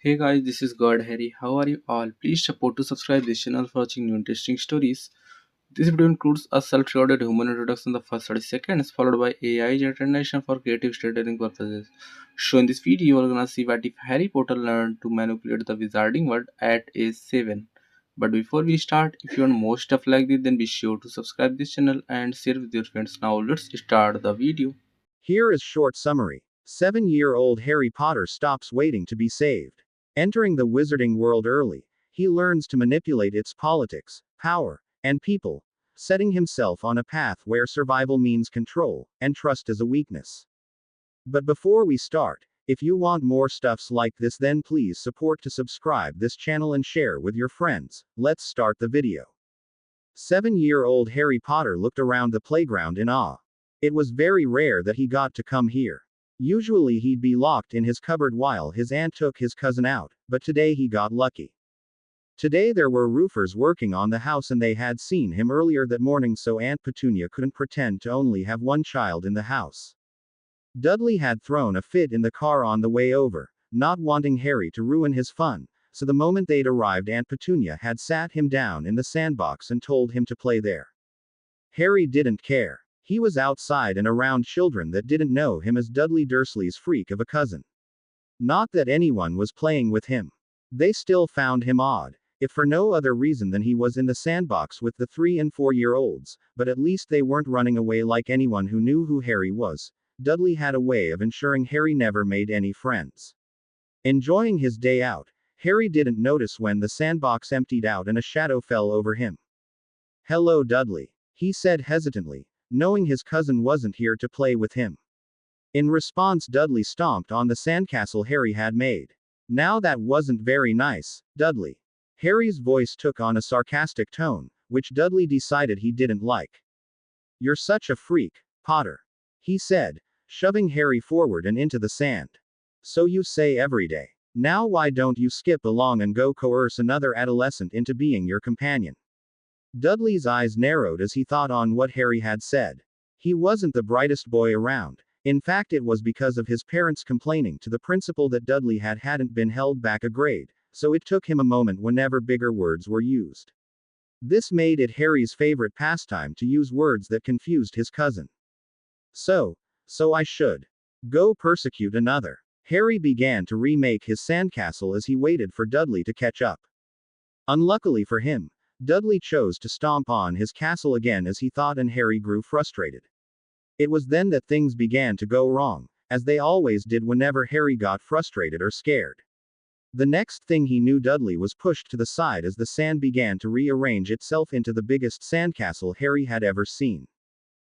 Hey guys, this is God Harry. How are you all? Please support to subscribe this channel for watching new interesting stories. This video includes a self-recorded human introduction in the first 30 seconds, followed by AI generation for creative storytelling purposes. So in this video, you're gonna see what if Harry Potter learned to manipulate the wizarding world at age 7. But before we start, if you want more stuff like this, then be sure to subscribe this channel and share with your friends. Now let's start the video. Here is short summary. 7-year-old Harry Potter stops waiting to be saved. Entering the wizarding world early, he learns to manipulate its politics, power, and people, setting himself on a path where survival means control, and trust is a weakness. But before we start, if you want more stuffs like this, then please support to subscribe this channel and share with your friends. Let's start the video. 7-year-old Harry Potter looked around the playground in awe. It was very rare that he got to come here. Usually he'd be locked in his cupboard while his aunt took his cousin out, but today he got lucky. Today there were roofers working on the house and they had seen him earlier that morning, so Aunt Petunia couldn't pretend to only have one child in the house. Dudley had thrown a fit in the car on the way over, not wanting Harry to ruin his fun, so the moment they'd arrived Aunt Petunia had sat him down in the sandbox and told him to play there. Harry didn't care. He was outside and around children that didn't know him as Dudley Dursley's freak of a cousin. Not that anyone was playing with him. They still found him odd, if for no other reason than he was in the sandbox with the 3 and 4-year-olds, but at least they weren't running away like anyone who knew who Harry was. Dudley had a way of ensuring Harry never made any friends. Enjoying his day out, Harry didn't notice when the sandbox emptied out and a shadow fell over him. "Hello, Dudley," he said hesitantly, knowing his cousin wasn't here to play with him. In response, Dudley stomped on the sandcastle Harry had made. "Now that wasn't very nice, Dudley." Harry's voice took on a sarcastic tone, which Dudley decided he didn't like. "You're such a freak, Potter," he said, shoving Harry forward and into the sand. "So you say every day. Now why don't you skip along and go coerce another adolescent into being your companion?" Dudley's eyes narrowed as he thought on what Harry had said. He wasn't the brightest boy around. In fact, it was because of his parents complaining to the principal that Dudley hadn't been held back a grade, so it took him a moment whenever bigger words were used. This made it Harry's favorite pastime to use words that confused his cousin. So I should go persecute another. Harry began to remake his sandcastle as he waited for Dudley to catch up. Unluckily for him, Dudley chose to stomp on his castle again as he thought, and Harry grew frustrated. It was then that things began to go wrong, as they always did whenever Harry got frustrated or scared. The next thing he knew, Dudley was pushed to the side as the sand began to rearrange itself into the biggest sandcastle Harry had ever seen.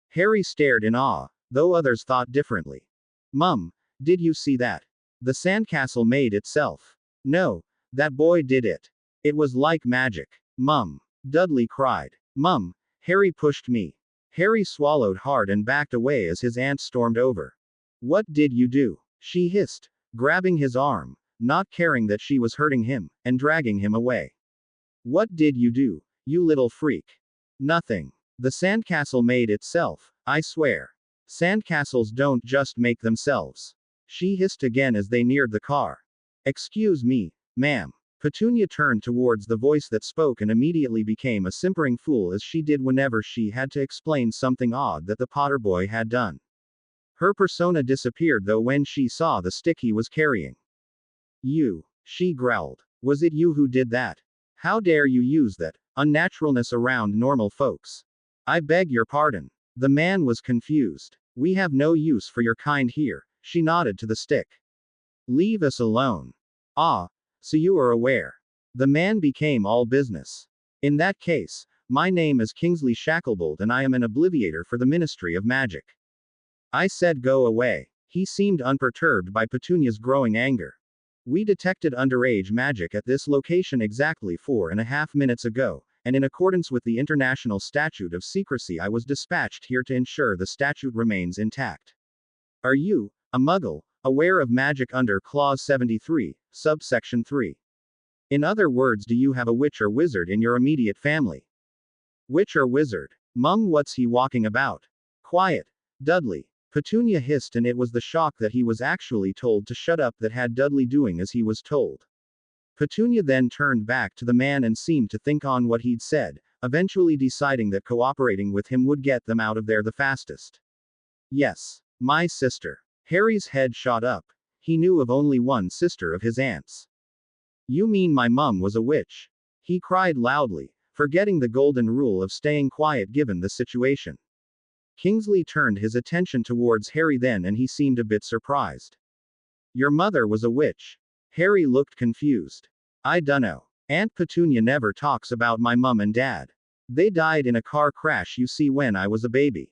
Harry stared in awe, though others thought differently. "Mum, did you see that? The sandcastle made itself." "No, that boy did it. It was like magic." "Mum," Dudley cried. "Mum, Harry pushed me." Harry swallowed hard and backed away as his aunt stormed over. "What did you do?" she hissed, grabbing his arm, not caring that she was hurting him, and dragging him away. "What did you do, you little freak?" "Nothing. The sandcastle made itself, I swear. Sandcastles don't just make themselves." She hissed again as they neared the car. "Excuse me, ma'am." Petunia turned towards the voice that spoke and immediately became a simpering fool, as she did whenever she had to explain something odd that the Potter boy had done. Her persona disappeared though when she saw the stick he was carrying. "You," she growled. "Was it you who did that? How dare you use that unnaturalness around normal folks?" "I beg your pardon." The man was confused. "We have no use for your kind here," she nodded to the stick. "Leave us alone." "Ah, so you are aware." The man became all business. "In that case, my name is Kingsley Shacklebolt and I am an obliviator for the Ministry of Magic." I said go away. He seemed unperturbed by Petunia's growing anger. "We detected underage magic at this location exactly 4.5 minutes ago, and in accordance with the International Statute of Secrecy I was dispatched here to ensure the statute remains intact. Are you, a muggle, aware of magic under Clause 73, subsection 3? In other words, do you have a witch or wizard in your immediate family?" "Witch or wizard? Mum, what's he walking about?" "Quiet, Dudley." Petunia hissed, and it was the shock that he was actually told to shut up that had Dudley doing as he was told. Petunia then turned back to the man and seemed to think on what he'd said, eventually deciding that cooperating with him would get them out of there the fastest. Yes, my sister. Harry's head shot up. He knew of only one sister of his aunt's. You mean my mum was a witch? He cried loudly, forgetting the golden rule of staying quiet given the situation. Kingsley turned his attention towards Harry then and he seemed a bit surprised. Your mother was a witch. Harry looked confused. I dunno. Aunt Petunia never talks about my mum and dad. They died in a car crash you see when I was a baby.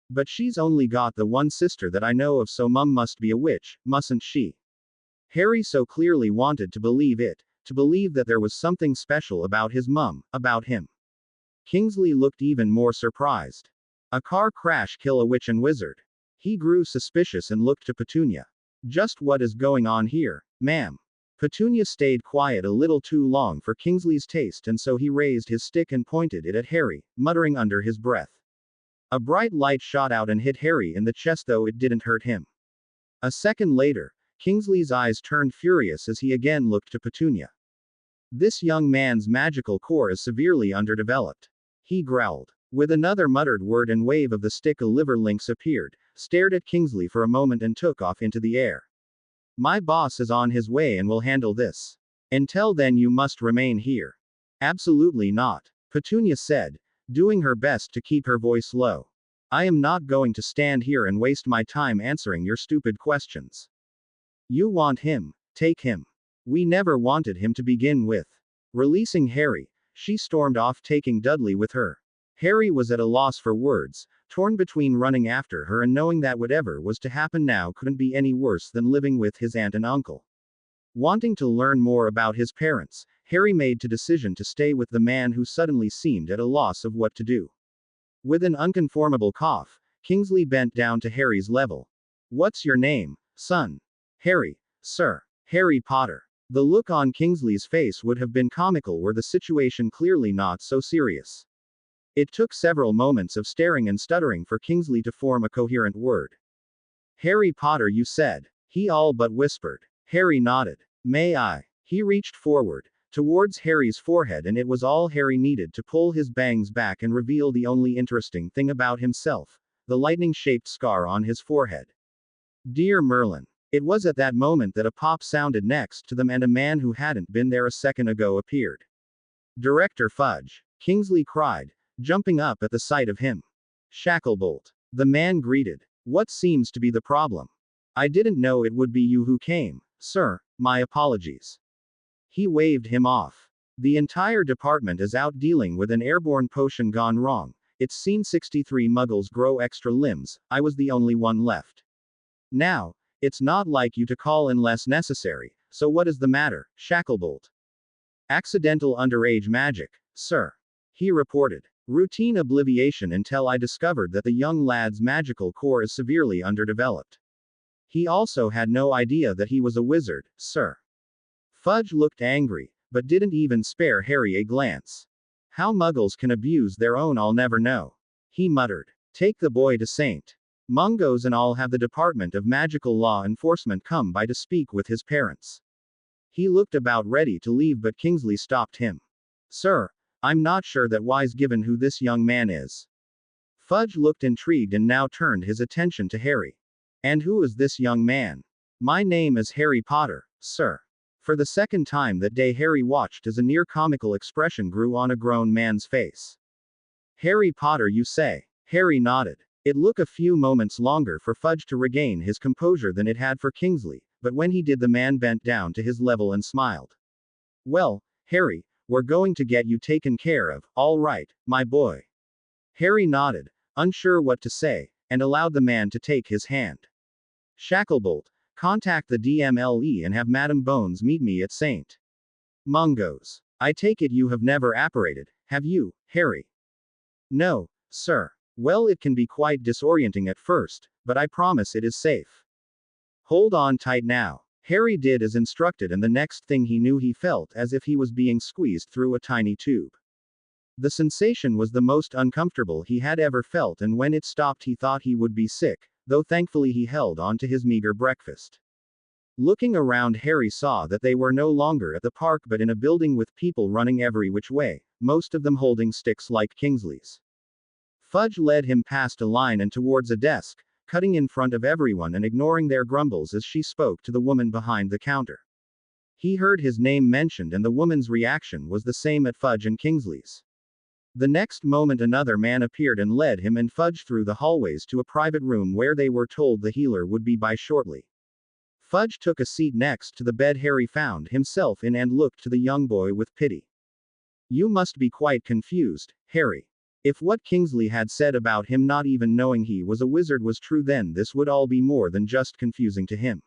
But she's only got the one sister that I know of, so mum must be a witch, mustn't she? Harry so clearly wanted to believe it, to believe that there was something special about his mum, about him. Kingsley looked even more surprised. A car crash kill a witch and wizard? He grew suspicious and looked to Petunia. Just what is going on here, ma'am? Petunia stayed quiet a little too long for Kingsley's taste, and so he raised his stick and pointed it at Harry, muttering under his breath. A bright light shot out and hit Harry in the chest, though it didn't hurt him. A second later, Kingsley's eyes turned furious as he again looked to Petunia. This young man's magical core is severely underdeveloped. He growled. With another muttered word and wave of the stick, a liver lynx appeared, stared at Kingsley for a moment and took off into the air. My boss is on his way and will handle this. Until then you must remain here. Absolutely not, Petunia said, doing her best to keep her voice low. I am not going to stand here and waste my time answering your stupid questions. You want him, take him. We never wanted him to begin with. Releasing Harry, she stormed off, taking Dudley with her. Harry was at a loss for words, torn between running after her and knowing that whatever was to happen now couldn't be any worse than living with his aunt and uncle. Wanting to learn more about his parents, Harry made the decision to stay with the man who suddenly seemed at a loss of what to do. With an unconformable cough, Kingsley bent down to Harry's level. What's your name, son? Harry, sir. Harry Potter. The look on Kingsley's face would have been comical were the situation clearly not so serious. It took several moments of staring and stuttering for Kingsley to form a coherent word. Harry Potter, you said. He all but whispered. Harry nodded. May I? He reached forward, towards Harry's forehead, and it was all Harry needed to pull his bangs back and reveal the only interesting thing about himself, the lightning-shaped scar on his forehead. Dear Merlin. It was at that moment that a pop sounded next to them and a man who hadn't been there a second ago appeared. Director Fudge. Kingsley cried, jumping up at the sight of him. Shacklebolt. The man greeted. What seems to be the problem? I didn't know it would be you who came, sir, my apologies. He waved him off. The entire department is out dealing with an airborne potion gone wrong. It's seen 63 muggles grow extra limbs, I was the only one left. Now, it's not like you to call unless necessary, so what is the matter, Shacklebolt? Accidental underage magic, sir. He reported. Routine obliviation until I discovered that the young lad's magical core is severely underdeveloped. He also had no idea that he was a wizard, sir. Fudge looked angry, but didn't even spare Harry a glance. How muggles can abuse their own I'll never know. He muttered. Take the boy to St. Mungo's and I'll have the Department of Magical Law Enforcement come by to speak with his parents. He looked about ready to leave, but Kingsley stopped him. Sir, I'm not sure that wise given who this young man is. Fudge looked intrigued and now turned his attention to Harry. And who is this young man? My name is Harry Potter, sir. For the second time that day Harry watched as a near comical expression grew on a grown man's face. Harry Potter, you say? Harry nodded. It took a few moments longer for Fudge to regain his composure than it had for Kingsley, but when he did the man bent down to his level and smiled. Well, Harry, we're going to get you taken care of, all right, my boy. Harry nodded, unsure what to say, and allowed the man to take his hand. Shacklebolt, contact the DMLE and have Madam Bones meet me at St. Mungo's. I take it you have never apparated, have you, Harry? No, sir. Well, it can be quite disorienting at first, but I promise it is safe. Hold on tight now. Harry did as instructed, and the next thing he knew he felt as if he was being squeezed through a tiny tube. The sensation was the most uncomfortable he had ever felt, and when it stopped he thought he would be sick, though thankfully he held on to his meager breakfast. Looking around, Harry saw that they were no longer at the park but in a building with people running every which way, most of them holding sticks like Kingsley's. Fudge led him past a line and towards a desk, cutting in front of everyone and ignoring their grumbles as she spoke to the woman behind the counter. He heard his name mentioned and the woman's reaction was the same at Fudge and Kingsley's. The next moment another man appeared and led him and Fudge through the hallways to a private room where they were told the healer would be by shortly. Fudge took a seat next to the bed Harry found himself in and looked to the young boy with pity. You must be quite confused, Harry. If what Kingsley had said about him not even knowing he was a wizard was true, then this would all be more than just confusing to him.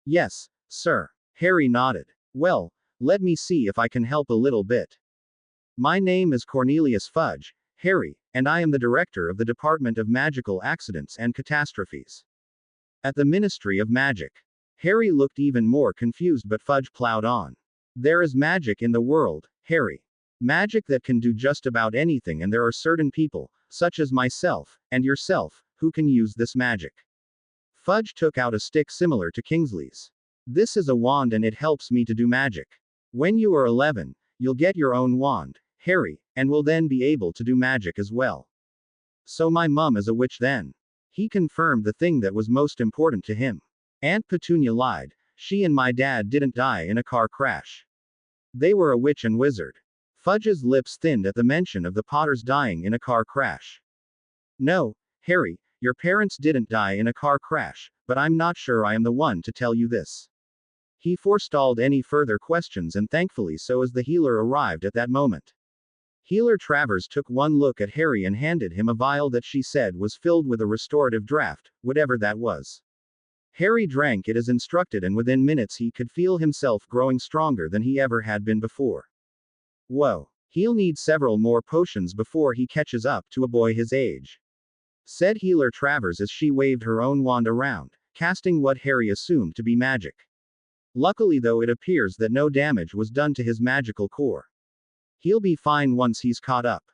Yes, sir. Harry nodded. Well, let me see if I can help a little bit. My name is Cornelius Fudge, Harry, and I am the director of the Department of Magical Accidents and Catastrophes at the Ministry of Magic. Harry looked even more confused, but Fudge plowed on. There is magic in the world, Harry. Magic that can do just about anything, and there are certain people, such as myself, and yourself, who can use this magic. Fudge took out a stick similar to Kingsley's. This is a wand and it helps me to do magic. When you are 11, you'll get your own wand, Harry, and will then be able to do magic as well. So my mum is a witch then. He confirmed the thing that was most important to him. Aunt Petunia lied. She and my dad didn't die in a car crash. They were a witch and wizard. Fudge's lips thinned at the mention of the Potters dying in a car crash. No, Harry, your parents didn't die in a car crash, but I'm not sure I am the one to tell you this. He forestalled any further questions, and thankfully so, as the healer arrived at that moment. Healer Travers took one look at Harry and handed him a vial that she said was filled with a restorative draft, whatever that was. Harry drank it as instructed, and within minutes he could feel himself growing stronger than he ever had been before. Whoa. He'll need several more potions before he catches up to a boy his age, said Healer Travers as she waved her own wand around, casting what Harry assumed to be magic. Luckily though, it appears that no damage was done to his magical core. He'll be fine once he's caught up.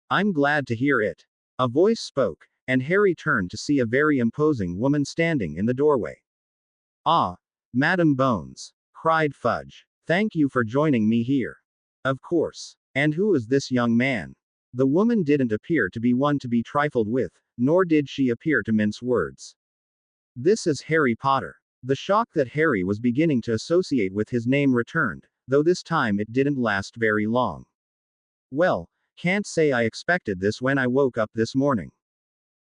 I'm glad to hear it. A voice spoke, and Harry turned to see a very imposing woman standing in the doorway. Ah, Madam Bones, cried Fudge. Thank you for joining me here. Of course. And who is this young man? The woman didn't appear to be one to be trifled with, nor did she appear to mince words. This is Harry Potter. The shock that Harry was beginning to associate with his name returned, though this time it didn't last very long. Well, can't say I expected this when I woke up this morning.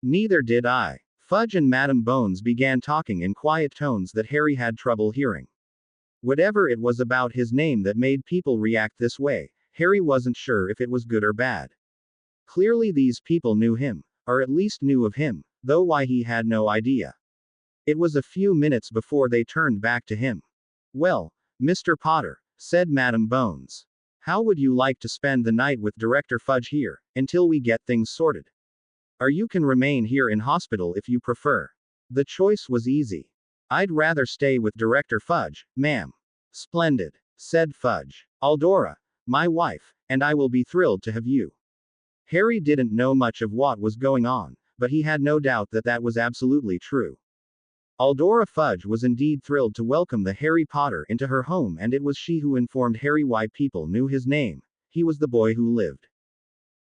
Neither did I. Fudge and Madam Bones began talking in quiet tones that Harry had trouble hearing. Whatever it was about his name that made people react this way, Harry wasn't sure if it was good or bad. Clearly these people knew him, or at least knew of him, though why he had no idea. It was a few minutes before they turned back to him. Well, Mr. Potter, said Madam Bones. How would you like to spend the night with Director Fudge here, until we get things sorted? Or you can remain here in hospital if you prefer. The choice was easy. I'd rather stay with Director Fudge, ma'am. Splendid, said Fudge. Aldora, my wife, and I will be thrilled to have you. Harry didn't know much of what was going on, but he had no doubt that that was absolutely true. Aldora Fudge was indeed thrilled to welcome the Harry Potter into her home, and it was she who informed Harry why people knew his name. He was the boy who lived.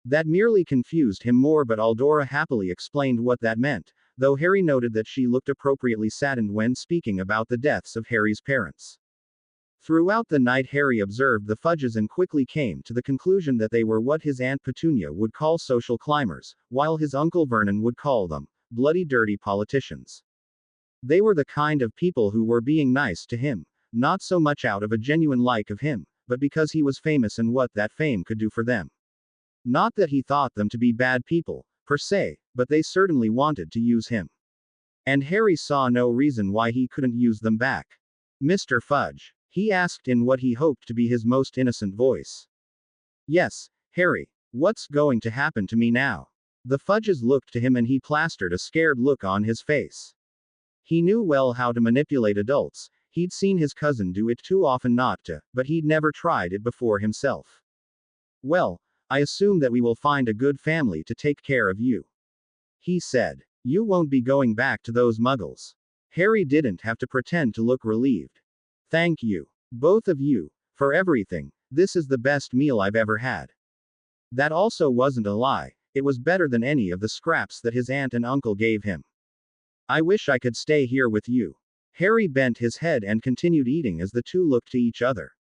That merely confused him more, but Aldora happily explained what that meant, though Harry noted that she looked appropriately saddened when speaking about the deaths of Harry's parents. Throughout the night Harry observed the Fudges and quickly came to the conclusion that they were what his Aunt Petunia would call social climbers, while his Uncle Vernon would call them bloody dirty politicians. They were the kind of people who were being nice to him, not so much out of a genuine like of him, but because he was famous and what that fame could do for them. Not that he thought them to be bad people, per se, but they certainly wanted to use him. And Harry saw no reason why he couldn't use them back. Mr. Fudge, he asked in what he hoped to be his most innocent voice. Yes, Harry, what's going to happen to me now? The Fudges looked to him and he plastered a scared look on his face. He knew well how to manipulate adults, he'd seen his cousin do it too often not to, but he'd never tried it before himself. Well, I assume that we will find a good family to take care of you, he said. You won't be going back to those muggles. Harry didn't have to pretend to look relieved. Thank you. Both of you. For everything. This is the best meal I've ever had. That also wasn't a lie. It was better than any of the scraps that his aunt and uncle gave him. I wish I could stay here with you. Harry bent his head and continued eating as the two looked to each other.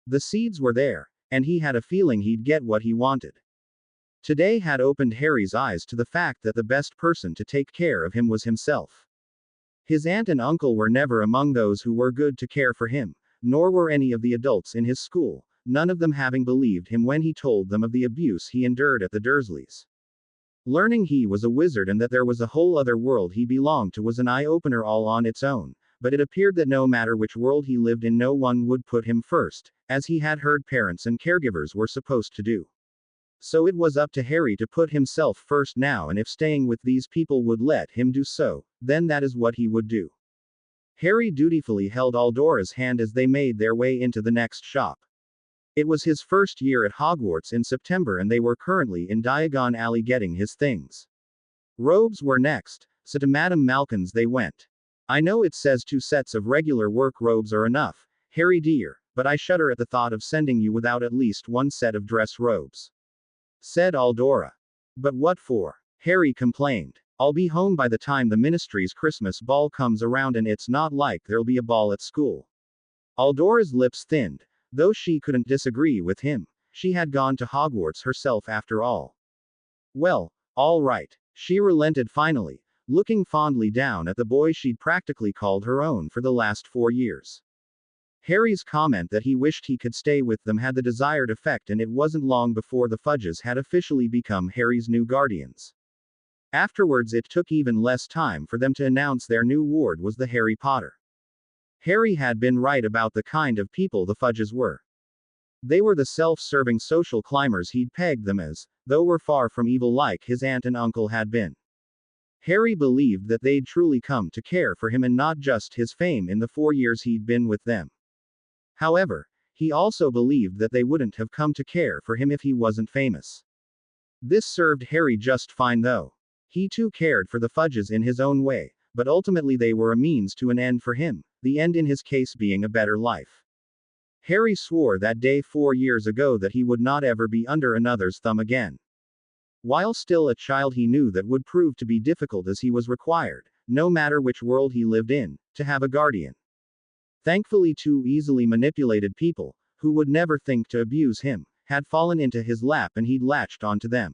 The seeds were there, and he had a feeling he'd get what he wanted. Today had opened Harry's eyes to the fact that the best person to take care of him was himself. His aunt and uncle were never among those who were good to care for him, nor were any of the adults in his school, none of them having believed him when he told them of the abuse he endured at the Dursleys. Learning he was a wizard and that there was a whole other world he belonged to was an eye-opener all on its own, but it appeared that no matter which world he lived in, no one would put him first, as he had heard parents and caregivers were supposed to do. So it was up to Harry to put himself first now, and if staying with these people would let him do so, then that is what he would do. Harry dutifully held Aldora's hand as they made their way into the next shop. It was his first year at Hogwarts in September, and they were currently in Diagon Alley getting his things. Robes were next, so to Madame Malkin's they went. I know it says 2 sets of regular work robes are enough, Harry dear, but I shudder at the thought of sending you without at least 1 set of dress robes, said Aldora. But what for? Harry complained. I'll be home by the time the Ministry's Christmas ball comes around, and it's not like there'll be a ball at school. Aldora's lips thinned, though she couldn't disagree with him. She had gone to Hogwarts herself after all. Well, all right, she relented finally, looking fondly down at the boy she'd practically called her own for the last 4 years. Harry's comment that he wished he could stay with them had the desired effect, and it wasn't long before the Fudges had officially become Harry's new guardians. Afterwards, it took even less time for them to announce their new ward was the Harry Potter. Harry had been right about the kind of people the Fudges were. They were the self-serving social climbers he'd pegged them as, though were far from evil like his aunt and uncle had been. Harry believed that they'd truly come to care for him and not just his fame in the 4 years he'd been with them. However, he also believed that they wouldn't have come to care for him if he wasn't famous. This served Harry just fine though. He too cared for the Fudges in his own way, but ultimately they were a means to an end for him, the end in his case being a better life. Harry swore that day 4 years ago that he would not ever be under another's thumb again. While still a child, he knew that would prove to be difficult, as he was required, no matter which world he lived in, to have a guardian. Thankfully, 2 easily manipulated people, who would never think to abuse him, had fallen into his lap and he'd latched onto them.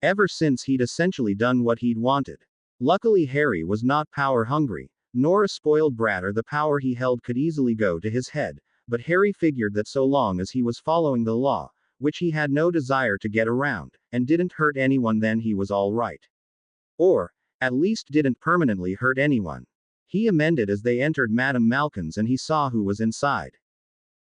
Ever since, he'd essentially done what he'd wanted. Luckily, Harry was not power hungry, nor a spoiled brat, or the power he held could easily go to his head, but Harry figured that so long as he was following the law, which he had no desire to get around, and didn't hurt anyone, then he was all right. Or, at least didn't permanently hurt anyone. He amended as they entered Madame Malkin's and he saw who was inside.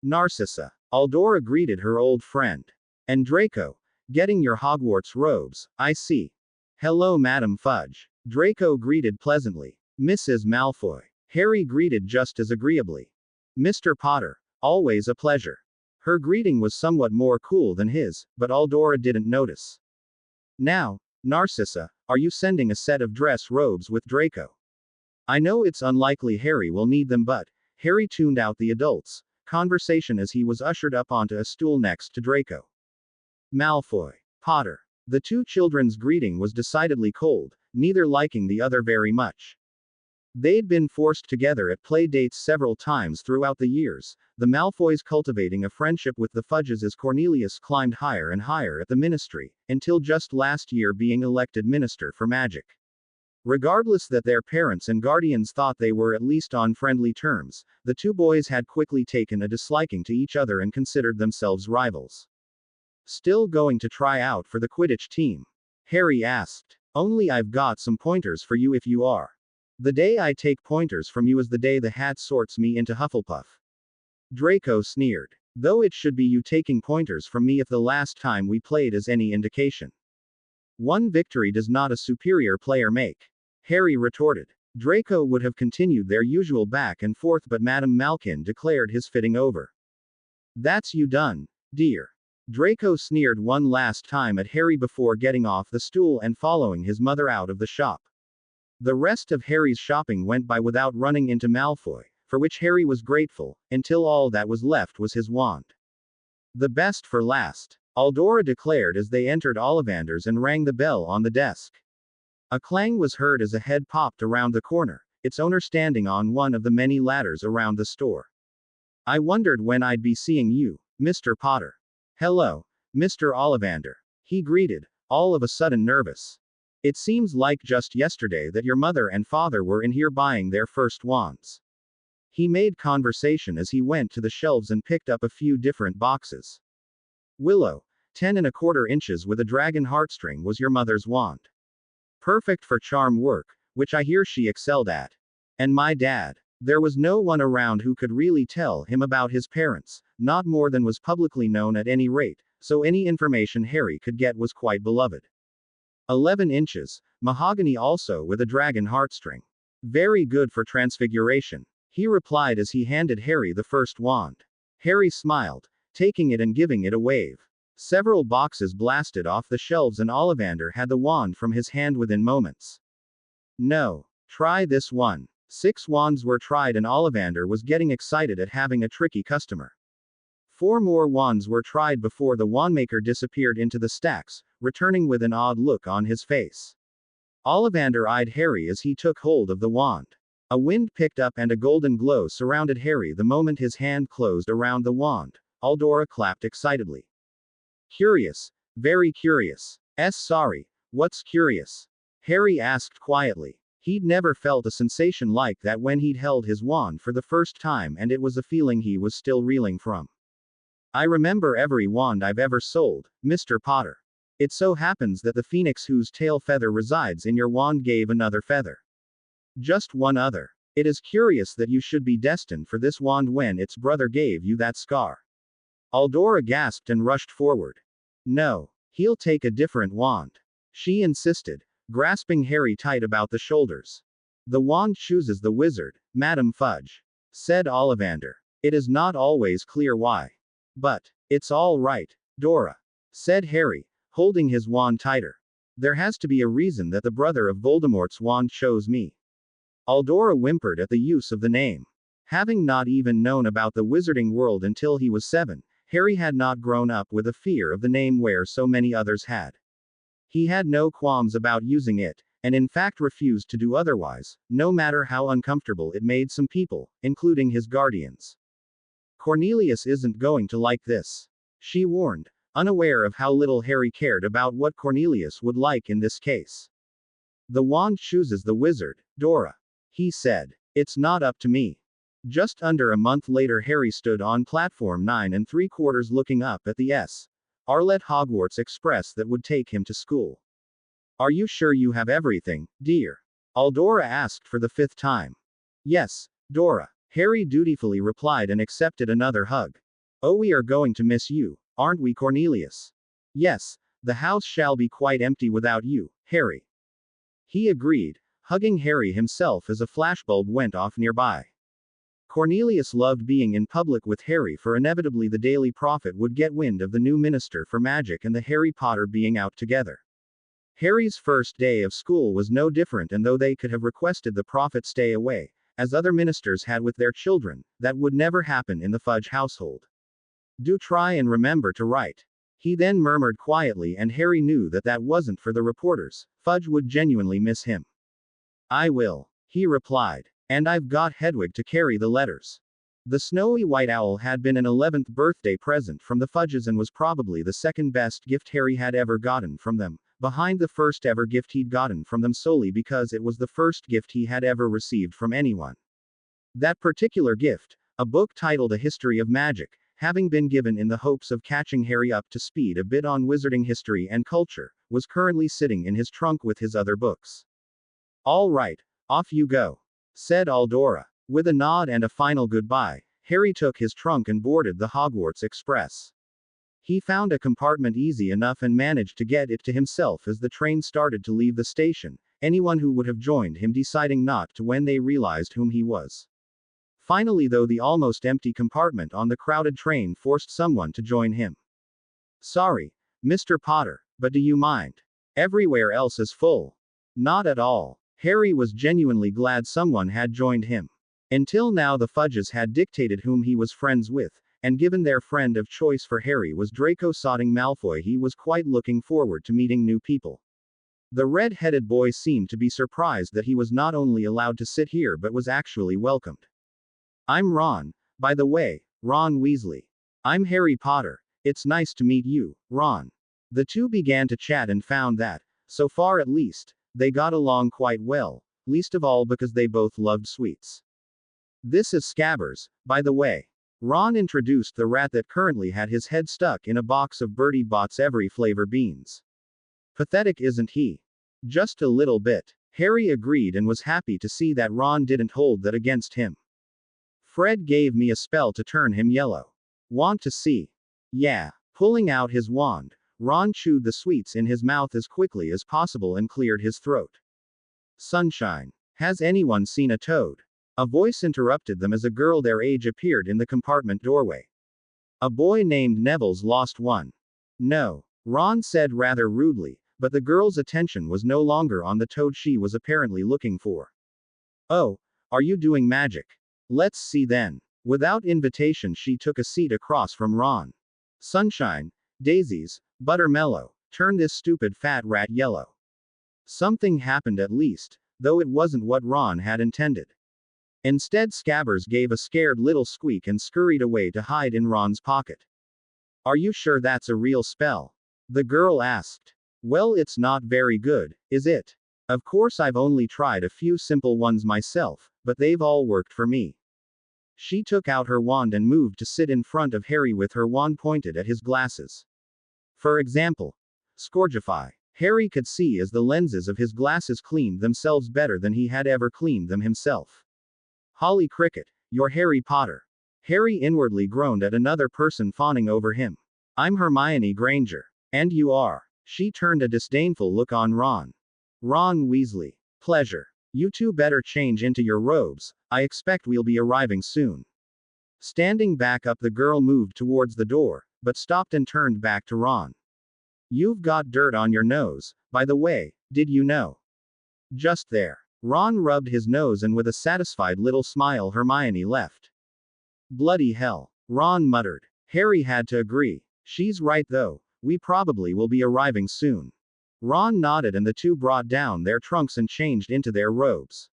Narcissa. Aldora greeted her old friend. And Draco. Getting your Hogwarts robes, I see. Hello, Madame Fudge. Draco greeted pleasantly. Mrs. Malfoy. Harry greeted just as agreeably. Mr. Potter. Always a pleasure. Her greeting was somewhat more cool than his, but Aldora didn't notice. Now, Narcissa, are you sending a set of dress robes with Draco? I know it's unlikely Harry will need them, but Harry tuned out the adults' conversation as he was ushered up onto a stool next to Draco. Malfoy. Potter. The 2 children's greeting was decidedly cold, neither liking the other very much. They'd been forced together at play dates several times throughout the years, the Malfoys cultivating a friendship with the Fudges as Cornelius climbed higher and higher at the Ministry, until just last year being elected Minister for Magic. Regardless that their parents and guardians thought they were at least on friendly terms, the 2 boys had quickly taken a disliking to each other and considered themselves rivals. Still going to try out for the Quidditch team? Harry asked. Only I've got some pointers for you if you are. The day I take pointers from you is the day the hat sorts me into Hufflepuff. Draco sneered. Though it should be you taking pointers from me if the last time we played is any indication. 1 victory does not a superior player make. Harry retorted. Draco would have continued their usual back and forth, but Madame Malkin declared his fitting over. That's you done, dear. Draco sneered one last time at Harry before getting off the stool and following his mother out of the shop. The rest of Harry's shopping went by without running into Malfoy, for which Harry was grateful, until all that was left was his wand. The best for last, Aldora declared as they entered Ollivander's and rang the bell on the desk. A clang was heard as a head popped around the corner, its owner standing on one of the many ladders around the store. I wondered when I'd be seeing you, Mr. Potter. Hello, Mr. Ollivander. He greeted, all of a sudden nervous. It seems like just yesterday that your mother and father were in here buying their first wands. He made conversation as he went to the shelves and picked up a few different boxes. Willow, 10¼ inches with a dragon heartstring was your mother's wand. Perfect for charm work, which I hear she excelled at. And my dad. There was no one around who could really tell him about his parents, not more than was publicly known at any rate, so any information Harry could get was quite beloved. 11 inches, mahogany also with a dragon heartstring. Very good for transfiguration, he replied as he handed Harry the first wand. Harry smiled, taking it and giving it a wave. Several boxes blasted off the shelves and Ollivander had the wand from his hand within moments. No. Try this one. 6 wands were tried and Ollivander was getting excited at having a tricky customer. 4 more wands were tried before the wandmaker disappeared into the stacks, returning with an odd look on his face. Ollivander eyed Harry as he took hold of the wand. A wind picked up and a golden glow surrounded Harry the moment his hand closed around the wand. Aldora clapped excitedly. Curious. Very curious. Sorry. What's curious? Harry asked quietly. He'd never felt a sensation like that when he'd held his wand for the first time, and it was a feeling he was still reeling from. I remember every wand I've ever sold, Mr. Potter. It so happens that the phoenix whose tail feather resides in your wand gave another feather. Just one other. It is curious that you should be destined for this wand when its brother gave you that scar. Aldora gasped and rushed forward. No, he'll take a different wand. She insisted, grasping Harry tight about the shoulders. The wand chooses the wizard, Madam Fudge, said Ollivander. It is not always clear why. But, it's all right, Dora, said Harry, holding his wand tighter. There has to be a reason that the brother of Voldemort's wand chose me. Aldora whimpered at the use of the name. Having not even known about the wizarding world until he was 7, Harry had not grown up with a fear of the name where so many others had. He had no qualms about using it, and in fact refused to do otherwise, no matter how uncomfortable it made some people, including his guardians. Cornelius isn't going to like this, she warned, unaware of how little Harry cared about what Cornelius would like in this case. The wand chooses the wizard, Dora, he said. It's not up to me. Just under a month later, Harry stood on platform 9¾ looking up at the Arlette Hogwarts Express that would take him to school. Are you sure you have everything, dear? Aldora asked for the 5th time. Yes, Dora, Harry dutifully replied and accepted another hug. Oh, we are going to miss you, aren't we, Cornelius? Yes, the house shall be quite empty without you, Harry. He agreed, hugging Harry himself as a flashbulb went off nearby. Cornelius loved being in public with Harry, for inevitably the Daily Prophet would get wind of the new Minister for Magic and the Harry Potter being out together. Harry's first day of school was no different, and though they could have requested the Prophet stay away, as other ministers had with their children, that would never happen in the Fudge household. Do try and remember to write. He then murmured quietly, and Harry knew that that wasn't for the reporters. Fudge would genuinely miss him. I will, he replied. And I've got Hedwig to carry the letters. The snowy white owl had been an 11th birthday present from the Fudges and was probably the second best gift Harry had ever gotten from them, behind the first ever gift he'd gotten from them solely because it was the first gift he had ever received from anyone. That particular gift, a book titled A History of Magic, having been given in the hopes of catching Harry up to speed a bit on wizarding history and culture, was currently sitting in his trunk with his other books. All right, off you go, said Aldora. With a nod and a final goodbye, Harry took his trunk and boarded the Hogwarts Express. He found a compartment easy enough and managed to get it to himself as the train started to leave the station, anyone who would have joined him deciding not to when they realized whom he was. Finally, though, the almost empty compartment on the crowded train forced someone to join him. Sorry, Mr. Potter, but do you mind? Everywhere else is full. Not at all, Harry was genuinely glad someone had joined him. Until now, the Fudges had dictated whom he was friends with, and given their friend of choice for Harry was Draco Malfoy, he was quite looking forward to meeting new people. The red-headed boy seemed to be surprised that he was not only allowed to sit here but was actually welcomed. I'm Ron, by the way, Ron Weasley. I'm Harry Potter. It's nice to meet you, Ron. The two began to chat and found that, so far at least, they got along quite well, least of all because they both loved sweets. This is Scabbers, by the way. Ron introduced the rat that currently had his head stuck in a box of Bertie Bott's every flavor beans. Pathetic, isn't he? Just a little bit. Harry agreed and was happy to see that Ron didn't hold that against him. Fred gave me a spell to turn him yellow. Want to see? Yeah. Pulling out his wand, Ron chewed the sweets in his mouth as quickly as possible and cleared his throat. Sunshine. Has anyone seen a toad? A voice interrupted them as a girl their age appeared in the compartment doorway. A boy named Neville's lost one. No, Ron said rather rudely, but the girl's attention was no longer on the toad she was apparently looking for. Oh, are you doing magic? Let's see then. Without invitation, she took a seat across from Ron. Sunshine, daisies, buttermellow, turn this stupid fat rat yellow. Something happened at least, though it wasn't what Ron had intended. Instead, Scabbers gave a scared little squeak and scurried away to hide in Ron's pocket. Are you sure that's a real spell? The girl asked. Well, it's not very good, is it? Of course, I've only tried a few simple ones myself, but they've all worked for me. She took out her wand and moved to sit in front of Harry with her wand pointed at his glasses. For example, Scourgify. Harry could see as the lenses of his glasses cleaned themselves better than he had ever cleaned them himself. Holly Cricket, you're Harry Potter. Harry inwardly groaned at another person fawning over him. I'm Hermione Granger. And you are. She turned a disdainful look on Ron. Ron Weasley. Pleasure. You two better change into your robes, I expect we'll be arriving soon. Standing back up, the girl moved towards the door, but stopped and turned back to Ron. You've got dirt on your nose, by the way, did you know? Just there. Ron rubbed his nose and with a satisfied little smile Hermione left. Bloody hell. Ron muttered. Harry had to agree. She's right though, we probably will be arriving soon. Ron nodded and the two brought down their trunks and changed into their robes.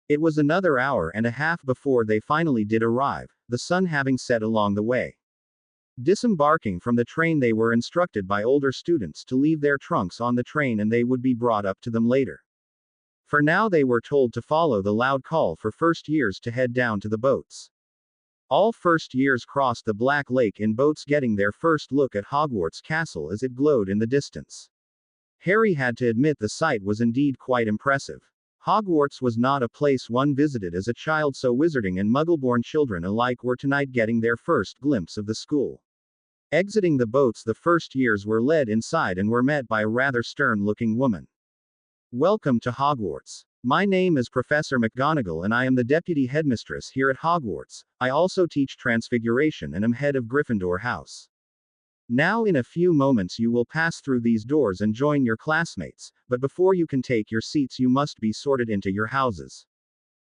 It was another hour and a half before they finally did arrive, the sun having set along the way. Disembarking from the train, they were instructed by older students to leave their trunks on the train and they would be brought up to them later. For now, they were told to follow the loud call for first years to head down to the boats. All first years crossed the Black Lake in boats, getting their first look at Hogwarts Castle as it glowed in the distance. Harry had to admit the sight was indeed quite impressive. Hogwarts was not a place one visited as a child, so Wizarding and Muggle-born children alike were tonight getting their first glimpse of the school. Exiting the boats, the first years were led inside and were met by a rather stern-looking woman. Welcome to Hogwarts. My name is Professor McGonagall and I am the Deputy Headmistress here at Hogwarts. I also teach Transfiguration and am head of Gryffindor House. Now in a few moments you will pass through these doors and join your classmates, but before you can take your seats you must be sorted into your houses.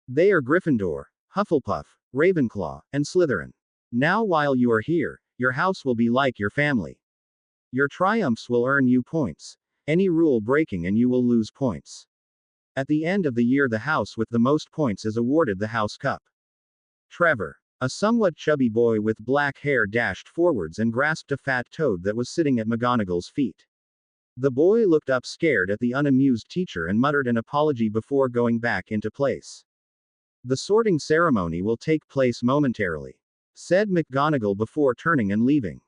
They are Gryffindor, Hufflepuff, Ravenclaw, and Slytherin. Now while you are here, your house will be like your family. Your triumphs will earn you points. Any rule breaking and you will lose points. At the end of the year, the house with the most points is awarded the House Cup. Trevor, a somewhat chubby boy with black hair, dashed forwards and grasped a fat toad that was sitting at McGonagall's feet. The boy looked up scared at the unamused teacher and muttered an apology before going back into place. The sorting ceremony will take place momentarily, said McGonagall before turning and leaving.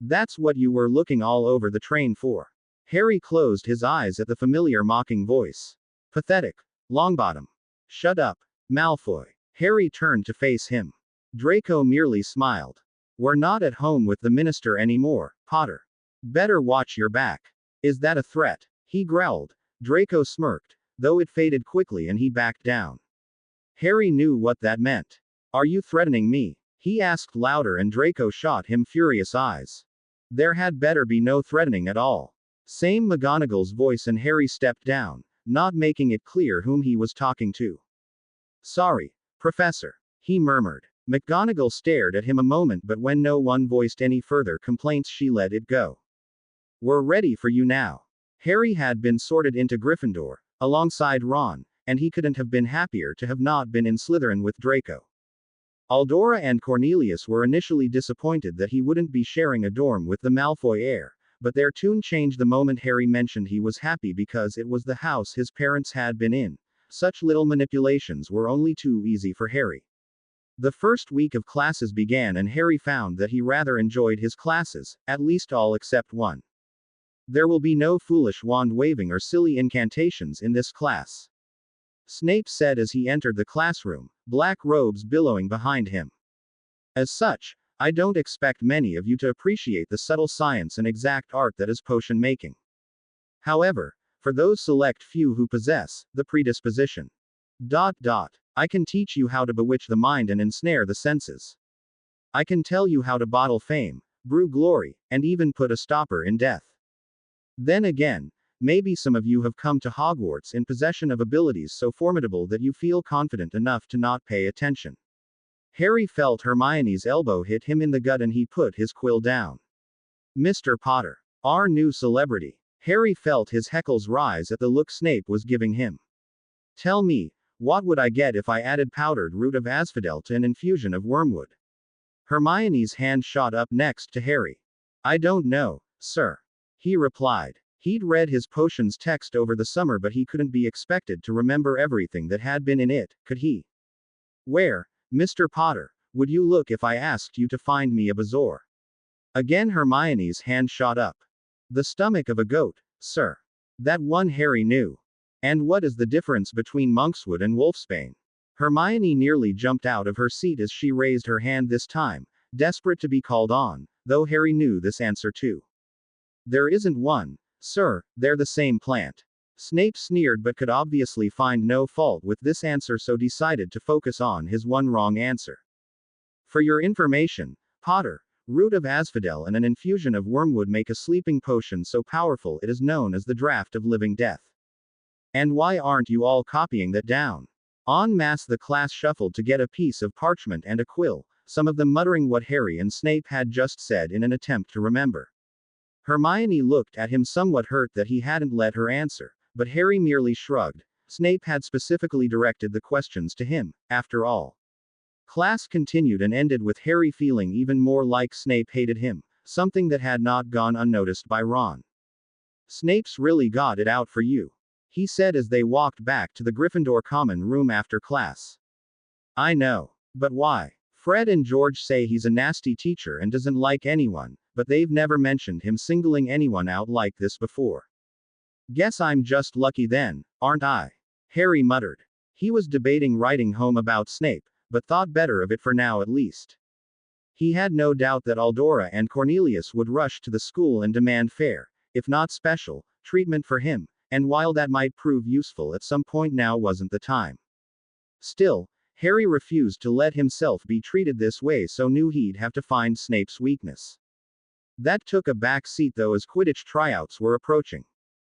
That's what you were looking all over the train for. Harry closed his eyes at the familiar mocking voice. Pathetic. Longbottom. Shut up, Malfoy. Harry turned to face him. Draco merely smiled. We're not at home with the minister anymore, Potter. Better watch your back. Is that a threat? He growled. Draco smirked, though it faded quickly and he backed down. Harry knew what that meant. Are you threatening me? He asked louder and Draco shot him furious eyes. There had better be no threatening at all. Same McGonagall's voice and Harry stepped down, not making it clear whom he was talking to. Sorry, Professor, he murmured. McGonagall stared at him a moment, but when no one voiced any further complaints, she let it go. We're ready for you now. Harry had been sorted into Gryffindor, alongside Ron, and he couldn't have been happier to have not been in Slytherin with Draco. Aldora and Cornelius were initially disappointed that he wouldn't be sharing a dorm with the Malfoy heir, but their tune changed the moment Harry mentioned he was happy because it was the house his parents had been in. Such little manipulations were only too easy for Harry. The first week of classes began and Harry found that he rather enjoyed his classes, at least all except one. There will be no foolish wand waving or silly incantations in this class, Snape said as he entered the classroom, black robes billowing behind him. As such, I don't expect many of you to appreciate the subtle science and exact art that is potion making. However, for those select few who possess the predisposition, I can teach you how to bewitch the mind and ensnare the senses. I can tell you how to bottle fame, brew glory, and even put a stopper in death. Then again, maybe some of you have come to Hogwarts in possession of abilities so formidable that you feel confident enough to not pay attention. Harry felt Hermione's elbow hit him in the gut and he put his quill down. Mr. Potter, our new celebrity. Harry felt his heckles rise at the look Snape was giving him. Tell me, what would I get if I added powdered root of asphodel to an infusion of wormwood? Hermione's hand shot up next to Harry. I don't know, sir, he replied. He'd read his potions text over the summer, but he couldn't be expected to remember everything that had been in it, could he? Where, Mr. Potter, would you look if I asked you to find me a bezoar? Again Hermione's hand shot up. The stomach of a goat, sir. That one Harry knew. And what is the difference between monkswood and wolfsbane? Hermione nearly jumped out of her seat as she raised her hand this time, desperate to be called on, though Harry knew this answer too. There isn't one, sir, they're the same plant. Snape sneered but could obviously find no fault with this answer, so decided to focus on his one wrong answer. For your information, Potter, root of asphodel and an infusion of wormwood make a sleeping potion so powerful it is known as the Draught of Living Death. And why aren't you all copying that down? En masse the class shuffled to get a piece of parchment and a quill, some of them muttering what Harry and Snape had just said in an attempt to remember. Hermione looked at him somewhat hurt that he hadn't let her answer, but Harry merely shrugged. Snape had specifically directed the questions to him, after all. Class continued and ended with Harry feeling even more like Snape hated him, something that had not gone unnoticed by Ron. Snape's really got it out for you, he said as they walked back to the Gryffindor common room after class. I know. But why? Fred and George say he's a nasty teacher and doesn't like anyone, but they've never mentioned him singling anyone out like this before. Guess I'm just lucky then, aren't I? Harry muttered. He was debating writing home about Snape, but thought better of it for now at least. He had no doubt that Aldora and Cornelius would rush to the school and demand fair, if not special, treatment for him, and while that might prove useful at some point, now wasn't the time. Still, Harry refused to let himself be treated this way, so knew he'd have to find Snape's weakness. That took a back seat though as Quidditch tryouts were approaching.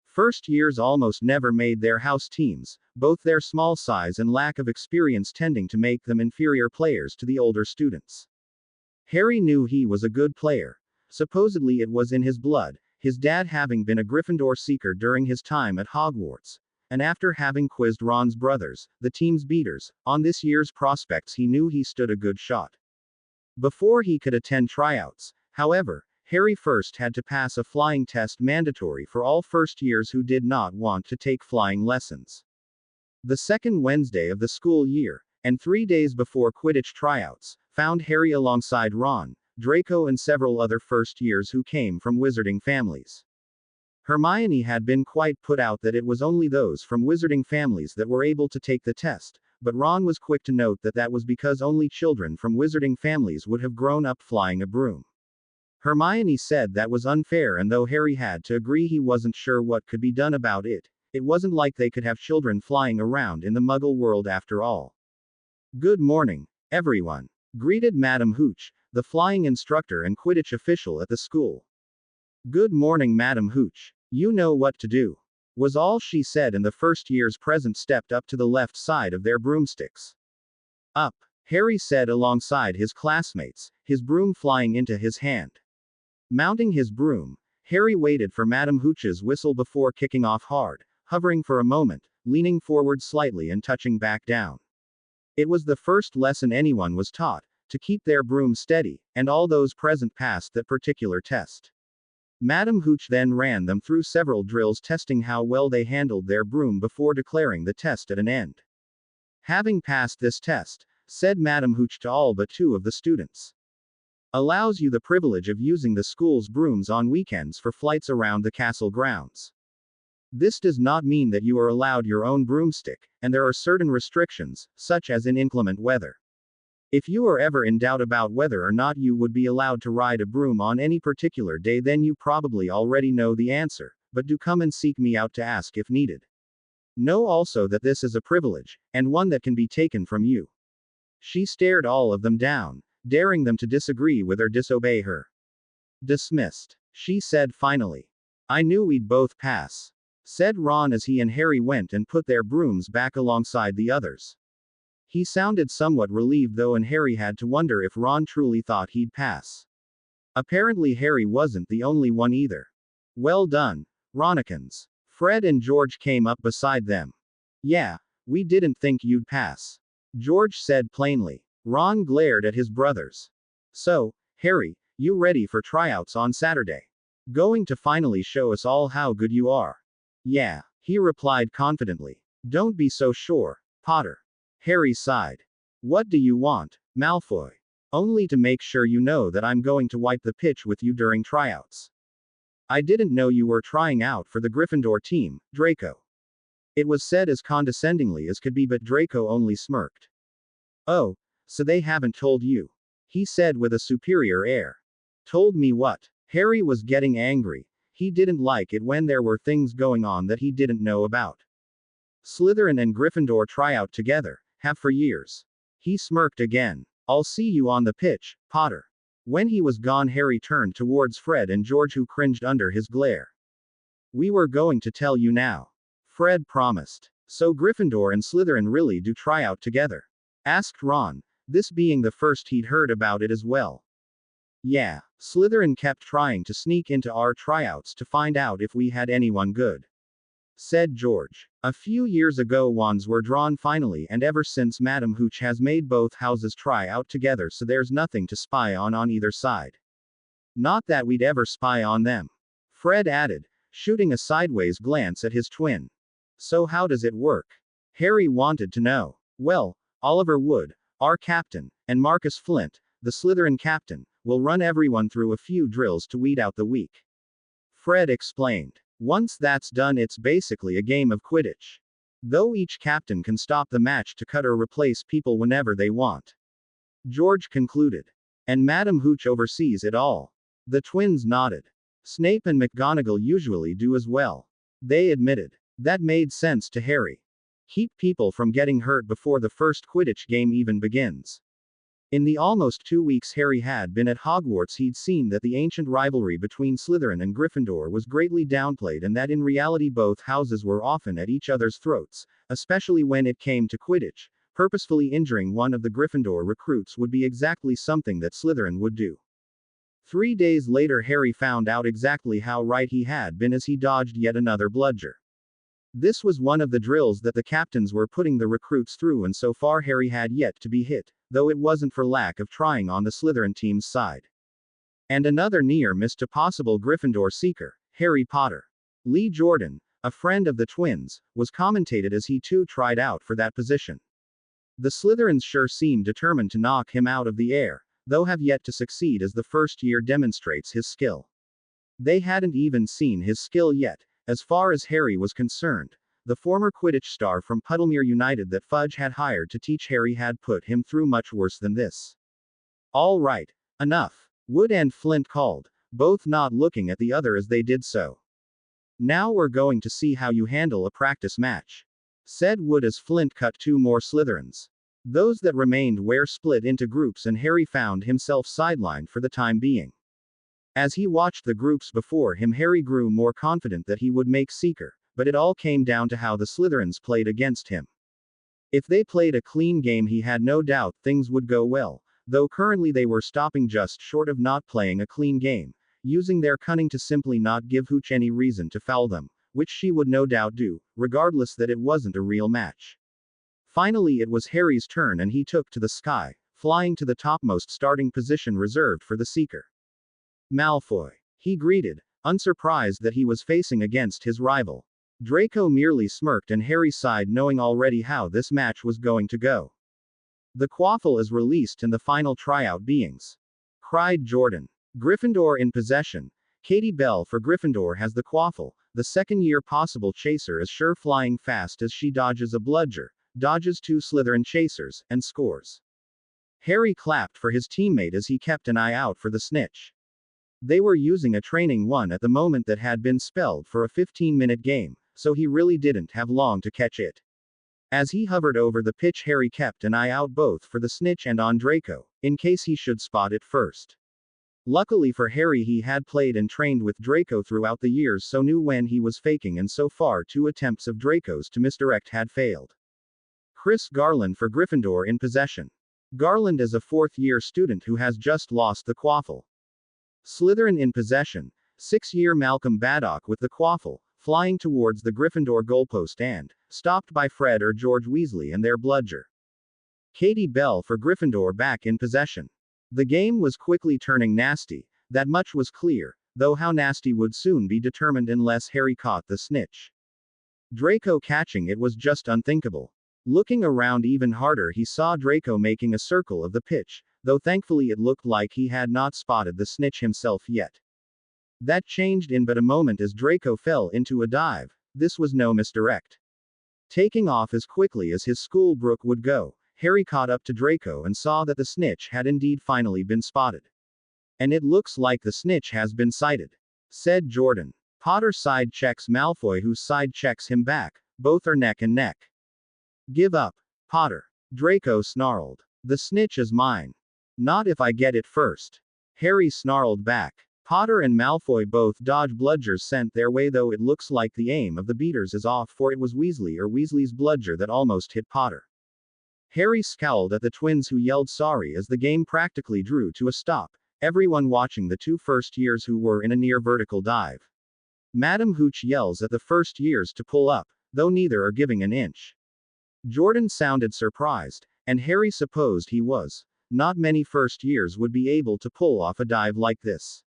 First years almost never made their house teams, both their small size and lack of experience tending to make them inferior players to the older students. Harry knew he was a good player. Supposedly it was in his blood, his dad having been a Gryffindor seeker during his time at Hogwarts. And after having quizzed Ron's brothers, the team's beaters, on this year's prospects, he knew he stood a good shot. Before he could attend tryouts, however, Harry first had to pass a flying test mandatory for all first years who did not want to take flying lessons. The second Wednesday of the school year, and 3 days before Quidditch tryouts, found Harry alongside Ron, Draco and several other first years who came from wizarding families. Hermione had been quite put out that it was only those from wizarding families that were able to take the test, but Ron was quick to note that that was because only children from wizarding families would have grown up flying a broom. Hermione said that was unfair, and though Harry had to agree he wasn't sure what could be done about it, it wasn't like they could have children flying around in the Muggle world after all. Good morning, everyone, greeted Madam Hooch, the flying instructor and Quidditch official at the school. Good morning, Madam Hooch. You know what to do. was all she said, and the first years present stepped up to the left side of their broomsticks. Up, Harry said alongside his classmates, his broom flying into his hand. Mounting his broom, Harry waited for Madame Hooch's whistle before kicking off hard, hovering for a moment, leaning forward slightly and touching back down. It was the first lesson anyone was taught, to keep their broom steady, and all those present passed that particular test. Madame Hooch then ran them through several drills testing how well they handled their broom before declaring the test at an end. Having passed this test, said Madame Hooch to all but 2 of the students, allows you the privilege of using the school's brooms on weekends for flights around the castle grounds. This does not mean that you are allowed your own broomstick, and there are certain restrictions, such as in inclement weather. If you are ever in doubt about whether or not you would be allowed to ride a broom on any particular day, then you probably already know the answer, but do come and seek me out to ask if needed. Know also that this is a privilege, and one that can be taken from you. She stared all of them down, daring them to disagree with or disobey her. Dismissed, she said finally. I knew we'd both pass, said Ron as he and Harry went and put their brooms back alongside the others. He sounded somewhat relieved though, and Harry had to wonder if Ron truly thought he'd pass. Apparently Harry wasn't the only one either. Well done, Ronikins. Fred and George came up beside them. Yeah, we didn't think you'd pass, George said plainly. Ron glared at his brothers. So, Harry, you ready for tryouts on Saturday? Going to finally show us all how good you are? Yeah, he replied confidently. Don't be so sure, Potter. Harry sighed. What do you want, Malfoy? Only to make sure you know that I'm going to wipe the pitch with you during tryouts. I didn't know you were trying out for the Gryffindor team, Draco. It was said as condescendingly as could be, but Draco only smirked. Oh, so they haven't told you? He said with a superior air. Told me what? Harry was getting angry. He didn't like it when there were things going on that he didn't know about. Slytherin and Gryffindor try out together, have for years. He smirked again. I'll see you on the pitch, Potter. When he was gone, Harry turned towards Fred and George, who cringed under his glare. We were going to tell you now, Fred promised. So Gryffindor and Slytherin really do try out together? Asked Ron, this being the first he'd heard about it as well. Yeah, Slytherin kept trying to sneak into our tryouts to find out if we had anyone good, said George. A few years ago wands were drawn finally, and ever since Madame Hooch has made both houses try out together, so there's nothing to spy on either side. Not that we'd ever spy on them, Fred added, shooting a sideways glance at his twin. So how does it work? Harry wanted to know. Well, Oliver Wood, our captain, and Marcus Flint, the Slytherin captain, will run everyone through a few drills to weed out the weak, Fred explained. Once that's done, it's basically a game of Quidditch. Though each captain can stop the match to cut or replace people whenever they want, George concluded. And Madame Hooch oversees it all. The twins nodded. Snape and McGonagall usually do as well, they admitted. That made sense to Harry. Keep people from getting hurt before the first Quidditch game even begins. In the almost 2 weeks Harry had been at Hogwarts, he'd seen that the ancient rivalry between Slytherin and Gryffindor was greatly downplayed, and that in reality both houses were often at each other's throats, especially when it came to Quidditch. Purposefully injuring one of the Gryffindor recruits would be exactly something that Slytherin would do. 3 days later Harry found out exactly how right he had been as he dodged yet another bludger. This was one of the drills that the captains were putting the recruits through, and so far Harry had yet to be hit, though it wasn't for lack of trying on the Slytherin team's side. And another near miss to possible Gryffindor seeker, Harry Potter. Lee Jordan, a friend of the twins, was commentated as he too tried out for that position. The Slytherins sure seem determined to knock him out of the air, though have yet to succeed as the first year demonstrates his skill. They hadn't even seen his skill yet. As far as Harry was concerned, the former Quidditch star from Puddlemere United that Fudge had hired to teach Harry had put him through much worse than this. All right, enough, Wood and Flint called, both not looking at the other as they did so. Now we're going to see how you handle a practice match, said Wood as Flint cut 2 more Slytherins. Those that remained were split into groups, and Harry found himself sidelined for the time being. As he watched the groups before him, Harry grew more confident that he would make Seeker, but it all came down to how the Slytherins played against him. If they played a clean game, he had no doubt things would go well, though currently they were stopping just short of not playing a clean game, using their cunning to simply not give Hooch any reason to foul them, which she would no doubt do, regardless that it wasn't a real match. Finally, it was Harry's turn and he took to the sky, flying to the topmost starting position reserved for the Seeker. Malfoy. He greeted, unsurprised that he was facing against his rival. Draco merely smirked and Harry sighed, knowing already how this match was going to go. The Quaffle is released and the final tryout beings. Cried Jordan. Gryffindor in possession. Katie Bell for Gryffindor has the Quaffle. The second-year possible chaser is sure, flying fast as she dodges a bludger, dodges two Slytherin chasers, and scores. Harry clapped for his teammate as he kept an eye out for the snitch. They were using a training one at the moment that had been spelled for a 15-minute game, so he really didn't have long to catch it. As he hovered over the pitch, Harry kept an eye out both for the snitch and on Draco, in case he should spot it first. Luckily for Harry, he had played and trained with Draco throughout the years, so knew when he was faking, and so far 2 attempts of Draco's to misdirect had failed. Chris Garland for Gryffindor in possession. Garland is a 4th-year student who has just lost the Quaffle. Slytherin in possession. 6-year Malcolm Baddock with the Quaffle, flying towards the Gryffindor goalpost and stopped by Fred or George Weasley and their bludger. Katie Bell for Gryffindor back in possession. The game was quickly turning nasty, that much was clear, though how nasty would soon be determined unless Harry caught the snitch. Draco catching it was just unthinkable. Looking around even harder, he saw Draco making a circle of the pitch, though thankfully it looked like he had not spotted the snitch himself yet. That changed in but a moment as Draco fell into a dive. This was no misdirect. Taking off as quickly as his school brook would go, Harry caught up to Draco and saw that the snitch had indeed finally been spotted. And it looks like the snitch has been sighted, said Jordan. Potter side checks Malfoy, who side checks him back. Both are neck and neck. Give up, Potter. Draco snarled. The snitch is mine. Not if I get it first. Harry snarled back. Potter and Malfoy both dodge bludgers sent their way, though it looks like the aim of the beaters is off, for it was Weasley or Weasley's bludger that almost hit Potter. Harry scowled at the twins, who yelled sorry as the game practically drew to a stop, everyone watching the 2 first-years who were in a near vertical dive. Madam Hooch yells at the first-years to pull up, though neither are giving an inch. Jordan sounded surprised, and Harry supposed he was. Not many first-years would be able to pull off a dive like this.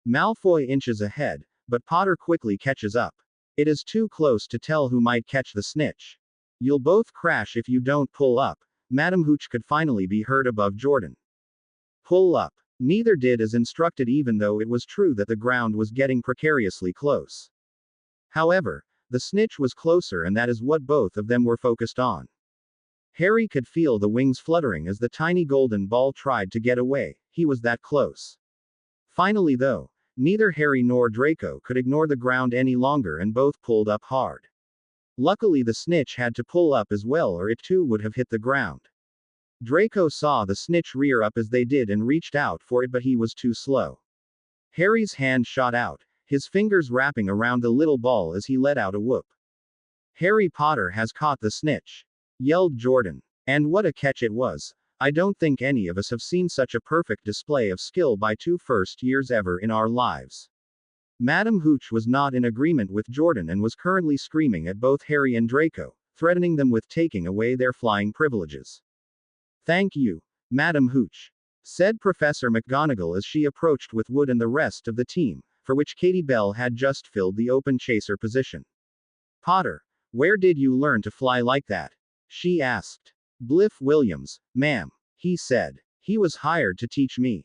Malfoy inches ahead, but Potter quickly catches up. It is too close to tell who might catch the snitch. You'll both crash if you don't pull up. Madam Hooch could finally be heard above Jordan. Pull up. Neither did as instructed, even though it was true that the ground was getting precariously close. However, the snitch was closer, and that is what both of them were focused on. Harry could feel the wings fluttering as the tiny golden ball tried to get away. He was that close. Finally, though, neither Harry nor Draco could ignore the ground any longer and both pulled up hard. Luckily, the snitch had to pull up as well, or it too would have hit the ground. Draco saw the snitch rear up as they did and reached out for it, but he was too slow. Harry's hand shot out, his fingers wrapping around the little ball as he let out a whoop. Harry Potter has caught the snitch, yelled Jordan. And what a catch it was. I don't think any of us have seen such a perfect display of skill by 2 first-years ever in our lives. Madam Hooch was not in agreement with Jordan and was currently screaming at both Harry and Draco, threatening them with taking away their flying privileges. Thank you, Madam Hooch, said Professor McGonagall as she approached with Wood and the rest of the team, for which Katie Bell had just filled the open chaser position. Potter, where did you learn to fly like that? She asked. Bliff Williams, ma'am, he said. He was hired to teach me.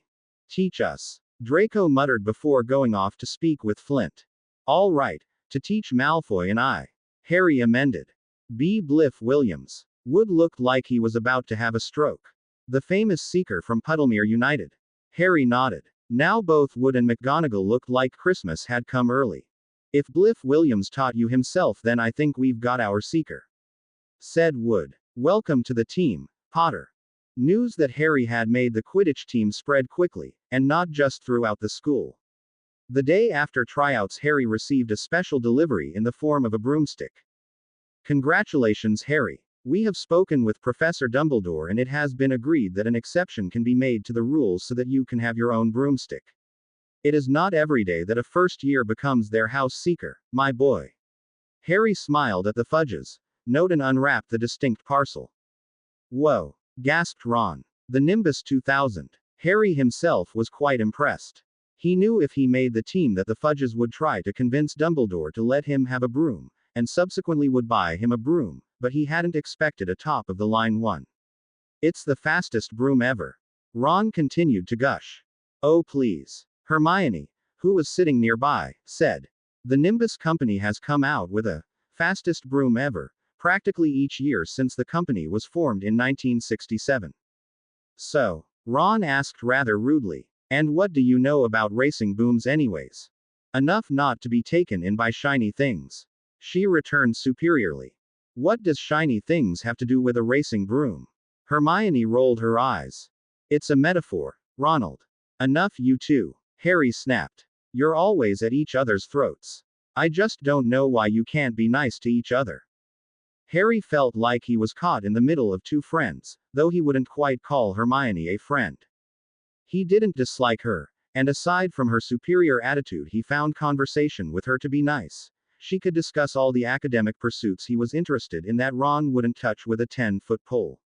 Teach us, Draco muttered before going off to speak with Flint. All right, to teach Malfoy and I, Harry amended. B. Bliff Williams. Wood looked like he was about to have a stroke. The famous Seeker from Puddlemere United. Harry nodded. Now both Wood and McGonagall looked like Christmas had come early. If Bliff Williams taught you himself, then I think we've got our Seeker, said Wood. Welcome to the team, Potter. News that Harry had made the Quidditch team spread quickly, and not just throughout the school. The day after tryouts, Harry received a special delivery in the form of a broomstick. Congratulations, Harry. We have spoken with Professor Dumbledore and it has been agreed that an exception can be made to the rules so that you can have your own broomstick. It is not every day that a first year becomes their house seeker, my boy. Harry smiled at the fudges, note and unwrapped the distinct parcel. Whoa! Gasped Ron. The Nimbus 2000. Harry himself was quite impressed. He knew if he made the team that the fudges would try to convince Dumbledore to let him have a broom, and subsequently would buy him a broom, but he hadn't expected a top-of-the-line one. It's the fastest broom ever. Ron continued to gush. Oh please. Hermione, who was sitting nearby, said. The Nimbus Company has come out with a fastest broom ever, practically each year since the company was formed in 1967. So, Ron asked rather rudely, and what do you know about racing booms anyways? Enough not to be taken in by shiny things. She returned superiorly. What does shiny things have to do with a racing broom? Hermione rolled her eyes. It's a metaphor, Ronald. Enough you two. Harry snapped. You're always at each other's throats. I just don't know why you can't be nice to each other. Harry felt like he was caught in the middle of two friends, though he wouldn't quite call Hermione a friend. He didn't dislike her, and aside from her superior attitude, he found conversation with her to be nice. She could discuss all the academic pursuits he was interested in that Ron wouldn't touch with a 10-foot pole.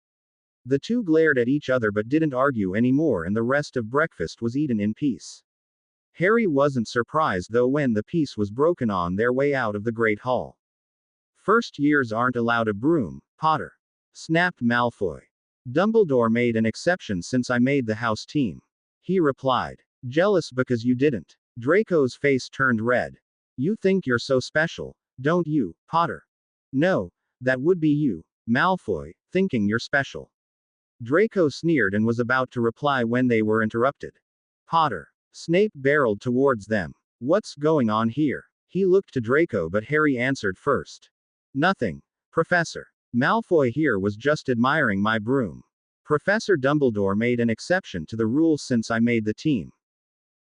The two glared at each other but didn't argue anymore, and the rest of breakfast was eaten in peace. Harry wasn't surprised though when the peace was broken on their way out of the Great Hall. First years aren't allowed a broom, Potter. Snapped Malfoy. Dumbledore made an exception since I made the house team. He replied. Jealous because you didn't. Draco's face turned red. You think you're so special, don't you, Potter? No, that would be you, Malfoy, thinking you're special. Draco sneered and was about to reply when they were interrupted. Potter. Snape barreled towards them. What's going on here? He looked to Draco but Harry answered first. Nothing, Professor. Malfoy here was just admiring my broom. Professor Dumbledore made an exception to the rule since I made the team.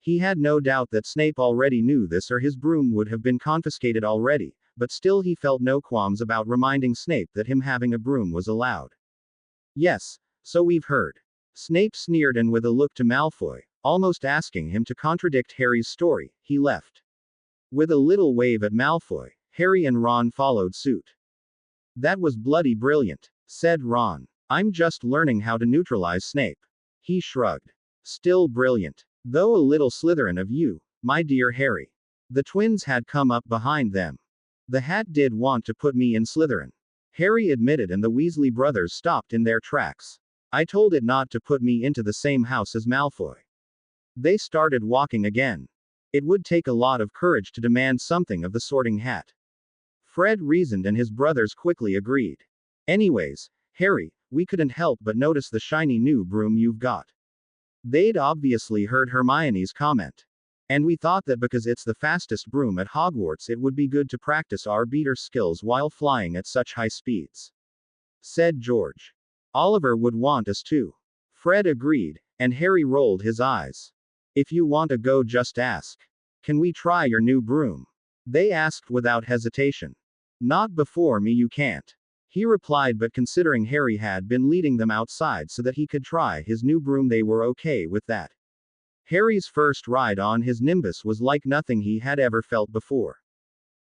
He had no doubt that Snape already knew this or his broom would have been confiscated already, but still he felt no qualms about reminding Snape that him having a broom was allowed. Yes, so we've heard. Snape sneered and with a look to Malfoy, almost asking him to contradict Harry's story, he left. With a little wave at Malfoy, Harry and Ron followed suit. That was bloody brilliant, said Ron. I'm just learning how to neutralize Snape. He shrugged. Still brilliant. Though a little Slytherin of you, my dear Harry. The twins had come up behind them. The hat did want to put me in Slytherin, Harry admitted, and the Weasley brothers stopped in their tracks. I told it not to put me into the same house as Malfoy. They started walking again. It would take a lot of courage to demand something of the Sorting Hat. Fred reasoned and his brothers quickly agreed. Anyways, Harry, we couldn't help but notice the shiny new broom you've got. They'd obviously heard Hermione's comment. And we thought that because it's the fastest broom at Hogwarts it would be good to practice our beater skills while flying at such high speeds. Said George. Oliver would want us to. Fred agreed, and Harry rolled his eyes. If you want to go, just ask. Can we try your new broom? They asked without hesitation. Not before me, you can't. He replied, but considering Harry had been leading them outside so that he could try his new broom, they were okay with that. Harry's first ride on his Nimbus was like nothing he had ever felt before.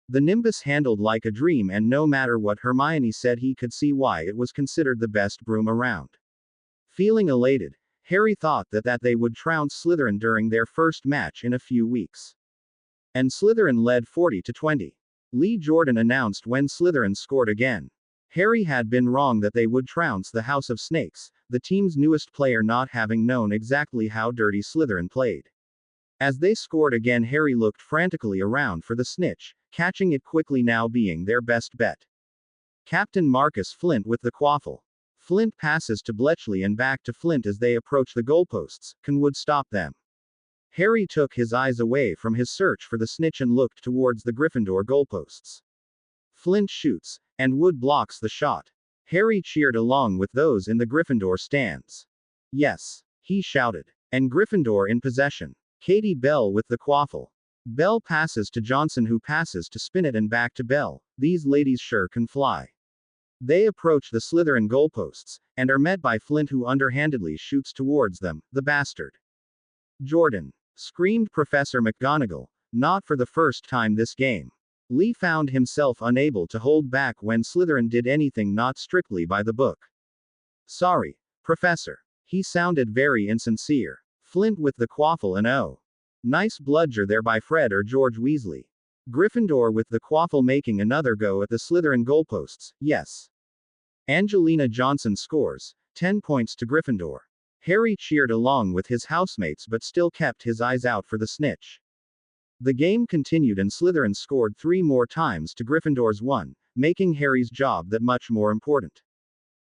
The Nimbus handled like a dream, and no matter what Hermione said, he could see why it was considered the best broom around. Feeling elated, Harry thought that they would trounce Slytherin during their first match in a few weeks. And Slytherin led 40-20. Lee Jordan announced when Slytherin scored again. Harry had been wrong that they would trounce the House of Snakes, the team's newest player not having known exactly how dirty Slytherin played. As they scored again, Harry looked frantically around for the snitch, catching it quickly, now being their best bet. Captain Marcus Flint with the quaffle. Flint passes to Bletchley and back to Flint as they approach the goalposts. Can Wood stop them? Harry took his eyes away from his search for the snitch and looked towards the Gryffindor goalposts. Flint shoots, and Wood blocks the shot. Harry cheered along with those in the Gryffindor stands. Yes, he shouted. And Gryffindor in possession. Katie Bell with the quaffle. Bell passes to Johnson, who passes to Spinnet and back to Bell. These ladies sure can fly. They approach the Slytherin goalposts, and are met by Flint, who underhandedly shoots towards them, the bastard. Jordan! Screamed Professor McGonagall, not for the first time this game. Lee found himself unable to hold back when Slytherin did anything not strictly by the book. Sorry, Professor. He sounded very insincere. Flint with the quaffle and oh. Nice bludger there by Fred or George Weasley. Gryffindor with the quaffle making another go at the Slytherin goalposts, yes. Angelina Johnson scores 10 points to Gryffindor. Harry cheered along with his housemates but still kept his eyes out for the snitch. The game continued and Slytherin scored 3 more times to Gryffindor's 1, making Harry's job that much more important.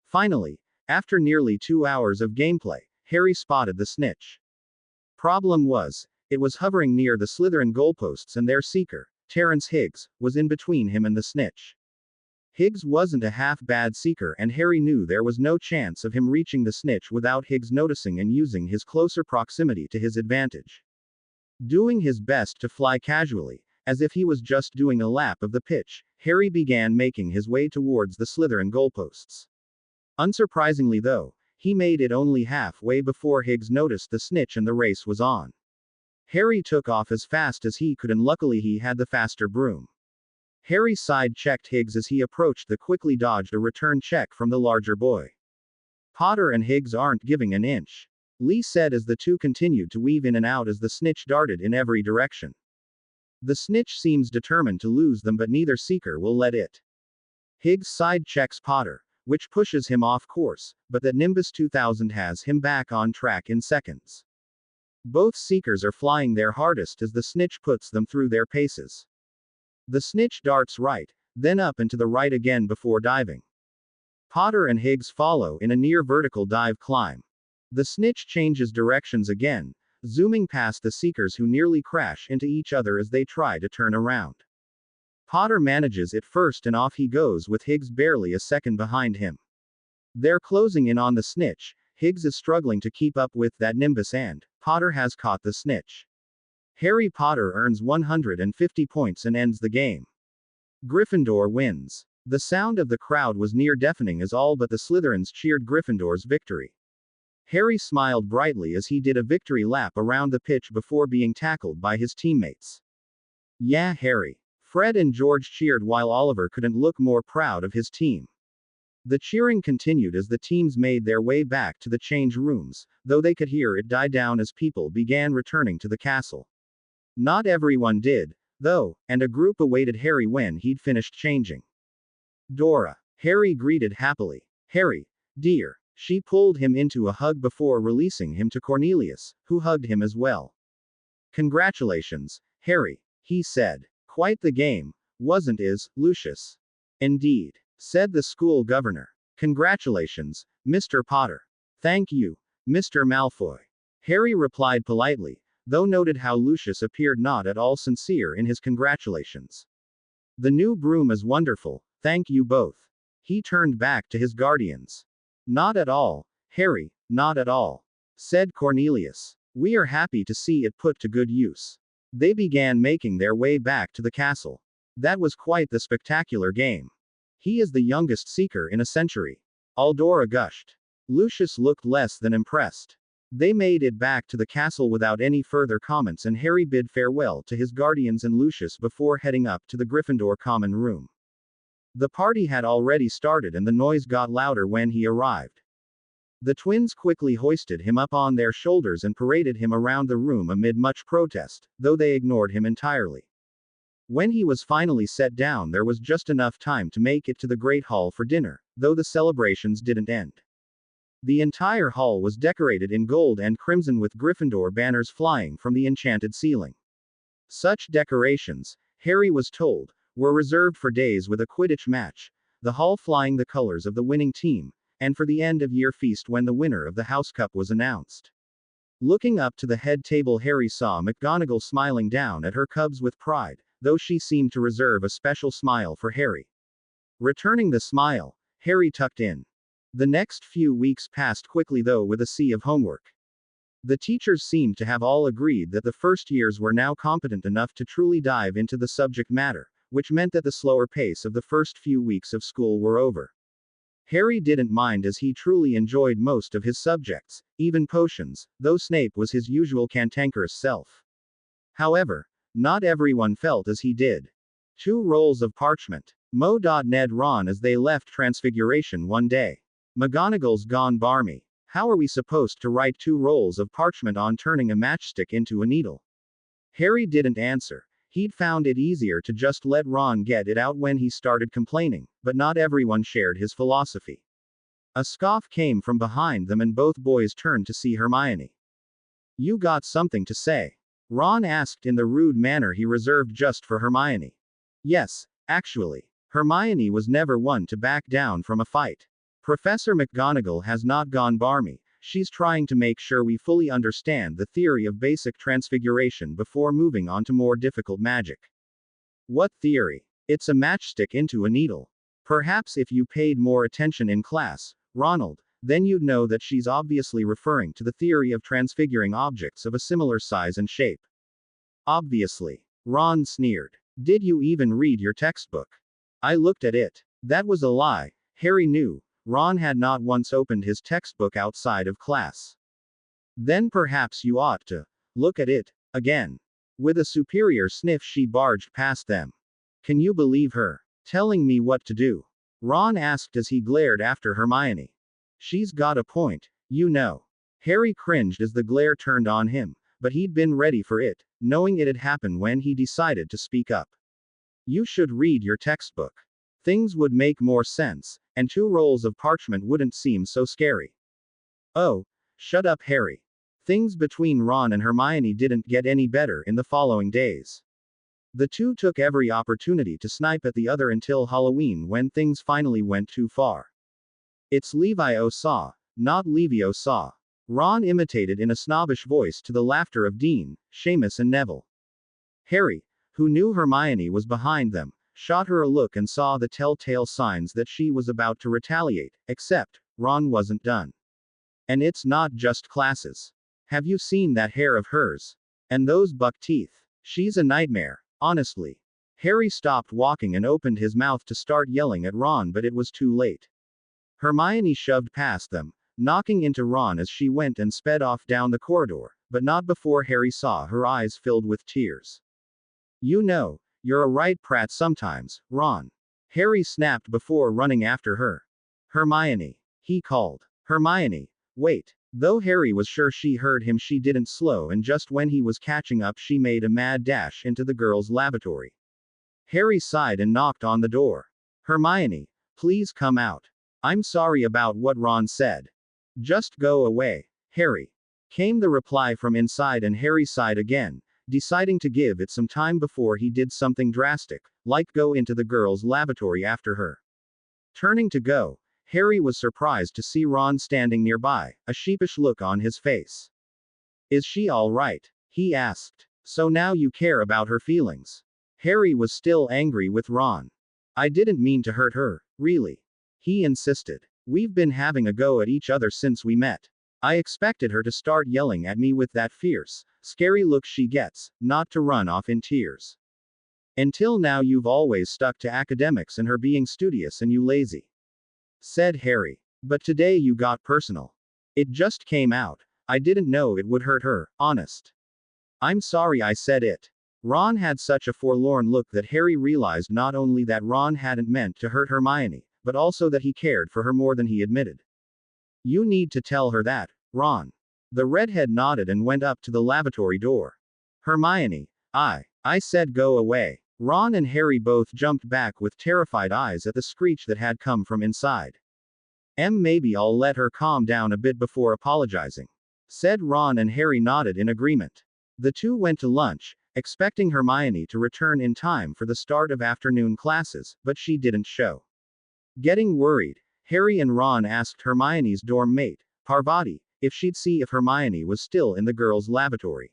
Finally, after nearly 2 hours of gameplay, Harry spotted the snitch. Problem was, it was hovering near the Slytherin goalposts and their seeker, Terrence Higgs, was in between him and the snitch. Higgs wasn't a half-bad seeker and Harry knew there was no chance of him reaching the snitch without Higgs noticing and using his closer proximity to his advantage. Doing his best to fly casually, as if he was just doing a lap of the pitch, Harry began making his way towards the Slytherin goalposts. Unsurprisingly though, he made it only halfway before Higgs noticed the snitch and the race was on. Harry took off as fast as he could and luckily he had the faster broom. Harry side-checked Higgs as he approached the quickly dodged a return check from the larger boy. Potter and Higgs aren't giving an inch, Lee said as the two continued to weave in and out as the snitch darted in every direction. The snitch seems determined to lose them but neither seeker will let it. Higgs side-checks Potter, which pushes him off course, but that Nimbus 2000 has him back on track in seconds. Both seekers are flying their hardest as the snitch puts them through their paces. The snitch darts right, then up and to the right again before diving. Potter and Higgs follow in a near vertical dive climb. The snitch changes directions again, zooming past the seekers who nearly crash into each other as they try to turn around. Potter manages it first and off he goes with Higgs barely a second behind him. They're closing in on the snitch. Higgs is struggling to keep up with that Nimbus and Potter has caught the snitch. Harry Potter earns 150 points and ends the game. Gryffindor wins. The sound of the crowd was near deafening as all but the Slytherins cheered Gryffindor's victory. Harry smiled brightly as he did a victory lap around the pitch before being tackled by his teammates. Yeah, Harry. Fred and George cheered while Oliver couldn't look more proud of his team. The cheering continued as the teams made their way back to the change rooms, though they could hear it die down as people began returning to the castle. Not everyone did, though, and a group awaited Harry when he'd finished changing. Dora. Harry greeted happily. Harry, dear. She pulled him into a hug before releasing him to Cornelius, who hugged him as well. Congratulations, Harry, he said. Quite the game, wasn't it, Lucius? Indeed, said the school governor. Congratulations, Mr. Potter. Thank you, Mr. Malfoy. Harry replied politely, though noted how Lucius appeared not at all sincere in his congratulations. The new broom is wonderful, thank you both. He turned back to his guardians. Not at all, Harry, not at all, said Cornelius. We are happy to see it put to good use. They began making their way back to the castle. That was quite the spectacular game. He is the youngest seeker in a century. Aldora gushed. Lucius looked less than impressed. They made it back to the castle without any further comments and Harry bid farewell to his guardians and Lucius before heading up to the Gryffindor common room. The party had already started and the noise got louder when he arrived. The twins quickly hoisted him up on their shoulders and paraded him around the room amid much protest, though they ignored him entirely. When he was finally set down, there was just enough time to make it to the Great Hall for dinner, though the celebrations didn't end. The entire hall was decorated in gold and crimson with Gryffindor banners flying from the enchanted ceiling. Such decorations, Harry was told, were reserved for days with a Quidditch match, the hall flying the colors of the winning team, and for the end-of-year feast when the winner of the House Cup was announced. Looking up to the head table, Harry saw McGonagall smiling down at her cubs with pride, though she seemed to reserve a special smile for Harry. Returning the smile, Harry tucked in. The next few weeks passed quickly though with a sea of homework. The teachers seemed to have all agreed that the first years were now competent enough to truly dive into the subject matter, which meant that the slower pace of the first few weeks of school were over. Harry didn't mind as he truly enjoyed most of his subjects, even potions, though Snape was his usual cantankerous self. However, not everyone felt as he did. 2 rolls of parchment. Ned Ron as they left Transfiguration one day. McGonagall's gone barmy. How are we supposed to write 2 rolls of parchment on turning a matchstick into a needle? Harry didn't answer. He'd found it easier to just let Ron get it out when he started complaining, but not everyone shared his philosophy. A scoff came from behind them and both boys turned to see Hermione. You got something to say? Ron asked in the rude manner he reserved just for Hermione. Yes, actually. Hermione was never one to back down from a fight. Professor McGonagall has not gone barmy. She's trying to make sure we fully understand the theory of basic transfiguration before moving on to more difficult magic. What theory? It's a matchstick into a needle. Perhaps if you paid more attention in class, Ronald, then you'd know that she's obviously referring to the theory of transfiguring objects of a similar size and shape. Obviously. Ron sneered. Did you even read your textbook? I looked at it. That was a lie. Harry knew. Ron had not once opened his textbook outside of class. Then perhaps you ought to look at it again. With a superior sniff, she barged past them. Can you believe her? Telling me what to do? Ron asked as he glared after Hermione. She's got a point, you know. Harry cringed as the glare turned on him, but he'd been ready for it, knowing it'd happen when he decided to speak up. You should read your textbook. Things would make more sense, and 2 rolls of parchment wouldn't seem so scary. Oh, shut up, Harry. Things between Ron and Hermione didn't get any better in the following days. The two took every opportunity to snipe at the other until Halloween when things finally went too far. It's Leviosa, not Leviosa. Ron imitated in a snobbish voice to the laughter of Dean, Seamus and Neville. Harry, who knew Hermione was behind them, shot her a look and saw the telltale signs that she was about to retaliate, except, Ron wasn't done. And it's not just classes. Have you seen that hair of hers? And those buck teeth? She's a nightmare, honestly. Harry stopped walking and opened his mouth to start yelling at Ron, but it was too late. Hermione shoved past them, knocking into Ron as she went and sped off down the corridor, but not before Harry saw her eyes filled with tears. You know, you're a right prat sometimes, Ron. Harry snapped before running after her. Hermione. He called. Hermione. Wait. Though Harry was sure she heard him, she didn't slow, and just when he was catching up, she made a mad dash into the girls' lavatory. Harry sighed and knocked on the door. Hermione. Please come out. I'm sorry about what Ron said. Just go away, Harry. Came the reply from inside, and Harry sighed again, deciding to give it some time before he did something drastic, like go into the girls' lavatory after her. Turning to go, Harry was surprised to see Ron standing nearby, a sheepish look on his face. Is she all right? He asked. So now you care about her feelings. Harry was still angry with Ron. I didn't mean to hurt her, really. He insisted. We've been having a go at each other since we met. I expected her to start yelling at me with that fierce, scary look she gets, not to run off in tears. Until now you've always stuck to academics and her being studious and you lazy. Said Harry. But today you got personal. It just came out. I didn't know it would hurt her, honest. I'm sorry I said it. Ron had such a forlorn look that Harry realized not only that Ron hadn't meant to hurt Hermione, but also that he cared for her more than he admitted. You need to tell her that, Ron. The redhead nodded and went up to the lavatory door. Hermione, I said go away. Ron and Harry both jumped back with terrified eyes at the screech that had come from inside. Maybe I'll let her calm down a bit before apologizing. Said Ron, and Harry nodded in agreement. The two went to lunch, expecting Hermione to return in time for the start of afternoon classes, but she didn't show. Getting worried, Harry and Ron asked Hermione's dorm mate, Parvati, if she'd see if Hermione was still in the girls' lavatory.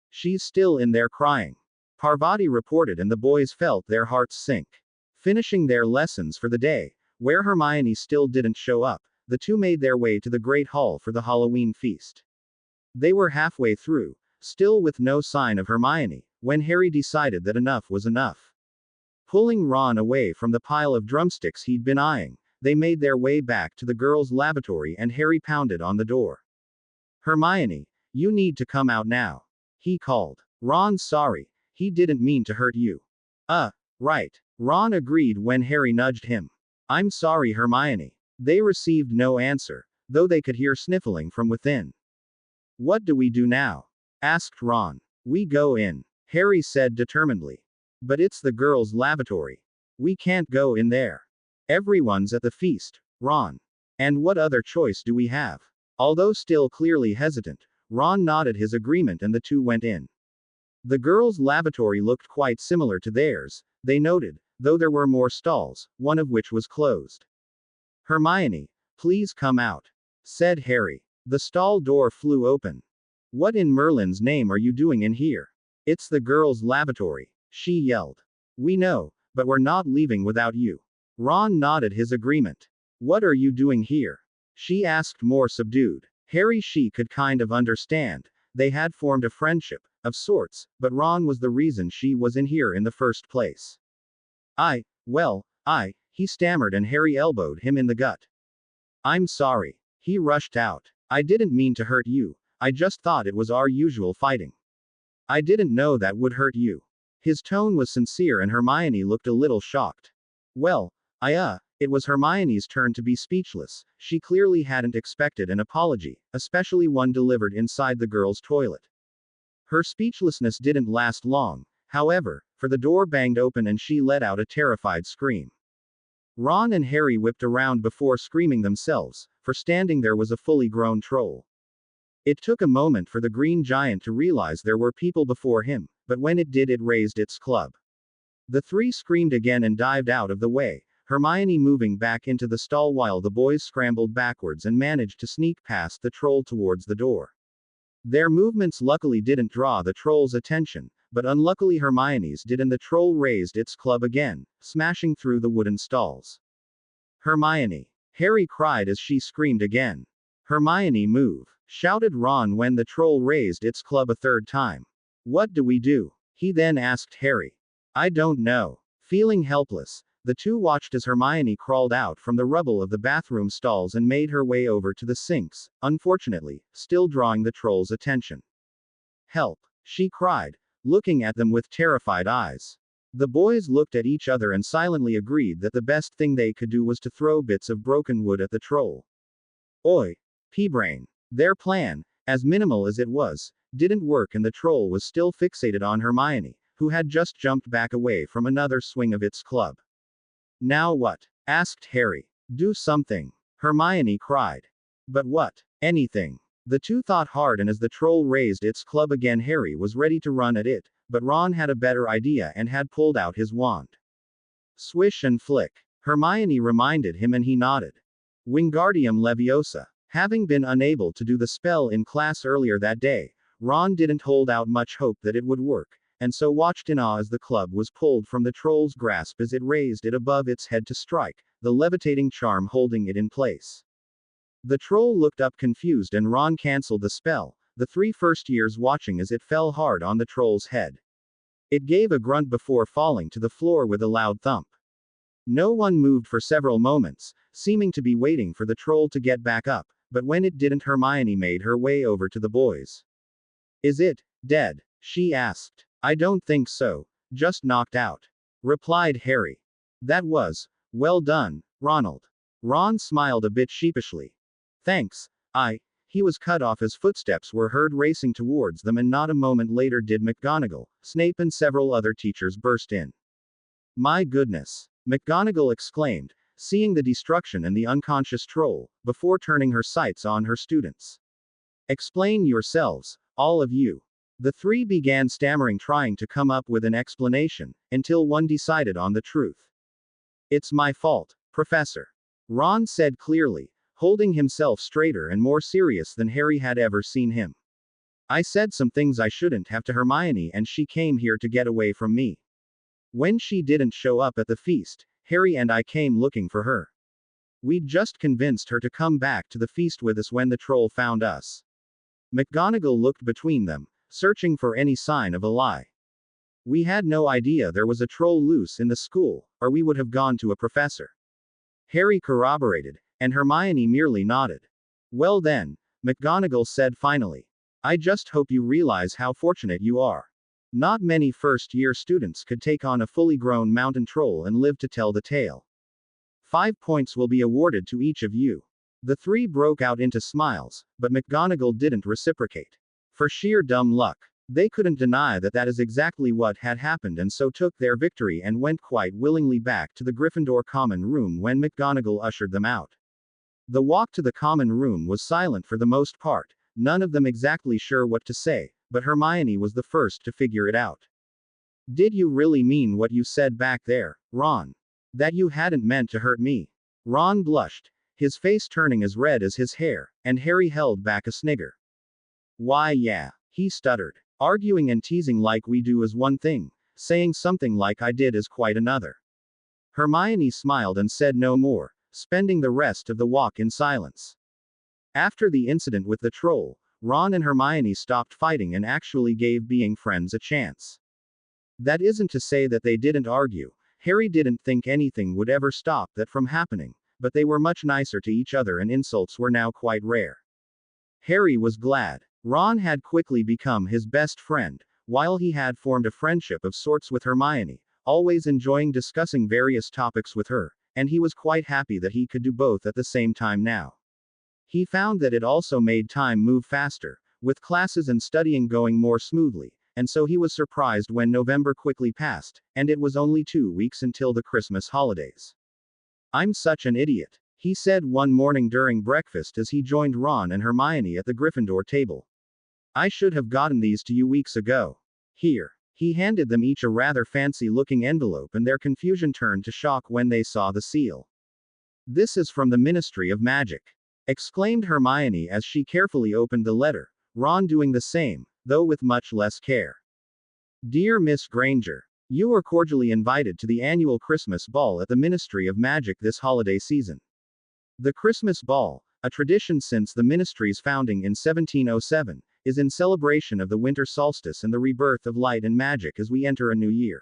She's still in there crying, Parvati reported, and the boys felt their hearts sink. Finishing their lessons for the day, where Hermione still didn't show up, the two made their way to the Great Hall for the Halloween feast. They were halfway through, still with no sign of Hermione, when Harry decided that enough was enough. Pulling Ron away from the pile of drumsticks he'd been eyeing, they made their way back to the girls' lavatory and Harry pounded on the door. Hermione, you need to come out now. He called. Ron, sorry, he didn't mean to hurt you. Right. Ron agreed when Harry nudged him. I'm sorry, Hermione. They received no answer, though they could hear sniffling from within. What do we do now? Asked Ron. We go in, Harry said determinedly. But it's the girls' lavatory. We can't go in there. Everyone's at the feast, Ron. And what other choice do we have? Although still clearly hesitant, Ron nodded his agreement and the two went in. The girls' lavatory looked quite similar to theirs, they noted, though there were more stalls, one of which was closed. Hermione, please come out, said Harry. The stall door flew open. What in Merlin's name are you doing in here? It's the girls' lavatory, she yelled. We know, but we're not leaving without you. Ron nodded his agreement. What are you doing here? She asked more subdued. Harry she could kind of understand. They had formed a friendship, of sorts, but Ron was the reason she was in here in the first place. He stammered and Harry elbowed him in the gut. I'm sorry. He rushed out. I didn't mean to hurt you, I just thought it was our usual fighting. I didn't know that would hurt you. His tone was sincere and Hermione looked a little shocked. It was Hermione's turn to be speechless. She clearly hadn't expected an apology, especially one delivered inside the girls' toilet. Her speechlessness didn't last long, however, for the door banged open and she let out a terrified scream. Ron and Harry whipped around before screaming themselves, for standing there was a fully grown troll. It took a moment for the green giant to realize there were people before him, but when it did, it raised its club. The three screamed again and dived out of the way, Hermione moving back into the stall while the boys scrambled backwards and managed to sneak past the troll towards the door. Their movements luckily didn't draw the troll's attention, but unluckily Hermione's did, and the troll raised its club again, smashing through the wooden stalls. Hermione! Harry cried as she screamed again. Hermione, move! Shouted Ron when the troll raised its club a third time. What do we do? He then asked Harry. I don't know. Feeling helpless, the two watched as Hermione crawled out from the rubble of the bathroom stalls and made her way over to the sinks, unfortunately, still drawing the troll's attention. Help! She cried, looking at them with terrified eyes. The boys looked at each other and silently agreed that the best thing they could do was to throw bits of broken wood at the troll. Oi! P-brain! Their plan, as minimal as it was, didn't work and the troll was still fixated on Hermione, who had just jumped back away from another swing of its club. Now what? Asked Harry. Do something. Hermione cried. But what? Anything. The two thought hard, and as the troll raised its club again, Harry was ready to run at it, but Ron had a better idea and had pulled out his wand. Swish and flick. Hermione reminded him and he nodded. Wingardium Leviosa. Having been unable to do the spell in class earlier that day, Ron didn't hold out much hope that it would work, and so watched in awe as the club was pulled from the troll's grasp as it raised it above its head to strike, the levitating charm holding it in place. The troll looked up confused and Ron cancelled the spell, the three first years watching as it fell hard on the troll's head. It gave a grunt before falling to the floor with a loud thump. No one moved for several moments, seeming to be waiting for the troll to get back up, but when it didn't, Hermione made her way over to the boys. Is it dead? She asked. I don't think so, just knocked out, replied Harry. That was well done, Ronald. Ron smiled a bit sheepishly. Thanks. He was cut off as footsteps were heard racing towards them, and not a moment later did McGonagall, Snape and several other teachers burst in. My goodness! McGonagall exclaimed, seeing the destruction and the unconscious troll, before turning her sights on her students. Explain yourselves, all of you. The three began stammering, trying to come up with an explanation, until one decided on the truth. It's my fault, Professor. Ron said clearly, holding himself straighter and more serious than Harry had ever seen him. I said some things I shouldn't have to Hermione and she came here to get away from me. When she didn't show up at the feast, Harry and I came looking for her. We'd just convinced her to come back to the feast with us when the troll found us. McGonagall looked between them, searching for any sign of a lie. We had no idea there was a troll loose in the school, or we would have gone to a professor. Harry corroborated, and Hermione merely nodded. Well then, McGonagall said finally. I just hope you realize how fortunate you are. Not many first-year students could take on a fully grown mountain troll and live to tell the tale. 5 points will be awarded to each of you. The three broke out into smiles, but McGonagall didn't reciprocate. For sheer dumb luck. They couldn't deny that that is exactly what had happened, and so took their victory and went quite willingly back to the Gryffindor common room when McGonagall ushered them out. The walk to the common room was silent for the most part, none of them exactly sure what to say, but Hermione was the first to figure it out. Did you really mean what you said back there, Ron? That you hadn't meant to hurt me? Ron blushed, his face turning as red as his hair, and Harry held back a snigger. Why yeah, he stuttered. Arguing and teasing like we do is one thing, saying something like I did is quite another. Hermione smiled and said no more, spending the rest of the walk in silence. After the incident with the troll, Ron and Hermione stopped fighting and actually gave being friends a chance. That isn't to say that they didn't argue. Harry didn't think anything would ever stop that from happening, but they were much nicer to each other and insults were now quite rare. Harry was glad. Ron had quickly become his best friend, while he had formed a friendship of sorts with Hermione, always enjoying discussing various topics with her, and he was quite happy that he could do both at the same time now. He found that it also made time move faster, with classes and studying going more smoothly, and so he was surprised when November quickly passed, and it was only 2 weeks until the Christmas holidays. I'm such an idiot, he said one morning during breakfast as he joined Ron and Hermione at the Gryffindor table. I should have gotten these to you weeks ago. Here. He handed them each a rather fancy-looking envelope, and their confusion turned to shock when they saw the seal. This is from the Ministry of Magic, exclaimed Hermione as she carefully opened the letter, Ron doing the same, though with much less care. Dear Miss Granger, you are cordially invited to the annual Christmas ball at the Ministry of Magic this holiday season. The Christmas ball, a tradition since the ministry's founding in 1707, is in celebration of the winter solstice and the rebirth of light and magic as we enter a new year.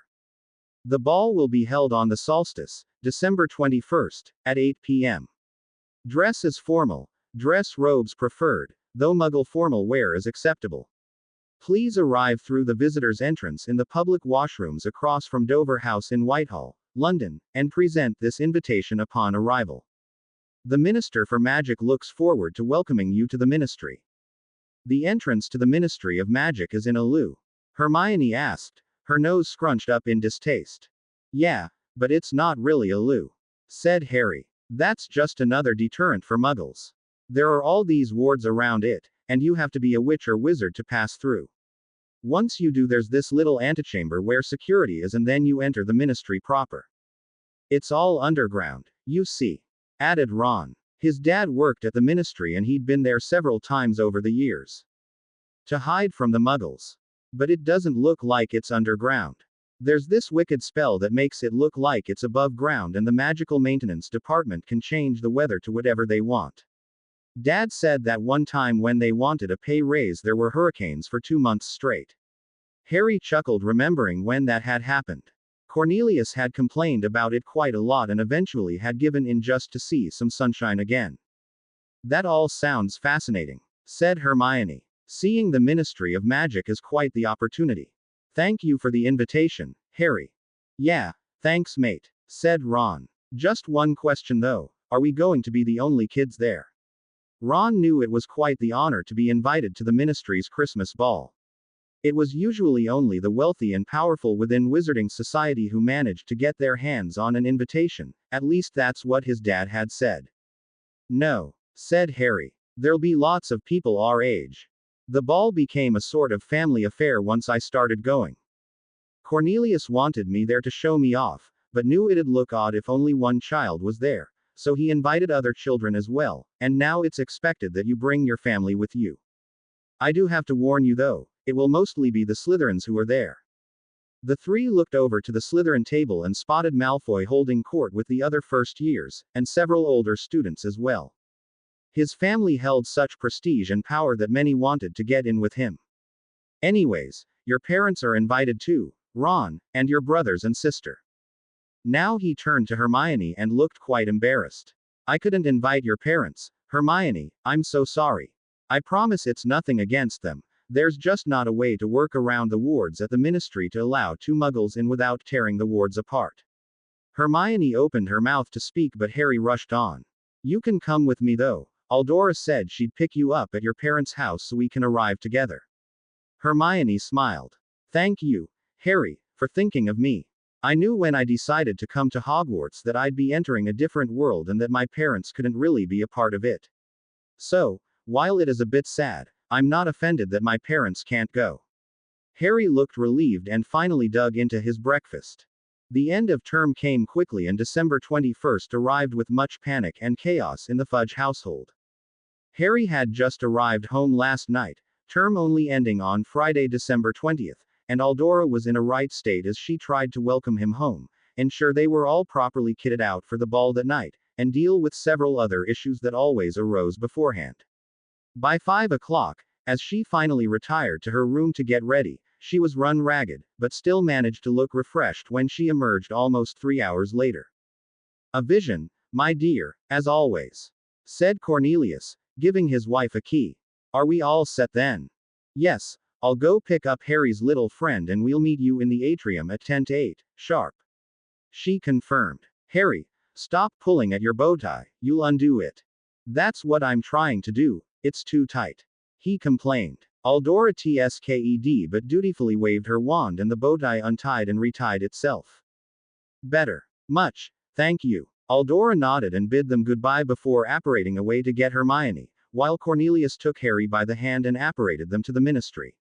The ball will be held on the solstice, December 21st, at 8 p.m. Dress is formal, dress robes preferred, though Muggle formal wear is acceptable. Please arrive through the visitors' entrance in the public washrooms across from Dover House in Whitehall, London, and present this invitation upon arrival. The Minister for Magic looks forward to welcoming you to the ministry. The entrance to the Ministry of Magic is in a loo. Hermione asked, her nose scrunched up in distaste. Yeah, but it's not really a loo, said Harry. That's just another deterrent for Muggles. There are all these wards around it, and you have to be a witch or wizard to pass through. Once you do, there's this little antechamber where security is, and then you enter the ministry proper. It's all underground, you see, added Ron. His dad worked at the ministry and he'd been there several times over the years. To hide from the Muggles. But it doesn't look like it's underground. There's this wicked spell that makes it look like it's above ground, and the magical maintenance department can change the weather to whatever they want. Dad said that one time when they wanted a pay raise there were hurricanes for 2 months straight. Harry chuckled, remembering when that had happened. Cornelius had complained about it quite a lot and eventually had given in just to see some sunshine again. That all sounds fascinating, said Hermione. Seeing the Ministry of Magic is quite the opportunity. Thank you for the invitation, Harry. Yeah, thanks mate, said Ron. Just one question though, are we going to be the only kids there? Ron knew it was quite the honor to be invited to the ministry's Christmas ball. It was usually only the wealthy and powerful within Wizarding Society who managed to get their hands on an invitation, at least that's what his dad had said. No, said Harry. There'll be lots of people our age. The ball became a sort of family affair once I started going. Cornelius wanted me there to show me off, but knew it'd look odd if only one child was there, so he invited other children as well, and now it's expected that you bring your family with you. I do have to warn you though, it will mostly be the Slytherins who are there. The three looked over to the Slytherin table and spotted Malfoy holding court with the other first years, and several older students as well. His family held such prestige and power that many wanted to get in with him. Anyways, your parents are invited too, Ron, and your brothers and sister. Now he turned to Hermione and looked quite embarrassed. I couldn't invite your parents, Hermione, I'm so sorry. I promise it's nothing against them. There's just not a way to work around the wards at the ministry to allow two muggles in without tearing the wards apart. Hermione opened her mouth to speak, but Harry rushed on. You can come with me though. Eldora said she'd pick you up at your parents' house so we can arrive together. Hermione smiled. Thank you, Harry, for thinking of me. I knew when I decided to come to Hogwarts that I'd be entering a different world and that my parents couldn't really be a part of it. So, while it is a bit sad, I'm not offended that my parents can't go. Harry looked relieved and finally dug into his breakfast. The end of term came quickly and December 21st arrived with much panic and chaos in the Fudge household. Harry had just arrived home last night, term only ending on Friday, December 20th, and Eldora was in a right state as she tried to welcome him home, ensure they were all properly kitted out for the ball that night, and deal with several other issues that always arose beforehand. By 5 o'clock, as she finally retired to her room to get ready, she was run ragged, but still managed to look refreshed when she emerged almost 3 hours later. A vision, my dear, as always, said Cornelius, giving his wife a key. Are we all set then? Yes, I'll go pick up Harry's little friend and we'll meet you in the atrium at 10 to 8, sharp. She confirmed. Harry, stop pulling at your bow tie, you'll undo it. That's what I'm trying to do, it's too tight. He complained. Eldora tsked but dutifully waved her wand and the bow tie untied and retied itself. Better. Much. Thank you. Eldora nodded and bid them goodbye before apparating away to get Hermione, while Cornelius took Harry by the hand and apparated them to the ministry.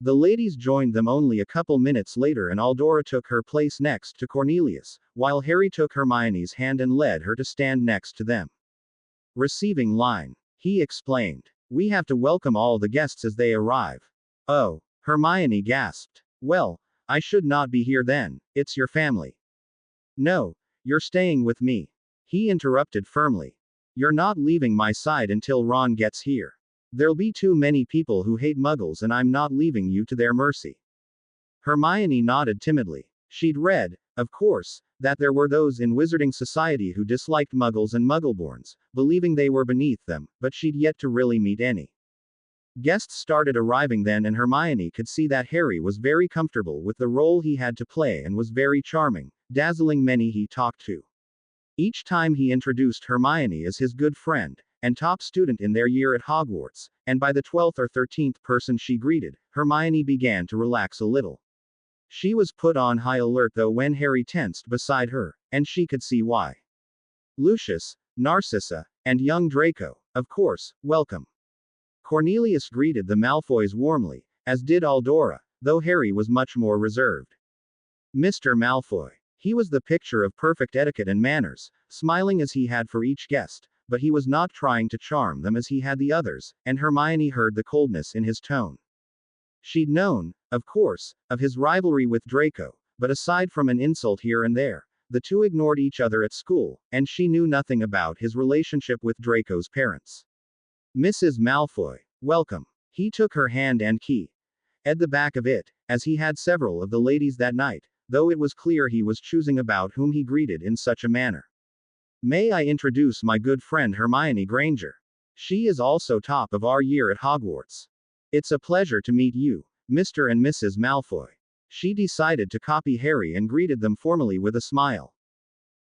The ladies joined them only a couple minutes later and Eldora took her place next to Cornelius, while Harry took Hermione's hand and led her to stand next to them. Receiving line. He explained. We have to welcome all the guests as they arrive. Oh, Hermione gasped. Well, I should not be here then, it's your family. No, you're staying with me. He interrupted firmly. You're not leaving my side until Ron gets here. There'll be too many people who hate muggles and I'm not leaving you to their mercy. Hermione nodded timidly. She'd read, of course, that there were those in Wizarding Society who disliked muggles and muggleborns, believing they were beneath them, but she'd yet to really meet any. Guests started arriving then and Hermione could see that Harry was very comfortable with the role he had to play and was very charming, dazzling many he talked to. Each time he introduced Hermione as his good friend, and top student in their year at Hogwarts, and by the 12th or 13th person she greeted, Hermione began to relax a little. She was put on high alert though when Harry tensed beside her, and she could see why. Lucius, Narcissa, and young Draco, of course, welcome. Cornelius greeted the Malfoys warmly, as did Eldora, though Harry was much more reserved. Mr. Malfoy. He was the picture of perfect etiquette and manners, smiling as he had for each guest, but he was not trying to charm them as he had the others, and Hermione heard the coldness in his tone. She'd known, of course, of his rivalry with Draco, but aside from an insult here and there, the two ignored each other at school, and she knew nothing about his relationship with Draco's parents. Mrs. Malfoy, welcome. He took her hand and key. At the back of it, as he had several of the ladies that night, though it was clear he was choosing about whom he greeted in such a manner. May I introduce my good friend Hermione Granger? She is also top of our year at Hogwarts. It's a pleasure to meet you, Mr. and Mrs. Malfoy. She decided to copy Harry and greeted them formally with a smile.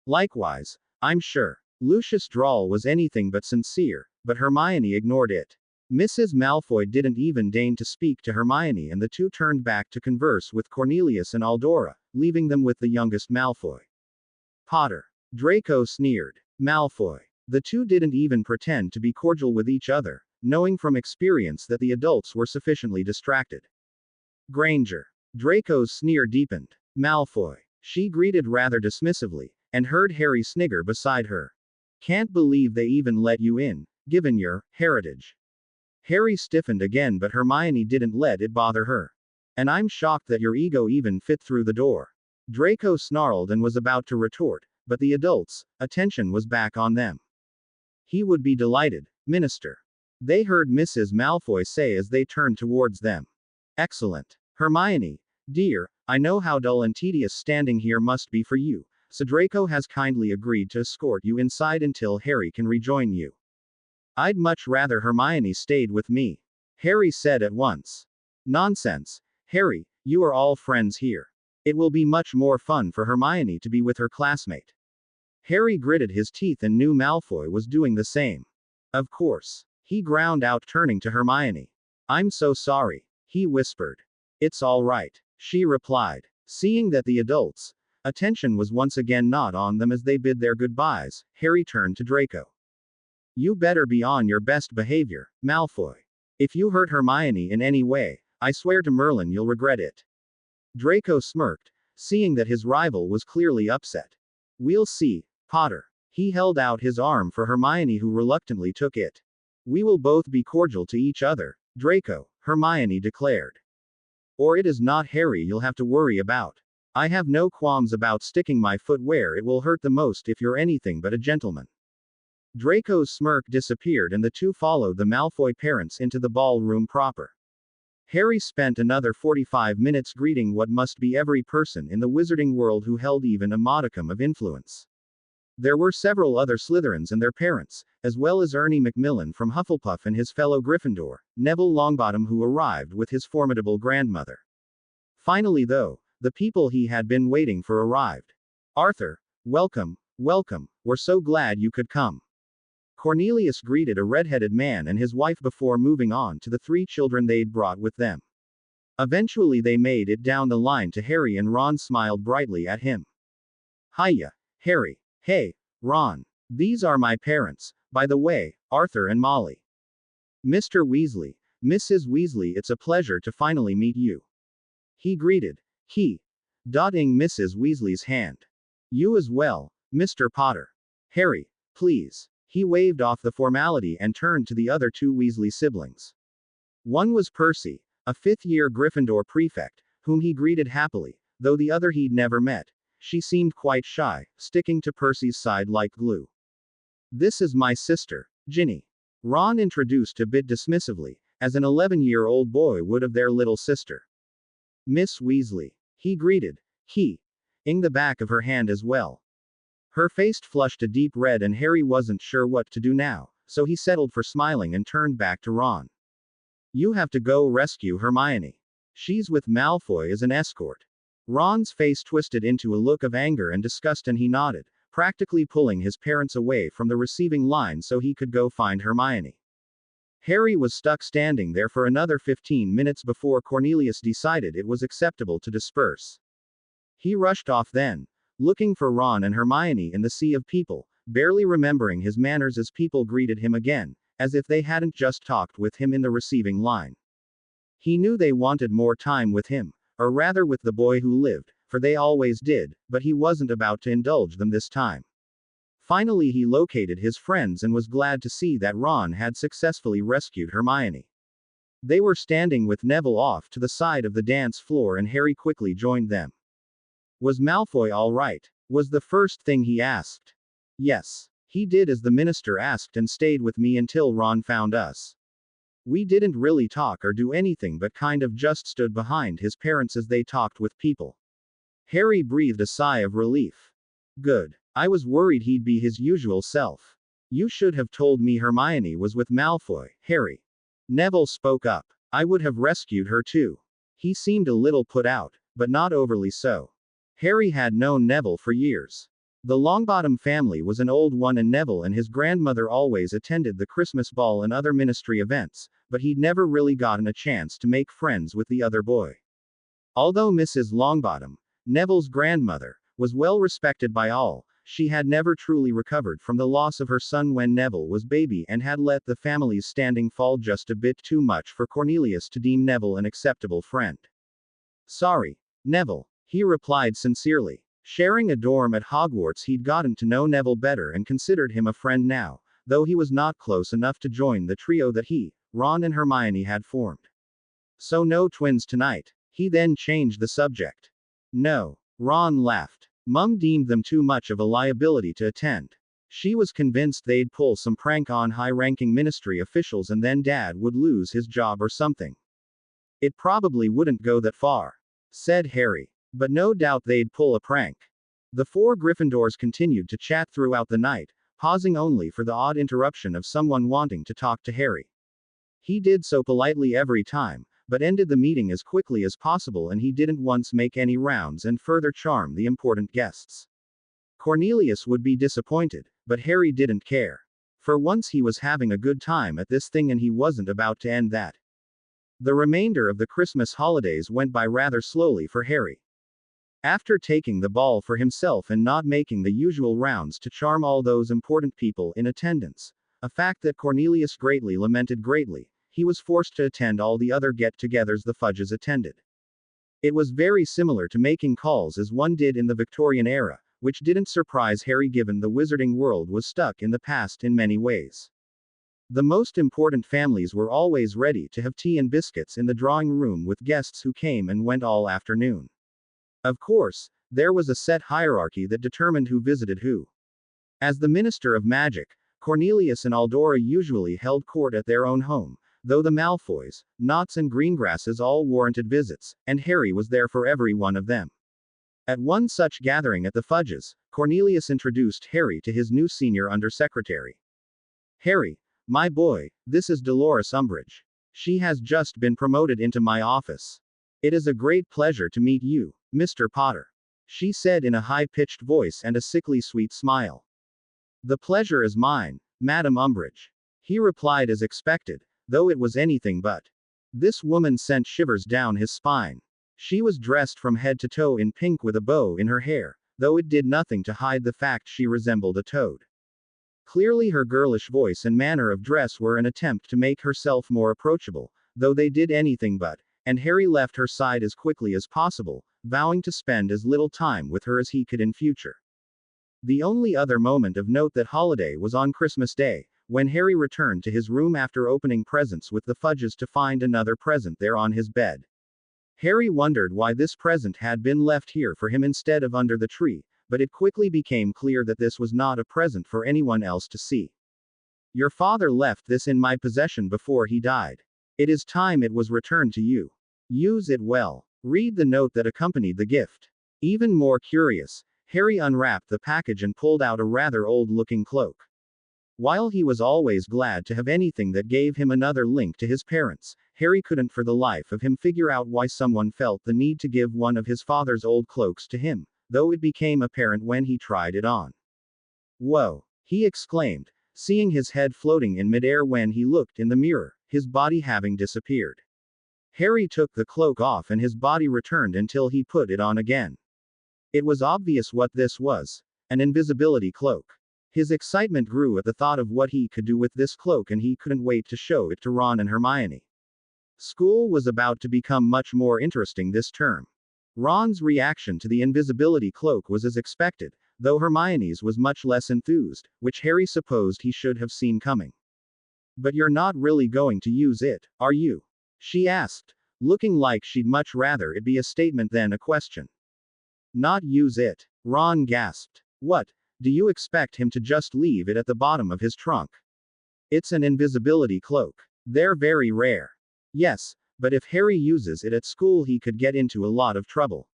Likewise, I'm sure. Lucius' drawl was anything but sincere, but Hermione ignored it. Mrs. Malfoy didn't even deign to speak to Hermione and the two turned back to converse with Cornelius and Eldora, leaving them with the youngest Malfoy. Potter. Draco sneered. Malfoy. The two didn't even pretend to be cordial with each other, knowing from experience that the adults were sufficiently distracted. Granger. Draco's sneer deepened. Malfoy. She greeted rather dismissively, and heard Harry snigger beside her. Can't believe they even let you in, given your heritage. Harry stiffened again, but Hermione didn't let it bother her. And I'm shocked that your ego even fit through the door. Draco snarled and was about to retort, but the adults' attention was back on them. He would be delighted, Minister. They heard Mrs. Malfoy say as they turned towards them. Excellent. Hermione, dear, I know how dull and tedious standing here must be for you, so Draco has kindly agreed to escort you inside until Harry can rejoin you. I'd much rather Hermione stayed with me, Harry said at once. Nonsense, Harry, you are all friends here. It will be much more fun for Hermione to be with her classmate. Harry gritted his teeth and knew Malfoy was doing the same. Of course. He ground out, turning to Hermione. I'm so sorry, he whispered. It's all right, she replied. Seeing that the adults' attention was once again not on them as they bid their goodbyes, Harry turned to Draco. You better be on your best behavior, Malfoy. If you hurt Hermione in any way, I swear to Merlin you'll regret it. Draco smirked, seeing that his rival was clearly upset. We'll see, Potter. He held out his arm for Hermione, who reluctantly took it. We will both be cordial to each other, Draco, Hermione declared. Or it is not Harry you'll have to worry about. I have no qualms about sticking my foot where it will hurt the most if you're anything but a gentleman. Draco's smirk disappeared and the two followed the Malfoy parents into the ballroom proper. Harry spent another 45 minutes greeting what must be every person in the wizarding world who held even a modicum of influence. There were several other Slytherins and their parents, as well as Ernie Macmillan from Hufflepuff and his fellow Gryffindor, Neville Longbottom, who arrived with his formidable grandmother. Finally, though, the people he had been waiting for arrived. Arthur, welcome, welcome, we're so glad you could come. Cornelius greeted a red-headed man and his wife before moving on to the 3 children they'd brought with them. Eventually they made it down the line to Harry, and Ron smiled brightly at him. Hiya, Harry. Hey, Ron. These are my parents, by the way, Arthur and Molly. Mr. Weasley, Mrs. Weasley, it's a pleasure to finally meet you. He greeted. Dotting Mrs. Weasley's hand. You as well, Mr. Potter. Harry, please. He waved off the formality and turned to the other 2 Weasley siblings. One was Percy, a 5th-year Gryffindor prefect, whom he greeted happily, though the other he'd never met. She seemed quite shy, sticking to Percy's side like glue. This is my sister, Ginny. Ron introduced a bit dismissively, as an 11-year-old boy would of their little sister. Miss Weasley. He greeted. Ing the back of her hand as well. Her face flushed a deep red and Harry wasn't sure what to do now, so he settled for smiling and turned back to Ron. You have to go rescue Hermione. She's with Malfoy as an escort. Ron's face twisted into a look of anger and disgust and he nodded, practically pulling his parents away from the receiving line so he could go find Hermione. Harry was stuck standing there for another 15 minutes before Cornelius decided it was acceptable to disperse. He rushed off then, looking for Ron and Hermione in the sea of people, barely remembering his manners as people greeted him again, as if they hadn't just talked with him in the receiving line. He knew they wanted more time with him, or rather with the boy who lived, for they always did, but he wasn't about to indulge them this time. Finally he located his friends and was glad to see that Ron had successfully rescued Hermione. They were standing with Neville off to the side of the dance floor and Harry quickly joined them. Was Malfoy all right? Was the first thing he asked. Yes. He did as the minister asked and stayed with me until Ron found us. We didn't really talk or do anything but kind of just stood behind his parents as they talked with people. Harry breathed a sigh of relief. Good. I was worried he'd be his usual self. You should have told me Hermione was with Malfoy, Harry. Neville spoke up. I would have rescued her too. He seemed a little put out, but not overly so. Harry had known Neville for years. The Longbottom family was an old one and Neville and his grandmother always attended the Christmas ball and other ministry events, but he'd never really gotten a chance to make friends with the other boy. Although Mrs. Longbottom, Neville's grandmother, was well respected by all, she had never truly recovered from the loss of her son when Neville was baby and had let the family's standing fall just a bit too much for Cornelius to deem Neville an acceptable friend. Sorry, Neville, he replied sincerely. Sharing a dorm at Hogwarts, he'd gotten to know Neville better and considered him a friend now, though he was not close enough to join the trio that he, Ron and Hermione had formed. So no twins tonight. He then changed the subject. No. Ron laughed. Mum deemed them too much of a liability to attend. She was convinced they'd pull some prank on high-ranking ministry officials and then Dad would lose his job or something. It probably wouldn't go that far, said Harry. But no doubt they'd pull a prank. The four Gryffindors continued to chat throughout the night, pausing only for the odd interruption of someone wanting to talk to Harry. He did so politely every time, but ended the meeting as quickly as possible, and he didn't once make any rounds and further charm the important guests. Cornelius would be disappointed, but Harry didn't care. For once he was having a good time at this thing and he wasn't about to end that. The remainder of the Christmas holidays went by rather slowly for Harry. After taking the ball for himself and not making the usual rounds to charm all those important people in attendance, a fact that Cornelius greatly lamented greatly, he was forced to attend all the other get-togethers the Fudges attended. It was very similar to making calls as one did in the Victorian era, which didn't surprise Harry given the wizarding world was stuck in the past in many ways. The most important families were always ready to have tea and biscuits in the drawing room with guests who came and went all afternoon. Of course, there was a set hierarchy that determined who visited who. As the Minister of Magic, Cornelius and Aldora usually held court at their own home, though the Malfoys, Knots and Greengrasses all warranted visits, and Harry was there for every one of them. At one such gathering at the Fudges, Cornelius introduced Harry to his new senior undersecretary. Harry, my boy, this is Dolores Umbridge. She has just been promoted into my office. It is a great pleasure to meet you, Mr. Potter, she said in a high-pitched voice and a sickly sweet smile. The pleasure is mine, Madam Umbridge, he replied as expected, though it was anything but. This woman sent shivers down his spine. She was dressed from head to toe in pink with a bow in her hair, though it did nothing to hide the fact she resembled a toad. Clearly her girlish voice and manner of dress were an attempt to make herself more approachable, though they did anything but, and Harry left her side as quickly as possible, vowing to spend as little time with her as he could in future. The only other moment of note that holiday was on Christmas Day, when Harry returned to his room after opening presents with the Fudges to find another present there on his bed. Harry wondered why this present had been left here for him instead of under the tree, but it quickly became clear that this was not a present for anyone else to see. Your father left this in my possession before he died. It is time it was returned to you. Use it well. Read the note that accompanied the gift. Even more curious, Harry unwrapped the package and pulled out a rather old-looking cloak. While he was always glad to have anything that gave him another link to his parents, Harry couldn't for the life of him figure out why someone felt the need to give one of his father's old cloaks to him, though it became apparent when he tried it on. Whoa! He exclaimed, seeing his head floating in midair when he looked in the mirror, his body having disappeared. Harry took the cloak off and his body returned until he put it on again. It was obvious what this was, an invisibility cloak. His excitement grew at the thought of what he could do with this cloak and he couldn't wait to show it to Ron and Hermione. School was about to become much more interesting this term. Ron's reaction to the invisibility cloak was as expected, though Hermione's was much less enthused, which Harry supposed he should have seen coming. But you're not really going to use it, are you? She asked, looking like she'd much rather it be a statement than a question. Not use it? Ron gasped. What? Do you expect him to just leave it at the bottom of his trunk? It's an invisibility cloak. They're very rare. Yes, but if Harry uses it at school he could get into a lot of trouble.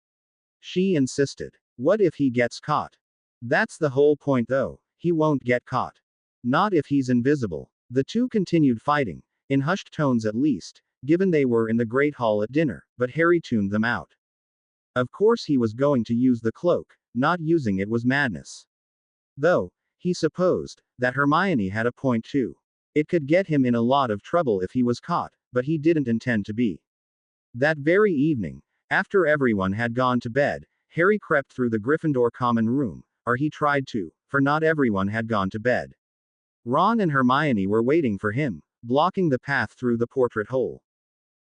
She insisted. What if he gets caught? That's the whole point though, he won't get caught. Not if he's invisible. The two continued fighting, in hushed tones at least, given they were in the Great Hall at dinner, but Harry tuned them out. Of course he was going to use the cloak, not using it was madness. Though, he supposed, that Hermione had a point too. It could get him in a lot of trouble if he was caught, but he didn't intend to be. That very evening, after everyone had gone to bed, Harry crept through the Gryffindor common room, or he tried to, for not everyone had gone to bed. Ron and Hermione were waiting for him, blocking the path through the portrait hole.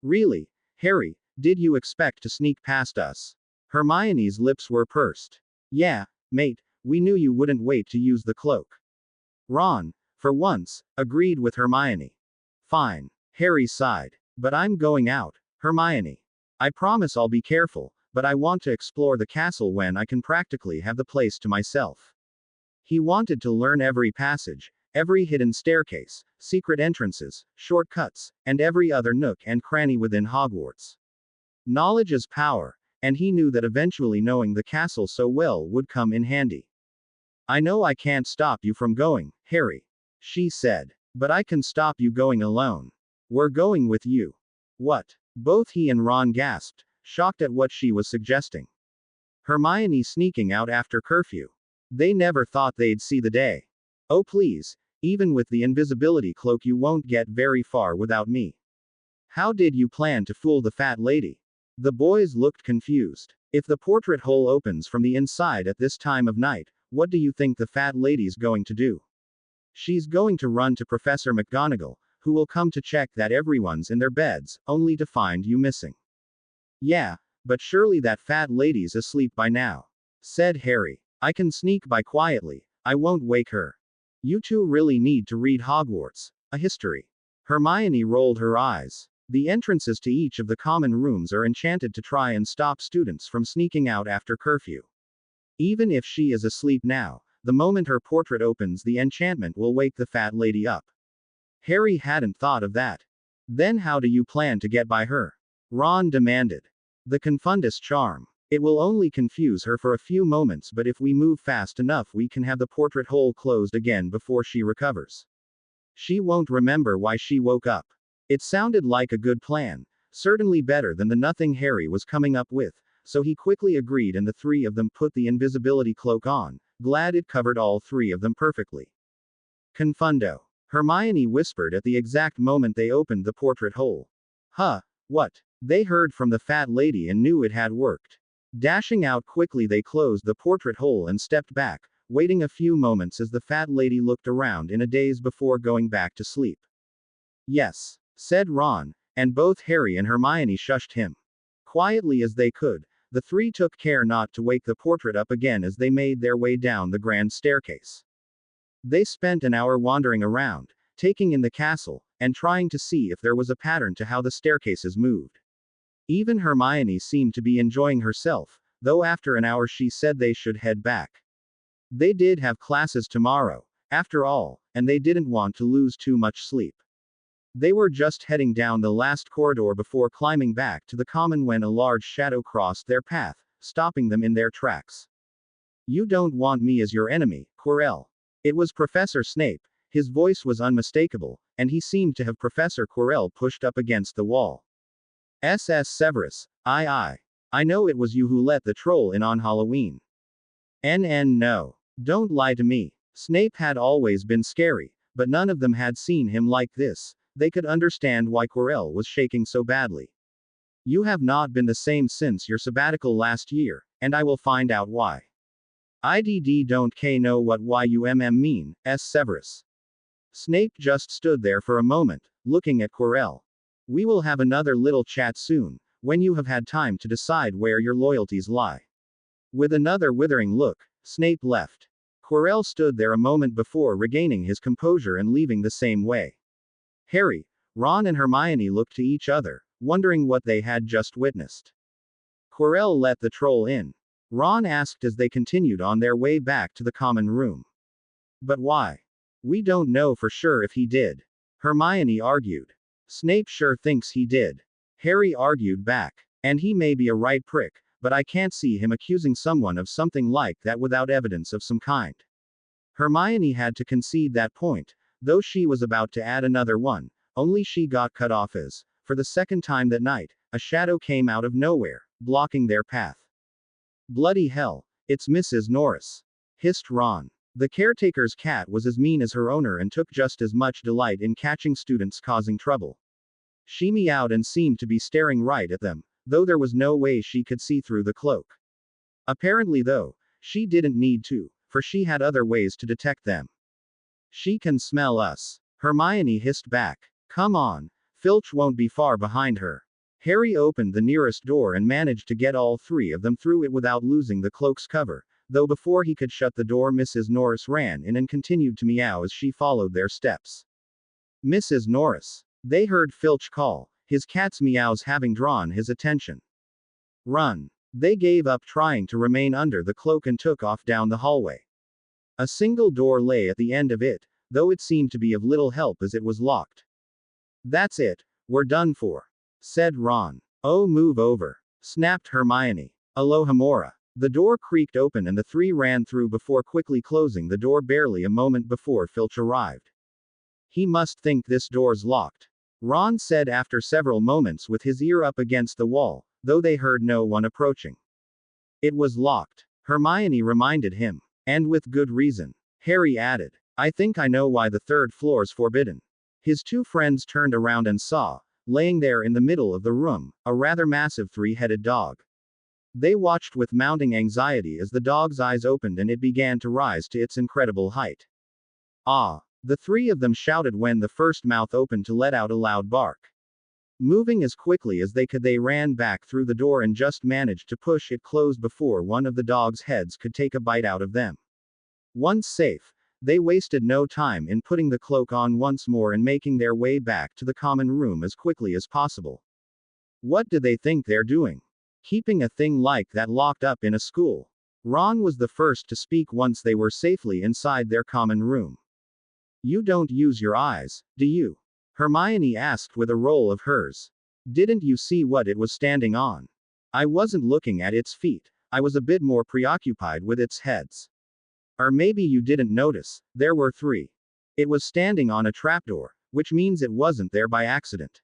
Really, Harry, did you expect to sneak past us? Hermione's lips were pursed. Yeah, mate, we knew you wouldn't wait to use the cloak. Ron, for once, agreed with Hermione. Fine, Harry sighed. But I'm going out, Hermione. I promise I'll be careful, but I want to explore the castle when I can practically have the place to myself. He wanted to learn every passage, every hidden staircase, secret entrances, shortcuts, and every other nook and cranny within Hogwarts. Knowledge is power, and he knew that eventually knowing the castle so well would come in handy. I know I can't stop you from going, Harry, she said. But I can stop you going alone. We're going with you. What? Both he and Ron gasped, shocked at what she was suggesting. Hermione sneaking out after curfew. They never thought they'd see the day. Oh please, even with the invisibility cloak you won't get very far without me. How did you plan to fool the fat lady? The boys looked confused. If the portrait hole opens from the inside at this time of night, what do you think the fat lady's going to do? She's going to run to Professor McGonagall, who will come to check that everyone's in their beds, only to find you missing. Yeah, but surely that fat lady's asleep by now, said Harry. I can sneak by quietly, I won't wake her. You two really need to read Hogwarts, a history. Hermione rolled her eyes. The entrances to each of the common rooms are enchanted to try and stop students from sneaking out after curfew. Even if she is asleep now, the moment her portrait opens, the enchantment will wake the fat lady up. Harry hadn't thought of that. Then how do you plan to get by her? Ron demanded. The Confundus charm. It will only confuse her for a few moments, but if we move fast enough, we can have the portrait hole closed again before she recovers. She won't remember why she woke up. It sounded like a good plan, certainly better than the nothing Harry was coming up with, so he quickly agreed and the three of them put the invisibility cloak on, glad it covered all three of them perfectly. Confundo. Hermione whispered at the exact moment they opened the portrait hole. Huh, what? They heard from the fat lady and knew it had worked. Dashing out quickly, they closed the portrait hole and stepped back, waiting a few moments as the fat lady looked around in a daze before going back to sleep. Yes, said Ron, and both Harry and Hermione shushed him. Quietly as they could, the three took care not to wake the portrait up again as they made their way down the grand staircase. They spent an hour wandering around, taking in the castle, and trying to see if there was a pattern to how the staircases moved. Even Hermione seemed to be enjoying herself, though after an hour she said they should head back. They did have classes tomorrow, after all, and they didn't want to lose too much sleep. They were just heading down the last corridor before climbing back to the common when a large shadow crossed their path, stopping them in their tracks. You don't want me as your enemy, Quirrell. It was Professor Snape. His voice was unmistakable, and he seemed to have Professor Quirrell pushed up against the wall. SS Severus, I know it was you who let the troll in on Halloween. No. Don't lie to me. Snape had always been scary, but none of them had seen him like this. They could understand why Quirrell was shaking so badly. You have not been the same since your sabbatical last year, and I will find out why. IDD don't know what YUMM mean, S. Severus. Snape just stood there for a moment, looking at Quirrell. We will have another little chat soon, when you have had time to decide where your loyalties lie. With another withering look, Snape left. Quirrell stood there a moment before regaining his composure and leaving the same way. Harry, Ron and Hermione looked to each other, wondering what they had just witnessed. Quirrell let the troll in. Ron asked as they continued on their way back to the common room. But why? We don't know for sure if he did. Hermione argued. Snape sure thinks he did. Harry argued back. And he may be a right prick, but I can't see him accusing someone of something like that without evidence of some kind. Hermione had to concede that point, though she was about to add another one, only she got cut off as, for the second time that night, a shadow came out of nowhere, blocking their path. Bloody hell, it's Mrs. Norris, hissed Ron. The caretaker's cat was as mean as her owner and took just as much delight in catching students causing trouble. She meowed and seemed to be staring right at them, though there was no way she could see through the cloak. Apparently though, she didn't need to, for she had other ways to detect them. She can smell us, Hermione hissed back. Come on, Filch won't be far behind her. Harry opened the nearest door and managed to get all three of them through it without losing the cloak's cover, though before he could shut the door Mrs. Norris ran in and continued to meow as she followed their steps. Mrs. Norris. They heard Filch call, his cat's meows having drawn his attention. Run. They gave up trying to remain under the cloak and took off down the hallway. A single door lay at the end of it, though it seemed to be of little help as it was locked. "That's it, we're done for," said Ron. "Oh, move over," snapped Hermione. "Alohomora." The door creaked open and the three ran through before quickly closing the door barely a moment before Filch arrived. "He must think this door's locked," Ron said after several moments with his ear up against the wall, though they heard no one approaching. "It was locked," Hermione reminded him. "And with good reason," Harry added. "I think I know why the third floor's forbidden." His two friends turned around and saw, laying there in the middle of the room, a rather massive three-headed dog. They watched with mounting anxiety as the dog's eyes opened and it began to rise to its incredible height. "Ah!" The three of them shouted when the first mouth opened to let out a loud bark. Moving as quickly as they could, they ran back through the door and just managed to push it closed before one of the dog's heads could take a bite out of them. Once safe, they wasted no time in putting the cloak on once more and making their way back to the common room as quickly as possible. What do they think they're doing? Keeping a thing like that locked up in a school? Ron was the first to speak once they were safely inside their common room. "You don't use your eyes, do you?" Hermione asked with a roll of hers. "Didn't you see what it was standing on?" "I wasn't looking at its feet. I was a bit more preoccupied with its heads." "Or maybe you didn't notice, there were three. It was standing on a trapdoor, which means it wasn't there by accident."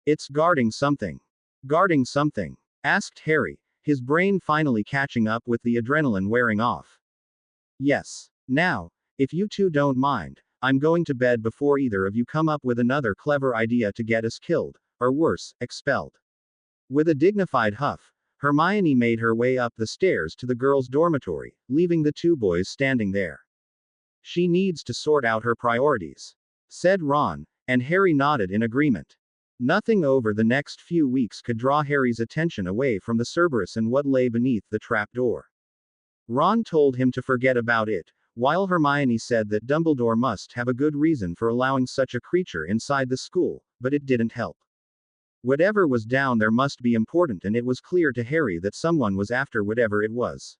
"It's guarding something." "Guarding something?" asked Harry, his brain finally catching up with the adrenaline wearing off. "Yes. Now, if you two don't mind, I'm going to bed before either of you come up with another clever idea to get us killed, or worse, expelled." With a dignified huff, Hermione made her way up the stairs to the girls' dormitory, leaving the two boys standing there. "She needs to sort out her priorities," said Ron, and Harry nodded in agreement. Nothing over the next few weeks could draw Harry's attention away from the Cerberus and what lay beneath the trapdoor. Ron told him to forget about it, while Hermione said that Dumbledore must have a good reason for allowing such a creature inside the school, but it didn't help. Whatever was down there must be important, and it was clear to Harry that someone was after whatever it was.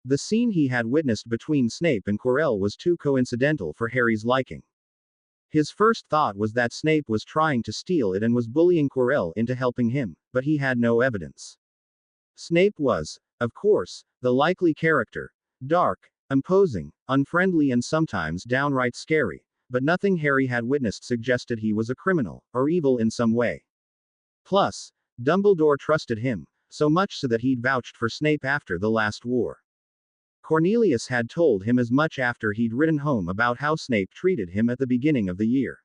The scene he had witnessed between Snape and Quirrell was too coincidental for Harry's liking. His first thought was that Snape was trying to steal it and was bullying Quirrell into helping him, but he had no evidence. Snape was, of course, the likely character. Dark, imposing, unfriendly and sometimes downright scary, but nothing Harry had witnessed suggested he was a criminal, or evil in some way. Plus, Dumbledore trusted him, so much so that he'd vouched for Snape after the last war. Cornelius had told him as much after he'd written home about how Snape treated him at the beginning of the year.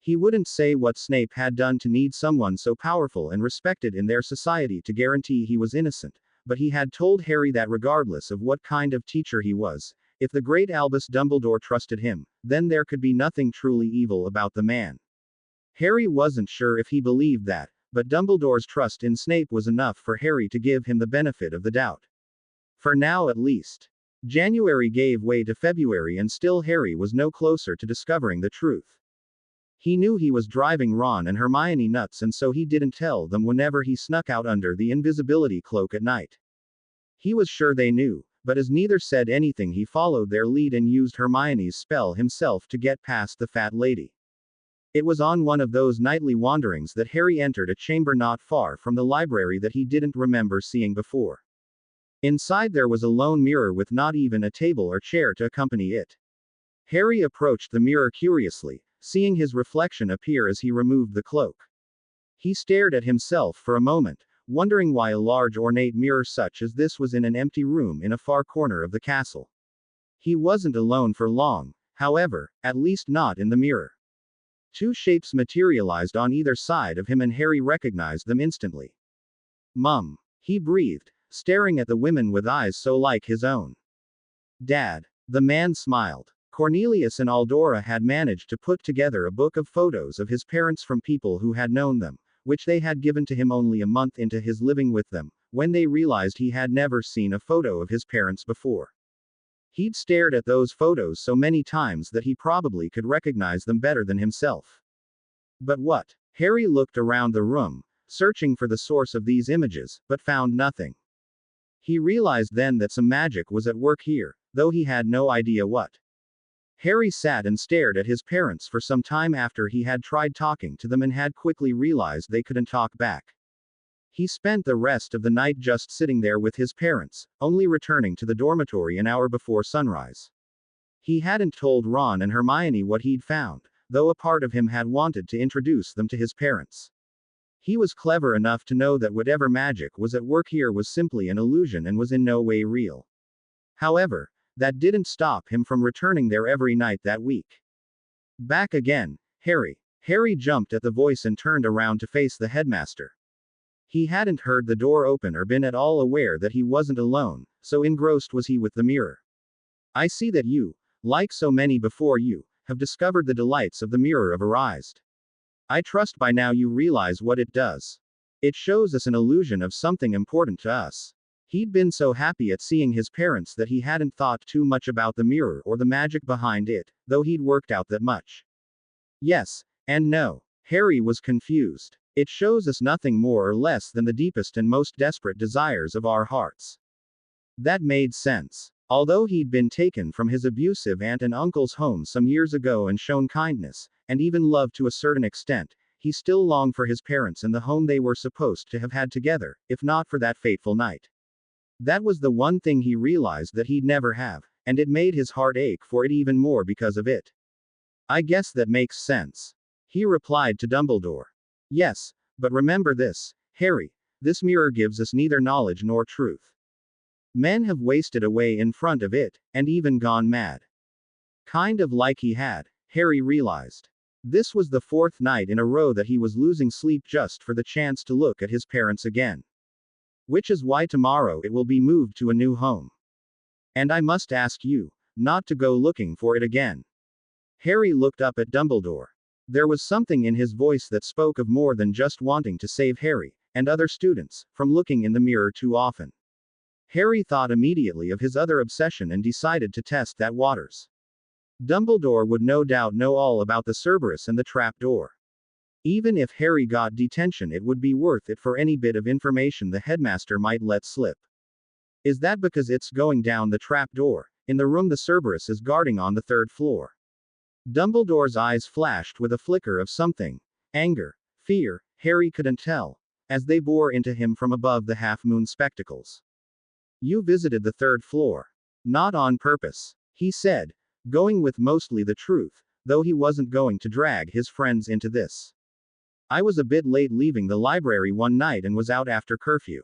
He wouldn't say what Snape had done to need someone so powerful and respected in their society to guarantee he was innocent, but he had told Harry that regardless of what kind of teacher he was, if the great Albus Dumbledore trusted him, then there could be nothing truly evil about the man. Harry wasn't sure if he believed that, but Dumbledore's trust in Snape was enough for Harry to give him the benefit of the doubt. For now at least. January gave way to February and still Harry was no closer to discovering the truth. He knew he was driving Ron and Hermione nuts, and so he didn't tell them whenever he snuck out under the invisibility cloak at night. He was sure they knew, but as neither said anything, he followed their lead and used Hermione's spell himself to get past the fat lady. It was on one of those nightly wanderings that Harry entered a chamber not far from the library that he didn't remember seeing before. Inside there was a lone mirror with not even a table or chair to accompany it. Harry approached the mirror curiously, seeing his reflection appear as he removed the cloak. He stared at himself for a moment, wondering why a large ornate mirror such as this was in an empty room in a far corner of the castle. He wasn't alone for long, however, at least not in the mirror. Two shapes materialized on either side of him and Harry recognized them instantly. "Mum," he breathed, staring at the women with eyes so like his own. "Dad." The man smiled. Cornelius and Aldora had managed to put together a book of photos of his parents from people who had known them, which they had given to him only a month into his living with them, when they realized he had never seen a photo of his parents before. He'd stared at those photos so many times that he probably could recognize them better than himself. But what? Harry looked around the room, searching for the source of these images, but found nothing. He realized then that some magic was at work here, though he had no idea what. Harry sat and stared at his parents for some time after he had tried talking to them and had quickly realized they couldn't talk back. He spent the rest of the night just sitting there with his parents, only returning to the dormitory an hour before sunrise. He hadn't told Ron and Hermione what he'd found, though a part of him had wanted to introduce them to his parents. He was clever enough to know that whatever magic was at work here was simply an illusion and was in no way real. However, that didn't stop him from returning there every night that week. Back again, Harry. Harry jumped at the voice and turned around to face the headmaster. He hadn't heard the door open or been at all aware that he wasn't alone, so engrossed was he with the mirror. I see that you, like so many before you, have discovered the delights of the mirror of Arised. I trust by now you realize what it does. It shows us an illusion of something important to us. He'd been so happy at seeing his parents that he hadn't thought too much about the mirror or the magic behind it, though he'd worked out that much. Yes, and no. Harry was confused. It shows us nothing more or less than the deepest and most desperate desires of our hearts. That made sense. Although he'd been taken from his abusive aunt and uncle's home some years ago and shown kindness, and even love to a certain extent, he still longed for his parents and the home they were supposed to have had together, if not for that fateful night. That was the one thing he realized that he'd never have, and it made his heart ache for it even more because of it. I guess that makes sense. He replied to Dumbledore. Yes, but remember this, Harry, this mirror gives us neither knowledge nor truth. Men have wasted away in front of it, and even gone mad. Kind of like he had, Harry realized. This was the fourth night in a row that he was losing sleep just for the chance to look at his parents again. Which is why tomorrow it will be moved to a new home. And I must ask you, not to go looking for it again. Harry looked up at Dumbledore. There was something in his voice that spoke of more than just wanting to save Harry, and other students, from looking in the mirror too often. Harry thought immediately of his other obsession and decided to test that waters. Dumbledore would no doubt know all about the Cerberus and the trapdoor. Even if Harry got detention, it would be worth it for any bit of information the headmaster might let slip. Is that because it's going down the trapdoor, in the room the Cerberus is guarding on the third floor? Dumbledore's eyes flashed with a flicker of something. Anger, fear, Harry couldn't tell, as they bore into him from above the half-moon spectacles. You visited the third floor. Not on purpose, he said, going with mostly the truth, though he wasn't going to drag his friends into this. I was a bit late leaving the library one night and was out after curfew.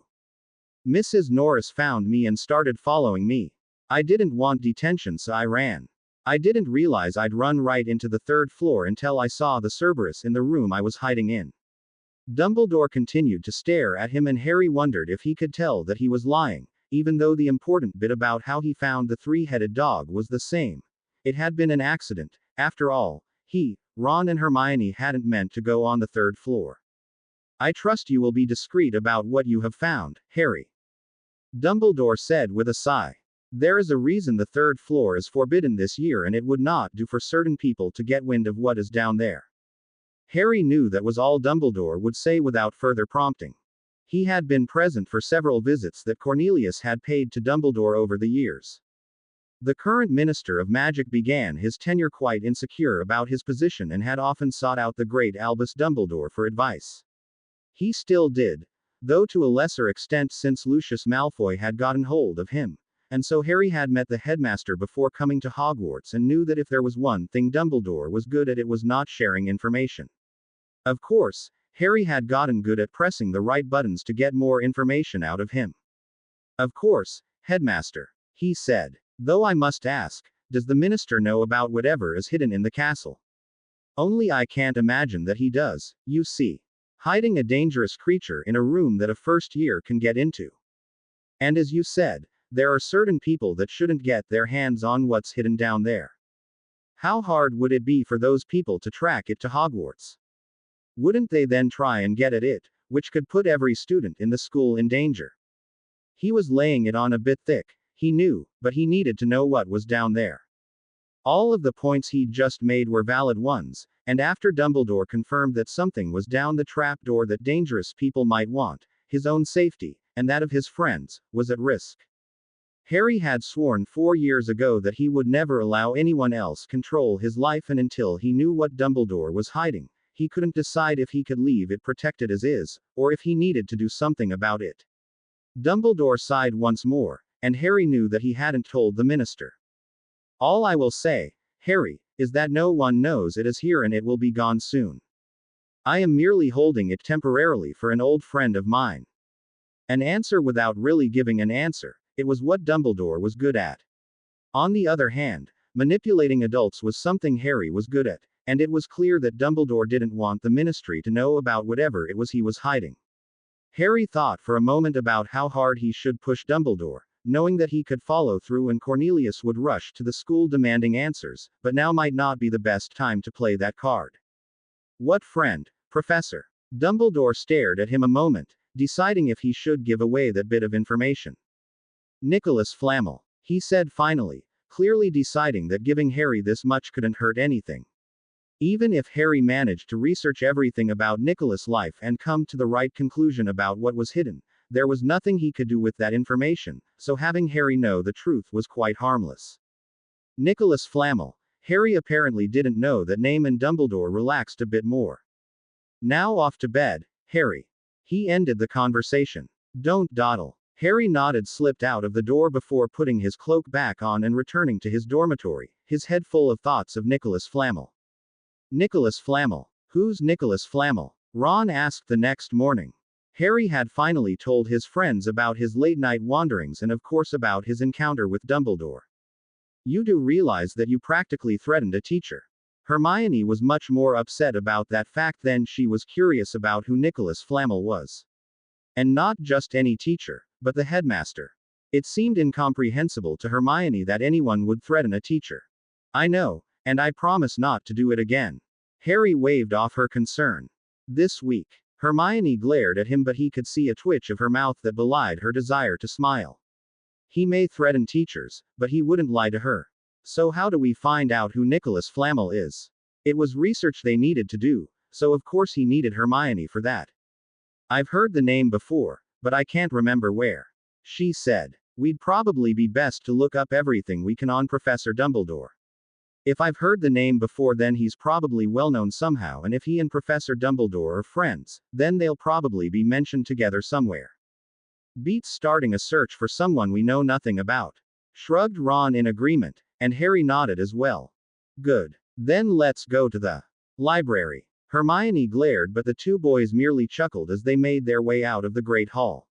Mrs. Norris found me and started following me. I didn't want detention, so I ran. I didn't realize I'd run right into the third floor until I saw the Cerberus in the room I was hiding in. Dumbledore continued to stare at him, and Harry wondered if he could tell that he was lying, even though the important bit about how he found the three-headed dog was the same. It had been an accident. After all, Ron and Hermione hadn't meant to go on the third floor. I trust you will be discreet about what you have found, Harry. Dumbledore said with a sigh. There is a reason the third floor is forbidden this year, and it would not do for certain people to get wind of what is down there. Harry knew that was all Dumbledore would say without further prompting. He had been present for several visits that Cornelius had paid to Dumbledore over the years. The current Minister of Magic began his tenure quite insecure about his position and had often sought out the great Albus Dumbledore for advice. He still did, though to a lesser extent since Lucius Malfoy had gotten hold of him. And so Harry had met the headmaster before coming to Hogwarts and knew that if there was one thing Dumbledore was good at, it was not sharing information. Of course, Harry had gotten good at pressing the right buttons to get more information out of him. Of course, Headmaster, he said. Though I must ask, does the minister know about whatever is hidden in the castle? Only I can't imagine that he does, you see. Hiding a dangerous creature in a room that a first year can get into. And as you said, there are certain people that shouldn't get their hands on what's hidden down there. How hard would it be for those people to track it to Hogwarts? Wouldn't they then try and get at it, which could put every student in the school in danger? He was laying it on a bit thick, he knew, but he needed to know what was down there. All of the points he'd just made were valid ones, and after Dumbledore confirmed that something was down the trapdoor that dangerous people might want, his own safety, and that of his friends, was at risk. Harry had sworn 4 years ago that he would never allow anyone else control his life, and until he knew what Dumbledore was hiding, he couldn't decide if he could leave it protected as is, or if he needed to do something about it. Dumbledore sighed once more, and Harry knew that he hadn't told the minister. All I will say, Harry, is that no one knows it is here and it will be gone soon. I am merely holding it temporarily for an old friend of mine. An answer without really giving an answer. It was what Dumbledore was good at. On the other hand, manipulating adults was something Harry was good at, and it was clear that Dumbledore didn't want the Ministry to know about whatever it was he was hiding. Harry thought for a moment about how hard he should push Dumbledore, knowing that he could follow through and Cornelius would rush to the school demanding answers, but now might not be the best time to play that card. What friend, Professor? Dumbledore stared at him a moment, deciding if he should give away that bit of information. Nicholas Flamel, he said finally, clearly deciding that giving Harry this much couldn't hurt anything. Even if Harry managed to research everything about Nicholas' life and come to the right conclusion about what was hidden, there was nothing he could do with that information, so having Harry know the truth was quite harmless. Nicholas Flamel. Harry apparently didn't know that name, and Dumbledore relaxed a bit more. Now off to bed, Harry. He ended the conversation. Don't dawdle. Harry nodded, slipped out of the door before putting his cloak back on and returning to his dormitory, his head full of thoughts of Nicholas Flamel. Nicholas Flamel. Who's Nicholas Flamel? Ron asked the next morning. Harry had finally told his friends about his late-night wanderings and of course about his encounter with Dumbledore. You do realize that you practically threatened a teacher. Hermione was much more upset about that fact than she was curious about who Nicholas Flamel was. And not just any teacher, but the headmaster. It seemed incomprehensible to Hermione that anyone would threaten a teacher. I know, and I promise not to do it again. Harry waved off her concern. This week. Hermione glared at him, but he could see a twitch of her mouth that belied her desire to smile. He may threaten teachers, but he wouldn't lie to her. So how do we find out who Nicholas Flamel is? It was research they needed to do, so of course he needed Hermione for that. I've heard the name before, but I can't remember where. She said. We'd probably be best to look up everything we can on Professor Dumbledore. If I've heard the name before, then he's probably well known somehow, and if he and Professor Dumbledore are friends, then they'll probably be mentioned together somewhere. Beats starting a search for someone we know nothing about. Shrugged Ron in agreement, and Harry nodded as well. Good. Then let's go to the library. Hermione glared, but the two boys merely chuckled as they made their way out of the Great Hall.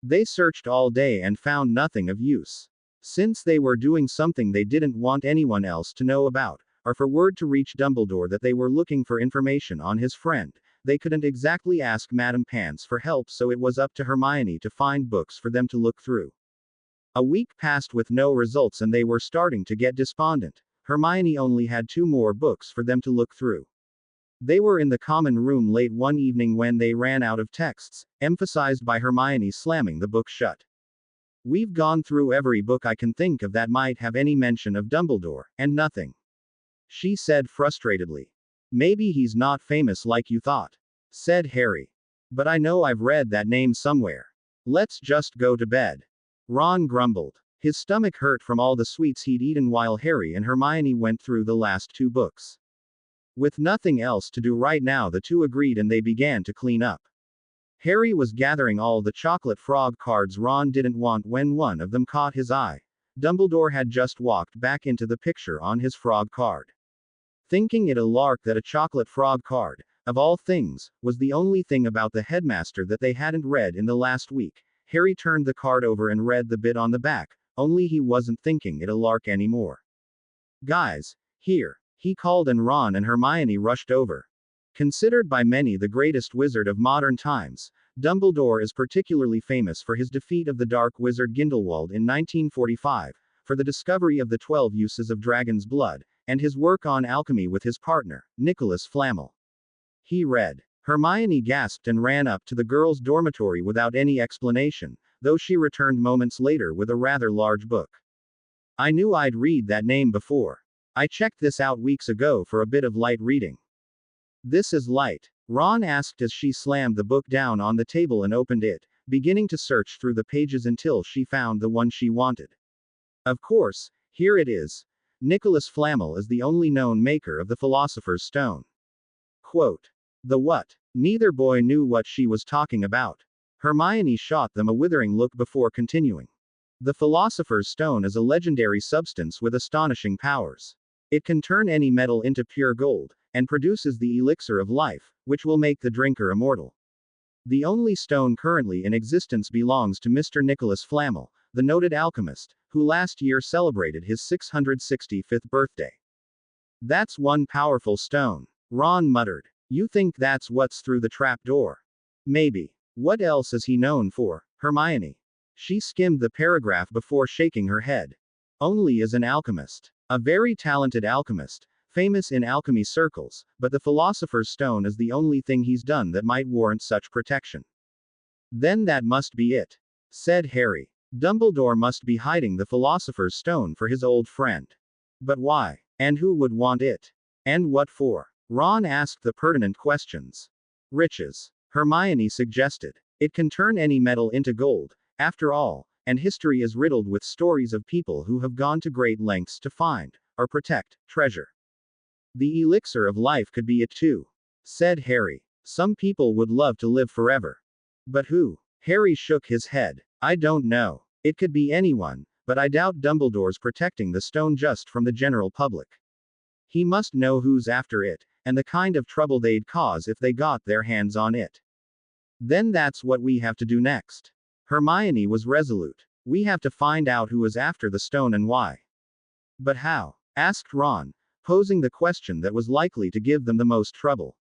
They searched all day and found nothing of use. Since they were doing something they didn't want anyone else to know about, or for word to reach Dumbledore that they were looking for information on his friend, they couldn't exactly ask Madame Pants for help, so it was up to Hermione to find books for them to look through. A week passed with no results and they were starting to get despondent. Hermione only had 2 more books for them to look through. They were in the common room late one evening when they ran out of texts, emphasized by Hermione slamming the book shut. We've gone through every book I can think of that might have any mention of Dumbledore, and nothing. She said frustratedly. Maybe he's not famous like you thought, said Harry. But I know I've read that name somewhere. Let's just go to bed. Ron grumbled. His stomach hurt from all the sweets he'd eaten while Harry and Hermione went through the last 2 books. With nothing else to do right now, the two agreed and they began to clean up. Harry was gathering all the chocolate frog cards Ron didn't want when one of them caught his eye. Dumbledore had just walked back into the picture on his frog card. Thinking it a lark that a chocolate frog card, of all things, was the only thing about the headmaster that they hadn't read in the last week, Harry turned the card over and read the bit on the back, only he wasn't thinking it a lark anymore. Guys, here, he called, and Ron and Hermione rushed over. Considered by many the greatest wizard of modern times, Dumbledore is particularly famous for his defeat of the dark wizard Grindelwald in 1945, for the discovery of the 12 uses of dragon's blood, and his work on alchemy with his partner, Nicholas Flamel. He read. Hermione gasped and ran up to the girls' dormitory without any explanation, though she returned moments later with a rather large book. I knew I'd read that name before. I checked this out weeks ago for a bit of light reading. This is light? Ron asked as she slammed the book down on the table and opened it, beginning to search through the pages until she found the one she wanted. Of course, here it is. Nicholas Flamel is the only known maker of the Philosopher's Stone. Quote. The what? Neither boy knew what she was talking about. Hermione shot them a withering look before continuing. The Philosopher's Stone is a legendary substance with astonishing powers. It can turn any metal into pure gold, and produces the elixir of life, which will make the drinker immortal. The only stone currently in existence belongs to Mr. Nicholas Flamel, the noted alchemist, who last year celebrated his 665th birthday. That's one powerful stone, Ron muttered. You think that's what's through the trap door? Maybe. What else is he known for, Hermione? She skimmed the paragraph before shaking her head. Only as an alchemist. A very talented alchemist, famous in alchemy circles, but the Philosopher's Stone is the only thing he's done that might warrant such protection. Then that must be it, said Harry. Dumbledore must be hiding the Philosopher's Stone for his old friend. But why? And who would want it? And what for? Ron asked the pertinent questions. Riches, Hermione suggested. It can turn any metal into gold, after all, and history is riddled with stories of people who have gone to great lengths to find, or protect, treasure. The elixir of life could be it too, said Harry. Some people would love to live forever. But who? Harry shook his head. I don't know. It could be anyone, but I doubt Dumbledore's protecting the stone just from the general public. He must know who's after it, and the kind of trouble they'd cause if they got their hands on it. Then that's what we have to do next. Hermione was resolute. We have to find out who is after the stone and why. But how? Asked Ron, posing the question that was likely to give them the most trouble.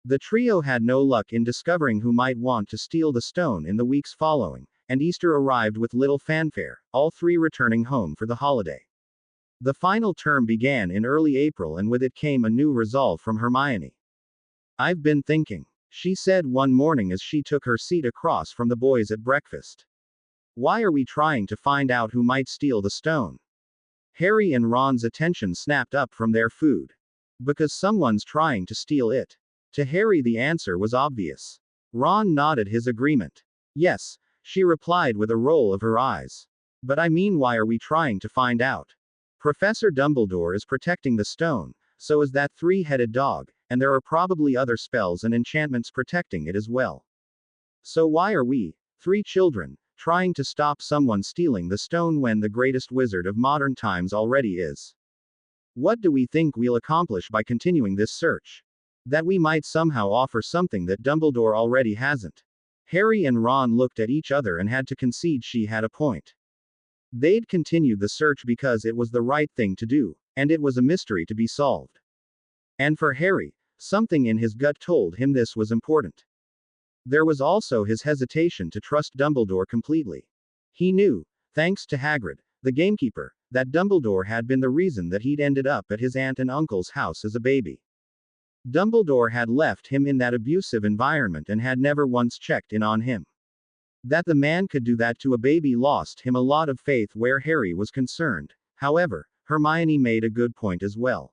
The trio had no luck in discovering who might want to steal the stone in the weeks following, and Easter arrived with little fanfare, all three returning home for the holiday. The final term began in early April, and with it came a new resolve from Hermione. I've been thinking, she said one morning as she took her seat across from the boys at breakfast. Why are we trying to find out who might steal the stone? Harry and Ron's attention snapped up from their food. Because someone's trying to steal it. To Harry the answer was obvious. Ron nodded his agreement. Yes, she replied with a roll of her eyes. But I mean, why are we trying to find out? Professor Dumbledore is protecting the stone, so is that three-headed dog, and there are probably other spells and enchantments protecting it as well. So why are we, three children, trying to stop someone stealing the stone when the greatest wizard of modern times already is? What do we think we'll accomplish by continuing this search? That we might somehow offer something that Dumbledore already hasn't. Harry and Ron looked at each other and had to concede she had a point. They'd continued the search because it was the right thing to do, and it was a mystery to be solved. And for Harry, something in his gut told him this was important. There was also his hesitation to trust Dumbledore completely. He knew, thanks to Hagrid, the gamekeeper, that Dumbledore had been the reason that he'd ended up at his aunt and uncle's house as a baby. Dumbledore had left him in that abusive environment and had never once checked in on him. That the man could do that to a baby lost him a lot of faith where Harry was concerned. However, Hermione made a good point as well.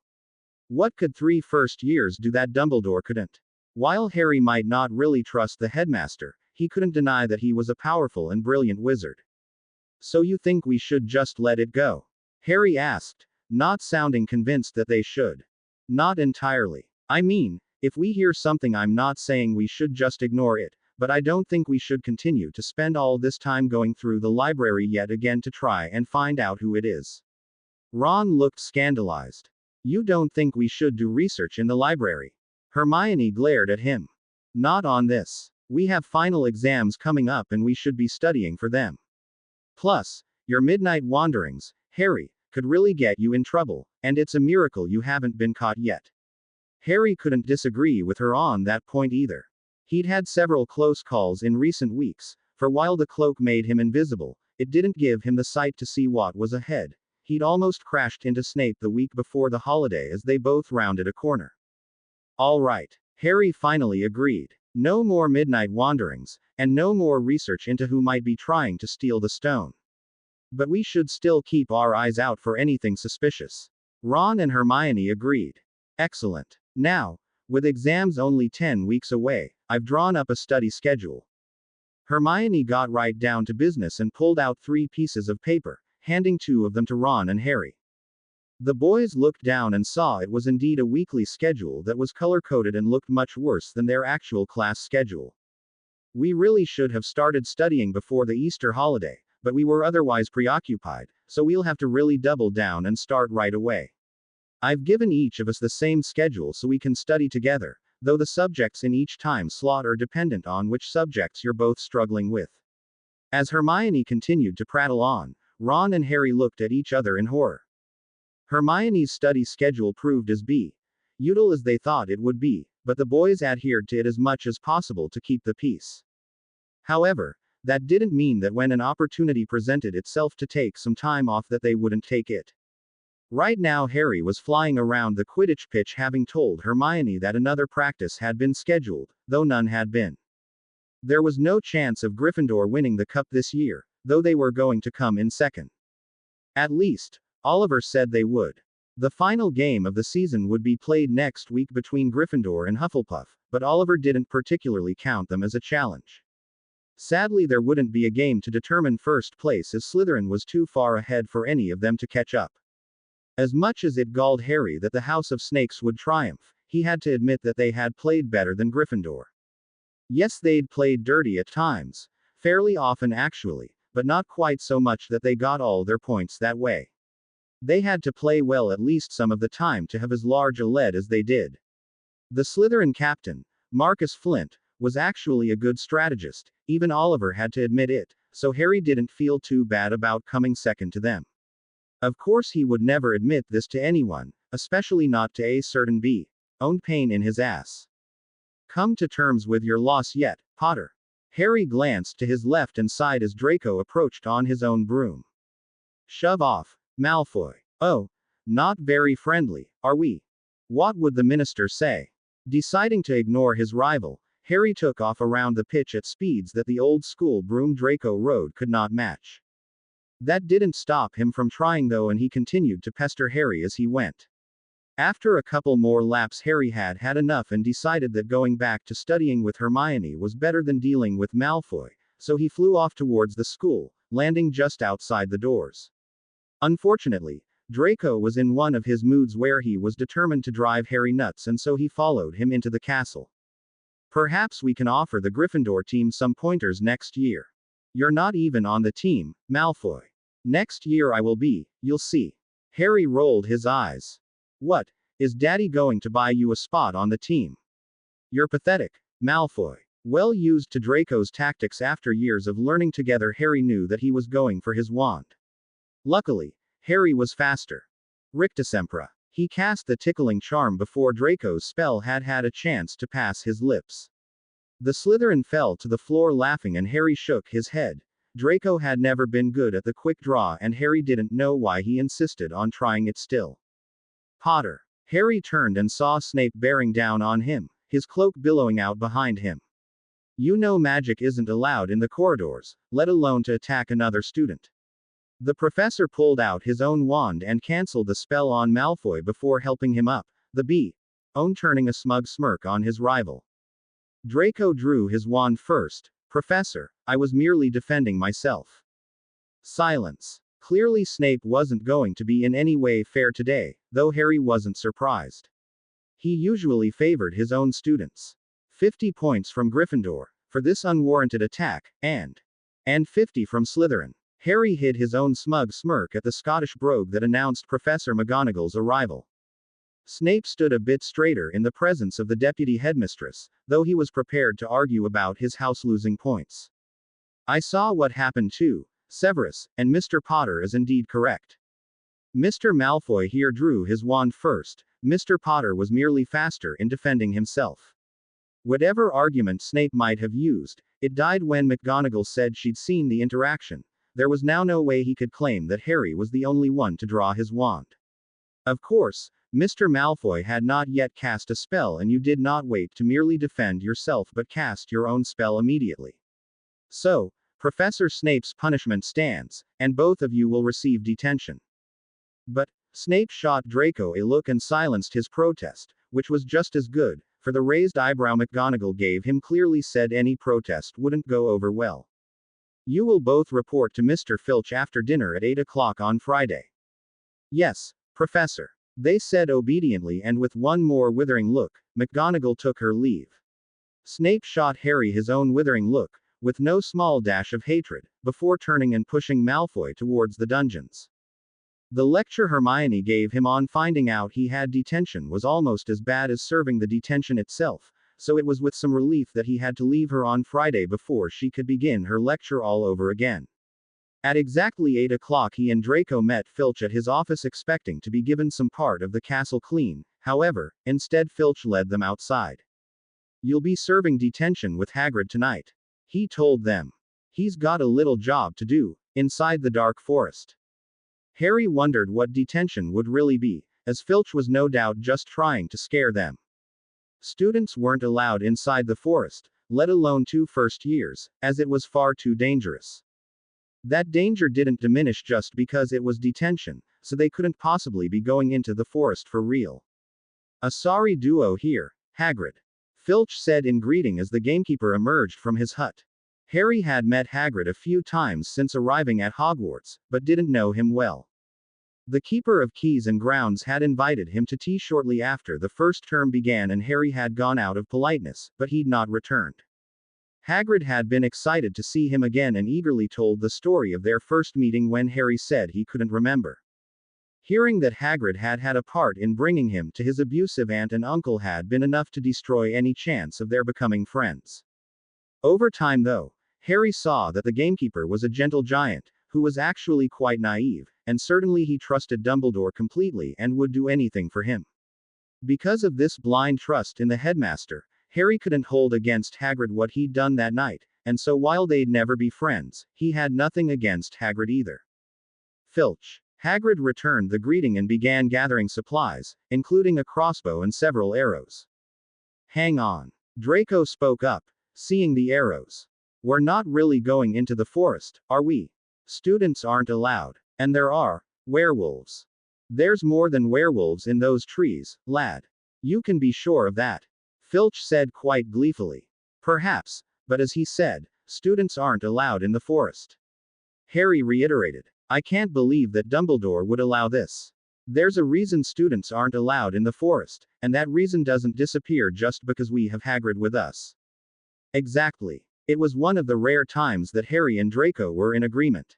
What could 3 first years do that Dumbledore couldn't? While Harry might not really trust the headmaster, he couldn't deny that he was a powerful and brilliant wizard. So you think we should just let it go? Harry asked, not sounding convinced that they should. Not entirely. I mean, if we hear something, I'm not saying we should just ignore it, but I don't think we should continue to spend all this time going through the library yet again to try and find out who it is. Ron looked scandalized. You don't think we should do research in the library? Hermione glared at him. Not on this. We have final exams coming up and we should be studying for them. Plus, your midnight wanderings, Harry, could really get you in trouble, and it's a miracle you haven't been caught yet. Harry couldn't disagree with her on that point either. He'd had several close calls in recent weeks, for while the cloak made him invisible, it didn't give him the sight to see what was ahead. He'd almost crashed into Snape the week before the holiday as they both rounded a corner. All right, Harry finally agreed. No more midnight wanderings, and no more research into who might be trying to steal the stone. But we should still keep our eyes out for anything suspicious. Ron and Hermione agreed. Excellent. Now, with exams only 10 weeks away, I've drawn up a study schedule. Hermione got right down to business and pulled out 3 pieces of paper, handing 2 of them to Ron and Harry. The boys looked down and saw it was indeed a weekly schedule that was color-coded and looked much worse than their actual class schedule. We really should have started studying before the Easter holiday, but we were otherwise preoccupied, so we'll have to really double down and start right away. I've given each of us the same schedule so we can study together, though the subjects in each time slot are dependent on which subjects you're both struggling with. As Hermione continued to prattle on, Ron and Harry looked at each other in horror. Hermione's study schedule proved as brutal as they thought it would be, but the boys adhered to it as much as possible to keep the peace. However, that didn't mean that when an opportunity presented itself to take some time off that they wouldn't take it. Right now Harry was flying around the Quidditch pitch having told Hermione that another practice had been scheduled, though none had been. There was no chance of Gryffindor winning the cup this year, though they were going to come in second. At least, Oliver said they would. The final game of the season would be played next week between Gryffindor and Hufflepuff, but Oliver didn't particularly count them as a challenge. Sadly, there wouldn't be a game to determine first place as Slytherin was too far ahead for any of them to catch up. As much as it galled Harry that the House of Snakes would triumph, he had to admit that they had played better than Gryffindor. Yes, they'd played dirty at times, fairly often actually, but not quite so much that they got all their points that way. They had to play well at least some of the time to have as large a lead as they did. The Slytherin captain, Marcus Flint, was actually a good strategist, even Oliver had to admit it, so Harry didn't feel too bad about coming second to them. Of course he would never admit this to anyone, especially not to a certain own pain in his ass. Come to terms with your loss yet, Potter? Harry glanced to his left and side as Draco approached on his own broom. Shove off, Malfoy. Oh, not very friendly, are we? What would the minister say? Deciding to ignore his rival, Harry took off around the pitch at speeds that the old-school broom Draco rode could not match. That didn't stop him from trying though, and he continued to pester Harry as he went. After a couple more laps Harry had had enough and decided that going back to studying with Hermione was better than dealing with Malfoy, so he flew off towards the school, landing just outside the doors. Unfortunately, Draco was in one of his moods where he was determined to drive Harry nuts, and so he followed him into the castle. Perhaps we can offer the Gryffindor team some pointers next year. You're not even on the team, Malfoy. Next year I will be, you'll see. Harry rolled his eyes. What, is Daddy going to buy you a spot on the team? You're pathetic, Malfoy. Well used to Draco's tactics after years of learning together, Harry knew that he was going for his wand. Luckily, Harry was faster. Rictusempra. He cast the tickling charm before Draco's spell had had a chance to pass his lips. The Slytherin fell to the floor laughing and Harry shook his head. Draco had never been good at the quick draw and Harry didn't know why he insisted on trying it still. Potter. Harry turned and saw Snape bearing down on him, his cloak billowing out behind him. You know magic isn't allowed in the corridors, let alone to attack another student. The professor pulled out his own wand and cancelled the spell on Malfoy before helping him up, the own turning a smug smirk on his rival. Draco drew his wand first. Professor, I was merely defending myself. Silence. Clearly Snape wasn't going to be in any way fair today, though Harry wasn't surprised. He usually favored his own students. 50 points from Gryffindor, for this unwarranted attack, and 50 from Slytherin. Harry hid his own smug smirk at the Scottish brogue that announced Professor McGonagall's arrival. Snape stood a bit straighter in the presence of the deputy headmistress, though he was prepared to argue about his house losing points. I saw what happened too, Severus, and Mr. Potter is indeed correct. Mr. Malfoy here drew his wand first, Mr. Potter was merely faster in defending himself. Whatever argument Snape might have used, it died when McGonagall said she'd seen the interaction. There was now no way he could claim that Harry was the only one to draw his wand. Of course, Mr. Malfoy had not yet cast a spell and you did not wait to merely defend yourself but cast your own spell immediately. So, Professor Snape's punishment stands, and both of you will receive detention. But, Snape shot Draco a look and silenced his protest, which was just as good, for the raised eyebrow McGonagall gave him clearly said any protest wouldn't go over well. You will both report to Mr. Filch after dinner at 8 o'clock on Friday. Yes, Professor. They said obediently, and with one more withering look, McGonagall took her leave. Snape shot Harry his own withering look, with no small dash of hatred, before turning and pushing Malfoy towards the dungeons. The lecture Hermione gave him on finding out he had detention was almost as bad as serving the detention itself, so it was with some relief that he had to leave her on Friday before she could begin her lecture all over again. At exactly 8 o'clock he and Draco met Filch at his office expecting to be given some part of the castle clean. However, instead Filch led them outside. You'll be serving detention with Hagrid tonight, he told them. He's got a little job to do, inside the dark forest. Harry wondered what detention would really be, as Filch was no doubt just trying to scare them. Students weren't allowed inside the forest, let alone 2 first years, as it was far too dangerous. That danger didn't diminish just because it was detention, so they couldn't possibly be going into the forest for real. A sorry duo here, Hagrid, Filch said in greeting as the gamekeeper emerged from his hut. Harry had met Hagrid a few times since arriving at Hogwarts, but didn't know him well. The Keeper of Keys and Grounds had invited him to tea shortly after the first term began, and Harry had gone out of politeness, but he'd not returned. Hagrid had been excited to see him again and eagerly told the story of their first meeting when Harry said he couldn't remember. Hearing that Hagrid had had a part in bringing him to his abusive aunt and uncle had been enough to destroy any chance of their becoming friends. Over time though, Harry saw that the gamekeeper was a gentle giant, who was actually quite naive, and certainly he trusted Dumbledore completely and would do anything for him. Because of this blind trust in the headmaster, Harry couldn't hold against Hagrid what he'd done that night, and so while they'd never be friends, he had nothing against Hagrid either. Filch. Hagrid returned the greeting and began gathering supplies, including a crossbow and several arrows. Hang on. Draco spoke up, seeing the arrows. We're not really going into the forest, are we? Students aren't allowed. And there are werewolves. There's more than werewolves in those trees, lad. You can be sure of that. Filch said quite gleefully. Perhaps, but as he said, students aren't allowed in the forest. Harry reiterated. I can't believe that Dumbledore would allow this. There's a reason students aren't allowed in the forest, and that reason doesn't disappear just because we have Hagrid with us. Exactly. It was one of the rare times that Harry and Draco were in agreement.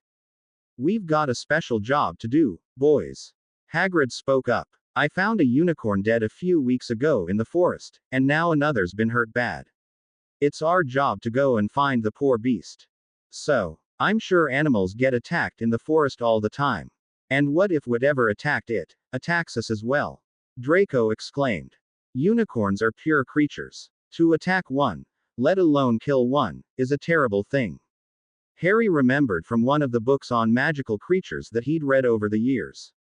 We've got a special job to do, boys. Hagrid spoke up. I found a unicorn dead a few weeks ago in the forest, and now another's been hurt bad. It's our job to go and find the poor beast. So, I'm sure animals get attacked in the forest all the time. And what if whatever attacked it, attacks us as well? Draco exclaimed. Unicorns are pure creatures. To attack one, let alone kill one, is a terrible thing. Harry remembered from one of the books on magical creatures that he'd read over the years.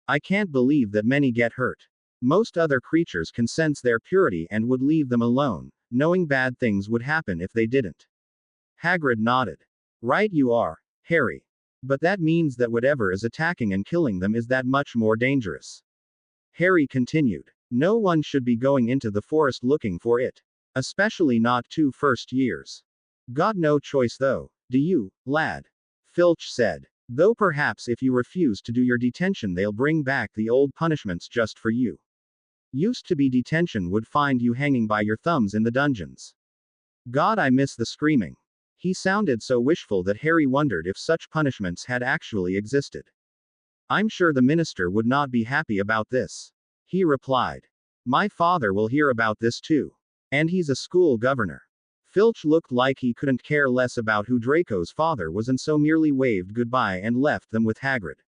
I can't believe that many get hurt. Most other creatures can sense their purity and would leave them alone, knowing bad things would happen if they didn't. Hagrid nodded. Right you are, Harry. But that means that whatever is attacking and killing them is that much more dangerous. Harry continued. No one should be going into the forest looking for it. Especially not 2 first years. Got no choice though, do you, lad? Filch said. Though perhaps if you refuse to do your detention they'll bring back the old punishments just for you. Used to be detention would find you hanging by your thumbs in the dungeons. God, I miss the screaming. He sounded so wishful that Harry wondered if such punishments had actually existed. I'm sure the minister would not be happy about this. He replied. My father will hear about this too. And he's a school governor. Filch looked like he couldn't care less about who Draco's father was and so merely waved goodbye and left them with Hagrid.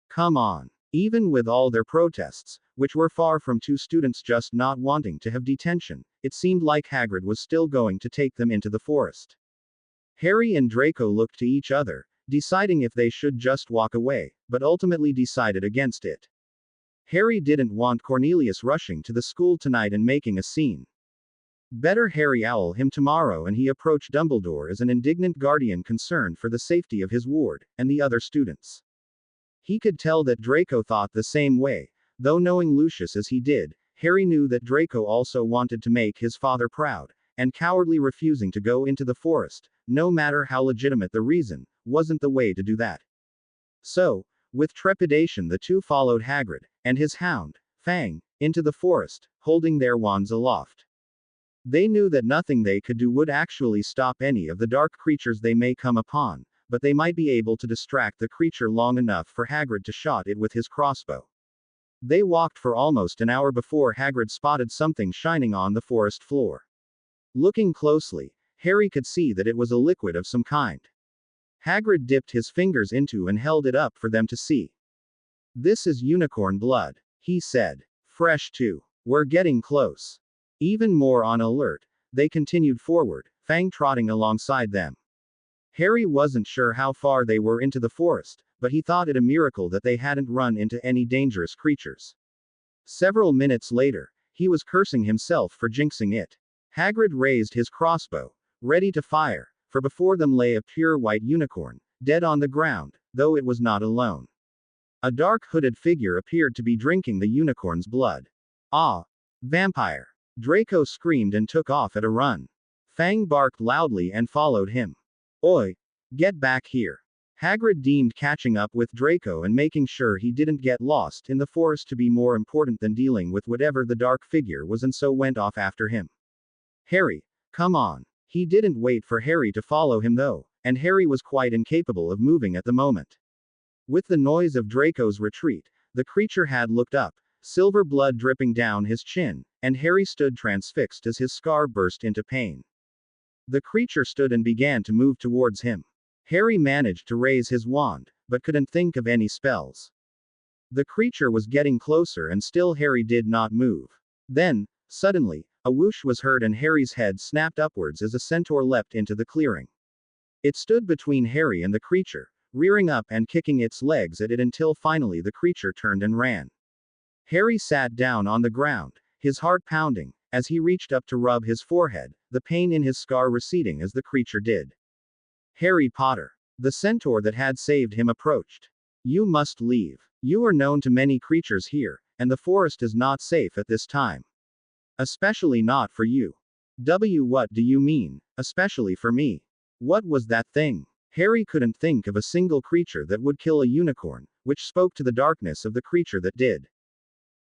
Come on. Even with all their protests, which were far from 2 students just not wanting to have detention, it seemed like Hagrid was still going to take them into the forest. Harry and Draco looked to each other, deciding if they should just walk away, but ultimately decided against it. Harry didn't want Cornelius rushing to the school tonight and making a scene. Better Harry owl him tomorrow, and he approached Dumbledore as an indignant guardian concerned for the safety of his ward, and the other students. He could tell that Draco thought the same way, though knowing Lucius as he did, Harry knew that Draco also wanted to make his father proud, and cowardly refusing to go into the forest, no matter how legitimate the reason, wasn't the way to do that. So, with trepidation the two followed Hagrid, and his hound, Fang, into the forest, holding their wands aloft. They knew that nothing they could do would actually stop any of the dark creatures they may come upon, but they might be able to distract the creature long enough for Hagrid to shot it with his crossbow. They walked for almost an hour before Hagrid spotted something shining on the forest floor. Looking closely, Harry could see that it was a liquid of some kind. Hagrid dipped his fingers into and held it up for them to see. "This is unicorn blood," he said. "Fresh too. We're getting close." Even more on alert, they continued forward, Fang trotting alongside them. Harry wasn't sure how far they were into the forest, but he thought it a miracle that they hadn't run into any dangerous creatures. Several minutes later, he was cursing himself for jinxing it. Hagrid raised his crossbow, ready to fire, for before them lay a pure white unicorn, dead on the ground, though it was not alone. A dark hooded figure appeared to be drinking the unicorn's blood. "Ah! Vampire!" Draco screamed and took off at a run. Fang barked loudly and followed him. "Oi! Get back here!" Hagrid deemed catching up with Draco and making sure he didn't get lost in the forest to be more important than dealing with whatever the dark figure was, and so went off after him. "Harry, come on!" He didn't wait for Harry to follow him though, and Harry was quite incapable of moving at the moment. With the noise of Draco's retreat, the creature had looked up, silver blood dripping down his chin, and Harry stood transfixed as his scar burst into pain. The creature stood and began to move towards him. Harry managed to raise his wand, but couldn't think of any spells. The creature was getting closer and still Harry did not move. Then, suddenly, a whoosh was heard and Harry's head snapped upwards as a centaur leapt into the clearing. It stood between Harry and the creature, rearing up and kicking its legs at it until finally the creature turned and ran. Harry sat down on the ground, his heart pounding, as he reached up to rub his forehead, the pain in his scar receding as the creature did. Harry Potter. The centaur that had saved him approached. "You must leave. You are known to many creatures here, and the forest is not safe at this time. Especially not for you." What do you mean, especially for me? What was that thing? Harry couldn't think of a single creature that would kill a unicorn, which spoke to the darkness of the creature that did.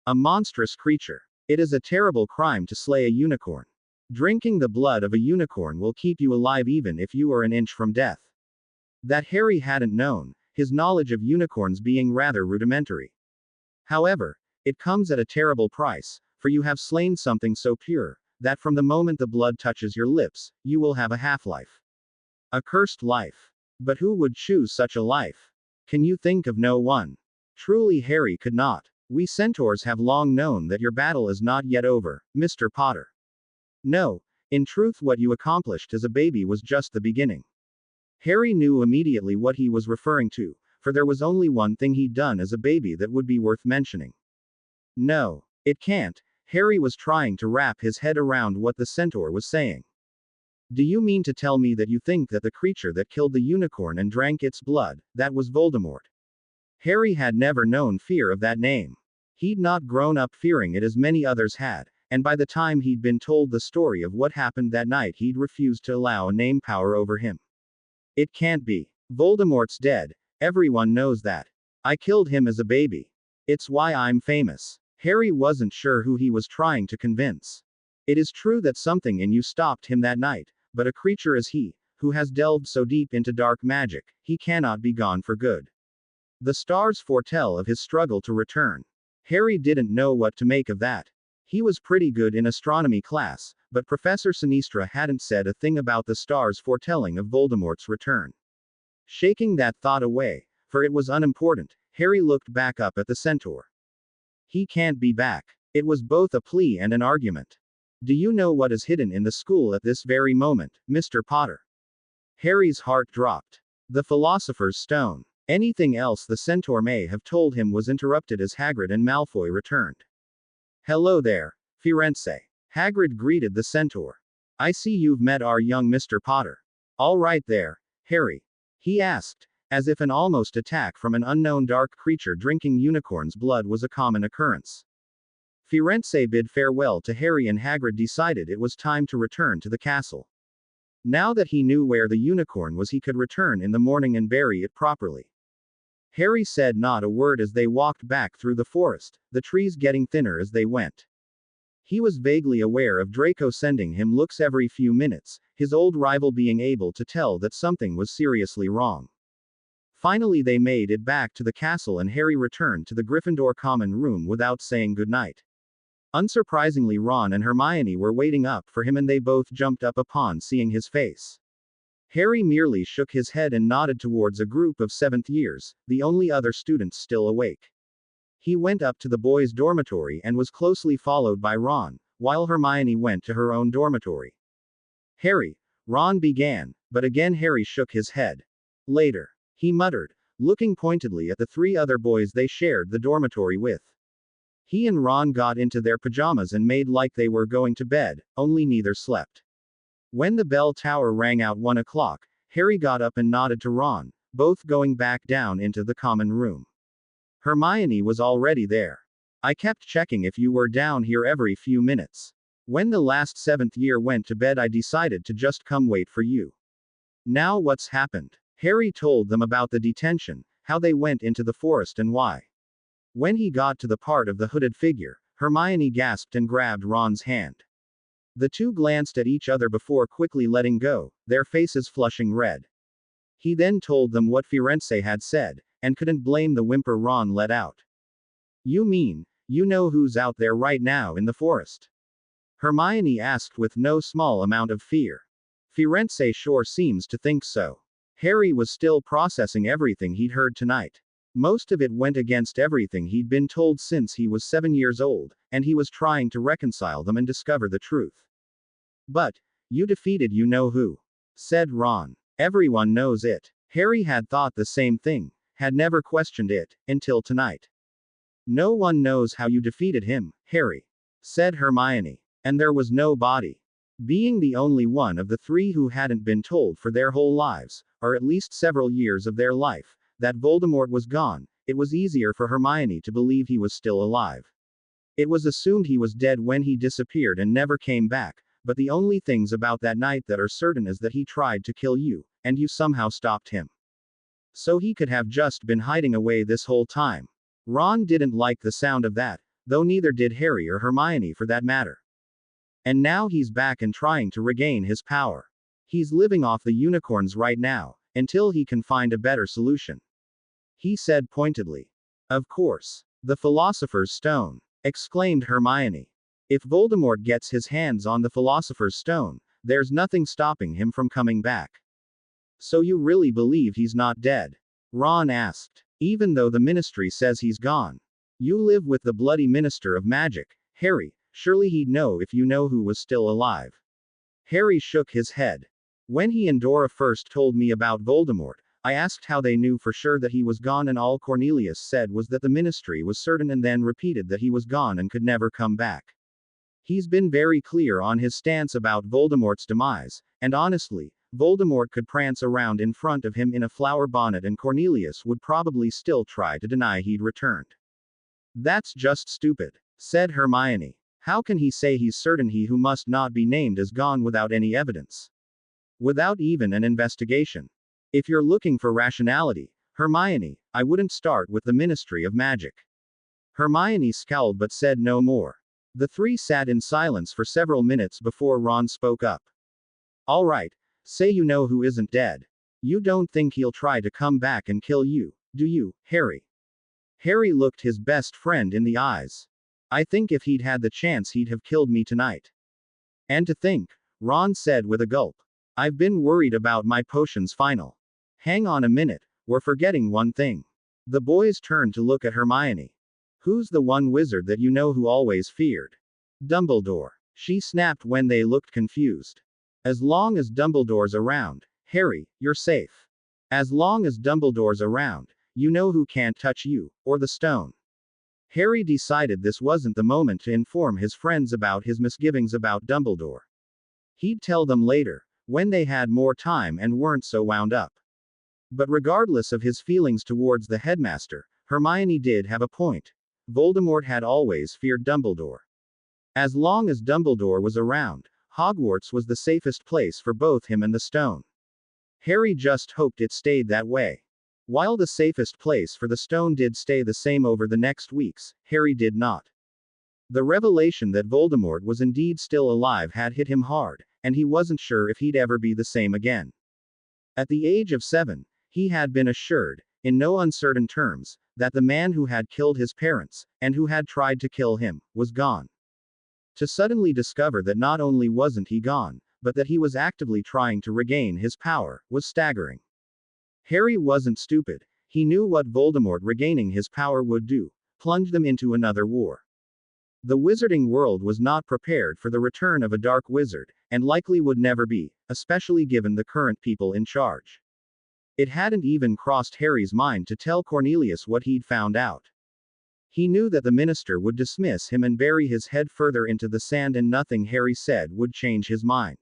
A monstrous creature. It is a terrible crime to slay a unicorn. Drinking the blood of a unicorn will keep you alive even if you are an inch from death. That Harry hadn't known, his knowledge of unicorns being rather rudimentary. However, it comes at a terrible price, for you have slain something so pure, that from the moment the blood touches your lips, you will have a half-life. A cursed life. But who would choose such a life? Can you think of no one? Truly Harry could not. We centaurs have long known that your battle is not yet over, Mr. Potter. No, in truth what you accomplished as a baby was just the beginning. Harry knew immediately what he was referring to, for there was only one thing he'd done as a baby that would be worth mentioning. No, it can't. Harry was trying to wrap his head around what the centaur was saying. Do you mean to tell me that you think that the creature that killed the unicorn and drank its blood, that was Voldemort? Harry had never known fear of that name. He'd not grown up fearing it as many others had, and by the time he'd been told the story of what happened that night he'd refused to allow a name power over him. It can't be. Voldemort's dead. Everyone knows that. I killed him as a baby. It's why I'm famous. Harry wasn't sure who he was trying to convince. It is true that something in you stopped him that night, but a creature as he, who has delved so deep into dark magic, he cannot be gone for good. The stars foretell of his struggle to return. Harry didn't know what to make of that. He was pretty good in astronomy class, but Professor Sinistra hadn't said a thing about the stars foretelling of Voldemort's return. Shaking that thought away, for it was unimportant, Harry looked back up at the centaur. He can't be back. It was both a plea and an argument. Do you know what is hidden in the school at this very moment, Mr. Potter? Harry's heart dropped. The Philosopher's Stone. Anything else the centaur may have told him was interrupted as Hagrid and Malfoy returned. Hello there, Firenze. Hagrid greeted the centaur. I see you've met our young Mr. Potter. All right there, Harry. He asked, as if an almost attack from an unknown dark creature drinking unicorn's blood was a common occurrence. Firenze bid farewell to Harry and Hagrid decided it was time to return to the castle. Now that he knew where the unicorn was, he could return in the morning and bury it properly. Harry said not a word as they walked back through the forest, the trees getting thinner as they went. He was vaguely aware of Draco sending him looks every few minutes, his old rival being able to tell that something was seriously wrong. Finally, they made it back to the castle and Harry returned to the Gryffindor common room without saying goodnight. Unsurprisingly, Ron and Hermione were waiting up for him and they both jumped up upon seeing his face. Harry merely shook his head and nodded towards a group of 7th years, the only other students still awake. He went up to the boys' dormitory and was closely followed by Ron, while Hermione went to her own dormitory. Harry, Ron began, but again Harry shook his head. Later, he muttered, looking pointedly at the 3 other boys they shared the dormitory with. He and Ron got into their pajamas and made like they were going to bed, only neither slept. When the bell tower rang out 1 o'clock, Harry got up and nodded to Ron, both going back down into the common room. Hermione was already there. I kept checking if you were down here every few minutes. When the last 7th year went to bed, I decided to just come wait for you. Now what's happened? Harry told them about the detention, how they went into the forest and why. When he got to the part of the hooded figure, Hermione gasped and grabbed Ron's hand. The two glanced at each other before quickly letting go, their faces flushing red. He then told them what Firenze had said, and couldn't blame the whimper Ron let out. You mean, you know who's out there right now in the forest? Hermione asked with no small amount of fear. Firenze sure seems to think so. Harry was still processing everything he'd heard tonight. Most of it went against everything he'd been told since he was 7 years old, and he was trying to reconcile them and discover the truth. But, you defeated you know who, said Ron. Everyone knows it. Harry had thought the same thing, had never questioned it, until tonight. No one knows how you defeated him, Harry, said Hermione. And there was no body. Being the only one of the 3 who hadn't been told for their whole lives, or at least several years of their life, that Voldemort was gone, it was easier for Hermione to believe he was still alive. It was assumed he was dead when he disappeared and never came back, but the only things about that night that are certain is that he tried to kill you, and you somehow stopped him. So he could have just been hiding away this whole time. Ron didn't like the sound of that, though neither did Harry or Hermione for that matter. And now he's back and trying to regain his power. He's living off the unicorns right now, until he can find a better solution. He said pointedly. Of course. The Philosopher's Stone, exclaimed Hermione. If Voldemort gets his hands on the Philosopher's Stone, there's nothing stopping him from coming back. So you really believe he's not dead? Ron asked. Even though the Ministry says he's gone. You live with the bloody Minister of Magic, Harry, surely he'd know if you know who was still alive. Harry shook his head. When he and Dora first told me about Voldemort, I asked how they knew for sure that he was gone, and all Cornelius said was that the Ministry was certain, and then repeated that he was gone and could never come back. He's been very clear on his stance about Voldemort's demise, and honestly, Voldemort could prance around in front of him in a flower bonnet and Cornelius would probably still try to deny he'd returned. That's just stupid, said Hermione. How can he say he's certain he who must not be named is gone without any evidence? Without even an investigation. If you're looking for rationality, Hermione, I wouldn't start with the Ministry of Magic. Hermione scowled but said no more. The 3 sat in silence for several minutes before Ron spoke up. All right, say you know who isn't dead. You don't think he'll try to come back and kill you, do you, Harry? Harry looked his best friend in the eyes. I think if he'd had the chance he'd have killed me tonight. And to think, Ron said with a gulp. I've been worried about my potions final. Hang on a minute, we're forgetting one thing. The boys turned to look at Hermione. Who's the one wizard that you know who always feared? Dumbledore. She snapped when they looked confused. As long as Dumbledore's around, Harry, you're safe. As long as Dumbledore's around, you know who can't touch you, or the stone. Harry decided this wasn't the moment to inform his friends about his misgivings about Dumbledore. He'd tell them later, when they had more time and weren't so wound up. But regardless of his feelings towards the headmaster, Hermione did have a point. Voldemort had always feared Dumbledore. As long as Dumbledore was around, Hogwarts was the safest place for both him and the stone. Harry just hoped it stayed that way. While the safest place for the stone did stay the same over the next weeks, Harry did not. The revelation that Voldemort was indeed still alive had hit him hard, and he wasn't sure if he'd ever be the same again. At the age of 7, he had been assured, in no uncertain terms, that the man who had killed his parents, and who had tried to kill him, was gone. To suddenly discover that not only wasn't he gone, but that he was actively trying to regain his power, was staggering. Harry wasn't stupid. He knew what Voldemort regaining his power would do: plunge them into another war. The wizarding world was not prepared for the return of a dark wizard, and likely would never be, especially given the current people in charge. It hadn't even crossed Harry's mind to tell Cornelius what he'd found out. He knew that the minister would dismiss him and bury his head further into the sand, and nothing Harry said would change his mind.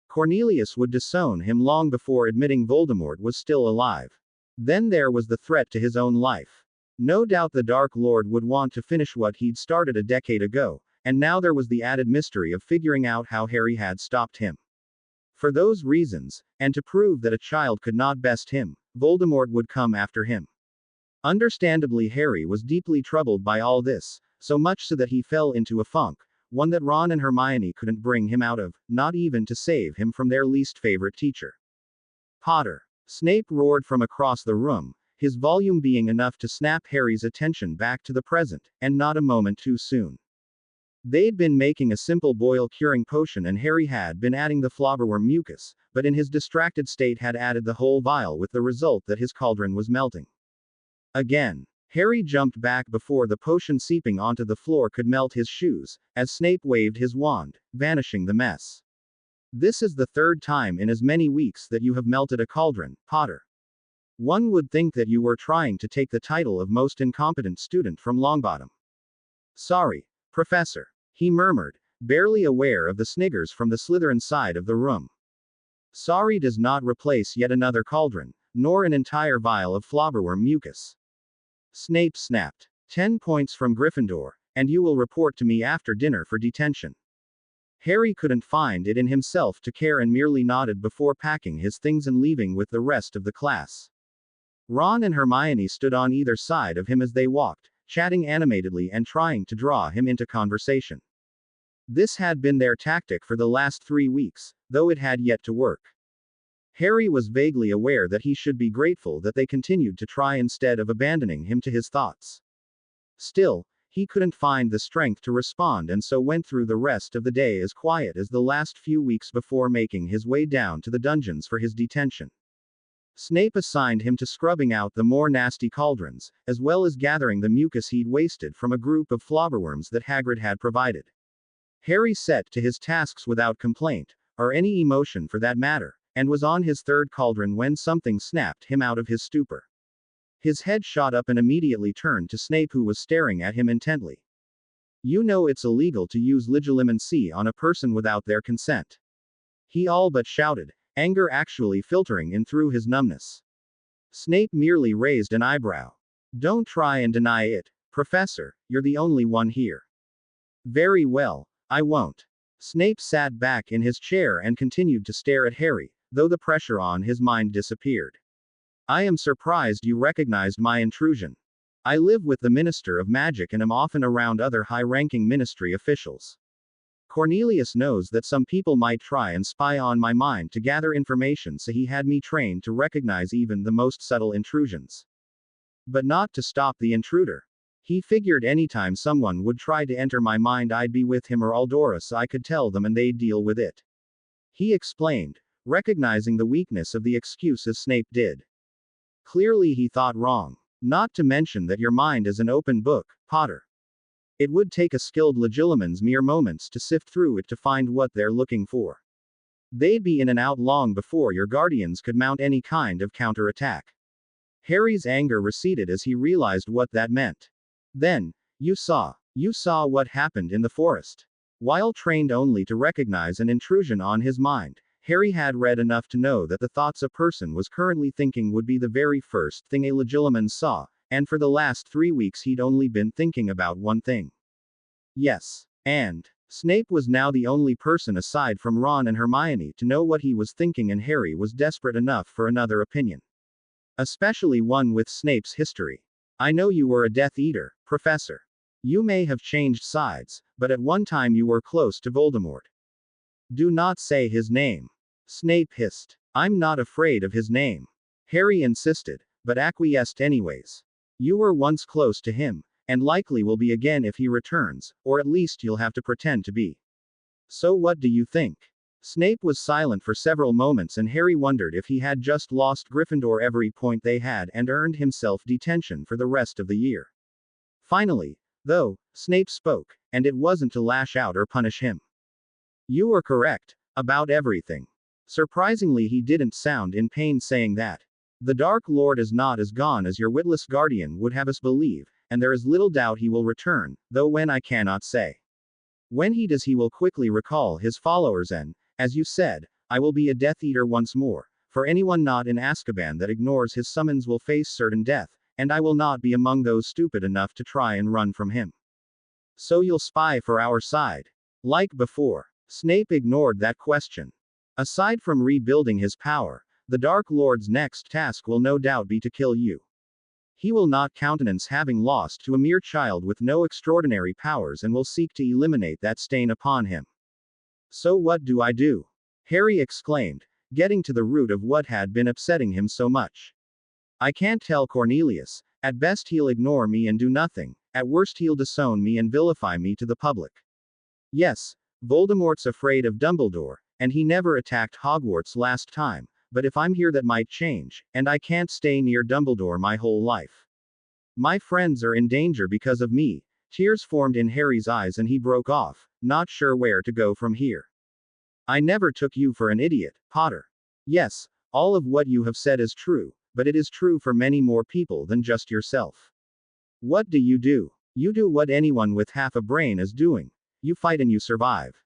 Cornelius would disown him long before admitting Voldemort was still alive. Then there was the threat to his own life. No doubt the Dark Lord would want to finish what he'd started a decade ago, and now there was the added mystery of figuring out how Harry had stopped him. For those reasons, and to prove that a child could not best him, Voldemort would come after him. Understandably, Harry was deeply troubled by all this, so much so that he fell into a funk, one that Ron and Hermione couldn't bring him out of, not even to save him from their least favorite teacher. Potter! Snape roared from across the room, his volume being enough to snap Harry's attention back to the present, and not a moment too soon. They'd been making a simple boil-curing potion, and Harry had been adding the flobberworm mucus, but in his distracted state had added the whole vial, with the result that his cauldron was melting. Again. Harry jumped back before the potion seeping onto the floor could melt his shoes, as Snape waved his wand, vanishing the mess. This is the third time in as many weeks that you have melted a cauldron, Potter. One would think that you were trying to take the title of most incompetent student from Longbottom. Sorry, Professor, he murmured, barely aware of the sniggers from the Slytherin side of the room. Sorry does not replace yet another cauldron, nor an entire vial of flobberworm mucus. Snape snapped. 10 points from Gryffindor, and you will report to me after dinner for detention. Harry couldn't find it in himself to care and merely nodded before packing his things and leaving with the rest of the class. Ron and Hermione stood on either side of him as they walked, chatting animatedly and trying to draw him into conversation. This had been their tactic for the last 3 weeks, though it had yet to work. Harry was vaguely aware that he should be grateful that they continued to try instead of abandoning him to his thoughts. Still, he couldn't find the strength to respond, and so went through the rest of the day as quiet as the last few weeks before making his way down to the dungeons for his detention. Snape assigned him to scrubbing out the more nasty cauldrons, as well as gathering the mucus he'd wasted from a group of flobberworms that Hagrid had provided. Harry set to his tasks without complaint, or any emotion for that matter, and was on his third cauldron when something snapped him out of his stupor. His head shot up and immediately turned to Snape, who was staring at him intently. You know it's illegal to use legilimency on a person without their consent. He all but shouted, anger actually filtering in through his numbness. Snape merely raised an eyebrow. Don't try and deny it, Professor, you're the only one here. Very well, I won't. Snape sat back in his chair and continued to stare at Harry, though the pressure on his mind disappeared. I am surprised you recognized my intrusion. I live with the Minister of Magic and am often around other high-ranking ministry officials. Cornelius knows that some people might try and spy on my mind to gather information, so he had me trained to recognize even the most subtle intrusions. But not to stop the intruder. He figured anytime someone would try to enter my mind, I'd be with him or Aldora, so I could tell them and they'd deal with it. He explained, recognizing the weakness of the excuse as Snape did. Clearly he thought wrong. Not to mention that your mind is an open book, Potter. It would take a skilled legilimens mere moments to sift through it to find what they're looking for. They'd be in and out long before your guardians could mount any kind of counterattack. Harry's anger receded as he realized what that meant. Then, you saw what happened in the forest. While trained only to recognize an intrusion on his mind, Harry had read enough to know that the thoughts a person was currently thinking would be the very first thing a legilimens saw, and for the last 3 weeks he'd only been thinking about one thing. Yes. And Snape was now the only person aside from Ron and Hermione to know what he was thinking, and Harry was desperate enough for another opinion. Especially one with Snape's history. I know you were a Death Eater, Professor. You may have changed sides, but at one time you were close to Voldemort. Do not say his name. Snape hissed. I'm not afraid of his name. Harry insisted, but acquiesced anyways. You were once close to him, and likely will be again if he returns, or at least you'll have to pretend to be. So what do you think? Snape was silent for several moments, and Harry wondered if he had just lost Gryffindor every point they had and earned himself detention for the rest of the year. Finally, though, Snape spoke, and it wasn't to lash out or punish him. You were correct, about everything. Surprisingly, he didn't sound in pain saying that. The Dark Lord is not as gone as your witless guardian would have us believe, and there is little doubt he will return, though when I cannot say. When he does, he will quickly recall his followers, and, as you said, I will be a Death Eater once more, for anyone not in Azkaban that ignores his summons will face certain death, and I will not be among those stupid enough to try and run from him. So you'll spy for our side? Like before. Snape ignored that question. Aside from rebuilding his power, the Dark Lord's next task will no doubt be to kill you. He will not countenance having lost to a mere child with no extraordinary powers and will seek to eliminate that stain upon him. So what do I do? Harry exclaimed, getting to the root of what had been upsetting him so much. I can't tell Cornelius. At best he'll ignore me and do nothing, at worst he'll disown me and vilify me to the public. Yes, Voldemort's afraid of Dumbledore, and he never attacked Hogwarts last time, but if I'm here that might change, and I can't stay near Dumbledore my whole life. My friends are in danger because of me. Tears formed in Harry's eyes and he broke off, not sure where to go from here. I never took you for an idiot, Potter. Yes, all of what you have said is true, but it is true for many more people than just yourself. What do? You do what anyone with half a brain is doing. You fight and you survive.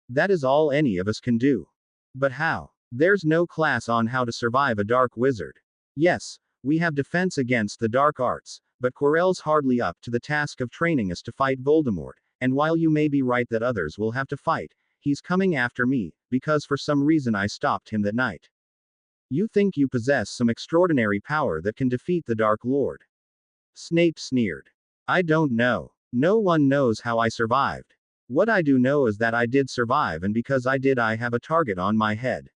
That is all any of us can do. But how? There's no class on how to survive a dark wizard. Yes, we have defense against the dark arts, but Quirrell's hardly up to the task of training us to fight Voldemort, and while you may be right that others will have to fight, he's coming after me, because for some reason I stopped him that night. You think you possess some extraordinary power that can defeat the Dark Lord? Snape sneered. I don't know. No one knows how I survived. What I do know is that I did survive, and because I did, I have a target on my head.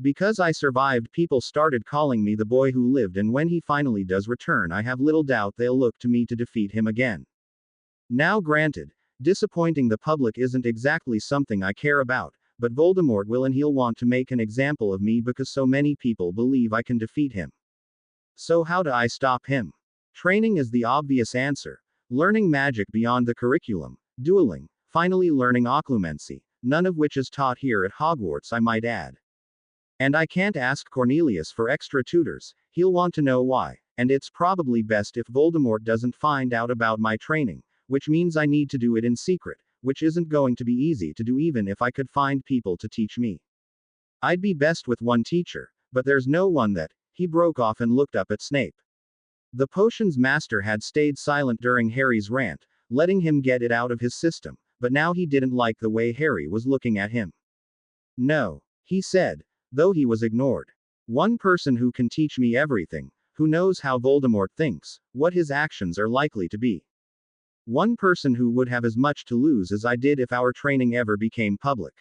Because I survived, people started calling me the boy who lived, and when he finally does return, I have little doubt they'll look to me to defeat him again. Now granted, disappointing the public isn't exactly something I care about, but Voldemort will, and he'll want to make an example of me because so many people believe I can defeat him. So how do I stop him? Training is the obvious answer. Learning magic beyond the curriculum, dueling, finally learning occlumency, none of which is taught here at Hogwarts, I might add. And I can't ask Cornelius for extra tutors, he'll want to know why, and it's probably best if Voldemort doesn't find out about my training, which means I need to do it in secret, which isn't going to be easy to do even if I could find people to teach me. I'd be best with one teacher, but there's no one that. He broke off and looked up at Snape. The potions master had stayed silent during Harry's rant, letting him get it out of his system, but now he didn't like the way Harry was looking at him. No, he said, though he was ignored. One person who can teach me everything, who knows how Voldemort thinks, what his actions are likely to be. One person who would have as much to lose as I did if our training ever became public.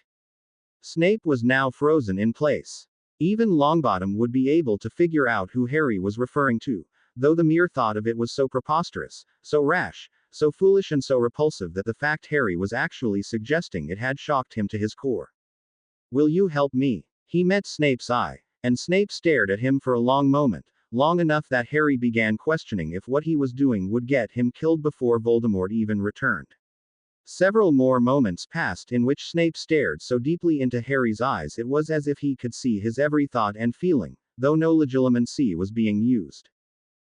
Snape was now frozen in place. Even Longbottom would be able to figure out who Harry was referring to, though the mere thought of it was so preposterous, so rash, so foolish and so repulsive that the fact Harry was actually suggesting it had shocked him to his core. Will you help me? He met Snape's eye, and Snape stared at him for a long moment, long enough that Harry began questioning if what he was doing would get him killed before Voldemort even returned. Several more moments passed in which Snape stared so deeply into Harry's eyes it was as if he could see his every thought and feeling, though no legilimency was being used.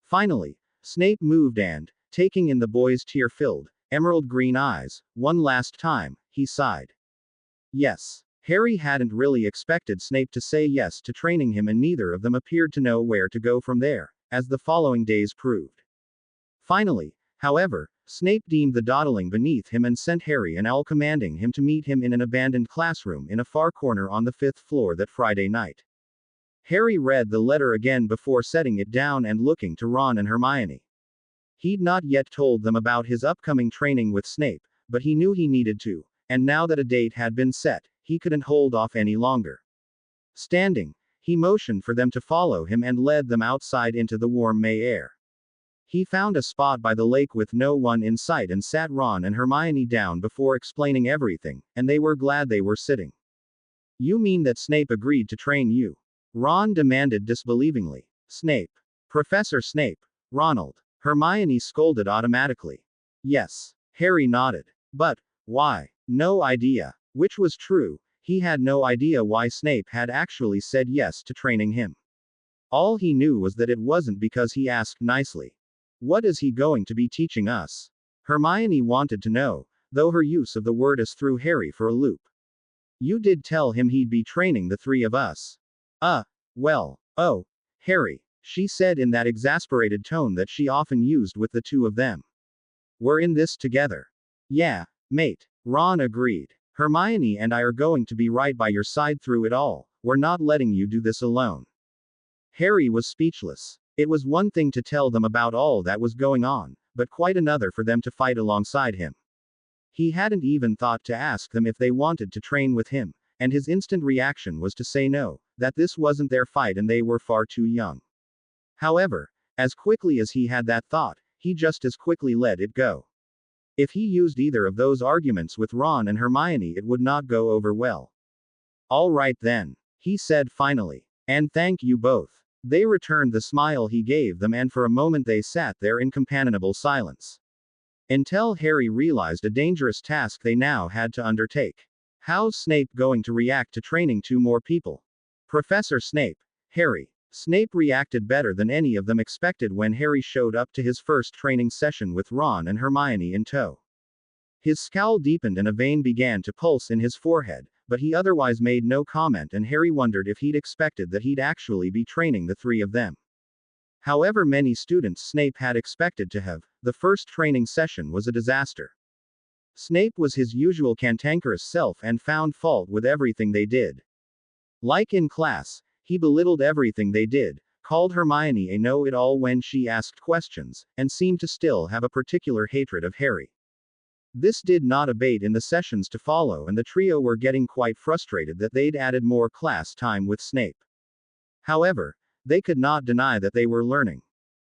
Finally, Snape moved and, taking in the boy's tear-filled, emerald green eyes, one last time, he sighed. Yes. Harry hadn't really expected Snape to say yes to training him, and neither of them appeared to know where to go from there, as the following days proved. Finally, However, Snape deemed the dawdling beneath him and sent Harry an owl commanding him to meet him in an abandoned classroom in a far corner on the 5th floor that Friday night. Harry read the letter again before setting it down and looking to Ron and Hermione. He'd not yet told them about his upcoming training with Snape, but he knew he needed to, and now that a date had been set, he couldn't hold off any longer. Standing, he motioned for them to follow him and led them outside into the warm May air. He found a spot by the lake with no one in sight and sat Ron and Hermione down before explaining everything, and they were glad they were sitting. "You mean that Snape agreed to train you?" Ron demanded disbelievingly. "Snape. Professor Snape. Ronald." Hermione scolded automatically. "Yes." Harry nodded. "But, why?" No idea. Which was true, he had no idea why Snape had actually said yes to training him. All he knew was that it wasn't because he asked nicely. "What is he going to be teaching us?" Hermione wanted to know, though her use of the word "us" threw Harry for a loop. "You did tell him he'd be training the three of us." Well, oh, Harry," she said in that exasperated tone that she often used with the two of them. "We're in this together." "Yeah, mate," Ron agreed. "Hermione and I are going to be right by your side through it all. We're not letting you do this alone." Harry was speechless. It was one thing to tell them about all that was going on, but quite another for them to fight alongside him. He hadn't even thought to ask them if they wanted to train with him, and his instant reaction was to say no, that this wasn't their fight and they were far too young. However, as quickly as he had that thought, he just as quickly let it go. If he used either of those arguments with Ron and Hermione, it would not go over well. "All right then," he said finally. "And thank you both." They returned the smile he gave them, and for a moment they sat there in companionable silence. Until Harry realized a dangerous task they now had to undertake. How's Snape going to react to training two more people? Professor Snape. Harry. Snape reacted better than any of them expected when Harry showed up to his first training session with Ron and Hermione in tow. His scowl deepened and a vein began to pulse in his forehead, but he otherwise made no comment, and Harry wondered if he'd expected that he'd actually be training the three of them. However many students Snape had expected to have, the first training session was a disaster. Snape was his usual cantankerous self and found fault with everything they did. Like in class, he belittled everything they did, called Hermione a know-it-all when she asked questions, and seemed to still have a particular hatred of Harry. This did not abate in the sessions to follow, and the trio were getting quite frustrated that they'd added more class time with Snape. However, they could not deny that they were learning.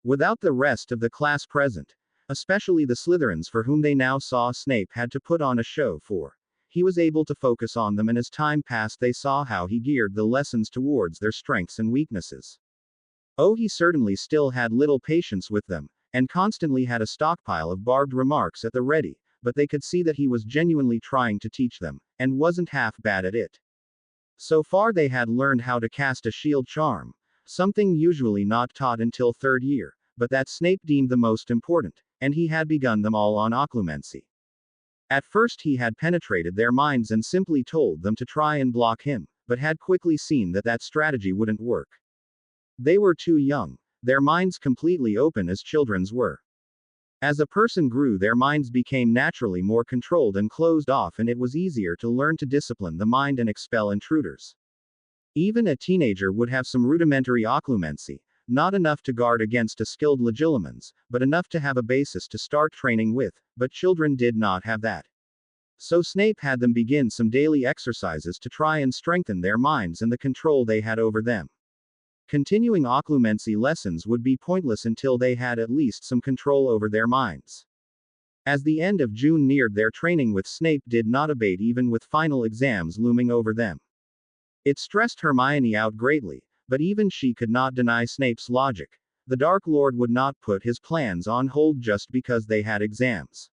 Without the rest of the class present, especially the Slytherins for whom they now saw Snape had to put on a show for, he was able to focus on them, and as time passed they saw how he geared the lessons towards their strengths and weaknesses. Oh, he certainly still had little patience with them, and constantly had a stockpile of barbed remarks at the ready, but they could see that he was genuinely trying to teach them, and wasn't half bad at it. So far they had learned how to cast a shield charm, something usually not taught until third year, but that Snape deemed the most important, and he had begun them all on occlumency. At first he had penetrated their minds and simply told them to try and block him, but had quickly seen that that strategy wouldn't work. They were too young, their minds completely open as children's were. As a person grew, their minds became naturally more controlled and closed off, and it was easier to learn to discipline the mind and expel intruders. Even a teenager would have some rudimentary occlumency, not enough to guard against a skilled legilimens, but enough to have a basis to start training with, but children did not have that. So Snape had them begin some daily exercises to try and strengthen their minds and the control they had over them. Continuing occlumency lessons would be pointless until they had at least some control over their minds. As the end of June neared, their training with Snape did not abate even with final exams looming over them. It stressed Hermione out greatly, but even she could not deny Snape's logic. The Dark Lord would not put his plans on hold just because they had exams.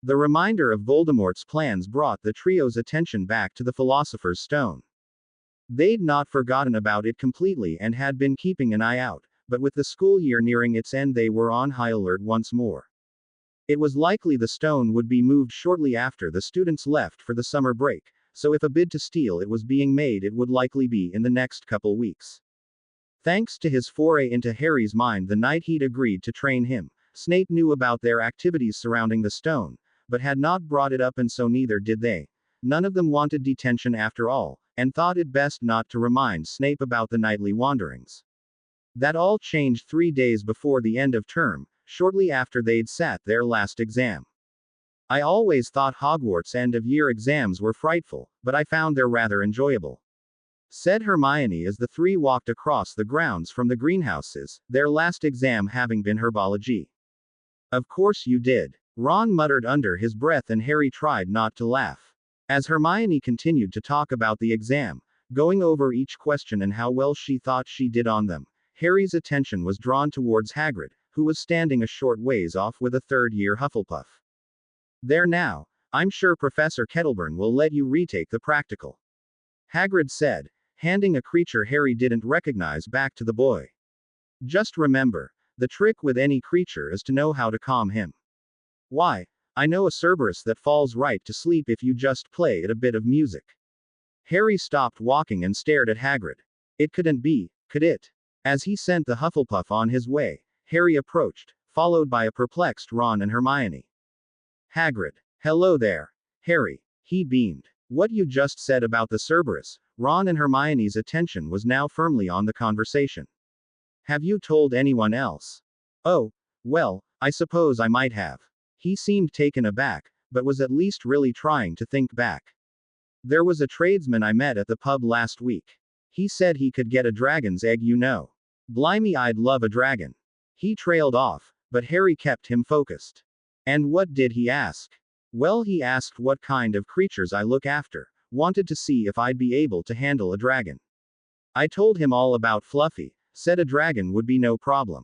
The reminder of Voldemort's plans brought the trio's attention back to the Philosopher's Stone. They'd not forgotten about it completely and had been keeping an eye out, but with the school year nearing its end they were on high alert once more. It was likely the stone would be moved shortly after the students left for the summer break, so if a bid to steal it was being made, it would likely be in the next couple weeks. Thanks to his foray into Harry's mind the night he'd agreed to train him, Snape knew about their activities surrounding the stone, but had not brought it up, and so neither did they. None of them wanted detention after all, and thought it best not to remind Snape about the nightly wanderings. That all changed 3 days before the end of term, shortly after they'd sat their last exam. I always thought Hogwarts end-of-year exams were frightful, but I found they're rather enjoyable, said Hermione as the three walked across the grounds from the greenhouses, their last exam having been herbology. Of course you did, Ron muttered under his breath, and Harry tried not to laugh. As Hermione continued to talk about the exam, going over each question and how well she thought she did on them, Harry's attention was drawn towards Hagrid, who was standing a short ways off with a third-year Hufflepuff. There now, I'm sure Professor Kettleburn will let you retake the practical, Hagrid said, handing a creature Harry didn't recognize back to the boy. Just remember, the trick with any creature is to know how to calm him. Why, I know a Cerberus that falls right to sleep if you just play it a bit of music. Harry stopped walking and stared at Hagrid. It couldn't be, could it? As he sent the Hufflepuff on his way, Harry approached, followed by a perplexed Ron and Hermione. Hagrid. Hello there, Harry. He beamed. What you just said about the Cerberus. Ron and Hermione's attention was now firmly on the conversation. Have you told anyone else? Oh, well, I suppose I might have. He seemed taken aback, but was at least really trying to think back. There was a tradesman I met at the pub last week. He said he could get a dragon's egg, you know. Blimey, I'd love a dragon. He trailed off, but Harry kept him focused. And what did he ask? Well, he asked what kind of creatures I look after, wanted to see if I'd be able to handle a dragon. I told him all about Fluffy, said a dragon would be no problem.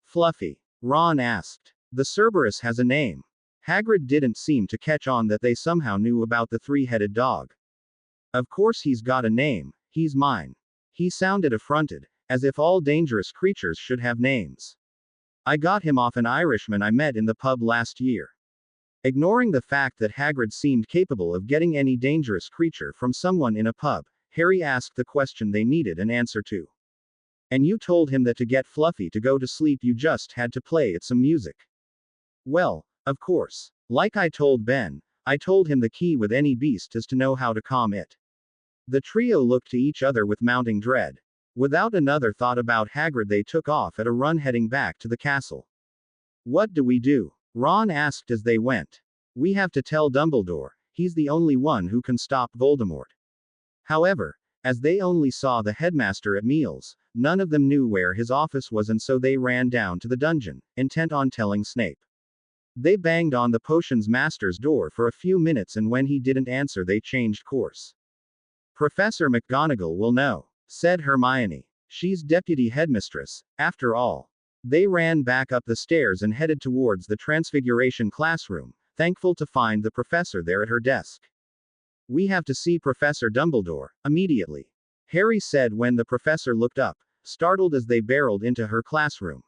Fluffy? Ron asked. The Cerberus has a name. Hagrid didn't seem to catch on that they somehow knew about the three-headed dog. Of course he's got a name, he's mine. He sounded affronted, as if all dangerous creatures should have names. I got him off an Irishman I met in the pub last year. Ignoring the fact that Hagrid seemed capable of getting any dangerous creature from someone in a pub, Harry asked the question they needed an answer to. And you told him that to get Fluffy to go to sleep you just had to play it some music. Well, of course. Like I told Ben, I told him the key with any beast is to know how to calm it. The trio looked to each other with mounting dread. Without another thought about Hagrid, they took off at a run heading back to the castle. What do we do? Ron asked as they went. We have to tell Dumbledore, he's the only one who can stop Voldemort. However, as they only saw the headmaster at meals, none of them knew where his office was, and so they ran down to the dungeon, intent on telling Snape. They banged on the potions master's door for a few minutes, and when he didn't answer they changed course. Professor McGonagall will know, said Hermione. She's deputy headmistress, after all. They ran back up the stairs and headed towards the Transfiguration classroom, thankful to find the professor there at her desk. We have to see Professor Dumbledore, immediately, Harry said when the professor looked up, startled as they barreled into her classroom.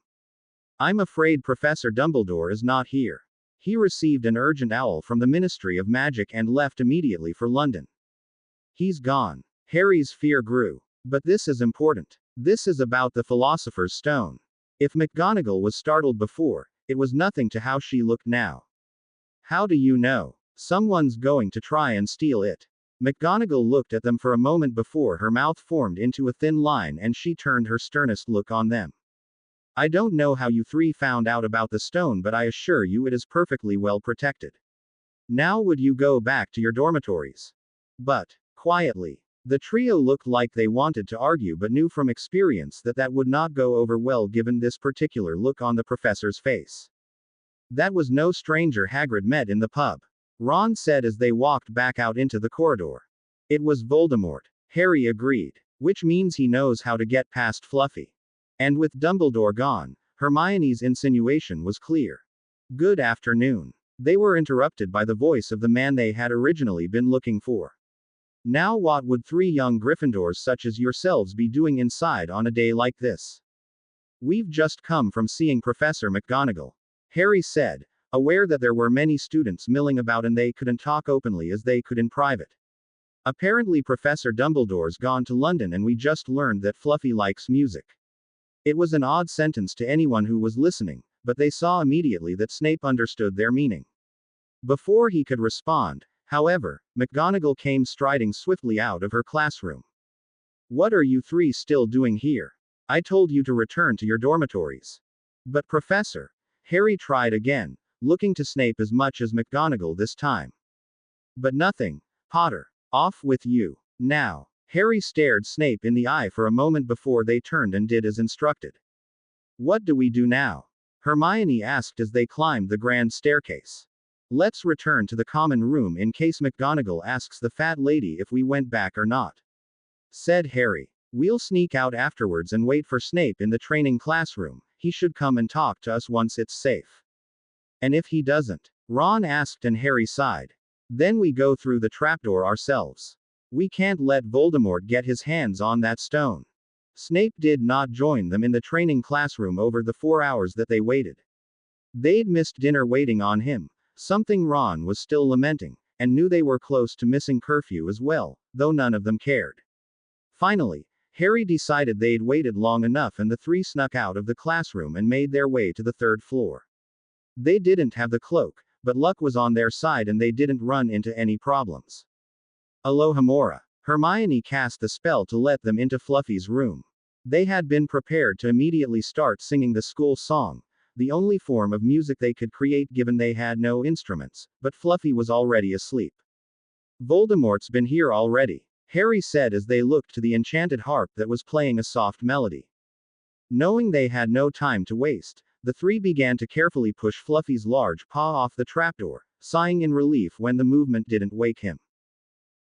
I'm afraid Professor Dumbledore is not here. He received an urgent owl from the Ministry of Magic and left immediately for London. He's gone. Harry's fear grew. But this is important. This is about the Philosopher's Stone. If McGonagall was startled before, it was nothing to how she looked now. How do you know? Someone's going to try and steal it. McGonagall looked at them for a moment before her mouth formed into a thin line and she turned her sternest look on them. I don't know how you three found out about the stone, but I assure you it is perfectly well protected. Now would you go back to your dormitories? But, quietly. The trio looked like they wanted to argue but knew from experience that that would not go over well given this particular look on the professor's face. That was no stranger Hagrid met in the pub, Ron said as they walked back out into the corridor. It was Voldemort, Harry agreed. Which means he knows how to get past Fluffy. And with Dumbledore gone, Hermione's insinuation was clear. Good afternoon. They were interrupted by the voice of the man they had originally been looking for. Now what would 3 young Gryffindors such as yourselves be doing inside on a day like this? We've just come from seeing Professor McGonagall, Harry said, aware that there were many students milling about and they couldn't talk openly as they could in private. Apparently Professor Dumbledore's gone to London and we just learned that Fluffy likes music. It was an odd sentence to anyone who was listening, but they saw immediately that Snape understood their meaning. Before he could respond, however, McGonagall came striding swiftly out of her classroom. "What are you three still doing here? I told you to return to your dormitories." "But Professor," Harry tried again, looking to Snape as much as McGonagall this time. "But nothing, Potter. Off with you. Now." Harry stared Snape in the eye for a moment before they turned and did as instructed. "What do we do now?" Hermione asked as they climbed the grand staircase. "Let's return to the common room in case McGonagall asks the fat lady if we went back or not," said Harry. "We'll sneak out afterwards and wait for Snape in the training classroom. He should come and talk to us once it's safe." "And if he doesn't?" Ron asked and Harry sighed. "Then we go through the trapdoor ourselves. We can't let Voldemort get his hands on that stone." Snape did not join them in the training classroom over the 4 hours that they waited. They'd missed dinner waiting on him, something Ron was still lamenting, and knew they were close to missing curfew as well, though none of them cared. Finally, Harry decided they'd waited long enough and the three snuck out of the classroom and made their way to the 3rd floor. They didn't have the cloak, but luck was on their side and they didn't run into any problems. Alohomora. Hermione cast the spell to let them into Fluffy's room. They had been prepared to immediately start singing the school song, the only form of music they could create given they had no instruments, but Fluffy was already asleep. "Voldemort's been here already," Harry said as they looked to the enchanted harp that was playing a soft melody. Knowing they had no time to waste, the three began to carefully push Fluffy's large paw off the trapdoor, sighing in relief when the movement didn't wake him.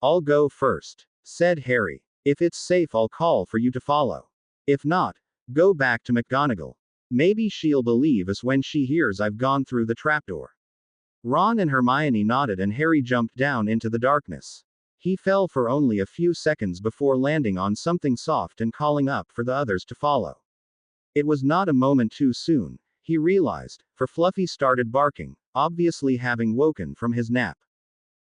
"I'll go first," said Harry. "If it's safe, I'll call for you to follow. If not, go back to McGonagall. Maybe she'll believe us when she hears I've gone through the trapdoor." Ron and Hermione nodded and Harry jumped down into the darkness. He fell for only a few seconds before landing on something soft and calling up for the others to follow. It was not a moment too soon, he realized, for Fluffy started barking, obviously having woken from his nap.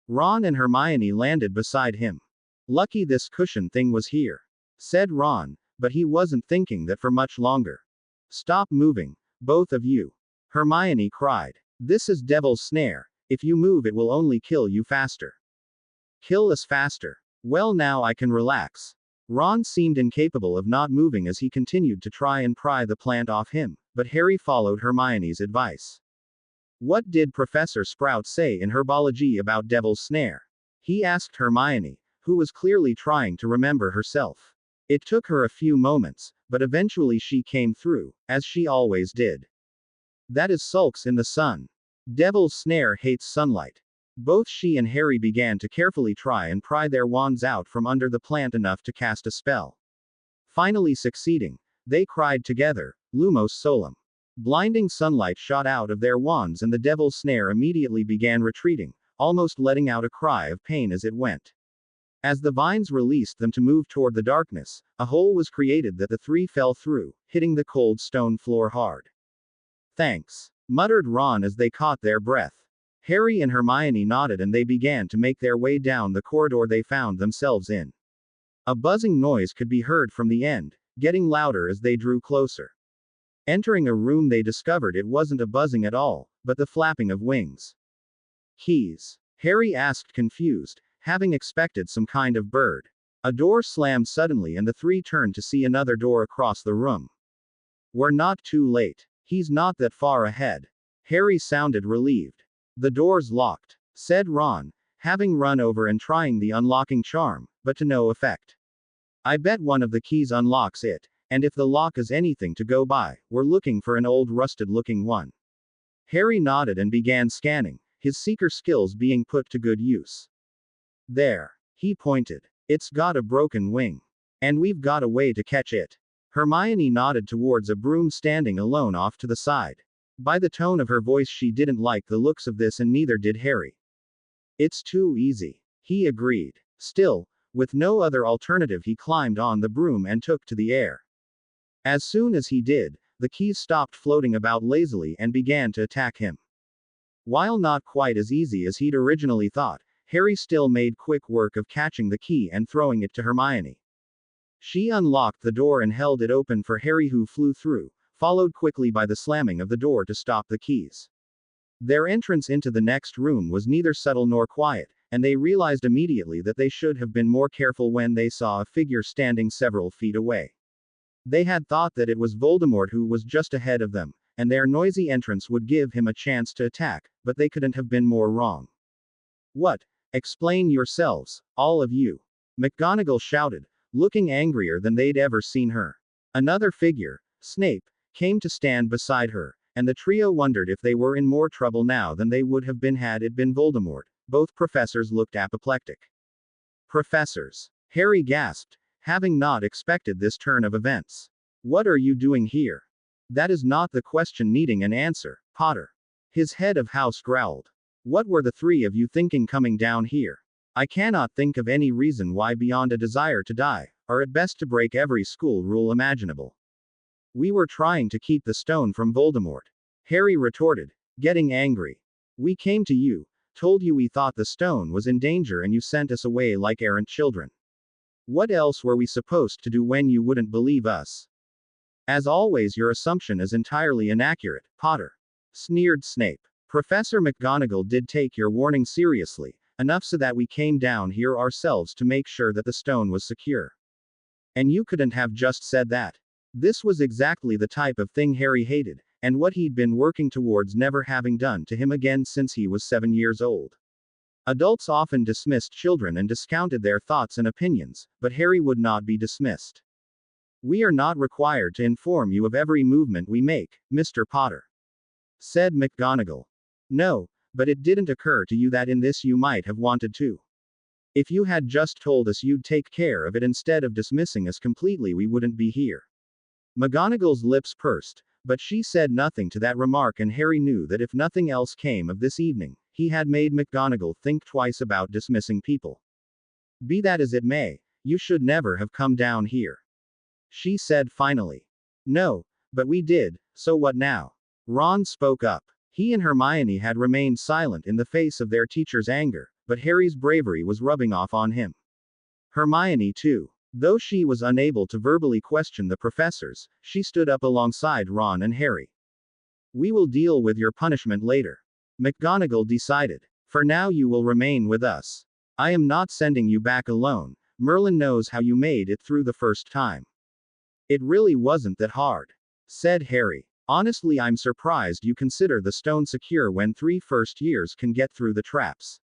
Ron and Hermione landed beside him. "Lucky this cushion thing was here," said Ron, but he wasn't thinking that for much longer. "Stop moving, both of you," Hermione cried. "This is Devil's Snare. If you move, it will only kill you faster." "Kill us faster. Well, now I can relax." Ron seemed incapable of not moving as he continued to try and pry the plant off him, but Harry followed Hermione's advice. "What did Professor Sprout say in herbology about Devil's Snare?" he asked Hermione, who was clearly trying to remember herself. It took her a few moments, but eventually she came through, as she always did. "That is sulks in the sun. Devil's Snare hates sunlight." Both she and Harry began to carefully try and pry their wands out from under the plant enough to cast a spell. Finally succeeding, they cried together, "Lumos Solum." Blinding sunlight shot out of their wands and the Devil's Snare immediately began retreating, almost letting out a cry of pain as it went. As the vines released them to move toward the darkness, a hole was created that the three fell through, hitting the cold stone floor hard. "Thanks," muttered Ron as they caught their breath. Harry and Hermione nodded and they began to make their way down the corridor they found themselves in. A buzzing noise could be heard from the end, getting louder as they drew closer. Entering a room, they discovered it wasn't a buzzing at all, but the flapping of wings. "Keys?" Harry asked, confused, having expected some kind of bird. A door slammed suddenly and the three turned to see another door across the room. "We're not too late. He's not that far ahead." Harry sounded relieved. "The door's locked," said Ron, having run over and trying the unlocking charm, but to no effect. "I bet one of the keys unlocks it, and if the lock is anything to go by, we're looking for an old rusted-looking one." Harry nodded and began scanning, his seeker skills being put to good use. "There," he pointed. "It's got a broken wing. And we've got a way to catch it." Hermione nodded towards a broom standing alone off to the side. By the tone of her voice, she didn't like the looks of this, and neither did Harry. "It's too easy," he agreed. Still, with no other alternative, he climbed on the broom and took to the air. As soon as he did, the keys stopped floating about lazily and began to attack him. While not quite as easy as he'd originally thought, Harry still made quick work of catching the key and throwing it to Hermione. She unlocked the door and held it open for Harry, who flew through, followed quickly by the slamming of the door to stop the keys. Their entrance into the next room was neither subtle nor quiet, and they realized immediately that they should have been more careful when they saw a figure standing several feet away. They had thought that it was Voldemort who was just ahead of them, and their noisy entrance would give him a chance to attack, but they couldn't have been more wrong. What? Explain yourselves, all of you. McGonagall shouted, looking angrier than they'd ever seen her. Another figure, Snape, came to stand beside her, and the trio wondered if they were in more trouble now than they would have been had it been Voldemort. Both professors looked apoplectic. Professors. Harry gasped, having not expected this turn of events. What are you doing here? That is not the question needing an answer, Potter. His head of house growled. What were the three of you thinking coming down here? I cannot think of any reason why beyond a desire to die, or at best to break every school rule imaginable. We were trying to keep the stone from Voldemort. Harry retorted, getting angry. We came to you, told you we thought the stone was in danger and you sent us away like errant children. What else were we supposed to do when you wouldn't believe us? As always, your assumption is entirely inaccurate, Potter. Sneered Snape. Professor McGonagall did take your warning seriously, enough so that we came down here ourselves to make sure that the stone was secure. And you couldn't have just said that. This was exactly the type of thing Harry hated, and what he'd been working towards never having done to him again since he was 7 years old. Adults often dismissed children and discounted their thoughts and opinions, but Harry would not be dismissed. We are not required to inform you of every movement we make, Mr. Potter, said McGonagall. No, but it didn't occur to you that in this you might have wanted to. If you had just told us you'd take care of it instead of dismissing us completely, we wouldn't be here. McGonagall's lips pursed, but she said nothing to that remark, and Harry knew that if nothing else came of this evening, he had made McGonagall think twice about dismissing people. Be that as it may, you should never have come down here, she said finally. No, but we did, so what now? Ron spoke up. He and Hermione had remained silent in the face of their teacher's anger, but Harry's bravery was rubbing off on him. Hermione too. Though she was unable to verbally question the professors, she stood up alongside Ron and Harry. We will deal with your punishment later, McGonagall decided. For now you will remain with us. I am not sending you back alone. Merlin knows how you made it through the first time. It really wasn't that hard, said Harry. Honestly, I'm surprised you consider the stone secure when 3 first years can get through the traps.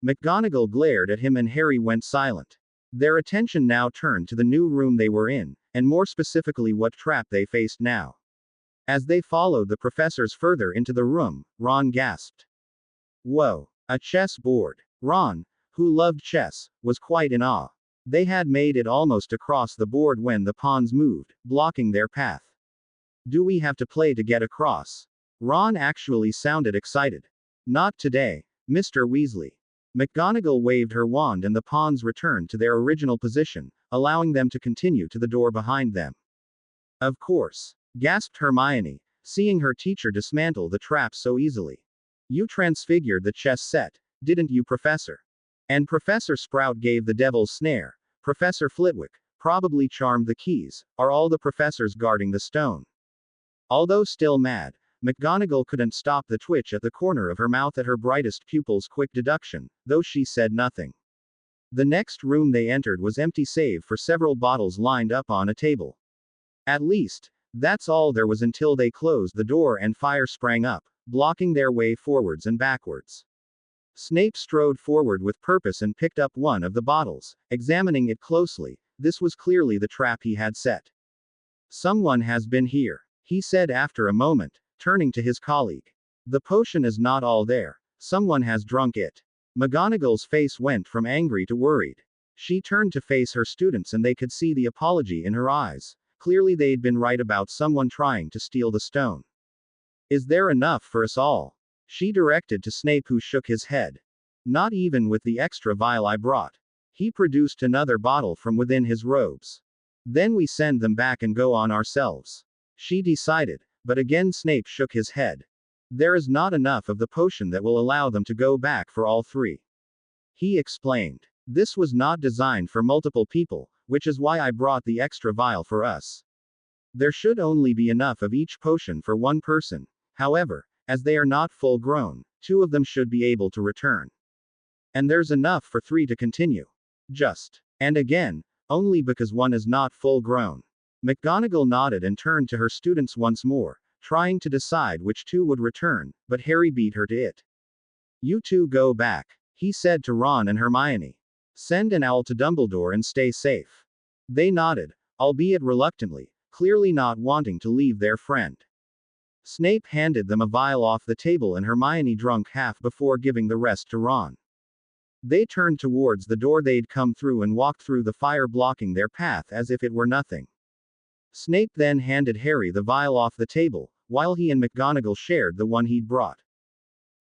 McGonagall glared at him and Harry went silent. Their attention now turned to the new room they were in, and more specifically what trap they faced now. As they followed the professors further into the room, Ron gasped. Whoa, a chess board. Ron, who loved chess, was quite in awe. They had made it almost across the board when the pawns moved, blocking their path. Do we have to play to get across? Ron actually sounded excited. Not today, Mr. Weasley. McGonagall waved her wand and the pawns returned to their original position, allowing them to continue to the door behind them. Of course, gasped Hermione, seeing her teacher dismantle the trap so easily. You transfigured the chess set, didn't you, Professor? And Professor Sprout gave the devil's snare. Professor Flitwick probably charmed the keys. Are all the professors guarding the stone? Although still mad, McGonagall couldn't stop the twitch at the corner of her mouth at her brightest pupil's quick deduction, though she said nothing. The next room they entered was empty save for several bottles lined up on a table. At least, that's all there was until they closed the door and fire sprang up, blocking their way forwards and backwards. Snape strode forward with purpose and picked up one of the bottles, examining it closely. This was clearly the trap he had set. Someone has been here, he said after a moment, turning to his colleague. The potion is not all there. Someone has drunk it. McGonagall's face went from angry to worried. She turned to face her students and they could see the apology in her eyes. Clearly they'd been right about someone trying to steal the stone. Is there enough for us all? She directed to Snape, who shook his head. Not even with the extra vial I brought. He produced another bottle from within his robes. Then we send them back and go on ourselves, she decided, but again Snape shook his head. There is not enough of the potion that will allow them to go back for all 3. He explained. This was not designed for multiple people, which is why I brought the extra vial for us. There should only be enough of each potion for one person. However, as they are not full grown, two of them should be able to return. And there's enough for three to continue. Just. And again, only because one is not full grown. McGonagall nodded and turned to her students once more, trying to decide which two would return, but Harry beat her to it. You two go back, he said to Ron and Hermione. Send an owl to Dumbledore and stay safe. They nodded, albeit reluctantly, clearly not wanting to leave their friend. Snape handed them a vial off the table and Hermione drank half before giving the rest to Ron. They turned towards the door they'd come through and walked through the fire blocking their path as if it were nothing. Snape then handed Harry the vial off the table, while he and McGonagall shared the one he'd brought.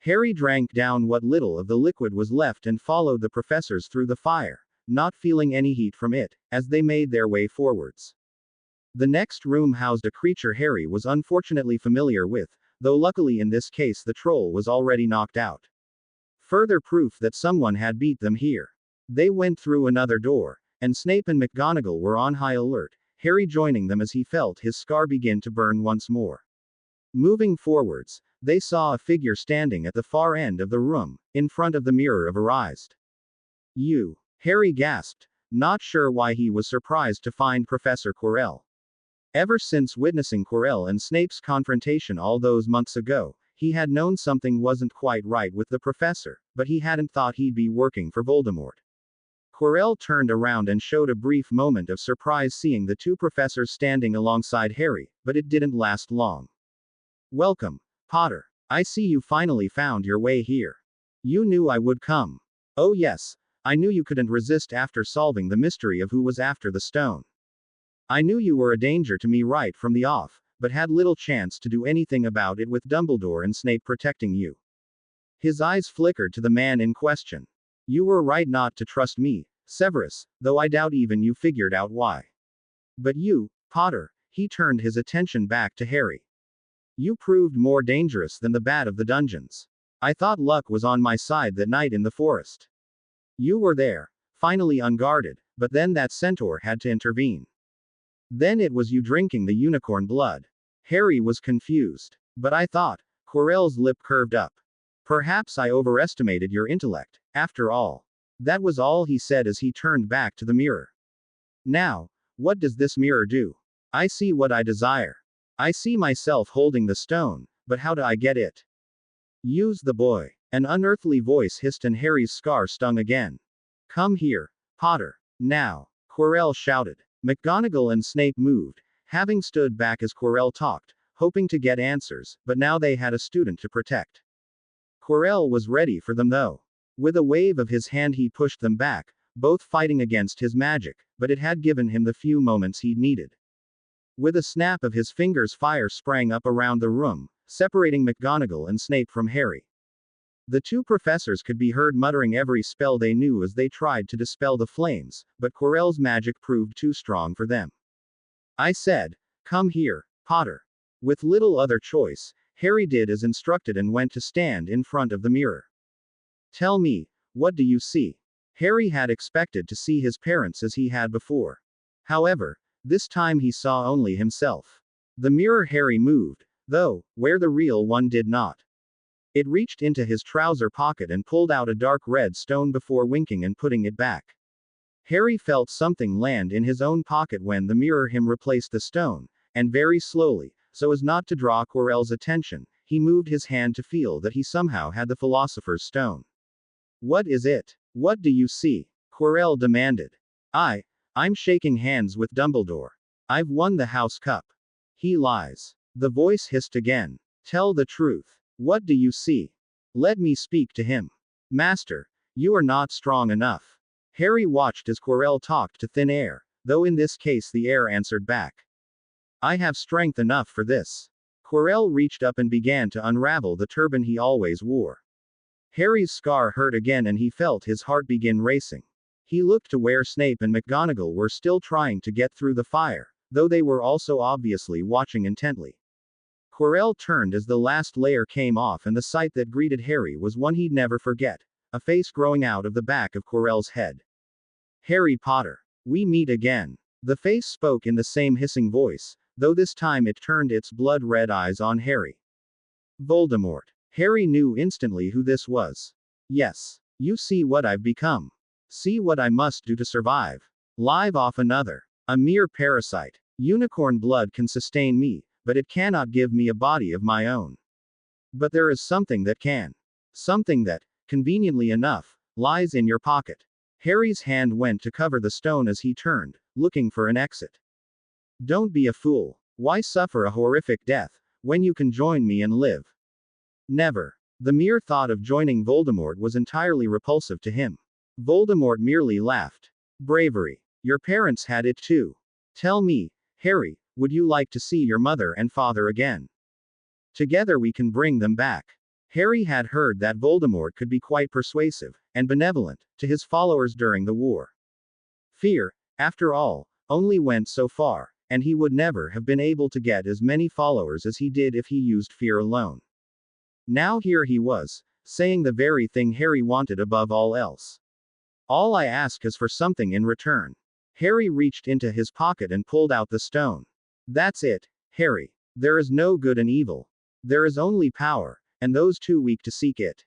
Harry drank down what little of the liquid was left and followed the professors through the fire, not feeling any heat from it, as they made their way forwards. The next room housed a creature Harry was unfortunately familiar with, though luckily in this case the troll was already knocked out. Further proof that someone had beat them here. They went through another door, and Snape and McGonagall were on high alert, Harry joining them as he felt his scar begin to burn once more. Moving forwards, they saw a figure standing at the far end of the room, in front of the mirror of Arised. You. Harry gasped, not sure why he was surprised to find Professor Quirrell. Ever since witnessing Quirrell and Snape's confrontation all those months ago, he had known something wasn't quite right with the professor, but he hadn't thought he'd be working for Voldemort. Quirrell turned around and showed a brief moment of surprise seeing the two professors standing alongside Harry, but it didn't last long. Welcome, Potter. I see you finally found your way here. You knew I would come. Oh yes, I knew you couldn't resist after solving the mystery of who was after the stone. I knew you were a danger to me right from the off, but had little chance to do anything about it with Dumbledore and Snape protecting you. His eyes flickered to the man in question. You were right not to trust me, Severus, though I doubt even you figured out why. But you, Potter, he turned his attention back to Harry. You proved more dangerous than the bat of the dungeons. I thought luck was on my side that night in the forest. You were there, finally unguarded, but then that centaur had to intervene. Then it was you drinking the unicorn blood. Harry was confused. But I thought, Quirrell's lip curved up. Perhaps I overestimated your intellect, after all. That was all he said as he turned back to the mirror. Now, what does this mirror do? I see what I desire. I see myself holding the stone, but how do I get it? Use the boy. An unearthly voice hissed and Harry's scar stung again. Come here, Potter. Now, Quirrell shouted. McGonagall and Snape moved, having stood back as Quirrell talked, hoping to get answers, but now they had a student to protect. Quirrell was ready for them though. With a wave of his hand he pushed them back, both fighting against his magic, but it had given him the few moments he'd needed. With a snap of his fingers fire sprang up around the room, separating McGonagall and Snape from Harry. The two professors could be heard muttering every spell they knew as they tried to dispel the flames, but Quirrell's magic proved too strong for them. I said, come here, Potter. With little other choice, Harry did as instructed and went to stand in front of the mirror. Tell me, what do you see? Harry had expected to see his parents as he had before. However, this time he saw only himself. The mirror Harry moved, though, where the real one did not. It reached into his trouser pocket and pulled out a dark red stone before winking and putting it back. Harry felt something land in his own pocket when the mirror him replaced the stone, and very slowly, so as not to draw Quirrell's attention, he moved his hand to feel that he somehow had the Philosopher's Stone. What is it? What do you see? Quirrell demanded. I'm shaking hands with Dumbledore. I've won the House Cup. He lies. The voice hissed again. Tell the truth. What do you see? Let me speak to him. Master, you are not strong enough. Harry watched as Quirrell talked to thin air, though in this case the air answered back. I have strength enough for this. Quirrell reached up and began to unravel the turban he always wore. Harry's scar hurt again and he felt his heart begin racing. He looked to where Snape and McGonagall were still trying to get through the fire, though they were also obviously watching intently. Quirrell turned as the last layer came off and the sight that greeted Harry was one he'd never forget, a face growing out of the back of Quirrell's head. Harry Potter. We meet again. The face spoke in the same hissing voice, though this time it turned its blood-red eyes on Harry. Voldemort. Harry knew instantly who this was. Yes. You see what I've become. See what I must do to survive. Live off another. A mere parasite. Unicorn blood can sustain me, but it cannot give me a body of my own. But there is something that can. Something that, conveniently enough, lies in your pocket. Harry's hand went to cover the stone as he turned, looking for an exit. Don't be a fool. Why suffer a horrific death, when you can join me and live? Never. The mere thought of joining Voldemort was entirely repulsive to him. Voldemort merely laughed. Bravery. Your parents had it too. Tell me, Harry, would you like to see your mother and father again? Together we can bring them back. Harry had heard that Voldemort could be quite persuasive, and benevolent, to his followers during the war. Fear, after all, only went so far, and he would never have been able to get as many followers as he did if he used fear alone. Now here he was, saying the very thing Harry wanted above all else. All I ask is for something in return. Harry reached into his pocket and pulled out the stone. That's it, Harry. There is no good and evil. There is only power, and those too weak to seek it.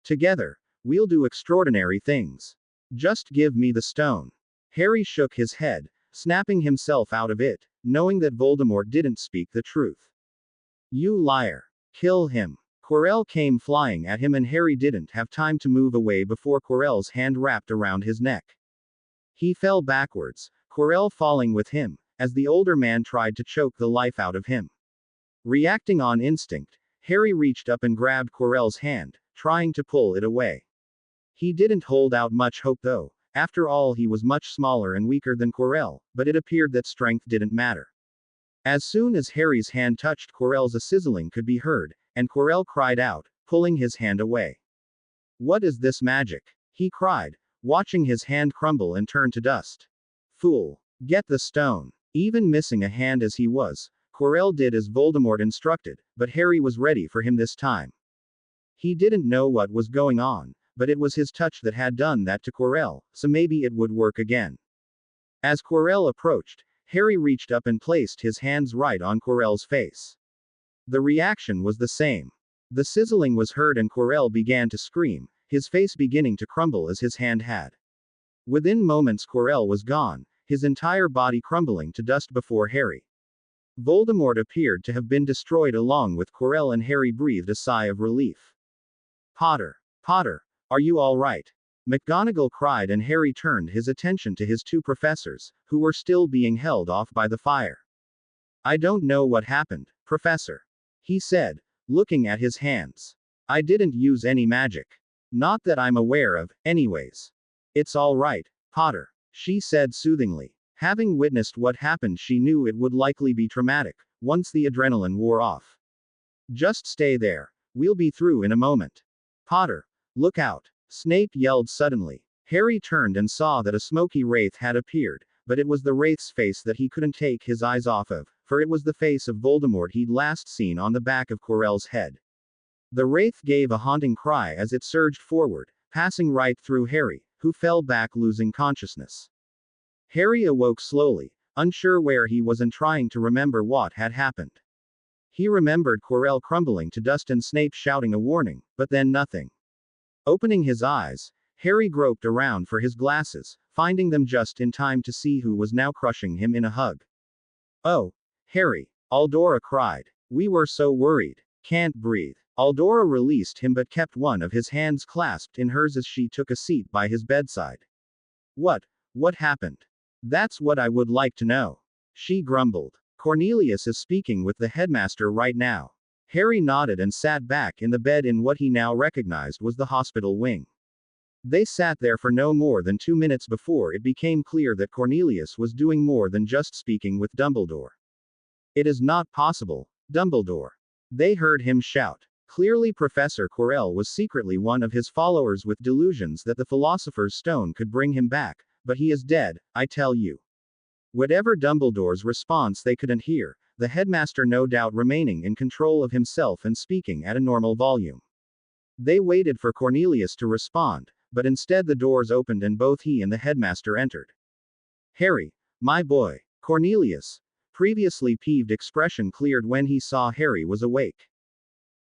Together, we'll do extraordinary things. Just give me the stone. Harry shook his head, snapping himself out of it, knowing that Voldemort didn't speak the truth. You liar. Kill him. Quirrell came flying at him and Harry didn't have time to move away before Quirrell's hand wrapped around his neck. He fell backwards, Quirrell falling with him, as the older man tried to choke the life out of him. Reacting on instinct, Harry reached up and grabbed Quirrell's hand, trying to pull it away. He didn't hold out much hope though, after all he was much smaller and weaker than Quirrell, but it appeared that strength didn't matter. As soon as Harry's hand touched Quirrell's, a sizzling could be heard, and Quirrell cried out, pulling his hand away. What is this magic? He cried, watching his hand crumble and turn to dust. Fool. Get the stone. Even missing a hand as he was, Quirrell did as Voldemort instructed, but Harry was ready for him this time. He didn't know what was going on, but it was his touch that had done that to Quirrell, so maybe it would work again. As Quirrell approached, Harry reached up and placed his hands right on Quirrell's face. The reaction was the same. The sizzling was heard and Quirrell began to scream, his face beginning to crumble as his hand had. Within moments Quirrell was gone, his entire body crumbling to dust before Harry. Voldemort appeared to have been destroyed along with Quirrell, and Harry breathed a sigh of relief. Potter. Potter, are you all right? McGonagall cried, and Harry turned his attention to his two professors, who were still being held off by the fire. I don't know what happened, Professor, he said, looking at his hands. I didn't use any magic. Not that I'm aware of, anyways. It's all right, Potter, she said soothingly. Having witnessed what happened, she knew it would likely be traumatic, once the adrenaline wore off. Just stay there. We'll be through in a moment. Potter, look out, Snape yelled suddenly. Harry turned and saw that a smoky wraith had appeared, but it was the wraith's face that he couldn't take his eyes off of, for it was the face of Voldemort he'd last seen on the back of Quirrell's head. The wraith gave a haunting cry as it surged forward, passing right through Harry, who fell back losing consciousness. Harry awoke slowly, unsure where he was and trying to remember what had happened. He remembered Quirrell crumbling to dust and Snape shouting a warning, but then nothing. Opening his eyes, Harry groped around for his glasses, finding them just in time to see who was now crushing him in a hug. Oh, Harry, Aldora cried. We were so worried. Can't breathe. Aldora released him but kept one of his hands clasped in hers as she took a seat by his bedside. What happened? That's what I would like to know. She grumbled. Cornelius is speaking with the headmaster right now. Harry nodded and sat back in the bed in what he now recognized was the hospital wing. They sat there for no more than 2 minutes before it became clear that Cornelius was doing more than just speaking with Dumbledore. It is not possible, Dumbledore. They heard him shout. Clearly Professor Quirrell was secretly one of his followers with delusions that the Philosopher's Stone could bring him back, but he is dead, I tell you. Whatever Dumbledore's response they couldn't hear, the headmaster no doubt remaining in control of himself and speaking at a normal volume. They waited for Cornelius to respond, but instead the doors opened and both he and the headmaster entered. Harry, my boy. Cornelius. previously peeved expression cleared when he saw Harry was awake.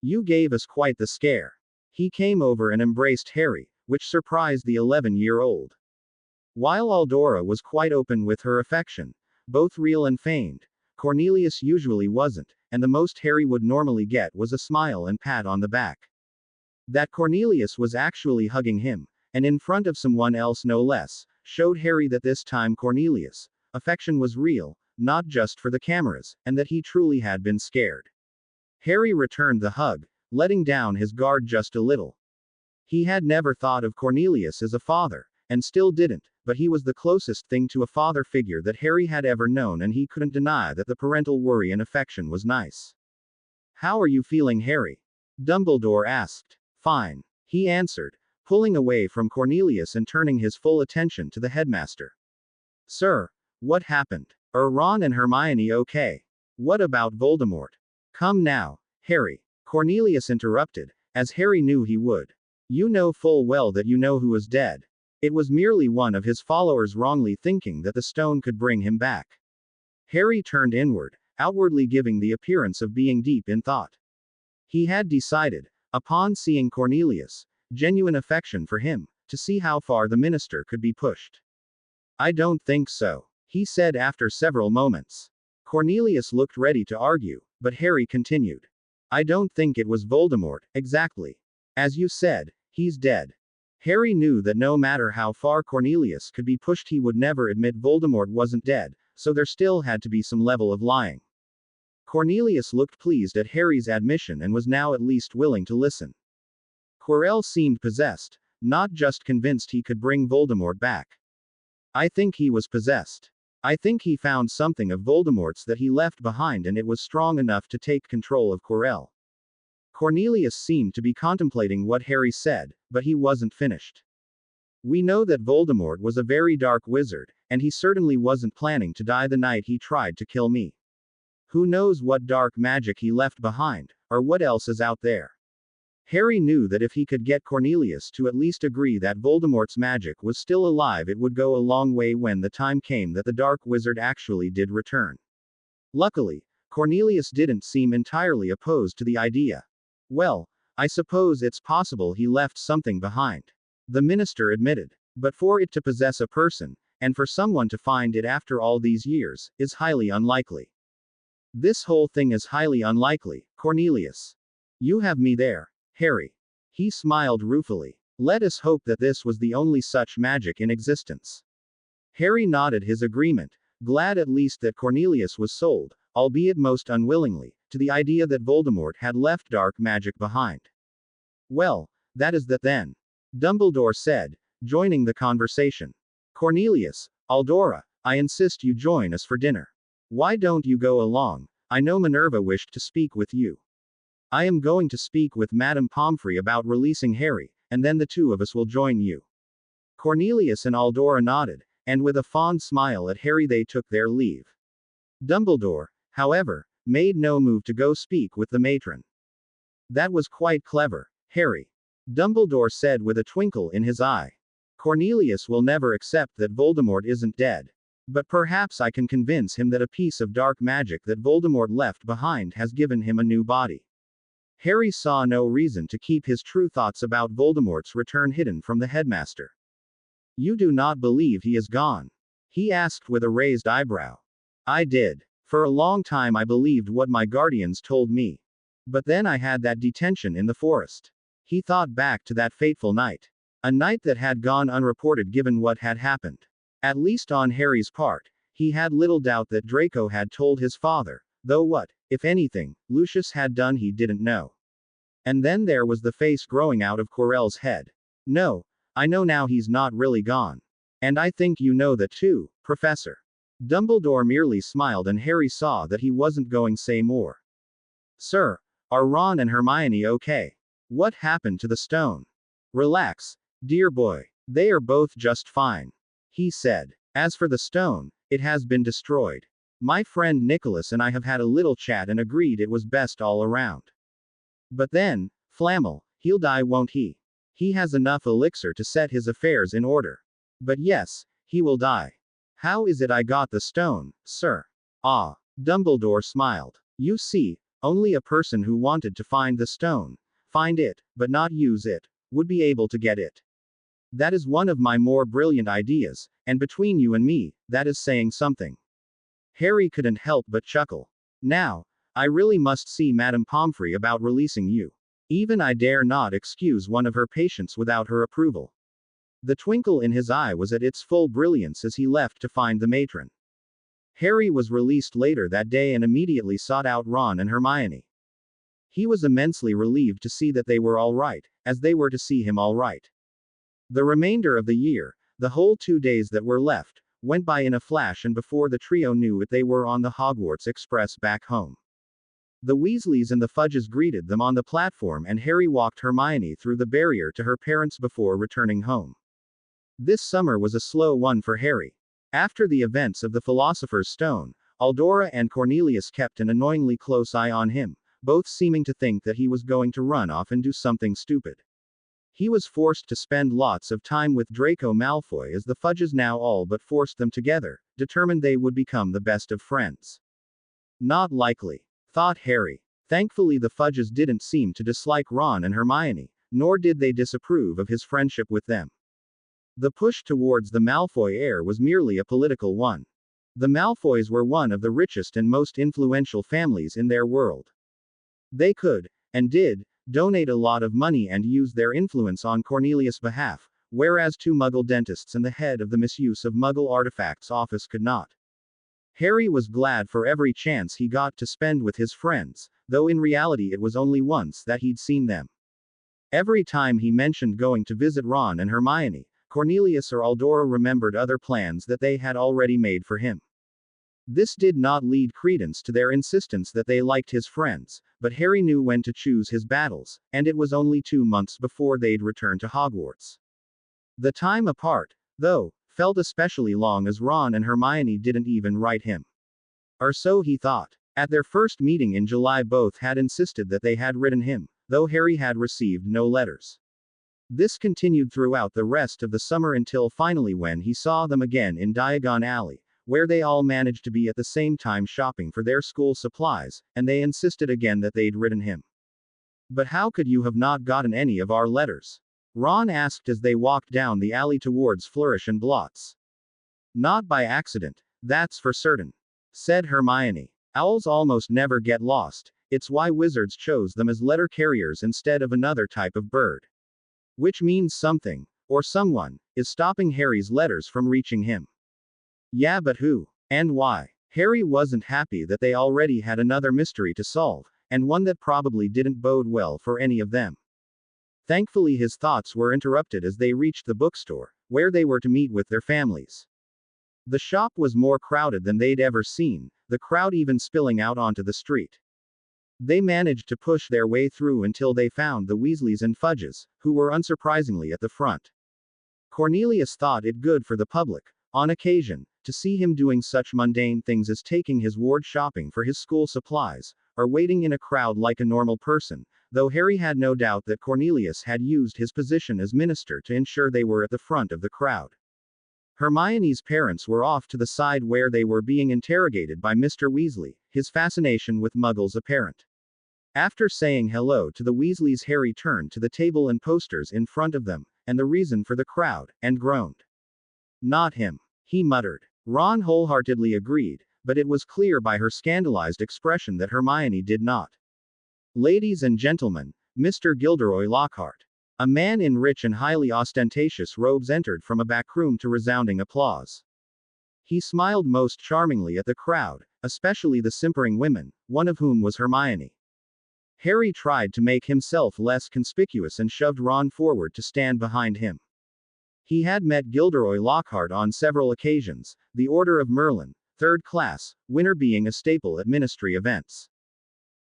You gave us quite the scare. He came over and embraced Harry, which surprised the 11-year-old. While Aldora was quite open with her affection, both real and feigned, Cornelius usually wasn't, and the most Harry would normally get was a smile and pat on the back. That Cornelius was actually hugging him, and in front of someone else no less, showed Harry that this time Cornelius' affection was real, not just for the cameras, and that he truly had been scared. Harry returned the hug, letting down his guard just a little. He had never thought of Cornelius as a father, and still didn't, but he was the closest thing to a father figure that Harry had ever known, and he couldn't deny that the parental worry and affection was nice. How are you feeling, Harry? Dumbledore asked. Fine, he answered, pulling away from Cornelius and turning his full attention to the headmaster. Sir, what happened? Are Ron and Hermione okay? What about Voldemort? Come now, Harry. Cornelius interrupted, as Harry knew he would. You know full well that you know who is dead. It was merely one of his followers wrongly thinking that the stone could bring him back. Harry turned inward, outwardly giving the appearance of being deep in thought. He had decided, upon seeing Cornelius' genuine affection for him, to see how far the minister could be pushed. I don't think so, he said after several moments. Cornelius looked ready to argue, but Harry continued. I don't think it was Voldemort, exactly. As you said, he's dead. Harry knew that no matter how far Cornelius could be pushed, he would never admit Voldemort wasn't dead, so there still had to be some level of lying. Cornelius looked pleased at Harry's admission and was now at least willing to listen. Quirrell seemed possessed, not just convinced he could bring Voldemort back. I think he was possessed. I think he found something of Voldemort's that he left behind, and it was strong enough to take control of Quirrell. Cornelius seemed to be contemplating what Harry said, but he wasn't finished. We know that Voldemort was a very dark wizard, and he certainly wasn't planning to die the night he tried to kill me. Who knows what dark magic he left behind, or what else is out there. Harry knew that if he could get Cornelius to at least agree that Voldemort's magic was still alive, it would go a long way when the time came that the dark wizard actually did return. Luckily, Cornelius didn't seem entirely opposed to the idea. Well, I suppose it's possible he left something behind, the minister admitted. But for it to possess a person, and for someone to find it after all these years, is highly unlikely. This whole thing is highly unlikely, Cornelius. You have me there, Harry. He smiled ruefully. Let us hope that this was the only such magic in existence. Harry nodded his agreement, glad at least that Cornelius was sold, albeit most unwillingly, to the idea that Voldemort had left dark magic behind. Well, that is that then, Dumbledore said, joining the conversation. Cornelius, Aldora, I insist you join us for dinner. Why don't you go along? I know Minerva wished to speak with you. I am going to speak with Madame Pomfrey about releasing Harry, and then the two of us will join you. Cornelius and Aldora nodded, and with a fond smile at Harry they took their leave. Dumbledore, however, made no move to go speak with the matron. That was quite clever, Harry. Dumbledore said with a twinkle in his eye. Cornelius will never accept that Voldemort isn't dead. But perhaps I can convince him that a piece of dark magic that Voldemort left behind has given him a new body. Harry saw no reason to keep his true thoughts about Voldemort's return hidden from the headmaster. You do not believe he is gone? He asked with a raised eyebrow. I did. For a long time I believed what my guardians told me. But then I had that detention in the forest. He thought back to that fateful night. A night that had gone unreported given what had happened. At least on Harry's part, he had little doubt that Draco had told his father, though what, if anything, Lucius had done he didn't know. And then there was the face growing out of Quirrell's head. No, I know now he's not really gone. And I think you know that too, Professor. Dumbledore merely smiled and Harry saw that he wasn't going to say more. Sir, are Ron and Hermione okay? What happened to the stone? Relax, dear boy. They are both just fine, he said. As for the stone, it has been destroyed. My friend Nicholas and I have had a little chat and agreed it was best all around. But then, Flammel, he'll die, won't he? He has enough elixir to set his affairs in order. But yes, he will die. How is it I got the stone, sir? Ah, Dumbledore smiled. You see, only a person who wanted to find the stone, find it, but not use it, would be able to get it. That is one of my more brilliant ideas, and between you and me, that is saying something. Harry couldn't help but chuckle. Now, I really must see Madame Pomfrey about releasing you. Even I dare not excuse one of her patients without her approval. The twinkle in his eye was at its full brilliance as he left to find the matron. Harry was released later that day and immediately sought out Ron and Hermione. He was immensely relieved to see that they were all right, as they were to see him all right. The remainder of the year, the whole 2 days that were left, went by in a flash, and before the trio knew it they were on the Hogwarts Express back home. The Weasleys and the Fudges greeted them on the platform, and Harry walked Hermione through the barrier to her parents before returning home. This summer was a slow one for Harry. After the events of the Philosopher's Stone, Eldora and Cornelius kept an annoyingly close eye on him, both seeming to think that he was going to run off and do something stupid. He was forced to spend lots of time with Draco Malfoy as the Fudges now all but forced them together, determined they would become the best of friends. Not likely, thought Harry. Thankfully the Fudges didn't seem to dislike Ron and Hermione, nor did they disapprove of his friendship with them. The push towards the Malfoy heir was merely a political one. The Malfoys were one of the richest and most influential families in their world. They could, and did, donate a lot of money and use their influence on Cornelius' behalf, whereas 2 Muggle dentists and the head of the misuse of Muggle artifacts office could not. Harry was glad for every chance he got to spend with his friends, though in reality it was only once that he'd seen them. Every time he mentioned going to visit Ron and Hermione, Cornelius or Eldora remembered other plans that they had already made for him. This did not lead credence to their insistence that they liked his friends, but Harry knew when to choose his battles, and it was only 2 months before they'd return to Hogwarts. The time apart, though, felt especially long as Ron and Hermione didn't even write him. Or so he thought. At their first meeting in July both had insisted that they had written him, though Harry had received no letters. This continued throughout the rest of the summer until finally when he saw them again in Diagon Alley, where they all managed to be at the same time shopping for their school supplies, and they insisted again that they'd written him. But how could you have not gotten any of our letters? Ron asked as they walked down the alley towards Flourish and Blots. Not by accident, that's for certain, said Hermione. Owls almost never get lost, it's why wizards chose them as letter carriers instead of another type of bird. Which means something, or someone, is stopping Harry's letters from reaching him. Yeah, but who? And why? Harry wasn't happy that they already had another mystery to solve, and one that probably didn't bode well for any of them. Thankfully his thoughts were interrupted as they reached the bookstore, where they were to meet with their families. The shop was more crowded than they'd ever seen, the crowd even spilling out onto the street. They managed to push their way through until they found the Weasleys and Fudges, who were unsurprisingly at the front. Cornelius thought it good for the public, on occasion, to see him doing such mundane things as taking his ward shopping for his school supplies, or waiting in a crowd like a normal person, though Harry had no doubt that Cornelius had used his position as minister to ensure they were at the front of the crowd. Hermione's parents were off to the side where they were being interrogated by Mr. Weasley, his fascination with Muggles apparent. After saying hello to the Weasleys, Harry turned to the table and posters in front of them, and the reason for the crowd, and groaned. Not him, he muttered. Ron wholeheartedly agreed, but it was clear by her scandalized expression that Hermione did not. Ladies and gentlemen, Mr. Gilderoy Lockhart. A man in rich and highly ostentatious robes entered from a back room to resounding applause. He smiled most charmingly at the crowd, especially the simpering women, one of whom was Hermione. Harry tried to make himself less conspicuous and shoved Ron forward to stand behind him. He had met Gilderoy Lockhart on several occasions, the Order of Merlin, 3rd class, winner being a staple at ministry events.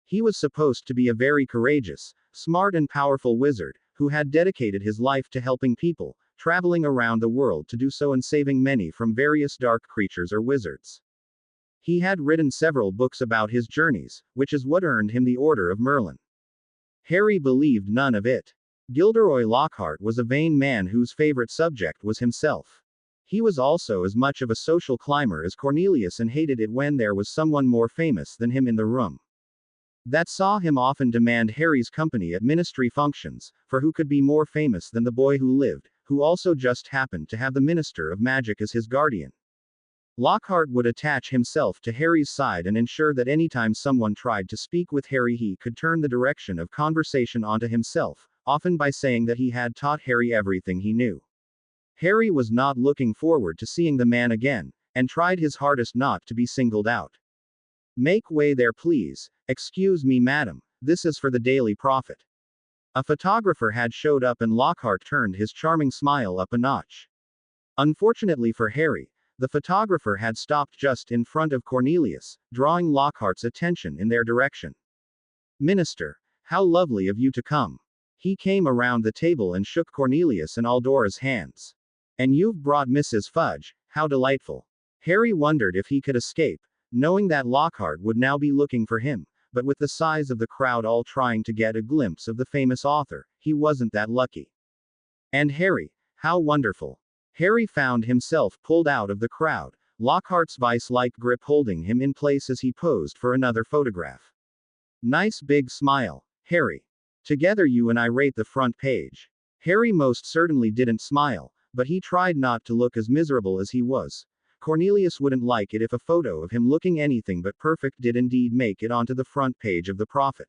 He was supposed to be a very courageous, smart and powerful wizard, who had dedicated his life to helping people, traveling around the world to do so and saving many from various dark creatures or wizards. He had written several books about his journeys, which is what earned him the Order of Merlin. Harry believed none of it. Gilderoy Lockhart was a vain man whose favorite subject was himself. He was also as much of a social climber as Cornelius and hated it when there was someone more famous than him in the room. That saw him often demand Harry's company at ministry functions, for who could be more famous than the boy who lived, who also just happened to have the Minister of Magic as his guardian. Lockhart would attach himself to Harry's side and ensure that anytime someone tried to speak with Harry he could turn the direction of conversation onto himself, often by saying that he had taught Harry everything he knew. Harry was not looking forward to seeing the man again, and tried his hardest not to be singled out. Make way there please. Excuse me madam, this is for the Daily Prophet. A photographer had showed up and Lockhart turned his charming smile up a notch. Unfortunately for Harry, the photographer had stopped just in front of Cornelius, drawing Lockhart's attention in their direction. Minister, how lovely of you to come. He came around the table and shook Cornelius and Aldora's hands. And you've brought Mrs. Fudge, how delightful. Harry wondered if he could escape, knowing that Lockhart would now be looking for him, but with the size of the crowd all trying to get a glimpse of the famous author, he wasn't that lucky. And Harry, how wonderful. Harry found himself pulled out of the crowd, Lockhart's vice-like grip holding him in place as he posed for another photograph. Nice big smile, Harry. Together you and I rate the front page. Harry most certainly didn't smile, but he tried not to look as miserable as he was. Cornelius wouldn't like it if a photo of him looking anything but perfect did indeed make it onto the front page of the Prophet.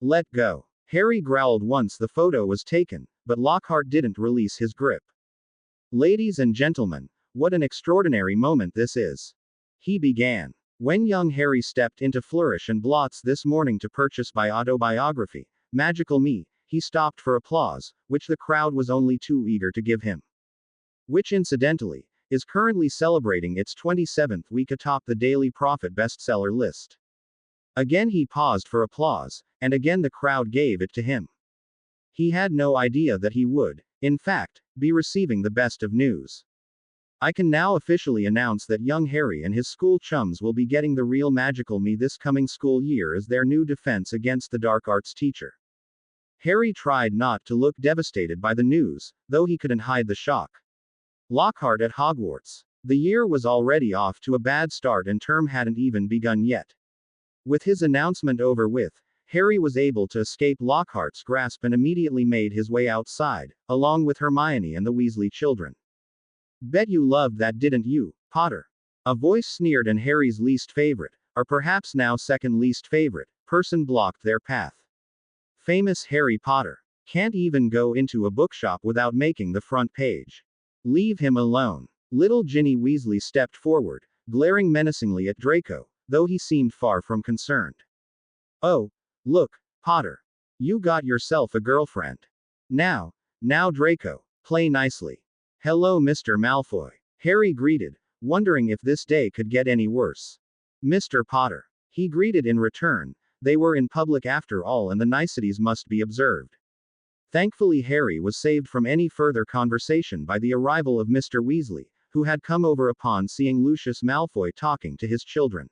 Let go. Harry growled once the photo was taken, but Lockhart didn't release his grip. Ladies and gentlemen, what an extraordinary moment this is. He began. When young Harry stepped into Flourish and Blots this morning to purchase my autobiography, Magical Me, he stopped for applause, which the crowd was only too eager to give him. Which incidentally, is currently celebrating its 27th week atop the Daily Prophet bestseller list. Again he paused for applause, and again the crowd gave it to him. He had no idea that he would, in fact, be receiving the best of news. I can now officially announce that young Harry and his school chums will be getting the real Magical Me this coming school year as their new defense against the dark arts teacher. Harry tried not to look devastated by the news, though he couldn't hide the shock. Lockhart at Hogwarts. The year was already off to a bad start and term hadn't even begun yet. With his announcement over with, Harry was able to escape Lockhart's grasp and immediately made his way outside, along with Hermione and the Weasley children. Bet you loved that, didn't you, Potter? A voice sneered, and Harry's least favorite, or perhaps now second least favorite, person blocked their path. Famous Harry Potter. Can't even go into a bookshop without making the front page. Leave him alone. Little Ginny Weasley stepped forward, glaring menacingly at Draco, though he seemed far from concerned. Oh, look, Potter. You got yourself a girlfriend. Now Draco, play nicely. Hello Mr. Malfoy. Harry greeted, wondering if this day could get any worse. Mr. Potter. He greeted in return. They were in public after all and the niceties must be observed. Thankfully Harry was saved from any further conversation by the arrival of Mr. Weasley, who had come over upon seeing Lucius Malfoy talking to his children.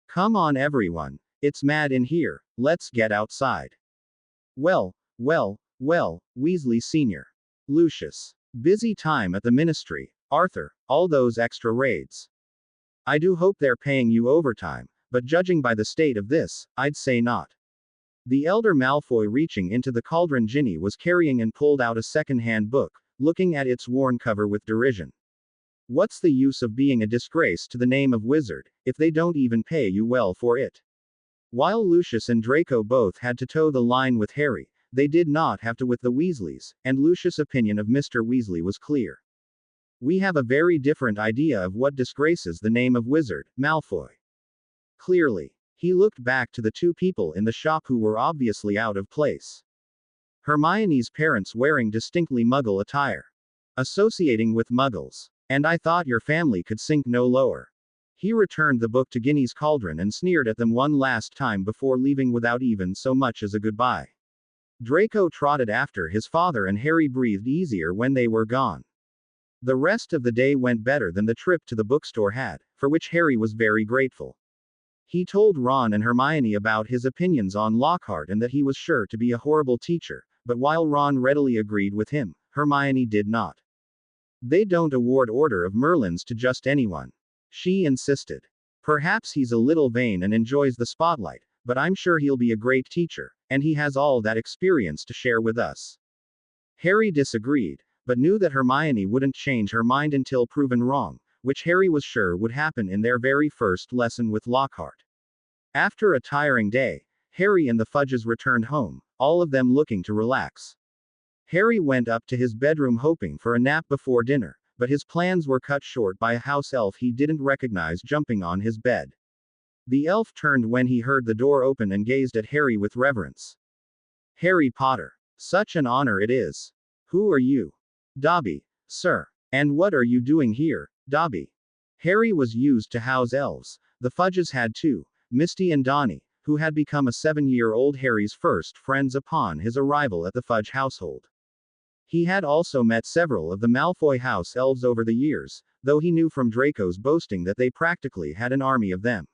Come on everyone, it's mad in here, let's get outside. Well, Weasley Sr. Lucius. Busy time at the ministry, Arthur, all those extra raids. I do hope they're paying you overtime, but judging by the state of this, I'd say not. The elder Malfoy, reaching into the cauldron Ginny was carrying, and pulled out a second-hand book, looking at its worn cover with derision. What's the use of being a disgrace to the name of wizard, if they don't even pay you well for it? While Lucius and Draco both had to toe the line with Harry, they did not have to with the Weasleys, and Lucius' opinion of Mr. Weasley was clear. We have a very different idea of what disgraces the name of wizard, Malfoy. Clearly. He looked back to the two people in the shop who were obviously out of place. Hermione's parents wearing distinctly Muggle attire. Associating with Muggles. And I thought your family could sink no lower. He returned the book to Ginny's cauldron and sneered at them one last time before leaving without even so much as a goodbye. Draco trotted after his father and Harry breathed easier when they were gone. The rest of the day went better than the trip to the bookstore had, for which Harry was very grateful. He told Ron and Hermione about his opinions on Lockhart and that he was sure to be a horrible teacher, but while Ron readily agreed with him, Hermione did not. They don't award Order of Merlins to just anyone. She insisted. Perhaps he's a little vain and enjoys the spotlight, but I'm sure he'll be a great teacher, and he has all that experience to share with us. Harry disagreed, but knew that Hermione wouldn't change her mind until proven wrong, which Harry was sure would happen in their very first lesson with Lockhart. After a tiring day, Harry and the Fudges returned home, all of them looking to relax. Harry went up to his bedroom hoping for a nap before dinner, but his plans were cut short by a house elf he didn't recognize jumping on his bed. The elf turned when he heard the door open and gazed at Harry with reverence. Harry Potter. Such an honor it is. Who are you? Dobby, sir. And what are you doing here, Dobby? Harry was used to house elves. The Fudges had two, Misty and Donnie, who had become a 7-year-old Harry's first friends upon his arrival at the Fudge household. He had also met several of the Malfoy house elves over the years, though he knew from Draco's boasting that they practically had an army of them.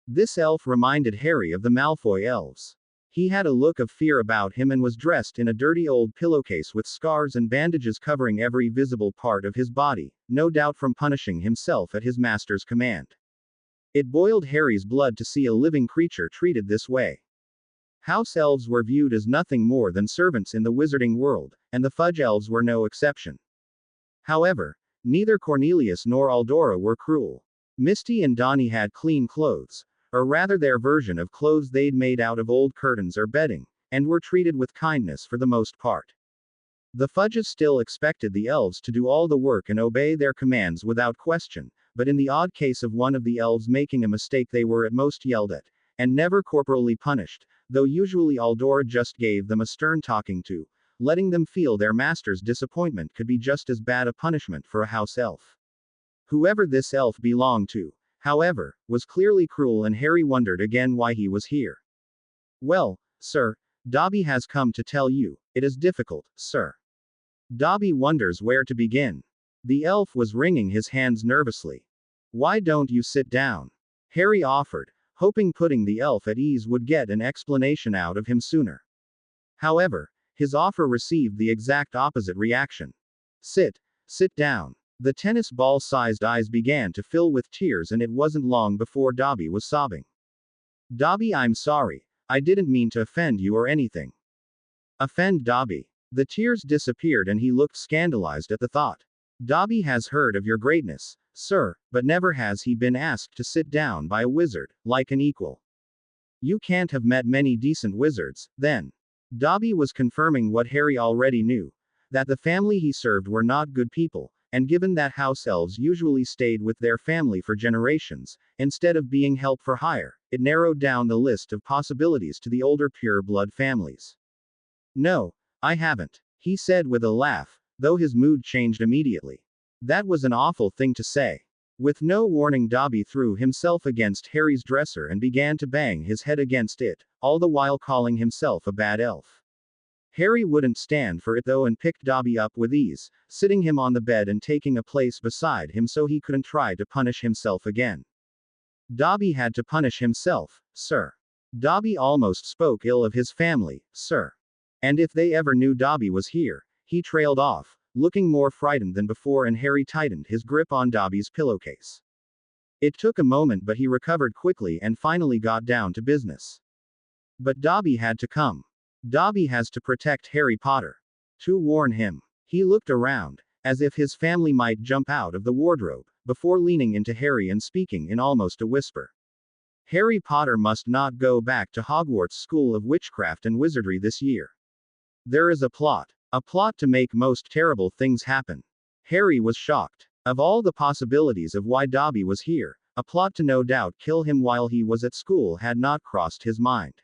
This elf reminded Harry of the Malfoy elves. He had a look of fear about him and was dressed in a dirty old pillowcase with scars and bandages covering every visible part of his body, no doubt from punishing himself at his master's command. It boiled Harry's blood to see a living creature treated this way. House elves were viewed as nothing more than servants in the wizarding world, and the Fudge elves were no exception. However, neither Cornelius nor Aldora were cruel. Misty and Donnie had clean clothes, or rather their version of clothes they'd made out of old curtains or bedding, and were treated with kindness for the most part. The Fudges still expected the elves to do all the work and obey their commands without question, but in the odd case of one of the elves making a mistake they were at most yelled at, and never corporally punished, though usually Aldora just gave them a stern talking to, letting them feel their master's disappointment could be just as bad a punishment for a house elf. Whoever this elf belonged to, however, was clearly cruel, and Harry wondered again why he was here. Well, sir, Dobby has come to tell you. It is difficult, sir. Dobby wonders where to begin. The elf was wringing his hands nervously. Why don't you sit down? Harry offered, hoping putting the elf at ease would get an explanation out of him sooner. However, his offer received the exact opposite reaction. Sit down. The tennis ball-sized eyes began to fill with tears, and it wasn't long before Dobby was sobbing. Dobby, I'm sorry. I didn't mean to offend you or anything. Offend Dobby. The tears disappeared and he looked scandalized at the thought. Dobby has heard of your greatness, sir, but never has he been asked to sit down by a wizard, like an equal. You can't have met many decent wizards, then. Dobby was confirming what Harry already knew, that the family he served were not good people, and given that house elves usually stayed with their family for generations, instead of being help for hire, it narrowed down the list of possibilities to the older pure-blood families. No, I haven't, he said with a laugh, though his mood changed immediately. That was an awful thing to say. With no warning, Dobby threw himself against Harry's dresser and began to bang his head against it, all the while calling himself a bad elf. Harry wouldn't stand for it though and picked Dobby up with ease, sitting him on the bed and taking a place beside him so he couldn't try to punish himself again. Dobby had to punish himself, sir. Dobby almost spoke ill of his family, sir. And if they ever knew Dobby was here, he trailed off, looking more frightened than before, and Harry tightened his grip on Dobby's pillowcase. It took a moment, but he recovered quickly and finally got down to business. But Dobby had to come. Dobby has to protect Harry Potter. To warn him. He looked around, as if his family might jump out of the wardrobe, before leaning into Harry and speaking in almost a whisper. Harry Potter must not go back to Hogwarts School of Witchcraft and Wizardry this year. There is a plot to make most terrible things happen. Harry was shocked. Of all the possibilities of why Dobby was here, a plot to no doubt kill him while he was at school had not crossed his mind.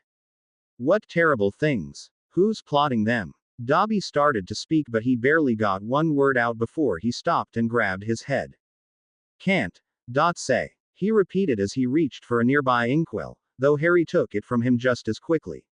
What terrible things? Who's plotting them? Dobby started to speak, but he barely got one word out before he stopped and grabbed his head. Can't. Say. He repeated as he reached for a nearby inkwell, though Harry took it from him just as quickly.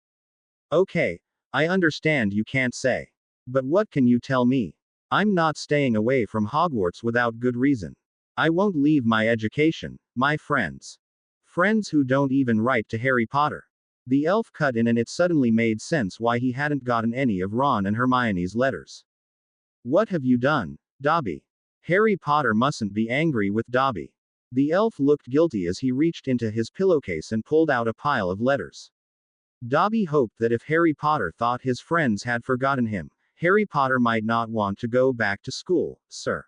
Okay, I understand you can't say. But what can you tell me? I'm not staying away from Hogwarts without good reason. I won't leave my education, my friends. Friends who don't even write to Harry Potter. The elf cut in, and it suddenly made sense why he hadn't gotten any of Ron and Hermione's letters. What have you done, Dobby. Harry Potter mustn't be angry with Dobby. The elf looked guilty as he reached into his pillowcase and pulled out a pile of letters. Dobby hoped that if Harry Potter thought his friends had forgotten him, Harry Potter might not want to go back to school, sir.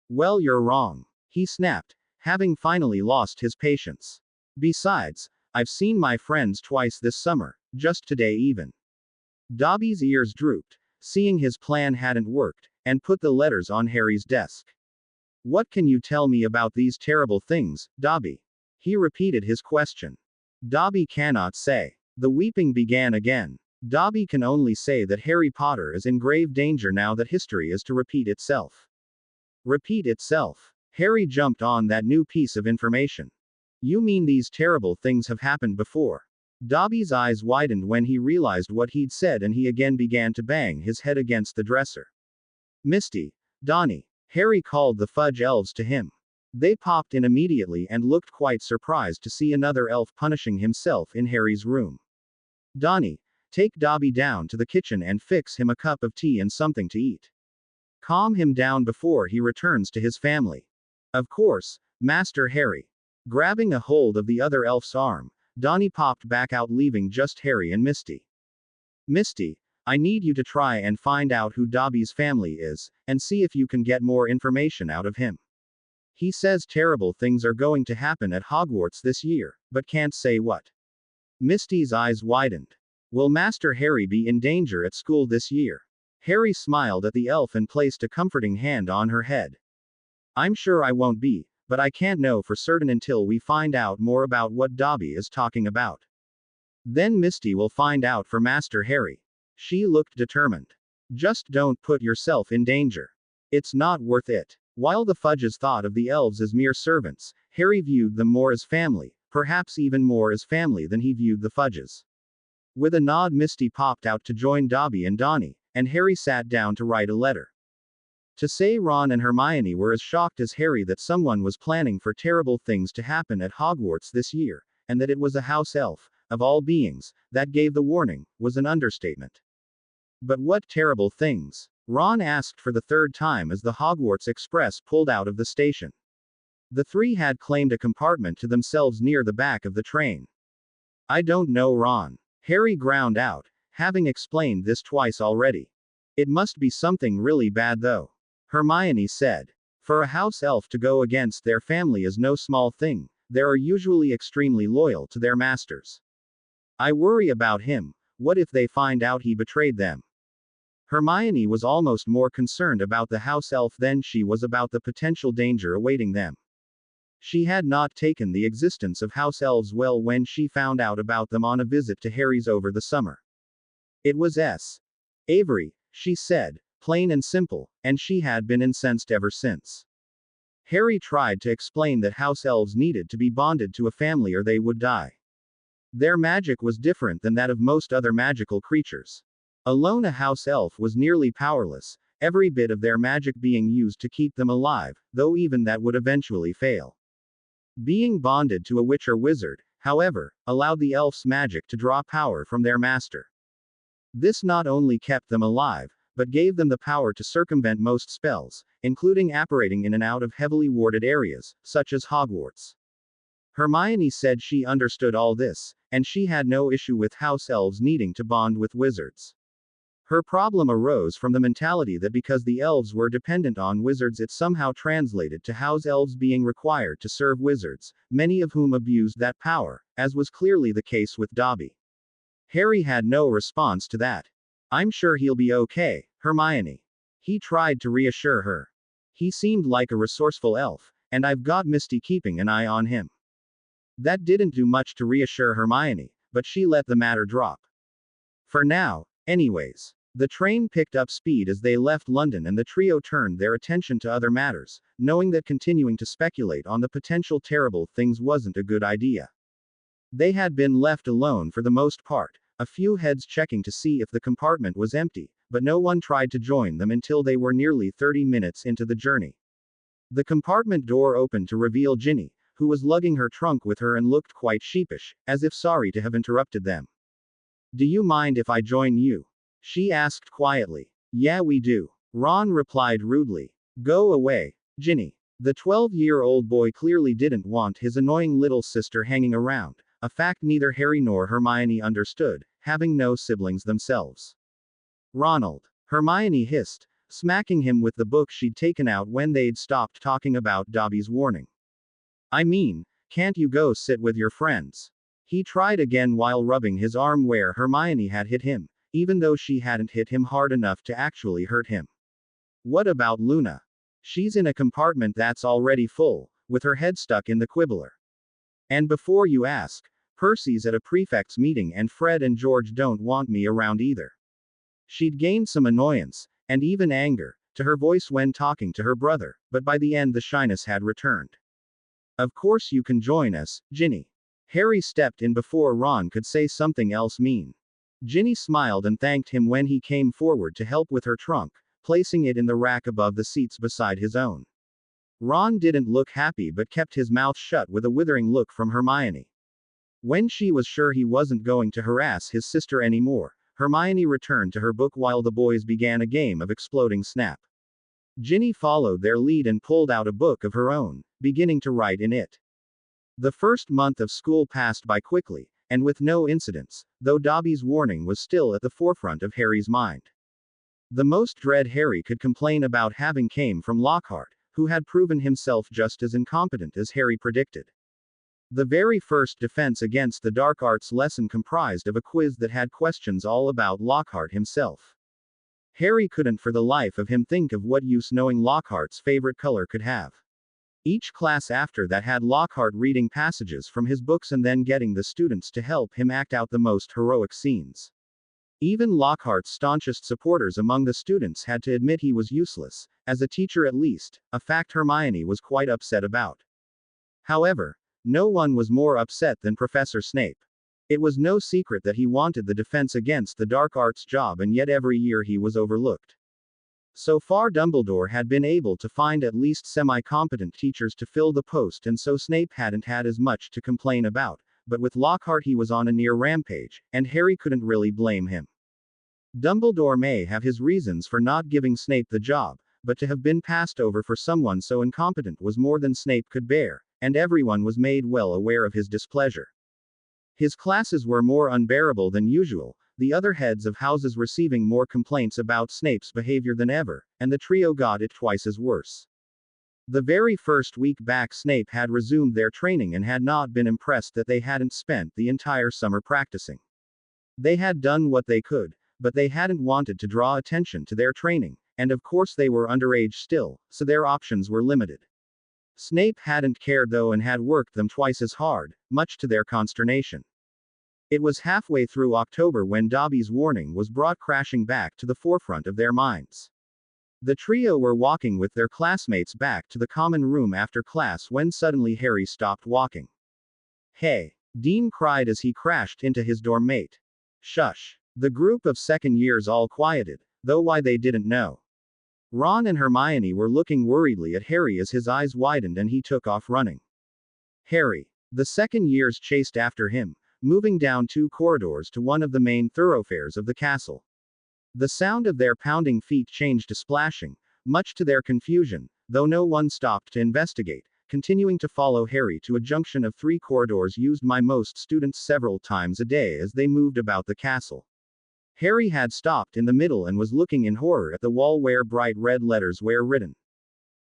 Well, you're wrong, he snapped, having finally lost his patience. Besides, I've seen my friends twice this summer, just today even. Dobby's ears drooped, seeing his plan hadn't worked, and put the letters on Harry's desk. What can you tell me about these terrible things, Dobby? He repeated his question. Dobby cannot say. The weeping began again. Dobby can only say that Harry Potter is in grave danger now that history is to repeat itself. Repeat itself. Harry jumped on that new piece of information. You mean these terrible things have happened before? Dobby's eyes widened when he realized what he'd said, and he again began to bang his head against the dresser. Misty, Donnie, Harry called the fudge elves to him. They popped in immediately and looked quite surprised to see another elf punishing himself in Harry's room. Donnie, take Dobby down to the kitchen and fix him a cup of tea and something to eat. Calm him down before he returns to his family. Of course, Master Harry. Grabbing a hold of the other elf's arm, Donnie popped back out, leaving just Harry and Misty. Misty, I need you to try and find out who Dobby's family is, and see if you can get more information out of him. He says terrible things are going to happen at Hogwarts this year, but can't say what. Misty's eyes widened. Will Master Harry be in danger at school this year? Harry smiled at the elf and placed a comforting hand on her head. I'm sure I won't be, but I can't know for certain until we find out more about what Dobby is talking about. Then Misty will find out for Master Harry. She looked determined. Just don't put yourself in danger. It's not worth it. While the Fudges thought of the elves as mere servants, Harry viewed them more as family, perhaps even more as family than he viewed the Fudges. With a nod, Misty popped out to join Dobby and Donnie, and Harry sat down to write a letter. To say Ron and Hermione were as shocked as Harry that someone was planning for terrible things to happen at Hogwarts this year, and that it was a house elf, of all beings, that gave the warning, was an understatement. But what terrible things? Ron asked for the third time as the Hogwarts Express pulled out of the station. The three had claimed a compartment to themselves near the back of the train. I don't know, Ron. Harry ground out, having explained this twice already. It must be something really bad though. Hermione said. For a house elf to go against their family is no small thing. They are usually extremely loyal to their masters. I worry about him. What if they find out he betrayed them? Hermione was almost more concerned about the house elf than she was about the potential danger awaiting them. She had not taken the existence of house elves well when she found out about them on a visit to Harry's over the summer. It was S. Avery, she said, plain and simple, and she had been incensed ever since. Harry tried to explain that house elves needed to be bonded to a family or they would die. Their magic was different than that of most other magical creatures. Alone, a house elf was nearly powerless, every bit of their magic being used to keep them alive, though even that would eventually fail. Being bonded to a witch or wizard, however, allowed the elf's magic to draw power from their master. This not only kept them alive, but gave them the power to circumvent most spells, including apparating in and out of heavily warded areas, such as Hogwarts. Hermione said she understood all this, and she had no issue with house elves needing to bond with wizards. Her problem arose from the mentality that because the elves were dependent on wizards, it somehow translated to house elves being required to serve wizards, many of whom abused that power, as was clearly the case with Dobby. Harry had no response to that. I'm sure he'll be okay, Hermione. He tried to reassure her. He seemed like a resourceful elf, and I've got Misty keeping an eye on him. That didn't do much to reassure Hermione, but she let the matter drop. For now, anyways. The train picked up speed as they left London, and the trio turned their attention to other matters, knowing that continuing to speculate on the potential terrible things wasn't a good idea. They had been left alone for the most part, a few heads checking to see if the compartment was empty, but no one tried to join them until they were nearly 30 minutes into the journey. The compartment door opened to reveal Ginny, who was lugging her trunk with her and looked quite sheepish, as if sorry to have interrupted them. Do you mind if I join you? She asked quietly. Yeah, we do. Ron replied rudely. Go away, Ginny. The 12-year-old boy clearly didn't want his annoying little sister hanging around, a fact neither Harry nor Hermione understood, having no siblings themselves. Ronald. Hermione hissed, smacking him with the book she'd taken out when they'd stopped talking about Dobby's warning. I mean, can't you go sit with your friends? He tried again while rubbing his arm where Hermione had hit him, even though she hadn't hit him hard enough to actually hurt him. What about Luna? She's in a compartment that's already full, with her head stuck in the quibbler. And before you ask, Percy's at a prefect's meeting and Fred and George don't want me around either. She'd gained some annoyance, and even anger, to her voice when talking to her brother, but by the end the shyness had returned. Of course you can join us, Ginny. Harry stepped in before Ron could say something else mean. Ginny smiled and thanked him when he came forward to help with her trunk, placing it in the rack above the seats beside his own. Ron didn't look happy but kept his mouth shut with a withering look from Hermione. When she was sure he wasn't going to harass his sister anymore, Hermione returned to her book while the boys began a game of exploding snap. Ginny followed their lead and pulled out a book of her own, beginning to write in it. The first month of school passed by quickly, and with no incidents, though Dobby's warning was still at the forefront of Harry's mind. The most dread Harry could complain about having came from Lockhart, who had proven himself just as incompetent as Harry predicted. The very first defense against the dark arts lesson comprised of a quiz that had questions all about Lockhart himself. Harry couldn't for the life of him think of what use knowing Lockhart's favorite color could have. Each class after that had Lockhart reading passages from his books and then getting the students to help him act out the most heroic scenes. Even Lockhart's staunchest supporters among the students had to admit he was useless, as a teacher at least, a fact Hermione was quite upset about. However, no one was more upset than Professor Snape. It was no secret that he wanted the defense against the dark arts job, and yet every year he was overlooked. So far Dumbledore had been able to find at least semi-competent teachers to fill the post, and so Snape hadn't had as much to complain about, but with Lockhart he was on a near rampage, and Harry couldn't really blame him. Dumbledore may have his reasons for not giving Snape the job, but to have been passed over for someone so incompetent was more than Snape could bear, and everyone was made well aware of his displeasure. His classes were more unbearable than usual, the other heads of houses receiving more complaints about Snape's behavior than ever, and the trio got it twice as worse. The very first week back Snape had resumed their training and had not been impressed that they hadn't spent the entire summer practicing. They had done what they could, but they hadn't wanted to draw attention to their training, and of course they were underage still, so their options were limited. Snape hadn't cared though and had worked them twice as hard, much to their consternation. It was halfway through October when Dobby's warning was brought crashing back to the forefront of their minds. The trio were walking with their classmates back to the common room after class when suddenly Harry stopped walking. Hey! Dean cried as he crashed into his dorm mate. Shush! The group of second years all quieted, though why they didn't know. Ron and Hermione were looking worriedly at Harry as his eyes widened and he took off running. Harry! The second years chased after him, moving down 2 corridors to one of the main thoroughfares of the castle. The sound of their pounding feet changed to splashing, much to their confusion, though no one stopped to investigate, continuing to follow Harry to a junction of 3 corridors used by most students several times a day as they moved about the castle. Harry had stopped in the middle and was looking in horror at the wall where bright red letters were written.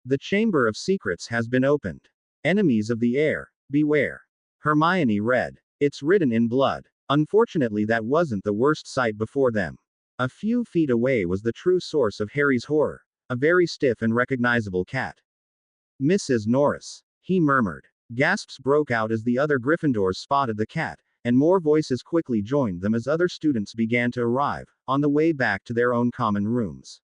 The Chamber of Secrets has been opened. Enemies of the air, beware. Hermione read. It's written in blood. Unfortunately that wasn't the worst sight before them. A few feet away was the true source of Harry's horror, a very stiff and recognizable cat. Mrs. Norris, he murmured. Gasps broke out as the other Gryffindors spotted the cat, and more voices quickly joined them as other students began to arrive, on the way back to their own common rooms.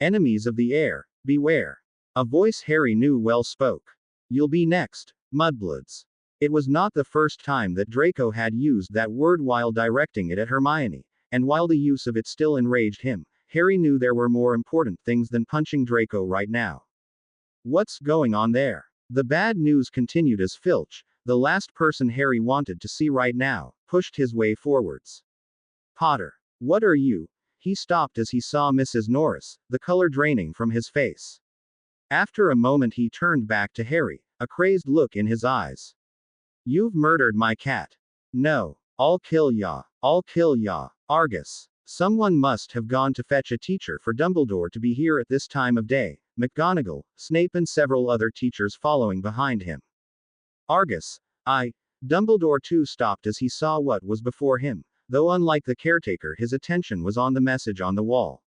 Enemies of the air, beware. A voice Harry knew well spoke. You'll be next, mudbloods. It was not the first time that Draco had used that word while directing it at Hermione, and while the use of it still enraged him, Harry knew there were more important things than punching Draco right now. What's going on there? The bad news continued as Filch, the last person Harry wanted to see right now, pushed his way forwards. Potter. What are you? He stopped as he saw Mrs. Norris, the color draining from his face. After a moment, he turned back to Harry, a crazed look in his eyes. You've murdered my cat. No. I'll kill ya. I'll kill ya. Argus. Someone must have gone to fetch a teacher for Dumbledore to be here at this time of day. McGonagall, Snape, and several other teachers following behind him. Argus. Dumbledore too stopped as he saw what was before him, though unlike the caretaker, his attention was on the message on the wall.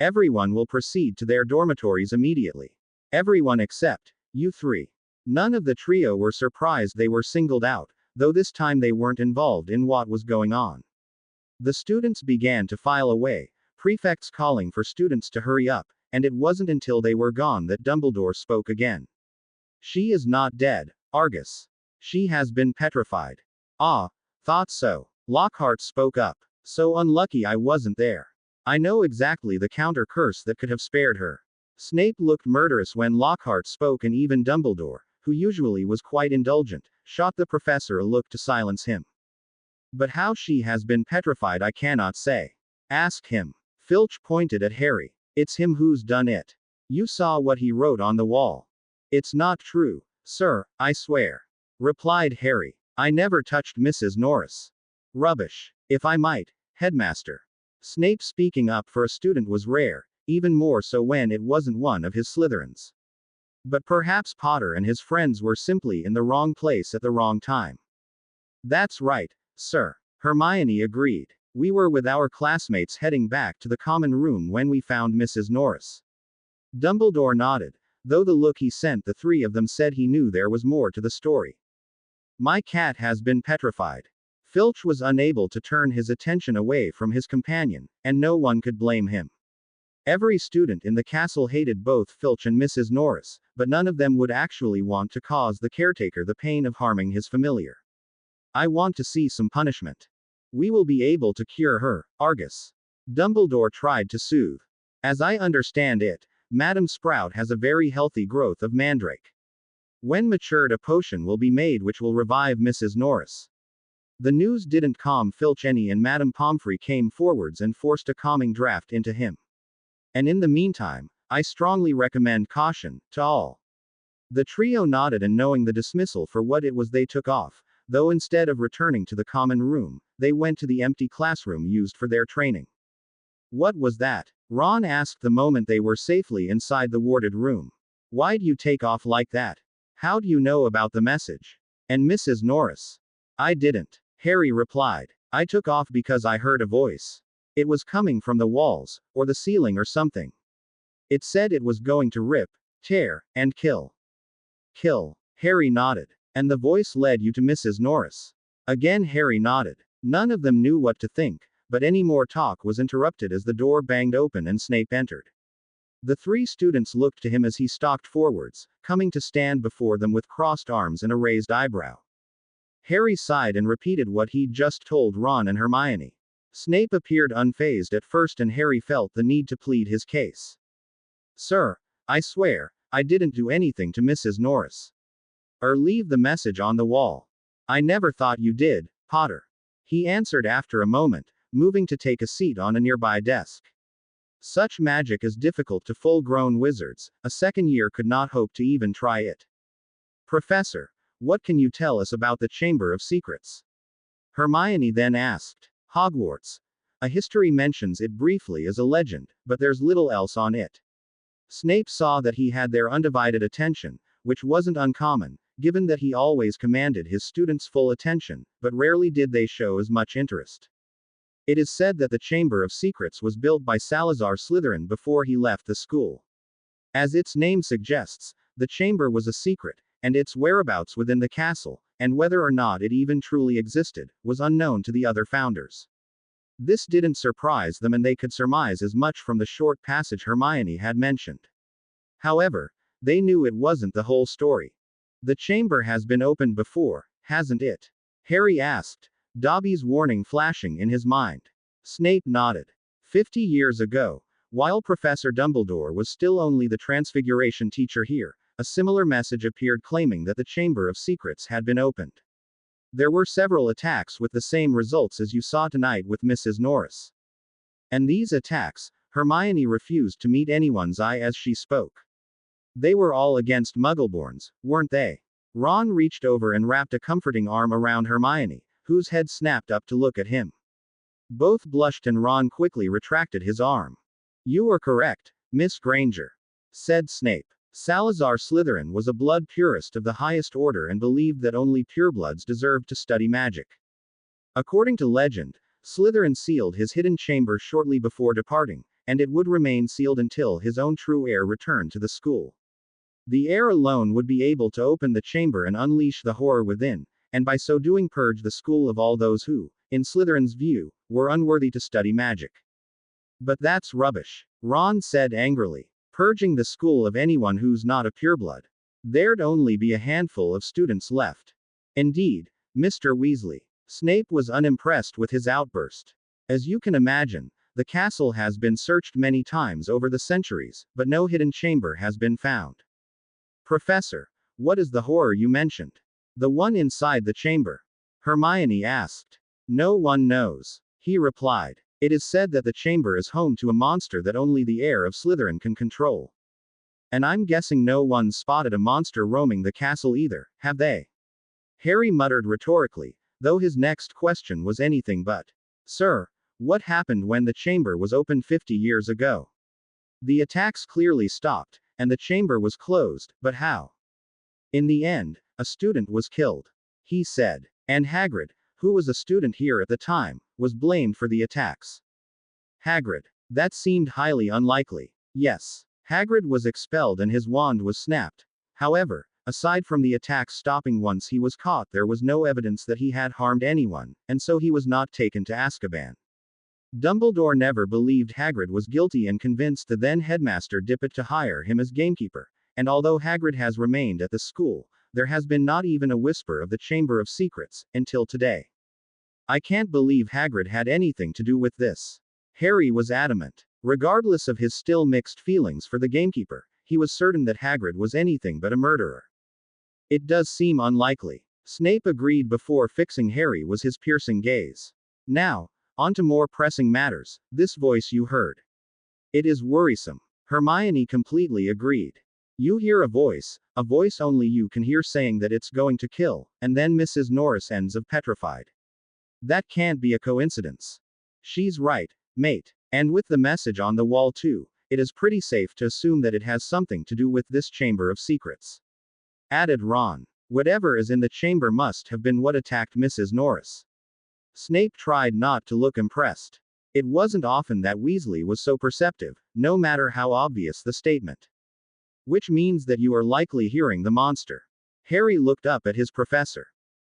Everyone will proceed to their dormitories immediately. Everyone except you three. None of the trio were surprised they were singled out, though this time they weren't involved in what was going on. The students began to file away, prefects calling for students to hurry up, and it wasn't until they were gone that Dumbledore spoke again. She is not dead, Argus. She has been petrified. Ah, thought so. Lockhart spoke up. So unlucky I wasn't there. I know exactly the counter curse that could have spared her. Snape looked murderous when Lockhart spoke, and even Dumbledore, who usually was quite indulgent, shot the professor a look to silence him. But how she has been petrified I cannot say. Ask him. Filch pointed at Harry. It's him who's done it. You saw what he wrote on the wall. It's not true, sir, I swear, replied Harry. I never touched Mrs. Norris. Rubbish. If I might, headmaster. Snape speaking up for a student was rare, even more so when it wasn't one of his Slytherins. But perhaps Potter and his friends were simply in the wrong place at the wrong time. That's right, sir, Hermione agreed. We were with our classmates heading back to the common room when we found Mrs. Norris. Dumbledore nodded, though the look he sent the three of them said he knew there was more to the story. My cat has been petrified. Filch was unable to turn his attention away from his companion, and no one could blame him. Every student in the castle hated both Filch and Mrs. Norris, but none of them would actually want to cause the caretaker the pain of harming his familiar. I want to see some punishment. We will be able to cure her, Argus. Dumbledore tried to soothe. As I understand it, Madam Sprout has a very healthy growth of mandrake. When matured, a potion will be made which will revive Mrs. Norris. The news didn't calm Filch any, and Madame Pomfrey came forwards and forced a calming draught into him. And in the meantime, I strongly recommend caution to all. The trio nodded, and knowing the dismissal for what it was, they took off, though instead of returning to the common room, they went to the empty classroom used for their training. What was that? Ron asked the moment they were safely inside the warded room. Why'd you take off like that? How'd you know about the message? And Mrs. Norris? I didn't, Harry replied. I took off because I heard a voice. It was coming from the walls, or the ceiling or something. It said it was going to rip, tear, and kill. Kill. Harry nodded. And the voice led you to Mrs. Norris? Again Harry nodded. None of them knew what to think, but any more talk was interrupted as the door banged open and Snape entered. The three students looked to him as he stalked forwards, coming to stand before them with crossed arms and a raised eyebrow. Harry sighed and repeated what he'd just told Ron and Hermione. Snape appeared unfazed at first, and Harry felt the need to plead his case. Sir, I swear, I didn't do anything to Mrs. Norris. Or leave the message on the wall. I never thought you did, Potter. He answered after a moment, moving to take a seat on a nearby desk. Such magic is difficult to full-grown wizards. A second year could not hope to even try it. Professor, what can you tell us about the Chamber of Secrets? Hermione then asked. Hogwarts. A history mentions it briefly as a legend, but there's little else on it. Snape saw that he had their undivided attention, which wasn't uncommon, given that he always commanded his students' full attention, but rarely did they show as much interest. It is said that the Chamber of Secrets was built by Salazar Slytherin before he left the school. As its name suggests, the chamber was a secret, and its whereabouts within the castle, and whether or not it even truly existed, was unknown to the other founders. This didn't surprise them, and they could surmise as much from the short passage Hermione had mentioned. However, they knew it wasn't the whole story. The chamber has been opened before, hasn't it? Harry asked, Dobby's warning flashing in his mind. Snape nodded. 50 years ago, while Professor Dumbledore was still only the Transfiguration teacher here, a similar message appeared claiming that the Chamber of Secrets had been opened. There were several attacks with the same results as you saw tonight with Mrs. Norris. And these attacks, Hermione refused to meet anyone's eye as she spoke. They were all against Muggleborns, weren't they? Ron reached over and wrapped a comforting arm around Hermione, whose head snapped up to look at him. Both blushed and Ron quickly retracted his arm. You are correct, Miss Granger, said Snape. Salazar Slytherin was a blood purist of the highest order and believed that only purebloods deserved to study magic. According to legend, Slytherin sealed his hidden chamber shortly before departing, and it would remain sealed until his own true heir returned to the school. The heir alone would be able to open the chamber and unleash the horror within, and by so doing purge the school of all those who, in Slytherin's view, were unworthy to study magic. But that's rubbish, Ron said angrily. Purging the school of anyone who's not a pureblood. There'd only be a handful of students left. Indeed, Mr. Weasley. Snape was unimpressed with his outburst. As you can imagine, the castle has been searched many times over the centuries, but no hidden chamber has been found. Professor, what is the horror you mentioned? The one inside the chamber? Hermione asked. No one knows, he replied. It is said that the chamber is home to a monster that only the heir of Slytherin can control. And I'm guessing no one's spotted a monster roaming the castle either, have they? Harry muttered rhetorically, though his next question was anything but. Sir, what happened when the chamber was opened 50 years ago? The attacks clearly stopped, and the chamber was closed, but how? In the end, a student was killed, he said. And Hagrid, who was a student here at the time, was blamed for the attacks. Hagrid. That seemed highly unlikely. Yes. Hagrid was expelled and his wand was snapped. However, aside from the attacks stopping once he was caught, there was no evidence that he had harmed anyone, and so he was not taken to Azkaban. Dumbledore never believed Hagrid was guilty and convinced the then headmaster Dippet to hire him as gamekeeper, and although Hagrid has remained at the school, there has been not even a whisper of the Chamber of Secrets, until today. I can't believe Hagrid had anything to do with this. Harry was adamant. Regardless of his still mixed feelings for the gamekeeper, he was certain that Hagrid was anything but a murderer. It does seem unlikely. Snape agreed before fixing Harry was his piercing gaze. Now, on to more pressing matters, this voice you heard. It is worrisome. Hermione completely agreed. You hear a voice only you can hear saying that it's going to kill, and then Mrs. Norris ends up petrified. That can't be a coincidence. She's right, mate. And with the message on the wall too, it is pretty safe to assume that it has something to do with this Chamber of Secrets. Added Ron. Whatever is in the chamber must have been what attacked Mrs. Norris. Snape tried not to look impressed. It wasn't often that Weasley was so perceptive, no matter how obvious the statement. Which means that you are likely hearing the monster. Harry looked up at his professor.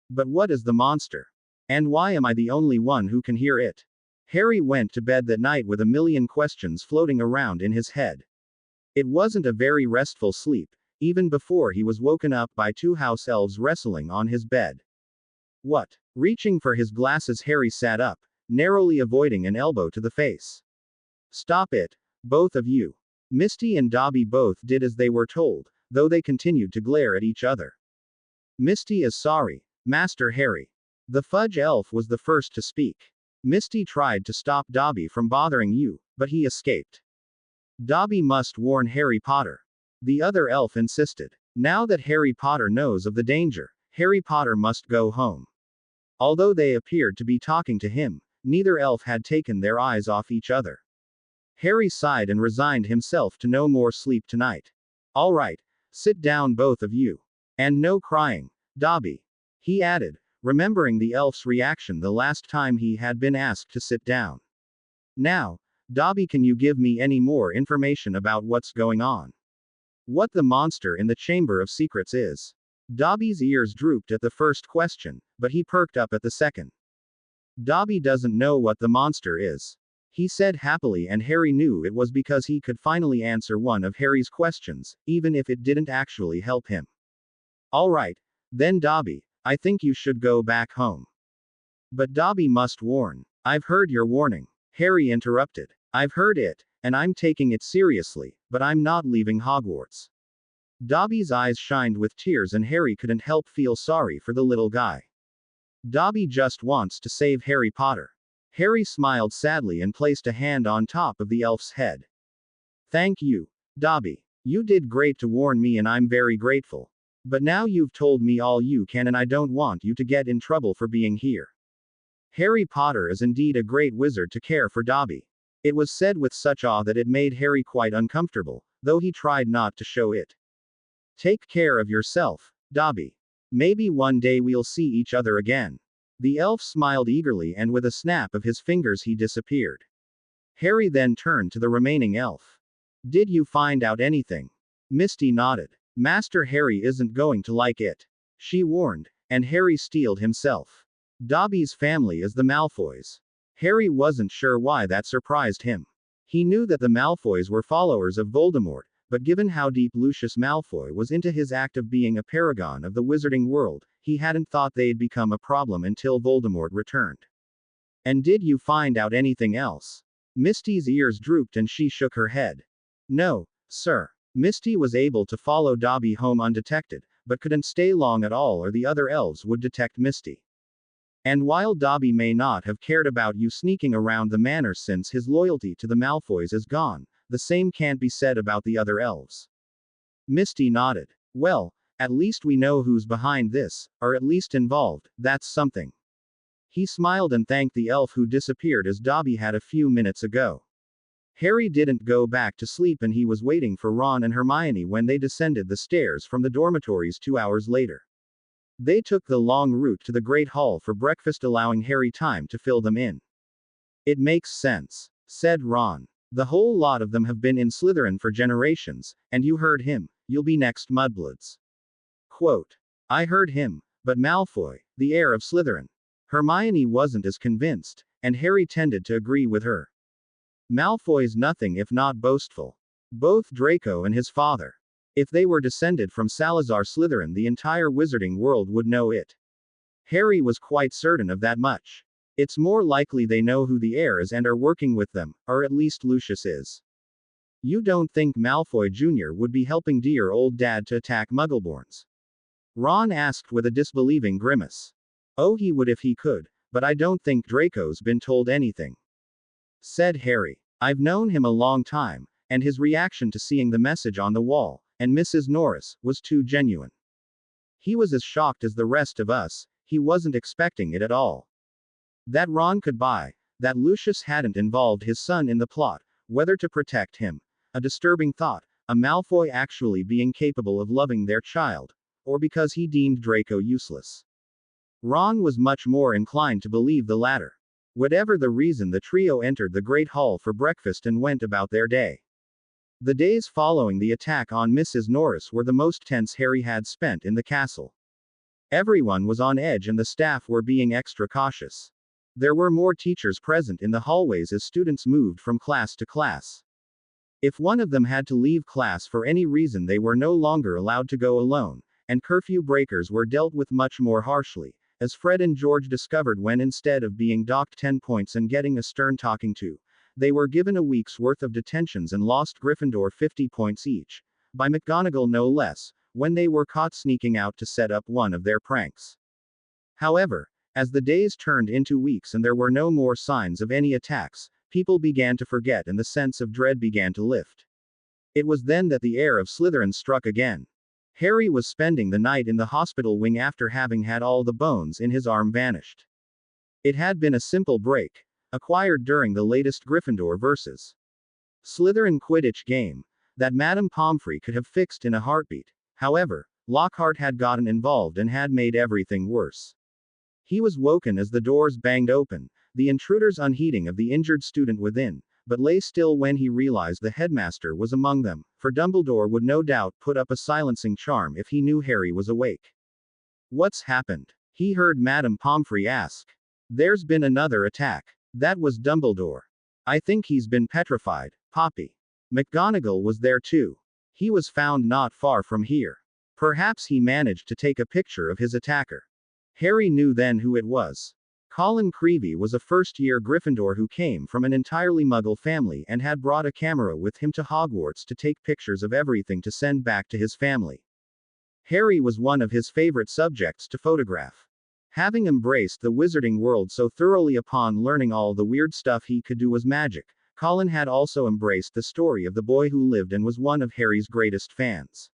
But what is the monster? And why am I the only one who can hear it? Harry went to bed that night with a million questions floating around in his head. It wasn't a very restful sleep, even before he was woken up by two house elves wrestling on his bed. What? Reaching for his glasses, Harry sat up, narrowly avoiding an elbow to the face. Stop it, both of you. Misty and Dobby both did as they were told, though they continued to glare at each other. Misty is sorry, Master Harry. The fudge elf was the first to speak. Misty tried to stop Dobby from bothering you, but he escaped. Dobby must warn Harry Potter. The other elf insisted. Now that Harry Potter knows of the danger, Harry Potter must go home. Although they appeared to be talking to him, neither elf had taken their eyes off each other. Harry sighed and resigned himself to no more sleep tonight. All right, sit down both of you. And no crying, Dobby. He added, remembering the elf's reaction the last time he had been asked to sit down. Now, Dobby, can you give me any more information about what's going on? What the monster in the Chamber of Secrets is? Dobby's ears drooped at the first question, but he perked up at the second. Dobby doesn't know what the monster is, he said happily, and Harry knew it was because he could finally answer one of Harry's questions, even if it didn't actually help him. All right, then Dobby, I think you should go back home. But Dobby must warn. I've heard your warning, Harry interrupted. I've heard it, and I'm taking it seriously, but I'm not leaving Hogwarts. Dobby's eyes shined with tears and Harry couldn't help feel sorry for the little guy. Dobby just wants to save Harry Potter. Harry smiled sadly and placed a hand on top of the elf's head. Thank you, Dobby. You did great to warn me and I'm very grateful. But now you've told me all you can and I don't want you to get in trouble for being here. Harry Potter is indeed a great wizard to care for Dobby. It was said with such awe that it made Harry quite uncomfortable, though he tried not to show it. Take care of yourself, Dobby. Maybe one day we'll see each other again. The elf smiled eagerly and with a snap of his fingers he disappeared. Harry then turned to the remaining elf. Did you find out anything? Misty nodded. Master Harry isn't going to like it. She warned, and Harry steeled himself. Dobby's family is the Malfoys. Harry wasn't sure why that surprised him. He knew that the Malfoys were followers of Voldemort, but given how deep Lucius Malfoy was into his act of being a paragon of the wizarding world, he hadn't thought they'd become a problem until Voldemort returned. And did you find out anything else? Misty's ears drooped and she shook her head. No, sir. Misty was able to follow Dobby home undetected, but couldn't stay long at all or the other elves would detect Misty. And while Dobby may not have cared about you sneaking around the manor since his loyalty to the Malfoys is gone, the same can't be said about the other elves. Misty nodded. Well, at least we know who's behind this, or at least involved, that's something. He smiled and thanked the elf who disappeared as Dobby had a few minutes ago. Harry didn't go back to sleep and he was waiting for Ron and Hermione when they descended the stairs from the dormitories 2 hours later. They took the long route to the Great Hall for breakfast, allowing Harry time to fill them in. It makes sense, said Ron. The whole lot of them have been in Slytherin for generations, and you heard him, you'll be next Mudbloods. Quote. I heard him, but Malfoy, the heir of Slytherin. Hermione wasn't as convinced, and Harry tended to agree with her. Malfoy's nothing if not boastful. Both Draco and his father. If they were descended from Salazar Slytherin, the entire wizarding world would know it. Harry was quite certain of that much. It's more likely they know who the heir is and are working with them, or at least Lucius is. You don't think Malfoy Jr. would be helping dear old dad to attack Muggleborns? Ron asked with a disbelieving grimace. Oh, he would if he could, but I don't think Draco's been told anything. Said Harry. I've known him a long time, and his reaction to seeing the message on the wall, and Mrs. Norris, was too genuine. He was as shocked as the rest of us, he wasn't expecting it at all. That Ron could buy, that Lucius hadn't involved his son in the plot, whether to protect him, a disturbing thought, a Malfoy actually being capable of loving their child, or because he deemed Draco useless. Ron was much more inclined to believe the latter. Whatever the reason, the trio entered the Great Hall for breakfast and went about their day. The days following the attack on Mrs. Norris were the most tense Harry had spent in the castle. Everyone was on edge and the staff were being extra cautious. There were more teachers present in the hallways as students moved from class to class. If one of them had to leave class for any reason, they were no longer allowed to go alone, and curfew breakers were dealt with much more harshly, as Fred and George discovered when, instead of being docked 10 points and getting a stern talking to, they were given a week's worth of detentions and lost Gryffindor 50 points each, by McGonagall no less, when they were caught sneaking out to set up one of their pranks. However, as the days turned into weeks and there were no more signs of any attacks, people began to forget and the sense of dread began to lift. It was then that the heir of Slytherin struck again. Harry was spending the night in the hospital wing after having had all the bones in his arm vanished. It had been a simple break, acquired during the latest Gryffindor vs. Slytherin Quidditch game, that Madame Pomfrey could have fixed in a heartbeat. However, Lockhart had gotten involved and had made everything worse. He was woken as the doors banged open, the intruders unheeding of the injured student within, but lay still when he realized the headmaster was among them, for Dumbledore would no doubt put up a silencing charm if he knew Harry was awake. What's happened? He heard Madame Pomfrey ask. There's been another attack. That was Dumbledore. I think he's been petrified, Poppy. McGonagall was there too. He was found not far from here. Perhaps he managed to take a picture of his attacker. Harry knew then who it was. Colin Creevey was a first-year Gryffindor who came from an entirely Muggle family and had brought a camera with him to Hogwarts to take pictures of everything to send back to his family. Harry was one of his favorite subjects to photograph. Having embraced the wizarding world so thoroughly upon learning all the weird stuff he could do was magic, Colin had also embraced the story of the boy who lived and was one of Harry's greatest fans.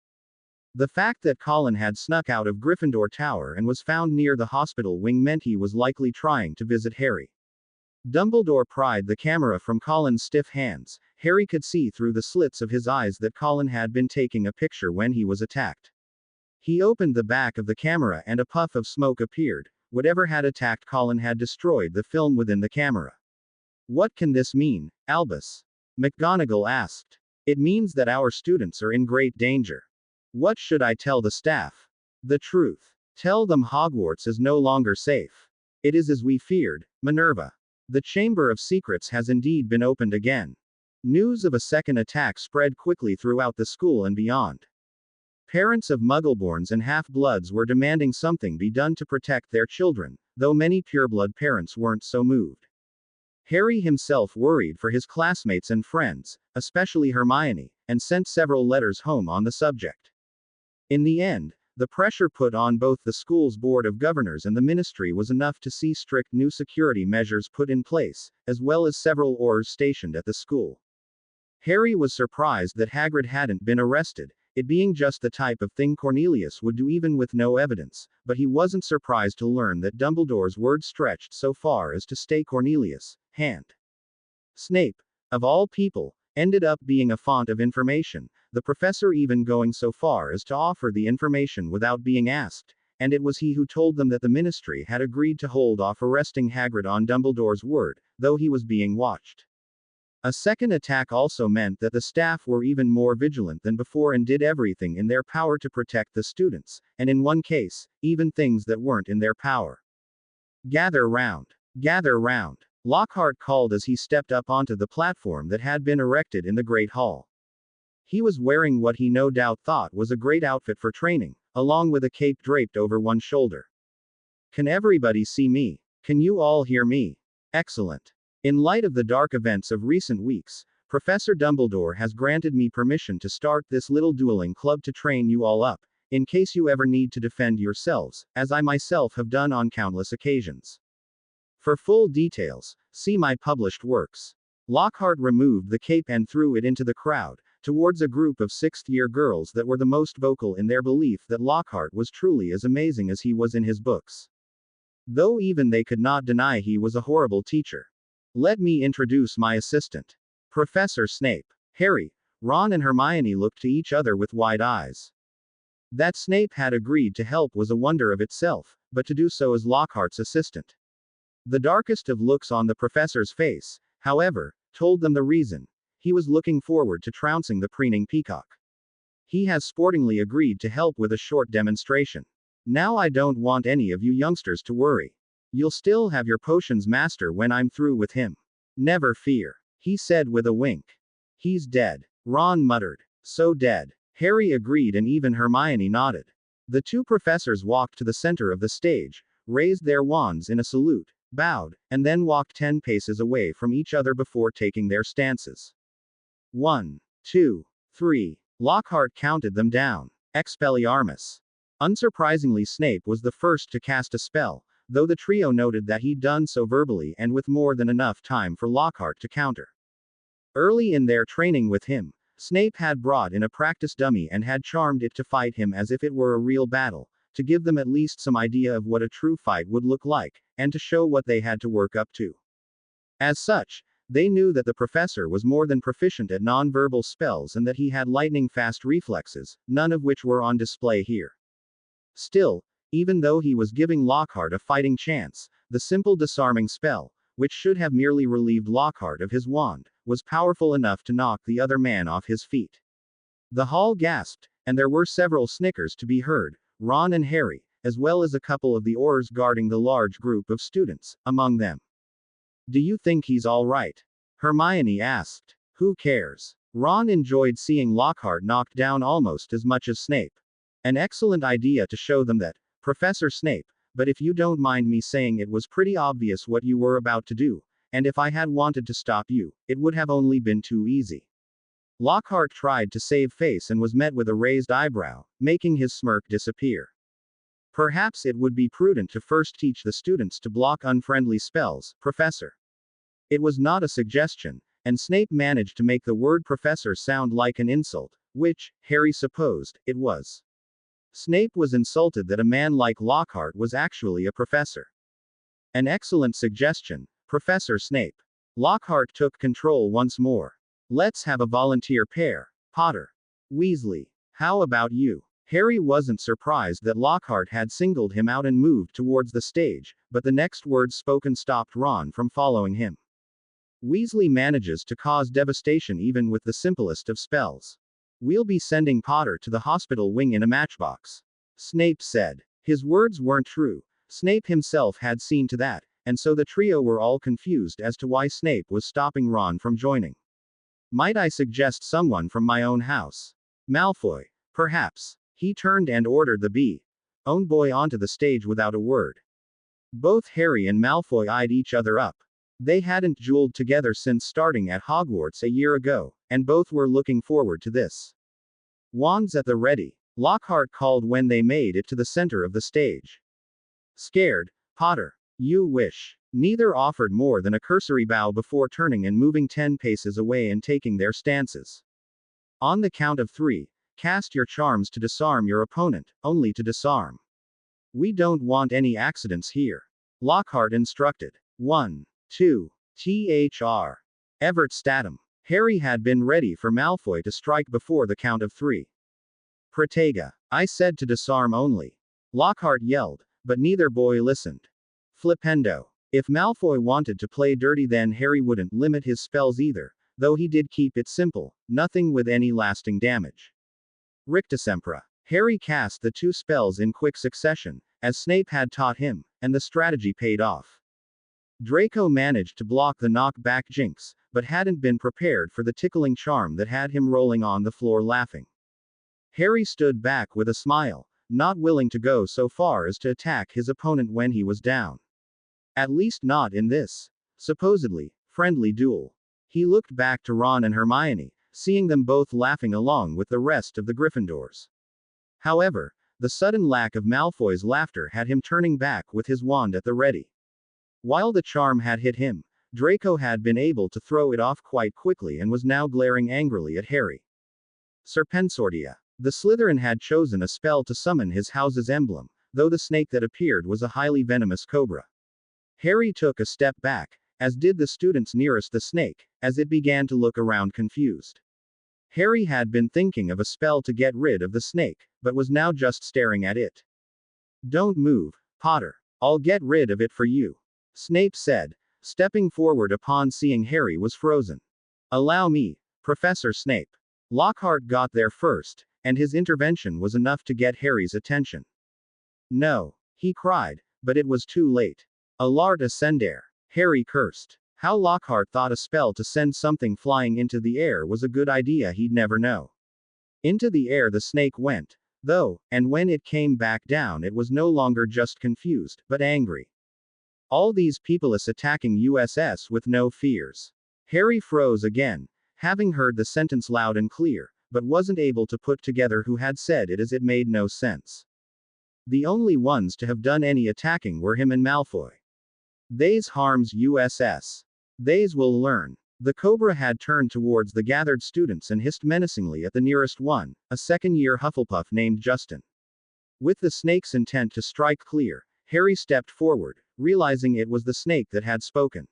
The fact that Colin had snuck out of Gryffindor Tower and was found near the hospital wing meant he was likely trying to visit Harry. Dumbledore pried the camera from Colin's stiff hands. Harry could see through the slits of his eyes that Colin had been taking a picture when he was attacked. He opened the back of the camera and a puff of smoke appeared. Whatever had attacked Colin had destroyed the film within the camera. What can this mean, Albus? McGonagall asked. It means that our students are in great danger. What should I tell the staff? The truth. Tell them Hogwarts is no longer safe. It is as we feared, Minerva. The Chamber of Secrets has indeed been opened again. News of a second attack spread quickly throughout the school and beyond. Parents of Muggleborns and half-bloods were demanding something be done to protect their children, though many pureblood parents weren't so moved. Harry himself worried for his classmates and friends, especially Hermione, and sent several letters home on the subject. In the end, the pressure put on both the school's board of governors and the ministry was enough to see strict new security measures put in place, as well as several Aurors stationed at the school. Harry was surprised that Hagrid hadn't been arrested, it being just the type of thing Cornelius would do even with no evidence, but he wasn't surprised to learn that Dumbledore's word stretched so far as to stay Cornelius' hand. Snape, of all people, ended up being a font of information, the professor even going so far as to offer the information without being asked, and it was he who told them that the ministry had agreed to hold off arresting Hagrid on Dumbledore's word, though he was being watched. A second attack also meant that the staff were even more vigilant than before and did everything in their power to protect the students, and in one case, even things that weren't in their power. Gather round. Gather round. Lockhart called as he stepped up onto the platform that had been erected in the Great Hall. He was wearing what he no doubt thought was a great outfit for training, along with a cape draped over one shoulder. Can everybody see me? Can you all hear me? Excellent. In light of the dark events of recent weeks, Professor Dumbledore has granted me permission to start this little dueling club to train you all up, in case you ever need to defend yourselves, as I myself have done on countless occasions. For full details, see my published works. Lockhart removed the cape and threw it into the crowd, towards a group of sixth-year girls that were the most vocal in their belief that Lockhart was truly as amazing as he was in his books. Though even they could not deny he was a horrible teacher. Let me introduce my assistant. Professor Snape. Harry, Ron and Hermione looked to each other with wide eyes. That Snape had agreed to help was a wonder of itself, but to do so as Lockhart's assistant. The darkest of looks on the professor's face, however, told them the reason. He was looking forward to trouncing the preening peacock. He has sportingly agreed to help with a short demonstration. Now I don't want any of you youngsters to worry. You'll still have your potions master when I'm through with him. Never fear, he said with a wink. He's dead, Ron muttered. So dead. Harry agreed and even Hermione nodded. The two professors walked to the center of the stage, raised their wands in a salute, bowed, and then walked 10 paces away from each other before taking their stances. 1, 2, 3. Lockhart counted them down. Expelliarmus. Unsurprisingly, Snape was the first to cast a spell, though the trio noted that he'd done so verbally and with more than enough time for Lockhart to counter. Early in their training with him, Snape had brought in a practice dummy and had charmed it to fight him as if it were a real battle, to give them at least some idea of what a true fight would look like, and to show what they had to work up to. As such, they knew that the professor was more than proficient at non-verbal spells and that he had lightning-fast reflexes, none of which were on display here. Still, even though he was giving Lockhart a fighting chance, the simple disarming spell, which should have merely relieved Lockhart of his wand, was powerful enough to knock the other man off his feet. The hall gasped, and there were several snickers to be heard, Ron and Harry, as well as a couple of the Aurors guarding the large group of students, among them. Do you think he's all right? Hermione asked. Who cares? Ron enjoyed seeing Lockhart knocked down almost as much as Snape. An excellent idea to show them that, Professor Snape, but if you don't mind me saying, it was pretty obvious what you were about to do, and if I had wanted to stop you, it would have only been too easy. Lockhart tried to save face and was met with a raised eyebrow, making his smirk disappear. Perhaps it would be prudent to first teach the students to block unfriendly spells, Professor. It was not a suggestion, and Snape managed to make the word professor sound like an insult, which, Harry supposed, it was. Snape was insulted that a man like Lockhart was actually a professor. An excellent suggestion, Professor Snape. Lockhart took control once more. Let's have a volunteer pair. Potter. Weasley. How about you? Harry wasn't surprised that Lockhart had singled him out and moved towards the stage, but the next words spoken stopped Ron from following him. Weasley manages to cause devastation even with the simplest of spells. We'll be sending Potter to the hospital wing in a matchbox. Snape said. His words weren't true. Snape himself had seen to that, and so the trio were all confused as to why Snape was stopping Ron from joining. Might I suggest someone from my own house? Malfoy. Perhaps. He turned and ordered the own boy onto the stage without a word. Both Harry and Malfoy eyed each other up. They hadn't dueled together since starting at Hogwarts a year ago, and both were looking forward to this. Wands at the ready, Lockhart called when they made it to the center of the stage. Scared, Potter? You wish. Neither offered more than a cursory bow before turning and moving 10 paces away and taking their stances. On the count of 3, cast your charms to disarm your opponent, only to disarm. We don't want any accidents here. Lockhart instructed. 1, 2, THR. Evert Statum. Harry had been ready for Malfoy to strike before the count of 3. Protega. I said to disarm only. Lockhart yelled, but neither boy listened. Flipendo. If Malfoy wanted to play dirty, then Harry wouldn't limit his spells either, though he did keep it simple, nothing with any lasting damage. Rictusempra. Harry cast the 2 spells in quick succession, as Snape had taught him, and the strategy paid off. Draco managed to block the knock-back jinx, but hadn't been prepared for the tickling charm that had him rolling on the floor laughing. Harry stood back with a smile, not willing to go so far as to attack his opponent when he was down. At least not in this, supposedly, friendly duel. He looked back to Ron and Hermione, seeing them both laughing along with the rest of the Gryffindors. However, the sudden lack of Malfoy's laughter had him turning back with his wand at the ready. While the charm had hit him, Draco had been able to throw it off quite quickly and was now glaring angrily at Harry. Serpensortia. The Slytherin had chosen a spell to summon his house's emblem, though the snake that appeared was a highly venomous cobra. Harry took a step back, as did the students nearest the snake, as it began to look around confused. Harry had been thinking of a spell to get rid of the snake, but was now just staring at it. Don't move, Potter. I'll get rid of it for you. Snape said, stepping forward upon seeing Harry was frozen. Allow me, Professor Snape. Lockhart got there first, and his intervention was enough to get Harry's attention. No, he cried, but it was too late. Alart ascendere. Harry cursed. How Lockhart thought a spell to send something flying into the air was a good idea he'd never know. Into the air the snake went, though, and when it came back down it was no longer just confused, but angry. All these peopless attacking USS with no fears. Harry froze again, having heard the sentence loud and clear, but wasn't able to put together who had said it as it made no sense. The only ones to have done any attacking were him and Malfoy. They's harms USS. They's will learn. The Cobra had turned towards the gathered students and hissed menacingly at the nearest one, a second-year Hufflepuff named Justin. With the snake's intent to strike clear, Harry stepped forward, realizing it was the snake that had spoken.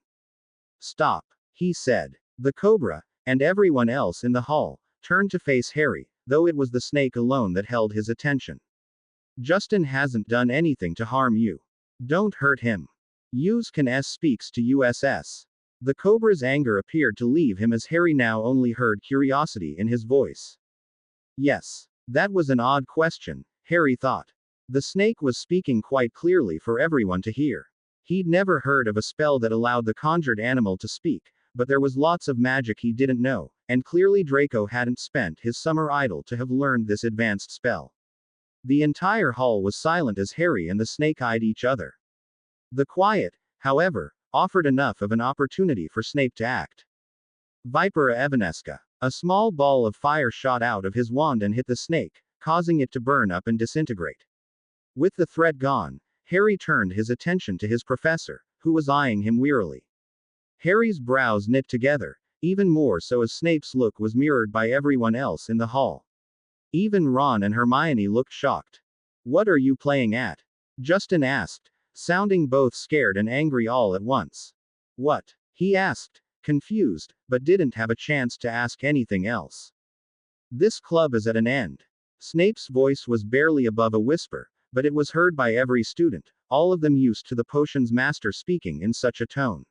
Stop, he said. The Cobra, and everyone else in the hall, turned to face Harry, though it was the snake alone that held his attention. Justin hasn't done anything to harm you. Don't hurt him. Use can S speaks to USS. The Cobra's anger appeared to leave him as Harry now only heard curiosity in his voice. Yes. That was an odd question, Harry thought. The snake was speaking quite clearly for everyone to hear. He'd never heard of a spell that allowed the conjured animal to speak, but there was lots of magic he didn't know, and clearly Draco hadn't spent his summer idle to have learned this advanced spell. The entire hall was silent as Harry and the snake eyed each other. The quiet, however, offered enough of an opportunity for Snape to act. Vipera Evanesca. A small ball of fire shot out of his wand and hit the snake, causing it to burn up and disintegrate. With the threat gone, Harry turned his attention to his professor, who was eyeing him wearily. Harry's brows knit together, even more so as Snape's look was mirrored by everyone else in the hall. Even Ron and Hermione looked shocked. What are you playing at? Justin asked, sounding both scared and angry all at once. What? He asked, confused, but didn't have a chance to ask anything else. This club is at an end. Snape's voice was barely above a whisper, but it was heard by every student, all of them used to the potions master speaking in such a tone.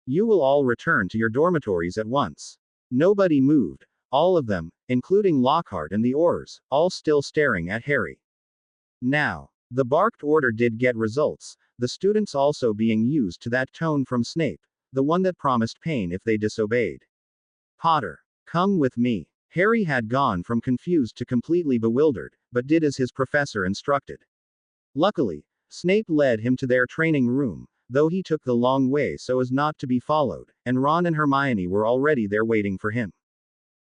You will all return to your dormitories at once. Nobody moved, all of them, including Lockhart and the Aurors, all still staring at Harry. Now, the barked order did get results, the students also being used to that tone from Snape, the one that promised pain if they disobeyed. Potter, come with me. Harry had gone from confused to completely bewildered, but did as his professor instructed. Luckily, Snape led him to their training room, though he took the long way so as not to be followed, and Ron and Hermione were already there waiting for him.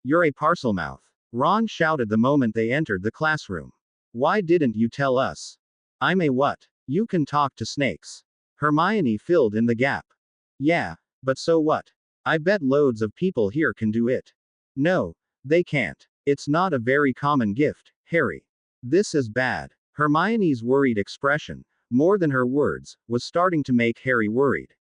You're a Parselmouth, Ron shouted the moment they entered the classroom. Why didn't you tell us? I'm a what? You can talk to snakes. Hermione filled in the gap. Yeah, but so what? I bet loads of people here can do it. No, they can't. It's not a very common gift, Harry. This is bad. Hermione's worried expression, more than her words, was starting to make Harry worried.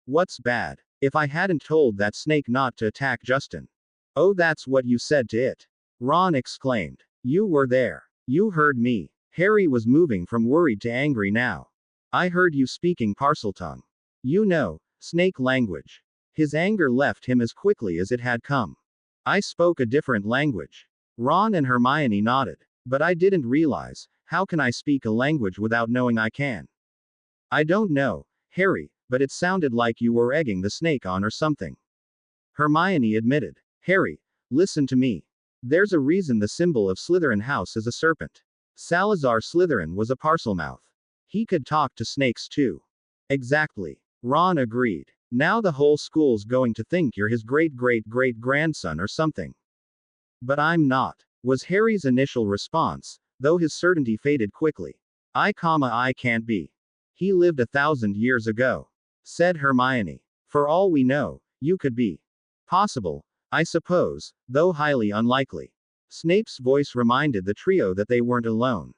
What's bad? If I hadn't told that snake not to attack Justin. Oh, that's what you said to it. Ron exclaimed. You were there. You heard me. Harry was moving from worried to angry now. I heard you speaking Parseltongue. You know, snake language. His anger left him as quickly as it had come. I spoke a different language. Ron and Hermione nodded. But I didn't realize, how can I speak a language without knowing I can? I don't know, Harry, but it sounded like you were egging the snake on or something. Hermione admitted. Harry, listen to me. There's a reason the symbol of Slytherin House is a serpent. Salazar Slytherin was a Parselmouth. He could talk to snakes too. Exactly. Ron agreed. Now the whole school's going to think you're his great-great-great-grandson or something. But I'm not, was Harry's initial response, though his certainty faded quickly. I can't be. He lived 1,000 years ago, said Hermione. For all we know, you could be. Possible, I suppose, though highly unlikely. Snape's voice reminded the trio that they weren't alone.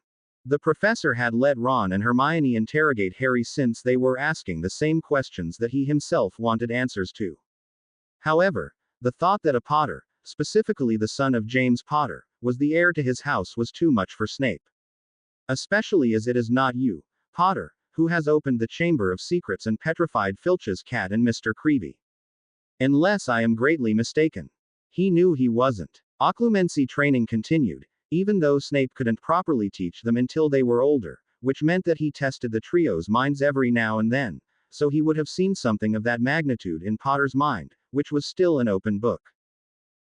The professor had let Ron and Hermione interrogate Harry since they were asking the same questions that he himself wanted answers to. However, the thought that a Potter, specifically the son of James Potter, was the heir to his house was too much for Snape. Especially as it is not you, Potter, who has opened the Chamber of Secrets and petrified Filch's cat and Mr. Creevy. Unless I am greatly mistaken. He knew he wasn't. Occlumency training continued, even though Snape couldn't properly teach them until they were older, which meant that he tested the trio's minds every now and then, so he would have seen something of that magnitude in Potter's mind, which was still an open book.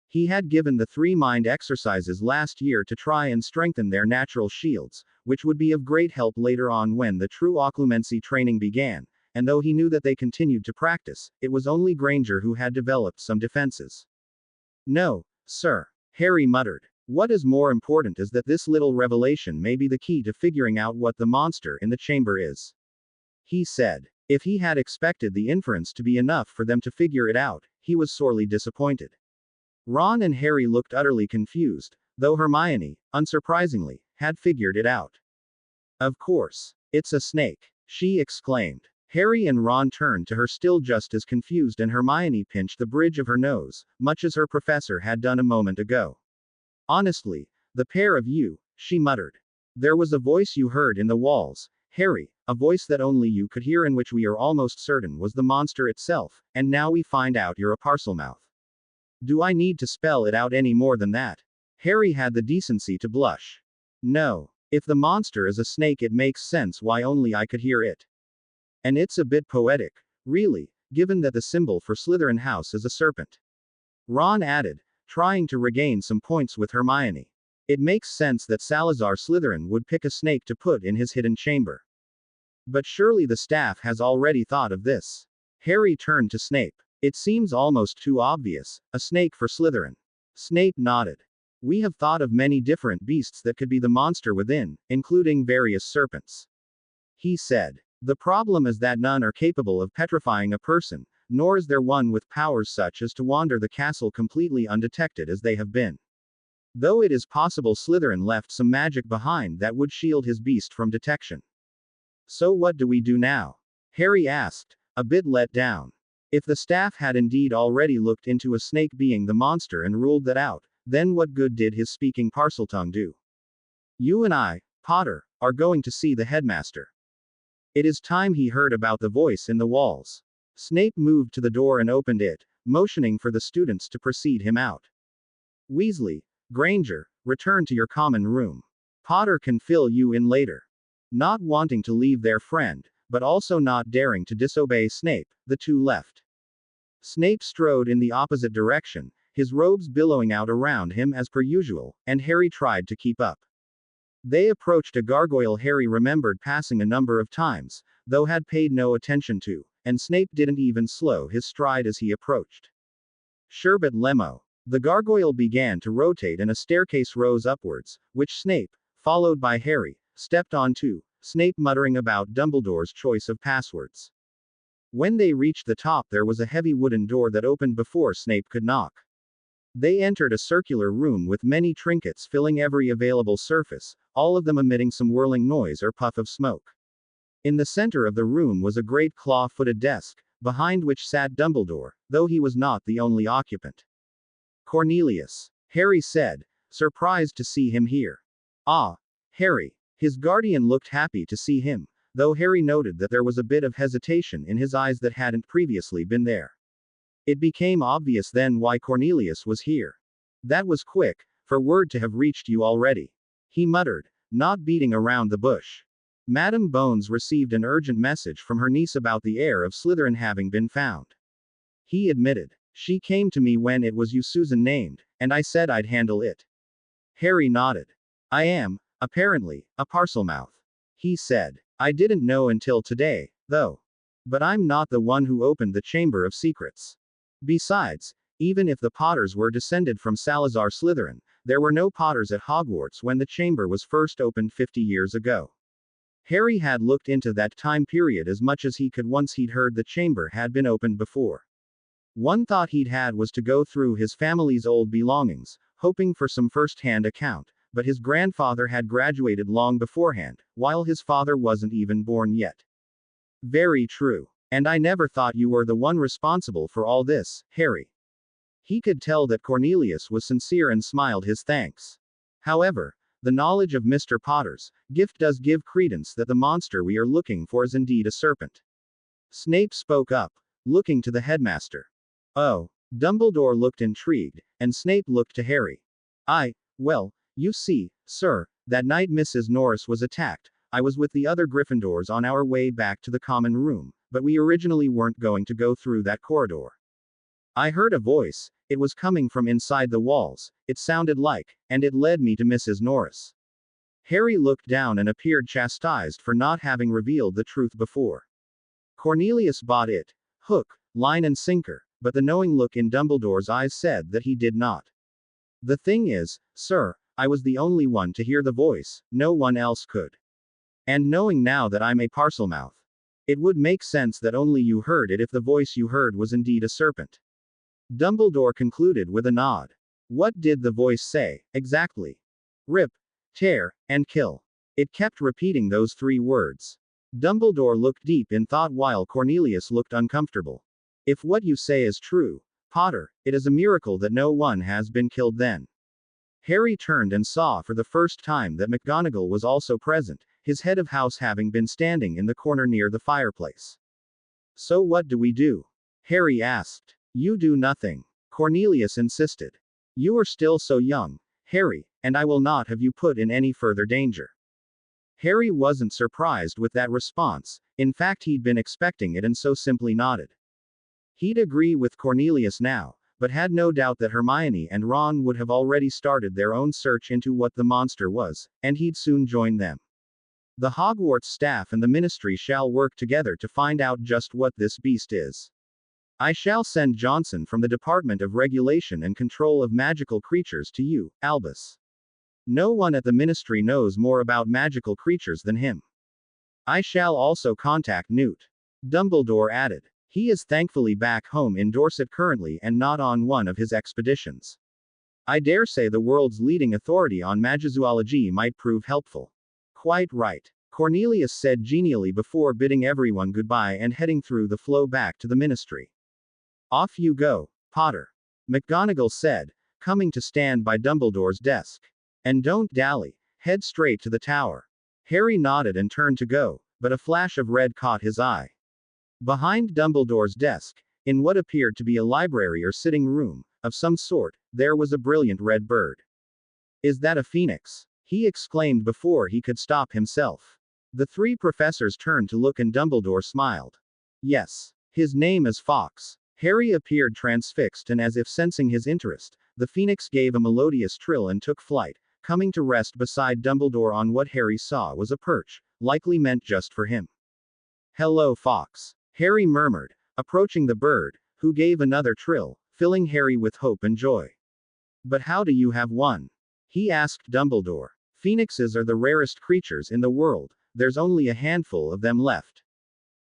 He had given the 3 mind exercises last year to try and strengthen their natural shields, which would be of great help later on when the true occlumency training began, and though he knew that they continued to practice, it was only Granger who had developed some defenses. No, sir, Harry muttered. What is more important is that this little revelation may be the key to figuring out what the monster in the chamber is. He said. If he had expected the inference to be enough for them to figure it out, he was sorely disappointed. Ron and Harry looked utterly confused, though Hermione, unsurprisingly, had figured it out. Of course. It's a snake, she exclaimed. Harry and Ron turned to her still just as confused and Hermione pinched the bridge of her nose, much as her professor had done a moment ago. Honestly, the pair of you, she muttered. There was a voice you heard in the walls, Harry, a voice that only you could hear and which we are almost certain was the monster itself, and now we find out you're a Parselmouth. Do I need to spell it out any more than that? Harry had the decency to blush. No. If the monster is a snake it makes sense why only I could hear it. And it's a bit poetic, really, given that the symbol for Slytherin House is a serpent. Ron added, trying to regain some points with Hermione. It makes sense that Salazar Slytherin would pick a snake to put in his hidden chamber. But surely the staff has already thought of this. Harry turned to Snape. It seems almost too obvious, a snake for Slytherin. Snape nodded. We have thought of many different beasts that could be the monster within, including various serpents. He said. The problem is that none are capable of petrifying a person, nor is there one with powers such as to wander the castle completely undetected as they have been. Though it is possible Slytherin left some magic behind that would shield his beast from detection. So what do we do now? Harry asked, a bit let down. If the staff had indeed already looked into a snake being the monster and ruled that out, then what good did his speaking Parseltongue do? You and I, Potter, are going to see the headmaster. It is time he heard about the voice in the walls. Snape moved to the door and opened it, motioning for the students to precede him out. Weasley, Granger, return to your common room. Potter can fill you in later. Not wanting to leave their friend, but also not daring to disobey Snape, the two left. Snape strode in the opposite direction, his robes billowing out around him as per usual, and Harry tried to keep up. They approached a gargoyle Harry remembered passing a number of times, though had paid no attention to, and Snape didn't even slow his stride as he approached. Sherbet Lemo. The gargoyle began to rotate and a staircase rose upwards, which Snape, followed by Harry, stepped onto, Snape muttering about Dumbledore's choice of passwords. When they reached the top, there was a heavy wooden door that opened before Snape could knock. They entered a circular room with many trinkets filling every available surface, all of them emitting some whirling noise or puff of smoke. In the center of the room was a great claw-footed desk, behind which sat Dumbledore, though he was not the only occupant. Cornelius, Harry said, surprised to see him here. Ah, Harry. His guardian looked happy to see him, though Harry noted that there was a bit of hesitation in his eyes that hadn't previously been there. It became obvious then why Cornelius was here. That was quick, for word to have reached you already. He muttered, not beating around the bush. Madame Bones received an urgent message from her niece about the heir of Slytherin having been found. He admitted. She came to me when it was you Susan named, and I said I'd handle it. Harry nodded. I am, apparently, a Parselmouth. He said. I didn't know until today, though. But I'm not the one who opened the Chamber of Secrets. Besides, even if the Potters were descended from Salazar Slytherin, there were no Potters at Hogwarts when the chamber was first opened 50 years ago. Harry had looked into that time period as much as he could once he'd heard the chamber had been opened before. One thought he'd had was to go through his family's old belongings, hoping for some first-hand account, but his grandfather had graduated long beforehand, while his father wasn't even born yet. Very true. And I never thought you were the one responsible for all this, Harry. He could tell that Cornelius was sincere and smiled his thanks. However, the knowledge of Mr. Potter's gift does give credence that the monster we are looking for is indeed a serpent. Snape spoke up, looking to the headmaster. Oh. Dumbledore looked intrigued, and Snape looked to Harry. Well, you see, sir, that night Mrs. Norris was attacked, I was with the other Gryffindors on our way back to the common room, but we originally weren't going to go through that corridor. I heard a voice, it was coming from inside the walls, it sounded like, and it led me to Mrs. Norris. Harry looked down and appeared chastised for not having revealed the truth before. Cornelius bought it, hook, line and sinker, but the knowing look in Dumbledore's eyes said that he did not. The thing is, sir, I was the only one to hear the voice, no one else could. And knowing now that I'm a Parselmouth, it would make sense that only you heard it if the voice you heard was indeed a serpent. Dumbledore concluded with a nod. What did the voice say, exactly? Rip, tear, and kill. It kept repeating those three words. Dumbledore looked deep in thought while Cornelius looked uncomfortable. If what you say is true, Potter, it is a miracle that no one has been killed then. Harry turned and saw for the first time that McGonagall was also present, his head of house having been standing in the corner near the fireplace. So what do we do? Harry asked. You do nothing. Cornelius insisted. You are still so young, Harry, and I will not have you put in any further danger. Harry wasn't surprised with that response, in fact he'd been expecting it and so simply nodded. He'd agree with Cornelius now, but had no doubt that Hermione and Ron would have already started their own search into what the monster was, and he'd soon join them. The Hogwarts staff and the ministry shall work together to find out just what this beast is. I shall send Johnson from the Department of Regulation and Control of Magical Creatures to you, Albus. No one at the ministry knows more about magical creatures than him. I shall also contact Newt. Dumbledore added. He is thankfully back home in Dorset currently and not on one of his expeditions. I dare say the world's leading authority on magizoology might prove helpful. Quite right, Cornelius said genially before bidding everyone goodbye and heading through the flow back to the ministry. Off you go, Potter, McGonagall said, coming to stand by Dumbledore's desk. And don't dally, head straight to the tower. Harry nodded and turned to go, but a flash of red caught his eye. Behind Dumbledore's desk, in what appeared to be a library or sitting room, of some sort, there was a brilliant red bird. Is that a phoenix? He exclaimed before he could stop himself. The three professors turned to look and Dumbledore smiled. Yes. His name is Fawkes. Harry appeared transfixed and as if sensing his interest, the phoenix gave a melodious trill and took flight, coming to rest beside Dumbledore on what Harry saw was a perch, likely meant just for him. Hello, Fawkes, Harry murmured, approaching the bird, who gave another trill, filling Harry with hope and joy. But how do you have one? He asked Dumbledore. Phoenixes are the rarest creatures in the world, there's only a handful of them left.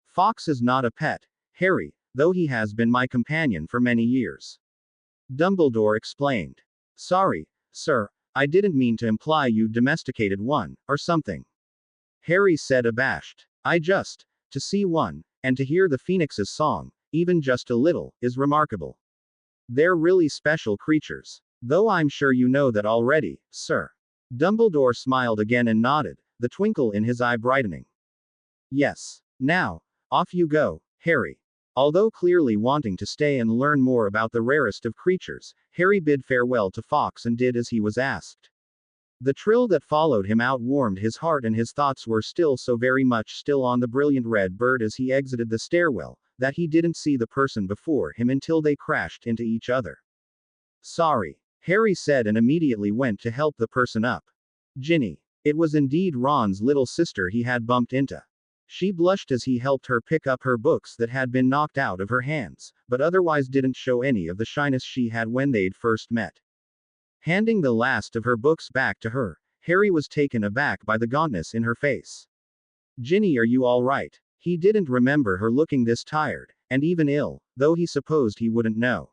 Fawkes is not a pet, Harry, though he has been my companion for many years. Dumbledore explained. Sorry, sir, I didn't mean to imply you domesticated one, or something. Harry said abashed. To see one, and to hear the phoenix's song, even just a little, is remarkable. They're really special creatures. Though I'm sure you know that already, sir. Dumbledore smiled again and nodded, the twinkle in his eye brightening. Yes. Now, off you go, Harry. Although clearly wanting to stay and learn more about the rarest of creatures, Harry bid farewell to Fawkes and did as he was asked. The trill that followed him out warmed his heart and his thoughts were still so very much still on the brilliant red bird as he exited the stairwell, that he didn't see the person before him until they crashed into each other. Sorry, Harry said and immediately went to help the person up. Ginny. It was indeed Ron's little sister he had bumped into. She blushed as he helped her pick up her books that had been knocked out of her hands, but otherwise didn't show any of the shyness she had when they'd first met. Handing the last of her books back to her, Harry was taken aback by the gauntness in her face. Ginny, are you all right? He didn't remember her looking this tired, and even ill, though he supposed he wouldn't know.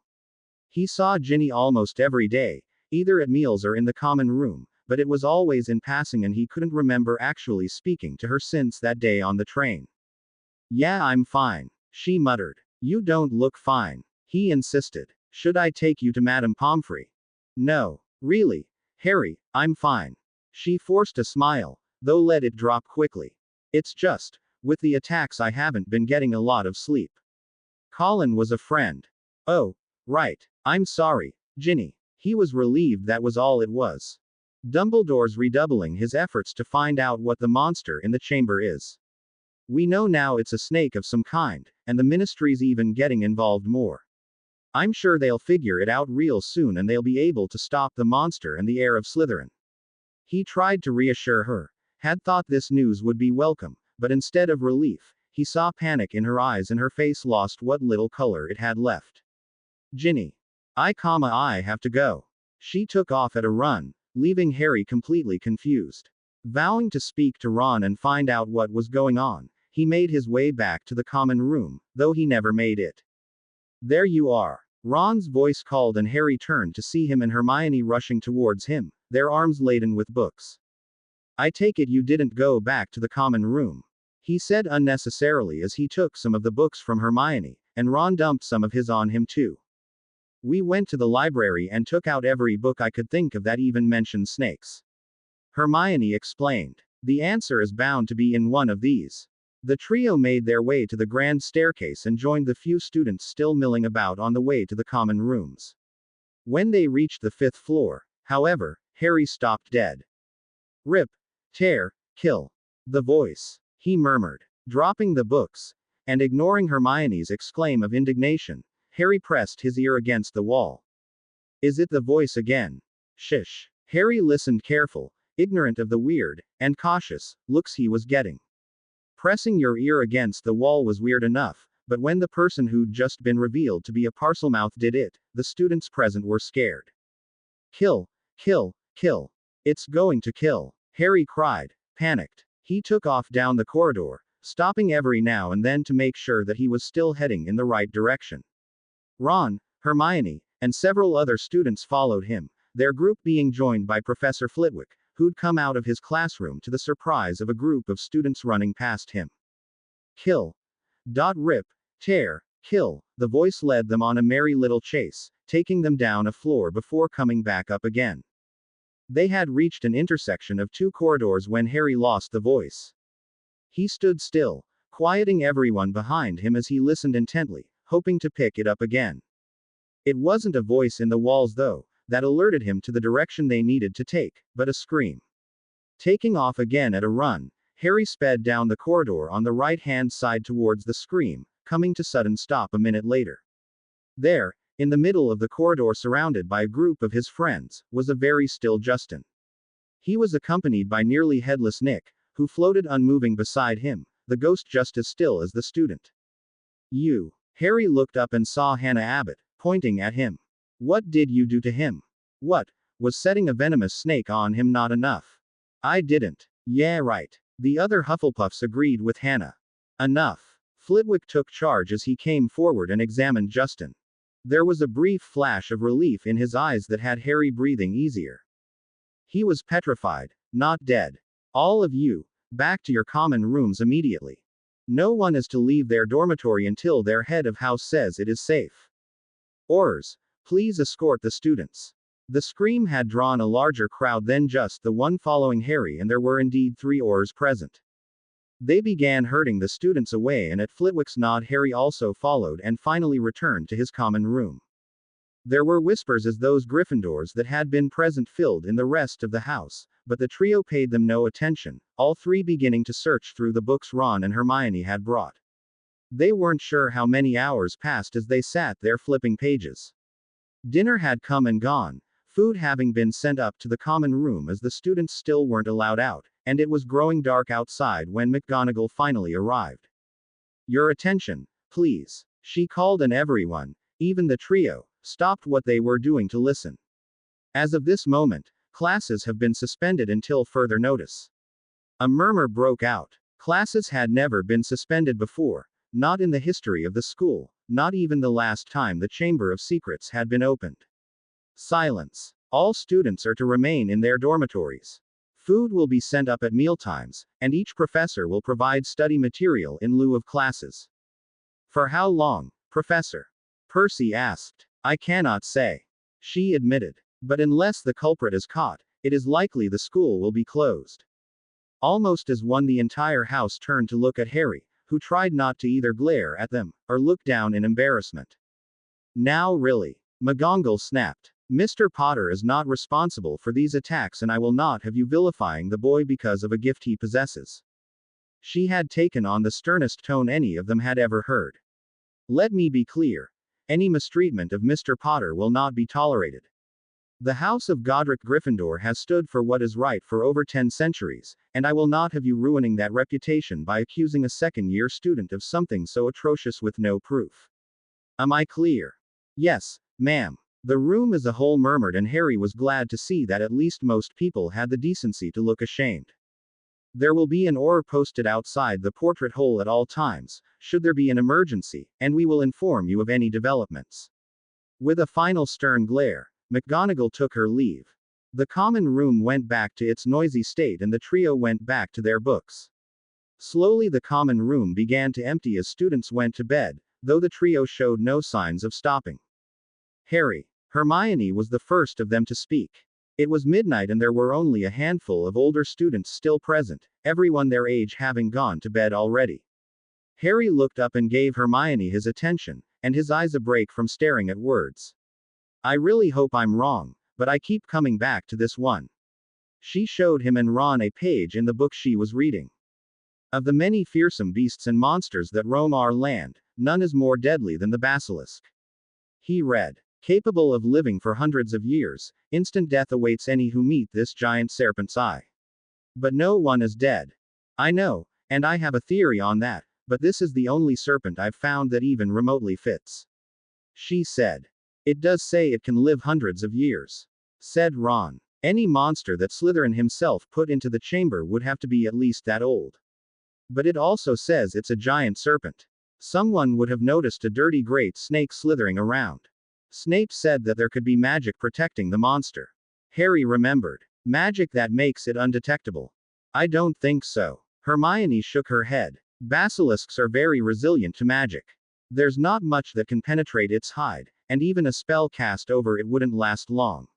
He saw Ginny almost every day, either at meals or in the common room, but it was always in passing and he couldn't remember actually speaking to her since that day on the train. Yeah, I'm fine, she muttered. You don't look fine, he insisted. Should I take you to Madame Pomfrey? No, really, Harry, I'm fine. She forced a smile, though let it drop quickly. It's just, with the attacks I haven't been getting a lot of sleep. Colin was a friend. Oh, right, I'm sorry, Ginny. He was relieved that was all it was. Dumbledore's redoubling his efforts to find out what the monster in the chamber is. We know now it's a snake of some kind, and the ministry's even getting involved more. I'm sure they'll figure it out real soon and they'll be able to stop the monster and the heir of Slytherin. He tried to reassure her, had thought this news would be welcome, but instead of relief, he saw panic in her eyes and her face lost what little color it had left. Ginny. I have to go. She took off at a run, leaving Harry completely confused. Vowing to speak to Ron and find out what was going on, he made his way back to the common room, though he never made it. There you are. Ron's voice called and Harry turned to see him and Hermione rushing towards him, their arms laden with books. I take it you didn't go back to the common room, he said unnecessarily as he took some of the books from Hermione, and Ron dumped some of his on him too. We went to the library and took out every book I could think of that even mentioned snakes. Hermione explained. The answer is bound to be in one of these. The trio made their way to the grand staircase and joined the few students still milling about on the way to the common rooms. When they reached the 5th floor, however, Harry stopped dead. Rip, tear, kill. The voice, he murmured, dropping the books, and ignoring Hermione's exclaim of indignation. Harry pressed his ear against the wall. Is it the voice again? Shish. Harry listened careful, ignorant of the weird, and cautious, looks he was getting. Pressing your ear against the wall was weird enough, but when the person who'd just been revealed to be a Parselmouth did it, the students present were scared. Kill, kill, kill. It's going to kill, Harry cried, panicked. He took off down the corridor, stopping every now and then to make sure that he was still heading in the right direction. Ron, Hermione, and several other students followed him, their group being joined by Professor Flitwick, who'd come out of his classroom to the surprise of a group of students running past him. Kill. Rip, tear, kill, the voice led them on a merry little chase, taking them down a floor before coming back up again. They had reached an intersection of two corridors when Harry lost the voice. He stood still, quieting everyone behind him as he listened intently, hoping to pick it up again. It wasn't a voice in the walls though, that alerted him to the direction they needed to take, but a scream. Taking off again at a run, Harry sped down the corridor on the right-hand side towards the scream, coming to sudden stop a minute later. There, in the middle of the corridor surrounded by a group of his friends, was a very still Justin. He was accompanied by nearly headless Nick, who floated unmoving beside him, the ghost just as still as the student. You. Harry looked up and saw Hannah Abbott, pointing at him. What did you do to him? What, was setting a venomous snake on him not enough? I didn't. Yeah, right. The other Hufflepuffs agreed with Hannah. Enough. Flitwick took charge as he came forward and examined Justin. There was a brief flash of relief in his eyes that had Harry breathing easier. He was petrified, not dead. All of you, back to your common rooms immediately. No one is to leave their dormitory until their head of house says it is safe. Aurors, please escort the students. The scream had drawn a larger crowd than just the one following Harry, and there were indeed 3 Aurors present. They began herding the students away, and at Flitwick's nod Harry also followed and finally returned to his common room. There were whispers as those Gryffindors that had been present filled in the rest of the house, but the trio paid them no attention, all 3 beginning to search through the books Ron and Hermione had brought. They weren't sure how many hours passed as they sat there flipping pages. Dinner had come and gone, food having been sent up to the common room as the students still weren't allowed out, and it was growing dark outside when McGonagall finally arrived. Your attention, please, she called, and everyone, even the trio, stopped what they were doing to listen. As of this moment, classes have been suspended until further notice. A murmur broke out. Classes had never been suspended before, not in the history of the school, not even the last time the Chamber of Secrets had been opened. Silence. All students are to remain in their dormitories. Food will be sent up at mealtimes, and each professor will provide study material in lieu of classes. For how long, Professor? Percy asked. I cannot say. She admitted. But unless the culprit is caught, it is likely the school will be closed. Almost as one, the entire house turned to look at Harry, who tried not to either glare at them, or look down in embarrassment. Now really. McGonagall snapped. Mr. Potter is not responsible for these attacks, and I will not have you vilifying the boy because of a gift he possesses. She had taken on the sternest tone any of them had ever heard. Let me be clear. Any mistreatment of Mr. Potter will not be tolerated. The House of Godric Gryffindor has stood for what is right for over 10 centuries, and I will not have you ruining that reputation by accusing a second-year student of something so atrocious with no proof. Am I clear? Yes, ma'am. The room as a whole murmured, and Harry was glad to see that at least most people had the decency to look ashamed. There will be an Auror posted outside the portrait hole at all times, should there be an emergency, and we will inform you of any developments. With a final stern glare, McGonagall took her leave. The common room went back to its noisy state, and the trio went back to their books. Slowly the common room began to empty as students went to bed, though the trio showed no signs of stopping. Harry. Hermione was the first of them to speak. It was midnight and there were only a handful of older students still present, everyone their age having gone to bed already. Harry looked up and gave Hermione his attention, and his eyes a break from staring at words. I really hope I'm wrong, but I keep coming back to this one. She showed him and Ron a page in the book she was reading. Of the many fearsome beasts and monsters that roam our land, none is more deadly than the basilisk. He read. Capable of living for hundreds of years, instant death awaits any who meet this giant serpent's eye. But no one is dead. I know, and I have a theory on that, but this is the only serpent I've found that even remotely fits. She said. It does say it can live hundreds of years. Said Ron. Any monster that Slytherin himself put into the chamber would have to be at least that old. But it also says it's a giant serpent. Someone would have noticed a dirty great snake slithering around. Snape said that there could be magic protecting the monster. Harry remembered. Magic that makes it undetectable. I don't think so. Hermione shook her head. Basilisks are very resilient to magic. There's not much that can penetrate its hide, and even a spell cast over it wouldn't last long.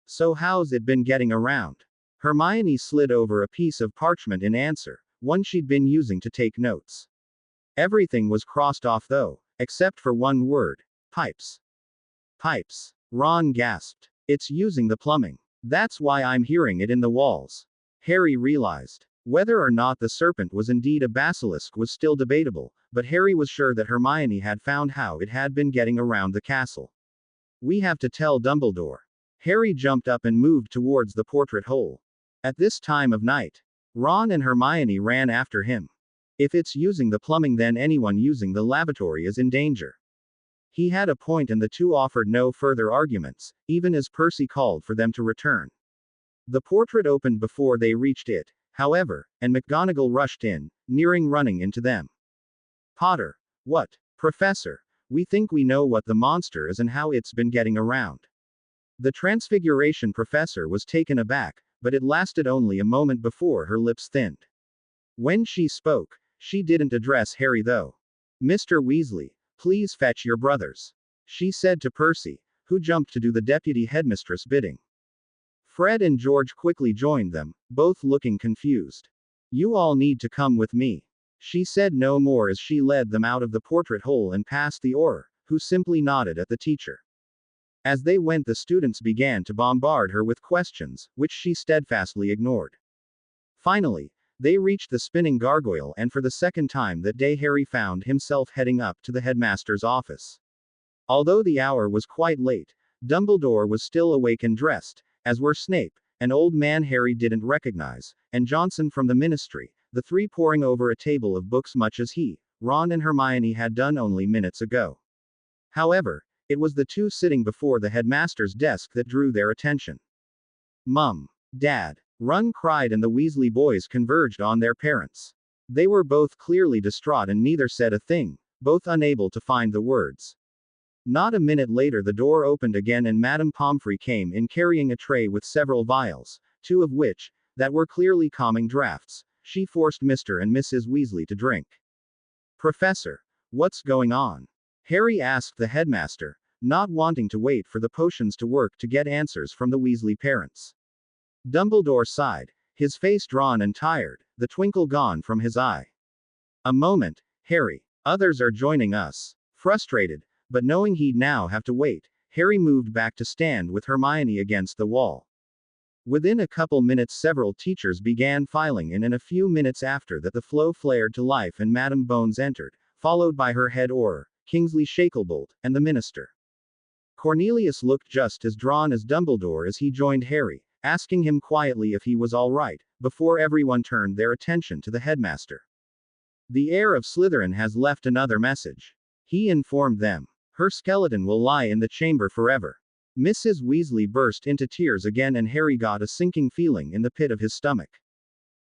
So how's it been getting around? Hermione slid over a piece of parchment in answer, one she'd been using to take notes. Everything was crossed off though, except for one word. Pipes. Pipes. Ron gasped. It's using the plumbing. That's why I'm hearing it in the walls. Harry realized. Whether or not the serpent was indeed a basilisk was still debatable, but Harry was sure that Hermione had found how it had been getting around the castle. We have to tell Dumbledore. Harry jumped up and moved towards the portrait hole. At this time of night, Ron and Hermione ran after him. If it's using the plumbing, then anyone using the lavatory is in danger. He had a point, and the two offered no further arguments, even as Percy called for them to return. The portrait opened before they reached it, however, and McGonagall rushed in, nearing running into them. Potter. What? Professor. We think we know what the monster is and how it's been getting around. The Transfiguration professor was taken aback, but it lasted only a moment before her lips thinned. When she spoke, she didn't address Harry though. Mr. Weasley, please fetch your brothers, she said to Percy, who jumped to do the deputy headmistress bidding. Fred and George quickly joined them, both looking confused. You all need to come with me. She said no more as she led them out of the portrait hole and past the Auror, who simply nodded at the teacher. As they went, the students began to bombard her with questions, which she steadfastly ignored. Finally, they reached the spinning gargoyle, and for the second time that day Harry found himself heading up to the headmaster's office. Although the hour was quite late, Dumbledore was still awake and dressed, as were Snape, an old man Harry didn't recognize, and Johnson from the Ministry, the three poring over a table of books much as he, Ron and Hermione had done only minutes ago. However, it was the two sitting before the headmaster's desk that drew their attention. Mum. Dad. Ron cried, and the Weasley boys converged on their parents. They were both clearly distraught and neither said a thing, both unable to find the words. Not a minute later the door opened again and Madame Pomfrey came in carrying a tray with several vials, two of which, that were clearly calming draughts, she forced Mr. and Mrs. Weasley to drink. Professor, what's going on? Harry asked the headmaster, not wanting to wait for the potions to work to get answers from the Weasley parents. Dumbledore sighed, his face drawn and tired, the twinkle gone from his eye. A moment, Harry. Others are joining us. Frustrated, but knowing he'd now have to wait, Harry moved back to stand with Hermione against the wall. Within a couple minutes several teachers began filing in, and a few minutes after that the flow flared to life and Madame Bones entered, followed by her head Auror, Kingsley Shacklebolt, and the minister. Cornelius looked just as drawn as Dumbledore as he joined Harry, asking him quietly if he was all right, before everyone turned their attention to the headmaster. The heir of Slytherin has left another message. He informed them. Her skeleton will lie in the chamber forever. Mrs. Weasley burst into tears again, and Harry got a sinking feeling in the pit of his stomach.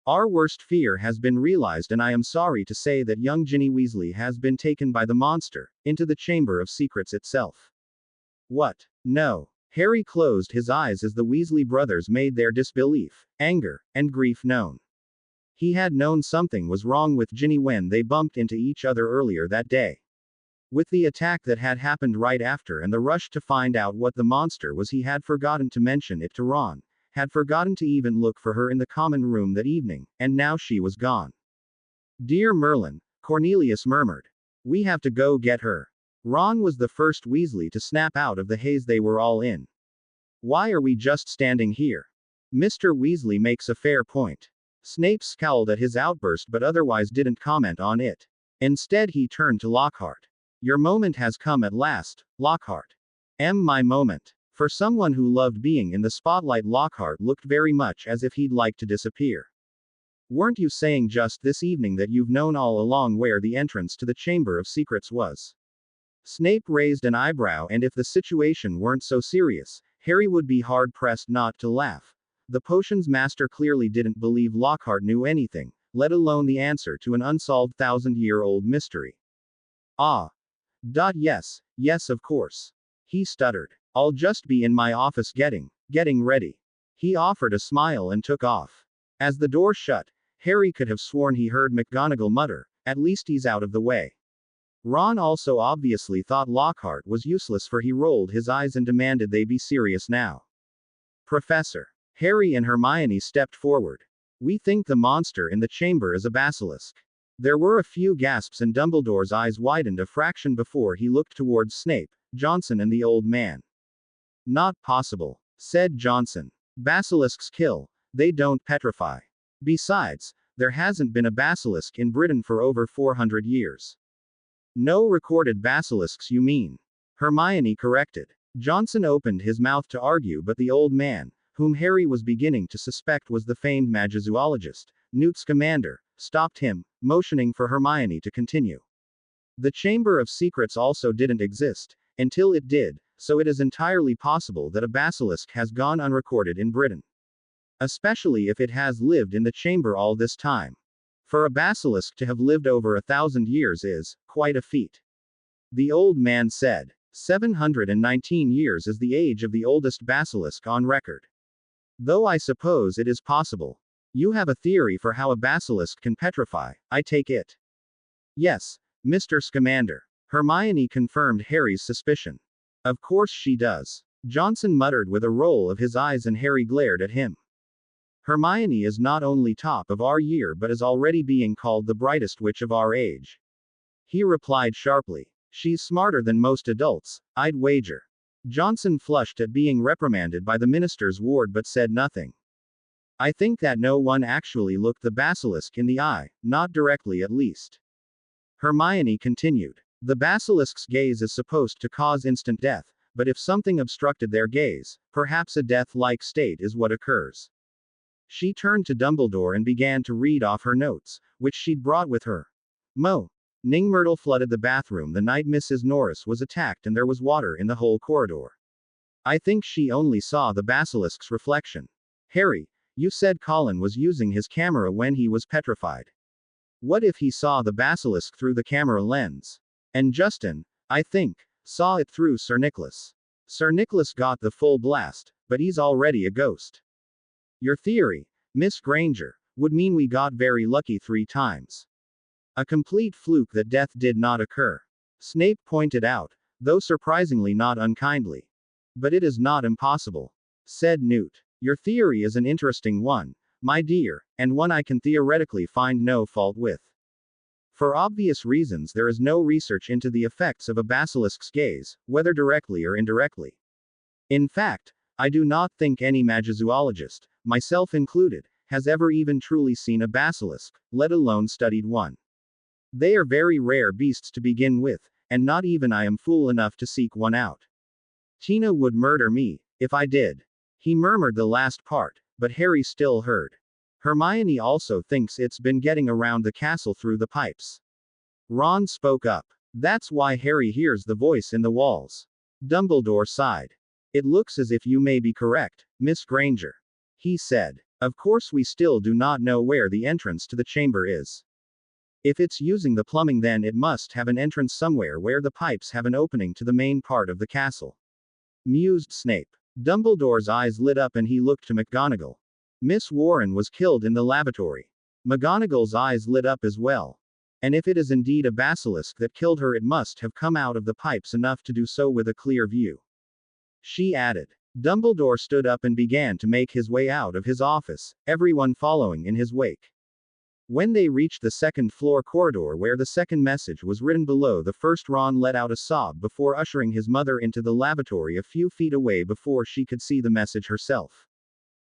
Our worst fear has been realized, and I am sorry to say that young Ginny Weasley has been taken by the monster, into the Chamber of Secrets itself. What? No. Harry closed his eyes as the Weasley brothers made their disbelief, anger, and grief known. He had known something was wrong with Ginny when they bumped into each other earlier that day. With the attack that had happened right after and the rush to find out what the monster was, he had forgotten to mention it to Ron, had forgotten to even look for her in the common room that evening, and now she was gone. Dear Merlin, Cornelius murmured. We have to go get her. Ron was the first Weasley to snap out of the haze they were all in. Why are we just standing here? Mr. Weasley makes a fair point. Snape scowled at his outburst but otherwise didn't comment on it. Instead he turned to Lockhart. Your moment has come at last, Lockhart. My moment. For someone who loved being in the spotlight, Lockhart looked very much as if he'd like to disappear. Weren't you saying just this evening that you've known all along where the entrance to the Chamber of Secrets was? Snape raised an eyebrow, and if the situation weren't so serious, Harry would be hard-pressed not to laugh. The potions master clearly didn't believe Lockhart knew anything, let alone the answer to an unsolved thousand-year-old mystery. Ah. Yes, of course. He stuttered. I'll just be in my office getting ready. He offered a smile and took off. As the door shut, Harry could have sworn he heard McGonagall mutter, "At least he's out of the way." Ron also obviously thought Lockhart was useless, for he rolled his eyes and demanded they be serious now. "Professor." Harry and Hermione stepped forward. "We think the monster in the chamber is a basilisk." There were a few gasps and Dumbledore's eyes widened a fraction before he looked towards Snape, Johnson and the old man. "Not possible," said Johnson. "Basilisks kill, they don't petrify. Besides, there hasn't been a basilisk in Britain for over 400 years. No recorded basilisks, you mean?" Hermione corrected. Johnson opened his mouth to argue, but the old man, whom Harry was beginning to suspect was the famed magizoologist, Newt Scamander, stopped him, motioning for Hermione to continue. "The Chamber of Secrets also didn't exist, until it did, so it is entirely possible that a basilisk has gone unrecorded in Britain. Especially if it has lived in the chamber all this time. For a basilisk to have lived over 1,000 years is quite a feat," the old man said. 719 years is the age of the oldest basilisk on record. Though I suppose it is possible. You have a theory for how a basilisk can petrify, I take it. "Yes, Mr. Scamander." Hermione confirmed Harry's suspicion. "Of course she does," Johnson muttered with a roll of his eyes, and Harry glared at him. "Hermione is not only top of our year but is already being called the brightest witch of our age," he replied sharply. "She's smarter than most adults, I'd wager." Johnson flushed at being reprimanded by the minister's ward but said nothing. "I think that no one actually looked the basilisk in the eye, not directly at least," Hermione continued. "The basilisk's gaze is supposed to cause instant death, but if something obstructed their gaze, perhaps a death-like state is what occurs." She turned to Dumbledore and began to read off her notes, which she'd brought with her. Ning Myrtle flooded the bathroom the night Mrs. Norris was attacked and there was water in the whole corridor. I think she only saw the basilisk's reflection. Harry, you said Colin was using his camera when he was petrified. What if he saw the basilisk through the camera lens? And Justin, I think, saw it through Sir Nicholas. Sir Nicholas got the full blast, but he's already a ghost. Your theory, Miss Granger, would mean we got very lucky 3 times. A complete fluke that death did not occur. Snape pointed out, though surprisingly not unkindly. But it is not impossible, said Newt. Your theory is an interesting one, my dear, and one I can theoretically find no fault with. For obvious reasons, there is no research into the effects of a basilisk's gaze, whether directly or indirectly. In fact, I do not think any magizoologist, myself included, has ever even truly seen a basilisk, let alone studied one. They are very rare beasts to begin with, and not even I am fool enough to seek one out. Tina would murder me, if I did. He murmured the last part, but Harry still heard. Hermione also thinks it's been getting around the castle through the pipes. Ron spoke up. That's why Harry hears the voice in the walls. Dumbledore sighed. It looks as if you may be correct, Miss Granger. He said. Of course we still do not know where the entrance to the chamber is. If it's using the plumbing, then it must have an entrance somewhere where the pipes have an opening to the main part of the castle, mused Snape. Dumbledore's eyes lit up and he looked to McGonagall. Miss Warren was killed in the lavatory. McGonagall's eyes lit up as well. And if it is indeed a basilisk that killed her, it must have come out of the pipes enough to do so with a clear view, she added. Dumbledore stood up and began to make his way out of his office, everyone following in his wake. When they reached the second-floor corridor where the second message was written below the first, Ron let out a sob before ushering his mother into the lavatory a few feet away before she could see the message herself.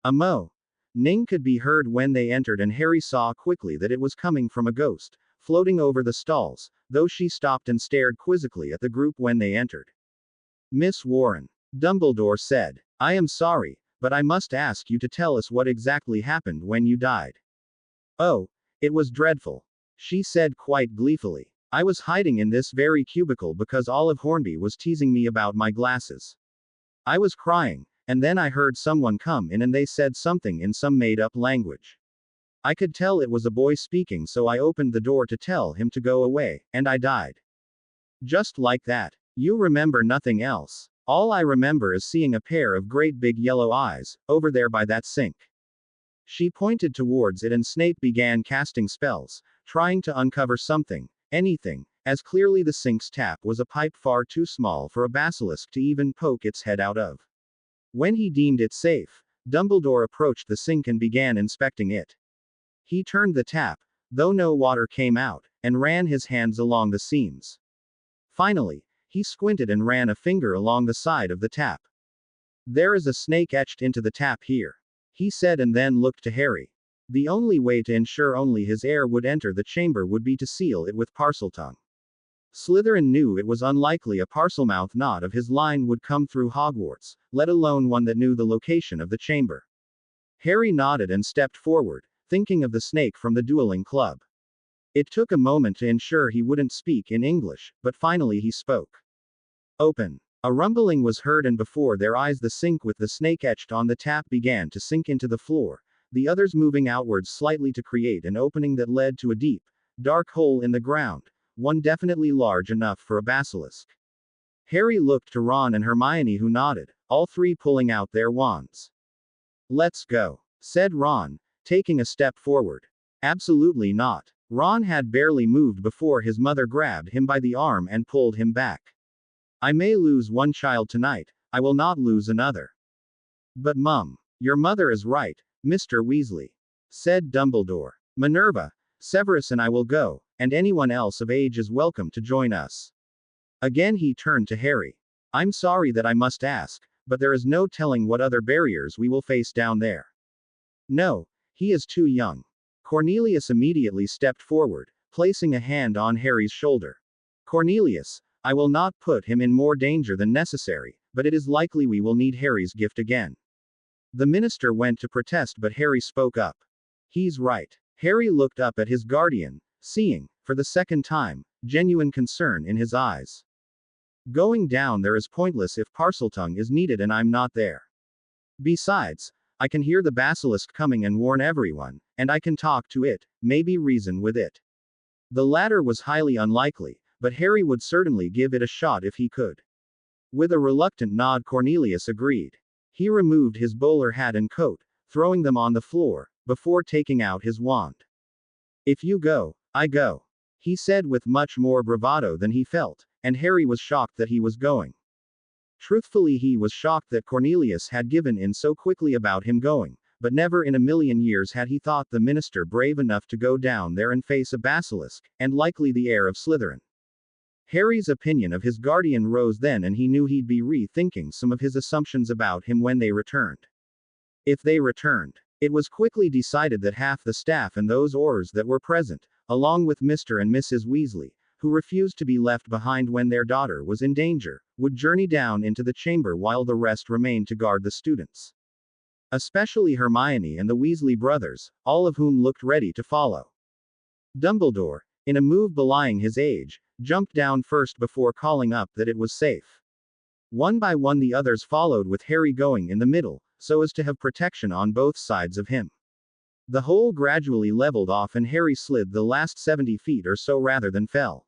A moaning could be heard when they entered, and Harry saw quickly that it was coming from a ghost, floating over the stalls, though she stopped and stared quizzically at the group when they entered. Miss Warren, Dumbledore said, I am sorry, but I must ask you to tell us what exactly happened when you died. Oh, it was dreadful, she said quite gleefully. I was hiding in this very cubicle because Olive Hornby was teasing me about my glasses. I was crying, and then I heard someone come in and they said something in some made-up language. I could tell it was a boy speaking, so I opened the door to tell him to go away, and I died. Just like that. You remember nothing else. All I remember is seeing a pair of great big yellow eyes, over there by that sink. She pointed towards it and Snape began casting spells, trying to uncover something, anything, as clearly the sink's tap was a pipe far too small for a basilisk to even poke its head out of. When he deemed it safe, Dumbledore approached the sink and began inspecting it. He turned the tap, though no water came out, and ran his hands along the seams. Finally, he squinted and ran a finger along the side of the tap. There is a snake etched into the tap here, he said, and then looked to Harry. The only way to ensure only his heir would enter the chamber would be to seal it with Parseltongue. Slytherin knew it was unlikely a Parselmouth not of his line would come through Hogwarts, let alone one that knew the location of the chamber. Harry nodded and stepped forward, thinking of the snake from the dueling club. It took a moment to ensure he wouldn't speak in English, but finally he spoke. Open. A rumbling was heard, and before their eyes the sink with the snake etched on the tap began to sink into the floor, the others moving outwards slightly to create an opening that led to a deep, dark hole in the ground, one definitely large enough for a basilisk. Harry looked to Ron and Hermione, who nodded, all three pulling out their wands. Let's go, said Ron, taking a step forward. Absolutely not. Ron had barely moved before his mother grabbed him by the arm and pulled him back. I may lose one child tonight, I will not lose another. But Mum, your mother is right, Mr. Weasley, said Dumbledore. Minerva, Severus and I will go, and anyone else of age is welcome to join us. Again he turned to Harry. I'm sorry that I must ask, but there is no telling what other barriers we will face down there. No, he is too young. Cornelius immediately stepped forward, placing a hand on Harry's shoulder. Cornelius, I will not put him in more danger than necessary, but it is likely we will need Harry's gift again. The minister went to protest, but Harry spoke up. He's right. Harry looked up at his guardian, seeing, for the second time, genuine concern in his eyes. Going down there is pointless if Parseltongue is needed and I'm not there. Besides, I can hear the basilisk coming and warn everyone, and I can talk to it, maybe reason with it. The latter was highly unlikely, but Harry would certainly give it a shot if he could. With a reluctant nod, Cornelius agreed. He removed his bowler hat and coat, throwing them on the floor, before taking out his wand. If you go, I go, he said with much more bravado than he felt, and Harry was shocked that he was going. Truthfully, he was shocked that Cornelius had given in so quickly about him going, but never in a million years had he thought the minister brave enough to go down there and face a basilisk, and likely the heir of Slytherin. Harry's opinion of his guardian rose then, and he knew he'd be rethinking some of his assumptions about him when they returned. If they returned. It was quickly decided that half the staff and those Aurors that were present, along with Mr. and Mrs. Weasley, who refused to be left behind when their daughter was in danger, would journey down into the chamber while the rest remained to guard the students. Especially Hermione and the Weasley brothers, all of whom looked ready to follow. Dumbledore, in a move belying his age, jumped down first before calling up that it was safe. One by one the others followed, with Harry going in the middle, so as to have protection on both sides of him. The hole gradually leveled off and Harry slid the last 70 feet or so rather than fell.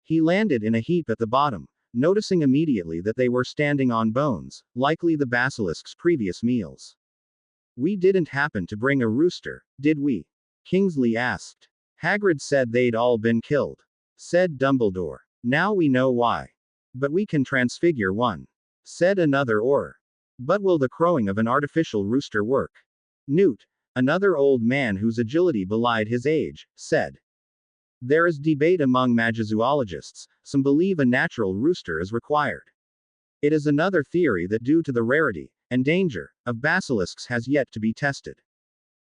He landed in a heap at the bottom, noticing immediately that they were standing on bones, likely the basilisk's previous meals. We didn't happen to bring a rooster, did we? Kingsley asked. Hagrid said they'd all been killed, said Dumbledore. Now we know why. But we can transfigure one, said another Auror. But will the crowing of an artificial rooster work? Newt, another old man whose agility belied his age, said. There is debate among magizoologists, some believe a natural rooster is required. It is another theory that due to the rarity, and danger, of basilisks has yet to be tested.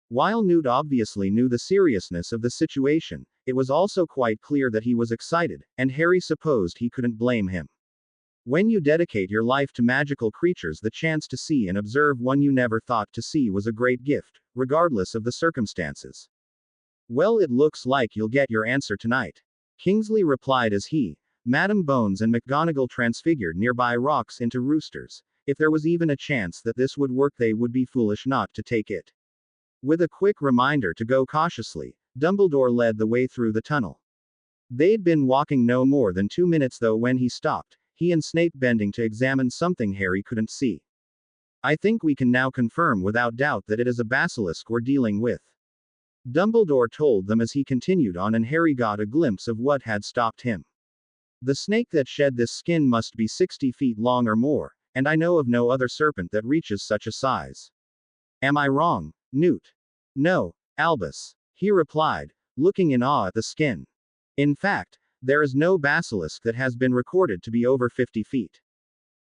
While Newt obviously knew the seriousness of the situation, it was also quite clear that he was excited, and Harry supposed he couldn't blame him. When you dedicate your life to magical creatures, the chance to see and observe one you never thought to see was a great gift, regardless of the circumstances. Well, it looks like you'll get your answer tonight, Kingsley replied as he, Madam Bones and McGonagall transfigured nearby rocks into roosters. If there was even a chance that this would work, they would be foolish not to take it. With a quick reminder to go cautiously, Dumbledore led the way through the tunnel. They'd been walking no more than 2 minutes though when he stopped, he and Snape bending to examine something Harry couldn't see. I think we can now confirm without doubt that it is a basilisk we're dealing with. Dumbledore told them as he continued on, and Harry got a glimpse of what had stopped him. The snake that shed this skin must be 60 feet long or more, and I know of no other serpent that reaches such a size. Am I wrong, Newt? No, Albus, he replied, looking in awe at the skin. In fact, there is no basilisk that has been recorded to be over 50 feet.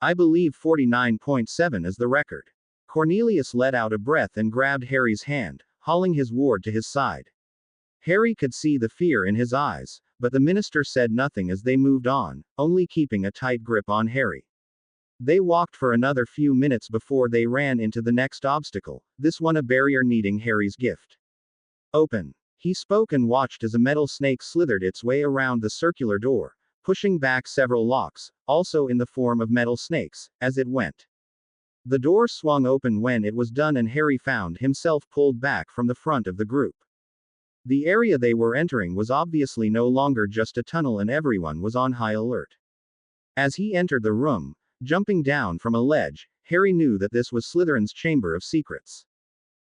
I believe 49.7 is the record. Cornelius let out a breath and grabbed Harry's hand, hauling his ward to his side. Harry could see the fear in his eyes, but the minister said nothing as they moved on, only keeping a tight grip on Harry. They walked for another few minutes before they ran into the next obstacle, this one a barrier needing Harry's gift. Open. He spoke and watched as a metal snake slithered its way around the circular door, pushing back several locks, also in the form of metal snakes, as it went. The door swung open when it was done, and Harry found himself pulled back from the front of the group. The area they were entering was obviously no longer just a tunnel, and everyone was on high alert. As he entered the room, jumping down from a ledge, Harry knew that this was Slytherin's Chamber of Secrets.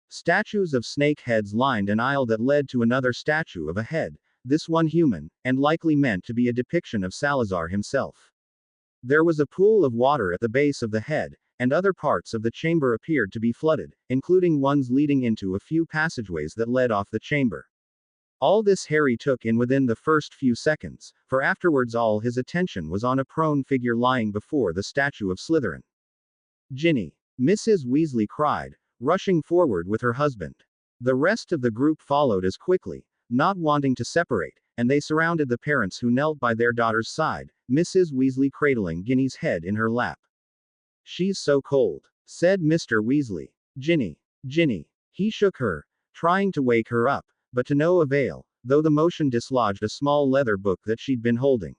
Statues of snake heads lined an aisle that led to another statue of a head, this one human, and likely meant to be a depiction of Salazar himself. There was a pool of water at the base of the head, and other parts of the chamber appeared to be flooded, including ones leading into a few passageways that led off the chamber. All this Harry took in within the first few seconds, for afterwards all his attention was on a prone figure lying before the statue of Slytherin. Ginny! Mrs. Weasley cried, rushing forward with her husband. The rest of the group followed as quickly, not wanting to separate, and they surrounded the parents who knelt by their daughter's side, Mrs. Weasley cradling Ginny's head in her lap. She's so cold, said Mr. Weasley. Ginny! Ginny! He shook her, trying to wake her up, but to no avail, though the motion dislodged a small leather book that she'd been holding.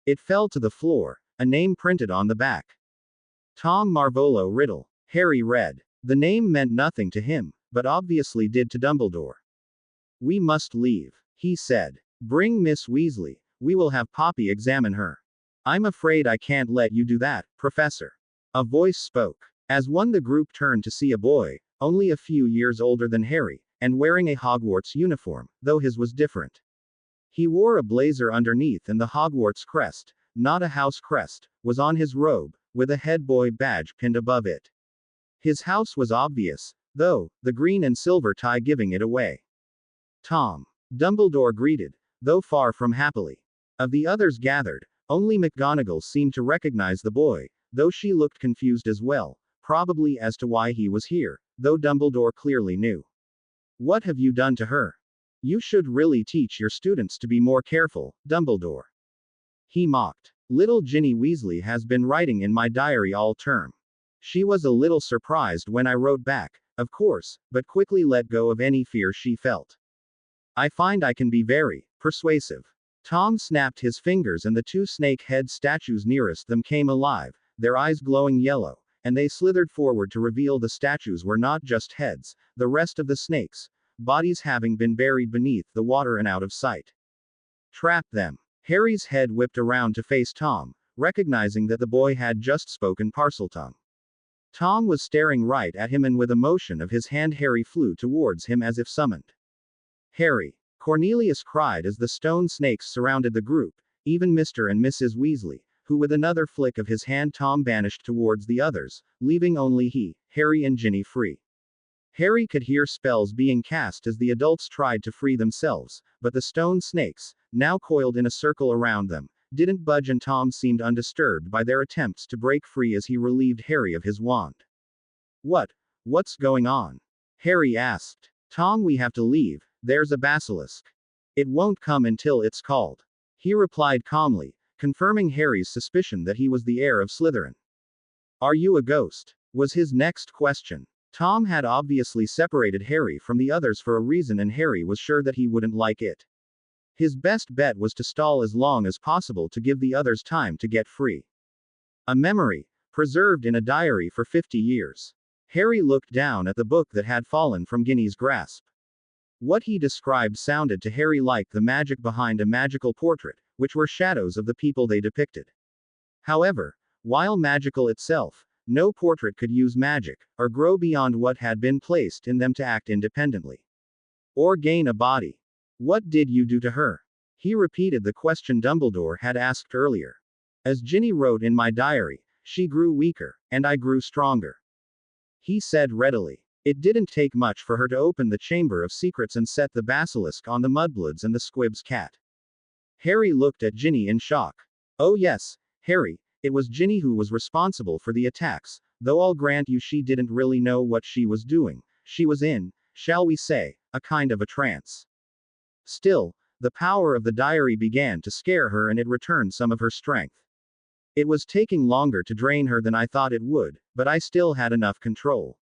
It fell to the floor, a name printed on the back. Tom Marvolo Riddle. Harry read. The name meant nothing to him, but obviously did to Dumbledore. We must leave, he said. Bring Miss Weasley, we will have Poppy examine her. I'm afraid I can't let you do that, Professor. A voice spoke. As one the group turned to see a boy, only a few years older than Harry, and wearing a Hogwarts uniform, though his was different. He wore a blazer underneath, and the Hogwarts crest, not a house crest, was on his robe, with a head boy badge pinned above it. His house was obvious, though, the green and silver tie giving it away. Tom. Dumbledore greeted, though far from happily. Of the others gathered, only McGonagall seemed to recognize the boy, though she looked confused as well, probably as to why he was here, though Dumbledore clearly knew. What have you done to her? You should really teach your students to be more careful, Dumbledore. He mocked. Little Ginny Weasley has been writing in my diary all term. She was a little surprised when I wrote back, of course, but quickly let go of any fear she felt. I find I can be very persuasive. Tom snapped his fingers, and the two snake head statues nearest them came alive, their eyes glowing yellow, and they slithered forward to reveal the statues were not just heads, the rest of the snakes, bodies having been buried beneath the water and out of sight. Trap them. Harry's head whipped around to face Tom, recognizing that the boy had just spoken Parseltongue. Tom was staring right at him, and with a motion of his hand Harry flew towards him as if summoned. Harry! Cornelius cried as the stone snakes surrounded the group, even Mr. and Mrs. Weasley, who with another flick of his hand Tom banished towards the others, leaving only he, Harry and Ginny free. Harry could hear spells being cast as the adults tried to free themselves, but the stone snakes, now coiled in a circle around them, didn't budge, and Tom seemed undisturbed by their attempts to break free as he relieved Harry of his wand. What's going on? Harry asked. Tom, we have to leave, there's a basilisk. It won't come until it's called. He replied calmly, confirming Harry's suspicion that he was the heir of Slytherin. Are you a ghost? Was his next question. Tom had obviously separated Harry from the others for a reason, and Harry was sure that he wouldn't like it. His best bet was to stall as long as possible to give the others time to get free. A memory, preserved in a diary for 50 years. Harry looked down at the book that had fallen from Ginny's grasp. What he described sounded to Harry like the magic behind a magical portrait, which were shadows of the people they depicted. However, while magical itself, no portrait could use magic, or grow beyond what had been placed in them to act independently. Or gain a body. What did you do to her? He repeated the question Dumbledore had asked earlier. As Ginny wrote in my diary, she grew weaker, and I grew stronger. He said readily. It didn't take much for her to open the Chamber of Secrets and set the basilisk on the Mudbloods and the Squibs cat. Harry looked at Ginny in shock. Oh yes, Harry, it was Ginny who was responsible for the attacks, though I'll grant you she didn't really know what she was doing. She was in, shall we say, a kind of a trance. Still, the power of the diary began to scare her and it returned some of her strength. It was taking longer to drain her than I thought it would, but I still had enough control.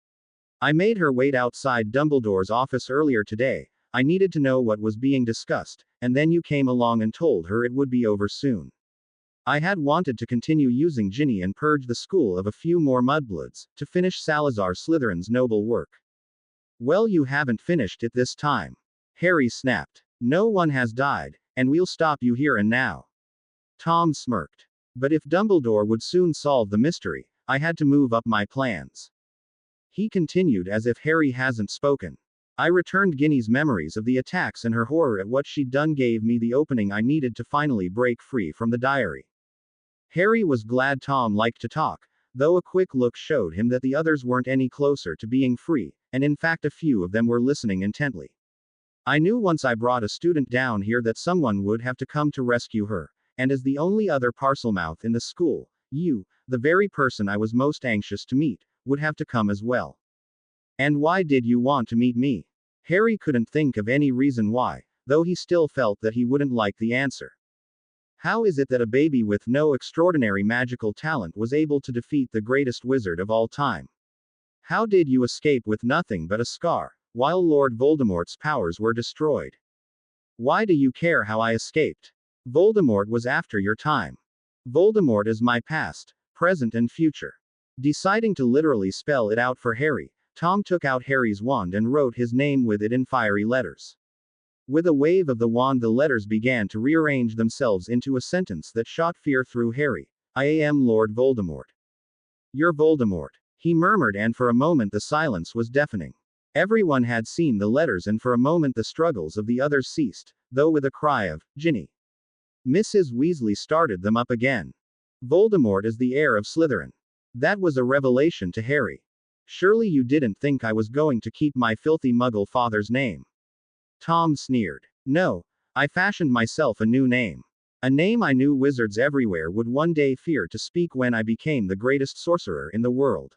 I made her wait outside Dumbledore's office earlier today. I needed to know what was being discussed, and then you came along and told her it would be over soon. I had wanted to continue using Ginny and purge the school of a few more mudbloods, to finish Salazar Slytherin's noble work. Well, you haven't finished it this time. Harry snapped. No one has died, and we'll stop you here and now. Tom smirked. But if Dumbledore would soon solve the mystery, I had to move up my plans. He continued as if Harry hasn't spoken. I returned Ginny's memories of the attacks and her horror at what she'd done gave me the opening I needed to finally break free from the diary. Harry was glad Tom liked to talk, though a quick look showed him that the others weren't any closer to being free, and in fact a few of them were listening intently. I knew once I brought a student down here that someone would have to come to rescue her, and as the only other Parselmouth in the school, you, the very person I was most anxious to meet, would have to come as well. And why did you want to meet me? Harry couldn't think of any reason why, though he still felt that he wouldn't like the answer. How is it that a baby with no extraordinary magical talent was able to defeat the greatest wizard of all time? How did you escape with nothing but a scar, while Lord Voldemort's powers were destroyed? Why do you care how I escaped? Voldemort was after your time. Voldemort is my past, present and future. Deciding to literally spell it out for Harry, Tom took out Harry's wand and wrote his name with it in fiery letters. With a wave of the wand the letters began to rearrange themselves into a sentence that shot fear through Harry. I am Lord Voldemort. You're Voldemort, he murmured, and for a moment the silence was deafening. Everyone had seen the letters and for a moment the struggles of the others ceased, though with a cry of, Ginny. Mrs. Weasley started them up again. Voldemort is the heir of Slytherin. That was a revelation to Harry. Surely you didn't think I was going to keep my filthy muggle father's name. Tom sneered. No, I fashioned myself a new name. A name I knew wizards everywhere would one day fear to speak when I became the greatest sorcerer in the world.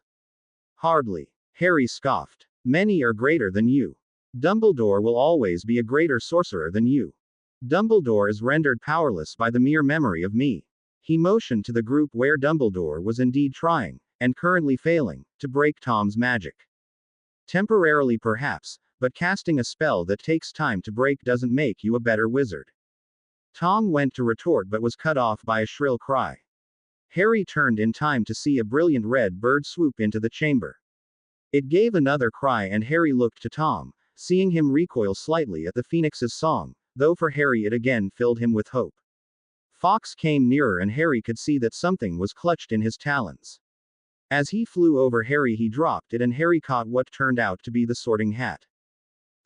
Hardly. Harry scoffed. Many are greater than you. Dumbledore will always be a greater sorcerer than you. Dumbledore is rendered powerless by the mere memory of me. He motioned to the group where Dumbledore was indeed trying, and currently failing, to break Tom's magic. Temporarily perhaps, but casting a spell that takes time to break doesn't make you a better wizard. Tom went to retort but was cut off by a shrill cry. Harry turned in time to see a brilliant red bird swoop into the chamber. It gave another cry and Harry looked to Tom, seeing him recoil slightly at the phoenix's song, though for Harry it again filled him with hope. Fawkes came nearer and Harry could see that something was clutched in his talons. As he flew over Harry he dropped it and Harry caught what turned out to be the Sorting Hat.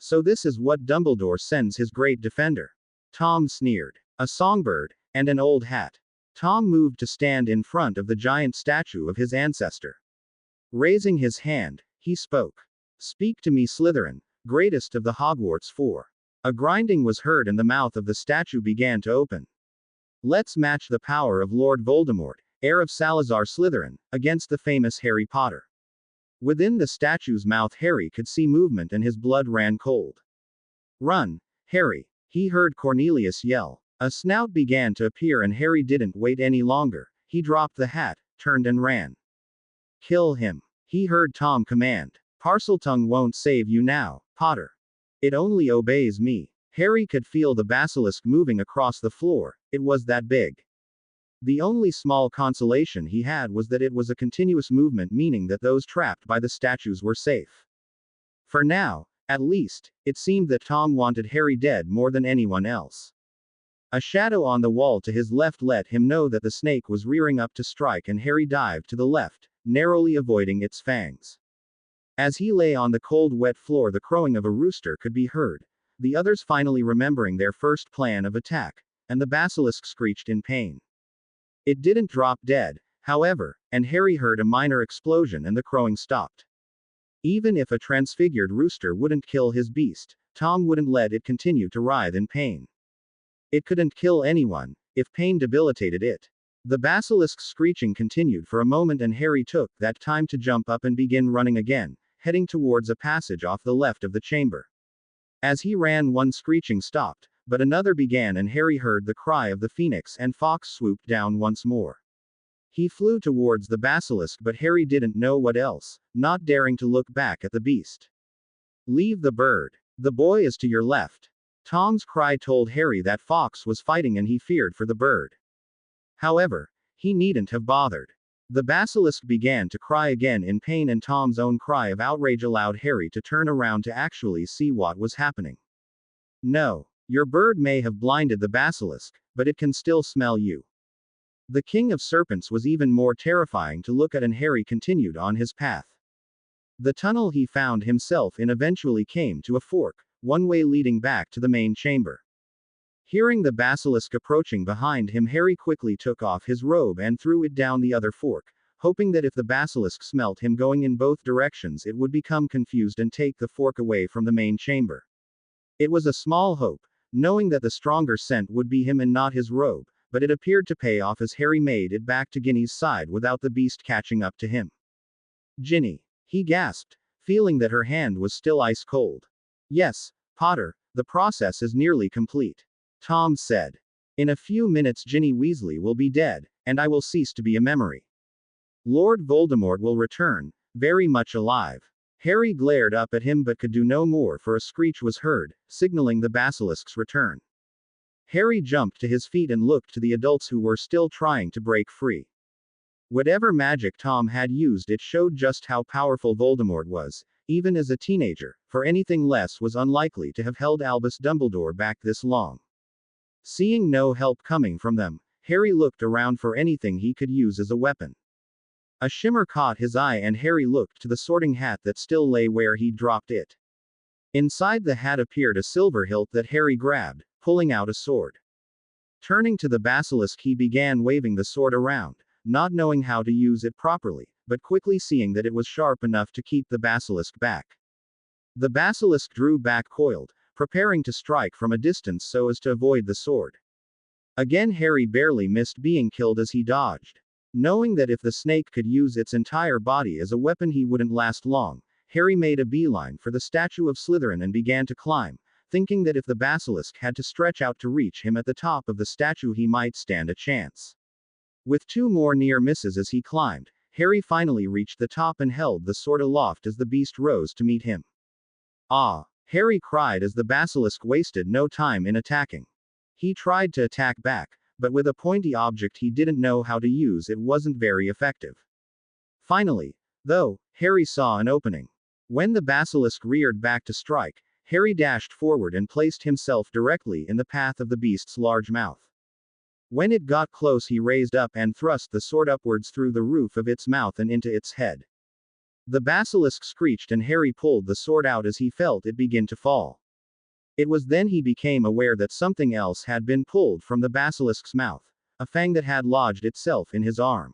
So this is what Dumbledore sends his great defender. Tom sneered. A songbird, and an old hat. Tom moved to stand in front of the giant statue of his ancestor. Raising his hand, he spoke. Speak to me, Slytherin, greatest of the Hogwarts Four. A grinding was heard and the mouth of the statue began to open. Let's match the power of Lord Voldemort, heir of Salazar Slytherin, against the famous Harry Potter. Within the statue's mouth Harry could see movement and his blood ran cold. Run, Harry, he heard Cornelius yell. A snout began to appear and Harry didn't wait any longer. He dropped the hat, turned and ran. Kill him, he heard Tom command. Parseltongue won't save you now, Potter. It only obeys me. Harry could feel the basilisk moving across the floor, it was that big. The only small consolation he had was that it was a continuous movement, meaning that those trapped by the statues were safe. For now, at least, it seemed that Tom wanted Harry dead more than anyone else. A shadow on the wall to his left let him know that the snake was rearing up to strike, and Harry dived to the left, narrowly avoiding its fangs. As he lay on the cold, wet floor, the crowing of a rooster could be heard, the others finally remembering their first plan of attack, and the basilisk screeched in pain. It didn't drop dead, however, and Harry heard a minor explosion and the crowing stopped. Even if a transfigured rooster wouldn't kill his beast, Tom wouldn't let it continue to writhe in pain. It couldn't kill anyone, if pain debilitated it. The basilisk's screeching continued for a moment, and Harry took that time to jump up and begin running again, heading towards a passage off the left of the chamber. As he ran, one screeching stopped, but another began, and Harry heard the cry of the phoenix and fox swooped down once more. He flew towards the basilisk, but Harry didn't know what else, not daring to look back at the beast. "Leave the bird. The boy is to your left." Tom's cry told Harry that Fox was fighting, and he feared for the bird. However, he needn't have bothered. The basilisk began to cry again in pain, and Tom's own cry of outrage allowed Harry to turn around to actually see what was happening. "No. Your bird may have blinded the basilisk, but it can still smell you." The King of Serpents was even more terrifying to look at, and Harry continued on his path. The tunnel he found himself in eventually came to a fork, one way leading back to the main chamber. Hearing the basilisk approaching behind him, Harry quickly took off his robe and threw it down the other fork, hoping that if the basilisk smelt him going in both directions, it would become confused and take the fork away from the main chamber. It was a small hope, knowing that the stronger scent would be him and not his robe, but it appeared to pay off as Harry made it back to Ginny's side without the beast catching up to him. "Ginny," he gasped, feeling that her hand was still ice cold. "Yes, Potter, the process is nearly complete," Tom said. "In a few minutes Ginny Weasley will be dead, and I will cease to be a memory. Lord Voldemort will return, very much alive." Harry glared up at him but could do no more, for a screech was heard, signaling the basilisk's return. Harry jumped to his feet and looked to the adults who were still trying to break free. Whatever magic Tom had used, it showed just how powerful Voldemort was, even as a teenager, for anything less was unlikely to have held Albus Dumbledore back this long. Seeing no help coming from them, Harry looked around for anything he could use as a weapon. A shimmer caught his eye, and Harry looked to the sorting hat that still lay where he'd dropped it. Inside the hat appeared a silver hilt that Harry grabbed, pulling out a sword. Turning to the basilisk, he began waving the sword around, not knowing how to use it properly, but quickly seeing that it was sharp enough to keep the basilisk back. The basilisk drew back, coiled, preparing to strike from a distance so as to avoid the sword. Again Harry barely missed being killed as he dodged. Knowing that if the snake could use its entire body as a weapon he wouldn't last long, Harry made a beeline for the statue of Slytherin and began to climb, thinking that if the basilisk had to stretch out to reach him at the top of the statue he might stand a chance. With two more near misses as he climbed, Harry finally reached the top and held the sword aloft as the beast rose to meet him. "Ah!" Harry cried as the basilisk wasted no time in attacking. He tried to attack back, but with a pointy object he didn't know how to use, it wasn't very effective. Finally, though, Harry saw an opening. When the basilisk reared back to strike, Harry dashed forward and placed himself directly in the path of the beast's large mouth. When it got close, he raised up and thrust the sword upwards through the roof of its mouth and into its head. The basilisk screeched, and Harry pulled the sword out as he felt it begin to fall. It was then he became aware that something else had been pulled from the basilisk's mouth, a fang that had lodged itself in his arm.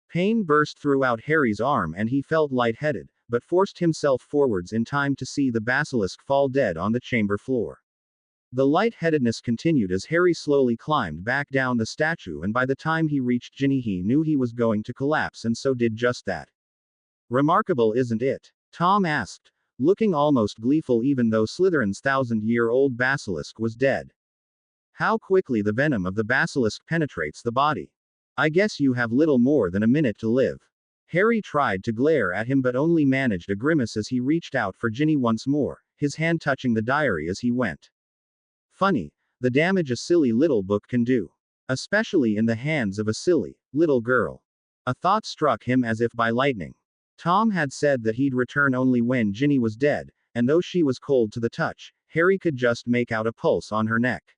Pain burst throughout Harry's arm and he felt lightheaded, but forced himself forwards in time to see the basilisk fall dead on the chamber floor. The lightheadedness continued as Harry slowly climbed back down the statue, and by the time he reached Ginny he knew he was going to collapse, and so did just that. "Remarkable, isn't it?" Tom asked, looking almost gleeful even though Slytherin's 1,000-year-old basilisk was dead. "How quickly the venom of the basilisk penetrates the body. I guess you have little more than a minute to live." Harry tried to glare at him but only managed a grimace as he reached out for Ginny once more, his hand touching the diary as he went. Funny, the damage a silly little book can do. especially in the hands of a silly, little girl. A thought struck him as if by lightning. Tom had said that he'd return only when Ginny was dead, and though she was cold to the touch, Harry could just make out a pulse on her neck.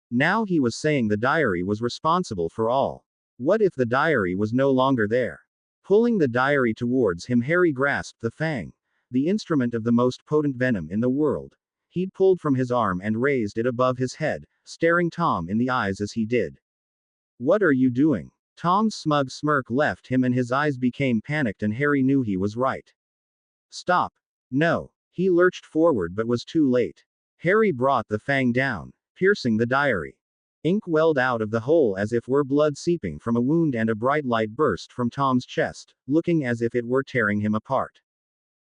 Now he was saying the diary was responsible for all. What if the diary was no longer there? Pulling the diary towards him, Harry grasped the fang, the instrument of the most potent venom in the world. He'd pulled from his arm and raised it above his head, staring Tom in the eyes as he did. What are you doing? Tom's smug smirk left him and his eyes became panicked, and Harry knew he was right. Stop. No. He lurched forward but was too late. Harry brought the fang down, piercing the diary. Ink welled out of the hole as if were blood seeping from a wound, and a bright light burst from Tom's chest, looking as if it were tearing him apart.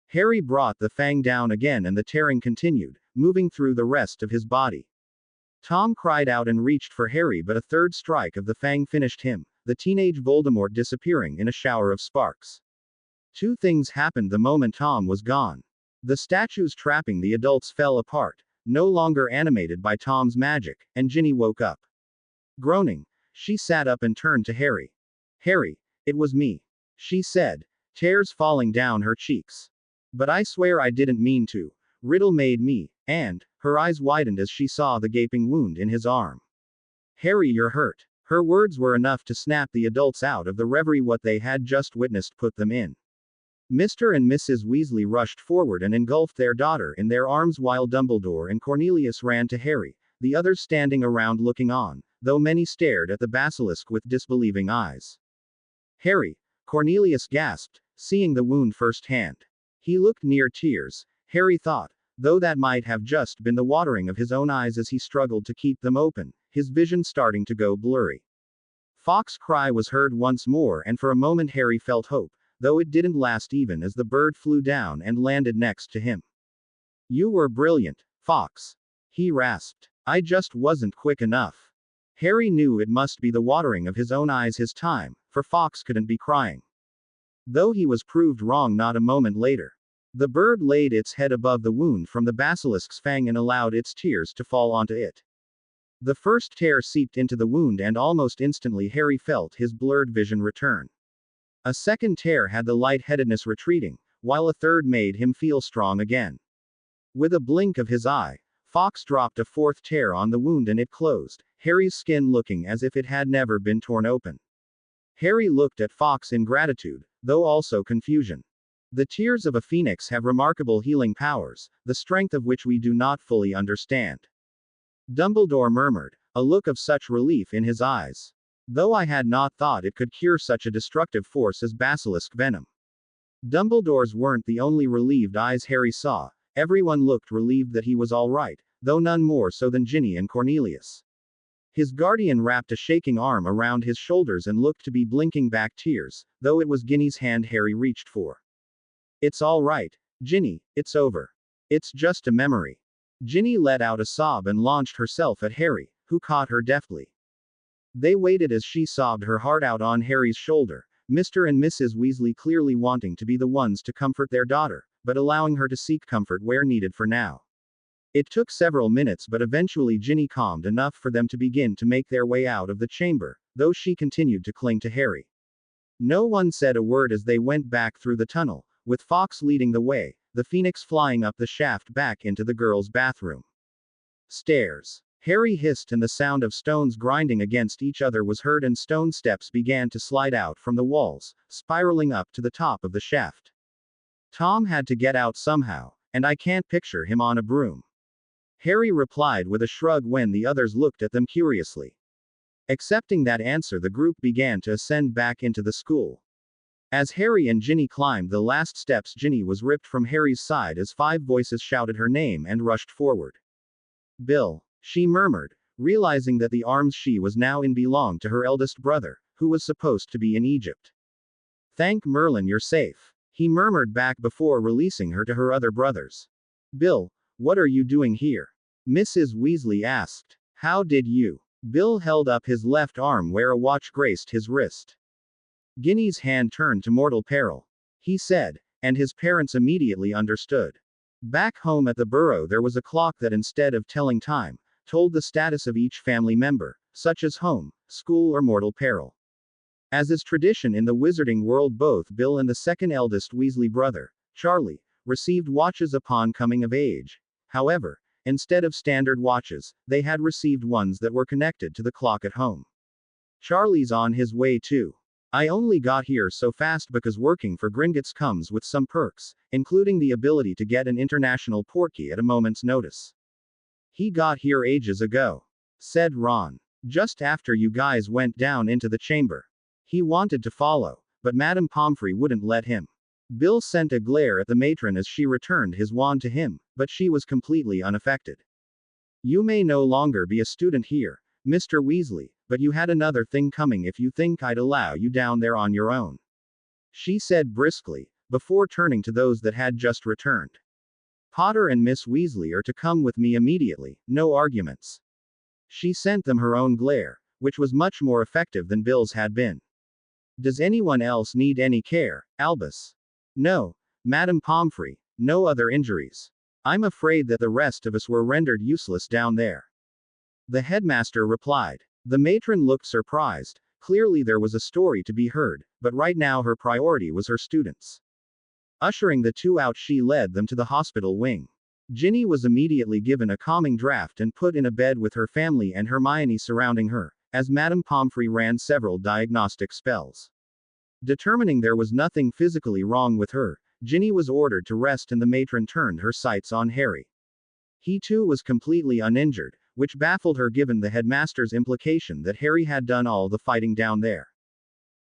Harry brought the fang down again and the tearing continued, moving through the rest of his body. Tom cried out and reached for Harry, but a third strike of the fang finished him, the teenage Voldemort disappearing in a shower of sparks. Two things happened the moment Tom was gone. The statues trapping the adults fell apart, no longer animated by Tom's magic, and Ginny woke up. Groaning, she sat up and turned to Harry. Harry, it was me, she said, tears falling down her cheeks. But I swear I didn't mean to. Riddle made me, and, her eyes widened as she saw the gaping wound in his arm. Harry, you're hurt. Her words were enough to snap the adults out of the reverie what they had just witnessed put them in. Mr. and Mrs. Weasley rushed forward and engulfed their daughter in their arms while Dumbledore and Cornelius ran to Harry, the others standing around looking on, though many stared at the basilisk with disbelieving eyes. Harry, Cornelius gasped, seeing the wound firsthand. He looked near tears, Harry thought, though that might have just been the watering of his own eyes as he struggled to keep them open, his vision starting to go blurry. Fawkes' cry was heard once more, and for a moment Harry felt hope, though it didn't last even as the bird flew down and landed next to him. You were brilliant, Fawkes, he rasped. I just wasn't quick enough. Harry knew it must be the watering of his own eyes his time, for Fawkes couldn't be crying. Though he was proved wrong not a moment later. The bird laid its head above the wound from the basilisk's fang and allowed its tears to fall onto it. The first tear seeped into the wound, and almost instantly Harry felt his blurred vision return. A second tear had the lightheadedness retreating, while a third made him feel strong again. With a blink of his eye, Fawkes dropped a fourth tear on the wound and it closed, Harry's skin looking as if it had never been torn open. Harry looked at Fawkes in gratitude, though also confusion. The tears of a phoenix have remarkable healing powers, the strength of which we do not fully understand. Dumbledore murmured, a look of such relief in his eyes. Though I had not thought it could cure such a destructive force as basilisk venom. Dumbledore's weren't the only relieved eyes Harry saw, everyone looked relieved that he was all right, though none more so than Ginny and Cornelius. His guardian wrapped a shaking arm around his shoulders and looked to be blinking back tears, though it was Ginny's hand Harry reached for. It's all right, Ginny, it's over. It's just a memory. Ginny let out a sob and launched herself at Harry, who caught her deftly. They waited as she sobbed her heart out on Harry's shoulder, Mr. and Mrs. Weasley clearly wanting to be the ones to comfort their daughter, but allowing her to seek comfort where needed for now. It took several minutes, but eventually Ginny calmed enough for them to begin to make their way out of the chamber, though she continued to cling to Harry. No one said a word as they went back through the tunnel, with Fawkes leading the way, the phoenix flying up the shaft back into the girls' bathroom. Stairs. Harry hissed and the sound of stones grinding against each other was heard, and stone steps began to slide out from the walls, spiraling up to the top of the shaft. Tom had to get out somehow, and I can't picture him on a broom. Harry replied with a shrug when the others looked at them curiously. Accepting that answer, the group began to ascend back into the school. As Harry and Ginny climbed the last steps, Ginny was ripped from Harry's side as 5 voices shouted her name and rushed forward. Bill, she murmured, realizing that the arms she was now in belonged to her eldest brother, who was supposed to be in Egypt. Thank Merlin you're safe, he murmured back before releasing her to her other brothers. Bill, what are you doing here? Mrs. Weasley asked. How did you? Bill held up his left arm where a watch graced his wrist. Ginny's hand turned to mortal peril, he said, and his parents immediately understood. Back home at the Burrow there was a clock that, instead of telling time, told the status of each family member, such as home, school, or mortal peril. As is tradition in the wizarding world, both Bill and the second eldest Weasley brother, Charlie, received watches upon coming of age. However, instead of standard watches, they had received ones that were connected to the clock at home. Charlie's on his way too. I only got here so fast because working for Gringotts comes with some perks, including the ability to get an international portkey at a moment's notice. He got here ages ago, said Ron. Just after you guys went down into the chamber. He wanted to follow, but Madame Pomfrey wouldn't let him. Bill sent a glare at the matron as she returned his wand to him, but she was completely unaffected. You may no longer be a student here, Mr. Weasley, but you had another thing coming if you think I'd allow you down there on your own. She said briskly, before turning to those that had just returned. Potter and Miss Weasley are to come with me immediately, no arguments. She sent them her own glare, which was much more effective than Bill's had been. Does anyone else need any care, Albus? No, Madame Pomfrey, no other injuries. I'm afraid that the rest of us were rendered useless down there. The headmaster replied. The matron looked surprised. Clearly there was a story to be heard, but right now her priority was her students. Ushering the two out, she led them to the hospital wing. Ginny was immediately given a calming draught and put in a bed with her family and Hermione surrounding her, as Madame Pomfrey ran several diagnostic spells. Determining there was nothing physically wrong with her, Ginny was ordered to rest and the matron turned her sights on Harry. He too was completely uninjured, which baffled her given the headmaster's implication that Harry had done all the fighting down there.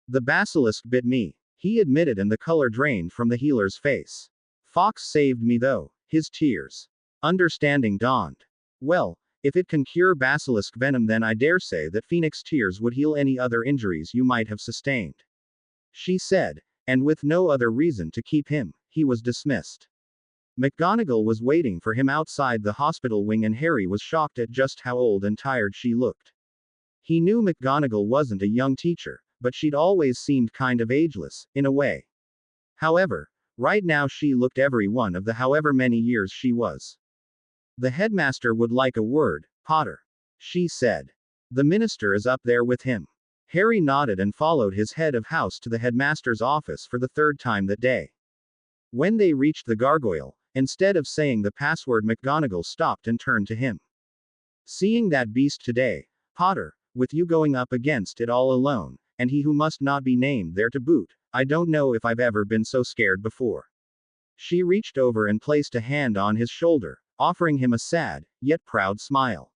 The basilisk bit me, he admitted, and the color drained from the healer's face. Fox saved me though, his tears. Understanding dawned. Well, if it can cure basilisk venom, then I dare say that Phoenix tears would heal any other injuries you might have sustained. She said, and with no other reason to keep him, he was dismissed. McGonagall was waiting for him outside the hospital wing and Harry was shocked at just how old and tired she looked. He knew McGonagall wasn't a young teacher, but she'd always seemed kind of ageless, in a way. However, right now she looked every one of the however many years she was. The headmaster would like a word, Potter. She said. The minister is up there with him. Harry nodded and followed his head of house to the headmaster's office for the third time that day. When they reached the gargoyle, instead of saying the password, McGonagall stopped and turned to him. Seeing that beast today, Potter, with you going up against it all alone, and he who must not be named there to boot, I don't know if I've ever been so scared before. She reached over and placed a hand on his shoulder, offering him a sad, yet proud smile.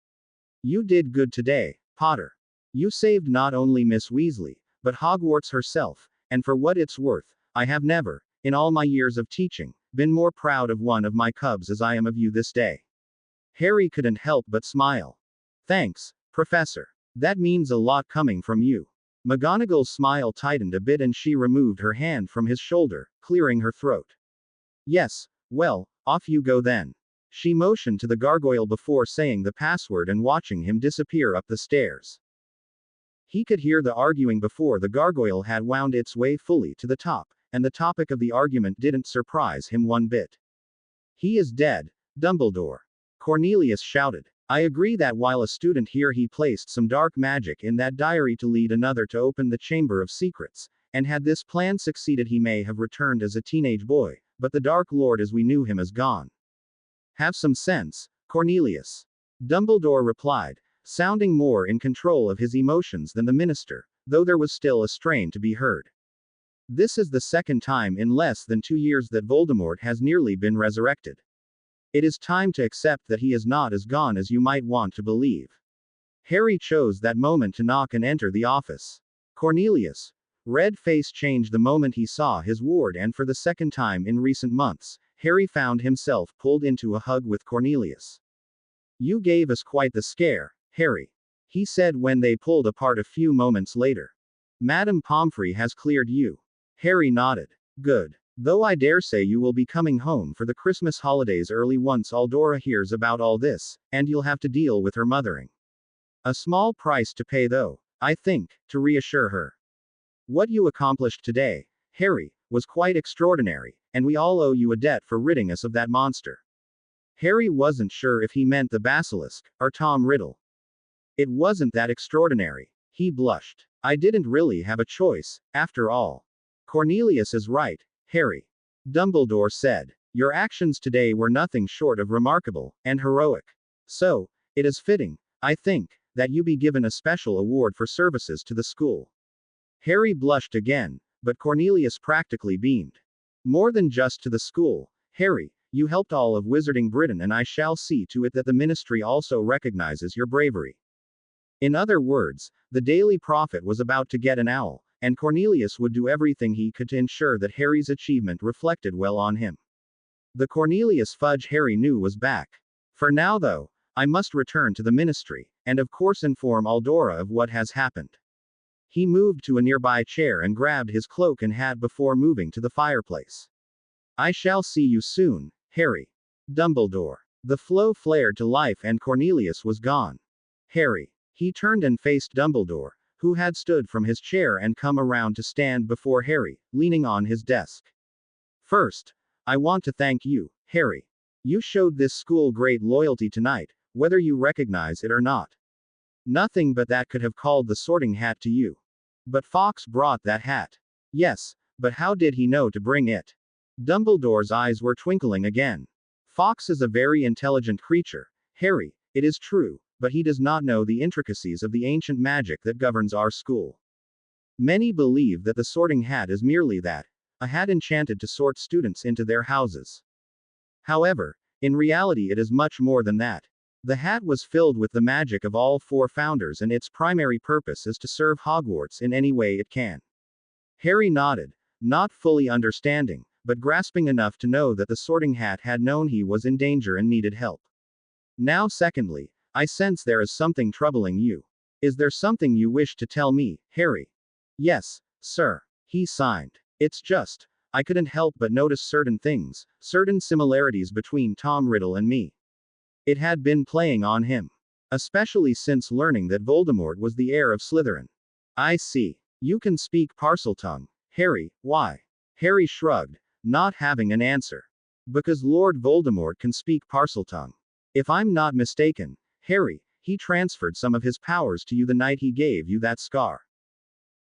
You did good today, Potter. You saved not only Miss Weasley, but Hogwarts herself, and for what it's worth, I have never, in all my years of teaching, been more proud of one of my cubs as I am of you this day. Harry couldn't help but smile. Thanks, Professor. That means a lot coming from you. McGonagall's smile tightened a bit and she removed her hand from his shoulder, clearing her throat. Yes, well, off you go then. She motioned to the gargoyle before saying the password and watching him disappear up the stairs. He could hear the arguing before the gargoyle had wound its way fully to the top, and the topic of the argument didn't surprise him one bit. He is dead, Dumbledore. Cornelius shouted. I agree that while a student here he placed some dark magic in that diary to lead another to open the Chamber of Secrets, and had this plan succeeded he may have returned as a teenage boy, but the Dark Lord as we knew him is gone. Have some sense, Cornelius. Dumbledore replied, sounding more in control of his emotions than the minister, though there was still a strain to be heard. This is the second time in less than 2 years that Voldemort has nearly been resurrected. It is time to accept that he is not as gone as you might want to believe. Harry chose that moment to knock and enter the office. Cornelius. Red face changed the moment he saw his ward, and for the second time in recent months, Harry found himself pulled into a hug with Cornelius. You gave us quite the scare, Harry. He said when they pulled apart a few moments later. Madame Pomfrey has cleared you. Harry nodded. Good. Though I dare say you will be coming home for the Christmas holidays early once Aldora hears about all this, and you'll have to deal with her mothering. A small price to pay though, I think, to reassure her. What you accomplished today, Harry, was quite extraordinary, and we all owe you a debt for ridding us of that monster. Harry wasn't sure if he meant the basilisk, or Tom Riddle. It wasn't that extraordinary. He blushed. I didn't really have a choice, after all. Cornelius is right, Harry. Dumbledore said. Your actions today were nothing short of remarkable, and heroic. So, it is fitting, I think, that you be given a special award for services to the school. Harry blushed again, but Cornelius practically beamed. More than just to the school, Harry, you helped all of Wizarding Britain, and I shall see to it that the Ministry also recognizes your bravery. In other words, the Daily Prophet was about to get an owl, and Cornelius would do everything he could to ensure that Harry's achievement reflected well on him. The Cornelius Fudge Harry knew was back. For now, though, I must return to the Ministry, and of course inform Aldora of what has happened. He moved to a nearby chair and grabbed his cloak and hat before moving to the fireplace. I shall see you soon, Harry. Dumbledore. The flow flared to life and Cornelius was gone. Harry. He turned and faced Dumbledore, who had stood from his chair and come around to stand before Harry, leaning on his desk. First, I want to thank you, Harry. You showed this school great loyalty tonight, whether you recognize it or not. Nothing but that could have called the Sorting Hat to you. But Fawkes brought that hat. Yes, but how did he know to bring it? Dumbledore's eyes were twinkling again. Fawkes is a very intelligent creature, Harry, it is true, but he does not know the intricacies of the ancient magic that governs our school. Many believe that the Sorting Hat is merely that, a hat enchanted to sort students into their houses. However, in reality it is much more than that. The hat was filled with the magic of all four founders, and its primary purpose is to serve Hogwarts in any way it can. Harry nodded, not fully understanding, but grasping enough to know that the Sorting Hat had known he was in danger and needed help. Now, secondly, I sense there is something troubling you. Is there something you wish to tell me, Harry? Yes, sir. He signed. It's just, I couldn't help but notice certain things, certain similarities between Tom Riddle and me. It had been playing on him. Especially since learning that Voldemort was the heir of Slytherin. I see. You can speak Parseltongue, Harry, why? Harry shrugged, not having an answer. Because Lord Voldemort can speak Parseltongue. If I'm not mistaken, Harry, he transferred some of his powers to you the night he gave you that scar.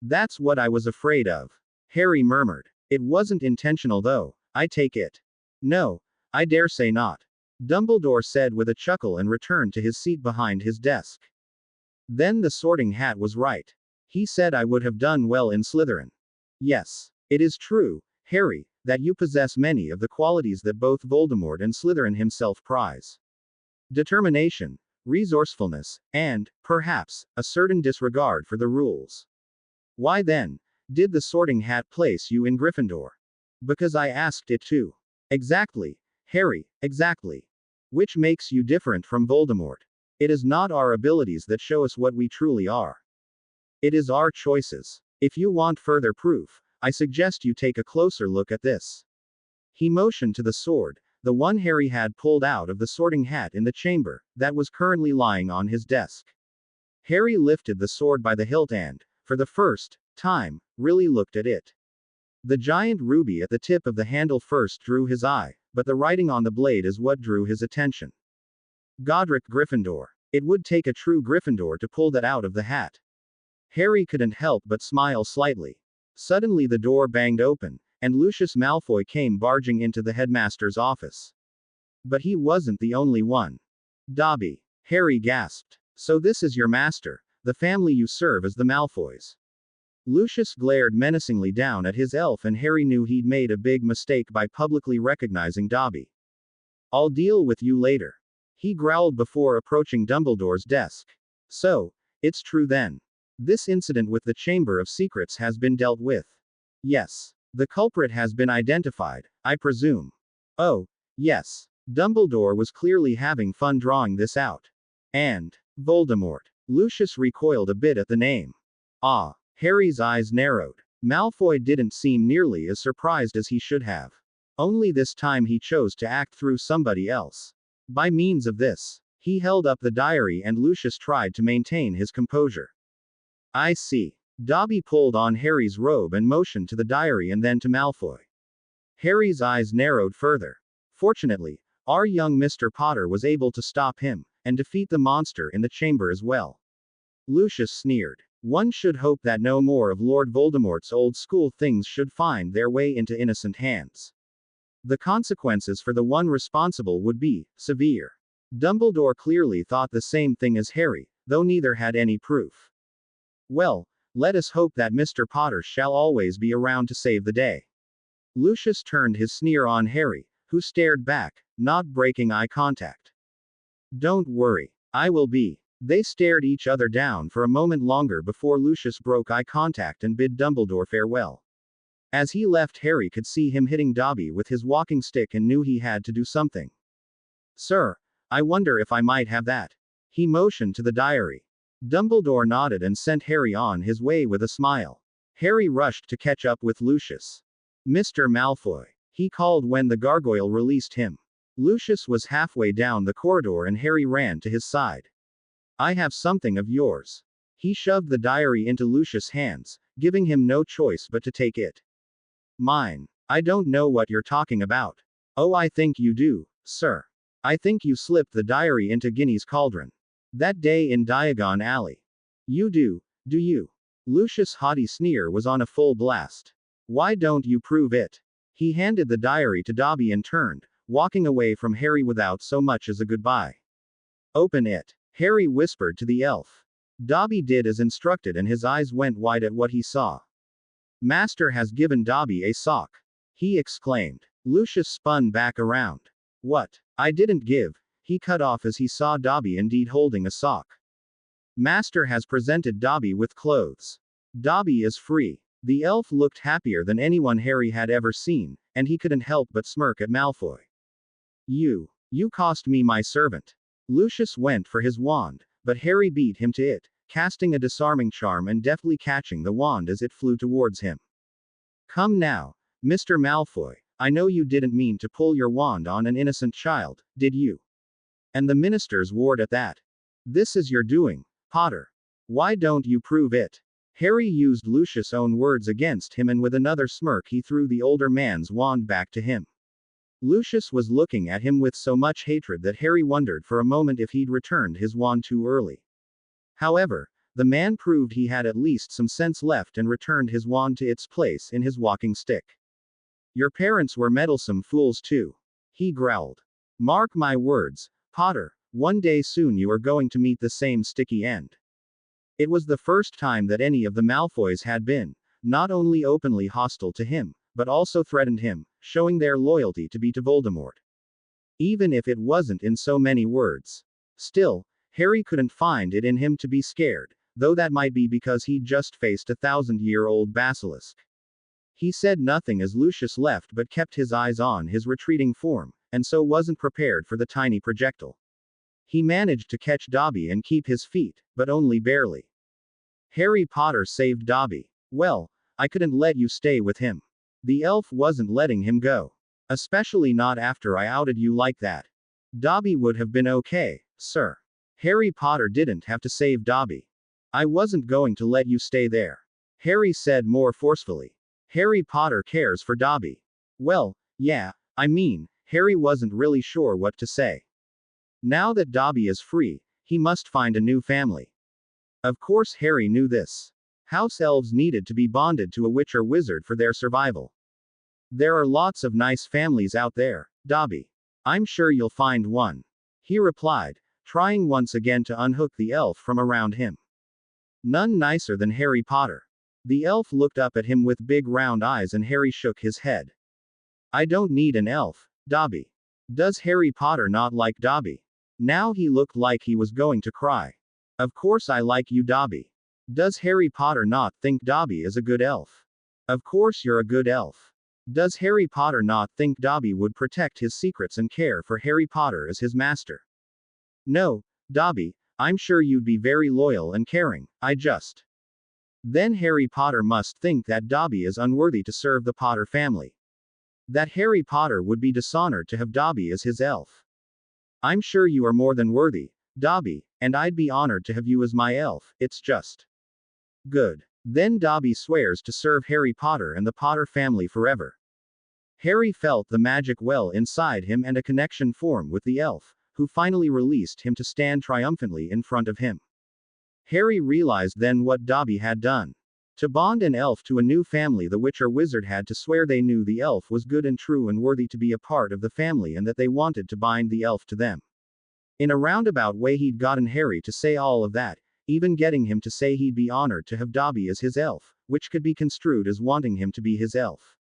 That's what I was afraid of. Harry murmured. It wasn't intentional though, I take it. No, I dare say not. Dumbledore said with a chuckle and returned to his seat behind his desk. Then the Sorting Hat was right. He said I would have done well in Slytherin. Yes, it is true, Harry, that you possess many of the qualities that both Voldemort and Slytherin himself prize. Determination, resourcefulness, and, perhaps, a certain disregard for the rules. Why then, did the Sorting Hat place you in Gryffindor? Because I asked it to. Exactly, Harry, exactly. Which makes you different from Voldemort. It is not our abilities that show us what we truly are. It is our choices. If you want further proof, I suggest you take a closer look at this. He motioned to the sword, the one Harry had pulled out of the Sorting Hat in the chamber, that was currently lying on his desk. Harry lifted the sword by the hilt and, for the first time, really looked at it. The giant ruby at the tip of the handle first drew his eye, but the writing on the blade is what drew his attention. Godric Gryffindor. It would take a true Gryffindor to pull that out of the hat. Harry couldn't help but smile slightly. Suddenly the door banged open, and Lucius Malfoy came barging into the headmaster's office. But he wasn't the only one. Dobby. Harry gasped. So this is your master, the family you serve as the Malfoys. Lucius glared menacingly down at his elf, and Harry knew he'd made a big mistake by publicly recognizing Dobby. I'll deal with you later. He growled before approaching Dumbledore's desk. So, it's true then. This incident with the Chamber of Secrets has been dealt with. Yes. The culprit has been identified, I presume. Oh, yes. Dumbledore was clearly having fun drawing this out. And, Voldemort. Lucius recoiled a bit at the name. Ah. Harry's eyes narrowed. Malfoy didn't seem nearly as surprised as he should have. Only this time he chose to act through somebody else. By means of this, he held up the diary and Lucius tried to maintain his composure. I see. Dobby pulled on Harry's robe and motioned to the diary and then to Malfoy. Harry's eyes narrowed further. Fortunately, our young Mr. Potter was able to stop him, and defeat the monster in the chamber as well. Lucius sneered. One should hope that no more of Lord Voldemort's old school things should find their way into innocent hands. The consequences for the one responsible would be severe. Dumbledore clearly thought the same thing as Harry, though neither had any proof. Well, let us hope that Mr. Potter shall always be around to save the day. Lucius turned his sneer on Harry, who stared back, not breaking eye contact. Don't worry. I will be. They stared each other down for a moment longer before Lucius broke eye contact and bid Dumbledore farewell. As he left, Harry could see him hitting Dobby with his walking stick and knew he had to do something. Sir, I wonder if I might have that. He motioned to the diary. Dumbledore nodded and sent Harry on his way with a smile. Harry rushed to catch up with Lucius. Mr. Malfoy, he called when the gargoyle released him. Lucius was halfway down the corridor and Harry ran to his side. I have something of yours. He shoved the diary into Lucius' hands, giving him no choice but to take it. Mine. I don't know what you're talking about. Oh, I think you do, sir. I think you slipped the diary into Ginny's cauldron. That day in Diagon Alley. You do you? Lucius' haughty sneer was on a full blast. Why don't you prove it? He handed the diary to Dobby and turned, walking away from Harry without so much as a goodbye. Open it, Harry whispered to the elf. Dobby did as instructed and his eyes went wide at what he saw. Master has given Dobby a sock, he exclaimed. Lucius spun back around. What? I didn't give, he cut off as he saw Dobby indeed holding a sock. Master has presented Dobby with clothes. Dobby is free. The elf looked happier than anyone Harry had ever seen, and he couldn't help but smirk at Malfoy. You cost me my servant. Lucius went for his wand, but Harry beat him to it, casting a disarming charm and deftly catching the wand as it flew towards him. Come now, Mr. Malfoy, I know you didn't mean to pull your wand on an innocent child, did you? And the minister's ward at that. This is your doing, Potter. Why don't you prove it? Harry used Lucius' own words against him and with another smirk he threw the older man's wand back to him. Lucius was looking at him with so much hatred that Harry wondered for a moment if he'd returned his wand too early. However, the man proved he had at least some sense left and returned his wand to its place in his walking stick. Your parents were meddlesome fools too, he growled. Mark my words, Potter, one day soon you are going to meet the same sticky end. It was the first time that any of the Malfoys had been, not only openly hostile to him, but also threatened him, showing their loyalty to Voldemort. Even if it wasn't in so many words. Still, Harry couldn't find it in him to be scared, though that might be because he'd just faced a 1,000-year-old basilisk. He said nothing as Lucius left but kept his eyes on his retreating form, and so wasn't prepared for the tiny projectile. He managed to catch Dobby and keep his feet, but only barely. Harry Potter saved Dobby. Well, I couldn't let you stay with him. The elf wasn't letting him go. Especially not after I outed you like that. Dobby would have been okay, sir. Harry Potter didn't have to save Dobby. I wasn't going to let you stay there. Harry said more forcefully. Harry Potter cares for Dobby. Well, yeah, I mean, Harry wasn't really sure what to say. Now that Dobby is free, he must find a new family. Of course Harry knew this. House elves needed to be bonded to a witch or wizard for their survival. There are lots of nice families out there, Dobby. I'm sure you'll find one. He replied, trying once again to unhook the elf from around him. None nicer than Harry Potter. The elf looked up at him with big round eyes and Harry shook his head. I don't need an elf, Dobby. Does Harry Potter not like Dobby? Now he looked like he was going to cry. Of course I like you, Dobby. Does Harry Potter not think Dobby is a good elf? Of course you're a good elf. Does Harry Potter not think Dobby would protect his secrets and care for Harry Potter as his master? No, Dobby, I'm sure you'd be very loyal and caring, Then Harry Potter must think that Dobby is unworthy to serve the Potter family. That Harry Potter would be dishonored to have Dobby as his elf. I'm sure you are more than worthy, Dobby, and I'd be honored to have you as my elf, it's just good. Then Dobby swears to serve Harry Potter and the Potter family forever. Harry felt the magic well inside him and a connection form with the elf, who finally released him to stand triumphantly in front of him. Harry realized then what Dobby had done. To bond an elf to a new family, the witch or wizard had to swear they knew the elf was good and true and worthy to be a part of the family and that they wanted to bind the elf to them. In a roundabout way, he'd gotten Harry to say all of that, even getting him to say he'd be honored to have Dobby as his elf, which could be construed as wanting him to be his elf.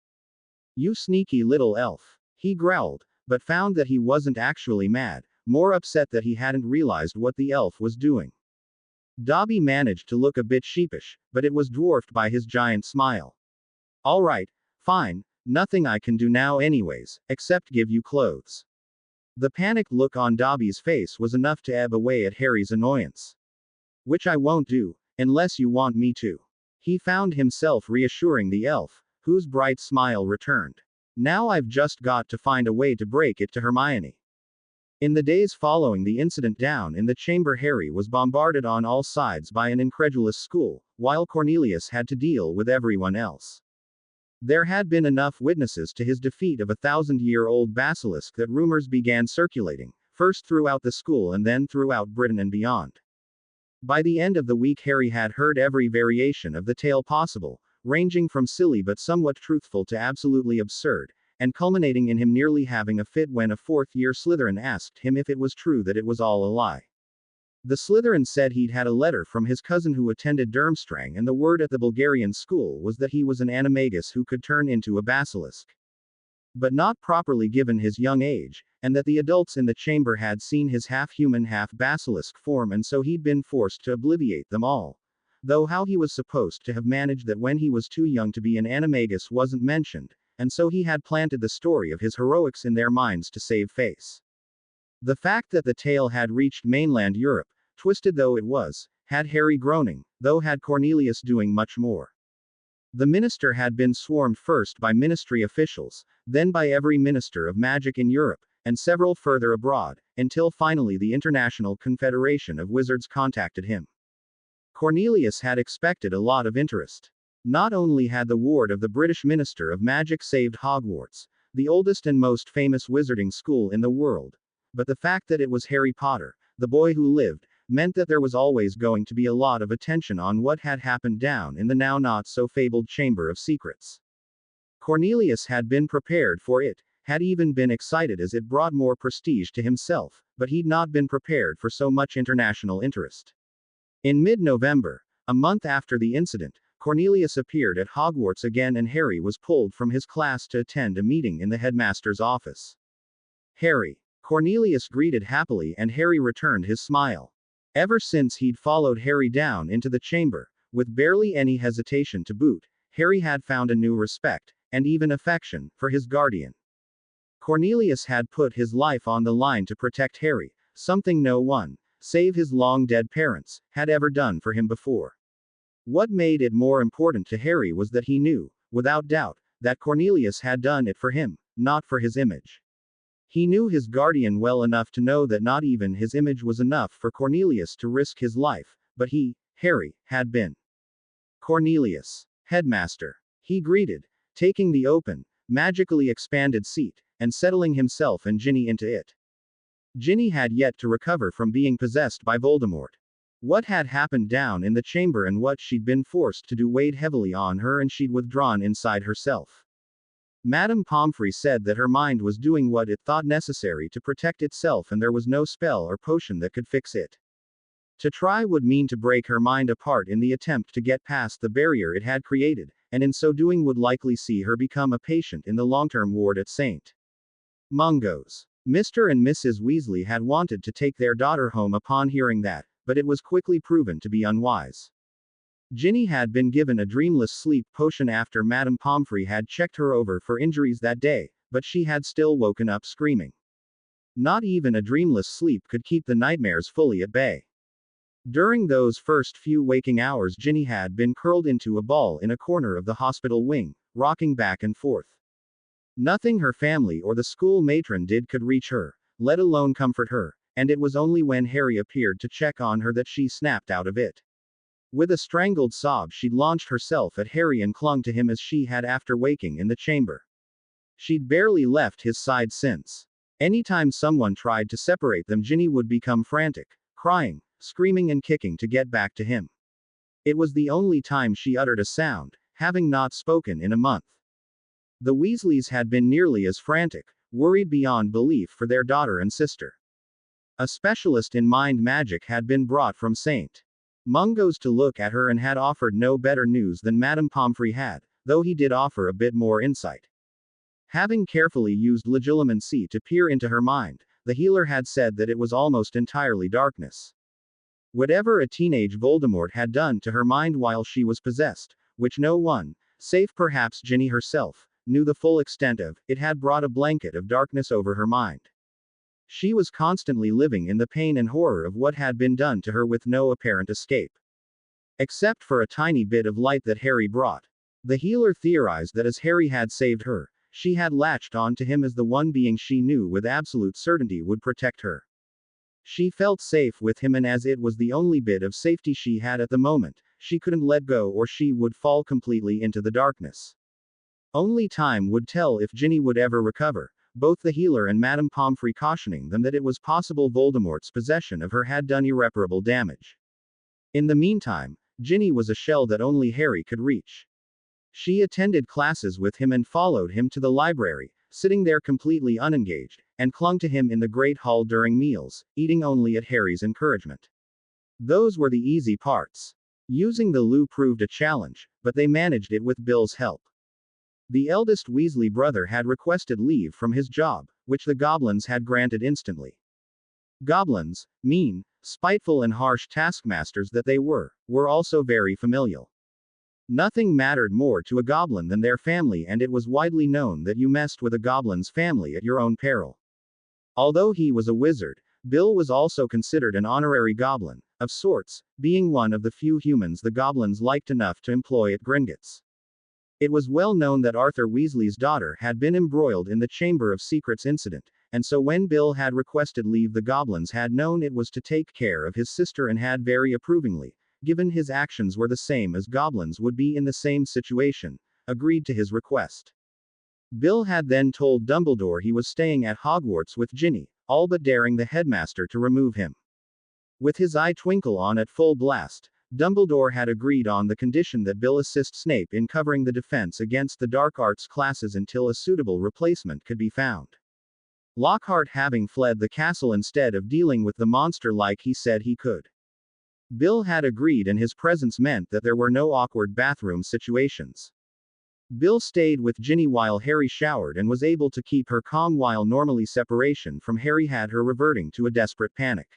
"You sneaky little elf," he growled, but found that he wasn't actually mad, more upset that he hadn't realized what the elf was doing. Dobby managed to look a bit sheepish, but it was dwarfed by his giant smile. "All right, fine, nothing I can do now anyways, except give you clothes." The panicked look on Dobby's face was enough to ebb away at Harry's annoyance. "Which I won't do, unless you want me to." He found himself reassuring the elf, whose bright smile returned. "Now I've just got to find a way to break it to Hermione." In the days following the incident down in the chamber, Harry was bombarded on all sides by an incredulous school, while Cornelius had to deal with everyone else. There had been enough witnesses to his defeat of a 1,000-year-old basilisk that rumors began circulating, first throughout the school and then throughout Britain and beyond. By the end of the week, Harry had heard every variation of the tale possible, ranging from silly but somewhat truthful to absolutely absurd, and culminating in him nearly having a fit when a fourth-year Slytherin asked him if it was true that it was all a lie. The Slytherin said he'd had a letter from his cousin who attended Durmstrang, and the word at the Bulgarian school was that he was an animagus who could turn into a basilisk. But not properly given his young age, and that the adults in the chamber had seen his half-human half-basilisk form and so he'd been forced to obliviate them all. Though how he was supposed to have managed that when he was too young to be an animagus wasn't mentioned, and so he had planted the story of his heroics in their minds to save face. The fact that the tale had reached mainland Europe, twisted though it was, had Harry groaning, though had Cornelius doing much more. The minister had been swarmed first by ministry officials, then by every minister of magic in Europe, and several further abroad, until finally the International Confederation of Wizards contacted him. Cornelius had expected a lot of interest. Not only had the ward of the British Minister of Magic saved Hogwarts, the oldest and most famous wizarding school in the world, but the fact that it was Harry Potter, the boy who lived, meant that there was always going to be a lot of attention on what had happened down in the now not so fabled Chamber of Secrets. Cornelius had been prepared for it, had even been excited as it brought more prestige to himself, but he'd not been prepared for so much international interest. In mid-November, a month after the incident, Cornelius appeared at Hogwarts again and Harry was pulled from his class to attend a meeting in the headmaster's office. "Harry." Cornelius greeted happily and Harry returned his smile. Ever since he'd followed Harry down into the chamber, with barely any hesitation to boot, Harry had found a new respect, and even affection, for his guardian. Cornelius had put his life on the line to protect Harry, something no one, save his long-dead parents, had ever done for him before. What made it more important to Harry was that he knew, without doubt, that Cornelius had done it for him, not for his image. He knew his guardian well enough to know that not even his image was enough for Cornelius to risk his life, but he, Harry, had been. "Cornelius. Headmaster." He greeted, taking the open, magically expanded seat, and settling himself and Ginny into it. Ginny had yet to recover from being possessed by Voldemort. What had happened down in the chamber and what she'd been forced to do weighed heavily on her and she'd withdrawn inside herself. Madame Pomfrey said that her mind was doing what it thought necessary to protect itself and there was no spell or potion that could fix it. To try would mean to break her mind apart in the attempt to get past the barrier it had created, and in so doing would likely see her become a patient in the long-term ward at St. Mungo's. Mr. and Mrs. Weasley had wanted to take their daughter home upon hearing that, but it was quickly proven to be unwise. Ginny had been given a dreamless sleep potion after Madame Pomfrey had checked her over for injuries that day, but she had still woken up screaming. Not even a dreamless sleep could keep the nightmares fully at bay. During those first few waking hours, Ginny had been curled into a ball in a corner of the hospital wing, rocking back and forth. Nothing her family or the school matron did could reach her, let alone comfort her, and it was only when Harry appeared to check on her that she snapped out of it. With a strangled sob, she'd launched herself at Harry and clung to him as she had after waking in the chamber. She'd barely left his side since. Anytime someone tried to separate them, Ginny would become frantic, crying, screaming and kicking to get back to him. It was the only time she uttered a sound, having not spoken in a month. The Weasleys had been nearly as frantic, worried beyond belief for their daughter and sister. A specialist in mind magic had been brought from St. Mungo's to look at her and had offered no better news than Madame Pomfrey had, though he did offer a bit more insight. Having carefully used legilimency to peer into her mind, the healer had said that it was almost entirely darkness. Whatever a teenage Voldemort had done to her mind while she was possessed, which no one, save perhaps Ginny herself, knew the full extent of, it had brought a blanket of darkness over her mind. She was constantly living in the pain and horror of what had been done to her with no apparent escape. Except for a tiny bit of light that Harry brought. The healer theorized that as Harry had saved her, she had latched on to him as the one being she knew with absolute certainty would protect her. She felt safe with him, and as it was the only bit of safety she had at the moment, she couldn't let go or she would fall completely into the darkness. Only time would tell if Ginny would ever recover, both the healer and Madame Pomfrey cautioning them that it was possible Voldemort's possession of her had done irreparable damage. In the meantime, Ginny was a shell that only Harry could reach. She attended classes with him and followed him to the library, sitting there completely unengaged, and clung to him in the great hall during meals, eating only at Harry's encouragement. Those were the easy parts. Using the loo proved a challenge, but they managed it with Bill's help. The eldest Weasley brother had requested leave from his job, which the goblins had granted instantly. Goblins, mean, spiteful and harsh taskmasters that they were also very familial. Nothing mattered more to a goblin than their family, and it was widely known that you messed with a goblin's family at your own peril. Although he was a wizard, Bill was also considered an honorary goblin, of sorts, being one of the few humans the goblins liked enough to employ at Gringotts. It was well known that Arthur Weasley's daughter had been embroiled in the Chamber of Secrets incident, and so when Bill had requested leave, the goblins had known it was to take care of his sister and had very approvingly, given his actions were the same as goblins would be in the same situation, agreed to his request. Bill had then told Dumbledore he was staying at Hogwarts with Ginny, all but daring the headmaster to remove him. With his eye twinkle on at full blast, Dumbledore had agreed on the condition that Bill assist Snape in covering the defense against the dark arts classes until a suitable replacement could be found. Lockhart having fled the castle instead of dealing with the monster like he said he could. Bill had agreed, and his presence meant that there were no awkward bathroom situations. Bill stayed with Ginny while Harry showered and was able to keep her calm while normally separation from Harry had her reverting to a desperate panic.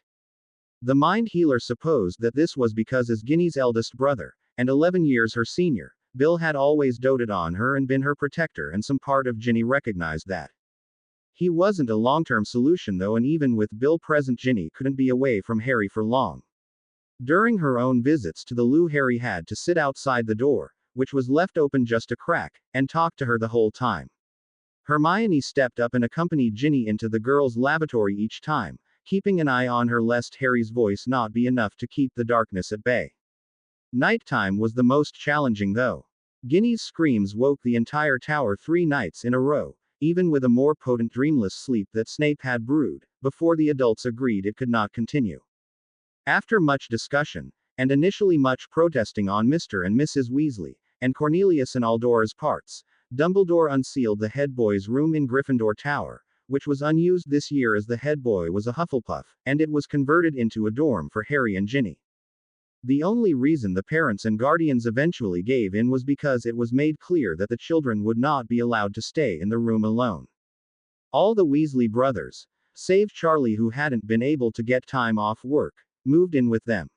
The mind healer supposed that this was because as Ginny's eldest brother, and 11 years her senior, Bill had always doted on her and been her protector, and some part of Ginny recognized that. He wasn't a long-term solution though, and even with Bill present, Ginny couldn't be away from Harry for long. During her own visits to the loo, Harry had to sit outside the door, which was left open just a crack, and talk to her the whole time. Hermione stepped up and accompanied Ginny into the girls' lavatory each time, keeping an eye on her lest Harry's voice not be enough to keep the darkness at bay. Nighttime was the most challenging though. Ginny's screams woke the entire tower 3 nights in a row, even with a more potent dreamless sleep that Snape had brewed, before the adults agreed it could not continue. After much discussion, and initially much protesting on Mr. and Mrs. Weasley, and Cornelius and Aldora's parts, Dumbledore unsealed the head boy's room in Gryffindor Tower, which was unused this year as the head boy was a Hufflepuff, and it was converted into a dorm for Harry and Ginny. The only reason the parents and guardians eventually gave in was because it was made clear that the children would not be allowed to stay in the room alone. All the Weasley brothers, save Charlie who hadn't been able to get time off work, moved in with them.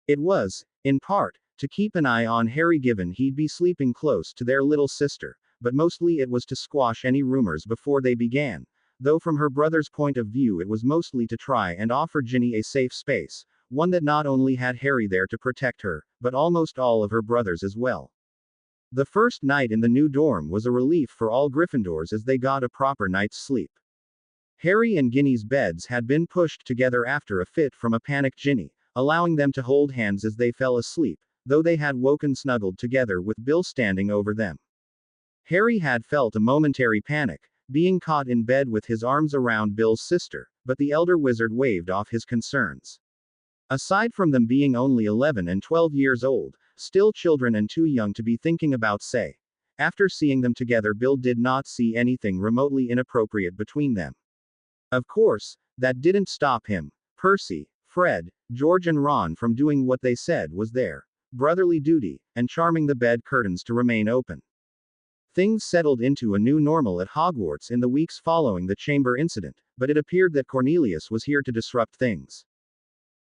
It was, in part, to keep an eye on Harry given he'd be sleeping close to their little sister, but mostly it was to squash any rumors before they began, though from her brother's point of view it was mostly to try and offer Ginny a safe space, one that not only had Harry there to protect her, but almost all of her brothers as well. The first night in the new dorm was a relief for all Gryffindors as they got a proper night's sleep. Harry and Ginny's beds had been pushed together after a fit from a panicked Ginny, allowing them to hold hands as they fell asleep, though they had woken snuggled together with Bill standing over them. Harry had felt a momentary panic, being caught in bed with his arms around Bill's sister, but the elder wizard waved off his concerns. Aside from them being only 11 and 12 years old, still children and too young to be thinking about say. After seeing them together, Bill did not see anything remotely inappropriate between them. Of course, that didn't stop him, Percy, Fred, George and Ron from doing what they said was their brotherly duty, and charming the bed curtains to remain open. Things settled into a new normal at Hogwarts in the weeks following the chamber incident, but it appeared that Cornelius was here to disrupt things.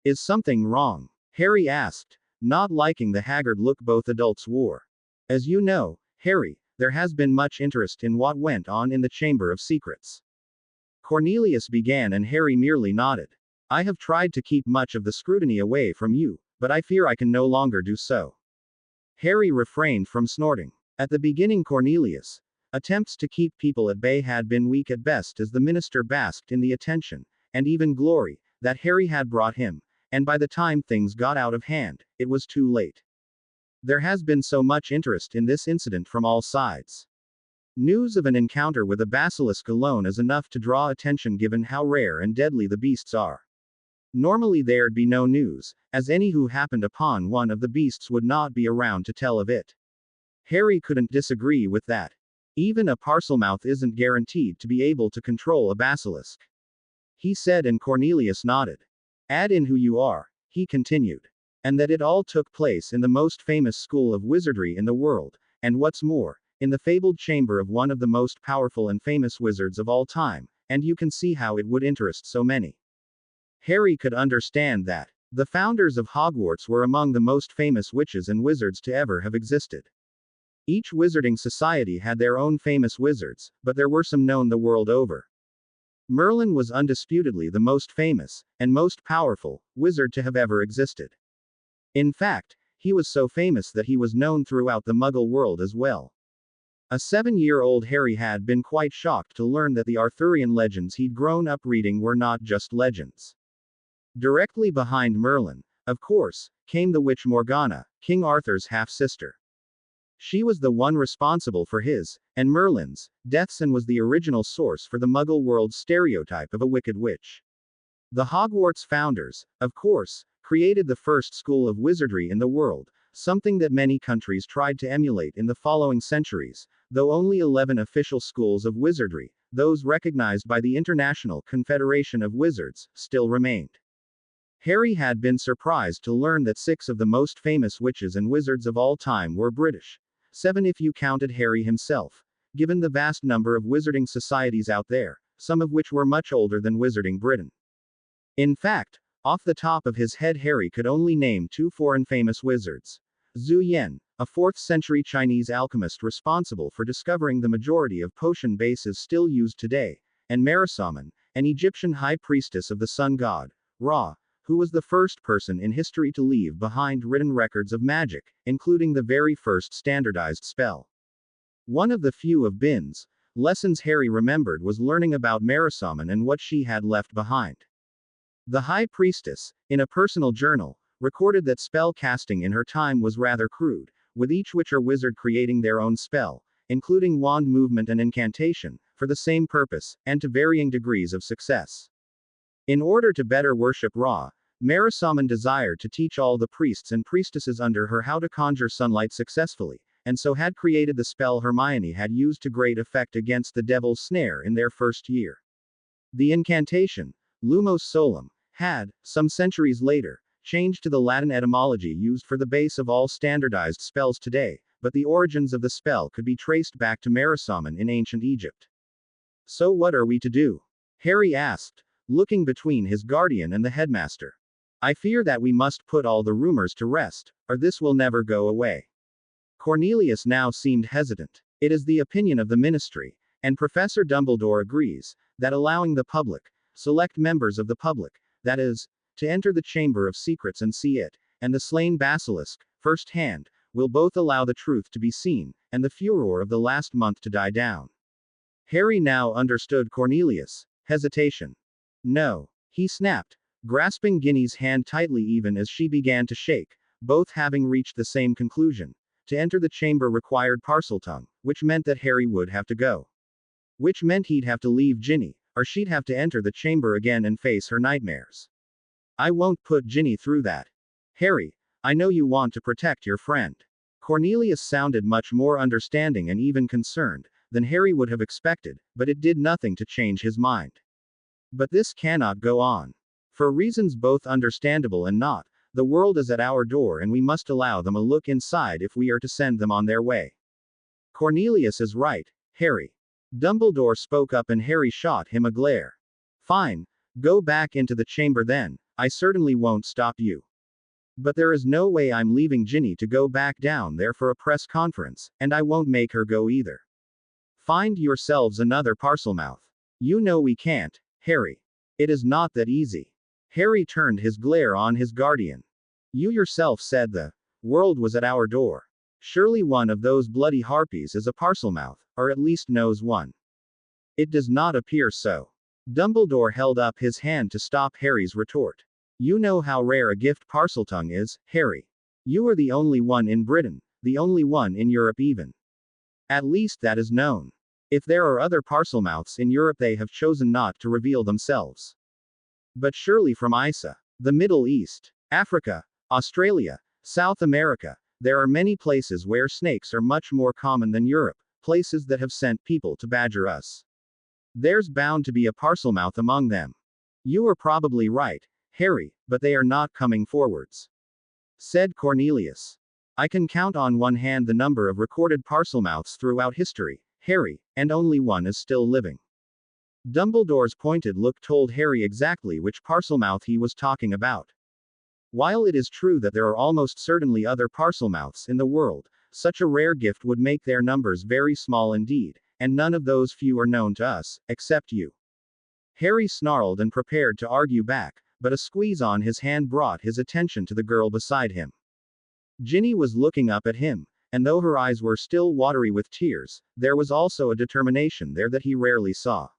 Is something wrong? Harry asked, not liking the haggard look both adults wore. As you know, Harry, there has been much interest in what went on in the Chamber of Secrets. Cornelius began and Harry merely nodded. I have tried to keep much of the scrutiny away from you, but I fear I can no longer do so. Harry refrained from snorting. At the beginning, Cornelius' attempts to keep people at bay had been weak at best, as the minister basked in the attention, and even glory, that Harry had brought him, and by the time things got out of hand, it was too late. There has been so much interest in this incident from all sides. News of an encounter with a basilisk alone is enough to draw attention given how rare and deadly the beasts are. Normally there'd be no news, as any who happened upon one of the beasts would not be around to tell of it. Harry couldn't disagree with that. Even a Parselmouth isn't guaranteed to be able to control a basilisk. He said, and Cornelius nodded. Add in who you are, he continued. And that it all took place in the most famous school of wizardry in the world, and what's more, in the fabled chamber of one of the most powerful and famous wizards of all time, and you can see how it would interest so many. Harry could understand that. The founders of Hogwarts were among the most famous witches and wizards to ever have existed. Each wizarding society had their own famous wizards, but there were some known the world over. Merlin was undisputedly the most famous, and most powerful, wizard to have ever existed. In fact, he was so famous that he was known throughout the Muggle world as well. A 7-year-old Harry had been quite shocked to learn that the Arthurian legends he'd grown up reading were not just legends. Directly behind Merlin, of course, came the witch Morgana, King Arthur's half-sister. She was the one responsible for his, and Merlin's, deaths and was the original source for the Muggle world's stereotype of a wicked witch. The Hogwarts founders, of course, created the first school of wizardry in the world, something that many countries tried to emulate in the following centuries, though only 11 official schools of wizardry, those recognized by the International Confederation of Wizards, still remained. Harry had been surprised to learn that 6 of the most famous witches and wizards of all time were British. 7 if you counted Harry himself. Given the vast number of wizarding societies out there, some of which were much older than Wizarding Britain. In fact, off the top of his head Harry could only name 2 foreign famous wizards. Zhu Yan, a 4th century Chinese alchemist responsible for discovering the majority of potion bases still used today, and Marisaman, an Egyptian high priestess of the sun god, Ra, who was the first person in history to leave behind written records of magic, including the very first standardized spell. One of the few of Bin's lessons Harry remembered was learning about Marisaman and what she had left behind. The High Priestess, in a personal journal, recorded that spell casting in her time was rather crude, with each witch or wizard creating their own spell, including wand movement and incantation, for the same purpose, and to varying degrees of success. In order to better worship Ra, Marisaman desired to teach all the priests and priestesses under her how to conjure sunlight successfully, and so had created the spell Hermione had used to great effect against the Devil's Snare in their first year. The incantation, Lumos Solum, had, some centuries later, changed to the Latin etymology used for the base of all standardized spells today, but the origins of the spell could be traced back to Marisaman in ancient Egypt. So what are we to do? Harry asked, looking between his guardian and the headmaster. I fear that we must put all the rumors to rest, or this will never go away. Cornelius now seemed hesitant. It is the opinion of the ministry, and Professor Dumbledore agrees, that allowing the public, select members of the public, that is, to enter the Chamber of Secrets and see it, and the slain basilisk, firsthand, will both allow the truth to be seen, and the furor of the last month to die down. Harry now understood Cornelius' hesitation. No, he snapped, grasping Ginny's hand tightly even as she began to shake, both having reached the same conclusion. To enter the chamber required Parseltongue, which meant that Harry would have to go. Which meant he'd have to leave Ginny, or she'd have to enter the chamber again and face her nightmares. I won't put Ginny through that. Harry, I know you want to protect your friend. Cornelius sounded much more understanding and even concerned than Harry would have expected, but it did nothing to change his mind. But this cannot go on. For reasons both understandable and not, the world is at our door and we must allow them a look inside if we are to send them on their way. Cornelius is right, Harry. Dumbledore spoke up and Harry shot him a glare. Fine. Go back into the chamber then, I certainly won't stop you. But there is no way I'm leaving Ginny to go back down there for a press conference, and I won't make her go either. Find yourselves another Parselmouth. You know we can't, Harry. It is not that easy. Harry turned his glare on his guardian. You yourself said the world was at our door. Surely one of those bloody harpies is a Parselmouth, or at least knows one. It does not appear so. Dumbledore held up his hand to stop Harry's retort. You know how rare a gift Parseltongue is, Harry. You are the only one in Britain, the only one in Europe even. At least that is known. If there are other Parselmouths in Europe, they have chosen not to reveal themselves. But surely from Isa, the Middle East, Africa, Australia, South America, there are many places where snakes are much more common than Europe, places that have sent people to badger us. There's bound to be a Parselmouth among them. You are probably right, Harry, but they are not coming forwards. Said Cornelius. I can count on one hand the number of recorded Parselmouths throughout history, Harry, and only one is still living. Dumbledore's pointed look told Harry exactly which Parselmouth he was talking about. While it is true that there are almost certainly other Parselmouths in the world, such a rare gift would make their numbers very small indeed, and none of those few are known to us, except you. Harry snarled and prepared to argue back, but a squeeze on his hand brought his attention to the girl beside him. Ginny was looking up at him, and though her eyes were still watery with tears, there was also a determination there that he rarely saw.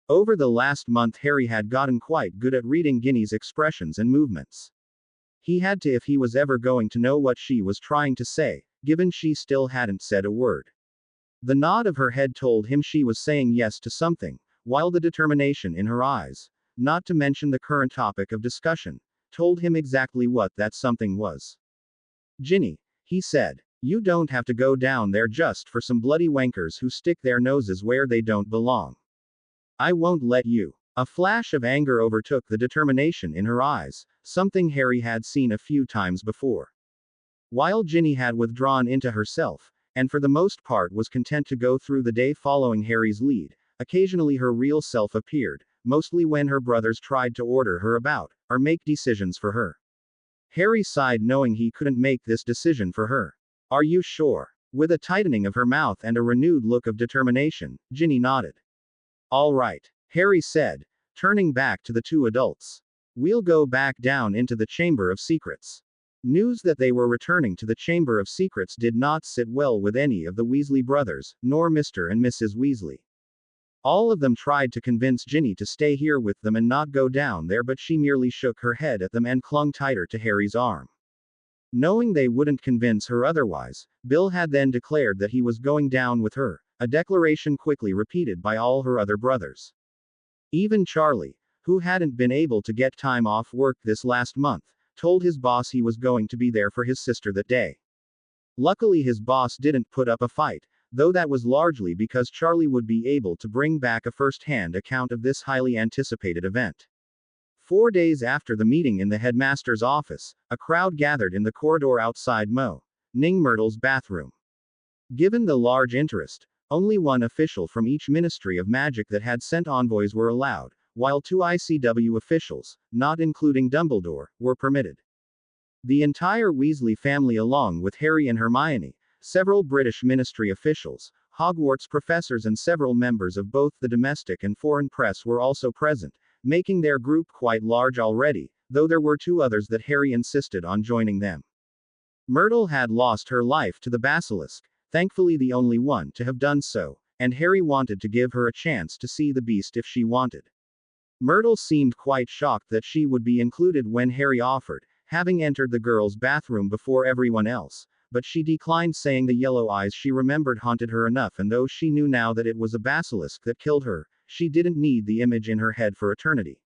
Over the last month Harry had gotten quite good at reading Ginny's expressions and movements. He had to if he was ever going to know what she was trying to say, given she still hadn't said a word. The nod of her head told him she was saying yes to something, while the determination in her eyes, not to mention the current topic of discussion, told him exactly what that something was. Ginny, he said, you don't have to go down there just for some bloody wankers who stick their noses where they don't belong. I won't let you. A flash of anger overtook the determination in her eyes, something Harry had seen a few times before. While Ginny had withdrawn into herself, and for the most part was content to go through the day following Harry's lead, occasionally her real self appeared, mostly when her brothers tried to order her about, or make decisions for her. Harry sighed knowing he couldn't make this decision for her. Are you sure? With a tightening of her mouth and a renewed look of determination, Ginny nodded. All right, Harry said, turning back to the two adults. We'll go back down into the Chamber of Secrets. News that they were returning to the Chamber of Secrets did not sit well with any of the Weasley brothers, nor Mr. and Mrs. Weasley. All of them tried to convince Ginny to stay here with them and not go down there, but she merely shook her head at them and clung tighter to Harry's arm. Knowing they wouldn't convince her otherwise, Bill had then declared that he was going down with her, a declaration quickly repeated by all her other brothers. Even Charlie, who hadn't been able to get time off work this last month, told his boss he was going to be there for his sister that day. Luckily his boss didn't put up a fight, though that was largely because Charlie would be able to bring back a first-hand account of this highly anticipated event. 4 days after the meeting in the headmaster's office, a crowd gathered in the corridor outside Ning Myrtle's bathroom. Given the large interest, only one official from each Ministry of Magic that had sent envoys were allowed, while 2 ICW officials, not including Dumbledore, were permitted. The entire Weasley family along with Harry and Hermione, several British Ministry officials, Hogwarts professors and several members of both the domestic and foreign press were also present, making their group quite large already, though there were 2 others that Harry insisted on joining them. Myrtle had lost her life to the basilisk, thankfully the only one to have done so, and Harry wanted to give her a chance to see the beast if she wanted. Myrtle seemed quite shocked that she would be included when Harry offered, having entered the girls' bathroom before everyone else, but she declined, saying the yellow eyes she remembered haunted her enough, and though she knew now that it was a basilisk that killed her, she didn't need the image in her head for eternity.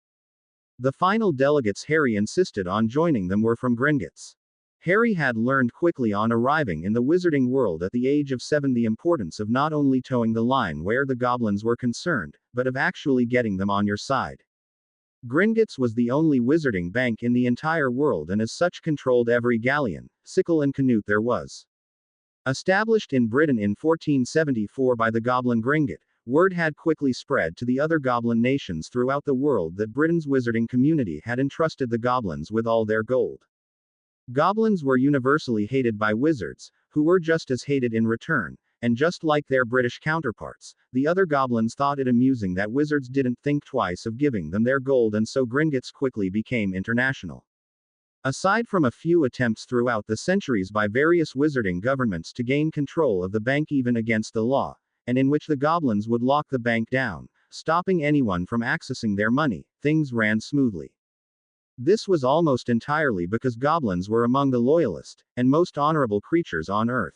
The final delegates Harry insisted on joining them were from Gringotts. Harry had learned quickly on arriving in the wizarding world at the age of 7 the importance of not only towing the line where the goblins were concerned, but of actually getting them on your side. Gringotts was the only wizarding bank in the entire world and as such controlled every galleon, sickle and canute there was. Established in Britain in 1474 by the Goblin Gringot, word had quickly spread to the other goblin nations throughout the world that Britain's wizarding community had entrusted the goblins with all their gold. Goblins were universally hated by wizards, who were just as hated in return, and just like their British counterparts, the other goblins thought it amusing that wizards didn't think twice of giving them their gold, and so Gringotts quickly became international. Aside from a few attempts throughout the centuries by various wizarding governments to gain control of the bank even against the law, and in which the goblins would lock the bank down, stopping anyone from accessing their money, things ran smoothly. This was almost entirely because goblins were among the loyalist and most honorable creatures on earth.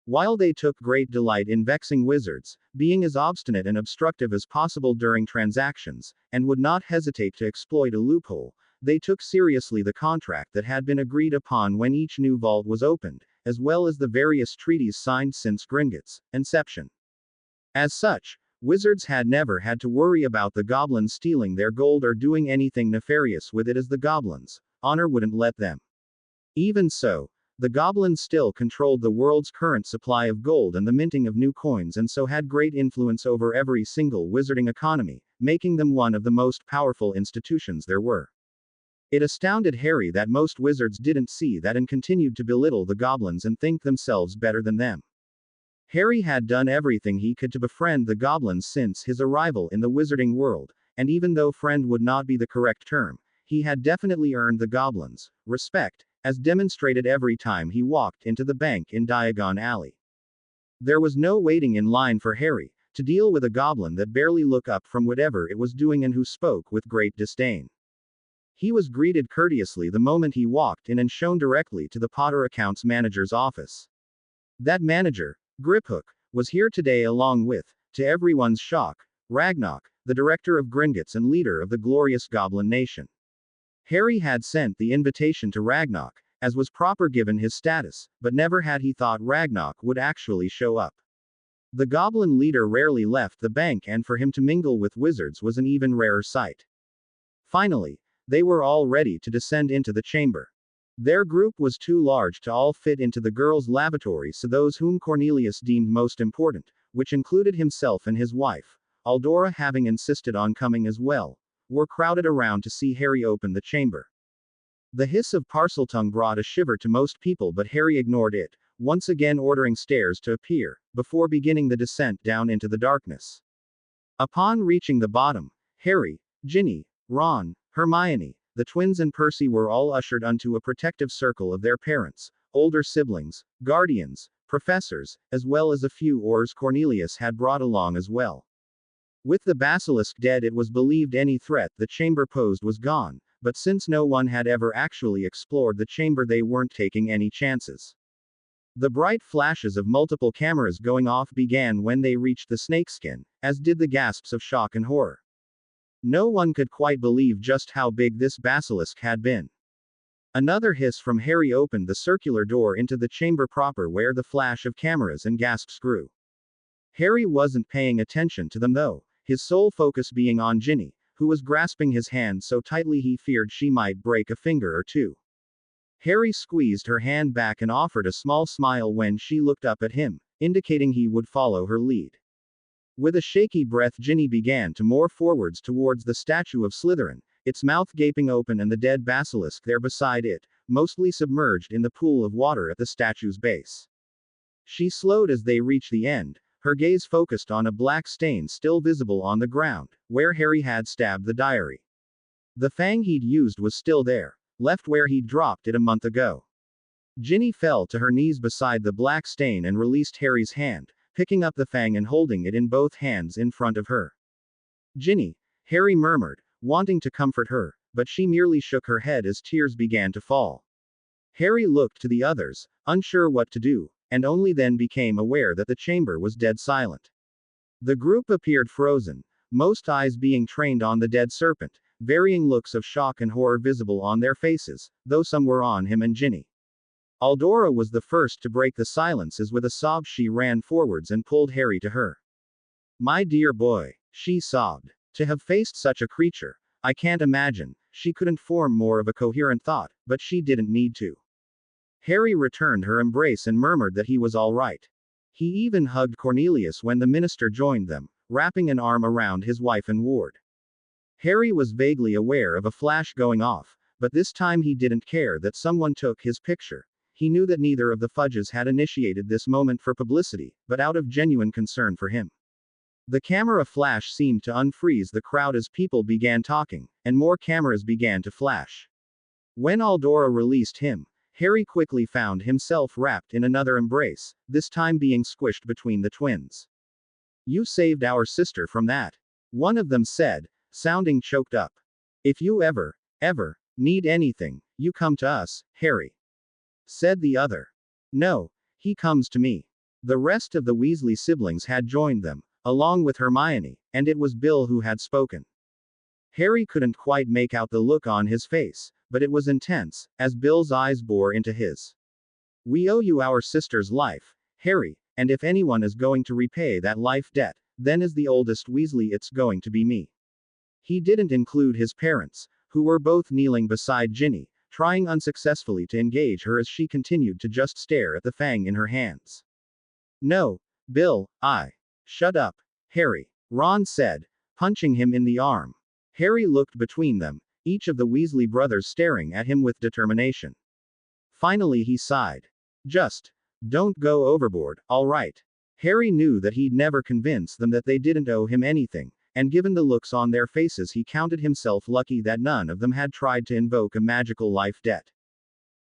While they took great delight in vexing wizards, being as obstinate and obstructive as possible during transactions, and would not hesitate to exploit a loophole, they took seriously the contract that had been agreed upon when each new vault was opened, as well as the various treaties signed since Gringotts' inception. As such, wizards had never had to worry about the goblins stealing their gold or doing anything nefarious with it, as the goblins' honor wouldn't let them. Even so, the goblins still controlled the world's current supply of gold and the minting of new coins, and so had great influence over every single wizarding economy, making them one of the most powerful institutions there were. It astounded Harry that most wizards didn't see that and continued to belittle the goblins and think themselves better than them. Harry had done everything he could to befriend the goblins since his arrival in the wizarding world, and even though friend would not be the correct term, he had definitely earned the goblins' respect, as demonstrated every time he walked into the bank in Diagon Alley. There was no waiting in line for Harry to deal with a goblin that barely looked up from whatever it was doing and who spoke with great disdain. He was greeted courteously the moment he walked in and shown directly to the Potter accounts manager's office. That manager, Griphook, was here today along with, to everyone's shock, Ragnarok, the director of Gringotts and leader of the glorious Goblin Nation. Harry had sent the invitation to Ragnarok, as was proper given his status, but never had he thought Ragnarok would actually show up. The Goblin leader rarely left the bank, and for him to mingle with wizards was an even rarer sight. Finally, they were all ready to descend into the chamber. Their group was too large to all fit into the girls' lavatory, so those whom Cornelius deemed most important, which included himself and his wife, Aldora having insisted on coming as well, were crowded around to see Harry open the chamber. The hiss of Parseltongue brought a shiver to most people, but Harry ignored it, once again ordering stairs to appear, before beginning the descent down into the darkness. Upon reaching the bottom, Harry, Ginny, Ron, Hermione, the twins and Percy were all ushered unto a protective circle of their parents, older siblings, guardians, professors, as well as a few oars Cornelius had brought along as well. With the basilisk dead, it was believed any threat the chamber posed was gone, but since no one had ever actually explored the chamber, they weren't taking any chances. The bright flashes of multiple cameras going off began when they reached the snakeskin, as did the gasps of shock and horror. No one could quite believe just how big this basilisk had been. Another hiss from Harry opened the circular door into the chamber proper, where the flash of cameras and gasps grew. Harry wasn't paying attention to them though, his sole focus being on Ginny, who was grasping his hand so tightly he feared she might break a finger or two. Harry squeezed her hand back and offered a small smile when she looked up at him, indicating he would follow her lead. With a shaky breath, Ginny began to move forwards towards the statue of Slytherin, its mouth gaping open and the dead basilisk there beside it, mostly submerged in the pool of water at the statue's base. She slowed as they reached the end, her gaze focused on a black stain still visible on the ground, where Harry had stabbed the diary. The fang he'd used was still there, left where he'd dropped it a month ago. Ginny fell to her knees beside the black stain and released Harry's hand, picking up the fang and holding it in both hands in front of her. "Ginny," Harry murmured, wanting to comfort her, but she merely shook her head as tears began to fall. Harry looked to the others, unsure what to do, and only then became aware that the chamber was dead silent. The group appeared frozen, most eyes being trained on the dead serpent, varying looks of shock and horror visible on their faces, though some were on him and Ginny. Aldora was the first to break the silence as with a sob she ran forwards and pulled Harry to her. My dear boy, she sobbed. To have faced such a creature, I can't imagine. She couldn't form more of a coherent thought, but she didn't need to. Harry returned her embrace and murmured that he was all right. He even hugged Cornelius when the minister joined them, wrapping an arm around his wife and ward. Harry was vaguely aware of a flash going off, but this time he didn't care that someone took his picture. He knew that neither of the Fudges had initiated this moment for publicity, but out of genuine concern for him. The camera flash seemed to unfreeze the crowd as people began talking, and more cameras began to flash. When Aldora released him, Harry quickly found himself wrapped in another embrace, this time being squished between the twins. You saved our sister from that, one of them said, sounding choked up. If you ever need anything, you come to us, Harry, said the other. No, he comes to me. The rest of the Weasley siblings had joined them, along with Hermione, and it was Bill who had spoken. Harry couldn't quite make out the look on his face, but it was intense, as Bill's eyes bore into his. We owe you our sister's life, Harry, and if anyone is going to repay that life debt, then as the oldest Weasley it's going to be me. He didn't include his parents, who were both kneeling beside Ginny, trying unsuccessfully to engage her as she continued to just stare at the fang in her hands. No, Bill, Shut up, Harry, Ron said, punching him in the arm. Harry looked between them, each of the Weasley brothers staring at him with determination. Finally he sighed. Just don't go overboard, all right. Harry knew that he'd never convince them that they didn't owe him anything, and given the looks on their faces he counted himself lucky that none of them had tried to invoke a magical life debt.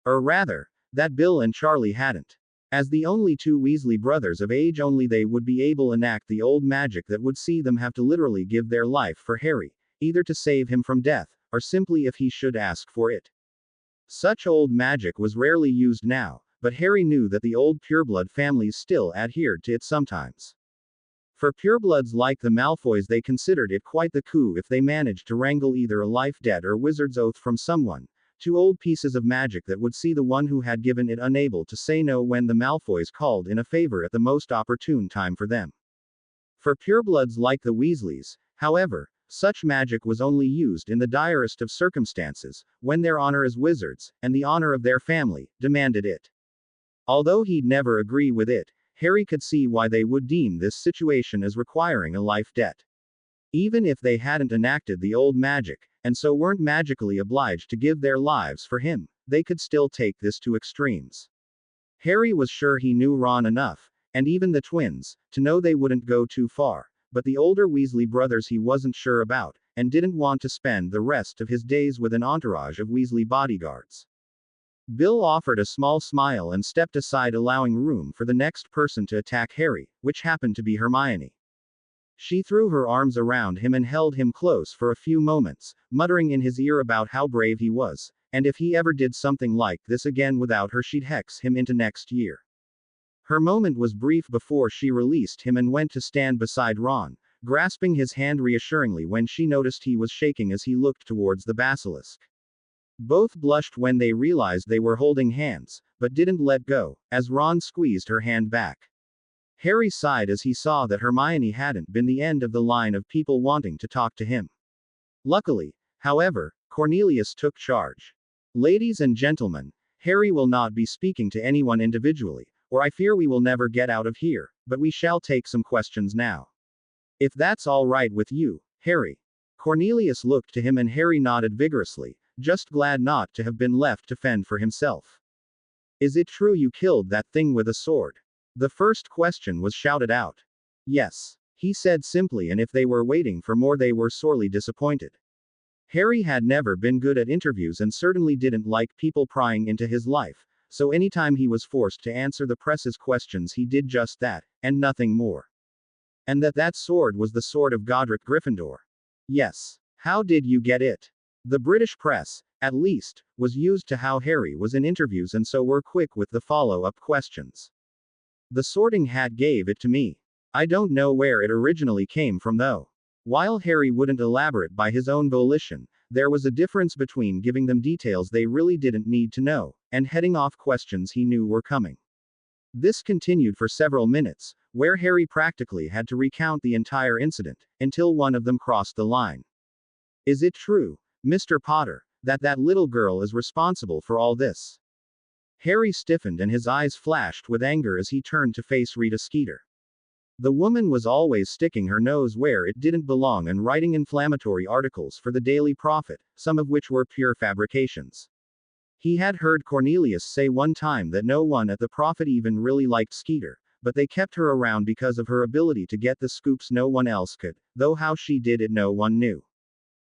Or rather, that Bill and Charlie hadn't. As the only two Weasley brothers of age only they would be able to enact the old magic that would see them have to literally give their life for Harry, either to save him from death, or simply if he should ask for it. Such old magic was rarely used now, but Harry knew that the old pureblood families still adhered to it sometimes. For purebloods like the Malfoys they considered it quite the coup if they managed to wrangle either a life debt or wizard's oath from someone, two old pieces of magic that would see the one who had given it unable to say no when the Malfoys called in a favor at the most opportune time for them. For purebloods like the Weasleys, however, such magic was only used in the direst of circumstances, when their honor as wizards, and the honor of their family, demanded it. Although he'd never agree with it, Harry could see why they would deem this situation as requiring a life debt. Even if they hadn't enacted the old magic, and so weren't magically obliged to give their lives for him, they could still take this to extremes. Harry was sure he knew Ron enough, and even the twins, to know they wouldn't go too far, but the older Weasley brothers he wasn't sure about, and didn't want to spend the rest of his days with an entourage of Weasley bodyguards. Bill offered a small smile and stepped aside, allowing room for the next person to attack Harry, which happened to be Hermione. She threw her arms around him and held him close for a few moments, muttering in his ear about how brave he was, and if he ever did something like this again without her she'd hex him into next year. Her moment was brief before she released him and went to stand beside Ron, grasping his hand reassuringly when she noticed he was shaking as he looked towards the basilisk. Both blushed when they realized they were holding hands, but didn't let go, as Ron squeezed her hand back. Harry sighed as he saw that Hermione hadn't been the end of the line of people wanting to talk to him. Luckily, however, Cornelius took charge. Ladies and gentlemen, Harry will not be speaking to anyone individually, or I fear we will never get out of here, but we shall take some questions now. If that's all right with you, Harry. Cornelius looked to him and Harry nodded vigorously, just glad not to have been left to fend for himself. Is it true you killed that thing with a sword? The first question was shouted out. Yes, he said simply, and if they were waiting for more they were sorely disappointed. Harry had never been good at interviews and certainly didn't like people prying into his life, so anytime he was forced to answer the press's questions he did just that, and nothing more. And that sword was the sword of Godric Gryffindor. Yes. How did you get it? The British press, at least, was used to how Harry was in interviews and so were quick with the follow-up questions. The Sorting Hat gave it to me. I don't know where it originally came from though. While Harry wouldn't elaborate by his own volition, there was a difference between giving them details they really didn't need to know, and heading off questions he knew were coming. This continued for several minutes, where Harry practically had to recount the entire incident, until one of them crossed the line. Is it true, Mr. Potter, that that little girl is responsible for all this? Harry stiffened and his eyes flashed with anger as he turned to face Rita Skeeter. The woman was always sticking her nose where it didn't belong and writing inflammatory articles for the Daily Prophet, some of which were pure fabrications. He had heard Cornelius say one time that no one at the Prophet even really liked Skeeter, but they kept her around because of her ability to get the scoops no one else could, though how she did it no one knew.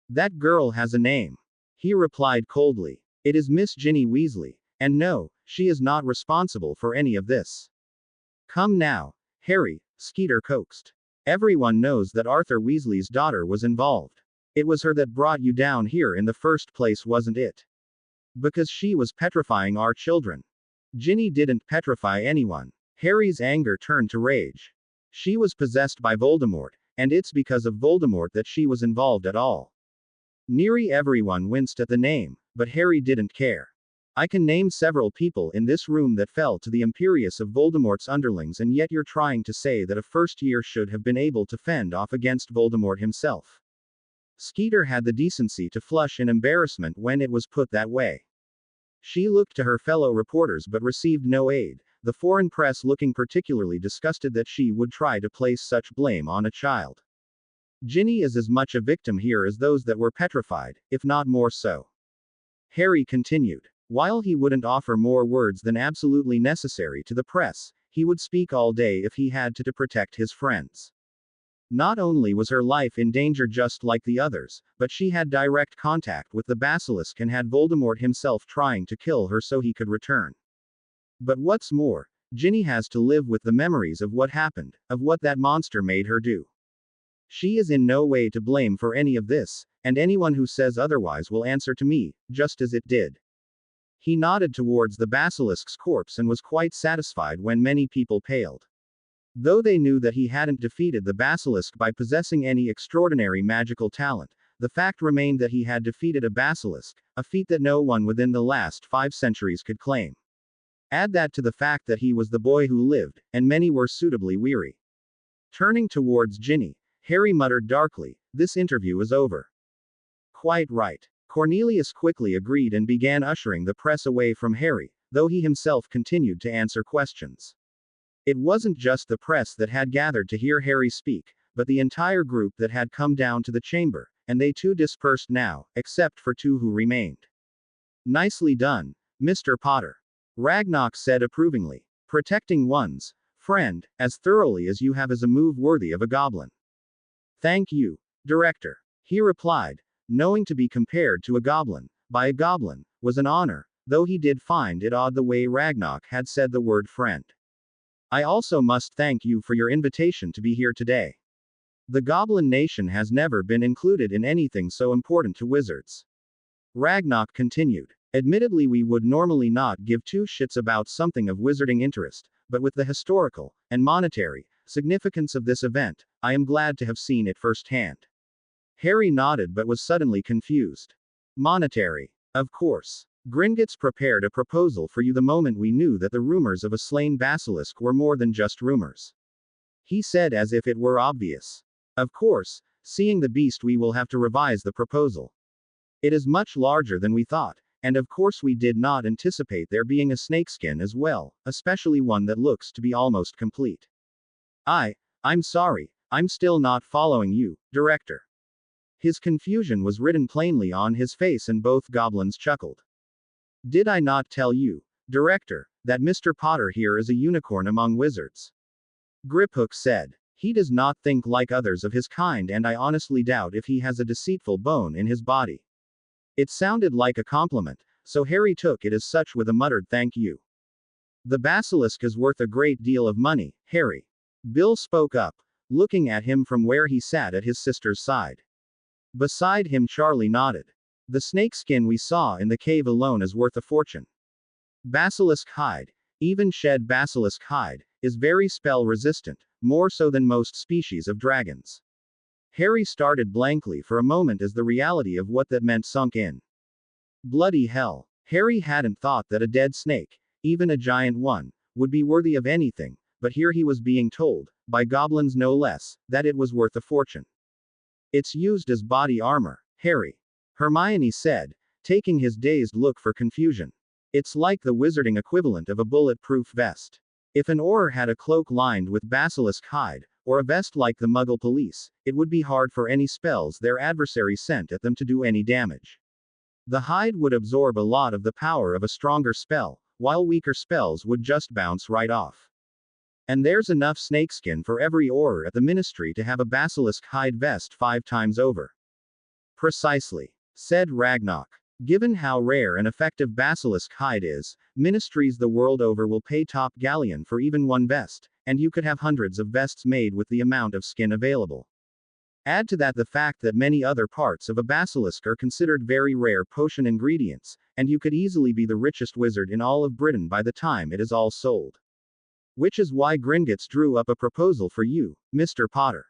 That girl has a name. He replied coldly. It is Miss Ginny Weasley, and no, she is not responsible for any of this. Come now, Harry, Skeeter coaxed. Everyone knows that Arthur Weasley's daughter was involved. It was her that brought you down here in the first place, wasn't it? Because she was petrifying our children. Ginny didn't petrify anyone. Harry's anger turned to rage. She was possessed by Voldemort, and it's because of Voldemort that she was involved at all. Nearly everyone winced at the name, but Harry didn't care. I can name several people in this room that fell to the imperious of Voldemort's underlings, and yet you're trying to say that a first year should have been able to fend off against Voldemort himself. Skeeter had the decency to flush in embarrassment when it was put that way. She looked to her fellow reporters but received no aid, the foreign press looking particularly disgusted that she would try to place such blame on a child. Ginny is as much a victim here as those that were petrified, if not more so. Harry continued. While he wouldn't offer more words than absolutely necessary to the press, he would speak all day if he had to protect his friends. Not only was her life in danger just like the others, but she had direct contact with the basilisk and had Voldemort himself trying to kill her so he could return. But what's more, Ginny has to live with the memories of what happened, of what that monster made her do. She is in no way to blame for any of this, and anyone who says otherwise will answer to me, just as it did. He nodded towards the basilisk's corpse and was quite satisfied when many people paled. Though they knew that he hadn't defeated the basilisk by possessing any extraordinary magical talent, the fact remained that he had defeated a basilisk, a feat that no one within the last 5 centuries could claim. Add that to the fact that he was the boy who lived, and many were suitably weary. Turning towards Ginny, Harry muttered darkly, "This interview is over." Quite right. Cornelius quickly agreed and began ushering the press away from Harry, though he himself continued to answer questions. It wasn't just the press that had gathered to hear Harry speak, but the entire group that had come down to the chamber, and they too dispersed now, except for 2 who remained. Nicely done, Mr. Potter. Ragnarok said approvingly. Protecting one's friend as thoroughly as you have is a move worthy of a goblin. Thank you, Director. He replied. Knowing to be compared to a goblin, by a goblin, was an honor, though he did find it odd the way Ragnarok had said the word friend. I also must thank you for your invitation to be here today. The Goblin Nation has never been included in anything so important to wizards. Ragnarok continued. Admittedly, we would normally not give 2 shits about something of wizarding interest, but with the historical and monetary significance of this event, I am glad to have seen it firsthand. Harry nodded but was suddenly confused. Monetary. Of course. Gringotts prepared a proposal for you the moment we knew that the rumors of a slain basilisk were more than just rumors. He said as if it were obvious. Of course, seeing the beast, we will have to revise the proposal. It is much larger than we thought, and of course we did not anticipate there being a snakeskin as well, especially one that looks to be almost complete. I'm sorry, I'm still not following you, Director. His confusion was written plainly on his face and both goblins chuckled. Did I not tell you, Director, that Mr. Potter here is a unicorn among wizards? Griphook said. He does not think like others of his kind, and I honestly doubt if he has a deceitful bone in his body. It sounded like a compliment, so Harry took it as such with a muttered thank you. The basilisk is worth a great deal of money, Harry. Bill spoke up, looking at him from where he sat at his sister's side. Beside him, Charlie nodded. The snakeskin we saw in the cave alone is worth a fortune. Basilisk hide, even shed basilisk hide, is very spell resistant, more so than most species of dragons. Harry started blankly for a moment as the reality of what that meant sunk in. Bloody hell. Harry hadn't thought that a dead snake, even a giant one, would be worthy of anything, but here he was being told, by goblins no less, that it was worth a fortune. It's used as body armor, Harry. Hermione said, taking his dazed look for confusion. It's like the wizarding equivalent of a bulletproof vest. If an Auror had a cloak lined with basilisk hide, or a vest like the Muggle police, it would be hard for any spells their adversaries sent at them to do any damage. The hide would absorb a lot of the power of a stronger spell, while weaker spells would just bounce right off. And there's enough snakeskin for every Auror at the Ministry to have a basilisk hide vest 5 times over. Precisely, said Ragnarok. Given how rare and effective basilisk hide is, ministries the world over will pay top galleon for even one vest, and you could have hundreds of vests made with the amount of skin available. Add to that the fact that many other parts of a basilisk are considered very rare potion ingredients, and you could easily be the richest wizard in all of Britain by the time it is all sold. Which is why Gringotts drew up a proposal for you, Mr. Potter.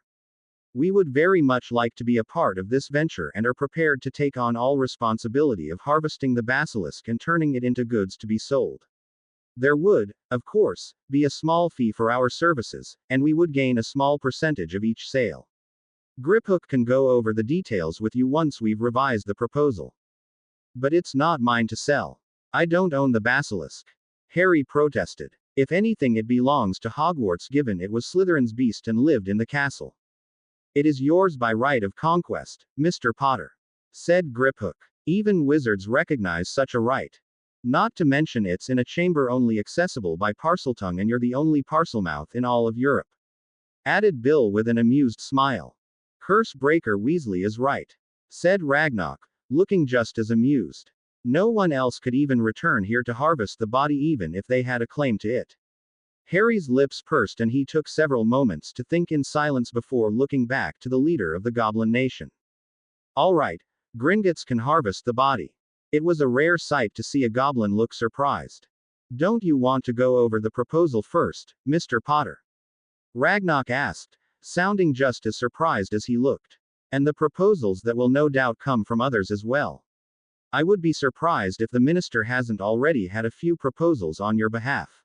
We would very much like to be a part of this venture and are prepared to take on all responsibility of harvesting the basilisk and turning it into goods to be sold. There would, of course, be a small fee for our services, and we would gain a small percentage of each sale. Griphook can go over the details with you once we've revised the proposal. But it's not mine to sell. I don't own the basilisk. Harry protested. If anything, it belongs to Hogwarts given it was Slytherin's beast and lived in the castle. It is yours by right of conquest, Mr. Potter, said Griphook. Even wizards recognize such a right. Not to mention it's in a chamber only accessible by Parseltongue and you're the only Parselmouth in all of Europe. Added Bill with an amused smile. Cursebreaker Weasley is right, said Ragnarok, looking just as amused. No one else could even return here to harvest the body even if they had a claim to it. Harry's lips pursed and he took several moments to think in silence before looking back to the leader of the Goblin Nation. All right, Gringotts can harvest the body. It was a rare sight to see a goblin look surprised. Don't you want to go over the proposal first, Mr. Potter? Ragnarok asked, sounding just as surprised as he looked. And the proposals that will no doubt come from others as well. I would be surprised if the minister hasn't already had a few proposals on your behalf.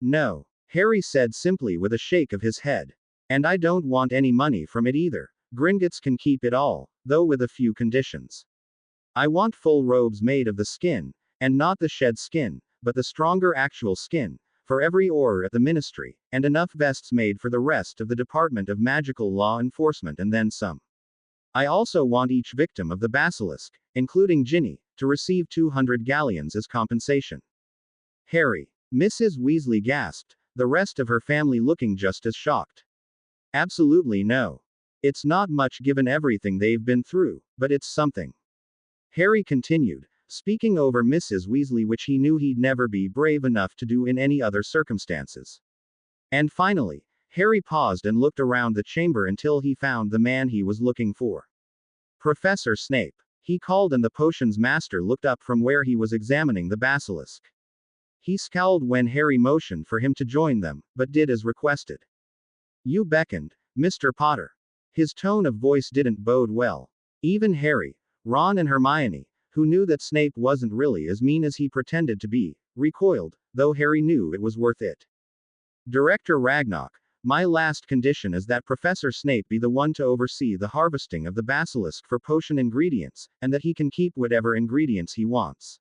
No, Harry said simply with a shake of his head. And I don't want any money from it either. Gringotts can keep it all, though with a few conditions. I want full robes made of the skin, and not the shed skin, but the stronger actual skin, for every Auror at the Ministry, and enough vests made for the rest of the Department of Magical Law Enforcement and then some. I also want each victim of the basilisk, including Ginny, to receive 200 galleons as compensation. Harry. Mrs. Weasley gasped, the rest of her family looking just as shocked. Absolutely no. It's not much given everything they've been through, but it's something. Harry continued, speaking over Mrs. Weasley, which he knew he'd never be brave enough to do in any other circumstances. And finally, Harry paused and looked around the chamber until he found the man he was looking for. Professor Snape, he called, and the potions master looked up from where he was examining the basilisk. He scowled when Harry motioned for him to join them, but did as requested. You beckoned, Mr. Potter. His tone of voice didn't bode well. Even Harry, Ron and Hermione, who knew that Snape wasn't really as mean as he pretended to be, recoiled, though Harry knew it was worth it. Director Ragnarok, my last condition is that Professor Snape be the one to oversee the harvesting of the basilisk for potion ingredients, and that he can keep whatever ingredients he wants.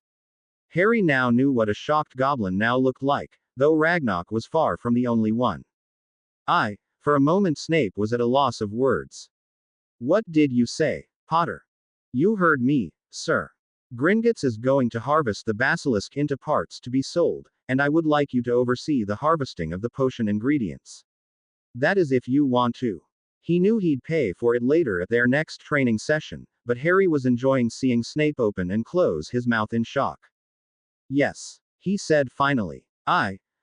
Harry now knew what a shocked goblin now looked like, though Ragnarok was far from the only one. For a moment Snape was at a loss of words. What did you say, Potter? You heard me, sir. Gringotts is going to harvest the basilisk into parts to be sold, and I would like you to oversee the harvesting of the potion ingredients. That is if you want to. He knew he'd pay for it later at their next training session, but Harry was enjoying seeing Snape open and close his mouth in shock. Yes, he said finally.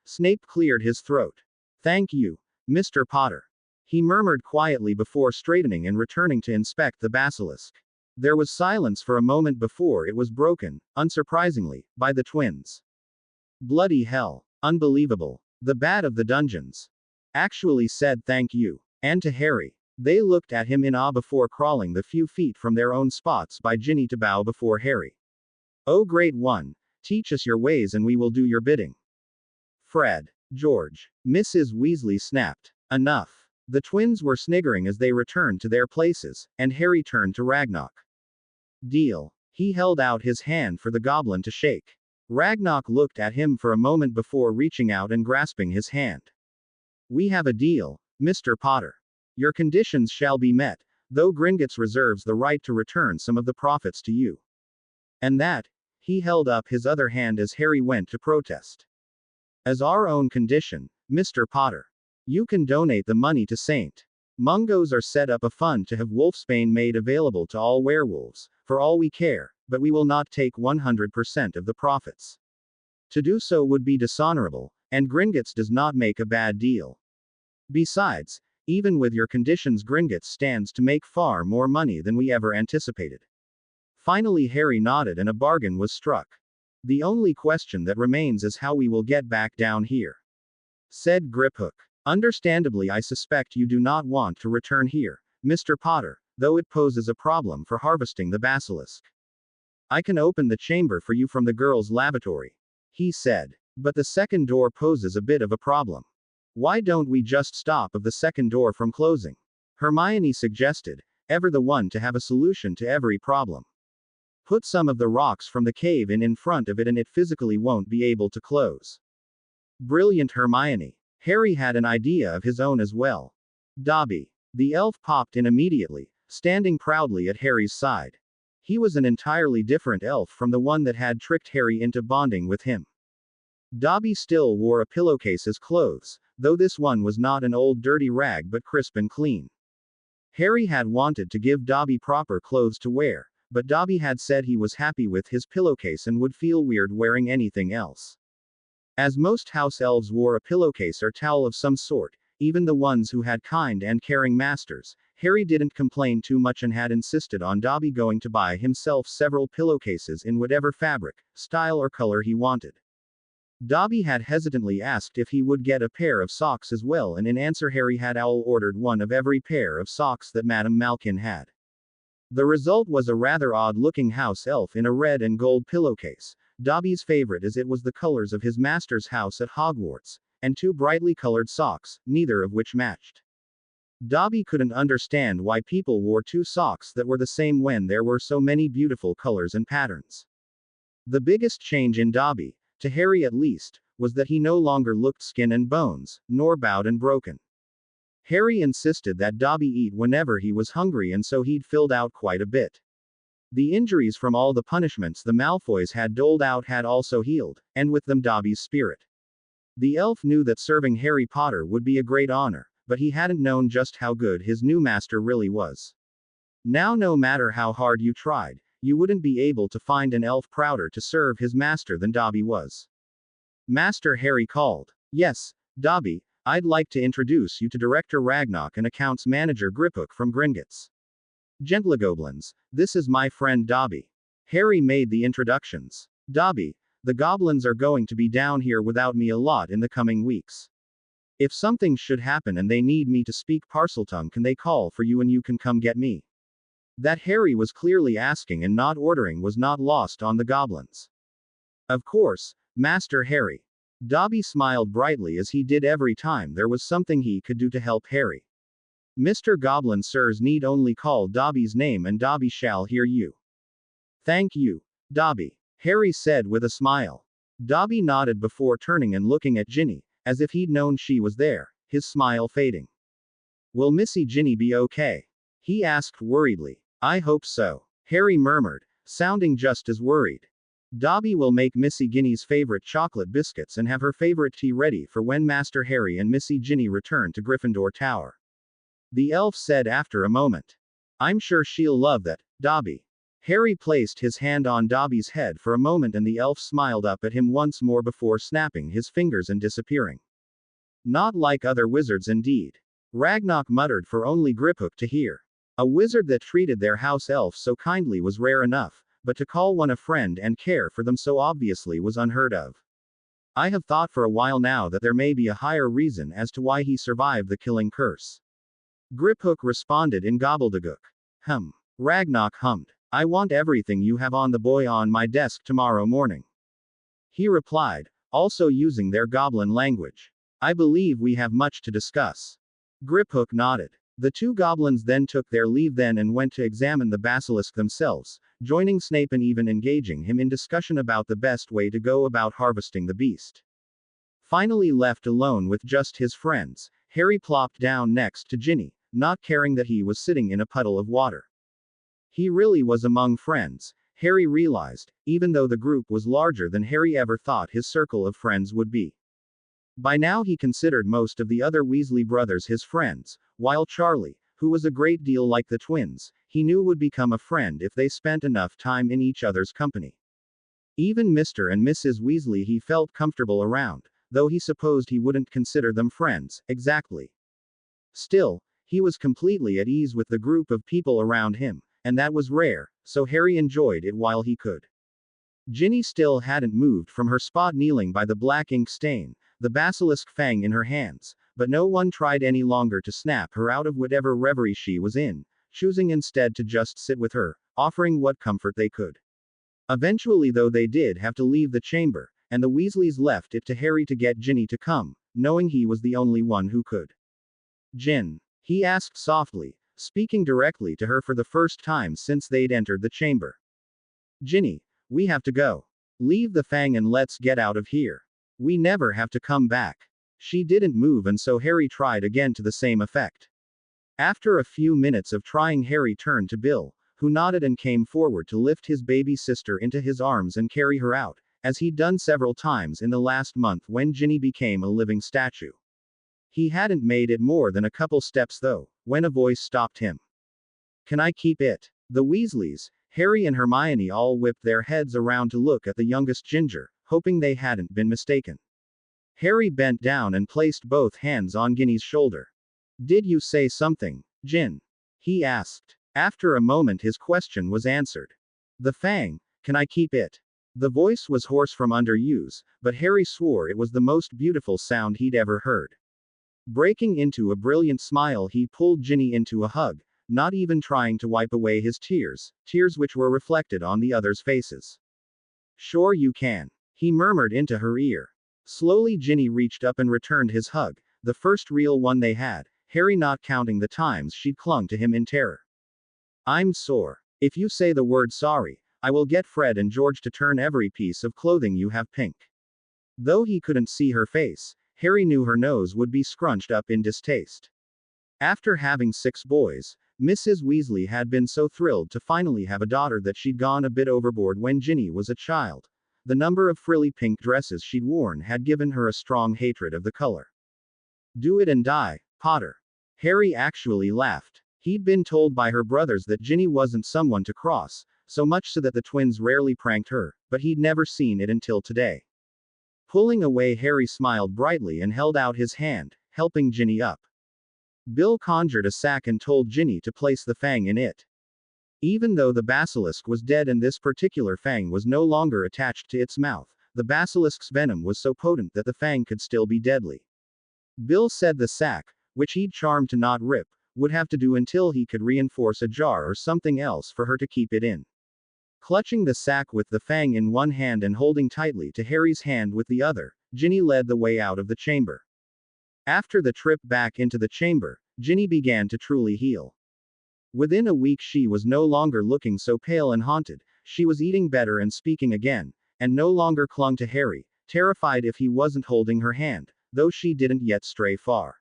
Snape cleared his throat. Thank you, Mr. Potter. He murmured quietly before straightening and returning to inspect the basilisk. There was silence for a moment before it was broken, unsurprisingly, by the twins. Bloody hell. Unbelievable. The bat of the dungeons actually said thank you. And to Harry, They looked at him in awe before crawling the few feet from their own spots by Ginny to bow before Harry. "Oh great one, teach us your ways and we will do your bidding." "Fred, George," Mrs. Weasley snapped. "Enough." The twins were sniggering as they returned to their places, and Harry turned to Ragnarok. "Deal." He held out his hand for the goblin to shake. Ragnarok looked at him for a moment before reaching out and grasping his hand. "We have a deal, Mr. Potter. Your conditions shall be met, though Gringotts reserves the right to return some of the profits to you. And that," he held up his other hand as Harry went to protest. "As our own condition, Mr. Potter. You can donate the money to St. Mungo's or set up a fund to have Wolfsbane made available to all werewolves, for all we care, but we will not take 100% of the profits. To do so would be dishonorable, and Gringotts does not make a bad deal. Besides, even with your conditions, Gringotts stands to make far more money than we ever anticipated." Finally, Harry nodded and a bargain was struck. "The only question that remains is how we will get back down here," said Griphook. "Understandably, I suspect you do not want to return here, Mr. Potter, though it poses a problem for harvesting the basilisk. I can open the chamber for you from the girls' lavatory," he said. "But the second door poses a bit of a problem. Why don't we just stop of the second door from closing?" Hermione suggested, ever the one to have a solution to every problem. "Put some of the rocks from the cave in front of it and it physically won't be able to close." Brilliant, Hermione. Harry had an idea of his own as well. "Dobby." The elf popped in immediately, standing proudly at Harry's side. He was an entirely different elf from the one that had tricked Harry into bonding with him. Dobby still wore a pillowcase as clothes, though this one was not an old dirty rag but crisp and clean. Harry had wanted to give Dobby proper clothes to wear, but Dobby had said he was happy with his pillowcase and would feel weird wearing anything else. As most house elves wore a pillowcase or towel of some sort, even the ones who had kind and caring masters, Harry didn't complain too much and had insisted on Dobby going to buy himself several pillowcases in whatever fabric, style or color he wanted. Dobby had hesitantly asked if he would get a pair of socks as well, and in answer Harry had ordered one of every pair of socks that Madame Malkin had. The result was a rather odd-looking house elf in a red and gold pillowcase, Dobby's favorite as it was the colors of his master's house at Hogwarts, and two brightly colored socks, neither of which matched. Dobby couldn't understand why people wore two socks that were the same when there were so many beautiful colors and patterns. The biggest change in Dobby, to Harry at least, was that he no longer looked skin and bones, nor bowed and broken. Harry insisted that Dobby eat whenever he was hungry, and so he'd filled out quite a bit. The injuries from all the punishments the Malfoys had doled out had also healed, and with them Dobby's spirit. The elf knew that serving Harry Potter would be a great honor, but he hadn't known just how good his new master really was. Now, no matter how hard you tried, you wouldn't be able to find an elf prouder to serve his master than Dobby was. "Master," Harry called. "Yes, Dobby, I'd like to introduce you to Director Ragnarok and Accounts Manager Griphook from Gringotts. Gentlegoblins, this is my friend Dobby." Harry made the introductions. "Dobby, the goblins are going to be down here without me a lot in the coming weeks. If something should happen and they need me to speak Parseltongue, can they call for you and you can come get me?" That Harry was clearly asking and not ordering was not lost on the goblins. "Of course, Master Harry." Dobby smiled brightly as he did every time there was something he could do to help Harry. "Mr. Goblin sirs need only call Dobby's name and Dobby shall hear you." "Thank you, Dobby," Harry said with a smile. Dobby nodded before turning and looking at Ginny, as if he'd known she was there, his smile fading. "Will Missy Ginny be okay?" he asked worriedly. "I hope so," Harry murmured, sounding just as worried. "Dobby will make Missy Ginny's favorite chocolate biscuits and have her favorite tea ready for when Master Harry and Missy Ginny return to Gryffindor Tower," the elf said after a moment. "I'm sure she'll love that, Dobby." Harry placed his hand on Dobby's head for a moment and the elf smiled up at him once more before snapping his fingers and disappearing. "Not like other wizards indeed," Ragnarok muttered for only Griphook to hear. A wizard that treated their house elf so kindly was rare enough, but to call one a friend and care for them so obviously was unheard of. "I have thought for a while now that there may be a higher reason as to why he survived the killing curse. Griphook responded in gobbledygook. Ragnarok hummed. I want everything you have on the boy on my desk tomorrow morning. He replied, also using their goblin language. I believe we have much to discuss. Griphook nodded. The two goblins then took their leave then and went to examine the basilisk themselves, joining Snape and even engaging him in discussion about the best way to go about harvesting the beast. Finally left alone with just his friends, Harry plopped down next to Ginny, not caring that he was sitting in a puddle of water. He really was among friends, Harry realized, even though the group was larger than Harry ever thought his circle of friends would be. By now he considered most of the other Weasley brothers his friends, while Charlie, who was a great deal like the twins, he knew would become a friend if they spent enough time in each other's company. Even Mr. and Mrs. Weasley he felt comfortable around, though he supposed he wouldn't consider them friends, exactly. Still, he was completely at ease with the group of people around him, and that was rare, so Harry enjoyed it while he could. Ginny still hadn't moved from her spot kneeling by the black ink stain, the basilisk fang in her hands, but no one tried any longer to snap her out of whatever reverie she was in, choosing instead to just sit with her, offering what comfort they could. Eventually though they did have to leave the chamber, and the Weasleys left it to Harry to get Ginny to come, knowing he was the only one who could. Gin? He asked softly, speaking directly to her for the first time since they'd entered the chamber. Ginny, we have to go. Leave the fang and let's get out of here. We never have to come back. She didn't move and so Harry tried again to the same effect. After a few minutes of trying Harry turned to Bill, who nodded and came forward to lift his baby sister into his arms and carry her out, as he'd done several times in the last month when Ginny became a living statue. He hadn't made it more than a couple steps though, when a voice stopped him. Can I keep it? The Weasleys, Harry and Hermione all whipped their heads around to look at the youngest Ginger, hoping they hadn't been mistaken. Harry bent down and placed both hands on Ginny's shoulder. Did you say something, Gin? He asked. After a moment his question was answered. The fang, can I keep it? The voice was hoarse from underuse, but Harry swore it was the most beautiful sound he'd ever heard. Breaking into a brilliant smile he pulled Ginny into a hug, not even trying to wipe away his tears which were reflected on the others' faces. Sure you can. He murmured into her ear. Slowly Ginny reached up and returned his hug, the first real one they had, Harry not counting the times she'd clung to him in terror. I'm sore. If you say the word sorry, I will get Fred and George to turn every piece of clothing you have pink. Though he couldn't see her face, Harry knew her nose would be scrunched up in distaste. After having 6 boys, Mrs. Weasley had been so thrilled to finally have a daughter that she'd gone a bit overboard when Ginny was a child. The number of frilly pink dresses she'd worn had given her a strong hatred of the color. Do it and die, Potter. Harry actually laughed. He'd been told by her brothers that Ginny wasn't someone to cross, so much so that the twins rarely pranked her, but he'd never seen it until today. Pulling away Harry smiled brightly and held out his hand, helping Ginny up. Bill conjured a sack and told Ginny to place the fang in it. Even though the basilisk was dead and this particular fang was no longer attached to its mouth, the basilisk's venom was so potent that the fang could still be deadly. Bill said the sack, which he'd charmed to not rip, would have to do until he could reinforce a jar or something else for her to keep it in. Clutching the sack with the fang in one hand and holding tightly to Harry's hand with the other, Ginny led the way out of the chamber. After the trip back into the chamber, Ginny began to truly heal. Within a week she was no longer looking so pale and haunted, she was eating better and speaking again, and no longer clung to Harry, terrified if he wasn't holding her hand, though she didn't yet stray far.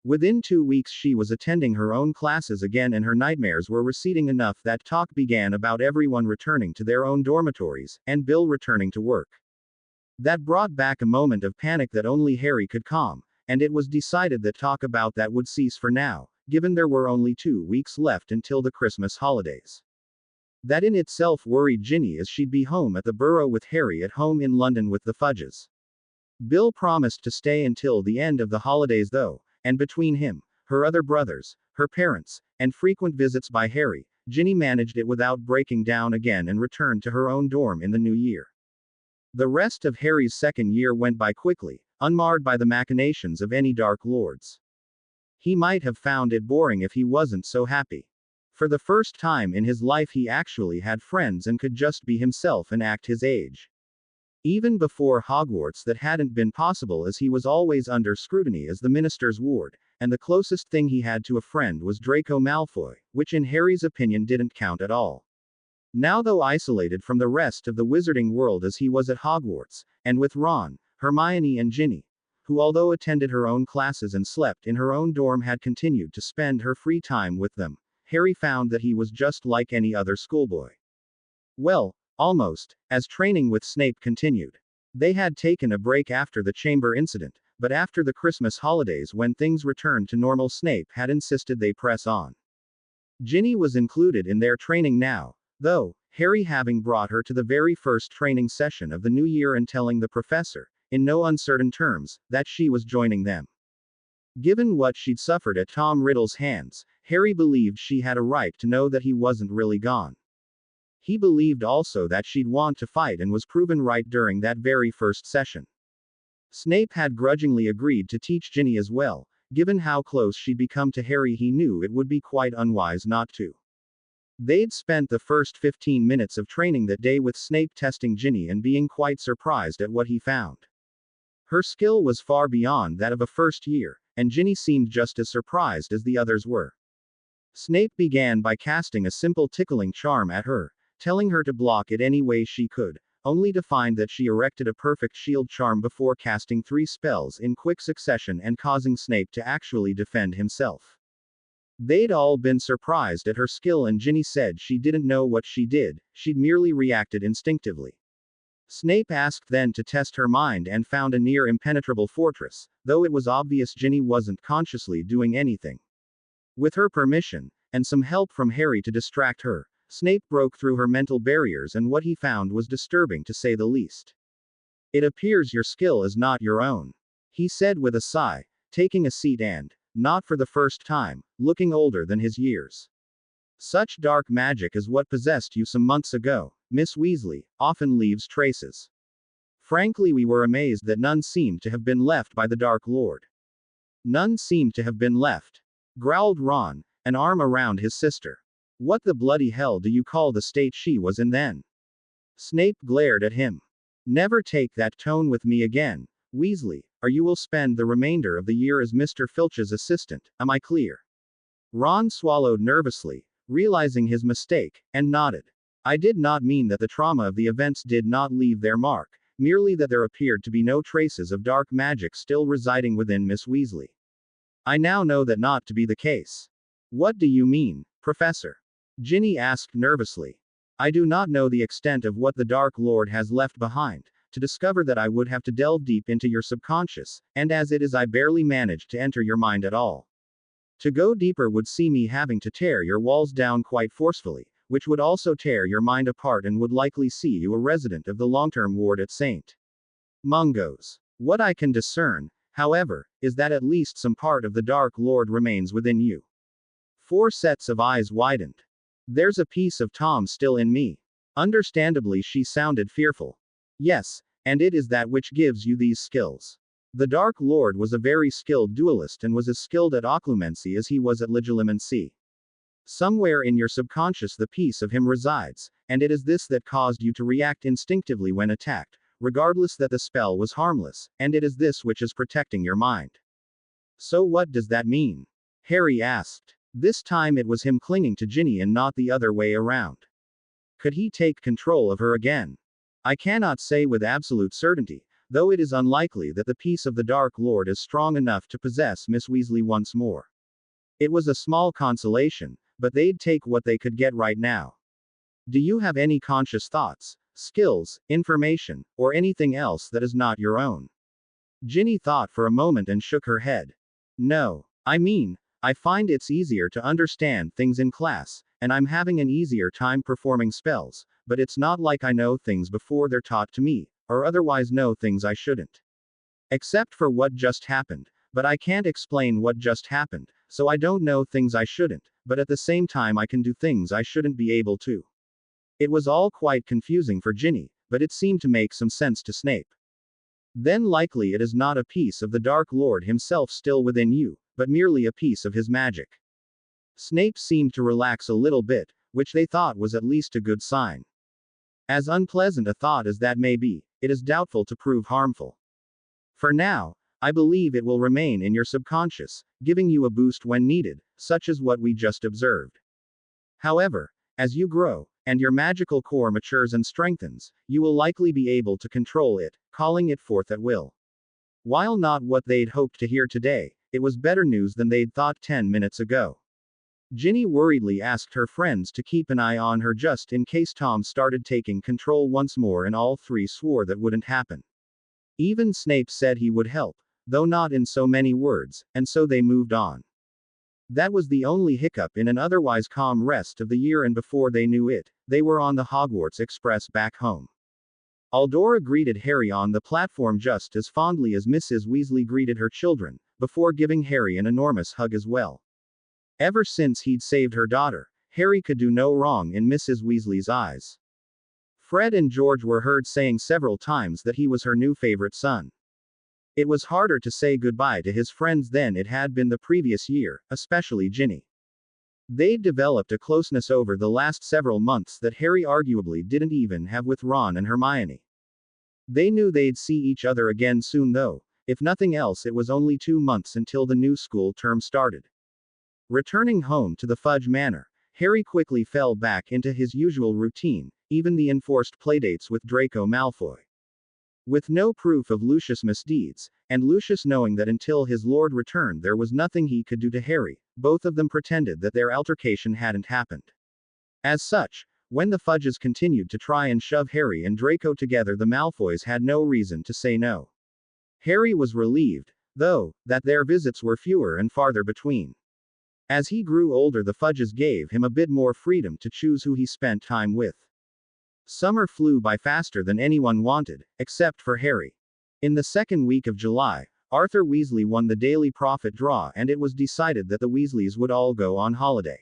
Within 2 weeks she was attending her own classes again and her nightmares were receding enough that talk began about everyone returning to their own dormitories, and Bill returning to work. That brought back a moment of panic that only Harry could calm, and it was decided that talk about that would cease for now, given there were only 2 weeks left until the Christmas holidays. That in itself worried Ginny as she'd be home at the Burrow with Harry at home in London with the Fudges. Bill promised to stay until the end of the holidays though, and between him, her other brothers, her parents, and frequent visits by Harry, Ginny managed it without breaking down again and returned to her own dorm in the new year. The rest of Harry's second year went by quickly, unmarred by the machinations of any Dark Lords. He might have found it boring if he wasn't so happy. For the first time in his life, he actually had friends and could just be himself and act his age. Even before Hogwarts, that hadn't been possible as he was always under scrutiny as the minister's ward, and the closest thing he had to a friend was Draco Malfoy, which in Harry's opinion didn't count at all. Now, though isolated from the rest of the wizarding world as he was at Hogwarts, and with Ron, Hermione and Ginny, who although attended her own classes and slept in her own dorm had continued to spend her free time with them, Harry found that he was just like any other schoolboy. Well, almost, as training with Snape continued. They had taken a break after the chamber incident, but after the Christmas holidays when things returned to normal, Snape had insisted they press on. Ginny was included in their training now, though, Harry having brought her to the very first training session of the new year and telling the professor, in no uncertain terms, that she was joining them. Given what she'd suffered at Tom Riddle's hands, Harry believed she had a right to know that he wasn't really gone. He believed also that she'd want to fight and was proven right during that very first session. Snape had grudgingly agreed to teach Ginny as well. Given how close she'd become to Harry, he knew it would be quite unwise not to. They'd spent the first 15 minutes of training that day with Snape testing Ginny and being quite surprised at what he found. Her skill was far beyond that of a first year, and Ginny seemed just as surprised as the others were. Snape began by casting a simple tickling charm at her, telling her to block it any way she could, only to find that she erected a perfect shield charm before casting 3 spells in quick succession and causing Snape to actually defend himself. They'd all been surprised at her skill, and Ginny said she didn't know what she did, she'd merely reacted instinctively. Snape asked then to test her mind and found a near impenetrable fortress, though it was obvious Ginny wasn't consciously doing anything. With her permission, and some help from Harry to distract her, Snape broke through her mental barriers, and what he found was disturbing to say the least. "It appears your skill is not your own," he said with a sigh, taking a seat and, not for the first time, looking older than his years. "Such dark magic as what possessed you some months ago, Miss Weasley, often leaves traces. Frankly, we were amazed that none seemed to have been left by the Dark Lord." "None seemed to have been left," growled Ron, an arm around his sister. "What the bloody hell do you call the state she was in then?" Snape glared at him. "Never take that tone with me again, Weasley, or you will spend the remainder of the year as Mr. Filch's assistant, am I clear?" Ron swallowed nervously, realizing his mistake, and nodded. "I did not mean that the trauma of the events did not leave their mark, merely that there appeared to be no traces of dark magic still residing within Miss Weasley. I now know that not to be the case." "What do you mean, Professor?" Ginny asked nervously. "I do not know the extent of what the Dark Lord has left behind. To discover that I would have to delve deep into your subconscious, and as it is I barely managed to enter your mind at all. To go deeper would see me having to tear your walls down quite forcefully, which would also tear your mind apart and would likely see you a resident of the long-term ward at St. Mungo's. What I can discern, however, is that at least some part of the Dark Lord remains within you." 4 sets of eyes widened. "There's a piece of Tom still in me." Understandably, she sounded fearful. "Yes, and it is that which gives you these skills. The Dark Lord was a very skilled duelist and was as skilled at occlumency as he was at legilimency. Somewhere in your subconscious the piece of him resides, and it is this that caused you to react instinctively when attacked, regardless that the spell was harmless, and it is this which is protecting your mind." "So what does that mean?" Harry asked. This time it was him clinging to Ginny and not the other way around. Could he take control of her again? "I cannot say with absolute certainty, though it is unlikely that the piece of the Dark Lord is strong enough to possess Miss Weasley once more. It was a small consolation, but they'd take what they could get right now. Do you have any conscious thoughts, skills, information, or anything else that is not your own?" Ginny thought for a moment and shook her head. "No. I mean, I find it's easier to understand things in class, and I'm having an easier time performing spells, but it's not like I know things before they're taught to me, or otherwise know things I shouldn't. Except for what just happened, but I can't explain what just happened, so I don't know things I shouldn't, but at the same time I can do things I shouldn't be able to." It was all quite confusing for Ginny, but it seemed to make some sense to Snape. "Then likely it is not a piece of the Dark Lord himself still within you, but merely a piece of his magic. Snape seemed to relax a little bit, which they thought was at least a good sign. As unpleasant a thought as that may be, it is doubtful to prove harmful. For now, I believe it will remain in your subconscious, giving you a boost when needed, such as what we just observed. However, as you grow, and your magical core matures and strengthens, you will likely be able to control it, calling it forth at will. While not what they'd hoped to hear today, it was better news than they'd thought 10 minutes ago. Ginny worriedly asked her friends to keep an eye on her just in case Tom started taking control once more, and all three swore that wouldn't happen. Even Snape said he would help, though not in so many words, and so they moved on. That was the only hiccup in an otherwise calm rest of the year, and before they knew it, they were on the Hogwarts Express back home. Eldora greeted Harry on the platform just as fondly as Mrs. Weasley greeted her children, before giving Harry an enormous hug as well. Ever since he'd saved her daughter, Harry could do no wrong in Mrs. Weasley's eyes. Fred and George were heard saying several times that he was her new favorite son. It was harder to say goodbye to his friends than it had been the previous year, especially Ginny. They'd developed a closeness over the last several months that Harry arguably didn't even have with Ron and Hermione. They knew they'd see each other again soon though. If nothing else, it was only 2 months until the new school term started. Returning home to the Fudge Manor, Harry quickly fell back into his usual routine, even the enforced playdates with Draco Malfoy. With no proof of Lucius' misdeeds, and Lucius knowing that until his lord returned there was nothing he could do to Harry, both of them pretended that their altercation hadn't happened. As such, when the Fudges continued to try and shove Harry and Draco together, the Malfoys had no reason to say no. Harry was relieved, though, that their visits were fewer and farther between. As he grew older, the Fudges gave him a bit more freedom to choose who he spent time with. Summer flew by faster than anyone wanted, except for Harry. In the second week of July, Arthur Weasley won the Daily Prophet draw, and it was decided that the Weasleys would all go on holiday.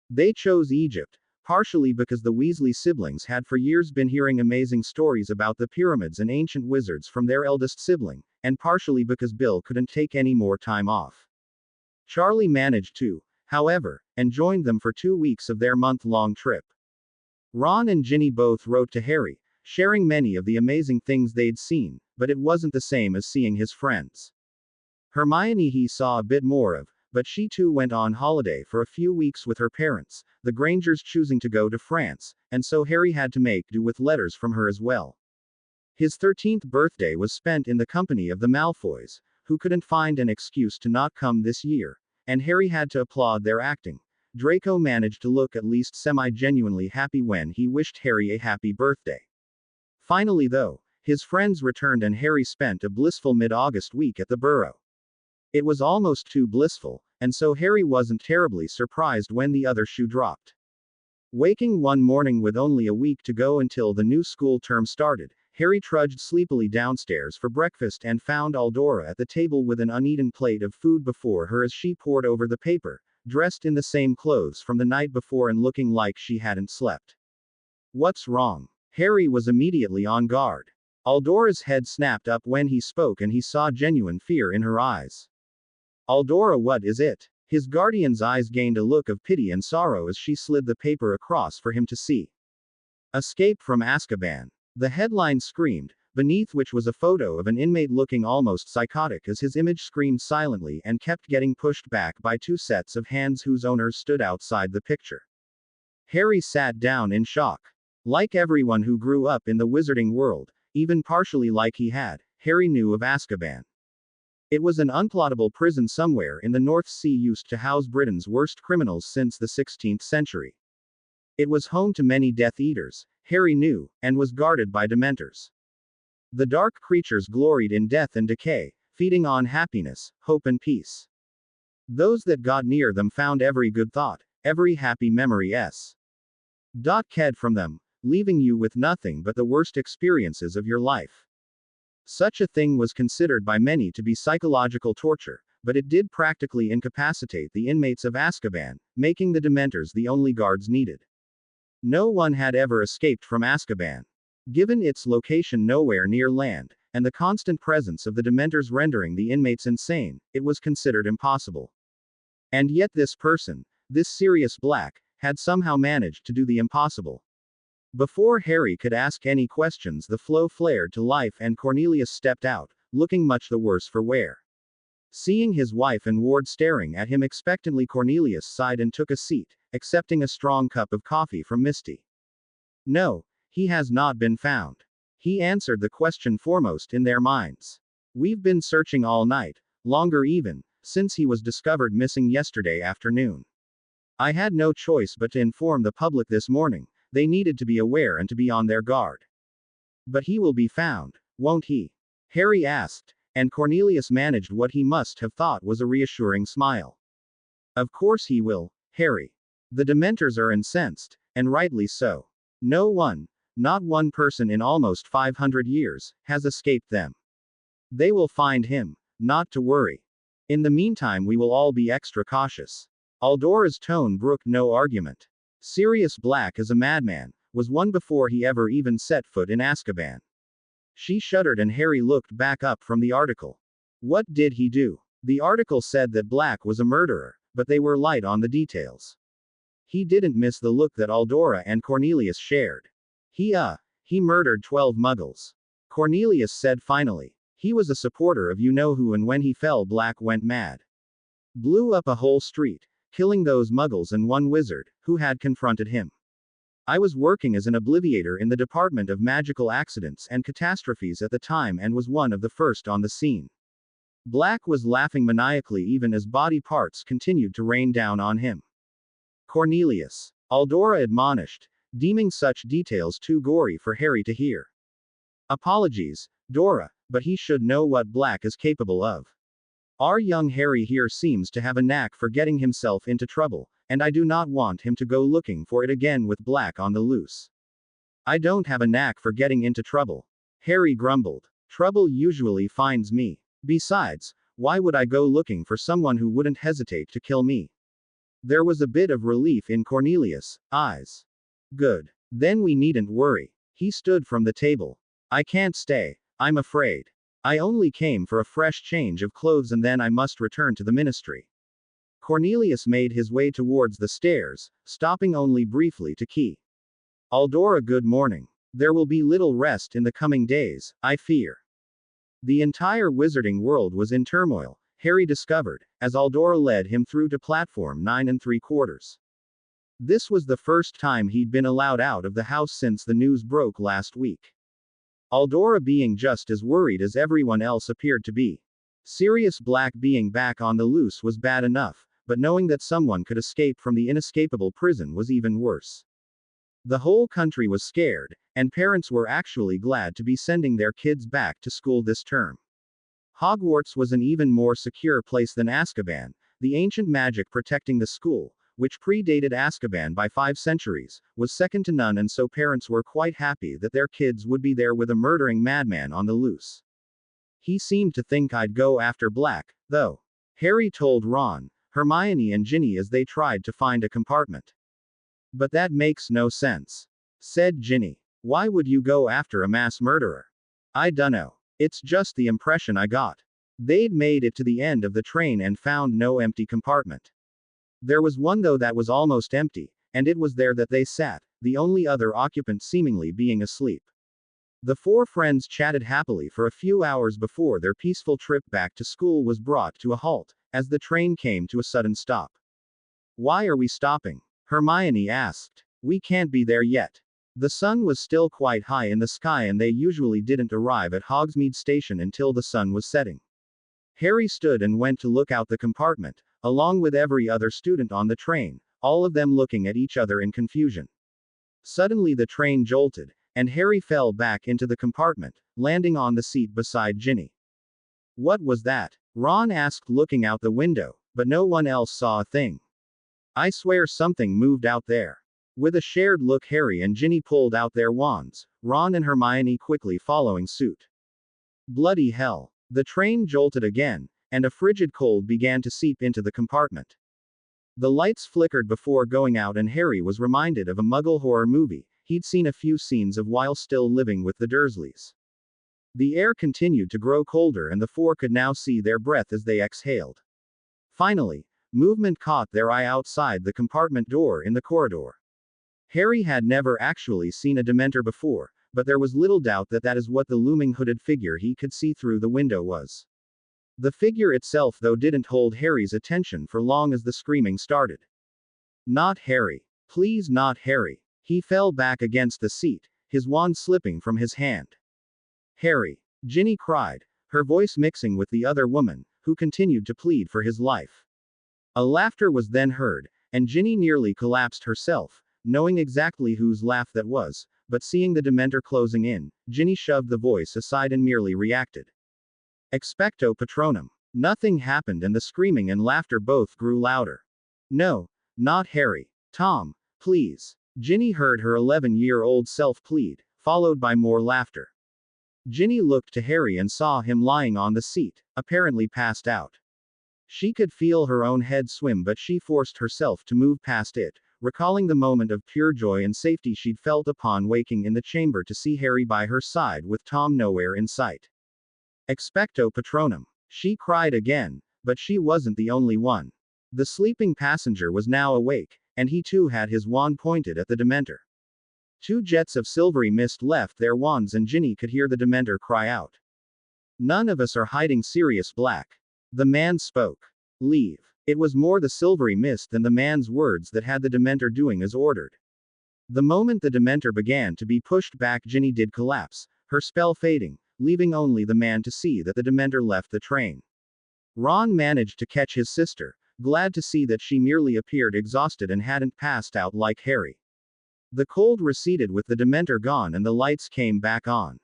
They chose Egypt, partially because the Weasley siblings had for years been hearing amazing stories about the pyramids and ancient wizards from their eldest sibling, and partially because Bill couldn't take any more time off. Charlie managed to, however, and joined them for 2 weeks of their month-long trip. Ron and Ginny both wrote to Harry, sharing many of the amazing things they'd seen, but it wasn't the same as seeing his friends. Hermione he saw a bit more of, but she too went on holiday for a few weeks with her parents, the Grangers choosing to go to France, and so Harry had to make do with letters from her as well. His 13th birthday was spent in the company of the Malfoys, who couldn't find an excuse to not come this year, and Harry had to applaud their acting. Draco managed to look at least semi-genuinely happy when he wished Harry a happy birthday. Finally though, his friends returned and Harry spent a blissful mid-August week at the Burrow. It was almost too blissful, and so Harry wasn't terribly surprised when the other shoe dropped. Waking one morning with only a week to go until the new school term started, Harry trudged sleepily downstairs for breakfast and found Eldora at the table with an uneaten plate of food before her as she pored over the paper, dressed in the same clothes from the night before and looking like she hadn't slept. "What's wrong?" Harry was immediately on guard. Eldora's head snapped up when he spoke and he saw genuine fear in her eyes. "Eldora, what is it?" His guardian's eyes gained a look of pity and sorrow as she slid the paper across for him to see. "Escape from Azkaban," the headline screamed, beneath which was a photo of an inmate looking almost psychotic as his image screamed silently and kept getting pushed back by 2 sets of hands whose owners stood outside the picture. Harry sat down in shock. Like everyone who grew up in the wizarding world, even partially like he had, Harry knew of Azkaban. It was an unplottable prison somewhere in the North Sea used to house Britain's worst criminals since the 16th century. It was home to many Death Eaters, Harry knew, and was guarded by Dementors. The dark creatures gloried in death and decay, feeding on happiness, hope and peace. Those that got near them found every good thought, every happy memory cared from them, leaving you with nothing but the worst experiences of your life. Such a thing was considered by many to be psychological torture, but it did practically incapacitate the inmates of Azkaban, making the Dementors the only guards needed. No one had ever escaped from Azkaban. Given its location nowhere near land, and the constant presence of the Dementors rendering the inmates insane, it was considered impossible. And yet this person, this Sirius Black, had somehow managed to do the impossible. Before Harry could ask any questions, the flow flared to life and Cornelius stepped out, looking much the worse for wear. Seeing his wife and ward staring at him expectantly, Cornelius sighed and took a seat, accepting a strong cup of coffee from Misty. No, he has not been found. He answered the question foremost in their minds. We've been searching all night, longer even, since he was discovered missing yesterday afternoon. I had no choice but to inform the public this morning. They needed to be aware and to be on their guard. But he will be found, won't he? Harry asked, and Cornelius managed what he must have thought was a reassuring smile. Of course he will, Harry. The Dementors are incensed, and rightly so. No one, not one person in almost 500 years, has escaped them. They will find him, not to worry. In the meantime, we will all be extra cautious. Aldora's tone brooked no argument. Sirius Black as a madman, was one before he ever even set foot in Azkaban. She shuddered and Harry looked back up from the article. What did he do? The article said that Black was a murderer, but they were light on the details. He didn't miss the look that Aldora and Cornelius shared. He murdered 12 muggles. Cornelius said finally. He was a supporter of you-know-who, and when he fell, Black went mad. Blew up a whole street, killing those muggles and one wizard, who had confronted him. I was working as an obliviator in the Department of Magical Accidents and Catastrophes at the time and was one of the first on the scene. Black was laughing maniacally even as body parts continued to rain down on him. Cornelius. Aldora admonished, deeming such details too gory for Harry to hear. Apologies, Dora, but he should know what Black is capable of. Our young Harry here seems to have a knack for getting himself into trouble, and I do not want him to go looking for it again with Black on the loose. I don't have a knack for getting into trouble, Harry grumbled. Trouble usually finds me. Besides, why would I go looking for someone who wouldn't hesitate to kill me? There was a bit of relief in Cornelius' eyes. Good. Then we needn't worry. He stood from the table. I can't stay, I'm afraid. I only came for a fresh change of clothes and then I must return to the ministry. Cornelius made his way towards the stairs, stopping only briefly to key. Aldora, good morning. There will be little rest in the coming days, I fear. The entire wizarding world was in turmoil, Harry discovered, as Aldora led him through to platform 9 3/4. This was the first time he'd been allowed out of the house since the news broke last week. Aldora being just as worried as everyone else appeared to be. Sirius Black being back on the loose was bad enough, but knowing that someone could escape from the inescapable prison was even worse. The whole country was scared, and parents were actually glad to be sending their kids back to school this term. Hogwarts was an even more secure place than Azkaban, the ancient magic protecting the school, which predated Azkaban by 5 centuries, was second to none, and so parents were quite happy that their kids would be there with a murdering madman on the loose. He seemed to think I'd go after Black, though. Harry told Ron, Hermione and Ginny as they tried to find a compartment. But that makes no sense, said Ginny. Why would you go after a mass murderer? I dunno. It's just the impression I got. They'd made it to the end of the train and found no empty compartment. There was one though that was almost empty, and it was there that they sat, the only other occupant seemingly being asleep. The 4 friends chatted happily for a few hours before their peaceful trip back to school was brought to a halt, as the train came to a sudden stop. Why are we stopping? Hermione asked. We can't be there yet. The sun was still quite high in the sky and they usually didn't arrive at Hogsmeade Station until the sun was setting. Harry stood and went to look out the compartment, along with every other student on the train, all of them looking at each other in confusion. Suddenly the train jolted, and Harry fell back into the compartment, landing on the seat beside Ginny. What was that? Ron asked, looking out the window, but no one else saw a thing. I swear something moved out there. With a shared look, Harry and Ginny pulled out their wands, Ron and Hermione quickly following suit. Bloody hell. The train jolted again, and a frigid cold began to seep into the compartment. The lights flickered before going out and Harry was reminded of a Muggle horror movie he'd seen a few scenes of while still living with the Dursleys. The air continued to grow colder and the four could now see their breath as they exhaled. Finally, movement caught their eye outside the compartment door in the corridor. Harry had never actually seen a Dementor before, but there was little doubt that that is what the looming hooded figure he could see through the window was. The figure itself, though, didn't hold Harry's attention for long as the screaming started. Not Harry. Please, not Harry. He fell back against the seat, his wand slipping from his hand. Harry! Ginny cried, her voice mixing with the other woman, who continued to plead for his life. A laughter was then heard, and Ginny nearly collapsed herself, knowing exactly whose laugh that was, but seeing the Dementor closing in, Ginny shoved the voice aside and merely reacted. Expecto Patronum. Nothing happened and the screaming and laughter both grew louder. No, not Harry. Tom, please. Ginny heard her 11-year-old self plead, followed by more laughter. Ginny looked to Harry and saw him lying on the seat, apparently passed out. She could feel her own head swim, but she forced herself to move past it, recalling the moment of pure joy and safety she'd felt upon waking in the chamber to see Harry by her side with Tom nowhere in sight. Expecto Patronum. She cried again, but she wasn't the only one. The sleeping passenger was now awake, and he too had his wand pointed at the Dementor. Two jets of silvery mist left their wands and Ginny could hear the Dementor cry out. None of us are hiding, Sirius Black. The man spoke. Leave. It was more the silvery mist than the man's words that had the Dementor doing as ordered. The moment the Dementor began to be pushed back, Ginny did collapse, her spell fading, leaving only the man to see that the Dementor left the train. Ron managed to catch his sister, glad to see that she merely appeared exhausted and hadn't passed out like Harry. The cold receded with the Dementor gone and the lights came back on.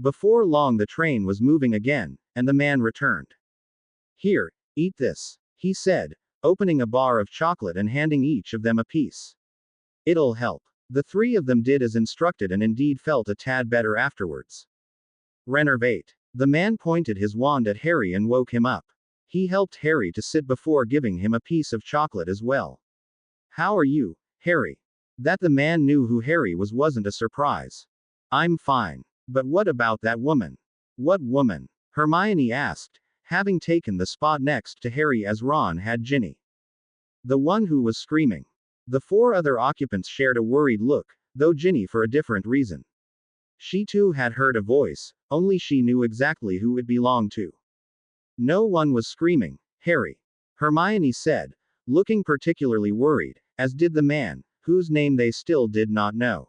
Before long the train was moving again, and the man returned. Here, eat this, he said, opening a bar of chocolate and handing each of them a piece. It'll help. The three of them did as instructed and indeed felt a tad better afterwards. Renervate. The man pointed his wand at Harry and woke him up. He helped Harry to sit before giving him a piece of chocolate as well. How are you, Harry? That the man knew who Harry was wasn't a surprise. I'm fine. But what about that woman? What woman? Hermione asked, having taken the spot next to Harry as Ron had Ginny. The one who was screaming. The four other occupants shared a worried look, though Ginny for a different reason. She too had heard a voice, only she knew exactly who it belonged to. No one was screaming, Harry. Hermione said, looking particularly worried, as did the man, whose name they still did not know.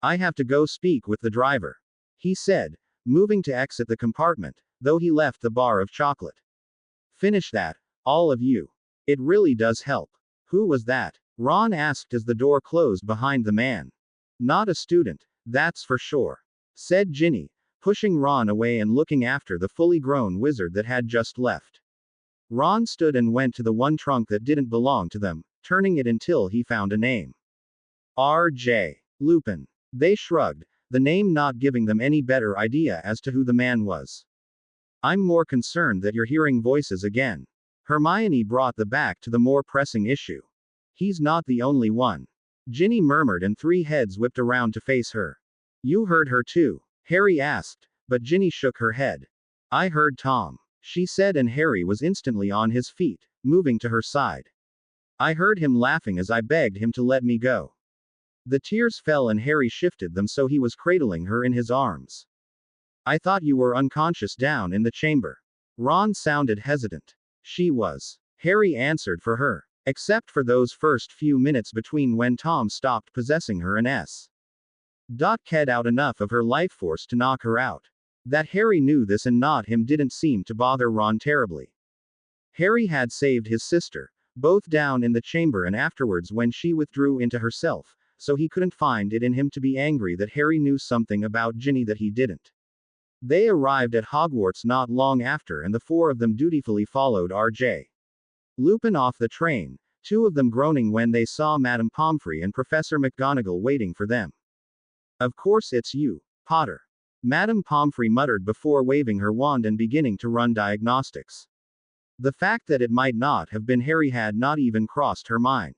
I have to go speak with the driver, he said, moving to exit the compartment, though he left the bar of chocolate. Finish that, all of you. It really does help. Who was that? Ron asked as the door closed behind the man. Not a student, that's for sure, said Ginny, pushing Ron away and looking after the fully grown wizard that had just left. Ron stood and went to the one trunk that didn't belong to them, turning it until he found a name. R.J. Lupin. They shrugged, the name not giving them any better idea as to who the man was. I'm more concerned that you're hearing voices again. Hermione brought the back to the more pressing issue. He's not the only one. Ginny murmured and three heads whipped around to face her. You heard her too? Harry asked, but Ginny shook her head. I heard Tom, she said, and Harry was instantly on his feet, moving to her side. I heard him laughing as I begged him to let me go. The tears fell and Harry shifted them so he was cradling her in his arms. I thought you were unconscious down in the chamber. Ron sounded hesitant. She was. Harry answered for her. Except for those first few minutes between when Tom stopped possessing her and Ked out enough of her life force to knock her out. That Harry knew this and not him didn't seem to bother Ron terribly. Harry had saved his sister, both down in the chamber and afterwards when she withdrew into herself, so he couldn't find it in him to be angry that Harry knew something about Ginny that he didn't. They arrived at Hogwarts not long after and the four of them dutifully followed R.J. Lupin off the train, two of them groaning when they saw Madame Pomfrey and Professor McGonagall waiting for them. Of course it's you, Potter. Madame Pomfrey muttered before waving her wand and beginning to run diagnostics. The fact that it might not have been Harry had not even crossed her mind.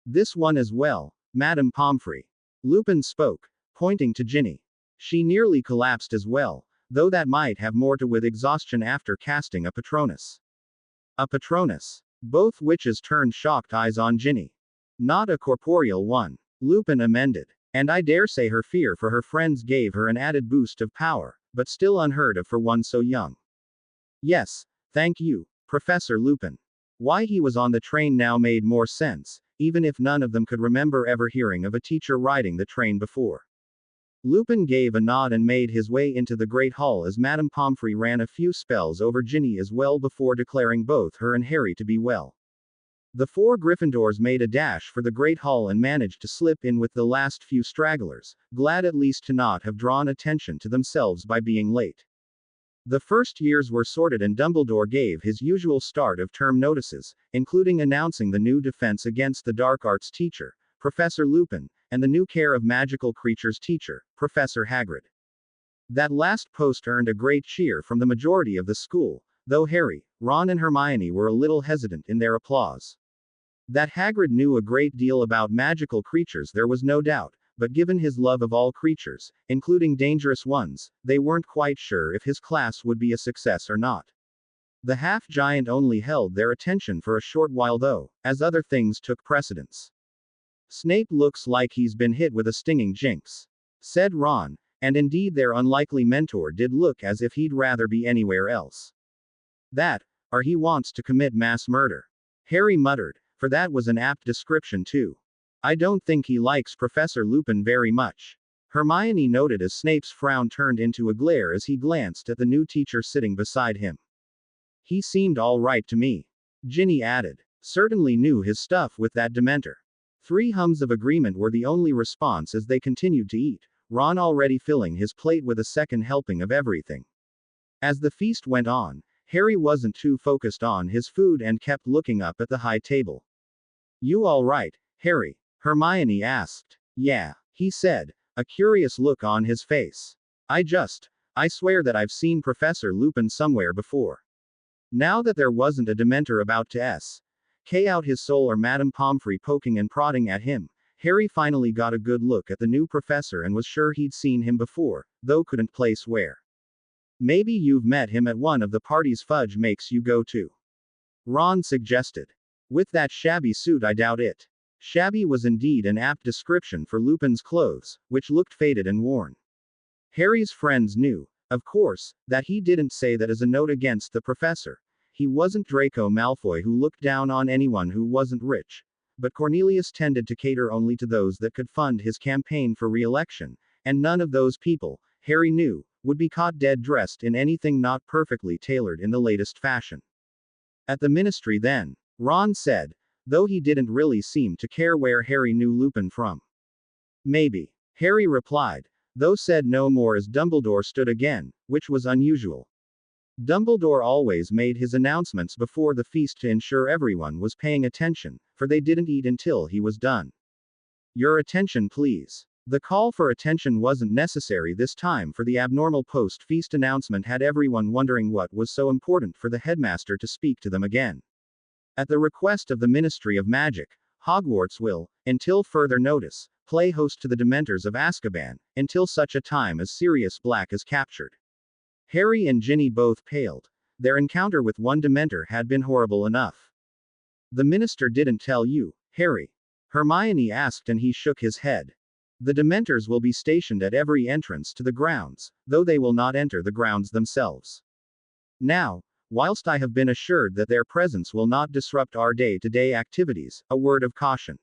This one as well, Madame Pomfrey. Lupin spoke, pointing to Ginny. She nearly collapsed as well, though that might have more to with exhaustion after casting a Patronus. A Patronus. Both witches turned shocked eyes on Ginny. Not a corporeal one. Lupin amended. And I dare say her fear for her friends gave her an added boost of power, but still unheard of for one so young. Yes, thank you, Professor Lupin. Why he was on the train now made more sense, even if none of them could remember ever hearing of a teacher riding the train before. Lupin gave a nod and made his way into the great hall as Madame Pomfrey ran a few spells over Ginny as well before declaring both her and Harry to be well. The four Gryffindors made a dash for the great hall and managed to slip in with the last few stragglers, glad at least to not have drawn attention to themselves by being late. The first years were sorted and Dumbledore gave his usual start of term notices, including announcing the new Defense Against the Dark Arts teacher, Professor Lupin, and the new Care of Magical Creatures teacher, Professor Hagrid. That last post earned a great cheer from the majority of the school, though Harry, Ron and Hermione were a little hesitant in their applause. That Hagrid knew a great deal about magical creatures there was no doubt, but given his love of all creatures, including dangerous ones, they weren't quite sure if his class would be a success or not. The half-giant only held their attention for a short while though, as other things took precedence. Snape looks like he's been hit with a stinging jinx, said Ron, and indeed their unlikely mentor did look as if he'd rather be anywhere else. That, or he wants to commit mass murder. Harry muttered, for that was an apt description too. I don't think he likes Professor Lupin very much. Hermione noted as Snape's frown turned into a glare as he glanced at the new teacher sitting beside him. He seemed all right to me. Ginny added. Certainly knew his stuff with that Dementor. 3 hums of agreement were the only response as they continued to eat, Ron already filling his plate with a second helping of everything. As the feast went on, Harry wasn't too focused on his food and kept looking up at the high table. You all right, Harry? Hermione asked. Yeah, he said, a curious look on his face. I swear that I've seen Professor Lupin somewhere before. Now that there wasn't a Dementor about to k out his soul or Madame Pomfrey poking and prodding at him, Harry finally got a good look at the new professor and was sure he'd seen him before, though couldn't place where. Maybe you've met him at one of the parties Fudge makes you go to. Ron suggested. With that shabby suit I doubt it. Shabby was indeed an apt description for Lupin's clothes, which looked faded and worn. Harry's friends knew, of course, that he didn't say that as a note against the professor. He wasn't Draco Malfoy who looked down on anyone who wasn't rich. But Cornelius tended to cater only to those that could fund his campaign for re-election, and none of those people, Harry knew, would be caught dead dressed in anything not perfectly tailored in the latest fashion. At the ministry then, Ron said, though he didn't really seem to care where Harry knew Lupin from. Maybe. Harry replied, though said no more as Dumbledore stood again, which was unusual. Dumbledore always made his announcements before the feast to ensure everyone was paying attention, for they didn't eat until he was done. Your attention please. The call for attention wasn't necessary this time, for the abnormal post-feast announcement had everyone wondering what was so important for the headmaster to speak to them again. At the request of the Ministry of Magic, Hogwarts will, until further notice, play host to the Dementors of Azkaban, until such a time as Sirius Black is captured. Harry and Ginny both paled. Their encounter with one Dementor had been horrible enough. The minister didn't tell you, Harry? Hermione asked and he shook his head. The Dementors will be stationed at every entrance to the grounds, though they will not enter the grounds themselves. Now, whilst I have been assured that their presence will not disrupt our day-to-day activities, a word of caution.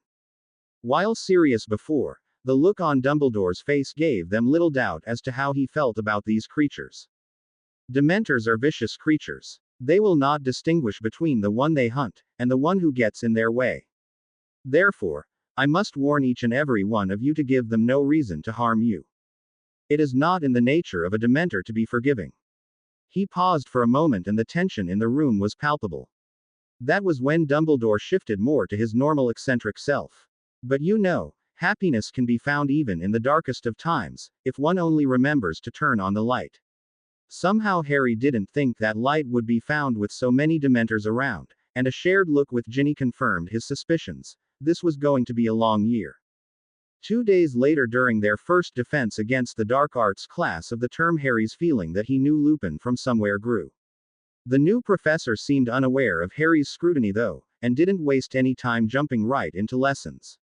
While serious before, the look on Dumbledore's face gave them little doubt as to how he felt about these creatures. Dementors are vicious creatures. They will not distinguish between the one they hunt, and the one who gets in their way. Therefore, I must warn each and every one of you to give them no reason to harm you. It is not in the nature of a Dementor to be forgiving. He paused for a moment and the tension in the room was palpable. That was when Dumbledore shifted more to his normal eccentric self. But you know, happiness can be found even in the darkest of times, if one only remembers to turn on the light. Somehow Harry didn't think that light would be found with so many Dementors around, and a shared look with Ginny confirmed his suspicions. This was going to be a long year. 2 days later, during their first defense against the dark arts class of the term, Harry's feeling that he knew Lupin from somewhere grew. The new professor seemed unaware of Harry's scrutiny though, and didn't waste any time jumping right into lessons.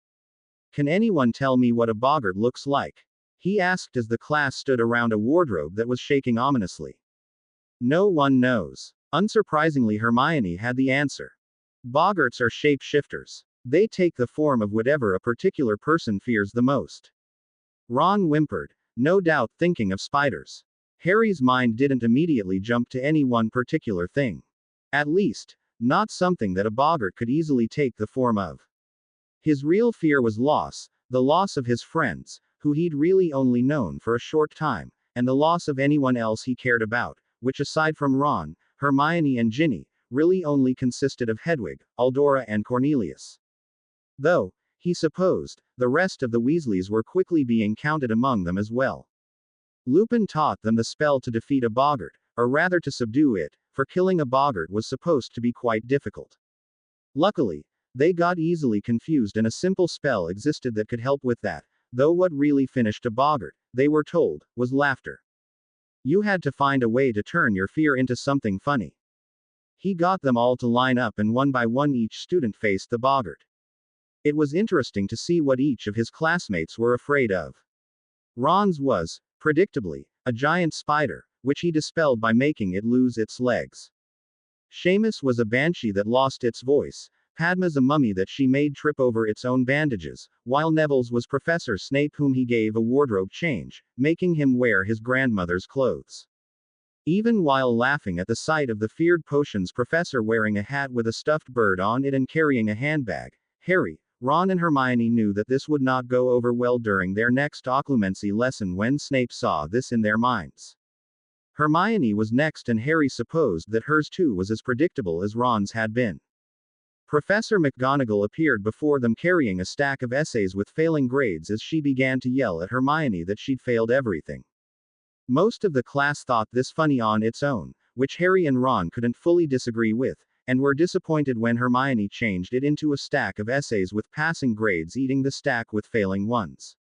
"Can anyone tell me what a boggart looks like?" he asked as the class stood around a wardrobe that was shaking ominously. No one knows. Unsurprisingly, Hermione had the answer. Boggarts are shapeshifters. They take the form of whatever a particular person fears the most. Ron whimpered, no doubt thinking of spiders. Harry's mind didn't immediately jump to any one particular thing. At least, not something that a boggart could easily take the form of. His real fear was loss, the loss of his friends, who he'd really only known for a short time, and the loss of anyone else he cared about, which aside from Ron, Hermione and Ginny, really only consisted of Hedwig, Eudora and Cornelius. Though, he supposed, the rest of the Weasleys were quickly being counted among them as well. Lupin taught them the spell to defeat a boggart, or rather to subdue it, for killing a boggart was supposed to be quite difficult. Luckily, they got easily confused and a simple spell existed that could help with that, though what really finished a boggart, they were told, was laughter. You had to find a way to turn your fear into something funny. He got them all to line up and one by one each student faced the boggart. It was interesting to see what each of his classmates were afraid of. Ron's was, predictably, a giant spider, which he dispelled by making it lose its legs. Seamus was a banshee that lost its voice, Padma's a mummy that she made trip over its own bandages, while Neville's was Professor Snape, whom he gave a wardrobe change, making him wear his grandmother's clothes. Even while laughing at the sight of the feared potions professor wearing a hat with a stuffed bird on it and carrying a handbag, Harry, Ron and Hermione knew that this would not go over well during their next occlumency lesson when Snape saw this in their minds. Hermione was next and Harry supposed that hers too was as predictable as Ron's had been. Professor McGonagall appeared before them carrying a stack of essays with failing grades as she began to yell at Hermione that she'd failed everything. Most of the class thought this funny on its own, which Harry and Ron couldn't fully disagree with, and were disappointed when Hermione changed it into a stack of essays with passing grades eating the stack with failing ones.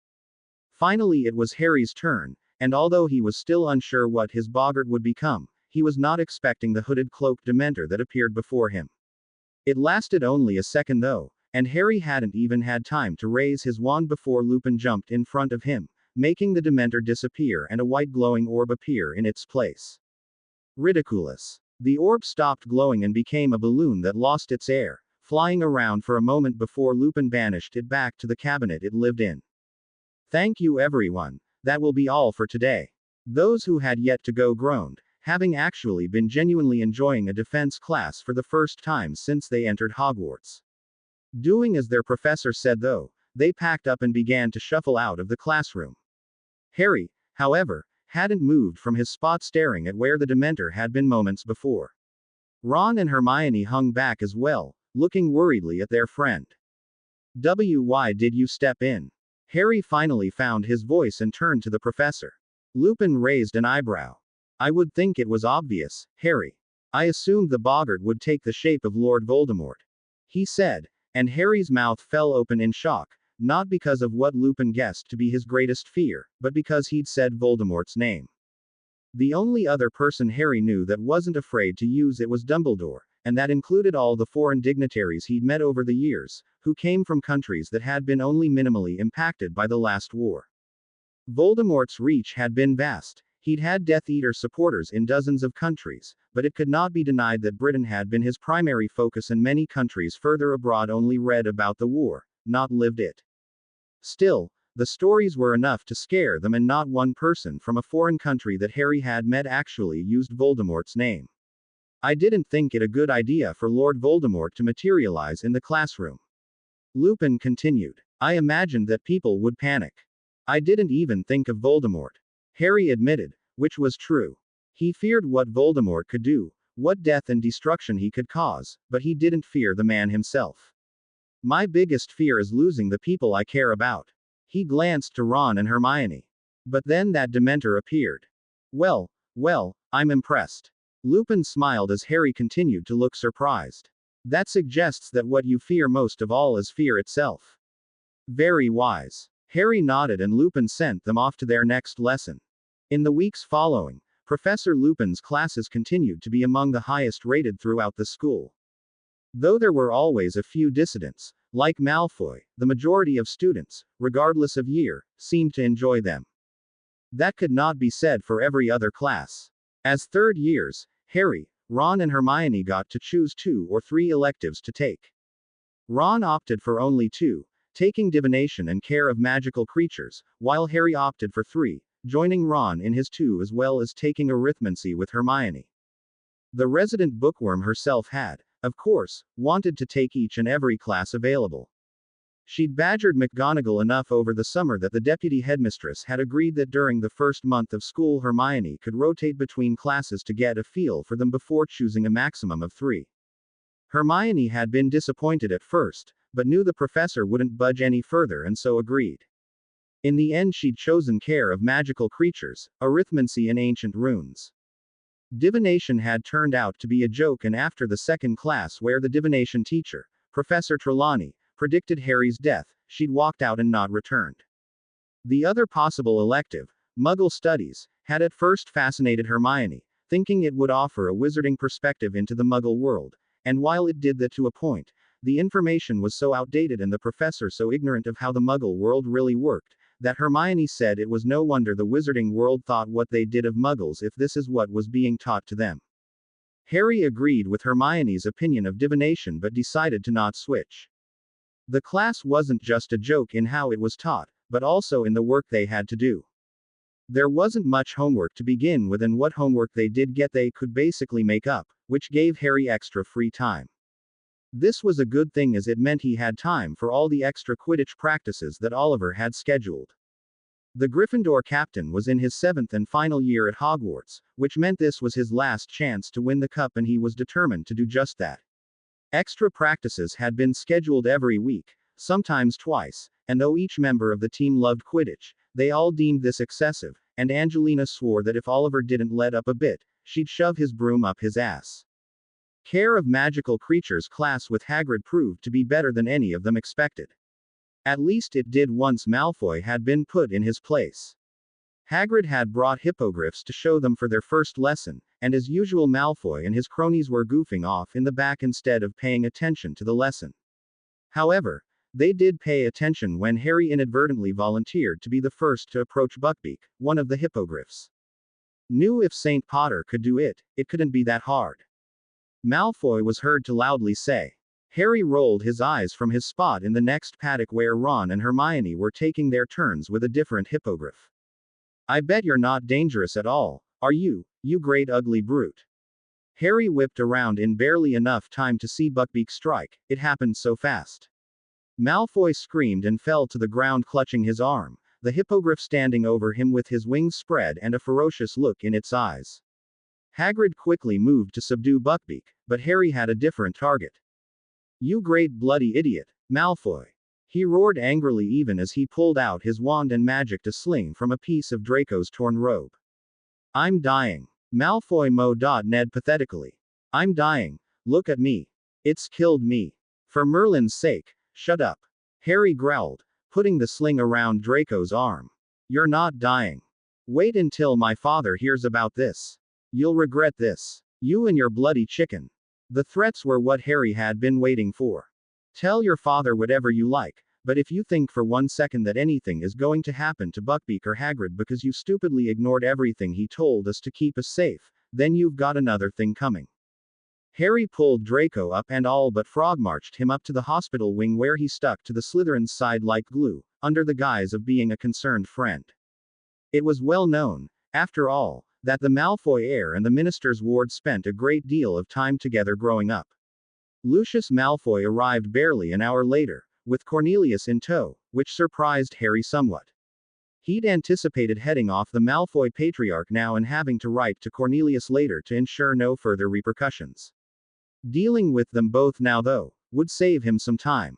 Finally it was Harry's turn, and although he was still unsure what his boggart would become, he was not expecting the hooded cloaked Dementor that appeared before him. It lasted only a second though, and Harry hadn't even had time to raise his wand before Lupin jumped in front of him, making the Dementor disappear and a white glowing orb appear in its place. Ridiculous. The orb stopped glowing and became a balloon that lost its air, flying around for a moment before Lupin banished it back to the cabinet it lived in. Thank you everyone. That will be all for today. Those who had yet to go groaned, having actually been genuinely enjoying a defense class for the first time since they entered Hogwarts. Doing as their professor said though, they packed up and began to shuffle out of the classroom. Harry, however, hadn't moved from his spot staring at where the Dementor had been moments before. Ron and Hermione hung back as well, looking worriedly at their friend. Why did you step in? Harry finally found his voice and turned to the professor. Lupin raised an eyebrow. I would think it was obvious, Harry. I assumed the boggart would take the shape of Lord Voldemort. He said, and Harry's mouth fell open in shock, not because of what Lupin guessed to be his greatest fear, but because he'd said Voldemort's name. The only other person Harry knew that wasn't afraid to use it was Dumbledore, and that included all the foreign dignitaries he'd met over the years, who came from countries that had been only minimally impacted by the last war. Voldemort's reach had been vast. He'd had Death Eater supporters in dozens of countries, but it could not be denied that Britain had been his primary focus and many countries further abroad only read about the war, not lived it. Still, the stories were enough to scare them and not one person from a foreign country that Harry had met actually used Voldemort's name. I didn't think it a good idea for Lord Voldemort to materialize in the classroom. Lupin continued. I imagined that people would panic. I didn't even think of Voldemort. Harry admitted, which was true. He feared what Voldemort could do, what death and destruction he could cause, but he didn't fear the man himself. My biggest fear is losing the people I care about. He glanced to Ron and Hermione. But then that Dementor appeared. Well, I'm impressed. Lupin smiled as Harry continued to look surprised. That suggests that what you fear most of all is fear itself. Very wise. Harry nodded and Lupin sent them off to their next lesson. In the weeks following, Professor Lupin's classes continued to be among the highest rated throughout the school. Though there were always a few dissidents, like Malfoy, the majority of students, regardless of year, seemed to enjoy them. That could not be said for every other class. As third years, Harry, Ron and Hermione got to choose 2 or 3 electives to take. Ron opted for only 2, taking divination and care of magical creatures, while Harry opted for 3, joining Ron in his 2 as well as taking arithmancy with Hermione. The resident bookworm herself had, of course, wanted to take each and every class available. She'd badgered McGonagall enough over the summer that the deputy headmistress had agreed that during the first month of school Hermione could rotate between classes to get a feel for them before choosing a maximum of 3. Hermione had been disappointed at first, but knew the professor wouldn't budge any further and so agreed. In the end she'd chosen care of magical creatures, arithmancy and ancient runes. Divination had turned out to be a joke, and after the second class where the divination teacher, Professor Trelawney, predicted Harry's death, she'd walked out and not returned. The other possible elective, Muggle Studies, had at first fascinated Hermione, thinking it would offer a wizarding perspective into the Muggle world, and while it did that to a point, the information was so outdated and the professor so ignorant of how the Muggle world really worked, that Hermione said it was no wonder the wizarding world thought what they did of Muggles if this is what was being taught to them. Harry agreed with Hermione's opinion of divination but decided to not switch. The class wasn't just a joke in how it was taught, but also in the work they had to do. There wasn't much homework to begin with, and what homework they did get they could basically make up, which gave Harry extra free time. This was a good thing as it meant he had time for all the extra Quidditch practices that Oliver had scheduled. The Gryffindor captain was in his 7th and final year at Hogwarts, which meant this was his last chance to win the cup, and he was determined to do just that. Extra practices had been scheduled every week, sometimes twice, and though each member of the team loved Quidditch, they all deemed this excessive, and Angelina swore that if Oliver didn't let up a bit, she'd shove his broom up his ass. Care of Magical Creatures class with Hagrid proved to be better than any of them expected. At least it did once Malfoy had been put in his place. Hagrid had brought hippogriffs to show them for their first lesson, and as usual Malfoy and his cronies were goofing off in the back instead of paying attention to the lesson. However, they did pay attention when Harry inadvertently volunteered to be the first to approach Buckbeak, one of the hippogriffs. Knew if St. Potter could do it, it couldn't be that hard. Malfoy was heard to loudly say. Harry rolled his eyes from his spot in the next paddock where Ron and Hermione were taking their turns with a different hippogriff. I bet you're not dangerous at all, are you, you great ugly brute? Harry whipped around in barely enough time to see Buckbeak strike, it happened so fast. Malfoy screamed and fell to the ground clutching his arm, the hippogriff standing over him with his wings spread and a ferocious look in its eyes. Hagrid quickly moved to subdue Buckbeak, but Harry had a different target. You great bloody idiot, Malfoy! He roared angrily even as he pulled out his wand and magicked a sling from a piece of Draco's torn robe. I'm dying. Malfoy mo.ed Ned pathetically. I'm dying, look at me. It's killed me. For Merlin's sake, shut up. Harry growled, putting the sling around Draco's arm. You're not dying. Wait until my father hears about this. You'll regret this. You and your bloody chicken. The threats were what Harry had been waiting for. Tell your father whatever you like, but if you think for 1 second that anything is going to happen to Buckbeak or Hagrid because you stupidly ignored everything he told us to keep us safe, then you've got another thing coming. Harry pulled Draco up and all but frog-marched him up to the hospital wing where he stuck to the Slytherin's side like glue, under the guise of being a concerned friend. It was well known, after all, that the Malfoy heir and the minister's ward spent a great deal of time together growing up. Lucius Malfoy arrived barely an hour later, with Cornelius in tow, which surprised Harry somewhat. He'd anticipated heading off the Malfoy patriarch now and having to write to Cornelius later to ensure no further repercussions. Dealing with them both now though, would save him some time.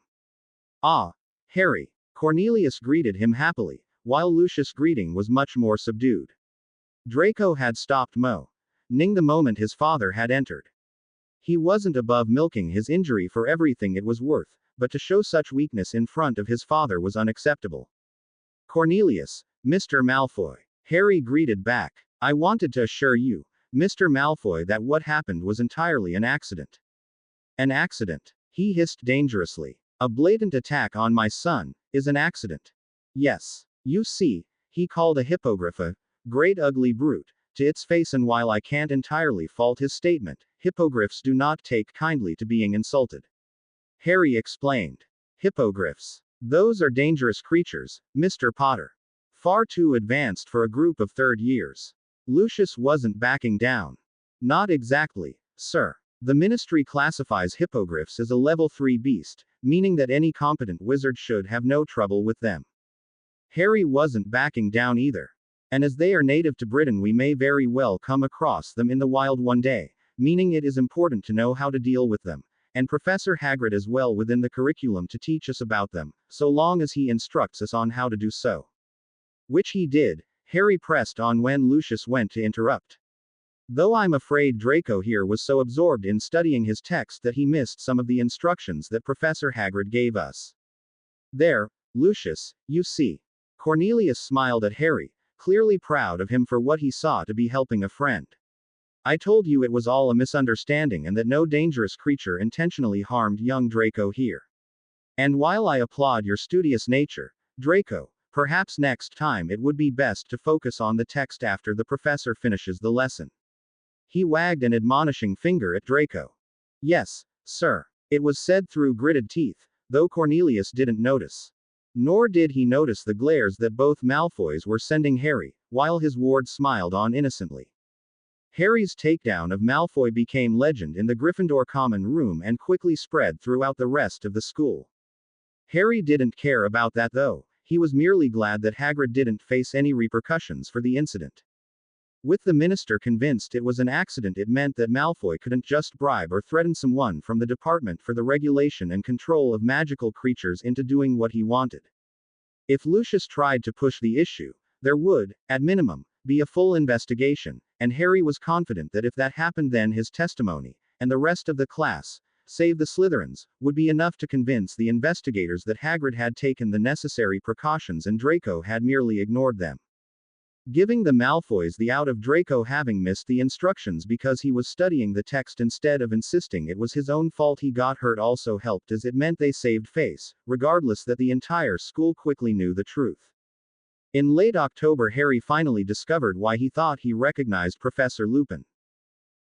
Ah, Harry. Cornelius greeted him happily, while Lucius' greeting was much more subdued. Draco had stopped moaning the moment his father had entered. He wasn't above milking his injury for everything it was worth, but to show such weakness in front of his father was unacceptable. Cornelius, Mr. Malfoy. Harry greeted back. I wanted to assure you, Mr. Malfoy, that what happened was entirely an accident. An accident? He hissed dangerously. A blatant attack on my son is an accident. Yes. You see, he called a hippogriff a great ugly brute to its face, and while I can't entirely fault his statement, hippogriffs do not take kindly to being insulted. Harry explained. Hippogriffs. Those are dangerous creatures, Mr. Potter. Far too advanced for a group of third years. Lucius wasn't backing down. Not exactly, sir. The Ministry classifies hippogriffs as a level 3 beast, meaning that any competent wizard should have no trouble with them. Harry wasn't backing down either. And as they are native to Britain, we may very well come across them in the wild one day, meaning it is important to know how to deal with them, and Professor Hagrid as well within the curriculum to teach us about them, so long as he instructs us on how to do so. Which he did. Harry pressed on when Lucius went to interrupt. Though I'm afraid Draco here was so absorbed in studying his text that he missed some of the instructions that Professor Hagrid gave us. There, Lucius, you see. Cornelius smiled at Harry, clearly proud of him for what he saw to be helping a friend. I told you it was all a misunderstanding and that no dangerous creature intentionally harmed young Draco here. And while I applaud your studious nature, Draco, perhaps next time it would be best to focus on the text after the professor finishes the lesson. He wagged an admonishing finger at Draco. Yes, sir. It was said through gritted teeth, though Cornelius didn't notice. Nor did he notice the glares that both Malfoys were sending Harry, while his ward smiled on innocently. Harry's takedown of Malfoy became legend in the Gryffindor common room and quickly spread throughout the rest of the school. Harry didn't care about that though, he was merely glad that Hagrid didn't face any repercussions for the incident. With the minister convinced it was an accident, it meant that Malfoy couldn't just bribe or threaten someone from the Department for the Regulation and Control of Magical Creatures into doing what he wanted. If Lucius tried to push the issue, there would, at minimum, be a full investigation, and Harry was confident that if that happened, then his testimony, and the rest of the class, save the Slytherins, would be enough to convince the investigators that Hagrid had taken the necessary precautions and Draco had merely ignored them. Giving the Malfoys the out of Draco having missed the instructions because he was studying the text instead of insisting it was his own fault he got hurt also helped, as it meant they saved face, regardless that the entire school quickly knew the truth. In late October, Harry finally discovered why he thought he recognized Professor Lupin.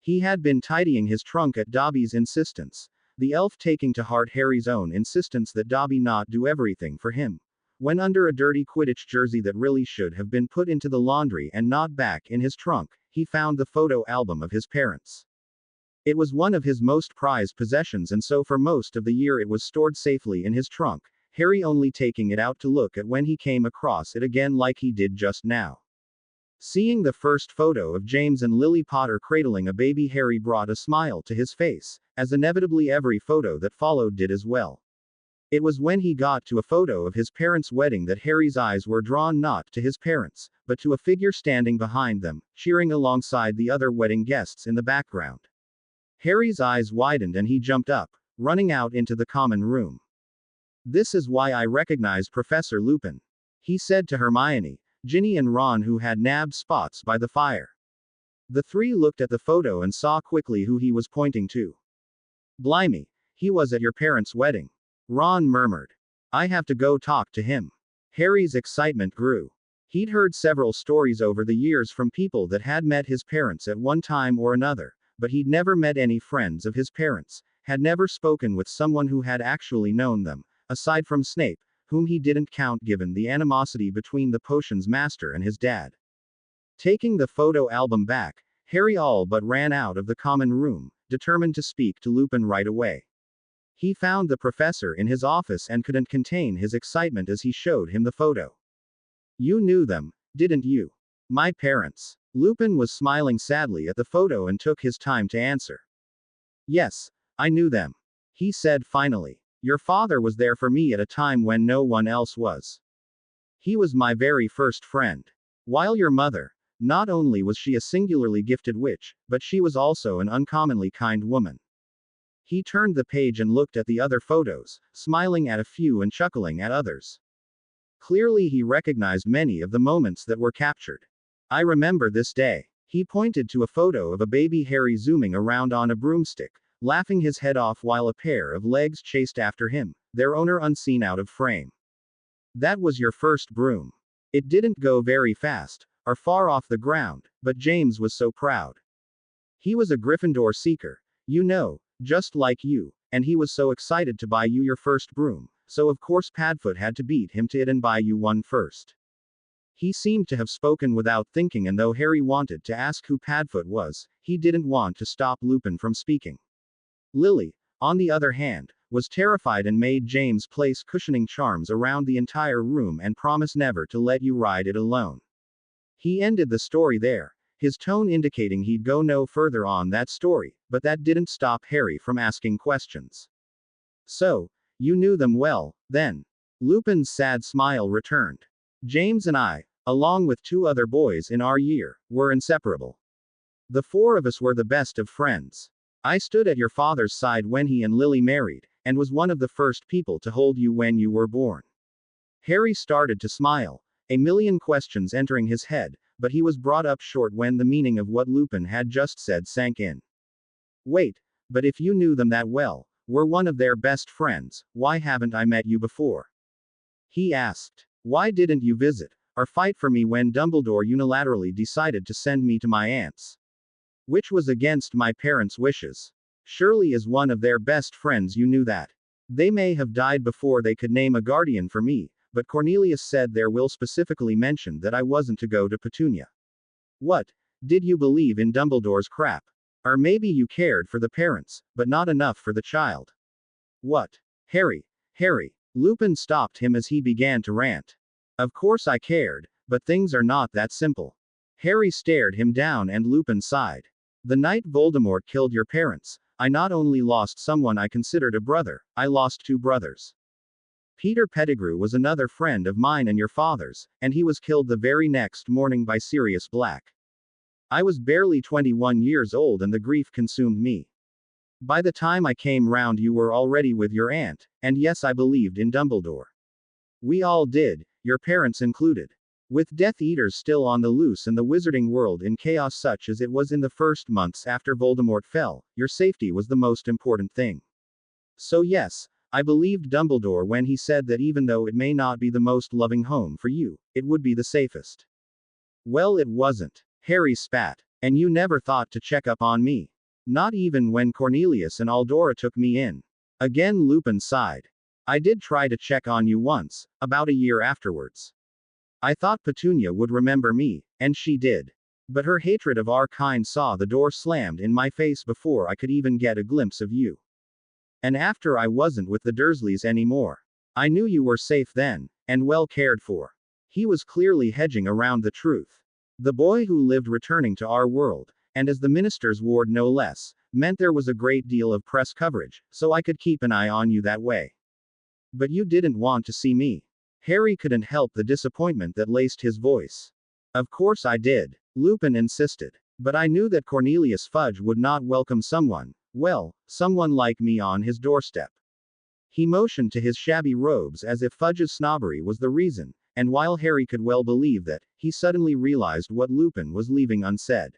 He had been tidying his trunk at Dobby's insistence, the elf taking to heart Harry's own insistence that Dobby not do everything for him. When under a dirty Quidditch jersey that really should have been put into the laundry and not back in his trunk, he found the photo album of his parents. It was one of his most prized possessions, and so for most of the year it was stored safely in his trunk, Harry only taking it out to look at when he came across it again like he did just now. Seeing the first photo of James and Lily Potter cradling a baby, Harry brought a smile to his face, as inevitably every photo that followed did as well. It was when he got to a photo of his parents' wedding that Harry's eyes were drawn not to his parents, but to a figure standing behind them, cheering alongside the other wedding guests in the background. Harry's eyes widened and he jumped up, running out into the common room. This is why I recognize Professor Lupin, he said to Hermione, Ginny and Ron, who had nabbed spots by the fire. The three looked at the photo and saw quickly who he was pointing to. Blimey, he was at your parents' wedding, Ron murmured. I have to go talk to him. Harry's excitement grew. He'd heard several stories over the years from people that had met his parents at one time or another, but he'd never met any friends of his parents, had never spoken with someone who had actually known them, aside from Snape, whom he didn't count given the animosity between the potions master and his dad. Taking the photo album back, Harry all but ran out of the common room, determined to speak to Lupin right away. He found the professor in his office and couldn't contain his excitement as he showed him the photo. You knew them, didn't you? My parents. Lupin was smiling sadly at the photo and took his time to answer. Yes, I knew them. He said finally. Your father was there for me at a time when no one else was. He was my very first friend. While your mother, not only was she a singularly gifted witch, but she was also an uncommonly kind woman. He turned the page and looked at the other photos, smiling at a few and chuckling at others. Clearly, he recognized many of the moments that were captured. I remember this day. He pointed to a photo of a baby Harry zooming around on a broomstick, laughing his head off while a pair of legs chased after him, their owner unseen out of frame. That was your first broom. It didn't go very fast, or far off the ground, but James was so proud. He was a Gryffindor seeker, you know, just like you, and he was so excited to buy you your first broom, so of course Padfoot had to beat him to it and buy you one first. He seemed to have spoken without thinking, and though Harry wanted to ask who Padfoot was, he didn't want to stop Lupin from speaking. Lily, on the other hand, was terrified and made James place cushioning charms around the entire room and promise never to let you ride it alone. He ended the story there, his tone indicating he'd go no further on that story, but that didn't stop Harry from asking questions. So, you knew them well, then? Lupin's sad smile returned. James and I, along with 2 other boys in our year, were inseparable. The 4 of us were the best of friends. I stood at your father's side when he and Lily married, and was one of the first people to hold you when you were born. Harry started to smile, a million questions entering his head, but he was brought up short when the meaning of what Lupin had just said sank in. Wait, but if you knew them that well, were one of their best friends, why haven't I met you before? He asked. Why didn't you visit, or fight for me when Dumbledore unilaterally decided to send me to my aunt's? Which was against my parents' wishes. Surely as one of their best friends you knew that. They may have died before they could name a guardian for me, but Cornelius said their will specifically mentioned that I wasn't to go to Petunia. What? Did you believe in Dumbledore's crap? Or maybe you cared for the parents, but not enough for the child. What? Harry. Lupin stopped him as he began to rant. Of course I cared, but things are not that simple. Harry stared him down and Lupin sighed. The night Voldemort killed your parents, I not only lost someone I considered a brother, I lost 2 brothers. Peter Pettigrew was another friend of mine and your father's, and he was killed the very next morning by Sirius Black. I was barely 21 years old and the grief consumed me. By the time I came round you were already with your aunt, and yes, I believed in Dumbledore. We all did, your parents included. With Death Eaters still on the loose and the wizarding world in chaos such as it was in the first months after Voldemort fell, your safety was the most important thing. So yes, I believed Dumbledore when he said that even though it may not be the most loving home for you, it would be the safest. Well, it wasn't. Harry spat. And you never thought to check up on me. Not even when Cornelius and Aldora took me in. Again Lupin sighed. I did try to check on you once, about a year afterwards. I thought Petunia would remember me, and she did. But her hatred of our kind saw the door slammed in my face before I could even get a glimpse of you. And after I wasn't with the Dursleys anymore. I knew you were safe then, and well cared for. He was clearly hedging around the truth. The boy who lived returning to our world, and as the minister's ward no less, meant there was a great deal of press coverage, so I could keep an eye on you that way. But you didn't want to see me. Harry couldn't help the disappointment that laced his voice. Of course I did, Lupin insisted. But I knew that Cornelius Fudge would not welcome someone, well, someone like me on his doorstep. He motioned to his shabby robes as if Fudge's snobbery was the reason, and while Harry could well believe that, he suddenly realized what Lupin was leaving unsaid.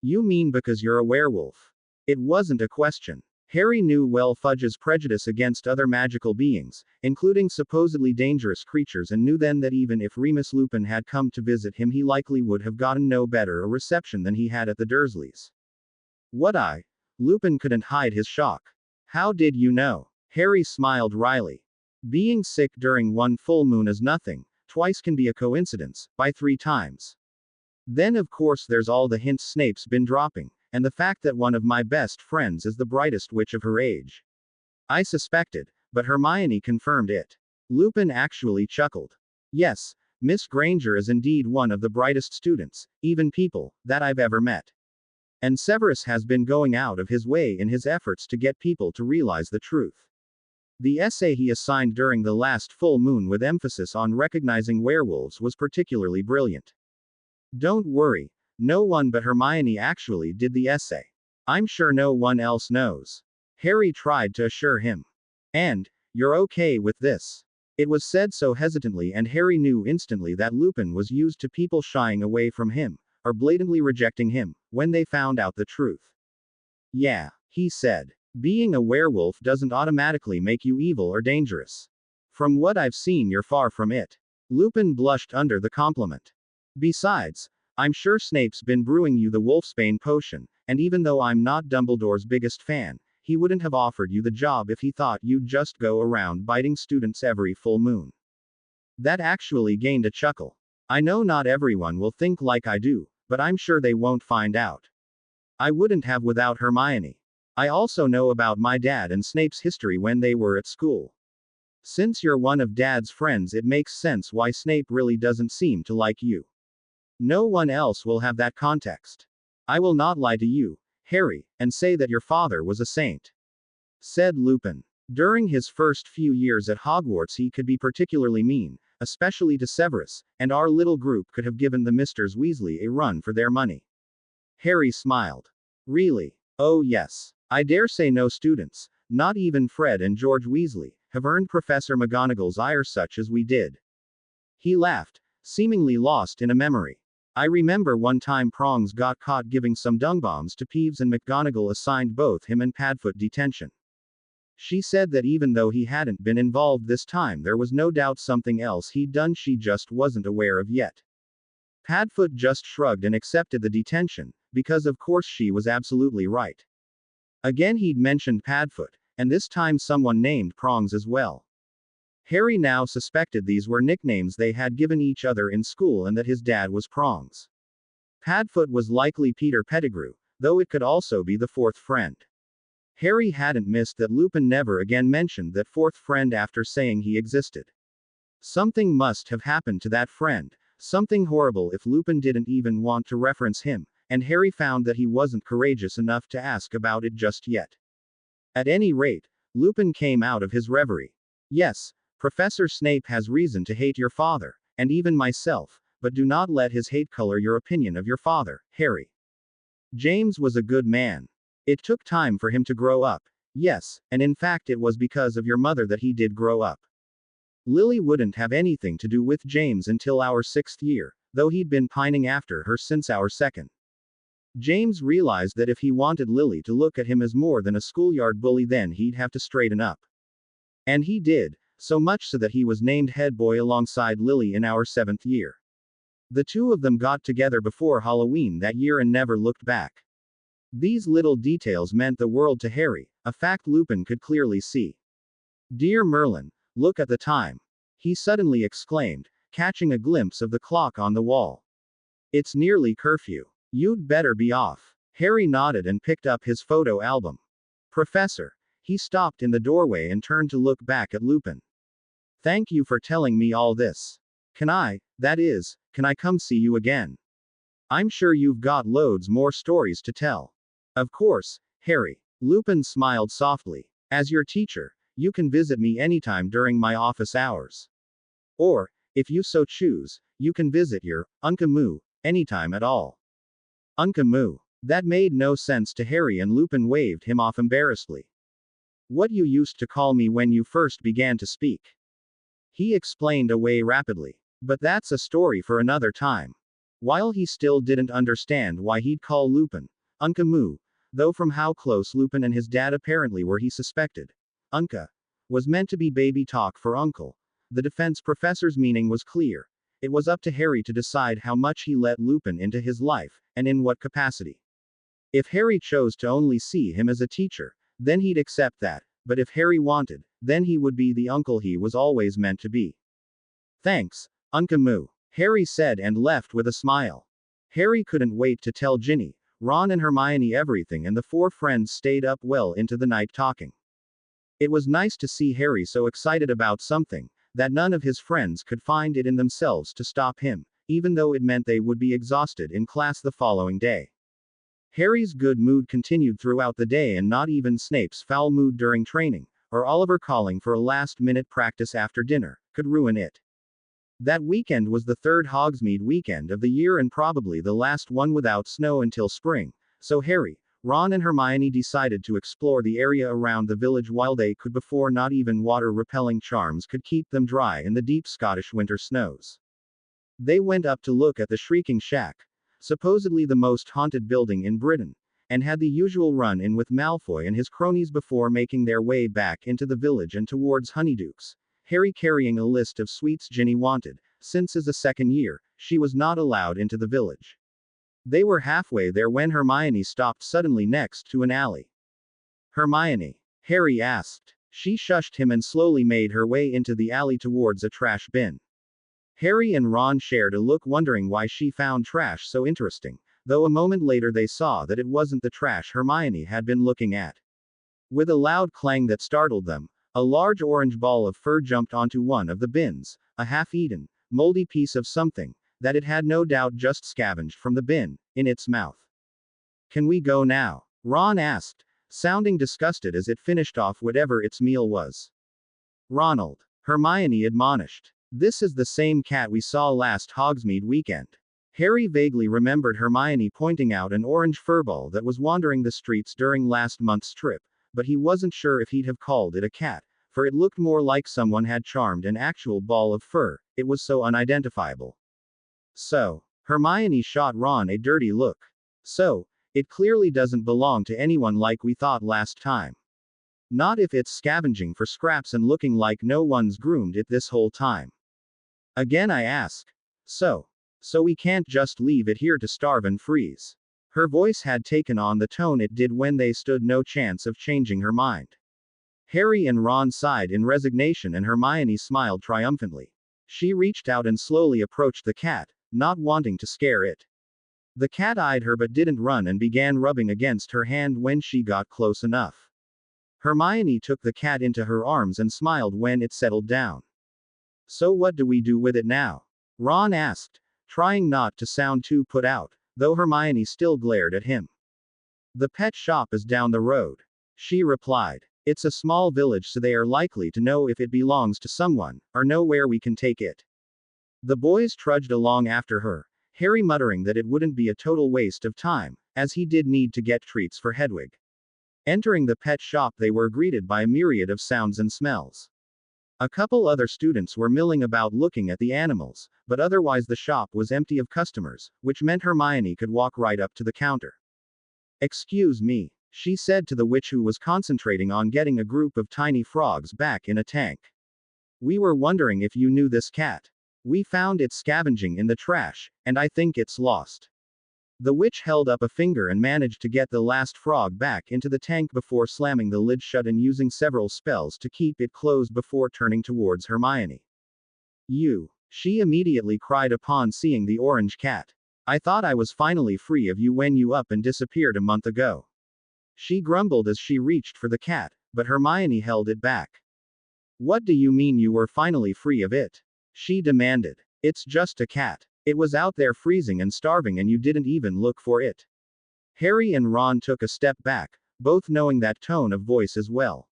You mean because you're a werewolf? It wasn't a question. Harry knew well Fudge's prejudice against other magical beings, including supposedly dangerous creatures, and knew then that even if Remus Lupin had come to visit him he likely would have gotten no better a reception than he had at the Dursleys. What Lupin couldn't hide his shock. How did you know? Harry smiled wryly. Being sick during one full moon is nothing, twice can be a coincidence, by 3 times. Then of course there's all the hints Snape's been dropping, and the fact that one of my best friends is the brightest witch of her age. I suspected, but Hermione confirmed it. Lupin actually chuckled. Yes, Miss Granger is indeed one of the brightest students, even people, that I've ever met. And Severus has been going out of his way in his efforts to get people to realize the truth. The essay he assigned during the last full moon with emphasis on recognizing werewolves was particularly brilliant. Don't worry, no one but Hermione actually did the essay. I'm sure no one else knows. Harry tried to assure him. And, you're okay with this? It was said so hesitantly, and Harry knew instantly that Lupin was used to people shying away from him, or blatantly rejecting him, when they found out the truth. Yeah, he said. Being a werewolf doesn't automatically make you evil or dangerous. From what I've seen, you're far from it. Lupin blushed under the compliment. Besides, I'm sure Snape's been brewing you the Wolfsbane potion, and even though I'm not Dumbledore's biggest fan, he wouldn't have offered you the job if he thought you'd just go around biting students every full moon. That actually gained a chuckle. I know not everyone will think like I do, but I'm sure they won't find out. I wouldn't have without Hermione. I also know about my dad and Snape's history when they were at school. Since you're one of Dad's friends, it makes sense why Snape really doesn't seem to like you. No one else will have that context. I will not lie to you, Harry, and say that your father was a saint, said Lupin. During his first few years at Hogwarts, he could be particularly mean, especially to Severus, and our little group could have given the Misters Weasley a run for their money. Harry smiled. Really? Oh yes. I dare say no students, not even Fred and George Weasley, have earned Professor McGonagall's ire such as we did. He laughed, seemingly lost in a memory. I remember one time Prongs got caught giving some dung bombs to Peeves and McGonagall assigned both him and Padfoot detention. She said that even though he hadn't been involved this time, there was no doubt something else he'd done she just wasn't aware of yet. Padfoot just shrugged and accepted the detention, because of course she was absolutely right. Again he'd mentioned Padfoot, and this time someone named Prongs as well. Harry now suspected these were nicknames they had given each other in school and that his dad was Prongs. Padfoot was likely Peter Pettigrew, though it could also be the fourth friend. Harry hadn't missed that Lupin never again mentioned that fourth friend after saying he existed. Something must have happened to that friend, something horrible if Lupin didn't even want to reference him, and Harry found that he wasn't courageous enough to ask about it just yet. At any rate, Lupin came out of his reverie. Yes, Professor Snape has reason to hate your father, and even myself, but do not let his hate color your opinion of your father, Harry. James was a good man. It took time for him to grow up. Yes, and in fact it was because of your mother that he did grow up. Lily wouldn't have anything to do with James until our 6th year, though he'd been pining after her since our 2nd. James realized that if he wanted Lily to look at him as more than a schoolyard bully, then he'd have to straighten up. And he did, so much so that he was named head boy alongside Lily in our 7th year. The two of them got together before Halloween that year and never looked back. These little details meant the world to Harry, a fact Lupin could clearly see. Dear Merlin, look at the time, he suddenly exclaimed, catching a glimpse of the clock on the wall. It's nearly curfew. You'd better be off. Harry nodded and picked up his photo album. Professor. He stopped in the doorway and turned to look back at Lupin. Thank you for telling me all this. Can I come see you again? I'm sure you've got loads more stories to tell. Of course, Harry. Lupin smiled softly. As your teacher, you can visit me anytime during my office hours. Or, if you so choose, you can visit your Uncle Moo anytime at all. Uncle Moo. That made no sense to Harry, and Lupin waved him off embarrassedly. What you used to call me when you first began to speak. He explained away rapidly. But that's a story for another time. While he still didn't understand why he'd call Lupin Uncle Moo, though from how close Lupin and his dad apparently were he suspected Unca was meant to be baby talk for uncle. The defense professor's meaning was clear. It was up to Harry to decide how much he let Lupin into his life, and in what capacity. If Harry chose to only see him as a teacher, then he'd accept that, but if Harry wanted, then he would be the uncle he was always meant to be. Thanks, Uncle Moo, Harry said and left with a smile. Harry couldn't wait to tell Ginny, Ron and Hermione everything, and the four friends stayed up well into the night talking. It was nice to see Harry so excited about something, that none of his friends could find it in themselves to stop him, even though it meant they would be exhausted in class the following day. Harry's good mood continued throughout the day, and not even Snape's foul mood during training, or Oliver calling for a last-minute practice after dinner, could ruin it. That weekend was the third Hogsmeade weekend of the year and probably the last one without snow until spring, so Harry, Ron and Hermione decided to explore the area around the village while they could before not even water-repelling charms could keep them dry in the deep Scottish winter snows. They went up to look at the Shrieking Shack, supposedly the most haunted building in Britain, and had the usual run-in with Malfoy and his cronies before making their way back into the village and towards Honeydukes, Harry carrying a list of sweets Ginny wanted, since as a second year, she was not allowed into the village. They were halfway there when Hermione stopped suddenly next to an alley. Hermione, Harry asked. She shushed him and slowly made her way into the alley towards a trash bin. Harry and Ron shared a look wondering why she found trash so interesting, though a moment later they saw that it wasn't the trash Hermione had been looking at. With a loud clang that startled them, a large orange ball of fur jumped onto one of the bins, a half-eaten, moldy piece of something, that it had no doubt just scavenged from the bin, in its mouth. Can we go now? Ron asked, sounding disgusted as it finished off whatever its meal was. Ronald, Hermione admonished. This is the same cat we saw last Hogsmeade weekend. Harry vaguely remembered Hermione pointing out an orange furball that was wandering the streets during last month's trip, but he wasn't sure if he'd have called it a cat, for it looked more like someone had charmed an actual ball of fur, it was so unidentifiable. So, Hermione shot Ron a dirty look. So, it clearly doesn't belong to anyone like we thought last time. Not if it's scavenging for scraps and looking like no one's groomed it this whole time. Again I ask. So we can't just leave it here to starve and freeze. Her voice had taken on the tone it did when they stood no chance of changing her mind. Harry and Ron sighed in resignation and Hermione smiled triumphantly. She reached out and slowly approached the cat, not wanting to scare it. The cat eyed her but didn't run and began rubbing against her hand when she got close enough. Hermione took the cat into her arms and smiled when it settled down. So what do we do with it now? Ron asked, trying not to sound too put out, though Hermione still glared at him. The pet shop is down the road. She replied. It's a small village so they are likely to know if it belongs to someone, or know where we can take it. The boys trudged along after her, Harry muttering that it wouldn't be a total waste of time, as he did need to get treats for Hedwig. Entering the pet shop they were greeted by a myriad of sounds and smells. A couple other students were milling about looking at the animals, but otherwise the shop was empty of customers, which meant Hermione could walk right up to the counter. Excuse me, she said to the witch who was concentrating on getting a group of tiny frogs back in a tank. We were wondering if you knew this cat. We found it scavenging in the trash, and I think it's lost. The witch held up a finger and managed to get the last frog back into the tank before slamming the lid shut and using several spells to keep it closed before turning towards Hermione. You! She immediately cried upon seeing the orange cat. I thought I was finally free of you when you up and disappeared a month ago. She grumbled as she reached for the cat, but Hermione held it back. What do you mean you were finally free of it? She demanded. It's just a cat. It was out there freezing and starving and you didn't even look for it. Harry and Ron took a step back, both knowing that tone of voice as well.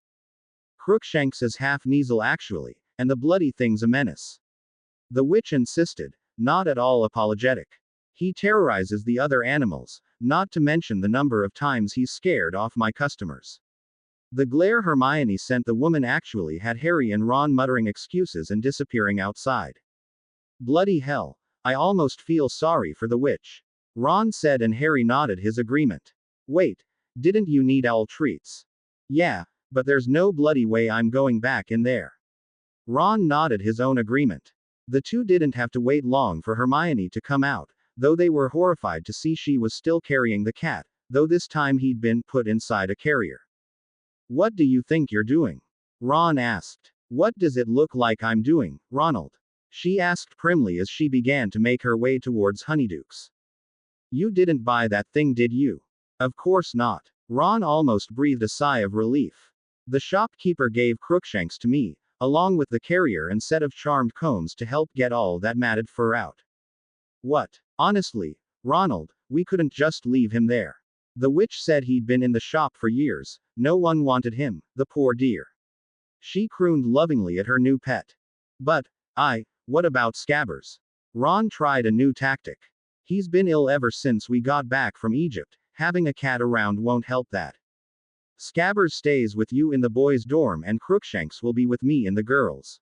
Crookshanks is half Kneazle actually, and the bloody thing's a menace. The witch insisted, not at all apologetic. He terrorizes the other animals, not to mention the number of times he's scared off my customers. The glare Hermione sent the woman actually had Harry and Ron muttering excuses and disappearing outside. Bloody hell. I almost feel sorry for the witch. Ron said and Harry nodded his agreement. Wait, didn't you need owl treats? Yeah, but there's no bloody way I'm going back in there. Ron nodded his own agreement. The two didn't have to wait long for Hermione to come out, though they were horrified to see she was still carrying the cat, though this time he'd been put inside a carrier. What do you think you're doing? Ron asked. What does it look like I'm doing, Ronald? She asked primly as she began to make her way towards Honeydukes. You didn't buy that thing, did you? Of course not. Ron almost breathed a sigh of relief. The shopkeeper gave Crookshanks to me, along with the carrier and set of charmed combs to help get all that matted fur out. What? Honestly, Ronald, we couldn't just leave him there. The witch said he'd been in the shop for years, no one wanted him, the poor dear. She crooned lovingly at her new pet. But, what about Scabbers? Ron tried a new tactic. He's been ill ever since we got back from Egypt, Having a cat around won't help that. Scabbers stays with you in the boys' dorm and Crookshanks will be with me in the girls'.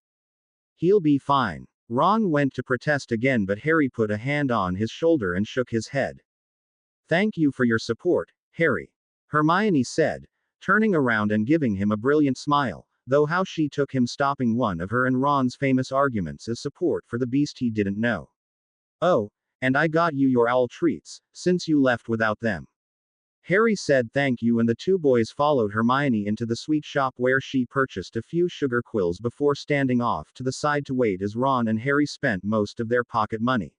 He'll be fine. Ron went to protest again, but Harry put a hand on his shoulder and shook his head. Thank you for your support, Harry. Hermione said, turning around and giving him a brilliant smile, though how she took him stopping one of her and Ron's famous arguments as support for the beast he didn't know. Oh, and I got you your owl treats, since you left without them. Harry said thank you, and the two boys followed Hermione into the sweet shop where she purchased a few sugar quills before standing off to the side to wait as Ron and Harry spent most of their pocket money.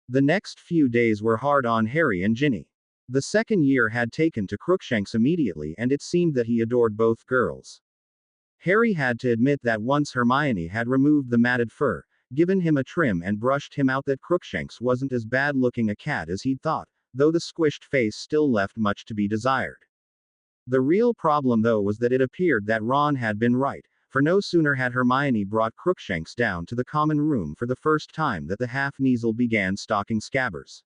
The next few days were hard on Harry and Ginny. The second year had taken to Crookshanks immediately, and it seemed that he adored both girls. Harry had to admit that once Hermione had removed the matted fur, given him a trim and brushed him out, that Crookshanks wasn't as bad looking a cat as he'd thought, though the squished face still left much to be desired. The real problem though was that it appeared that Ron had been right, for no sooner had Hermione brought Crookshanks down to the common room for the first time that the half-Kneazle began stalking Scabbers.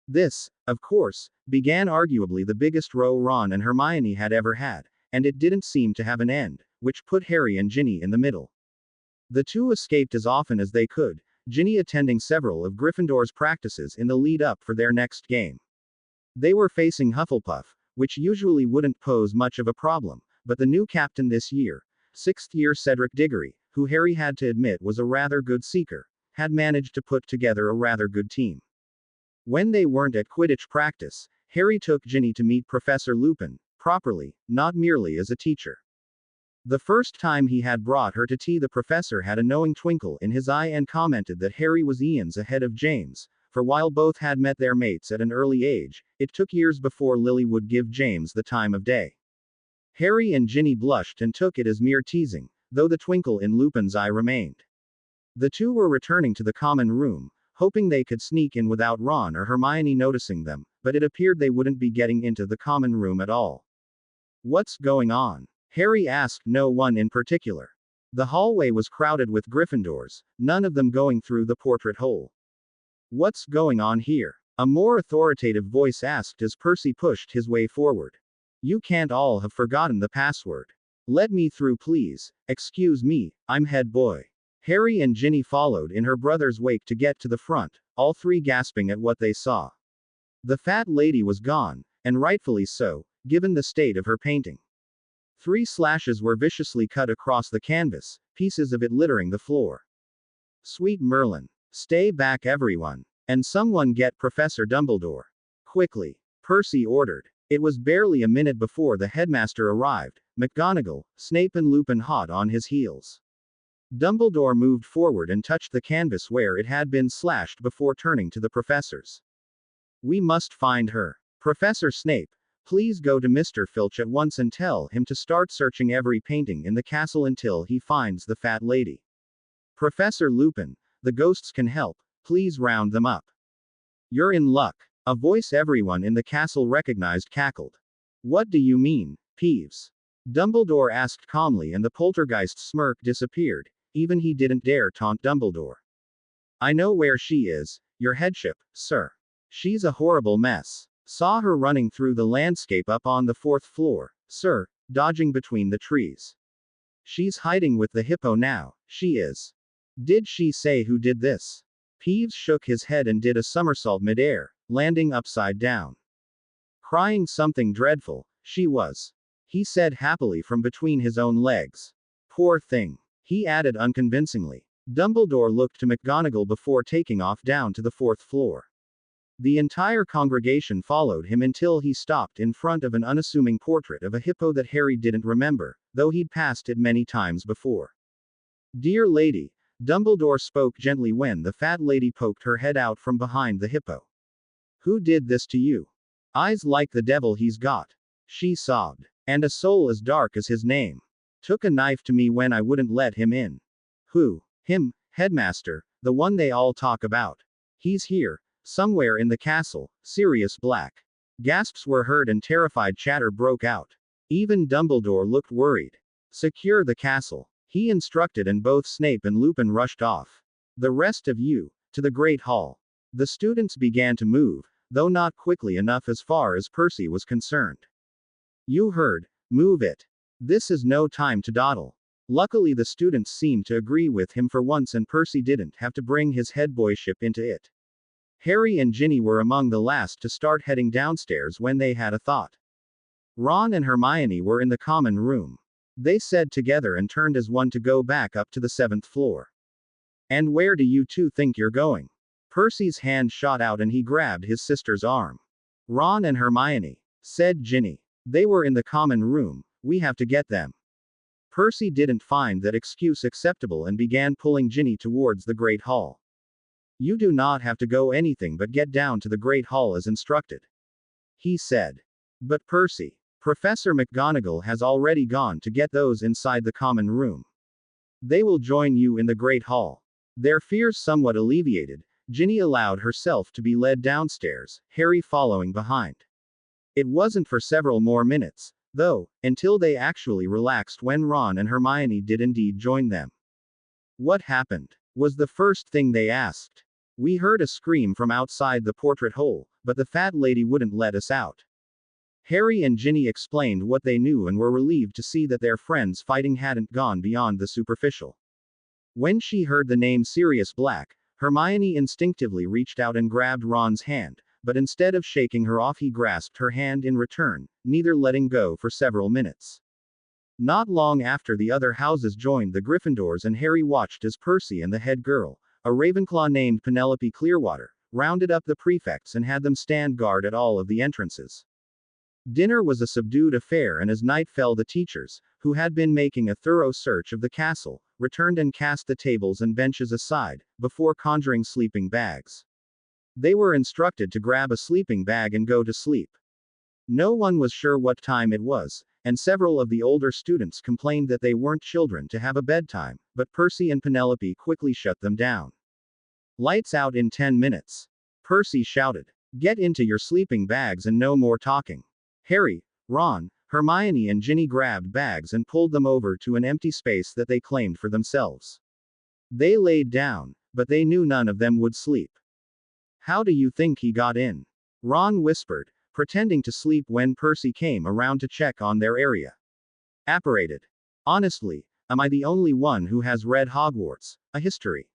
This, of course, began arguably the biggest row Ron and Hermione had ever had, and it didn't seem to have an end, which put Harry and Ginny in the middle. The two escaped as often as they could, Ginny attending several of Gryffindor's practices in the lead-up for their next game. They were facing Hufflepuff, which usually wouldn't pose much of a problem, but the new captain this year, sixth-year Cedric Diggory, who Harry had to admit was a rather good seeker, had managed to put together a rather good team. When they weren't at Quidditch practice, Harry took Ginny to meet Professor Lupin, properly, not merely as a teacher. The first time he had brought her to tea, the professor had a knowing twinkle in his eye and commented that Harry was eons ahead of James, for while both had met their mates at an early age, it took years before Lily would give James the time of day. Harry and Ginny blushed and took it as mere teasing, though the twinkle in Lupin's eye remained. The two were returning to the common room, hoping they could sneak in without Ron or Hermione noticing them, but it appeared they wouldn't be getting into the common room at all. What's going on? Harry asked no one in particular. The hallway was crowded with Gryffindors, none of them going through the portrait hole. What's going on here? A more authoritative voice asked as Percy pushed his way forward. You can't all have forgotten the password. Let me through, please. Excuse me, I'm head boy. Harry and Ginny followed in her brother's wake to get to the front, all three gasping at what they saw. The fat lady was gone, and rightfully so, given the state of her painting. 3 slashes were viciously cut across the canvas, pieces of it littering the floor. Sweet Merlin. Stay back everyone. And someone get Professor Dumbledore. Quickly. Percy ordered. It was barely a minute before the headmaster arrived, McGonagall, Snape and Lupin hot on his heels. Dumbledore moved forward and touched the canvas where it had been slashed before turning to the professors. We must find her. Professor Snape, please go to Mr. Filch at once and tell him to start searching every painting in the castle until he finds the fat lady. Professor Lupin, the ghosts can help, please round them up. You're in luck. A voice everyone in the castle recognized cackled. What do you mean, Peeves? Dumbledore asked calmly, and the poltergeist smirk disappeared, even he didn't dare taunt Dumbledore. I know where she is, your headship, sir. She's a horrible mess. Saw her running through the landscape up on the 4th floor, sir, dodging between the trees. She's hiding with the hippo now, she is. Did she say who did this? Peeves shook his head and did a somersault midair, landing upside down. Crying something dreadful, she was. He said happily from between his own legs. Poor thing. He added unconvincingly. Dumbledore looked to McGonagall before taking off down to the 4th floor. The entire congregation followed him until he stopped in front of an unassuming portrait of a hippo that Harry didn't remember, though he'd passed it many times before. Dear lady, Dumbledore spoke gently when the fat lady poked her head out from behind the hippo. Who did this to you? Eyes like the devil he's got. She sobbed. And a soul as dark as his name. Took a knife to me when I wouldn't let him in. Who? Him, headmaster, the one they all talk about. He's here, somewhere in the castle, Sirius Black. Gasps were heard and terrified chatter broke out. Even Dumbledore looked worried. Secure the castle, he instructed, and both Snape and Lupin rushed off. The rest of you, to the Great Hall. The students began to move, though not quickly enough as far as Percy was concerned. You heard. Move it. This is no time to dawdle. Luckily, the students seemed to agree with him for once, and Percy didn't have to bring his headboyship into it. Harry and Ginny were among the last to start heading downstairs when they had a thought. Ron and Hermione were in the common room. They said together and turned as one to go back up to the 7th floor. And where do you two think you're going? Percy's hand shot out and he grabbed his sister's arm. Ron and Hermione, said Ginny. They were in the common room, we have to get them. Percy didn't find that excuse acceptable and began pulling Ginny towards the Great Hall. You do not have to go anything but get down to the Great Hall as instructed, he said. But Percy, Professor McGonagall has already gone to get those inside the common room. They will join you in the Great Hall. Their fears somewhat alleviated, Ginny allowed herself to be led downstairs, Harry following behind. It wasn't for several more minutes, though, until they actually relaxed when Ron and Hermione did indeed join them. What happened? Was the first thing they asked. We heard a scream from outside the portrait hole, but the fat lady wouldn't let us out. Harry and Ginny explained what they knew and were relieved to see that their friends' fighting hadn't gone beyond the superficial. When she heard the name Sirius Black, Hermione instinctively reached out and grabbed Ron's hand, but instead of shaking her off, he grasped her hand in return, neither letting go for several minutes. Not long after, the other houses joined the Gryffindors, and Harry watched as Percy and the head girl, a Ravenclaw named Penelope Clearwater, rounded up the prefects and had them stand guard at all of the entrances. Dinner was a subdued affair, and as night fell, the teachers, who had been making a thorough search of the castle, returned and cast the tables and benches aside, before conjuring sleeping bags. They were instructed to grab a sleeping bag and go to sleep. No one was sure what time it was, and several of the older students complained that they weren't children to have a bedtime, but Percy and Penelope quickly shut them down. Lights out in 10 minutes. Percy shouted. Get into your sleeping bags and no more talking. Harry, Ron, Hermione and Ginny grabbed bags and pulled them over to an empty space that they claimed for themselves. They laid down, but they knew none of them would sleep. How do you think he got in? Ron whispered, pretending to sleep when Percy came around to check on their area. Apparated. Honestly, am I the only one who has read Hogwarts, a history?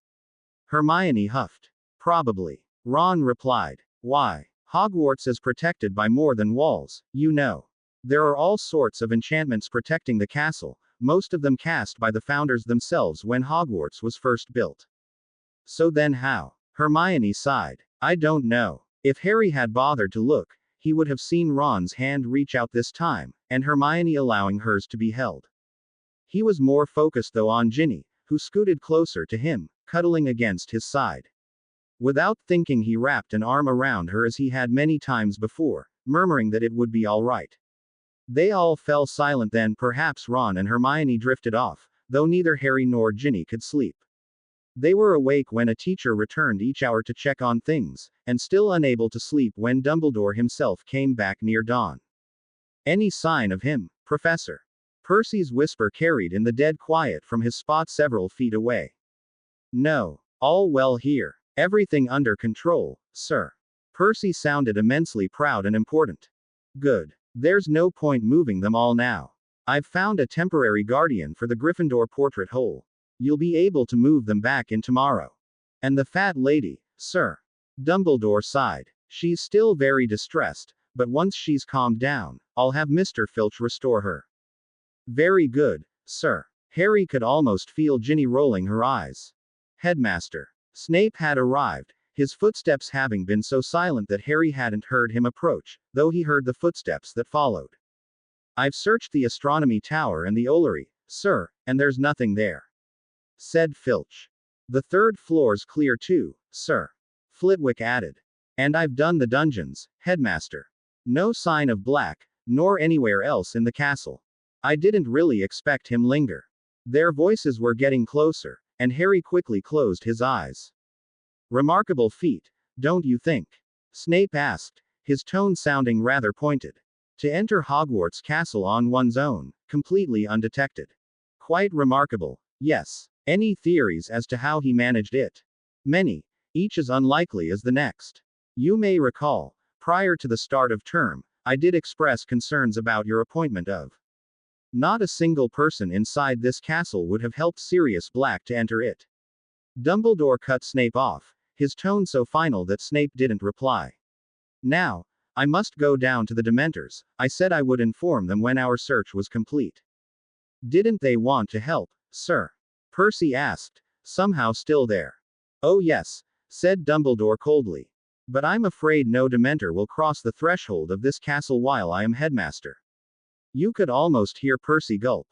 Hermione huffed. Probably. Ron replied. Why? Hogwarts is protected by more than walls, you know. There are all sorts of enchantments protecting the castle, most of them cast by the founders themselves when Hogwarts was first built. So then how? Hermione sighed. I don't know. If Harry had bothered to look, he would have seen Ron's hand reach out this time, and Hermione allowing hers to be held. He was more focused though on Ginny, who scooted closer to him, cuddling against his side. Without thinking, he wrapped an arm around her as he had many times before, murmuring that it would be all right. They all fell silent. Then perhaps Ron and Hermione drifted off, though neither Harry nor Ginny could sleep. They were awake when a teacher returned each hour to check on things, and still unable to sleep when Dumbledore himself came back near dawn. Any sign of him, Professor? Percy's whisper carried in the dead quiet from his spot several feet away. No. All well here. Everything under control, sir. Percy sounded immensely proud and important. Good. There's no point moving them all now. I've found a temporary guardian for the Gryffindor portrait hole. You'll be able to move them back in tomorrow. And the fat lady, sir. Dumbledore sighed. She's still very distressed, but once she's calmed down, I'll have Mr. Filch restore her. Very good, sir. Harry could almost feel Ginny rolling her eyes. Headmaster. Snape had arrived, his footsteps having been so silent that Harry hadn't heard him approach, though he heard the footsteps that followed. I've searched the astronomy tower and the Ollery, sir, and there's nothing there, said Filch. The 3rd floor's clear too, sir, Flitwick added. And I've done the dungeons, headmaster. No sign of Black, nor anywhere else in the castle. I didn't really expect him linger. Their voices were getting closer, and Harry quickly closed his eyes. Remarkable feat, don't you think? Snape asked, his tone sounding rather pointed. To enter Hogwarts Castle on one's own, completely undetected. Quite remarkable, yes. Any theories as to how he managed it? Many. Each as unlikely as the next. You may recall, prior to the start of term, I did express concerns about your appointment of. Not a single person inside this castle would have helped Sirius Black to enter it. Dumbledore cut Snape off, his tone so final that Snape didn't reply. Now, I must go down to the Dementors. I said I would inform them when our search was complete. Didn't they want to help, sir? Percy asked, somehow still there. Oh yes, said Dumbledore coldly. But I'm afraid no Dementor will cross the threshold of this castle while I am headmaster. You could almost hear Percy gulp.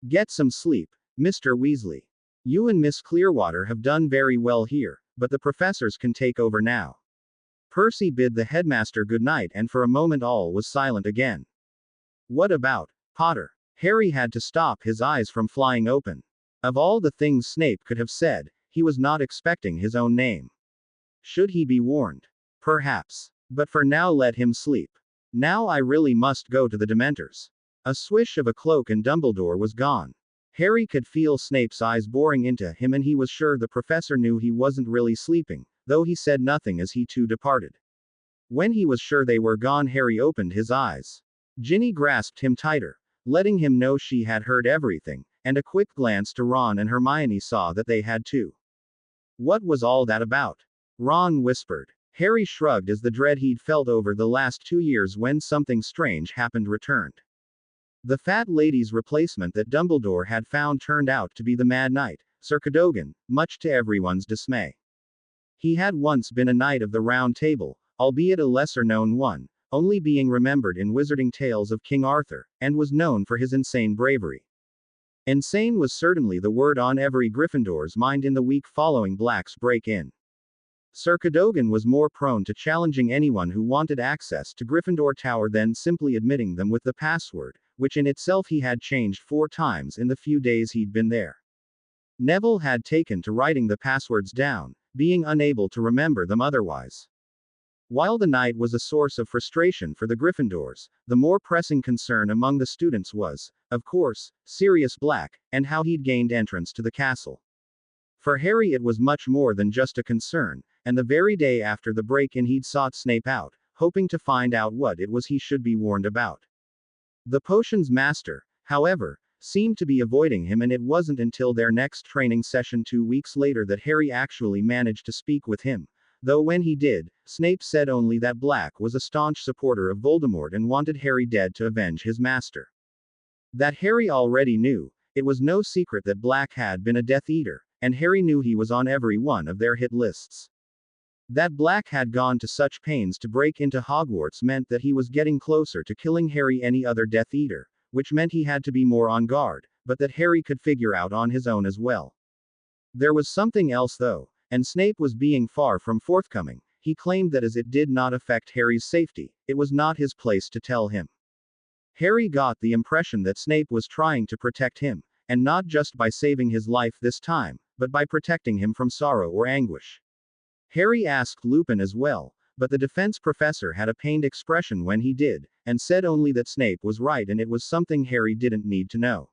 Get some sleep, Mr. Weasley. You and Miss Clearwater have done very well here, but the professors can take over now. Percy bid the headmaster good night, and for a moment all was silent again. What about Potter? Harry had to stop his eyes from flying open. Of all the things Snape could have said, he was not expecting his own name. Should he be warned? Perhaps. But for now let him sleep. Now I really must go to the Dementors. A swish of a cloak and Dumbledore was gone. Harry could feel Snape's eyes boring into him, and he was sure the professor knew he wasn't really sleeping, though he said nothing as he too departed. When he was sure they were gone, Harry opened his eyes. Ginny grasped him tighter, letting him know she had heard everything, and a quick glance to Ron and Hermione saw that they had too. What was all that about? Ron whispered. Harry shrugged as the dread he'd felt over the last 2 years when something strange happened returned. The fat lady's replacement that Dumbledore had found turned out to be the Mad Knight, Sir Cadogan, much to everyone's dismay. He had once been a Knight of the Round Table, albeit a lesser-known one, only being remembered in wizarding tales of King Arthur, and was known for his insane bravery. Insane was certainly the word on every Gryffindor's mind in the week following Black's break-in. Sir Cadogan was more prone to challenging anyone who wanted access to Gryffindor Tower than simply admitting them with the password, which in itself he had changed 4 times in the few days he'd been there. Neville had taken to writing the passwords down, being unable to remember them otherwise. While the night was a source of frustration for the Gryffindors, the more pressing concern among the students was, of course, Sirius Black, and how he'd gained entrance to the castle. For Harry it was much more than just a concern, and the very day after the break-in he'd sought Snape out, hoping to find out what it was he should be warned about. The potions master, however, seemed to be avoiding him, and it wasn't until their next training session 2 weeks later that Harry actually managed to speak with him, though when he did, Snape said only that Black was a staunch supporter of Voldemort and wanted Harry dead to avenge his master. That Harry already knew. It was no secret that Black had been a Death Eater, and Harry knew he was on every one of their hit lists. That Black had gone to such pains to break into Hogwarts meant that he was getting closer to killing Harry any other Death Eater, which meant he had to be more on guard, but that Harry could figure out on his own as well. There was something else though, and Snape was being far from forthcoming. He claimed that as it did not affect Harry's safety, it was not his place to tell him. Harry got the impression that Snape was trying to protect him, and not just by saving his life this time, but by protecting him from sorrow or anguish. Harry asked Lupin as well, but the defense professor had a pained expression when he did, and said only that Snape was right and it was something Harry didn't need to know.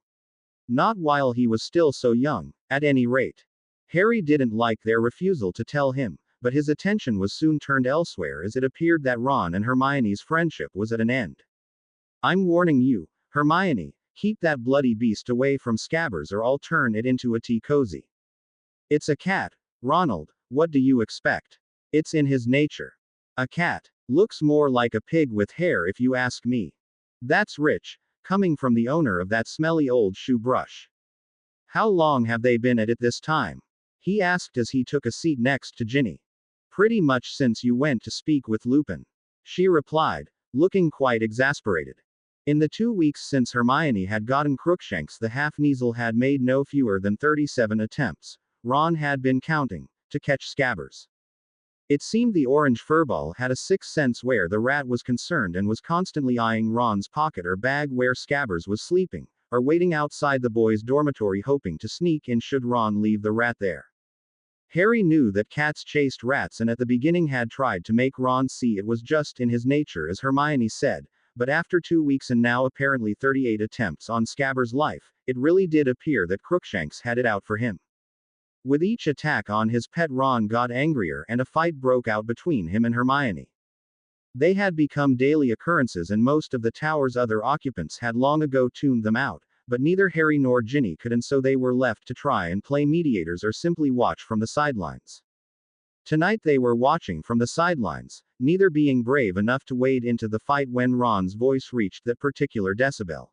Not while he was still so young, at any rate. Harry didn't like their refusal to tell him, but his attention was soon turned elsewhere as it appeared that Ron and Hermione's friendship was at an end. I'm warning you, Hermione, keep that bloody beast away from Scabbers or I'll turn it into a tea cozy. It's a cat, Ronald, what do you expect? It's in his nature. A cat. Looks more like a pig with hair if you ask me. That's rich, coming from the owner of that smelly old shoe brush. How long have they been at it this time? He asked as he took a seat next to Ginny. Pretty much since you went to speak with Lupin. She replied, looking quite exasperated. In the 2 weeks since Hermione had gotten Crookshanks, the half-Kneazle had made no fewer than 37 attempts, Ron had been counting, to catch Scabbers. It seemed the orange furball had a sixth sense where the rat was concerned and was constantly eyeing Ron's pocket or bag where Scabbers was sleeping, or waiting outside the boys' dormitory hoping to sneak in should Ron leave the rat there. Harry knew that cats chased rats and at the beginning had tried to make Ron see it was just in his nature as Hermione said, but after 2 weeks and now apparently 38 attempts on Scabbers' life, it really did appear that Crookshanks had it out for him. With each attack on his pet, Ron got angrier and a fight broke out between him and Hermione. They had become daily occurrences and most of the tower's other occupants had long ago tuned them out, but neither Harry nor Ginny could, and so they were left to try and play mediators or simply watch from the sidelines. Tonight they were watching from the sidelines, neither being brave enough to wade into the fight when Ron's voice reached that particular decibel.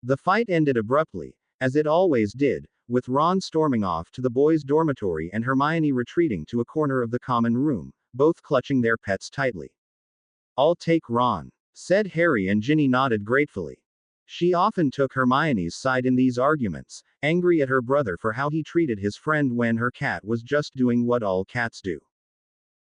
The fight ended abruptly, as it always did, with Ron storming off to the boys' dormitory and Hermione retreating to a corner of the common room, both clutching their pets tightly. "I'll take Ron," said Harry, and Ginny nodded gratefully. She often took Hermione's side in these arguments, angry at her brother for how he treated his friend when her cat was just doing what all cats do.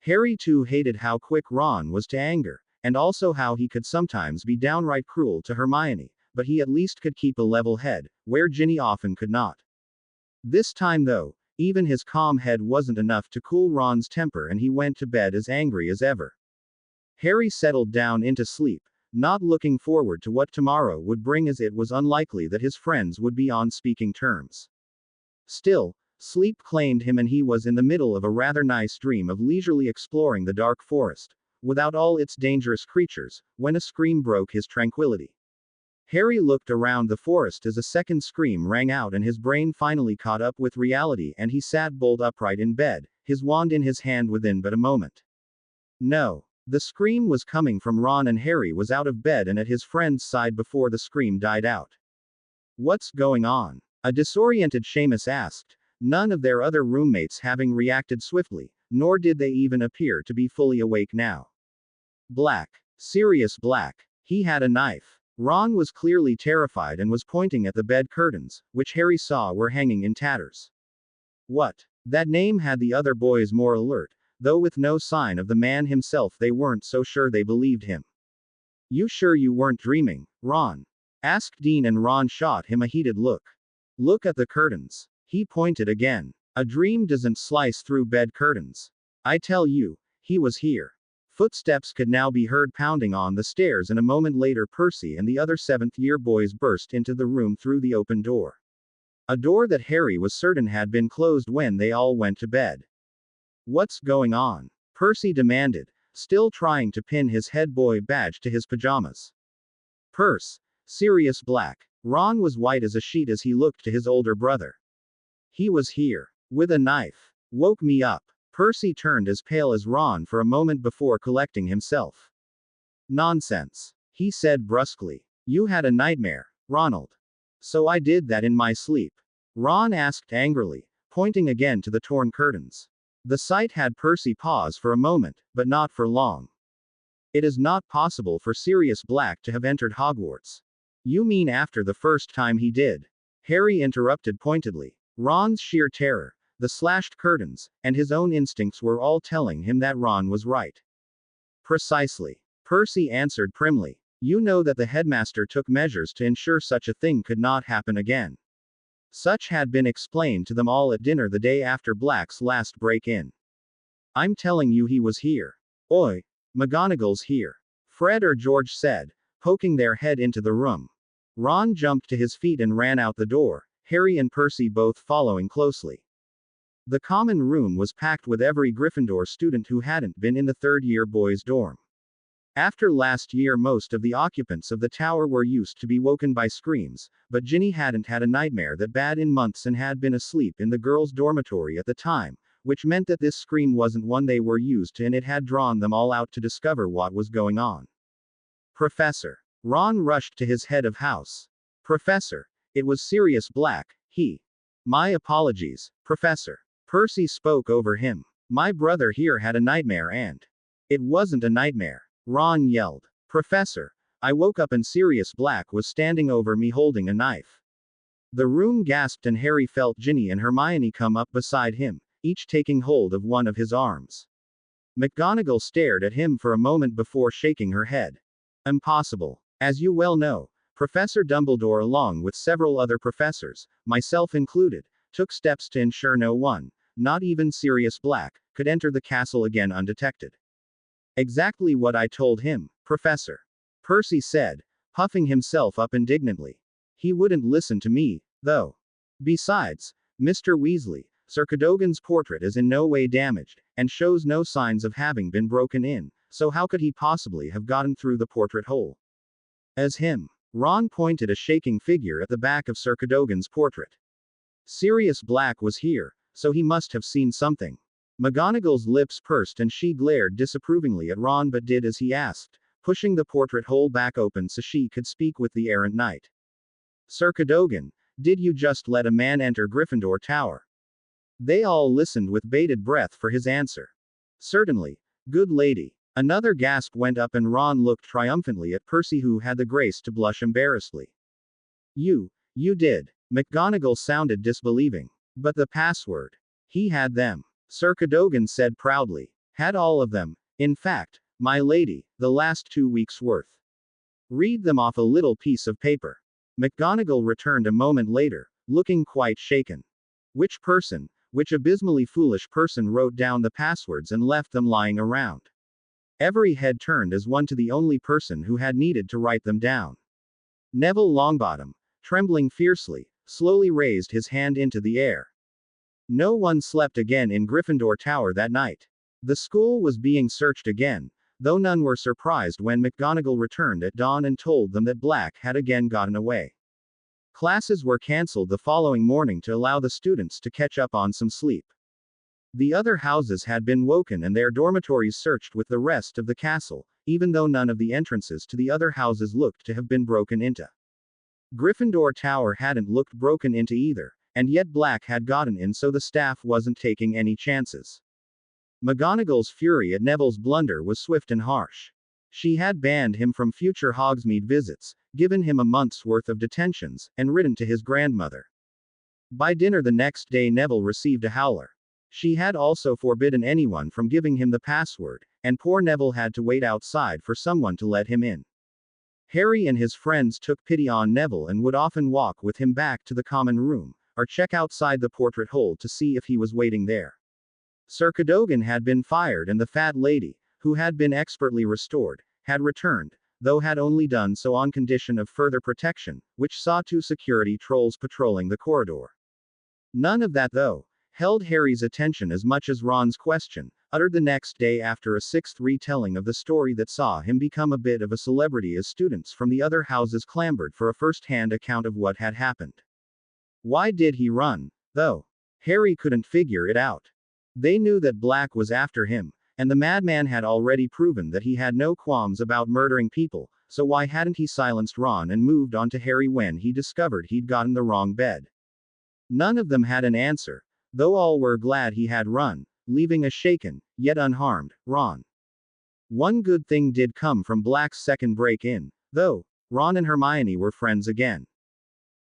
Harry too hated how quick Ron was to anger, and also how he could sometimes be downright cruel to Hermione, but he at least could keep a level head, where Ginny often could not. This time though, even his calm head wasn't enough to cool Ron's temper, and he went to bed as angry as ever. Harry settled down into sleep, not looking forward to what tomorrow would bring, as it was unlikely that his friends would be on speaking terms. Still, sleep claimed him, and he was in the middle of a rather nice dream of leisurely exploring the dark forest, without all its dangerous creatures, when a scream broke his tranquility. Harry looked around the forest as a second scream rang out, and his brain finally caught up with reality, and he sat bolt upright in bed, his wand in his hand within but a moment. No. The scream was coming from Ron, and Harry was out of bed and at his friend's side before the scream died out. "What's going on?" a disoriented Seamus asked, none of their other roommates having reacted swiftly, nor did they even appear to be fully awake now. "Black. Sirius Black. He had a knife." Ron was clearly terrified and was pointing at the bed curtains, which Harry saw were hanging in tatters. "What?" That name had the other boys more alert, though with no sign of the man himself they weren't so sure they believed him. "You sure you weren't dreaming, Ron?" asked Dean, and Ron shot him a heated look. "Look at the curtains." He pointed again. "A dream doesn't slice through bed curtains. I tell you, he was here." Footsteps could now be heard pounding on the stairs, and a moment later Percy and the other seventh-year boys burst into the room through the open door. A door that Harry was certain had been closed when they all went to bed. "What's going on?" Percy demanded, still trying to pin his head boy badge to his pajamas. Sirius Black. Ron was white as a sheet as he looked to his older brother. "He was here. With a knife. Woke me up." Percy turned as pale as Ron for a moment before collecting himself. "Nonsense," he said brusquely. "You had a nightmare, Ronald." "So I did that in my sleep?" Ron asked angrily, pointing again to the torn curtains. The sight had Percy pause for a moment, but not for long. "It is not possible for Sirius Black to have entered Hogwarts." "You mean after the first time he did?" Harry interrupted pointedly. Ron's sheer terror, the slashed curtains, and his own instincts were all telling him that Ron was right. "Precisely," Percy answered primly. "You know that the headmaster took measures to ensure such a thing could not happen again. Such had been explained to them all at dinner the day after Black's last break-in. I'm telling you he was here." "Oi, McGonagall's here," Fred or George said, poking their head into the room. Ron jumped to his feet and ran out the door, Harry and Percy both following closely. The common room was packed with every Gryffindor student who hadn't been in the third-year boys' dorm. After last year most of the occupants of the tower were used to be woken by screams, but Ginny hadn't had a nightmare that bad in months and had been asleep in the girls' dormitory at the time, which meant that this scream wasn't one they were used to, and it had drawn them all out to discover what was going on. "Professor." Ron rushed to his head of house. "Professor. It was Sirius Black, he." "My apologies, Professor." Percy spoke over him. "My brother here had a nightmare and—" "It wasn't a nightmare," Ron yelled. "Professor. I woke up and Sirius Black was standing over me holding a knife." The room gasped, and Harry felt Ginny and Hermione come up beside him, each taking hold of one of his arms. McGonagall stared at him for a moment before shaking her head. "Impossible. As you well know, Professor Dumbledore along with several other professors, myself included, took steps to ensure no one, not even Sirius Black, could enter the castle again undetected." "Exactly what I told him, Professor," Percy said, puffing himself up indignantly. "He wouldn't listen to me, though. Besides, Mr. Weasley, Sir Cadogan's portrait is in no way damaged, and shows no signs of having been broken in, so how could he possibly have gotten through the portrait hole? As him. Ron pointed a shaking figure at the back of Sir Cadogan's portrait. Sirius Black was here, so he must have seen something. McGonagall's lips pursed and she glared disapprovingly at Ron but did as he asked, pushing the portrait hole back open so she could speak with the errant knight. Sir Cadogan, did you just let a man enter Gryffindor Tower? They all listened with bated breath for his answer. Certainly, good lady. Another gasp went up and Ron looked triumphantly at Percy, who had the grace to blush embarrassedly. You did. McGonagall sounded disbelieving. But the password. He had them. Sir Cadogan said proudly. Had all of them. In fact, my lady, the last 2 weeks' worth. Read them off a little piece of paper. McGonagall returned a moment later, looking quite shaken. Which abysmally foolish person wrote down the passwords and left them lying around? Every head turned as one to the only person who had needed to write them down. Neville Longbottom, trembling fiercely, slowly raised his hand into the air. No one slept again in Gryffindor Tower that night. The school was being searched again, though none were surprised when McGonagall returned at dawn and told them that Black had again gotten away. Classes were cancelled the following morning to allow the students to catch up on some sleep. The other houses had been woken and their dormitories searched with the rest of the castle, even though none of the entrances to the other houses looked to have been broken into. Gryffindor Tower hadn't looked broken into either, and yet Black had gotten in, so the staff wasn't taking any chances. McGonagall's fury at Neville's blunder was swift and harsh. She had banned him from future Hogsmeade visits, given him a month's worth of detentions, and written to his grandmother. By dinner the next day Neville received a howler. She had also forbidden anyone from giving him the password, and poor Neville had to wait outside for someone to let him in. Harry and his friends took pity on Neville and would often walk with him back to the common room, or check outside the portrait hole to see if he was waiting there. Sir Cadogan had been fired and the fat lady, who had been expertly restored, had returned, though had only done so on condition of further protection, which saw 2 security trolls patrolling the corridor. None of that, though, held Harry's attention as much as Ron's question, uttered the next day after a 6th retelling of the story that saw him become a bit of a celebrity as students from the other houses clamored for a first-hand account of what had happened. Why did he run, though? Harry couldn't figure it out. They knew that Black was after him, and the madman had already proven that he had no qualms about murdering people, so why hadn't he silenced Ron and moved on to Harry when he discovered he'd gotten the wrong bed? None of them had an answer, though all were glad he had run, leaving a shaken, yet unharmed, Ron. One good thing did come from Black's second break-in, though. Ron and Hermione were friends again.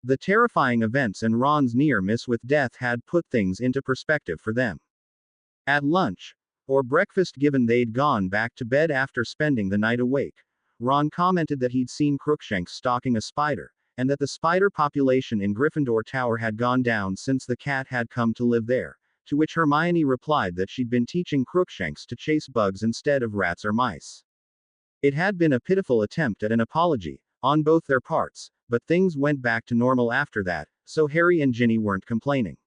The terrifying events and Ron's near miss with death had put things into perspective for them. At lunch, or breakfast, given they'd gone back to bed after spending the night awake, Ron commented that he'd seen Crookshanks stalking a spider, and that the spider population in Gryffindor Tower had gone down since the cat had come to live there, to which Hermione replied that she'd been teaching Crookshanks to chase bugs instead of rats or mice. It had been a pitiful attempt at an apology, on both their parts, but things went back to normal after that, so Harry and Ginny weren't complaining.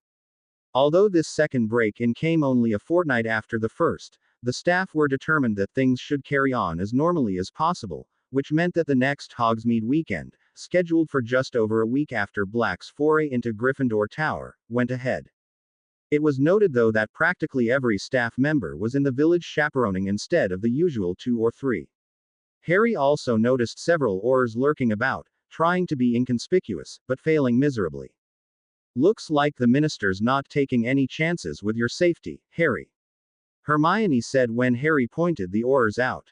Although this second break-in came only a fortnight after the first, the staff were determined that things should carry on as normally as possible, which meant that the next Hogsmeade weekend, scheduled for just over a week after Black's foray into Gryffindor Tower, went ahead. It was noted though that practically every staff member was in the village chaperoning instead of the usual 2 or 3. Harry also noticed several Aurors lurking about, trying to be inconspicuous, but failing miserably. Looks like the minister's not taking any chances with your safety, Harry. Hermione said when Harry pointed the Aurors out.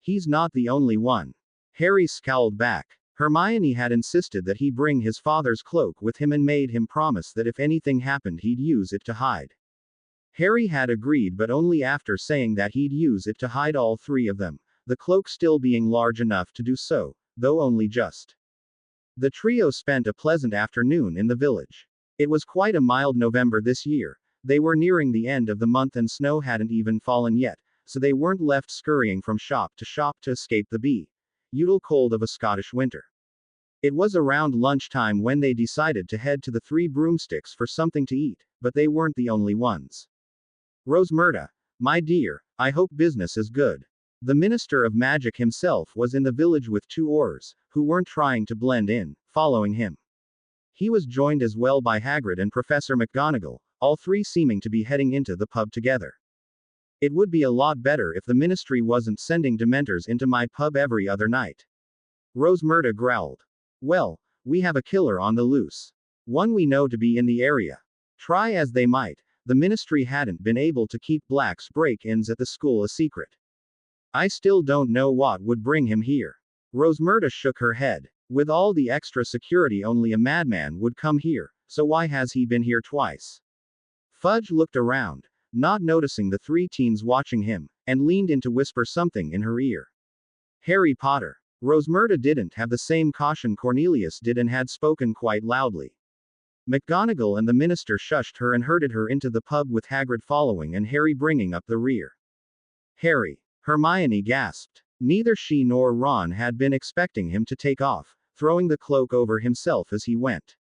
He's not the only one. Harry scowled back. Hermione had insisted that he bring his father's cloak with him and made him promise that if anything happened he'd use it to hide. Harry had agreed, but only after saying that he'd use it to hide all 3 of them, the cloak still being large enough to do so, though only just. The trio spent a pleasant afternoon in the village. It was quite a mild November this year. They were nearing the end of the month and snow hadn't even fallen yet, so they weren't left scurrying from shop to escape the brutal cold of a Scottish winter. It was around lunchtime when they decided to head to the 3 Broomsticks for something to eat, but they weren't the only ones. Rosmerta, my dear, I hope business is good. The Minister of Magic himself was in the village with two Aurors, who weren't trying to blend in, following him. He was joined as well by Hagrid and Professor McGonagall, all three seeming to be heading into the pub together. It would be a lot better if the Ministry wasn't sending Dementors into my pub every other night. Rosmerta growled. Well, we have a killer on the loose. One we know to be in the area. Try as they might, the Ministry hadn't been able to keep Black's break-ins at the school a secret. I still don't know what would bring him here. Rosmerta shook her head. With all the extra security only a madman would come here, so why has he been here twice? Fudge looked around, not noticing the three teens watching him, and leaned in to whisper something in her ear. Harry Potter. Rosmerta didn't have the same caution Cornelius did and had spoken quite loudly. McGonagall and the minister shushed her and herded her into the pub with Hagrid following and Harry bringing up the rear. Harry. Hermione gasped. Neither she nor Ron had been expecting him to take off, throwing the cloak over himself as he went.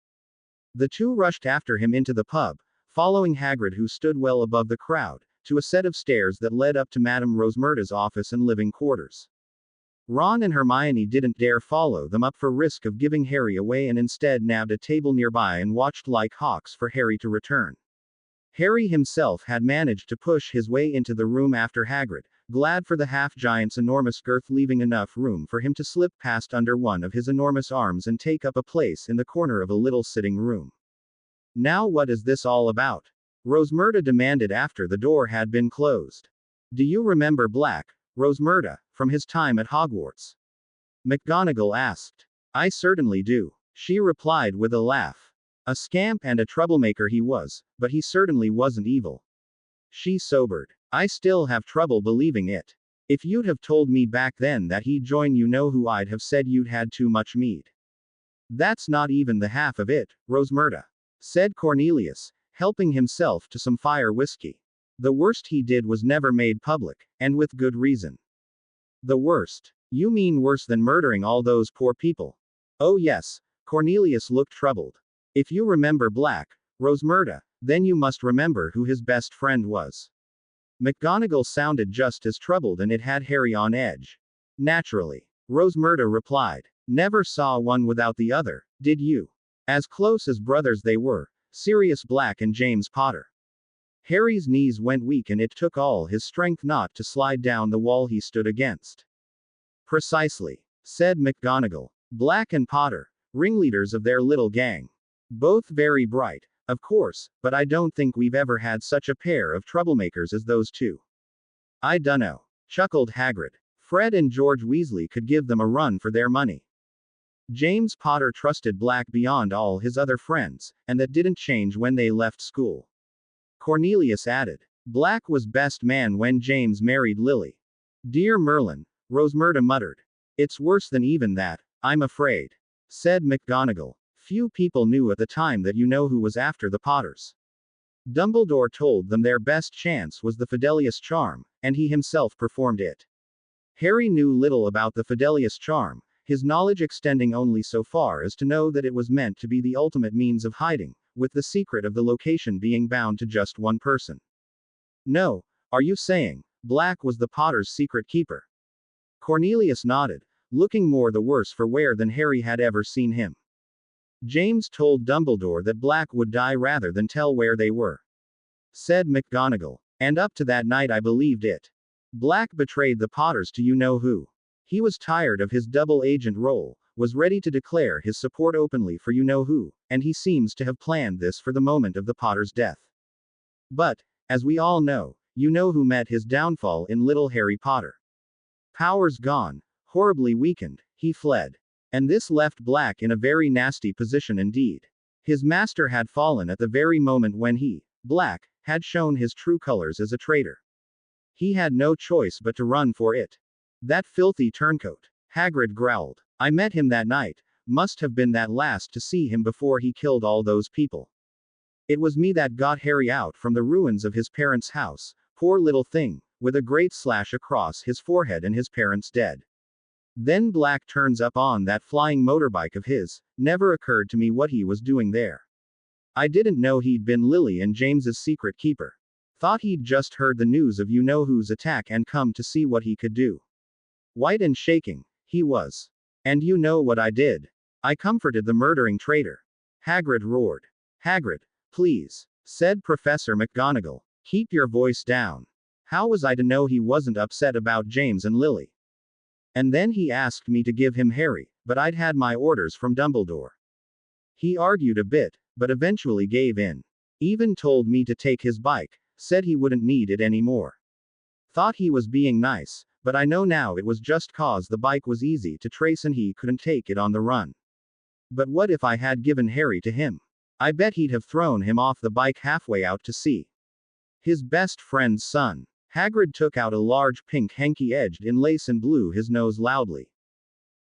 The two rushed after him into the pub, following Hagrid, who stood well above the crowd, to a set of stairs that led up to Madame Rosmerta's office and living quarters. Ron and Hermione didn't dare follow them up for risk of giving Harry away and instead nabbed a table nearby and watched like hawks for Harry to return. Harry himself had managed to push his way into the room after Hagrid, glad for the half-giant's enormous girth leaving enough room for him to slip past under one of his enormous arms and take up a place in the corner of a little sitting room. Now what is this all about? Rosmerta demanded after the door had been closed. Do you remember Black, Rosmerta, from his time at Hogwarts? McGonagall asked. I certainly do, she replied with a laugh. A scamp and a troublemaker he was, but he certainly wasn't evil. She sobered. I still have trouble believing it. If you'd have told me back then that he'd join you-know-who, I'd have said you'd had too much mead. That's not even the half of it, Rosmerta, said Cornelius, helping himself to some fire whiskey. The worst he did was never made public, and with good reason. The worst? You mean worse than murdering all those poor people? Oh yes, Cornelius looked troubled. If you remember Black, Rosmerta, then you must remember who his best friend was. McGonagall sounded just as troubled and it had Harry on edge. Naturally. Rosmerta replied. Never saw one without the other, did you? As close as brothers they were, Sirius Black and James Potter. Harry's knees went weak and it took all his strength not to slide down the wall he stood against. Precisely, said McGonagall. Black and Potter, ringleaders of their little gang. Both very bright, of course, but I don't think we've ever had such a pair of troublemakers as those two. I dunno, chuckled Hagrid. Fred and George Weasley could give them a run for their money. James Potter trusted Black beyond all his other friends, and that didn't change when they left school. Cornelius added. Black was best man when James married Lily. Dear Merlin, Rosmerta muttered. It's worse than even that, I'm afraid, said McGonagall. Few people knew at the time that you-know-who was after the Potters. Dumbledore told them their best chance was the Fidelius Charm, and he himself performed it. Harry knew little about the Fidelius Charm, his knowledge extending only so far as to know that it was meant to be the ultimate means of hiding, with the secret of the location being bound to just one person. No, are you saying Black was the Potter's secret keeper? Cornelius nodded, looking more the worse for wear than Harry had ever seen him. James told Dumbledore that Black would die rather than tell where they were, said McGonagall. And up to that night I believed it. Black betrayed the Potters to you-know-who. He was tired of his double agent role, was ready to declare his support openly for you-know-who, and he seems to have planned this for the moment of the Potter's death. But, as we all know, you-know-who met his downfall in little Harry Potter. Powers gone, horribly weakened, he fled. And this left Black in a very nasty position indeed. His master had fallen at the very moment when he, Black, had shown his true colors as a traitor. He had no choice but to run for it. That filthy turncoat, Hagrid growled. I met him that night, must have been that last to see him before he killed all those people. It was me that got Harry out from the ruins of his parents' house, poor little thing, with a great slash across his forehead and his parents dead. Then Black turns up on that flying motorbike of his, never occurred to me what he was doing there. I didn't know he'd been Lily and James's secret keeper. Thought he'd just heard the news of you-know-who's attack and come to see what he could do. White and shaking, he was. And you know what I did? I comforted the murdering traitor. Hagrid roared. Hagrid, please, said Professor McGonagall. Keep your voice down. How was I to know he wasn't upset about James and Lily? And then he asked me to give him Harry, but I'd had my orders from Dumbledore. He argued a bit, but eventually gave in. Even told me to take his bike, said he wouldn't need it anymore. Thought he was being nice, but I know now it was just cause the bike was easy to trace and he couldn't take it on the run. But what if I had given Harry to him? I bet he'd have thrown him off the bike halfway out to sea. His best friend's son. Hagrid took out a large pink hanky edged in lace and blew his nose loudly.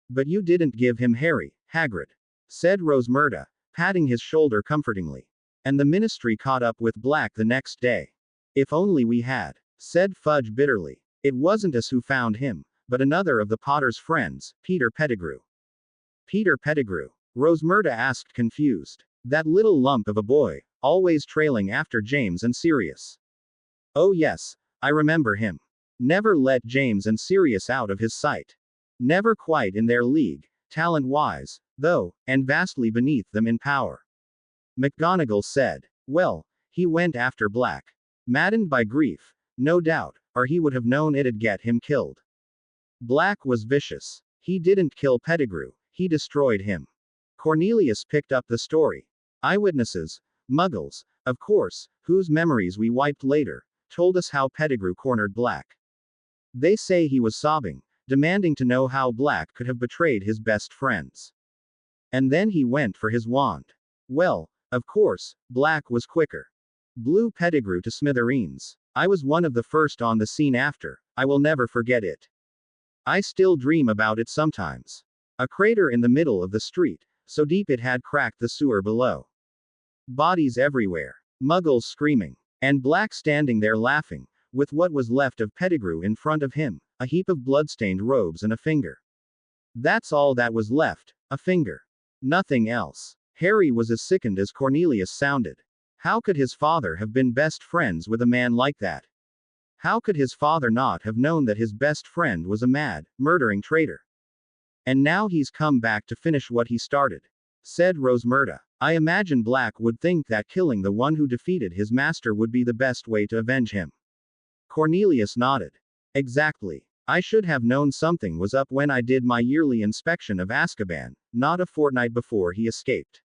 But you didn't give him Harry, Hagrid, said Rosmerta, patting his shoulder comfortingly. And the ministry caught up with Black the next day. If only we had, said Fudge bitterly. It wasn't us who found him, but another of the Potter's friends, Peter Pettigrew. Peter Pettigrew? Rosmerta asked confused. That little lump of a boy, always trailing after James and Sirius. Oh yes, I remember him. Never let James and Sirius out of his sight. Never quite in their league, talent-wise, though, and vastly beneath them in power. McGonagall said. Well, he went after Black. Maddened by grief, no doubt, or he would have known it'd get him killed. Black was vicious. He didn't kill Pettigrew, he destroyed him. Cornelius picked up the story. Eyewitnesses, Muggles, of course, whose memories we wiped later, told us how Pettigrew cornered Black. They say he was sobbing, demanding to know how Black could have betrayed his best friends. And then he went for his wand. Well, of course, Black was quicker. Blew Pettigrew to smithereens. I was one of the first on the scene after. I will never forget it. I still dream about it sometimes. A crater in the middle of the street, so deep it had cracked the sewer below. Bodies everywhere. Muggles screaming. And Black standing there laughing, with what was left of Pettigrew in front of him, a heap of blood-stained robes and a finger. That's all that was left, a finger. Nothing else. Harry was as sickened as Cornelius sounded. How could his father have been best friends with a man like that? How could his father not have known that his best friend was a mad, murdering traitor? And now he's come back to finish what he started, said Rosmerta. I imagine Black would think that killing the one who defeated his master would be the best way to avenge him. Cornelius nodded. Exactly. I should have known something was up when I did my yearly inspection of Azkaban, not a fortnight before he escaped.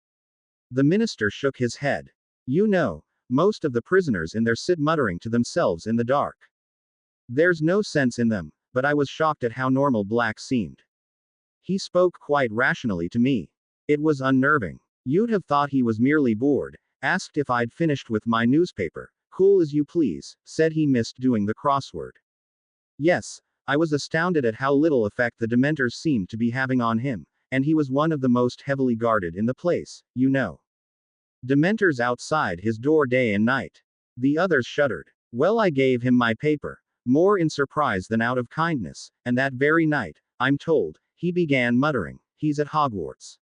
The minister shook his head. You know, most of the prisoners in there sit muttering to themselves in the dark. There's no sense in them, but I was shocked at how normal Black seemed. He spoke quite rationally to me. It was unnerving. You'd have thought he was merely bored, asked if I'd finished with my newspaper. Cool as you please, said he missed doing the crossword. Yes, I was astounded at how little effect the Dementors seemed to be having on him, and he was one of the most heavily guarded in the place, you know. Dementors outside his door day and night. The others shuddered. Well, I gave him my paper, more in surprise than out of kindness, and that very night, I'm told, he began muttering, he's at Hogwarts.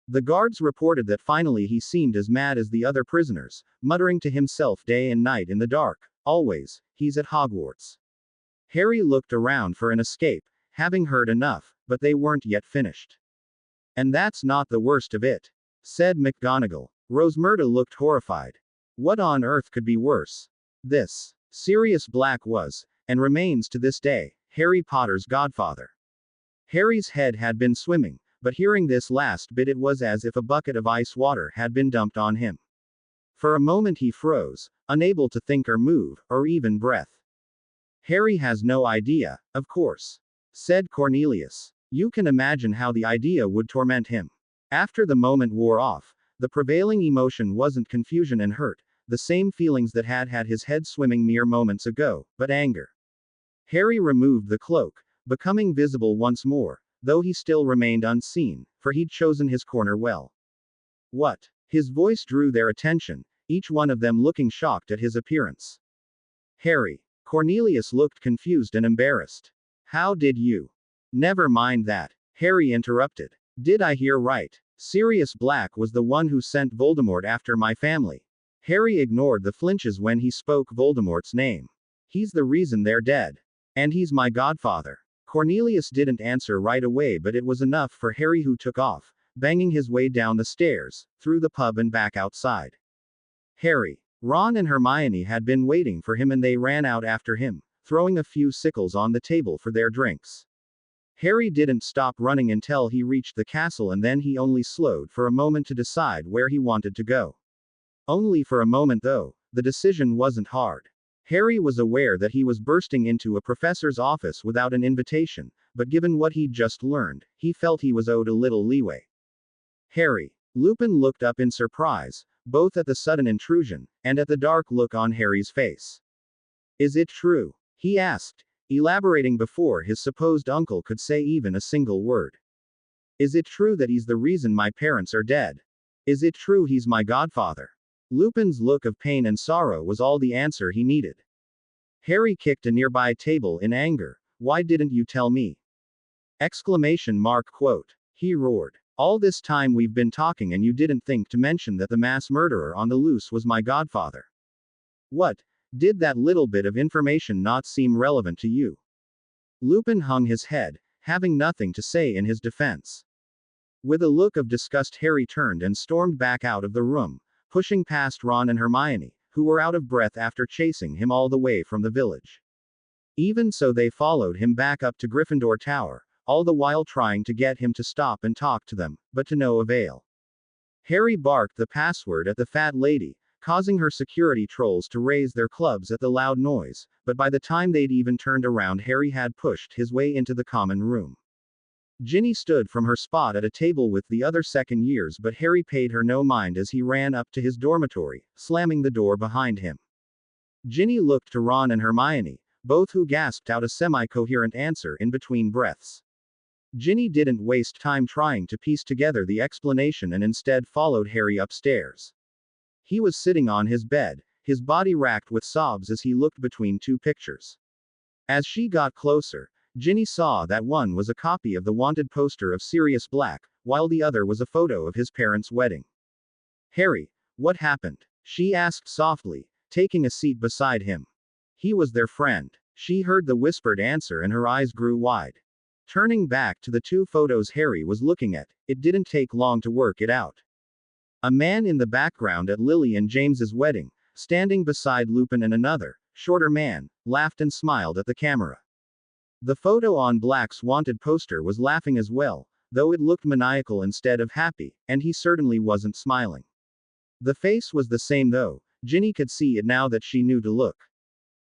The guards reported that finally he seemed as mad as the other prisoners, muttering to himself day and night in the dark, always, he's at Hogwarts. Harry looked around for an escape, having heard enough, but they weren't yet finished. And that's not the worst of it, said McGonagall. Rosmerta looked horrified. What on earth could be worse? This. Sirius Black was, and remains to this day, Harry Potter's godfather. Harry's head had been swimming, but hearing this last bit it was as if a bucket of ice water had been dumped on him. For a moment he froze, unable to think or move, or even breath. Harry has no idea, of course, said Cornelius. You can imagine how the idea would torment him. After the moment wore off, the prevailing emotion wasn't confusion and hurt, the same feelings that had had his head swimming mere moments ago, but anger. Harry removed the cloak, becoming visible once more, though he still remained unseen, for he'd chosen his corner well. What? His voice drew their attention, each one of them looking shocked at his appearance. Harry. Cornelius looked confused and embarrassed. How did you? Never mind that. Harry interrupted. Did I hear right? Sirius Black was the one who sent Voldemort after my family. Harry ignored the flinches when he spoke Voldemort's name. He's the reason they're dead. And he's my godfather. Cornelius didn't answer right away, but it was enough for Harry, who took off, banging his way down the stairs, through the pub and back outside. Harry, Ron and Hermione had been waiting for him and they ran out after him, throwing a few sickles on the table for their drinks. Harry didn't stop running until he reached the castle, and then he only slowed for a moment to decide where he wanted to go. Only for a moment though, the decision wasn't hard. Harry was aware that he was bursting into a professor's office without an invitation, but given what he'd just learned, he felt he was owed a little leeway. Harry. Lupin looked up in surprise, both at the sudden intrusion, and at the dark look on Harry's face. Is it true? He asked, elaborating before his supposed uncle could say even a single word. Is it true that he's the reason my parents are dead? Is it true he's my godfather? Lupin's look of pain and sorrow was all the answer he needed. Harry kicked a nearby table in anger. Why didn't you tell me? Exclamation mark quote. He roared. All this time we've been talking and you didn't think to mention that the mass murderer on the loose was my godfather. What? Did that little bit of information not seem relevant to you? Lupin hung his head, having nothing to say in his defense. With a look of disgust, Harry turned and stormed back out of the room, pushing past Ron and Hermione, who were out of breath after chasing him all the way from the village. Even so, they followed him back up to Gryffindor Tower, all the while trying to get him to stop and talk to them, but to no avail. Harry barked the password at the fat lady, causing her security trolls to raise their clubs at the loud noise, but by the time they'd even turned around, Harry had pushed his way into the common room. Ginny stood from her spot at a table with the other second years, but Harry paid her no mind as he ran up to his dormitory, slamming the door behind him. Ginny looked to Ron and Hermione, both who gasped out a semi-coherent answer in between breaths. Ginny didn't waste time trying to piece together the explanation and instead followed Harry upstairs. He was sitting on his bed, his body racked with sobs as he looked between two pictures. As she got closer, Ginny saw that one was a copy of the wanted poster of Sirius Black, while the other was a photo of his parents' wedding. Harry, what happened? She asked softly, taking a seat beside him. He was their friend. She heard the whispered answer and her eyes grew wide. Turning back to the two photos Harry was looking at, it didn't take long to work it out. A man in the background at Lily and James's wedding, standing beside Lupin, and another, shorter man, laughed and smiled at the camera. The photo on Black's wanted poster was laughing as well, though it looked maniacal instead of happy, and he certainly wasn't smiling. The face was the same though, Ginny could see it now that she knew to look.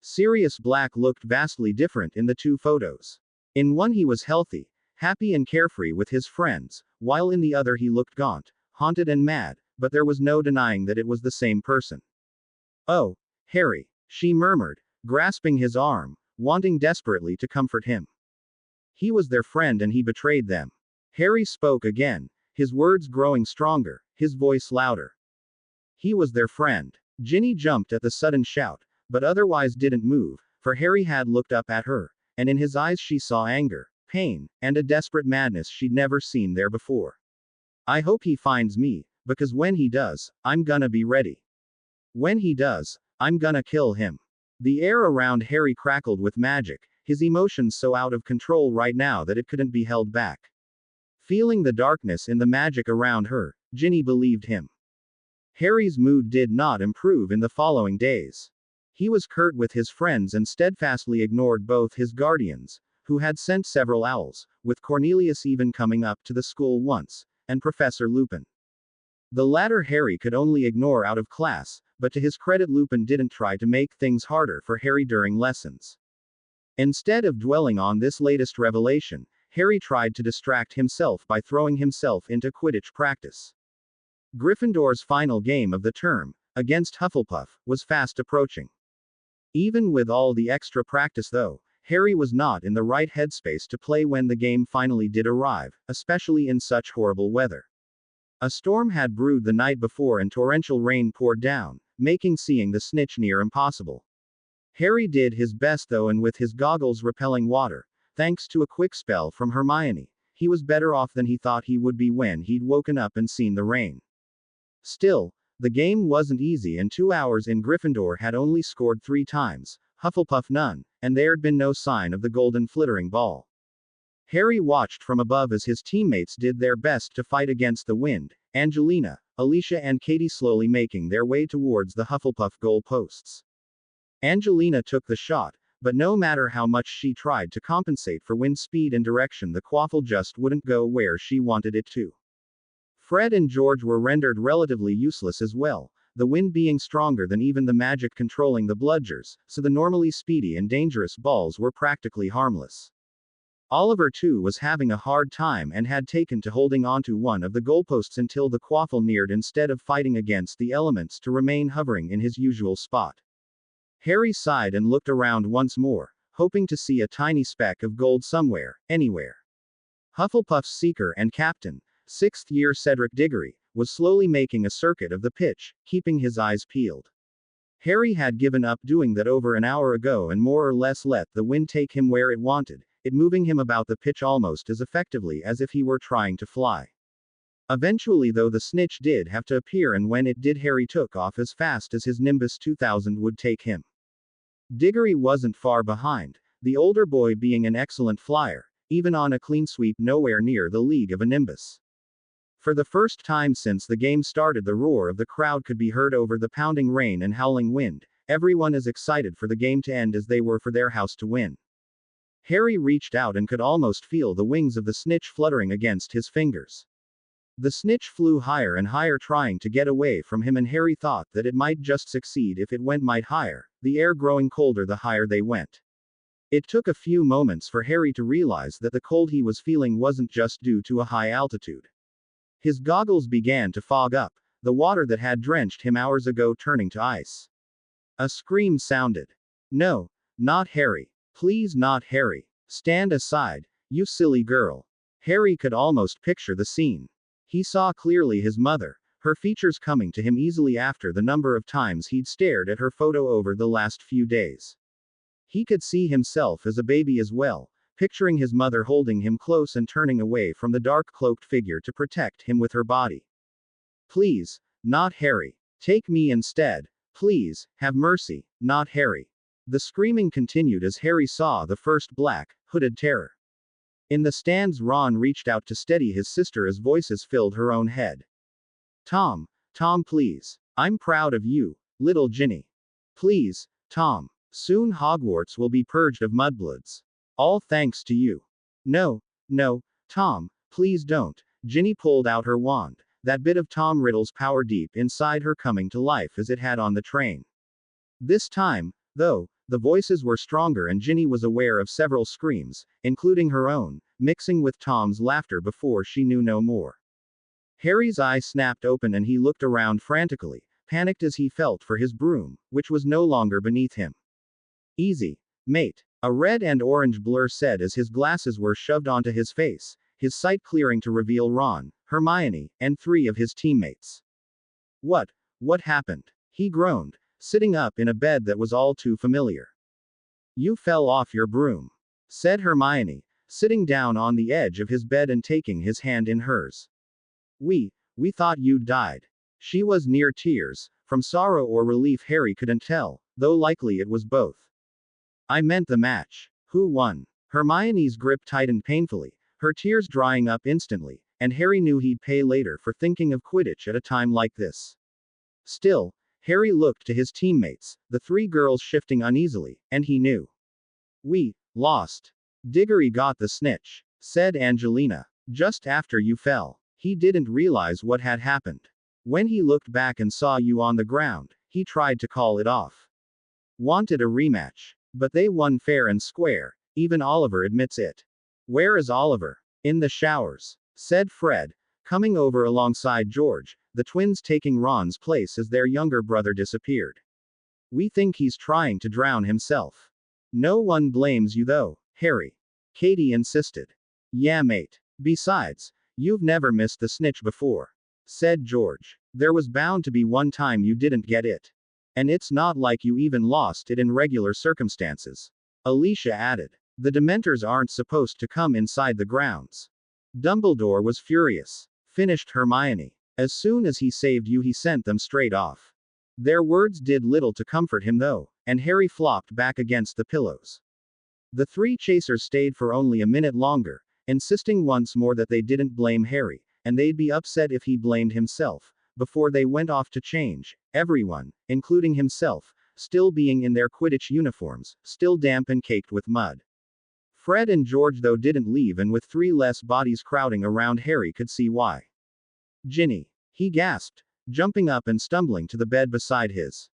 Sirius Black looked vastly different in the two photos. In one he was healthy, happy and carefree with his friends, while in the other he looked gaunt, haunted and mad, but there was no denying that it was the same person. Oh, Harry, she murmured, grasping his arm, wanting desperately to comfort him. He was their friend and he betrayed them. Harry spoke again, his words growing stronger, his voice louder. He was their friend. Ginny jumped at the sudden shout, but otherwise didn't move, for Harry had looked up at her, and in his eyes she saw anger, pain, and a desperate madness she'd never seen there before. I hope he finds me, because when he does, I'm gonna be ready. When he does, I'm gonna kill him. The air around Harry crackled with magic, his emotions so out of control right now that it couldn't be held back. Feeling the darkness in the magic around her, Ginny believed him. Harry's mood did not improve in the following days. He was curt with his friends and steadfastly ignored both his guardians, who had sent several owls, with Cornelius even coming up to the school once, and Professor Lupin. The latter Harry could only ignore out of class, but to his credit Lupin didn't try to make things harder for Harry during lessons. Instead of dwelling on this latest revelation, Harry tried to distract himself by throwing himself into Quidditch practice. Gryffindor's final game of the term, against Hufflepuff, was fast approaching. Even with all the extra practice though, Harry was not in the right headspace to play when the game finally did arrive, especially in such horrible weather. A storm had brewed the night before and torrential rain poured down, making seeing the snitch near impossible. Harry did his best though, and with his goggles repelling water, thanks to a quick spell from Hermione, he was better off than he thought he would be when he'd woken up and seen the rain. Still, the game wasn't easy, and 2 hours in Gryffindor had only scored 3 times, Hufflepuff none, and there'd been no sign of the golden flittering ball. Harry watched from above as his teammates did their best to fight against the wind, Angelina, Alicia and Katie slowly making their way towards the Hufflepuff goal posts. Angelina took the shot, but no matter how much she tried to compensate for wind speed and direction, the quaffle just wouldn't go where she wanted it to. Fred and George were rendered relatively useless as well, the wind being stronger than even the magic controlling the bludgers, so the normally speedy and dangerous balls were practically harmless. Oliver too was having a hard time and had taken to holding onto one of the goalposts until the quaffle neared instead of fighting against the elements to remain hovering in his usual spot. Harry sighed and looked around once more, hoping to see a tiny speck of gold somewhere, anywhere. Hufflepuff's seeker and captain, 6th year Cedric Diggory, was slowly making a circuit of the pitch, keeping his eyes peeled. Harry had given up doing that over an hour ago and more or less let the wind take him where it wanted, it moving him about the pitch almost as effectively as if he were trying to fly. Eventually though the snitch did have to appear, and when it did Harry took off as fast as his Nimbus 2000 would take him. Diggory wasn't far behind, the older boy being an excellent flyer, even on a clean sweep nowhere near the league of a Nimbus. For the first time since the game started, the roar of the crowd could be heard over the pounding rain and howling wind, everyone as excited for the game to end as they were for their house to win. Harry reached out and could almost feel the wings of the snitch fluttering against his fingers. The snitch flew higher and higher trying to get away from him, and Harry thought that it might just succeed if it went might higher, the air growing colder the higher they went. It took a few moments for Harry to realize that the cold he was feeling wasn't just due to a high altitude. His goggles began to fog up, the water that had drenched him hours ago turning to ice. A scream sounded. No, not Harry. Please not Harry. Stand aside, you silly girl. Harry could almost picture the scene. He saw clearly his mother, her features coming to him easily after the number of times he'd stared at her photo over the last few days. He could see himself as a baby as well, picturing his mother holding him close and turning away from the dark cloaked figure to protect him with her body. Please, not Harry. Take me instead. Please, have mercy, not Harry. The screaming continued as Harry saw the first black, hooded terror. In the stands, Ron reached out to steady his sister as voices filled her own head. Tom, Tom please. I'm proud of you, little Ginny. Please, Tom. Soon Hogwarts will be purged of mudbloods. All thanks to you. No, no, Tom, please don't. Ginny pulled out her wand, that bit of Tom Riddle's power deep inside her coming to life as it had on the train. This time, though, the voices were stronger and Ginny was aware of several screams, including her own, mixing with Tom's laughter before she knew no more. Harry's eyes snapped open and he looked around frantically, panicked as he felt for his broom, which was no longer beneath him. Easy, mate. A red and orange blur said as his glasses were shoved onto his face, his sight clearing to reveal Ron, Hermione, and 3 of his teammates. What happened? He groaned, sitting up in a bed that was all too familiar. You fell off your broom, said Hermione, sitting down on the edge of his bed and taking his hand in hers. We thought you'd died. She was near tears, from sorrow or relief Harry couldn't tell, though likely it was both. I meant the match. Who won? Hermione's grip tightened painfully, her tears drying up instantly, and Harry knew he'd pay later for thinking of Quidditch at a time like this. Still, Harry looked to his teammates, the 3 girls shifting uneasily, and he knew. We lost. Diggory got the snitch, said Angelina. Just after you fell. He didn't realize what had happened. When he looked back and saw you on the ground, he tried to call it off. Wanted a rematch. But they won fair and square, even Oliver admits it. Where is Oliver? In the showers, said Fred, coming over alongside George, the twins taking Ron's place as their younger brother disappeared. We think he's trying to drown himself. No one blames you though, Harry. Katie insisted. Yeah mate. Besides, you've never missed the snitch before, said George. There was bound to be one time you didn't get it. And it's not like you even lost it in regular circumstances. Alicia added. The Dementors aren't supposed to come inside the grounds. Dumbledore was furious, finished Hermione. As soon as he saved you, he sent them straight off. Their words did little to comfort him though, and Harry flopped back against the pillows. The 3 chasers stayed for only a minute longer, insisting once more that they didn't blame Harry, and they'd be upset if he blamed himself, before they went off to change, everyone, including himself, still being in their Quidditch uniforms, still damp and caked with mud. Fred and George though didn't leave, and with 3 less bodies crowding around Harry could see why. Ginny, he gasped, jumping up and stumbling to the bed beside his.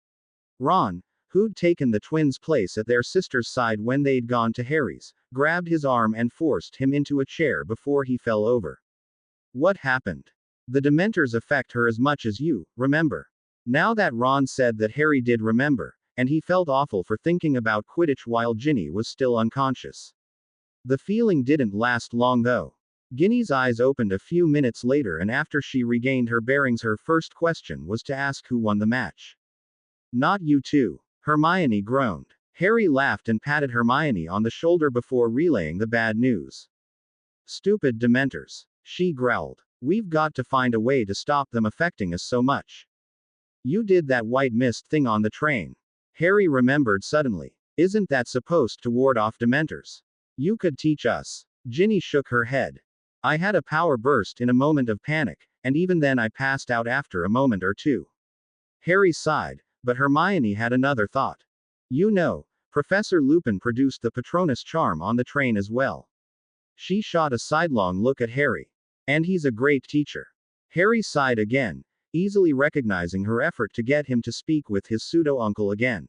Ron, who'd taken the twins' place at their sister's side when they'd gone to Harry's, grabbed his arm and forced him into a chair before he fell over. What happened? The Dementors affect her as much as you, remember? Now that Ron said that Harry did remember, and he felt awful for thinking about Quidditch while Ginny was still unconscious. The feeling didn't last long though. Ginny's eyes opened a few minutes later, and after she regained her bearings, her first question was to ask who won the match. Not you two, Hermione groaned. Harry laughed and patted Hermione on the shoulder before relaying the bad news. Stupid Dementors, she growled. We've got to find a way to stop them affecting us so much. You did that white mist thing on the train. Harry remembered suddenly. Isn't that supposed to ward off Dementors? You could teach us. Ginny shook her head. I had a power burst in a moment of panic, and even then I passed out after a moment or two. Harry sighed, but Hermione had another thought. You know, Professor Lupin produced the Patronus charm on the train as well. She shot a sidelong look at Harry. And he's a great teacher. Harry sighed again, easily recognizing her effort to get him to speak with his pseudo-uncle again.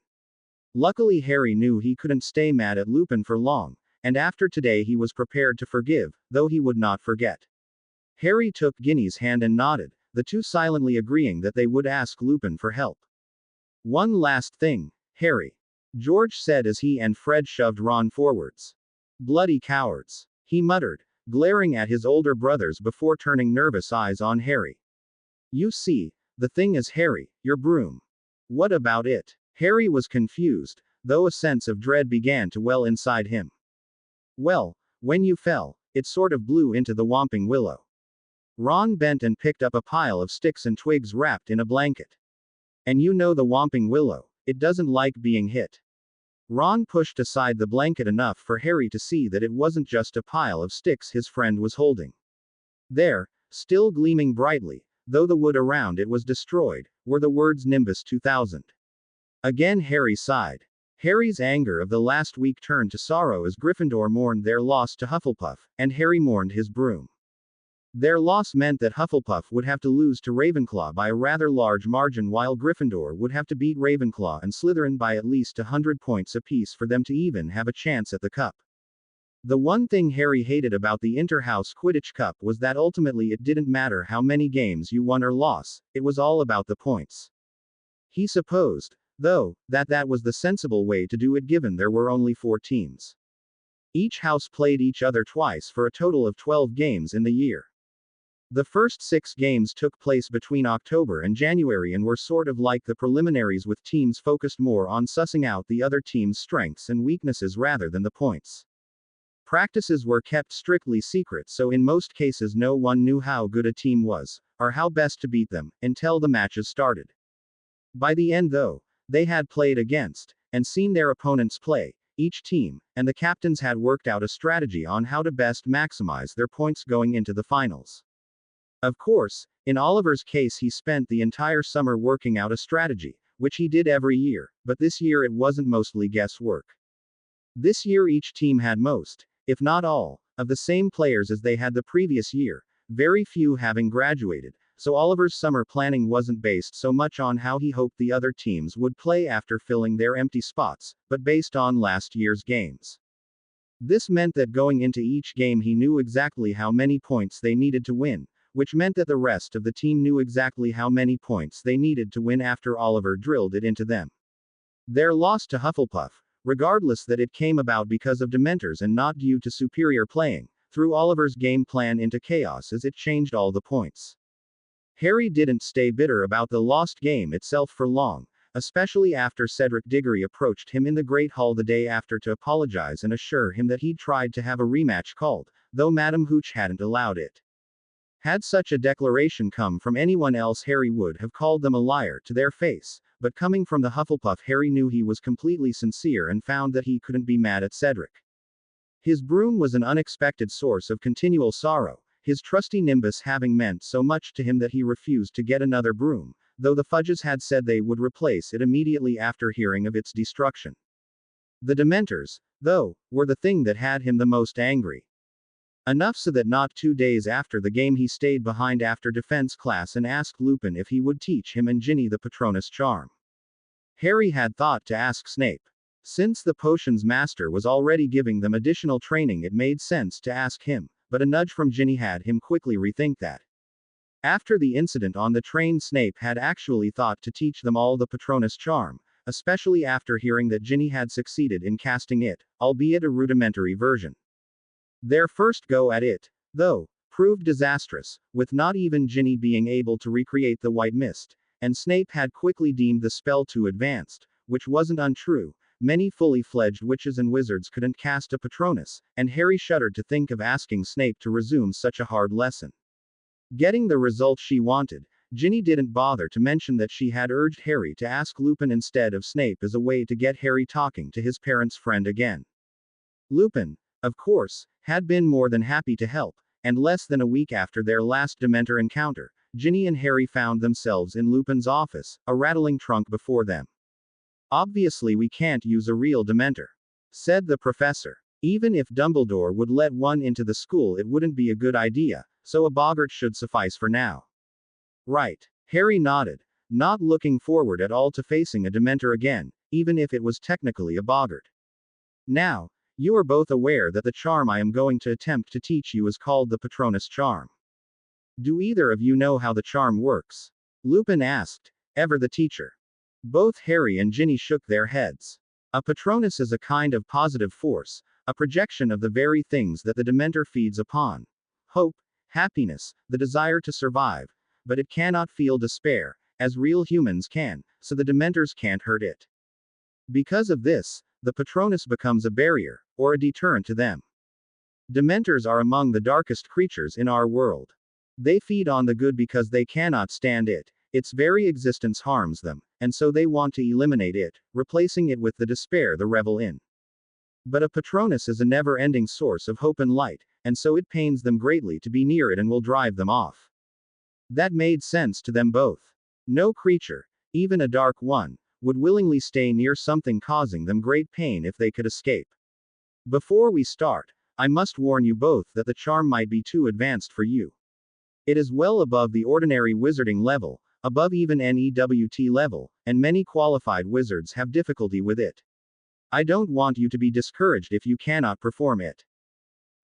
Luckily Harry knew he couldn't stay mad at Lupin for long, and after today he was prepared to forgive, though he would not forget. Harry took Ginny's hand and nodded, the two silently agreeing that they would ask Lupin for help. One last thing, Harry. George said as he and Fred shoved Ron forwards. Bloody cowards, he muttered, glaring at his older brothers before turning nervous eyes on Harry. You see, the thing is Harry, your broom. What about it? Harry was confused, though a sense of dread began to well inside him. Well, when you fell, it sort of blew into the Whomping Willow. Ron bent and picked up a pile of sticks and twigs wrapped in a blanket. And you know the Whomping Willow, it doesn't like being hit. Ron pushed aside the blanket enough for Harry to see that it wasn't just a pile of sticks his friend was holding. There, still gleaming brightly, though the wood around it was destroyed, were the words Nimbus 2000. Again Harry sighed. Harry's anger of the last week turned to sorrow as Gryffindor mourned their loss to Hufflepuff, and Harry mourned his broom. Their loss meant that Hufflepuff would have to lose to Ravenclaw by a rather large margin, while Gryffindor would have to beat Ravenclaw and Slytherin by at least 100 points apiece for them to even have a chance at the cup. The one thing Harry hated about the Interhouse Quidditch Cup was that ultimately it didn't matter how many games you won or lost, it was all about the points. He supposed, though, that that was the sensible way to do it given there were only 4 teams. Each house played each other twice for a total of 12 games in the year. The first 6 games took place between October and January and were sort of like the preliminaries, with teams focused more on sussing out the other team's strengths and weaknesses rather than the points. Practices were kept strictly secret, so in most cases no one knew how good a team was, or how best to beat them, until the matches started. By the end though, they had played against, and seen their opponents play, each team, and the captains had worked out a strategy on how to best maximize their points going into the finals. Of course, in Oliver's case he spent the entire summer working out a strategy, which he did every year, but this year it wasn't mostly guesswork. This year each team had most, if not all, of the same players as they had the previous year, very few having graduated, so Oliver's summer planning wasn't based so much on how he hoped the other teams would play after filling their empty spots, but based on last year's games. This meant that going into each game he knew exactly how many points they needed to win, which meant that the rest of the team knew exactly how many points they needed to win after Oliver drilled it into them. Their loss to Hufflepuff, regardless that it came about because of Dementors and not due to superior playing, threw Oliver's game plan into chaos as it changed all the points. Harry didn't stay bitter about the lost game itself for long, especially after Cedric Diggory approached him in the Great Hall the day after to apologize and assure him that he'd tried to have a rematch called, though Madame Hooch hadn't allowed it. Had such a declaration come from anyone else, Harry would have called them a liar to their face, but coming from the Hufflepuff, Harry knew he was completely sincere and found that he couldn't be mad at Cedric. His broom was an unexpected source of continual sorrow, his trusty Nimbus having meant so much to him that he refused to get another broom, though the Fudges had said they would replace it immediately after hearing of its destruction. The Dementors, though, were the thing that had him the most angry. Enough so that not 2 days after the game he stayed behind after defense class and asked Lupin if he would teach him and Ginny the Patronus charm. Harry had thought to ask Snape. Since the potions master was already giving them additional training, it made sense to ask him, but a nudge from Ginny had him quickly rethink that. After the incident on the train, Snape had actually thought to teach them all the Patronus charm, especially after hearing that Ginny had succeeded in casting it, albeit a rudimentary version. Their first go at it, though, proved disastrous, with not even Ginny being able to recreate the white mist, and Snape had quickly deemed the spell too advanced, which wasn't untrue. Many fully fledged witches and wizards couldn't cast a Patronus, and Harry shuddered to think of asking Snape to resume such a hard lesson. Getting the result she wanted, Ginny didn't bother to mention that she had urged Harry to ask Lupin instead of Snape as a way to get Harry talking to his parents' friend again. Lupin, of course, had been more than happy to help, and less than a week after their last Dementor encounter, Ginny and Harry found themselves in Lupin's office, a rattling trunk before them. "Obviously we can't use a real Dementor," said the professor. "Even if Dumbledore would let one into the school, it wouldn't be a good idea, so a boggart should suffice for now." "Right." Harry nodded, not looking forward at all to facing a Dementor again, even if it was technically a boggart. "Now, you are both aware that the charm I am going to attempt to teach you is called the Patronus charm. Do either of you know how the charm works?" Lupin asked, ever the teacher. Both Harry and Ginny shook their heads. A Patronus is a kind of positive force, a projection of the very things that the Dementor feeds upon. Hope, happiness, the desire to survive, but it cannot feel despair, as real humans can, so the Dementors can't hurt it. Because of this, the Patronus becomes a barrier, or a deterrent to them. Dementors are among the darkest creatures in our world. They feed on the good because they cannot stand it. Its very existence harms them, and so they want to eliminate it, replacing it with the despair they revel in. But a Patronus is a never-ending source of hope and light, and so it pains them greatly to be near it and will drive them off. That made sense to them both. No creature, even a dark one, would willingly stay near something causing them great pain if they could escape. Before we start, I must warn you both that the charm might be too advanced for you. It is well above the ordinary wizarding level, above even NEWT level, and many qualified wizards have difficulty with it. I don't want you to be discouraged if you cannot perform it.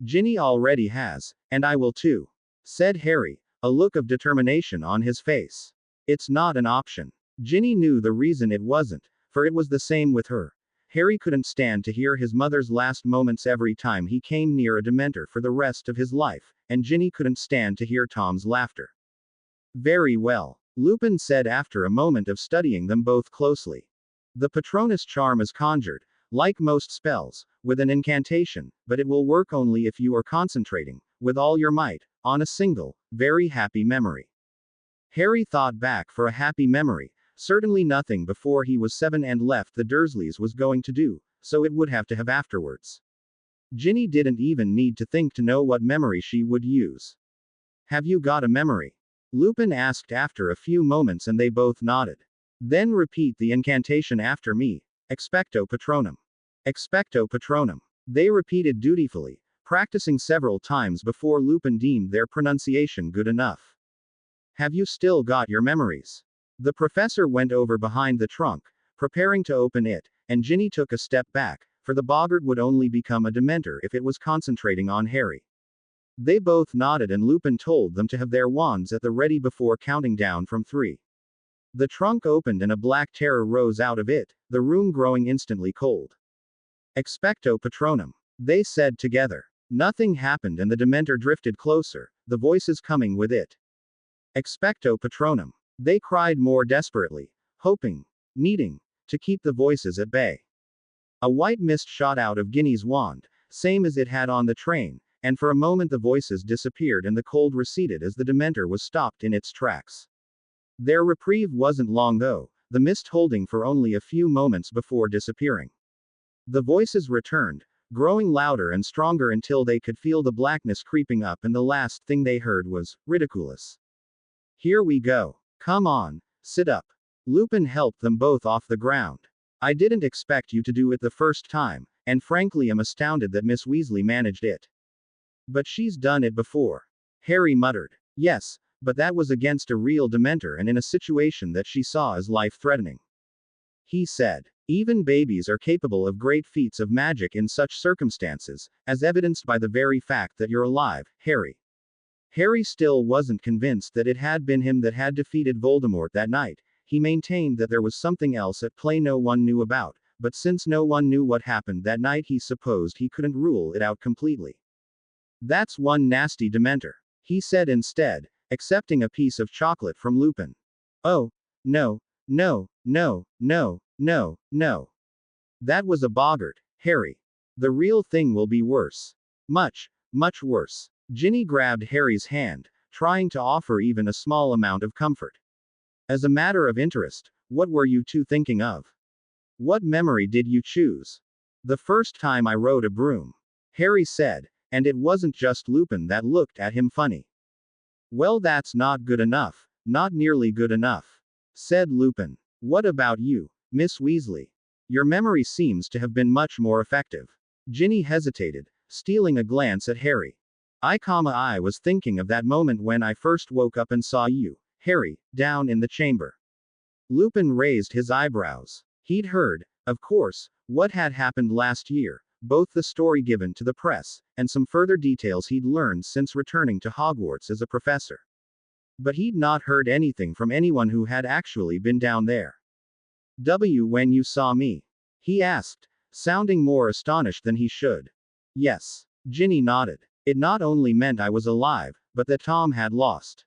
Ginny already has, and I will too, said Harry, a look of determination on his face. It's not an option. Ginny knew the reason it wasn't, for it was the same with her. Harry couldn't stand to hear his mother's last moments every time he came near a Dementor for the rest of his life, and Ginny couldn't stand to hear Tom's laughter. Very well, Lupin said after a moment of studying them both closely. The Patronus charm is conjured, like most spells, with an incantation, but it will work only if you are concentrating, with all your might, on a single, very happy memory. Harry thought back for a happy memory. Certainly nothing before he was 7 and left the Dursleys was going to do, so it would have to have afterwards. Ginny didn't even need to think to know what memory she would use. Have you got a memory? Lupin asked after a few moments and they both nodded. Then repeat the incantation after me. Expecto Patronum. Expecto Patronum. They repeated dutifully, practicing several times before Lupin deemed their pronunciation good enough. Have you still got your memories? The professor went over behind the trunk, preparing to open it, and Ginny took a step back, for the boggart would only become a Dementor if it was concentrating on Harry. They both nodded and Lupin told them to have their wands at the ready before counting down from 3. The trunk opened and a black terror rose out of it, the room growing instantly cold. Expecto Patronum. They said together. Nothing happened and the Dementor drifted closer, the voices coming with it. Expecto Patronum. They cried more desperately, hoping, needing, to keep the voices at bay. A white mist shot out of Ginny's wand, same as it had on the train, and for a moment the voices disappeared and the cold receded as the Dementor was stopped in its tracks. Their reprieve wasn't long though, the mist holding for only a few moments before disappearing. The voices returned, growing louder and stronger until they could feel the blackness creeping up, and the last thing they heard was, "Ridiculous. Here we go. Come on, sit up." Lupin helped them both off the ground. "I didn't expect you to do it the first time, and frankly am astounded that Miss Weasley managed it. But she's done it before." Harry muttered. "Yes, but that was against a real Dementor and in a situation that she saw as life-threatening," he said. "Even babies are capable of great feats of magic in such circumstances, as evidenced by the very fact that you're alive, Harry." Harry still wasn't convinced that it had been him that had defeated Voldemort that night. He maintained that there was something else at play no one knew about, but since no one knew what happened that night, he supposed he couldn't rule it out completely. "That's one nasty Dementor," he said instead, accepting a piece of chocolate from Lupin. "Oh, no, no, no, no, no, no. That was a boggart, Harry. The real thing will be worse. Much, much worse." Ginny grabbed Harry's hand, trying to offer even a small amount of comfort. "As a matter of interest, what were you two thinking of? What memory did you choose?" "The first time I rode a broom," Harry said, and it wasn't just Lupin that looked at him funny. "Well, that's not good enough, not nearly good enough," said Lupin. "What about you, Miss Weasley? Your memory seems to have been much more effective." Ginny hesitated, stealing a glance at Harry. I was thinking of that moment when I first woke up and saw you, Harry, down in the chamber." Lupin raised his eyebrows. He'd heard, of course, what had happened last year, both the story given to the press, and some further details he'd learned since returning to Hogwarts as a professor. But he'd not heard anything from anyone who had actually been down there. "When you saw me?" he asked, sounding more astonished than he should. "Yes." Ginny nodded. "It not only meant I was alive, but that Tom had lost.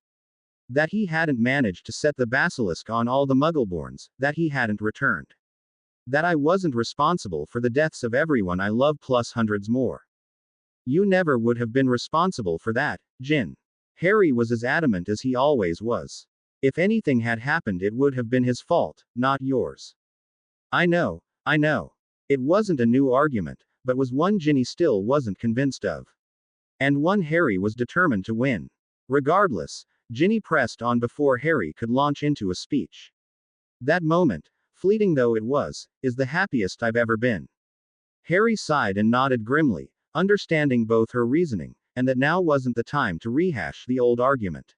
That he hadn't managed to set the basilisk on all the Muggleborns, that he hadn't returned. That I wasn't responsible for the deaths of everyone I love plus hundreds more." "You never would have been responsible for that, Gin." Harry was as adamant as he always was. "If anything had happened, it would have been his fault, not yours." I know. It wasn't a new argument, but was one Ginny still wasn't convinced of. And one Harry was determined to win. Regardless, Ginny pressed on before Harry could launch into a speech. "That moment, fleeting though it was, is the happiest I've ever been." Harry sighed and nodded grimly, understanding both her reasoning, and that now wasn't the time to rehash the old argument.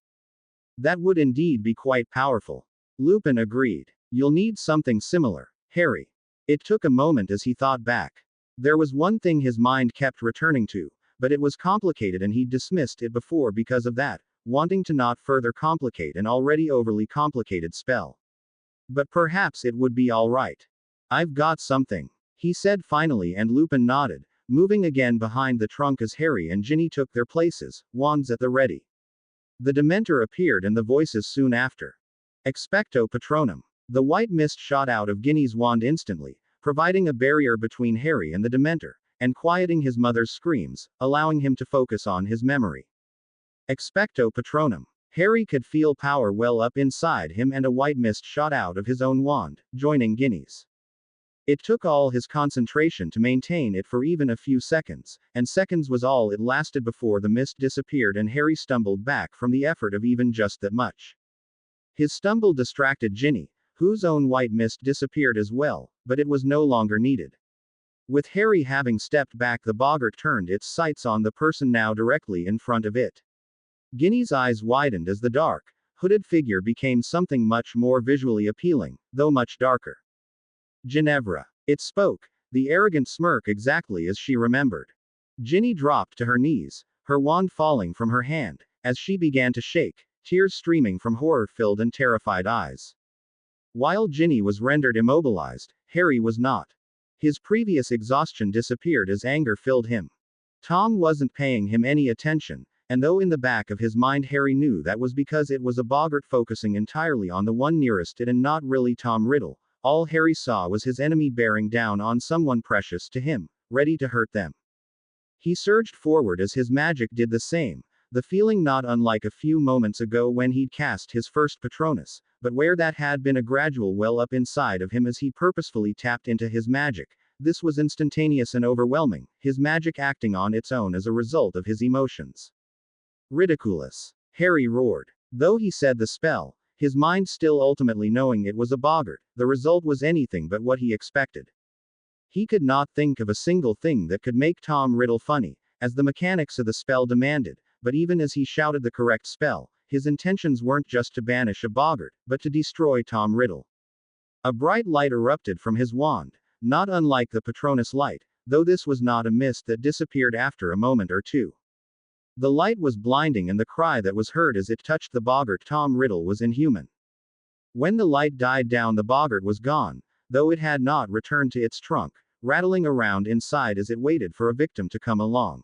"That would indeed be quite powerful." Lupin agreed. "You'll need something similar, Harry." It took a moment as he thought back. There was one thing his mind kept returning to, but it was complicated and he'd dismissed it before because of that, wanting to not further complicate an already overly complicated spell. But perhaps it would be all right. "I've got something," he said finally, and Lupin nodded, moving again behind the trunk as Harry and Ginny took their places, wands at the ready. The Dementor appeared and the voices soon after. "Expecto Patronum." The white mist shot out of Ginny's wand instantly, providing a barrier between Harry and the Dementor, and quieting his mother's screams, allowing him to focus on his memory. Expecto Patronum. Harry could feel power well up inside him, and a white mist shot out of his own wand, joining Ginny's. It took all his concentration to maintain it for even a few seconds, and seconds was all it lasted before the mist disappeared and Harry stumbled back from the effort of even just that much. His stumble distracted Ginny, whose own white mist disappeared as well, but it was no longer needed. With Harry having stepped back, the boggart turned its sights on the person now directly in front of it. Ginny's eyes widened as the dark, hooded figure became something much more visually appealing, though much darker. "Ginevra." It spoke, the arrogant smirk exactly as she remembered. Ginny dropped to her knees, her wand falling from her hand, as she began to shake, tears streaming from horror-filled and terrified eyes. While Ginny was rendered immobilized, Harry was not. His previous exhaustion disappeared as anger filled him. Tom wasn't paying him any attention, and though in the back of his mind Harry knew that was because it was a boggart focusing entirely on the one nearest it and not really Tom Riddle, all Harry saw was his enemy bearing down on someone precious to him, ready to hurt them. He surged forward as his magic did the same, the feeling not unlike a few moments ago when he'd cast his first Patronus, but where that had been a gradual well up inside of him as he purposefully tapped into his magic, This was instantaneous and overwhelming, his magic acting on its own as a result of his emotions. Ridiculous. Harry roared. Though he said the spell, his mind still ultimately knowing it was a boggart, the result was anything but what he expected. He could not think of a single thing that could make Tom Riddle funny, as the mechanics of the spell demanded, but even as he shouted the correct spell, his intentions weren't just to banish a boggart, but to destroy Tom Riddle. A bright light erupted from his wand, not unlike the Patronus light, though this was not a mist that disappeared after a moment or two. The light was blinding and the cry that was heard as it touched the boggart Tom Riddle was inhuman. When the light died down, the boggart was gone, though it had not returned to its trunk, rattling around inside as it waited for a victim to come along.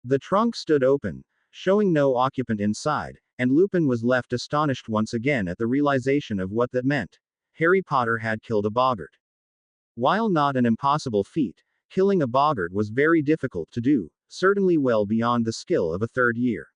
The trunk stood open, showing no occupant inside, and Lupin was left astonished once again at the realization of what that meant. Harry Potter had killed a boggart. While not an impossible feat, killing a boggart was very difficult to do, certainly well beyond the skill of a third year.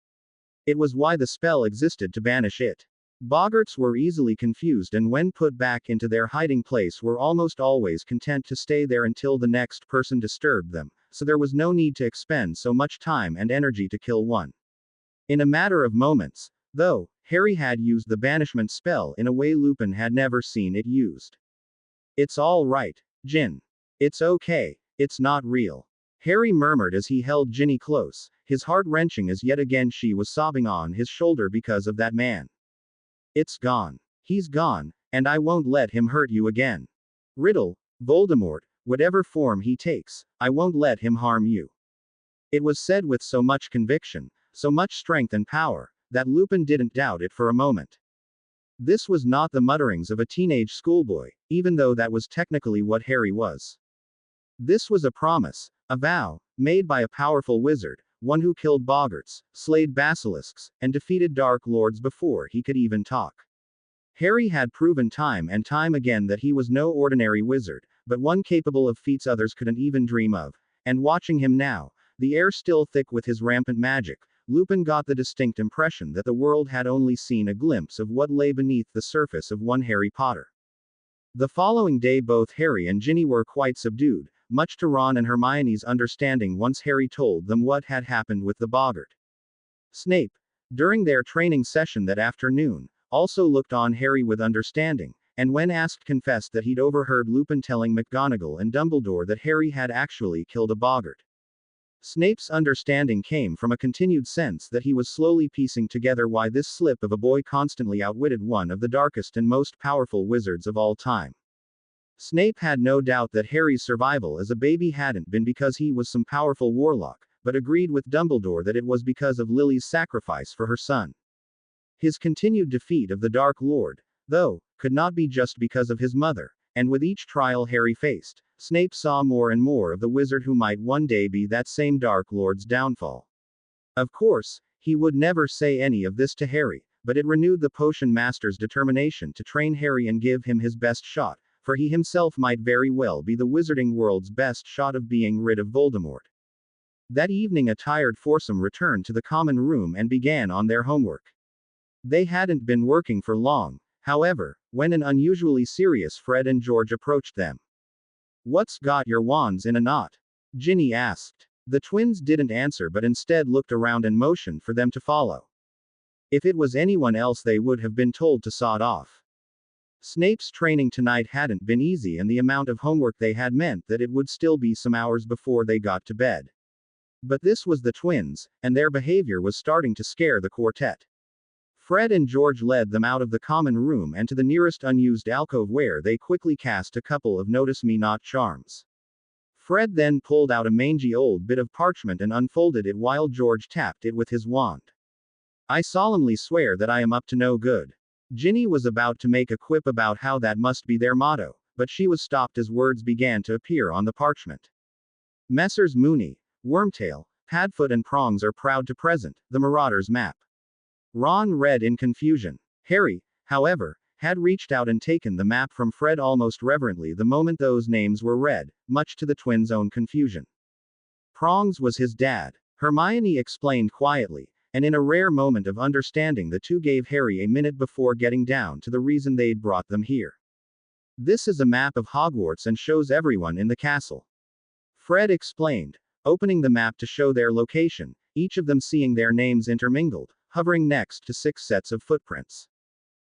It was why the spell existed to banish it. Boggarts were easily confused and when put back into their hiding place were almost always content to stay there until the next person disturbed them, so there was no need to expend so much time and energy to kill one. In a matter of moments, though, Harry had used the banishment spell in a way Lupin had never seen it used. "It's all right, Jin. It's okay, it's not real," Harry murmured as he held Ginny close, his heart wrenching as yet again she was sobbing on his shoulder because of that man. "It's gone. He's gone, and I won't let him hurt you again. Riddle, Voldemort, whatever form he takes, I won't let him harm you." It was said with so much conviction, so much strength and power, that Lupin didn't doubt it for a moment. This was not the mutterings of a teenage schoolboy, even though that was technically what Harry was. This was a promise, a vow, made by a powerful wizard, one who killed boggarts, slayed basilisks, and defeated dark lords before he could even talk. Harry had proven time and time again that he was no ordinary wizard, but one capable of feats others couldn't even dream of, and watching him now, the air still thick with his rampant magic, Lupin got the distinct impression that the world had only seen a glimpse of what lay beneath the surface of one Harry Potter. The following day both Harry and Ginny were quite subdued, much to Ron and Hermione's understanding once Harry told them what had happened with the boggart. Snape, during their training session that afternoon, also looked on Harry with understanding, and when asked confessed that he'd overheard Lupin telling McGonagall and Dumbledore that Harry had actually killed a boggart. Snape's understanding came from a continued sense that he was slowly piecing together why this slip of a boy constantly outwitted one of the darkest and most powerful wizards of all time. Snape had no doubt that Harry's survival as a baby hadn't been because he was some powerful warlock, but agreed with Dumbledore that it was because of Lily's sacrifice for her son. His continued defeat of the Dark Lord, though, could not be just because of his mother, and with each trial Harry faced, Snape saw more and more of the wizard who might one day be that same Dark Lord's downfall. Of course, he would never say any of this to Harry, but it renewed the potion master's determination to train Harry and give him his best shot, for he himself might very well be the wizarding world's best shot of being rid of Voldemort. That evening a tired foursome returned to the common room and began on their homework. They hadn't been working for long, however, when an unusually serious Fred and George approached them. "What's got your wands in a knot?" Ginny asked. The twins didn't answer but instead looked around and motioned for them to follow. If it was anyone else they would have been told to sod off. Snape's training tonight hadn't been easy and the amount of homework they had meant that it would still be some hours before they got to bed. But this was the twins, and their behavior was starting to scare the quartet. Fred and George led them out of the common room and to the nearest unused alcove where they quickly cast a couple of notice me not charms. Fred then pulled out a mangy old bit of parchment and unfolded it while George tapped it with his wand. "I solemnly swear that I am up to no good." Ginny was about to make a quip about how that must be their motto, but she was stopped as words began to appear on the parchment. "Messrs. Moony, Wormtail, Padfoot and Prongs are proud to present the Marauder's map." Ron read in confusion. Harry, however, had reached out and taken the map from Fred almost reverently the moment those names were read, much to the twins' own confusion. Prongs was his dad, Hermione explained quietly, and in a rare moment of understanding the two gave Harry a minute before getting down to the reason they'd brought them here. This is a map of Hogwarts and shows everyone in the castle. Fred explained, opening the map to show their location, each of them seeing their names intermingled, hovering next to 6 sets of footprints.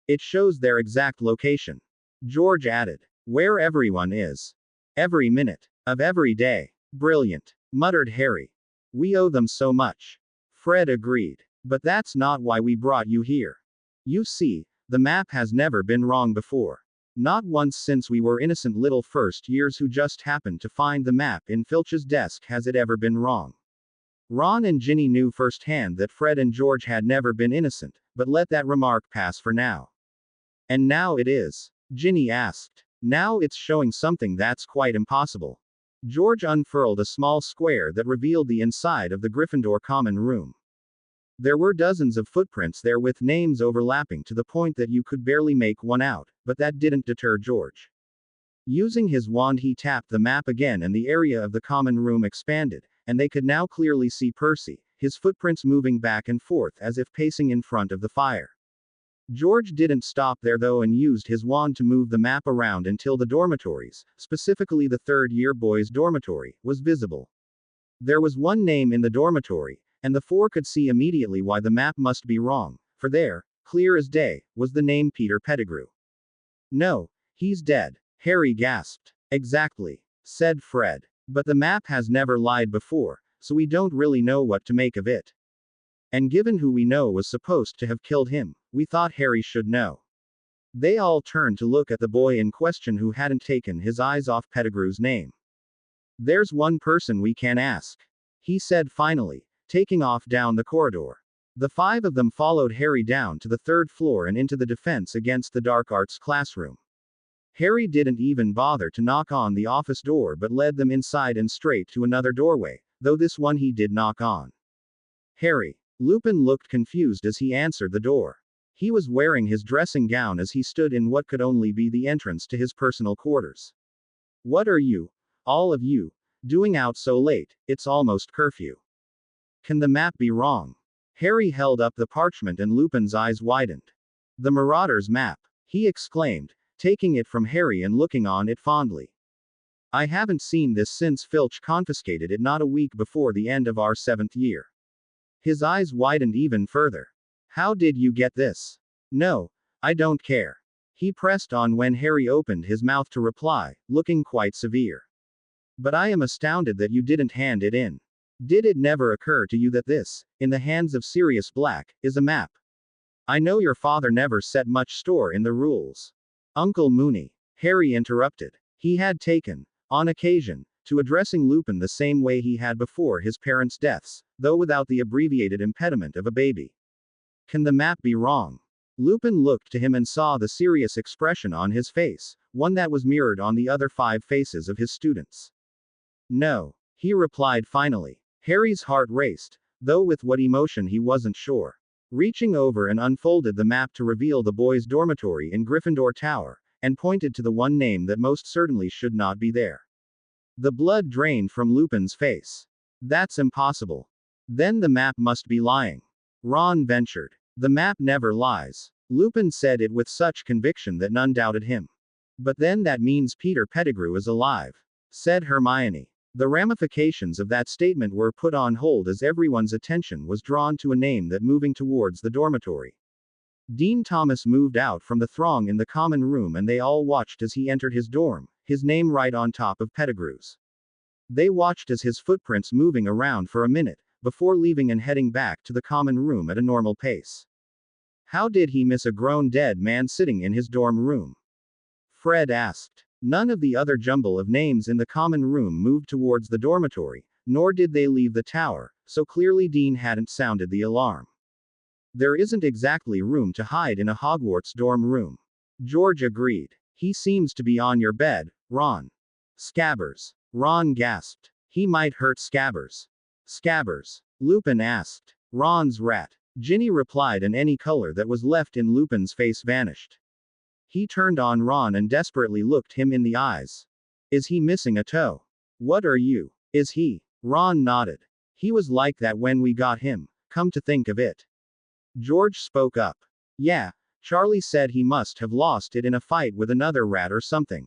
It shows their exact location. George added, where everyone is. Every minute. Of every day. Brilliant, muttered Harry. We owe them so much. Fred agreed. But that's not why we brought you here. You see, the map has never been wrong before. Not once since we were innocent little first years who just happened to find the map in Filch's desk has it ever been wrong. Ron and Ginny knew firsthand that Fred and George had never been innocent, but let that remark pass for now. And now it is? Ginny asked. Now it's showing something that's quite impossible. George unfurled a small square that revealed the inside of the Gryffindor common room. There were dozens of footprints there with names overlapping to the point that you could barely make one out, but that didn't deter George. Using his wand he tapped the map again and the area of the common room expanded, and they could now clearly see Percy, his footprints moving back and forth as if pacing in front of the fire. George didn't stop there though and used his wand to move the map around until the dormitories, specifically the third-year boys' dormitory, was visible. There was one name in the dormitory, and the 4 could see immediately why the map must be wrong, for there, clear as day, was the name Peter Pettigrew. No, he's dead, Harry gasped. Exactly, said Fred. But the map has never lied before, so we don't really know what to make of it. And given who we know was supposed to have killed him, we thought Harry should know. They all turned to look at the boy in question who hadn't taken his eyes off Pettigrew's name. There's one person we can ask, he said finally, taking off down the corridor. The 5 of them followed Harry down to the 3rd floor and into the Defense Against the Dark Arts classroom. Harry didn't even bother to knock on the office door but led them inside and straight to another doorway, though this one he did knock on. Harry. Lupin looked confused as he answered the door. He was wearing his dressing gown as he stood in what could only be the entrance to his personal quarters. What are you, all of you, doing out so late? It's almost curfew. Can the map be wrong? Harry held up the parchment and Lupin's eyes widened. The Marauder's map, he exclaimed, taking it from Harry and looking on it fondly. I haven't seen this since Filch confiscated it not a week before the end of our 7th year. His eyes widened even further. How did you get this? No, I don't care. He pressed on when Harry opened his mouth to reply, looking quite severe. But I am astounded that you didn't hand it in. Did it never occur to you that this, in the hands of Sirius Black, is a map? I know your father never set much store in the rules. Uncle Mooney, Harry interrupted. He had taken, on occasion, to addressing Lupin the same way he had before his parents' deaths, though without the abbreviated impediment of a baby. Can the map be wrong? Lupin looked to him and saw the serious expression on his face, one that was mirrored on the other 5 faces of his students. No, he replied finally. Harry's heart raced, though with what emotion he wasn't sure. Reaching over and unfolded the map to reveal the boys' dormitory in Gryffindor Tower, and pointed to the one name that most certainly should not be there. The blood drained from Lupin's face. That's impossible. Then the map must be lying. Ron ventured. The map never lies. Lupin said it with such conviction that none doubted him. But then that means Peter Pettigrew is alive, said Hermione. The ramifications of that statement were put on hold as everyone's attention was drawn to a name that moving towards the dormitory. Dean Thomas moved out from the throng in the common room and they all watched as he entered his dorm, his name right on top of Pettigrew's. They watched as his footprints moving around for a minute, before leaving and heading back to the common room at a normal pace. How did he miss a grown dead man sitting in his dorm room? Fred asked. None of the other jumble of names in the common room moved towards the dormitory, nor did they leave the tower, so clearly Dean hadn't sounded the alarm. There isn't exactly room to hide in a Hogwarts dorm room. George agreed. He seems to be on your bed, Ron. Scabbers. Ron gasped. He might hurt Scabbers. Scabbers? Lupin asked. Ron's rat. Ginny replied and any color that was left in Lupin's face vanished. He turned on Ron and desperately looked him in the eyes. Is he missing a toe? What are you? Is he? Ron nodded. He was like that when we got him, come to think of it. George spoke up. Yeah, Charlie said he must have lost it in a fight with another rat or something.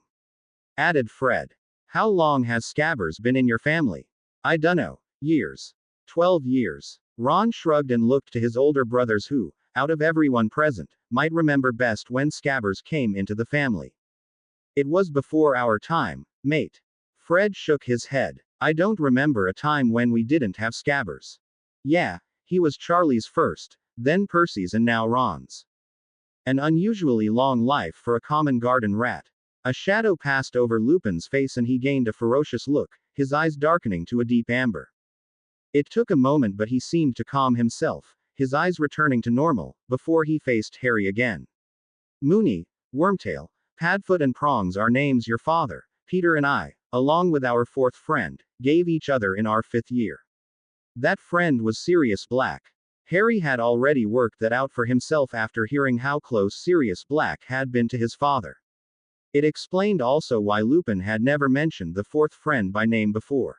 Added Fred. How long has Scabbers been in your family? I dunno. Years. 12 years. Ron shrugged and looked to his older brothers who, out of everyone present, might remember best when Scabbers came into the family. It was before our time, mate. Fred shook his head. I don't remember a time when we didn't have Scabbers. Yeah, he was Charlie's first, then Percy's and now Ron's. An unusually long life for a common garden rat. A shadow passed over Lupin's face and he gained a ferocious look, his eyes darkening to a deep amber. It took a moment but he seemed to calm himself, his eyes returning to normal, before he faced Harry again. Moony, Wormtail, Padfoot and Prongs are names your father, Peter and I, along with our fourth friend, gave each other in our 5th year. That friend was Sirius Black. Harry had already worked that out for himself after hearing how close Sirius Black had been to his father. It explained also why Lupin had never mentioned the fourth friend by name before.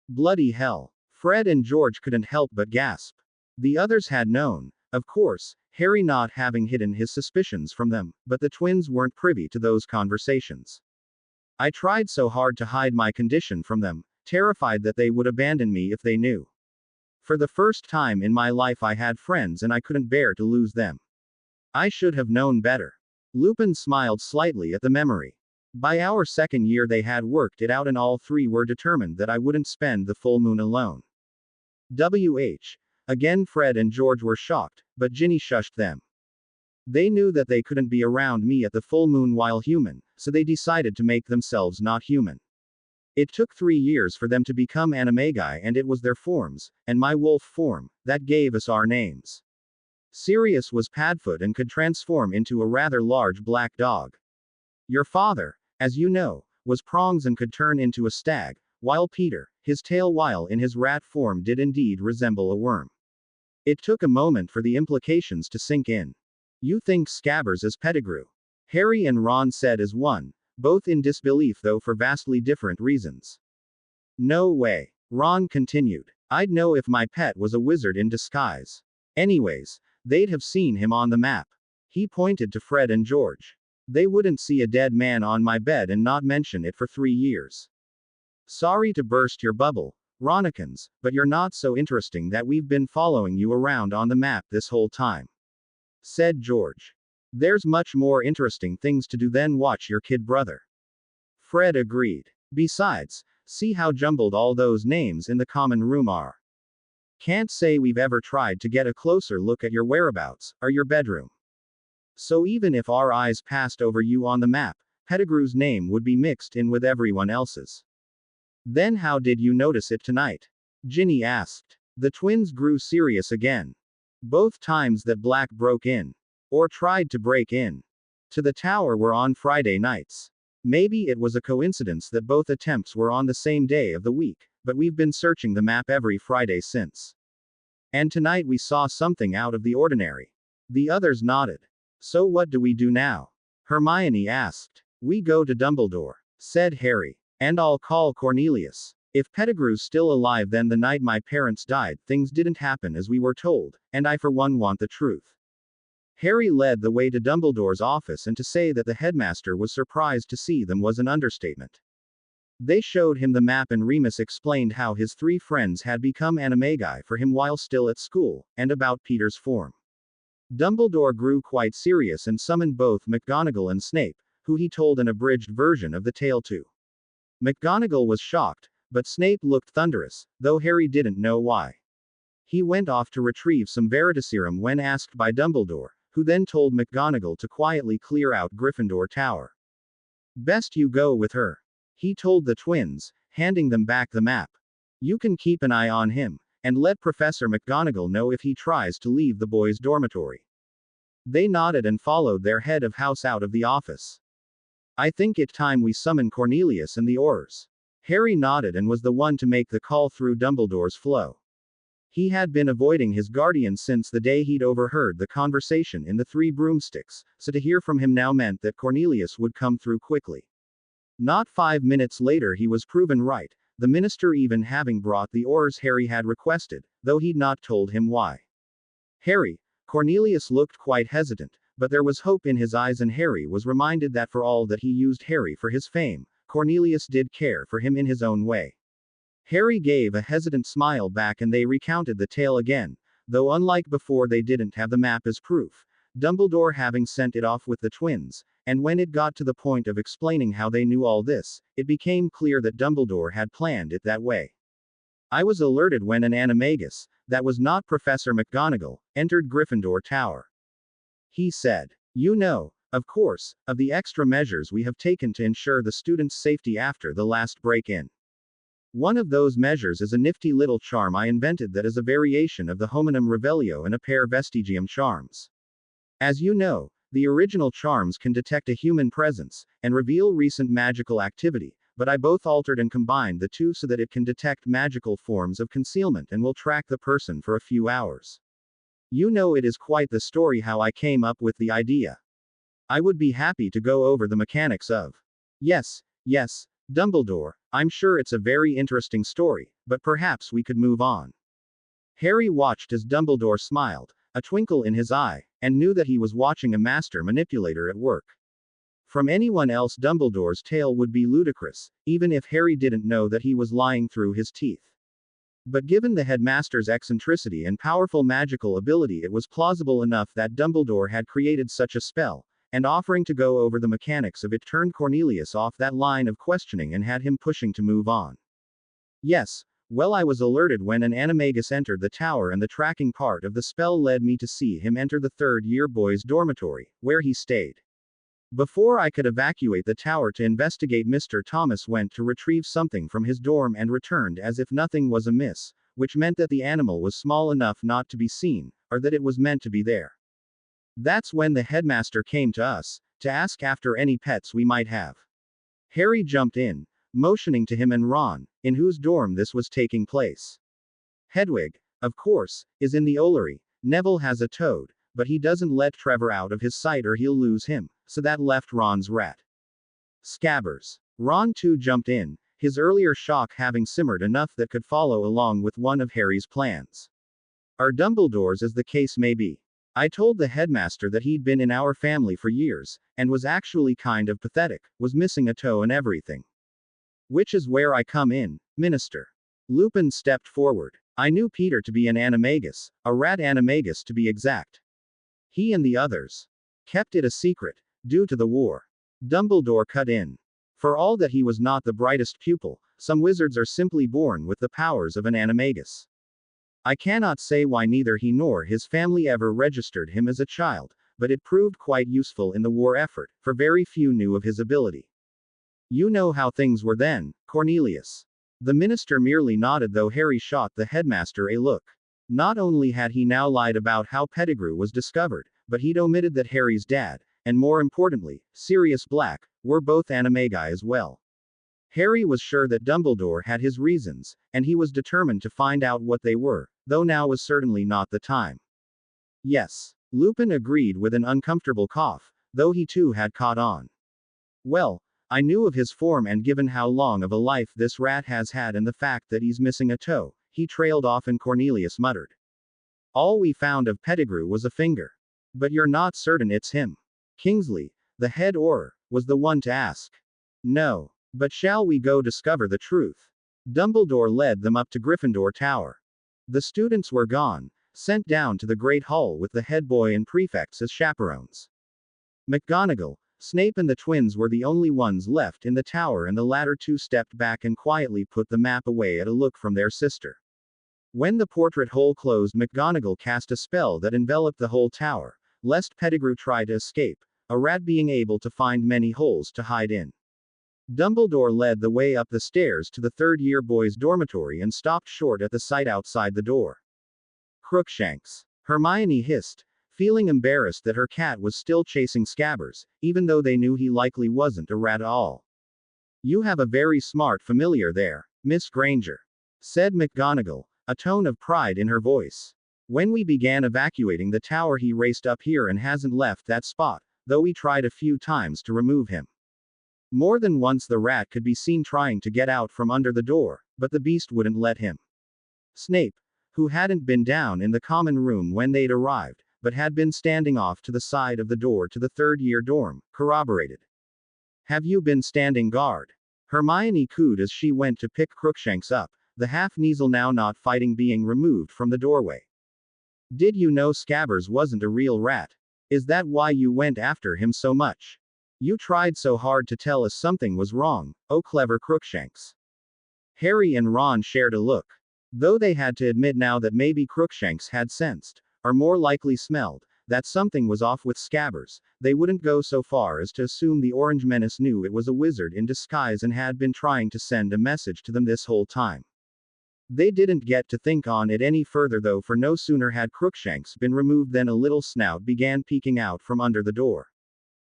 Bloody hell. Fred and George couldn't help but gasp. The others had known, of course, Harry not having hidden his suspicions from them, but the twins weren't privy to those conversations. I tried so hard to hide my condition from them, terrified that they would abandon me if they knew. For the first time in my life I had friends and I couldn't bear to lose them. I should have known better. Lupin smiled slightly at the memory. By our 2nd year they had worked it out and all three were determined that I wouldn't spend the full moon alone. Again Fred and George were shocked, but Ginny shushed them. They knew that they couldn't be around me at the full moon while human, so they decided to make themselves not human. It took 3 years for them to become animagi and it was their forms, and my wolf form, that gave us our names. Sirius was Padfoot and could transform into a rather large black dog. Your father, as you know, was Prongs and could turn into a stag, while Peter, his tail while in his rat form did indeed resemble a worm. It took a moment for the implications to sink in. You think Scabbers is Pettigrew? Harry and Ron said as one, both in disbelief though for vastly different reasons. No way. Ron continued. I'd know if my pet was a wizard in disguise. Anyways, they'd have seen him on the map. He pointed to Fred and George. They wouldn't see a dead man on my bed and not mention it for 3 years. Sorry to burst your bubble, Ronikins, but you're not so interesting that we've been following you around on the map this whole time. Said George. There's much more interesting things to do than watch your kid brother. Fred agreed. Besides, see how jumbled all those names in the common room are. Can't say we've ever tried to get a closer look at your whereabouts, or your bedroom. So even if our eyes passed over you on the map, Pettigrew's name would be mixed in with everyone else's. Then how did you notice it tonight? Ginny asked. The twins grew serious again. Both times that Black broke in, or tried to break in, to the tower were on Friday nights. Maybe it was a coincidence that both attempts were on the same day of the week, but we've been searching the map every Friday since. And tonight we saw something out of the ordinary. The others nodded. So what do we do now? Hermione asked. We go to Dumbledore, said Harry. And I'll call Cornelius. If Pettigrew's still alive then the night my parents died things didn't happen as we were told, and I for one want the truth. Harry led the way to Dumbledore's office and to say that the headmaster was surprised to see them was an understatement. They showed him the map and Remus explained how his 3 friends had become animagi for him while still at school, and about Peter's form. Dumbledore grew quite serious and summoned both McGonagall and Snape, who he told an abridged version of the tale to. McGonagall was shocked, but Snape looked thunderous, though Harry didn't know why. He went off to retrieve some Veritaserum when asked by Dumbledore, who then told McGonagall to quietly clear out Gryffindor Tower. Best you go with her. He told the twins, handing them back the map. You can keep an eye on him, and let Professor McGonagall know if he tries to leave the boys' dormitory. They nodded and followed their head of house out of the office. I think it's time we summon Cornelius and the Aurors. Harry nodded and was the one to make the call through Dumbledore's flow. He had been avoiding his guardian since the day he'd overheard the conversation in the 3 broomsticks, so to hear from him now meant that Cornelius would come through quickly. Not 5 minutes later he was proven right, the minister even having brought the Aurors Harry had requested, though he'd not told him why. Harry, Cornelius looked quite hesitant, but there was hope in his eyes, and Harry was reminded that for all that he used Harry for his fame, Cornelius did care for him in his own way. Harry gave a hesitant smile back and they recounted the tale again, though unlike before they didn't have the map as proof, Dumbledore having sent it off with the twins, and when it got to the point of explaining how they knew all this, it became clear that Dumbledore had planned it that way. I was alerted when an animagus, that was not Professor McGonagall, entered Gryffindor Tower. He said, "You know, of course, of the extra measures we have taken to ensure the students' safety after the last break-in. One of those measures is a nifty little charm I invented that is a variation of the Hominum Revelio and a pair Vestigium charms. As you know, the original charms can detect a human presence, and reveal recent magical activity, but I both altered and combined the two so that it can detect magical forms of concealment and will track the person for a few hours. You know, it is quite the story how I came up with the idea. I would be happy to go over the mechanics of." Yes, Dumbledore, I'm sure it's a very interesting story, but perhaps we could move on." Harry watched as Dumbledore smiled, a twinkle in his eye, and knew that he was watching a master manipulator at work. From anyone else, Dumbledore's tale would be ludicrous, even if Harry didn't know that he was lying through his teeth. But given the headmaster's eccentricity and powerful magical ability, it was plausible enough that Dumbledore had created such a spell, and offering to go over the mechanics of it turned Cornelius off that line of questioning and had him pushing to move on. "Yes, well, I was alerted when an animagus entered the tower, and the tracking part of the spell led me to see him enter the third-year boys' dormitory, where he stayed. Before I could evacuate the tower to investigate, Mr. Thomas went to retrieve something from his dorm and returned as if nothing was amiss, which meant that the animal was small enough not to be seen, or that it was meant to be there. That's when the headmaster came to us, to ask after any pets we might have." Harry jumped in, motioning to him and Ron, in whose dorm this was taking place. "Hedwig, of course, is in the Ollery. Neville has a toad, but he doesn't let Trevor out of his sight or he'll lose him, so that left Ron's rat. Scabbers." Ron too jumped in, his earlier shock having simmered enough that could follow along with one of Harry's plans. "Or Dumbledore's, as the case may be. I told the headmaster that he'd been in our family for years, and was actually kind of pathetic, was missing a toe and everything. Which is where I come in, Minister." Lupin stepped forward. "I knew Peter to be an animagus, a rat animagus to be exact. He and the others kept it a secret, due to the war." Dumbledore cut in. "For all that he was not the brightest pupil, some wizards are simply born with the powers of an animagus. I cannot say why neither he nor his family ever registered him as a child, but it proved quite useful in the war effort, for very few knew of his ability. You know how things were then, Cornelius." The minister merely nodded, though Harry shot the headmaster a look. Not only had he now lied about how Pettigrew was discovered, but he'd omitted that Harry's dad, and more importantly, Sirius Black, were both animagi as well. Harry was sure that Dumbledore had his reasons, and he was determined to find out what they were, though now was certainly not the time. "Yes," Lupin agreed with an uncomfortable cough, though he too had caught on. "Well, I knew of his form, and given how long of a life this rat has had and the fact that he's missing a toe," he trailed off and Cornelius muttered. "All we found of Pettigrew was a finger. But you're not certain it's him?" Kingsley, the head Auror, was the one to ask. "No. But shall we go discover the truth?" Dumbledore led them up to Gryffindor Tower. The students were gone, sent down to the Great Hall with the head boy and prefects as chaperones. McGonagall, Snape and the twins were the only ones left in the tower, and the latter two stepped back and quietly put the map away at a look from their sister. When the portrait hole closed, McGonagall cast a spell that enveloped the whole tower, lest Pettigrew try to escape, a rat being able to find many holes to hide in. Dumbledore led the way up the stairs to the third-year boys' dormitory and stopped short at the sight outside the door. "Crookshanks," Hermione hissed, feeling embarrassed that her cat was still chasing Scabbers, even though they knew he likely wasn't a rat at all. "You have a very smart familiar there, Miss Granger," said McGonagall, a tone of pride in her voice. "When we began evacuating the tower, he raced up here and hasn't left that spot, though we tried a few times to remove him. More than once the rat could be seen trying to get out from under the door, but the beast wouldn't let him." Snape, who hadn't been down in the common room when they'd arrived, but had been standing off to the side of the door to the third-year dorm, corroborated. Have you been standing guard? Hermione cooed as she went to pick Crookshanks up, the half-Kneazle now not fighting being removed from the doorway. Did you know Scabbers wasn't a real rat? Is that why you went after him so much? You tried so hard to tell us something was wrong, oh clever Crookshanks. Harry and Ron shared a look. Though they had to admit now that maybe Crookshanks had sensed, or more likely smelled, that something was off with Scabbers, they wouldn't go so far as to assume the Orange Menace knew it was a wizard in disguise and had been trying to send a message to them this whole time. They didn't get to think on it any further though, for no sooner had Crookshanks been removed than a little snout began peeking out from under the door.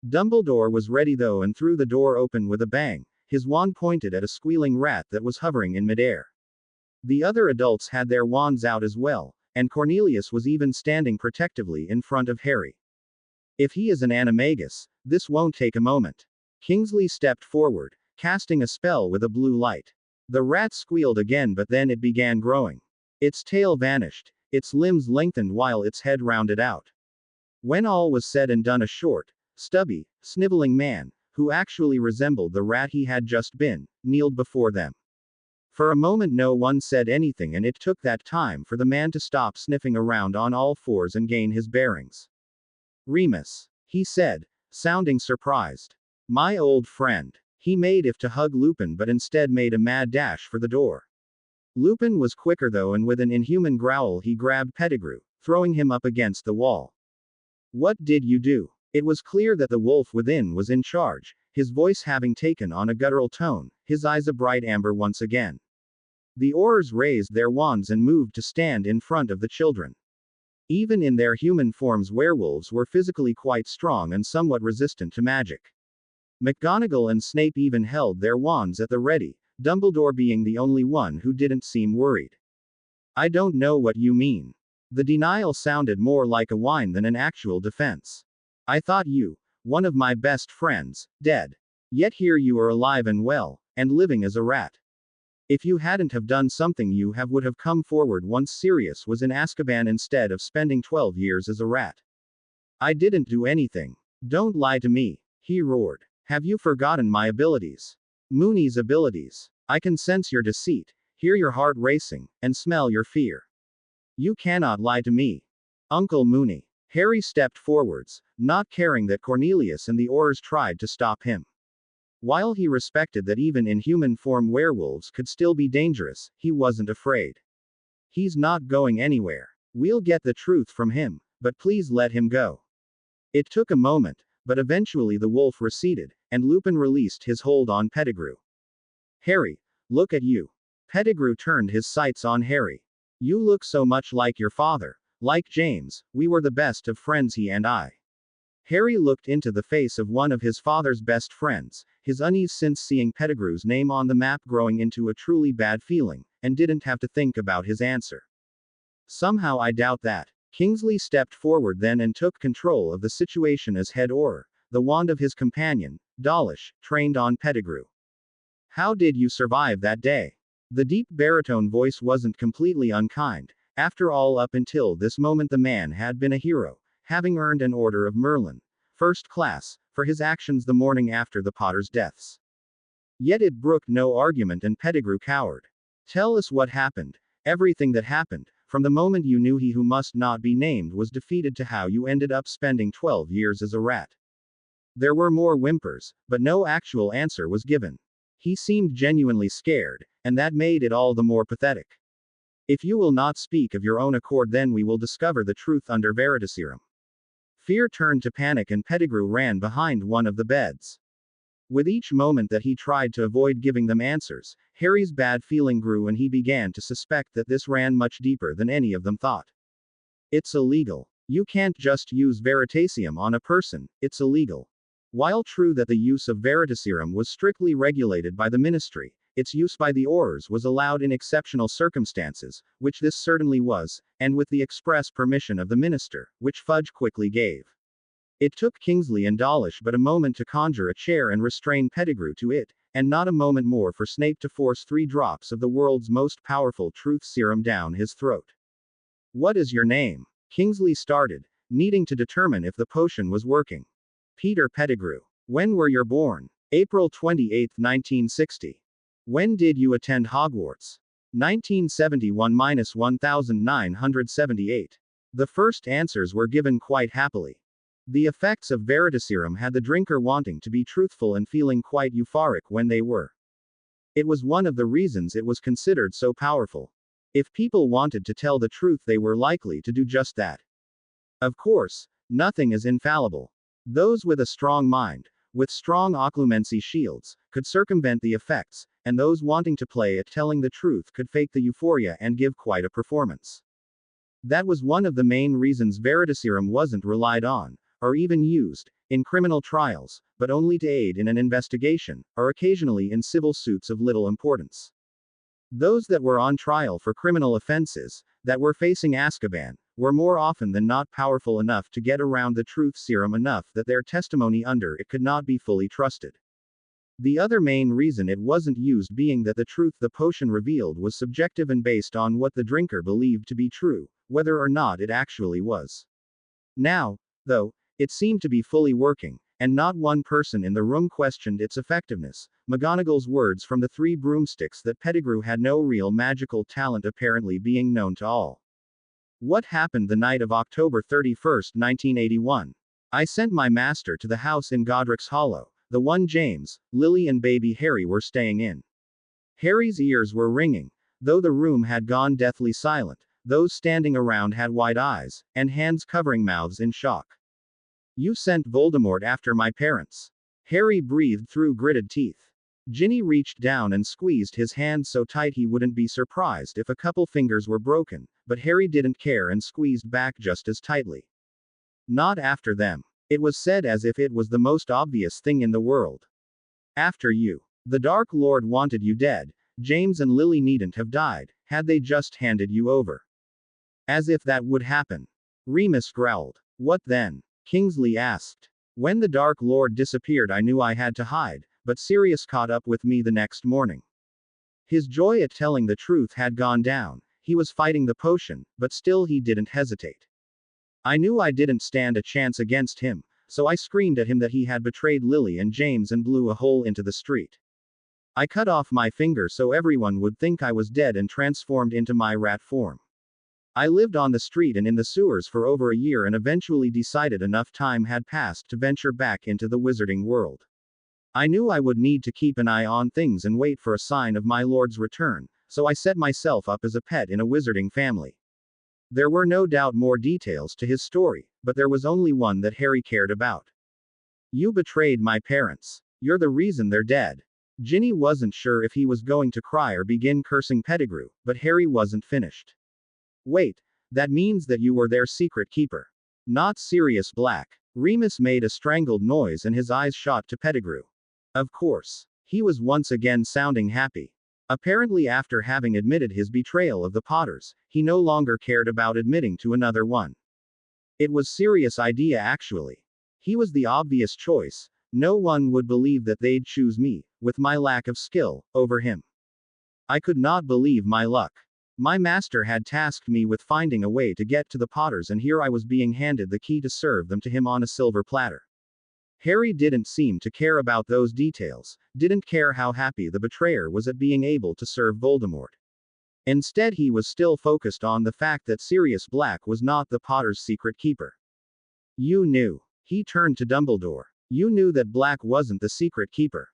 Dumbledore was ready though and threw the door open with a bang, his wand pointed at a squealing rat that was hovering in midair. The other adults had their wands out as well, and Cornelius was even standing protectively in front of Harry. If he is an animagus, this won't take a moment. Kingsley stepped forward, casting a spell with a blue light. The rat squealed again, but then it began growing. Its tail vanished, its limbs lengthened while its head rounded out. When all was said and done, a short, stubby, sniveling man, who actually resembled the rat he had just been, kneeled before them. For a moment no one said anything, and it took that time for the man to stop sniffing around on all fours and gain his bearings. Remus, he said, sounding surprised. My old friend. He made if to hug Lupin but instead made a mad dash for the door. Lupin was quicker though, and with an inhuman growl he grabbed Pettigrew, throwing him up against the wall. What did you do? It was clear that the wolf within was in charge, his voice having taken on a guttural tone, his eyes a bright amber once again. The Aurors raised their wands and moved to stand in front of the children. Even in their human forms, werewolves were physically quite strong and somewhat resistant to magic. McGonagall and Snape even held their wands at the ready, Dumbledore being the only one who didn't seem worried. I don't know what you mean. The denial sounded more like a whine than an actual defense. I thought you, one of my best friends, dead. Yet here you are alive and well, and living as a rat. If you hadn't have done something you would have come forward once Sirius was in Azkaban instead of spending 12 years as a rat. I didn't do anything. Don't lie to me, he roared. Have you forgotten my abilities? Moony's abilities. I can sense your deceit, hear your heart racing, and smell your fear. You cannot lie to me. Uncle Moony. Harry stepped forwards, not caring that Cornelius and the Aurors tried to stop him. While he respected that even in human form werewolves could still be dangerous, he wasn't afraid. He's not going anywhere. We'll get the truth from him, but please let him go. It took a moment, but eventually the wolf receded, and Lupin released his hold on Pettigrew. Harry, look at you. Pettigrew turned his sights on Harry. You look so much like your father. Like James, we were the best of friends, he and I. Harry looked into the face of one of his father's best friends, his unease since seeing Pettigrew's name on the map growing into a truly bad feeling, and didn't have to think about his answer. Somehow I doubt that. Kingsley stepped forward then and took control of the situation as head Auror, the wand of his companion, Dawlish, trained on Pettigrew. How did you survive that day? The deep baritone voice wasn't completely unkind. After all, up until this moment the man had been a hero, having earned an Order of Merlin, first class, for his actions the morning after the Potters' deaths. Yet it brooked no argument and Pettigrew cowered. Tell us what happened. Everything that happened, from the moment you knew he who must not be named was defeated to how you ended up spending 12 years as a rat. There were more whimpers, but no actual answer was given. He seemed genuinely scared, and that made it all the more pathetic. If you will not speak of your own accord, then we will discover the truth under Veritaserum. Fear turned to panic and Pettigrew ran behind one of the beds. With each moment that he tried to avoid giving them answers, Harry's bad feeling grew and he began to suspect that this ran much deeper than any of them thought. It's illegal. You can't just use Veritaserum on a person, it's illegal. While true that the use of Veritaserum was strictly regulated by the Ministry, its use by the Aurors was allowed in exceptional circumstances, which this certainly was, and with the express permission of the Minister, which Fudge quickly gave. It took Kingsley and Dawlish but a moment to conjure a chair and restrain Pettigrew to it, and not a moment more for Snape to force 3 drops of the world's most powerful truth serum down his throat. What is your name? Kingsley started, needing to determine if the potion was working. Peter Pettigrew. When were you born? April 28, 1960. When did you attend Hogwarts? 1971-1978. The first answers were given quite happily. The effects of Veritaserum had the drinker wanting to be truthful and feeling quite euphoric when they were. It was one of the reasons it was considered so powerful. If people wanted to tell the truth, they were likely to do just that. Of course, nothing is infallible. Those with a strong mind, with strong occlumency shields, could circumvent the effects, and those wanting to play at telling the truth could fake the euphoria and give quite a performance. That was one of the main reasons Veritaserum wasn't relied on, or even used, in criminal trials, but only to aid in an investigation, or occasionally in civil suits of little importance. Those that were on trial for criminal offenses, that were facing Azkaban, were more often than not powerful enough to get around the truth serum enough that their testimony under it could not be fully trusted. The other main reason it wasn't used being that the truth the potion revealed was subjective and based on what the drinker believed to be true, whether or not it actually was. Now, though, it seemed to be fully working, and not one person in the room questioned its effectiveness. McGonagall's words from the Three Broomsticks that Pettigrew had no real magical talent apparently being known to all. What happened the night of October 31, 1981? I sent my master to the house in Godric's Hollow, the one James, Lily and baby Harry were staying in. Harry's ears were ringing, though the room had gone deathly silent. Those standing around had wide eyes, and hands covering mouths in shock. You sent Voldemort after my parents. Harry breathed through gritted teeth. Ginny reached down and squeezed his hand so tight he wouldn't be surprised if a couple fingers were broken, but Harry didn't care and squeezed back just as tightly. Not after them. It was said as if it was the most obvious thing in the world. After you. The Dark Lord wanted you dead. James and Lily needn't have died, had they just handed you over. As if that would happen. Remus growled. What then? Kingsley asked. When the Dark Lord disappeared, I knew I had to hide, but Sirius caught up with me the next morning. His joy at telling the truth had gone down. He was fighting the potion, but still he didn't hesitate. I knew I didn't stand a chance against him, so I screamed at him that he had betrayed Lily and James and blew a hole into the street. I cut off my finger so everyone would think I was dead and transformed into my rat form. I lived on the street and in the sewers for over a year and eventually decided enough time had passed to venture back into the wizarding world. I knew I would need to keep an eye on things and wait for a sign of my lord's return, so I set myself up as a pet in a wizarding family. There were no doubt more details to his story, but there was only one that Harry cared about. You betrayed my parents. You're the reason they're dead. Ginny wasn't sure if he was going to cry or begin cursing Pettigrew, but Harry wasn't finished. Wait, that means that you were their secret keeper. Not Sirius Black. Remus made a strangled noise and his eyes shot to Pettigrew. Of course. He was once again sounding happy. Apparently after having admitted his betrayal of the Potters, he no longer cared about admitting to another one. It was Sirius' idea actually. He was the obvious choice. No one would believe that they'd choose me, with my lack of skill, over him. I could not believe my luck. My master had tasked me with finding a way to get to the Potters, and here I was being handed the key to serve them to him on a silver platter. Harry didn't seem to care about those details, didn't care how happy the betrayer was at being able to serve Voldemort. Instead, he was still focused on the fact that Sirius Black was not the Potter's secret keeper. You knew. He turned to Dumbledore. You knew that Black wasn't the secret keeper.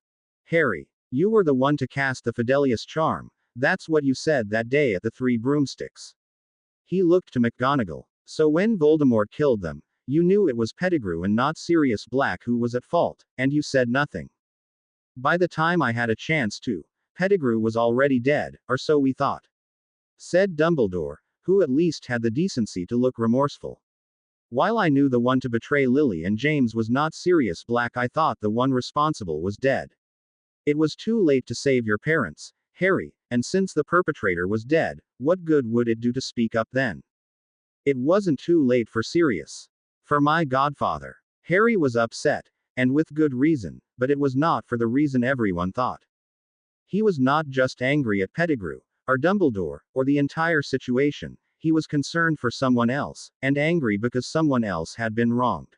Harry, you were the one to cast the Fidelius charm. That's what you said that day at the Three Broomsticks. He looked to McGonagall. So when Voldemort killed them, you knew it was Pettigrew and not Sirius Black who was at fault, and you said nothing. By the time I had a chance to, Pettigrew was already dead, or so we thought. Said Dumbledore, who at least had the decency to look remorseful. While I knew the one to betray Lily and James was not Sirius Black, I thought the one responsible was dead. It was too late to save your parents, Harry, and since the perpetrator was dead, what good would it do to speak up then? It wasn't too late for Sirius. For my godfather. Harry was upset, and with good reason, but it was not for the reason everyone thought. He was not just angry at Pettigrew, or Dumbledore, or the entire situation. he was concerned for someone else, and angry because someone else had been wronged.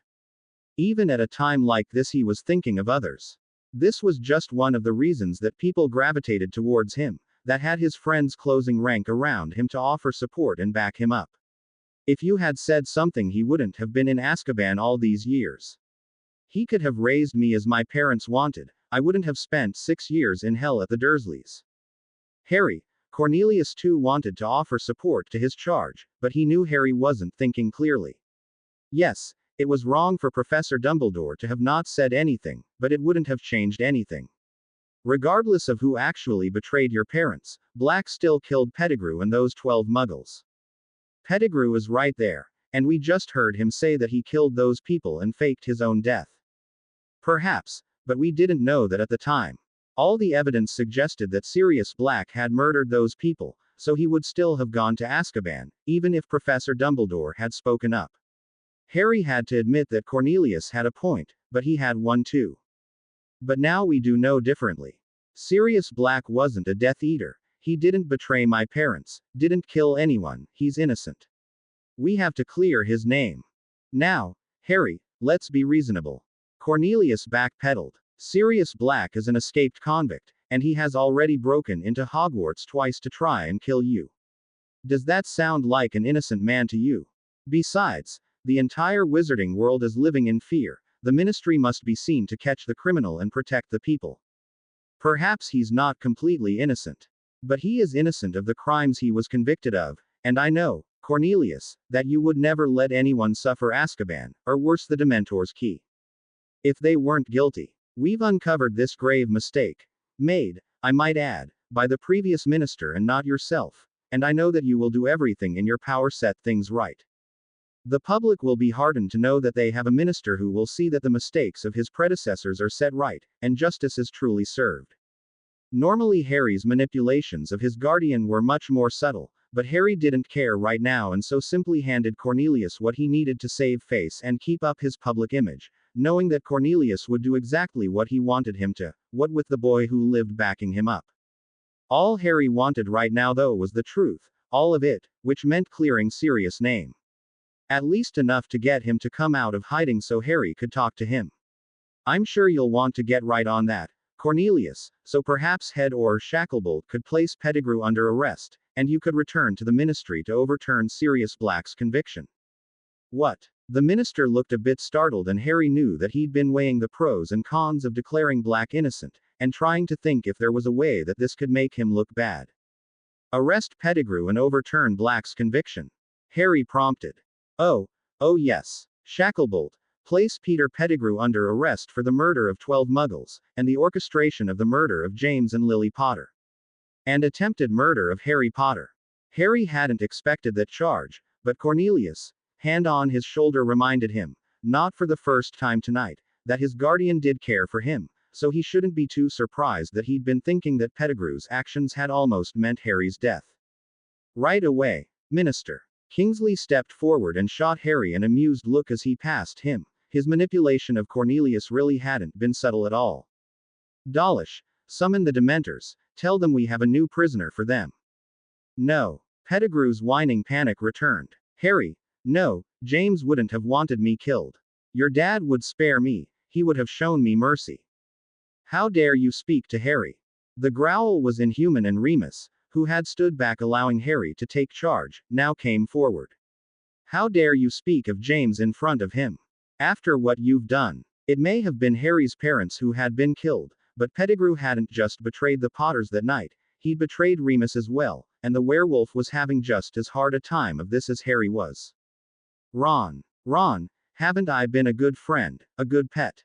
Even at a time like this, he was thinking of others. This was just one of the reasons that people gravitated towards him, that had his friends closing rank around him to offer support and back him up. If you had said something, he wouldn't have been in Azkaban all these years. He could have raised me as my parents wanted. I wouldn't have spent 6 years in hell at the Dursleys. Harry, Cornelius too wanted to offer support to his charge, but he knew Harry wasn't thinking clearly. Yes, it was wrong for Professor Dumbledore to have not said anything, but it wouldn't have changed anything. Regardless of who actually betrayed your parents, Black still killed Pettigrew and those 12 muggles. Pettigrew is right there, and we just heard him say that he killed those people and faked his own death. Perhaps, but we didn't know that at the time. All the evidence suggested that Sirius Black had murdered those people, so he would still have gone to Azkaban, even if Professor Dumbledore had spoken up. Harry had to admit that Cornelius had a point, but he had one too. But now we do know differently. Sirius Black wasn't a Death Eater. He didn't betray my parents, didn't kill anyone, he's innocent. We have to clear his name. Now, Harry, let's be reasonable. Cornelius backpedaled. Sirius Black is an escaped convict, and he has already broken into Hogwarts twice to try and kill you. Does that sound like an innocent man to you? Besides, the entire wizarding world is living in fear. The ministry must be seen to catch the criminal and protect the people. Perhaps he's not completely innocent. But he is innocent of the crimes he was convicted of, and I know, Cornelius, that you would never let anyone suffer Azkaban, or worse the Dementor's key. If they weren't guilty. We've uncovered this grave mistake. Made, I might add, by the previous minister and not yourself, and I know that you will do everything in your power set things right. The public will be heartened to know that they have a minister who will see that the mistakes of his predecessors are set right, and justice is truly served. Normally Harry's manipulations of his guardian were much more subtle, but Harry didn't care right now and so simply handed Cornelius what he needed to save face and keep up his public image, knowing that Cornelius would do exactly what he wanted him to, what with the boy who lived backing him up. All Harry wanted right now though was the truth, all of it, which meant clearing Sirius' name. At least enough to get him to come out of hiding so Harry could talk to him. I'm sure you'll want to get right on that, Cornelius, so perhaps Head or Shacklebolt could place Pettigrew under arrest, and you could return to the ministry to overturn Sirius Black's conviction. What? The minister looked a bit startled, and Harry knew that he'd been weighing the pros and cons of declaring Black innocent, and trying to think if there was a way that this could make him look bad. Arrest Pettigrew and overturn Black's conviction. Harry prompted. Oh yes. Shacklebolt, place Peter Pettigrew under arrest for the murder of 12 muggles, and the orchestration of the murder of James and Lily Potter. And attempted murder of Harry Potter. Harry hadn't expected that charge, but Cornelius, hand on his shoulder, reminded him, not for the first time tonight, that his guardian did care for him, so he shouldn't be too surprised that he'd been thinking that Pettigrew's actions had almost meant Harry's death. Right away, Minister. Kingsley stepped forward and shot Harry an amused look as he passed him. His manipulation of Cornelius really hadn't been subtle at all. Dawlish, summon the Dementors, tell them we have a new prisoner for them. No. Pettigrew's whining panic returned. Harry, no, James wouldn't have wanted me killed. Your dad would spare me, he would have shown me mercy. How dare you speak to Harry? The growl was inhuman, and Remus, who had stood back allowing Harry to take charge, now came forward. How dare you speak of James in front of him? After what you've done. It may have been Harry's parents who had been killed, but Pettigrew hadn't just betrayed the Potters that night, he'd betrayed Remus as well, and the werewolf was having just as hard a time of this as Harry was. Ron, haven't I been a good friend, a good pet?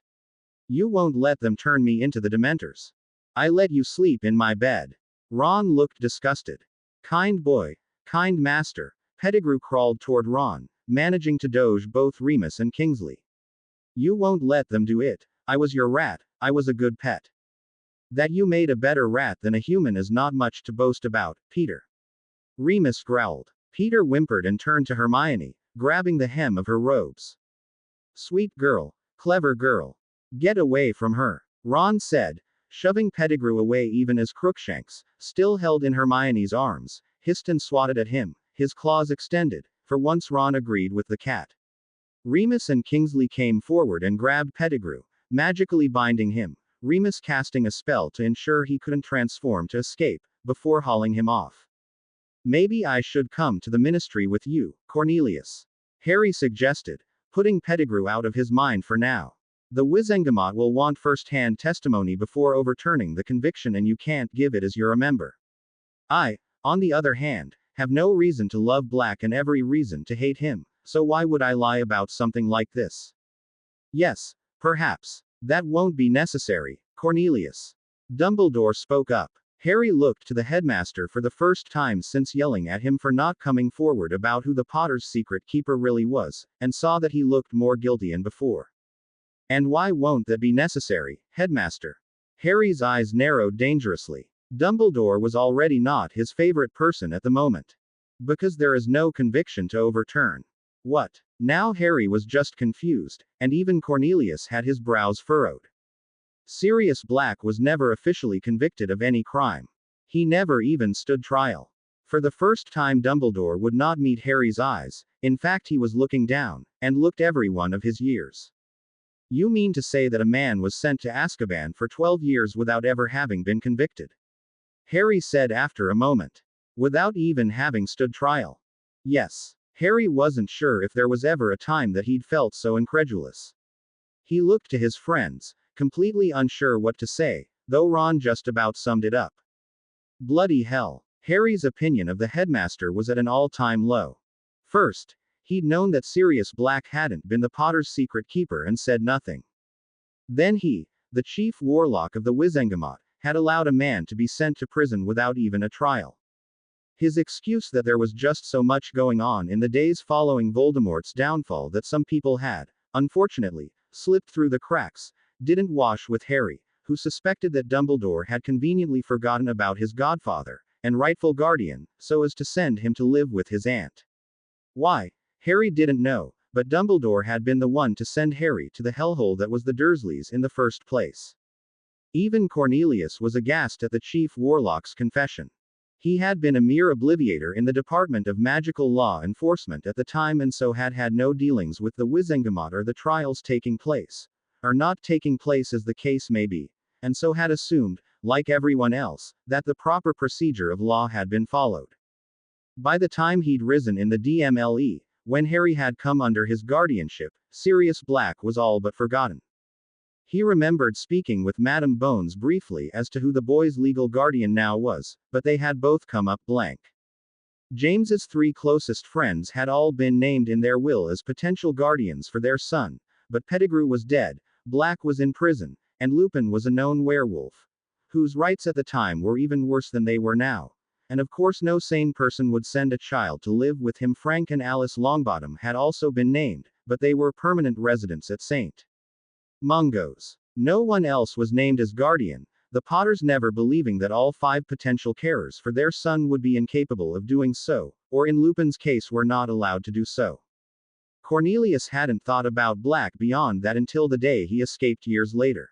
You won't let them turn me into the Dementors. I let you sleep in my bed. Ron looked disgusted. Kind boy, kind master. Pettigrew crawled toward Ron, managing to dodge both Remus and Kingsley. You won't let them do it. I was your rat, I was a good pet. That you made a better rat than a human is not much to boast about, Peter. Remus growled. Peter whimpered and turned to Hermione, grabbing the hem of her robes. Sweet girl, clever girl. Get away from her, Ron said, shoving Pettigrew away even as Crookshanks, still held in Hermione's arms, hissed and swatted at him, his claws extended. For once Ron agreed with the cat. Remus and Kingsley came forward and grabbed Pettigrew, magically binding him, Remus casting a spell to ensure he couldn't transform to escape, before hauling him off. Maybe I should come to the ministry with you, Cornelius, Harry suggested, putting Pettigrew out of his mind for now. The Wizengamot will want first-hand testimony before overturning the conviction, and you can't give it as you're a member. I, on the other hand, have no reason to love Black and every reason to hate him, so why would I lie about something like this? Yes, perhaps. That won't be necessary, Cornelius. Dumbledore spoke up. Harry looked to the headmaster for the first time since yelling at him for not coming forward about who the Potter's secret keeper really was, and saw that he looked more guilty than before. And why won't that be necessary, headmaster? Harry's eyes narrowed dangerously. Dumbledore was already not his favorite person at the moment. Because there is no conviction to overturn. What? Now Harry was just confused, and even Cornelius had his brows furrowed. Sirius Black was never officially convicted of any crime. He never even stood trial. For the first time Dumbledore would not meet Harry's eyes, in fact he was looking down, and looked every one of his years. You mean to say that a man was sent to Azkaban for 12 years without ever having been convicted? Harry said after a moment. Without even having stood trial. Yes. Harry wasn't sure if there was ever a time that he'd felt so incredulous. He looked to his friends, completely unsure what to say, though Ron just about summed it up. Bloody hell. Harry's opinion of the headmaster was at an all-time low. First, he'd known that Sirius Black hadn't been the Potter's secret keeper and said nothing. Then he, the chief warlock of the Wizengamot, had allowed a man to be sent to prison without even a trial. His excuse that there was just so much going on in the days following Voldemort's downfall that some people had, unfortunately, slipped through the cracks, didn't wash with Harry, who suspected that Dumbledore had conveniently forgotten about his godfather, and rightful guardian, so as to send him to live with his aunt. Why? Harry didn't know, but Dumbledore had been the one to send Harry to the hellhole that was the Dursleys in the first place. Even Cornelius was aghast at the chief warlock's confession. He had been a mere obliviator in the Department of Magical Law Enforcement at the time and so had had no dealings with the Wizengamot or the trials taking place, or not taking place as the case may be, and so had assumed, like everyone else, that the proper procedure of law had been followed. By the time he'd risen in the DMLE, when Harry had come under his guardianship, Sirius Black was all but forgotten. He remembered speaking with Madame Bones briefly as to who the boy's legal guardian now was, but they had both come up blank. James's 3 closest friends had all been named in their will as potential guardians for their son, but Pettigrew was dead, Black was in prison, and Lupin was a known werewolf, whose rights at the time were even worse than they were now. And of course no sane person would send a child to live with him. Frank and Alice Longbottom had also been named, but they were permanent residents at St. Mungo's. No one else was named as guardian, the Potters never believing that all 5 potential carers for their son would be incapable of doing so, or in Lupin's case were not allowed to do so. Cornelius hadn't thought about Black beyond that until the day he escaped years later.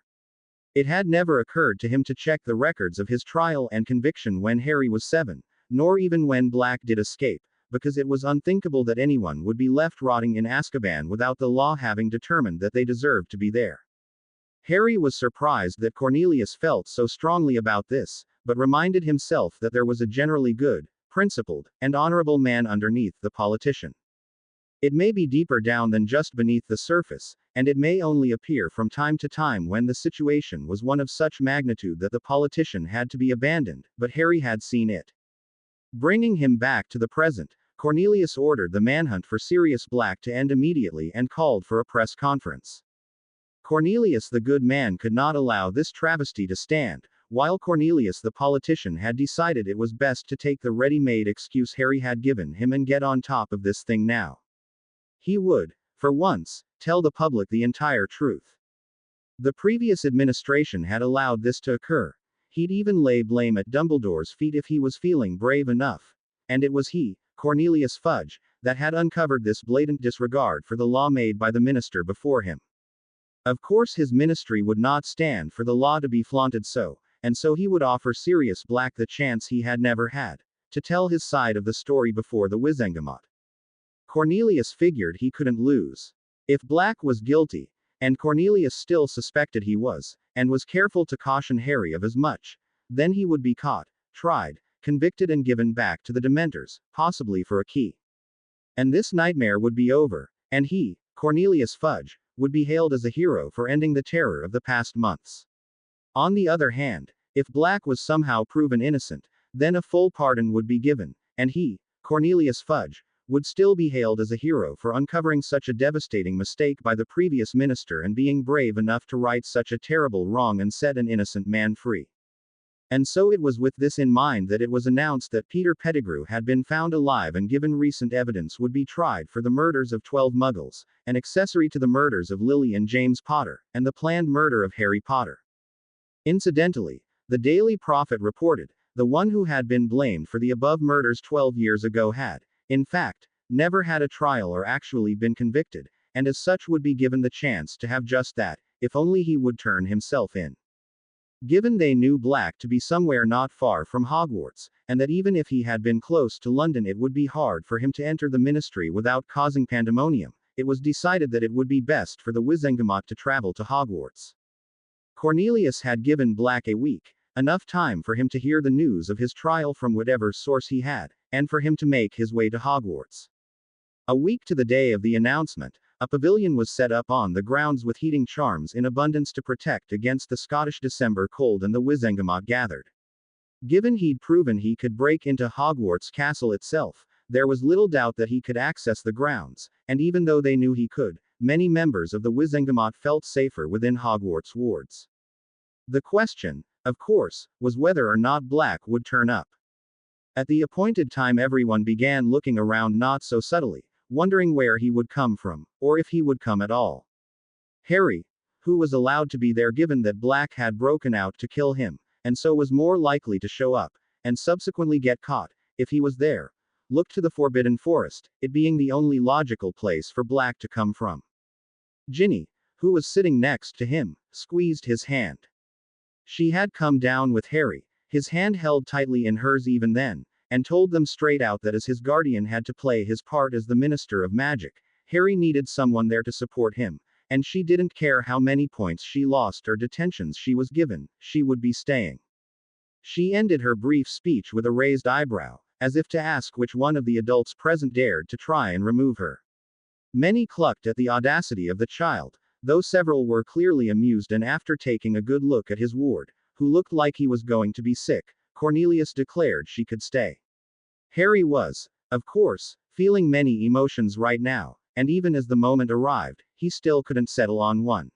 It had never occurred to him to check the records of his trial and conviction when Harry was 7, nor even when Black did escape, because it was unthinkable that anyone would be left rotting in Azkaban without the law having determined that they deserved to be there. Harry was surprised that Cornelius felt so strongly about this, but reminded himself that there was a generally good, principled, and honorable man underneath the politician. It may be deeper down than just beneath the surface, and it may only appear from time to time when the situation was one of such magnitude that the politician had to be abandoned, but Harry had seen it. Bringing him back to the present, Cornelius ordered the manhunt for Sirius Black to end immediately and called for a press conference. Cornelius the good man could not allow this travesty to stand, while Cornelius the politician had decided it was best to take the ready-made excuse Harry had given him and get on top of this thing now. He would, for once, tell the public the entire truth. The previous administration had allowed this to occur. He'd even lay blame at Dumbledore's feet if he was feeling brave enough. And it was he, Cornelius Fudge, that had uncovered this blatant disregard for the law made by the minister before him. Of course his ministry would not stand for the law to be flaunted so, and so he would offer Sirius Black the chance he had never had. to tell his side of the story before the Wizengamot. Cornelius figured he couldn't lose. If Black was guilty, and Cornelius still suspected he was, and was careful to caution Harry of as much, then he would be caught, tried, convicted and given back to the Dementors, possibly for a key. And this nightmare would be over, and he, Cornelius Fudge, would be hailed as a hero for ending the terror of the past months. On the other hand, if Black was somehow proven innocent, then a full pardon would be given, and he, Cornelius Fudge, would still be hailed as a hero for uncovering such a devastating mistake by the previous minister and being brave enough to right such a terrible wrong and set an innocent man free. And so it was with this in mind that it was announced that Peter Pettigrew had been found alive and given recent evidence would be tried for the murders of 12 Muggles, an accessory to the murders of Lily and James Potter, and the planned murder of Harry Potter. Incidentally, the Daily Prophet reported, the one who had been blamed for the above murders 12 years ago had, in fact, never had a trial or actually been convicted, and as such would be given the chance to have just that, if only he would turn himself in. Given they knew Black to be somewhere not far from Hogwarts, and that even if he had been close to London it would be hard for him to enter the ministry without causing pandemonium, it was decided that it would be best for the Wizengamot to travel to Hogwarts. Cornelius had given Black a week, enough time for him to hear the news of his trial from whatever source he had, and for him to make his way to Hogwarts. A week to the day of the announcement, a pavilion was set up on the grounds with heating charms in abundance to protect against the Scottish December cold, and the Wizengamot gathered. Given he'd proven he could break into Hogwarts Castle itself, there was little doubt that he could access the grounds, and even though they knew he could, many members of the Wizengamot felt safer within Hogwarts wards. The question, of course, was whether or not Black would turn up. At the appointed time everyone began looking around not so subtly, wondering where he would come from, or if he would come at all. Harry, who was allowed to be there given that Black had broken out to kill him, and so was more likely to show up, and subsequently get caught, if he was there, looked to the Forbidden Forest, it being the only logical place for Black to come from. Ginny, who was sitting next to him, squeezed his hand. She had come down with Harry, his hand held tightly in hers even then, and told them straight out that as his guardian had to play his part as the Minister of Magic, Harry needed someone there to support him, and she didn't care how many points she lost or detentions she was given, she would be staying. She ended her brief speech with a raised eyebrow, as if to ask which one of the adults present dared to try and remove her. Many clucked at the audacity of the child, though several were clearly amused, and after taking a good look at his ward, who looked like he was going to be sick, Cornelius declared she could stay. Harry was, of course, feeling many emotions right now, and even as the moment arrived, he still couldn't settle on one.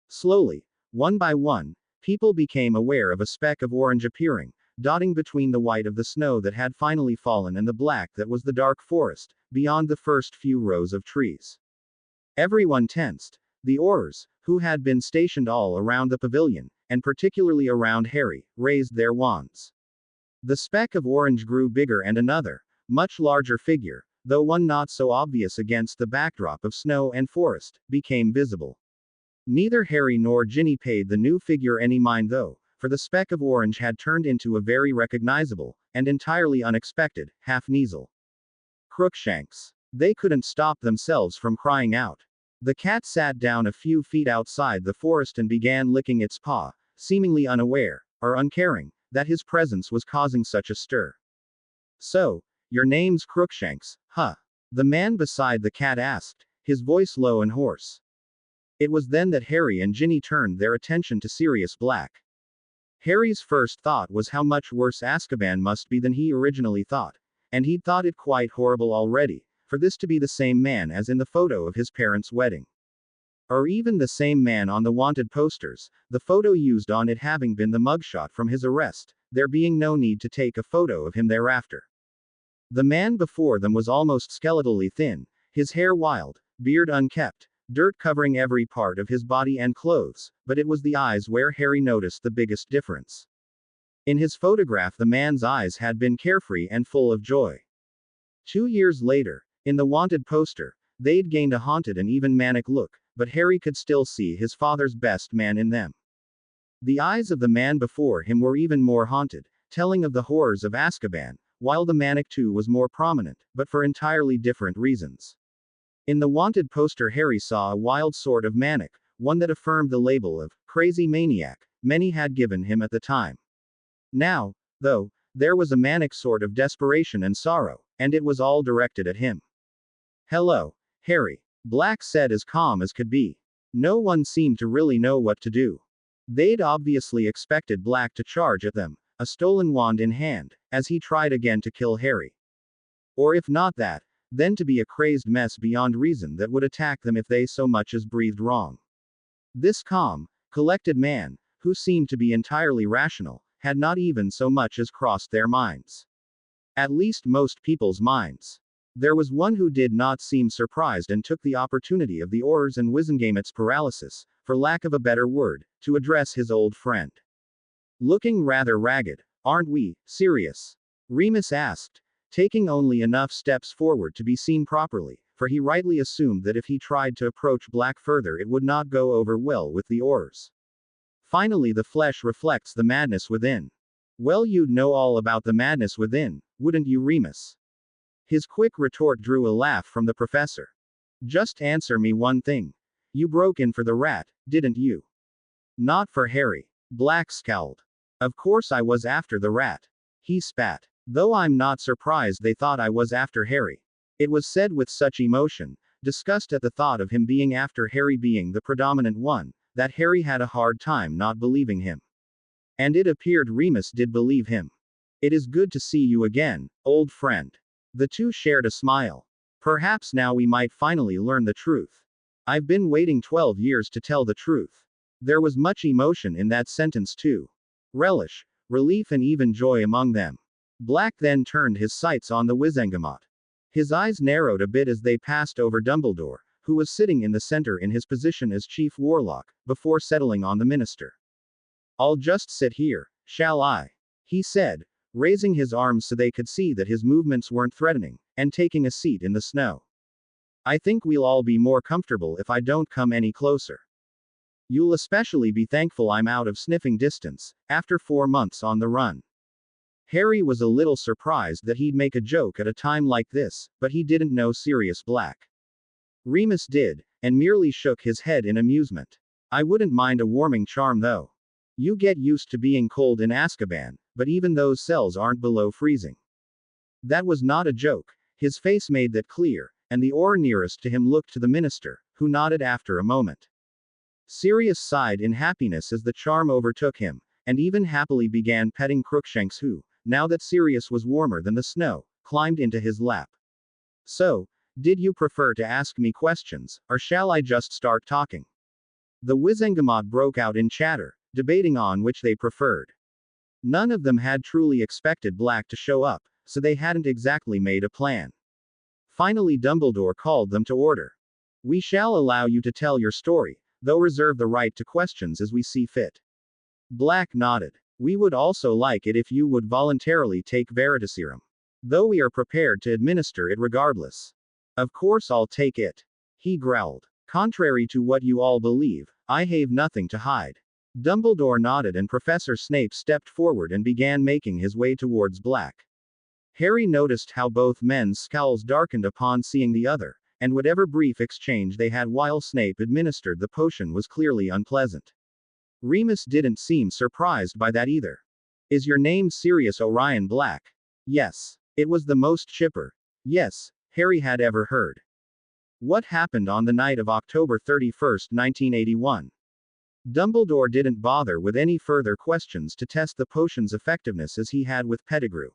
Slowly, one by one, people became aware of a speck of orange appearing, dotting between the white of the snow that had finally fallen and the black that was the dark forest, beyond the first few rows of trees. Everyone tensed. The Aurors, who had been stationed all around the pavilion, and particularly around Harry, raised their wands. The speck of orange grew bigger, and another, much larger figure, though one not so obvious against the backdrop of snow and forest, became visible. Neither Harry nor Ginny paid the new figure any mind though, for the speck of orange had turned into a very recognizable, and entirely unexpected, half-Kneazle. Crookshanks. They couldn't stop themselves from crying out. The cat sat down a few feet outside the forest and began licking its paw, seemingly unaware, or uncaring, that his presence was causing such a stir. So, your name's Crookshanks, huh? The man beside the cat asked, his voice low and hoarse. It was then that Harry and Ginny turned their attention to Sirius Black. Harry's first thought was how much worse Azkaban must be than he originally thought, and he'd thought it quite horrible already, for this to be the same man as in the photo of his parents' wedding. Or even the same man on the wanted posters, the photo used on it having been the mugshot from his arrest, there being no need to take a photo of him thereafter. The man before them was almost skeletally thin, his hair wild, beard unkempt, dirt covering every part of his body and clothes, but it was the eyes where Harry noticed the biggest difference. In his photograph the man's eyes had been carefree and full of joy. 2 years later, in the wanted poster, they'd gained a haunted and even manic look, but Harry could still see his father's best man in them. The eyes of the man before him were even more haunted, telling of the horrors of Azkaban, while the Manic-2 was more prominent, but for entirely different reasons. In the wanted poster, Harry saw a wild sort of manic, one that affirmed the label of crazy maniac many had given him at the time. Now, though, there was a manic sort of desperation and sorrow, and it was all directed at him. "Hello, Harry," Black said as calm as could be. No one seemed to really know what to do. They'd obviously expected Black to charge at them, a stolen wand in hand, as he tried again to kill Harry. Or if not that, then to be a crazed mess beyond reason that would attack them if they so much as breathed wrong. This calm, collected man, who seemed to be entirely rational, had not even so much as crossed their minds. At least most people's minds. There was one who did not seem surprised and took the opportunity of the Aurors and Wizengame's paralysis, for lack of a better word, to address his old friend. "Looking rather ragged, aren't we, Sirius?" Remus asked, taking only enough steps forward to be seen properly, for he rightly assumed that if he tried to approach Black further it would not go over well with the Aurors. "Finally, the flesh reflects the madness within." "Well, you'd know all about the madness within, wouldn't you, Remus?" His quick retort drew a laugh from the professor. "Just answer me one thing. You broke in for the rat, didn't you?" "Not for Harry." Black scowled. "Of course I was after the rat." He spat. "Though I'm not surprised they thought I was after Harry." It was said with such emotion, disgust at the thought of him being after Harry being the predominant one, that Harry had a hard time not believing him. And it appeared Remus did believe him. "It is good to see you again, old friend." The two shared a smile. "Perhaps now we might finally learn the truth." "I've been waiting 12 years to tell the truth." There was much emotion in that sentence too. Relish, relief and even joy among them. Black then turned his sights on the Wizengamot. His eyes narrowed a bit as they passed over Dumbledore, who was sitting in the center in his position as Chief Warlock, before settling on the minister. "I'll just sit here, shall I?" he said, raising his arms so they could see that his movements weren't threatening, and taking a seat in the snow. "I think we'll all be more comfortable if I don't come any closer. You'll especially be thankful I'm out of sniffing distance, after 4 months on the run." Harry was a little surprised that he'd make a joke at a time like this, but he didn't know Sirius Black. Remus did, and merely shook his head in amusement. "I wouldn't mind a warming charm though. You get used to being cold in Azkaban, but even those cells aren't below freezing." That was not a joke. His face made that clear, and the Auror nearest to him looked to the minister, who nodded after a moment. Sirius sighed in happiness as the charm overtook him, and even happily began petting Crookshanks, who, now that Sirius was warmer than the snow, climbed into his lap. "So, did you prefer to ask me questions, or shall I just start talking?" The Wizengamot broke out in chatter, debating on which they preferred. None of them had truly expected Black to show up, so they hadn't exactly made a plan. Finally, Dumbledore called them to order. "We shall allow you to tell your story, though reserve the right to questions as we see fit." Black nodded. "We would also like it if you would voluntarily take Veritaserum. Though we are prepared to administer it regardless." "Of course I'll take it," he growled. "Contrary to what you all believe, I have nothing to hide." Dumbledore nodded and Professor Snape stepped forward and began making his way towards Black. Harry noticed how both men's scowls darkened upon seeing the other, and whatever brief exchange they had while Snape administered the potion was clearly unpleasant. Remus didn't seem surprised by that either. "Is your name Sirius Orion Black?" "Yes." It was the most chipper "yes" Harry had ever heard. "What happened on the night of October 31st, 1981? Dumbledore didn't bother with any further questions to test the potion's effectiveness as he had with Pettigrew.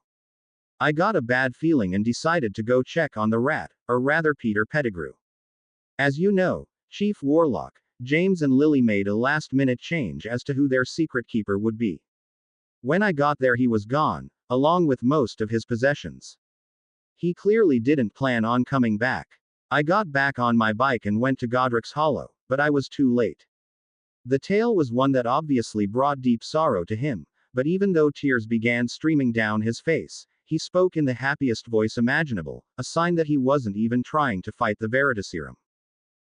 "I got a bad feeling and decided to go check on the rat, or rather Peter Pettigrew. As you know, Chief Warlock, James and Lily made a last-minute change as to who their secret keeper would be. When I got there he was gone, along with most of his possessions. He clearly didn't plan on coming back. I got back on my bike and went to Godric's Hollow, but I was too late." The tale was one that obviously brought deep sorrow to him, but even though tears began streaming down his face, he spoke in the happiest voice imaginable, a sign that he wasn't even trying to fight the Veritaserum.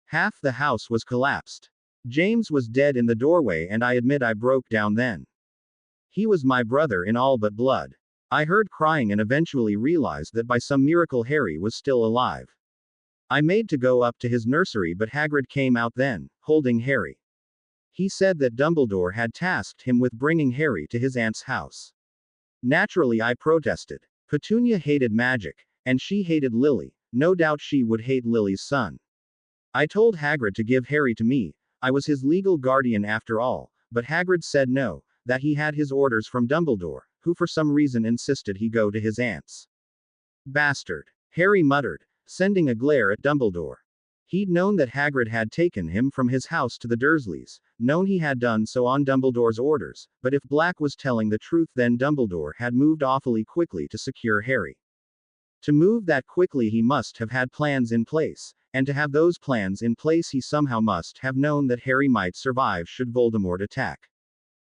"Half the house was collapsed. James was dead in the doorway and I admit I broke down then. He was my brother in all but blood. I heard crying and eventually realized that by some miracle Harry was still alive. I made to go up to his nursery, but Hagrid came out then, holding Harry. He said that Dumbledore had tasked him with bringing Harry to his aunt's house. Naturally, I protested. Petunia hated magic, and she hated Lily. No doubt she would hate Lily's son. I told Hagrid to give Harry to me. I was his legal guardian after all, but Hagrid said no, that he had his orders from Dumbledore, who for some reason insisted he go to his aunt's. Bastard. Harry muttered, sending a glare at Dumbledore. He'd known that Hagrid had taken him from his house to the Dursleys, known he had done so on Dumbledore's orders, but if Black was telling the truth, then Dumbledore had moved awfully quickly to secure Harry. To move that quickly, he must have had plans in place, and to have those plans in place, he somehow must have known that Harry might survive should Voldemort attack.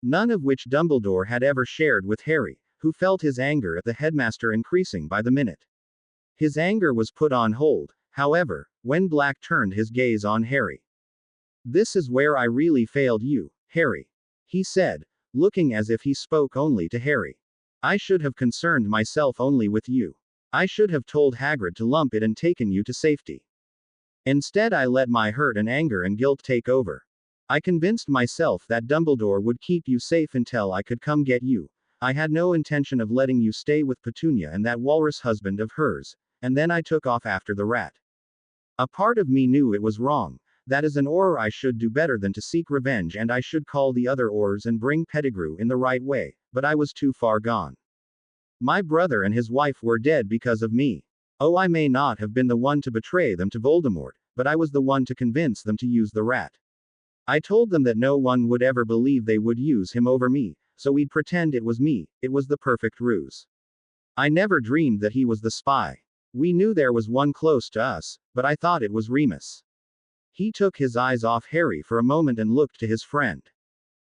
None of which Dumbledore had ever shared with Harry, who felt his anger at the headmaster increasing by the minute. His anger was put on hold, however, when Black turned his gaze on Harry. "This is where I really failed you, Harry," he said, looking as if he spoke only to Harry. "I should have concerned myself only with you. I should have told Hagrid to lump it and taken you to safety. Instead, I let my hurt and anger and guilt take over. I convinced myself that Dumbledore would keep you safe until I could come get you. I had no intention of letting you stay with Petunia and that walrus husband of hers, and then I took off after the rat. A part of me knew it was wrong. That as an Auror I should do better than to seek revenge, and I should call the other Aurors and bring Pettigrew in the right way, but I was too far gone. My brother and his wife were dead because of me. Oh, I may not have been the one to betray them to Voldemort, but I was the one to convince them to use the rat. I told them that no one would ever believe they would use him over me, so we'd pretend it was me. It was the perfect ruse. I never dreamed that he was the spy. We knew there was one close to us, but I thought it was Remus." He took his eyes off Harry for a moment and looked to his friend.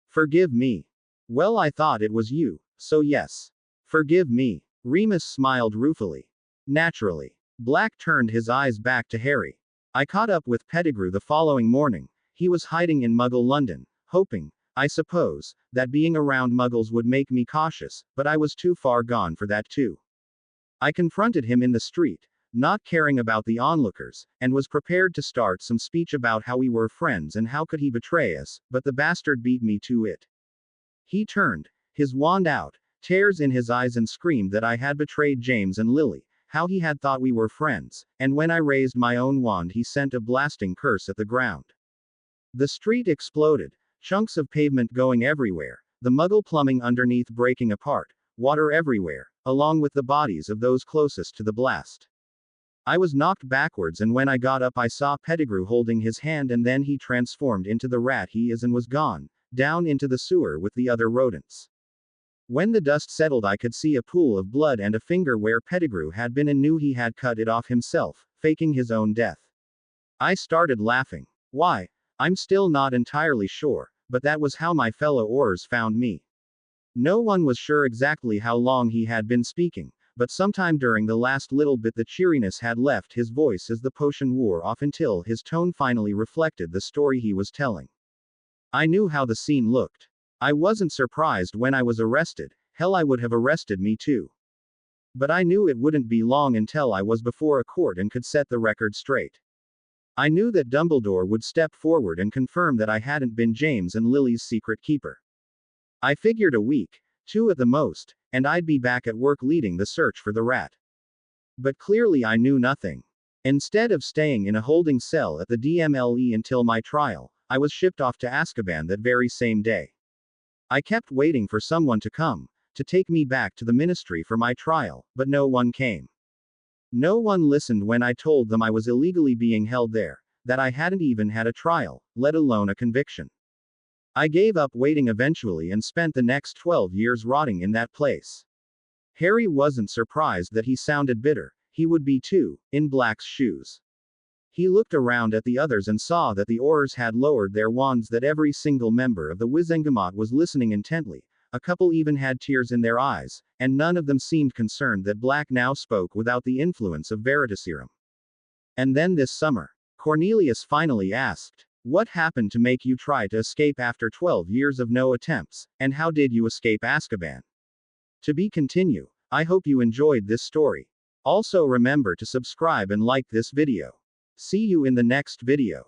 "Forgive me. Well, I thought it was you, so yes. Forgive me." Remus smiled ruefully. "Naturally." Black turned his eyes back to Harry. "I caught up with Pettigrew the following morning. He was hiding in Muggle London, hoping, I suppose, that being around Muggles would make me cautious, but I was too far gone for that too. I confronted him in the street, not caring about the onlookers, and was prepared to start some speech about how we were friends and how could he betray us, but the bastard beat me to it. He turned, his wand out, tears in his eyes, and screamed that I had betrayed James and Lily, how he had thought we were friends, and when I raised my own wand he sent a blasting curse at the ground. The street exploded, chunks of pavement going everywhere, the Muggle plumbing underneath breaking apart, water everywhere, along with the bodies of those closest to the blast. I was knocked backwards, and when I got up I saw Pettigrew holding his hand, and then he transformed into the rat he is and was gone, down into the sewer with the other rodents. When the dust settled I could see a pool of blood and a finger where Pettigrew had been, and knew he had cut it off himself, faking his own death. I started laughing. Why? I'm still not entirely sure, but that was how my fellow Aurors found me. No one was sure exactly how long he had been speaking, but sometime during the last little bit the cheeriness had left his voice as the potion wore off until his tone finally reflected the story he was telling. I knew how the scene looked. I wasn't surprised when I was arrested. Hell, I would have arrested me too. But I knew it wouldn't be long until I was before a court and could set the record straight. I knew that Dumbledore would step forward and confirm that I hadn't been James and Lily's secret keeper. I figured a week, 2 at the most, and I'd be back at work leading the search for the rat. But clearly I knew nothing. Instead of staying in a holding cell at the DMLE until my trial, I was shipped off to Azkaban that very same day. I kept waiting for someone to come, to take me back to the ministry for my trial, but no one came. No one listened when I told them I was illegally being held there, that I hadn't even had a trial, let alone a conviction. I gave up waiting eventually and spent the next 12 years rotting in that place. Harry wasn't surprised that he sounded bitter. He would be too, in Black's shoes. He looked around at the others and saw that the Aurors had lowered their wands, that every single member of the Wizengamot was listening intently. A couple even had tears in their eyes, and none of them seemed concerned that Black now spoke without the influence of Veritaserum. And then this summer, Cornelius finally asked, "What happened to make you try to escape after 12 years of no attempts, and how did you escape Azkaban?" To be continue, I hope you enjoyed this story. Also remember to subscribe and like this video. See you in the next video.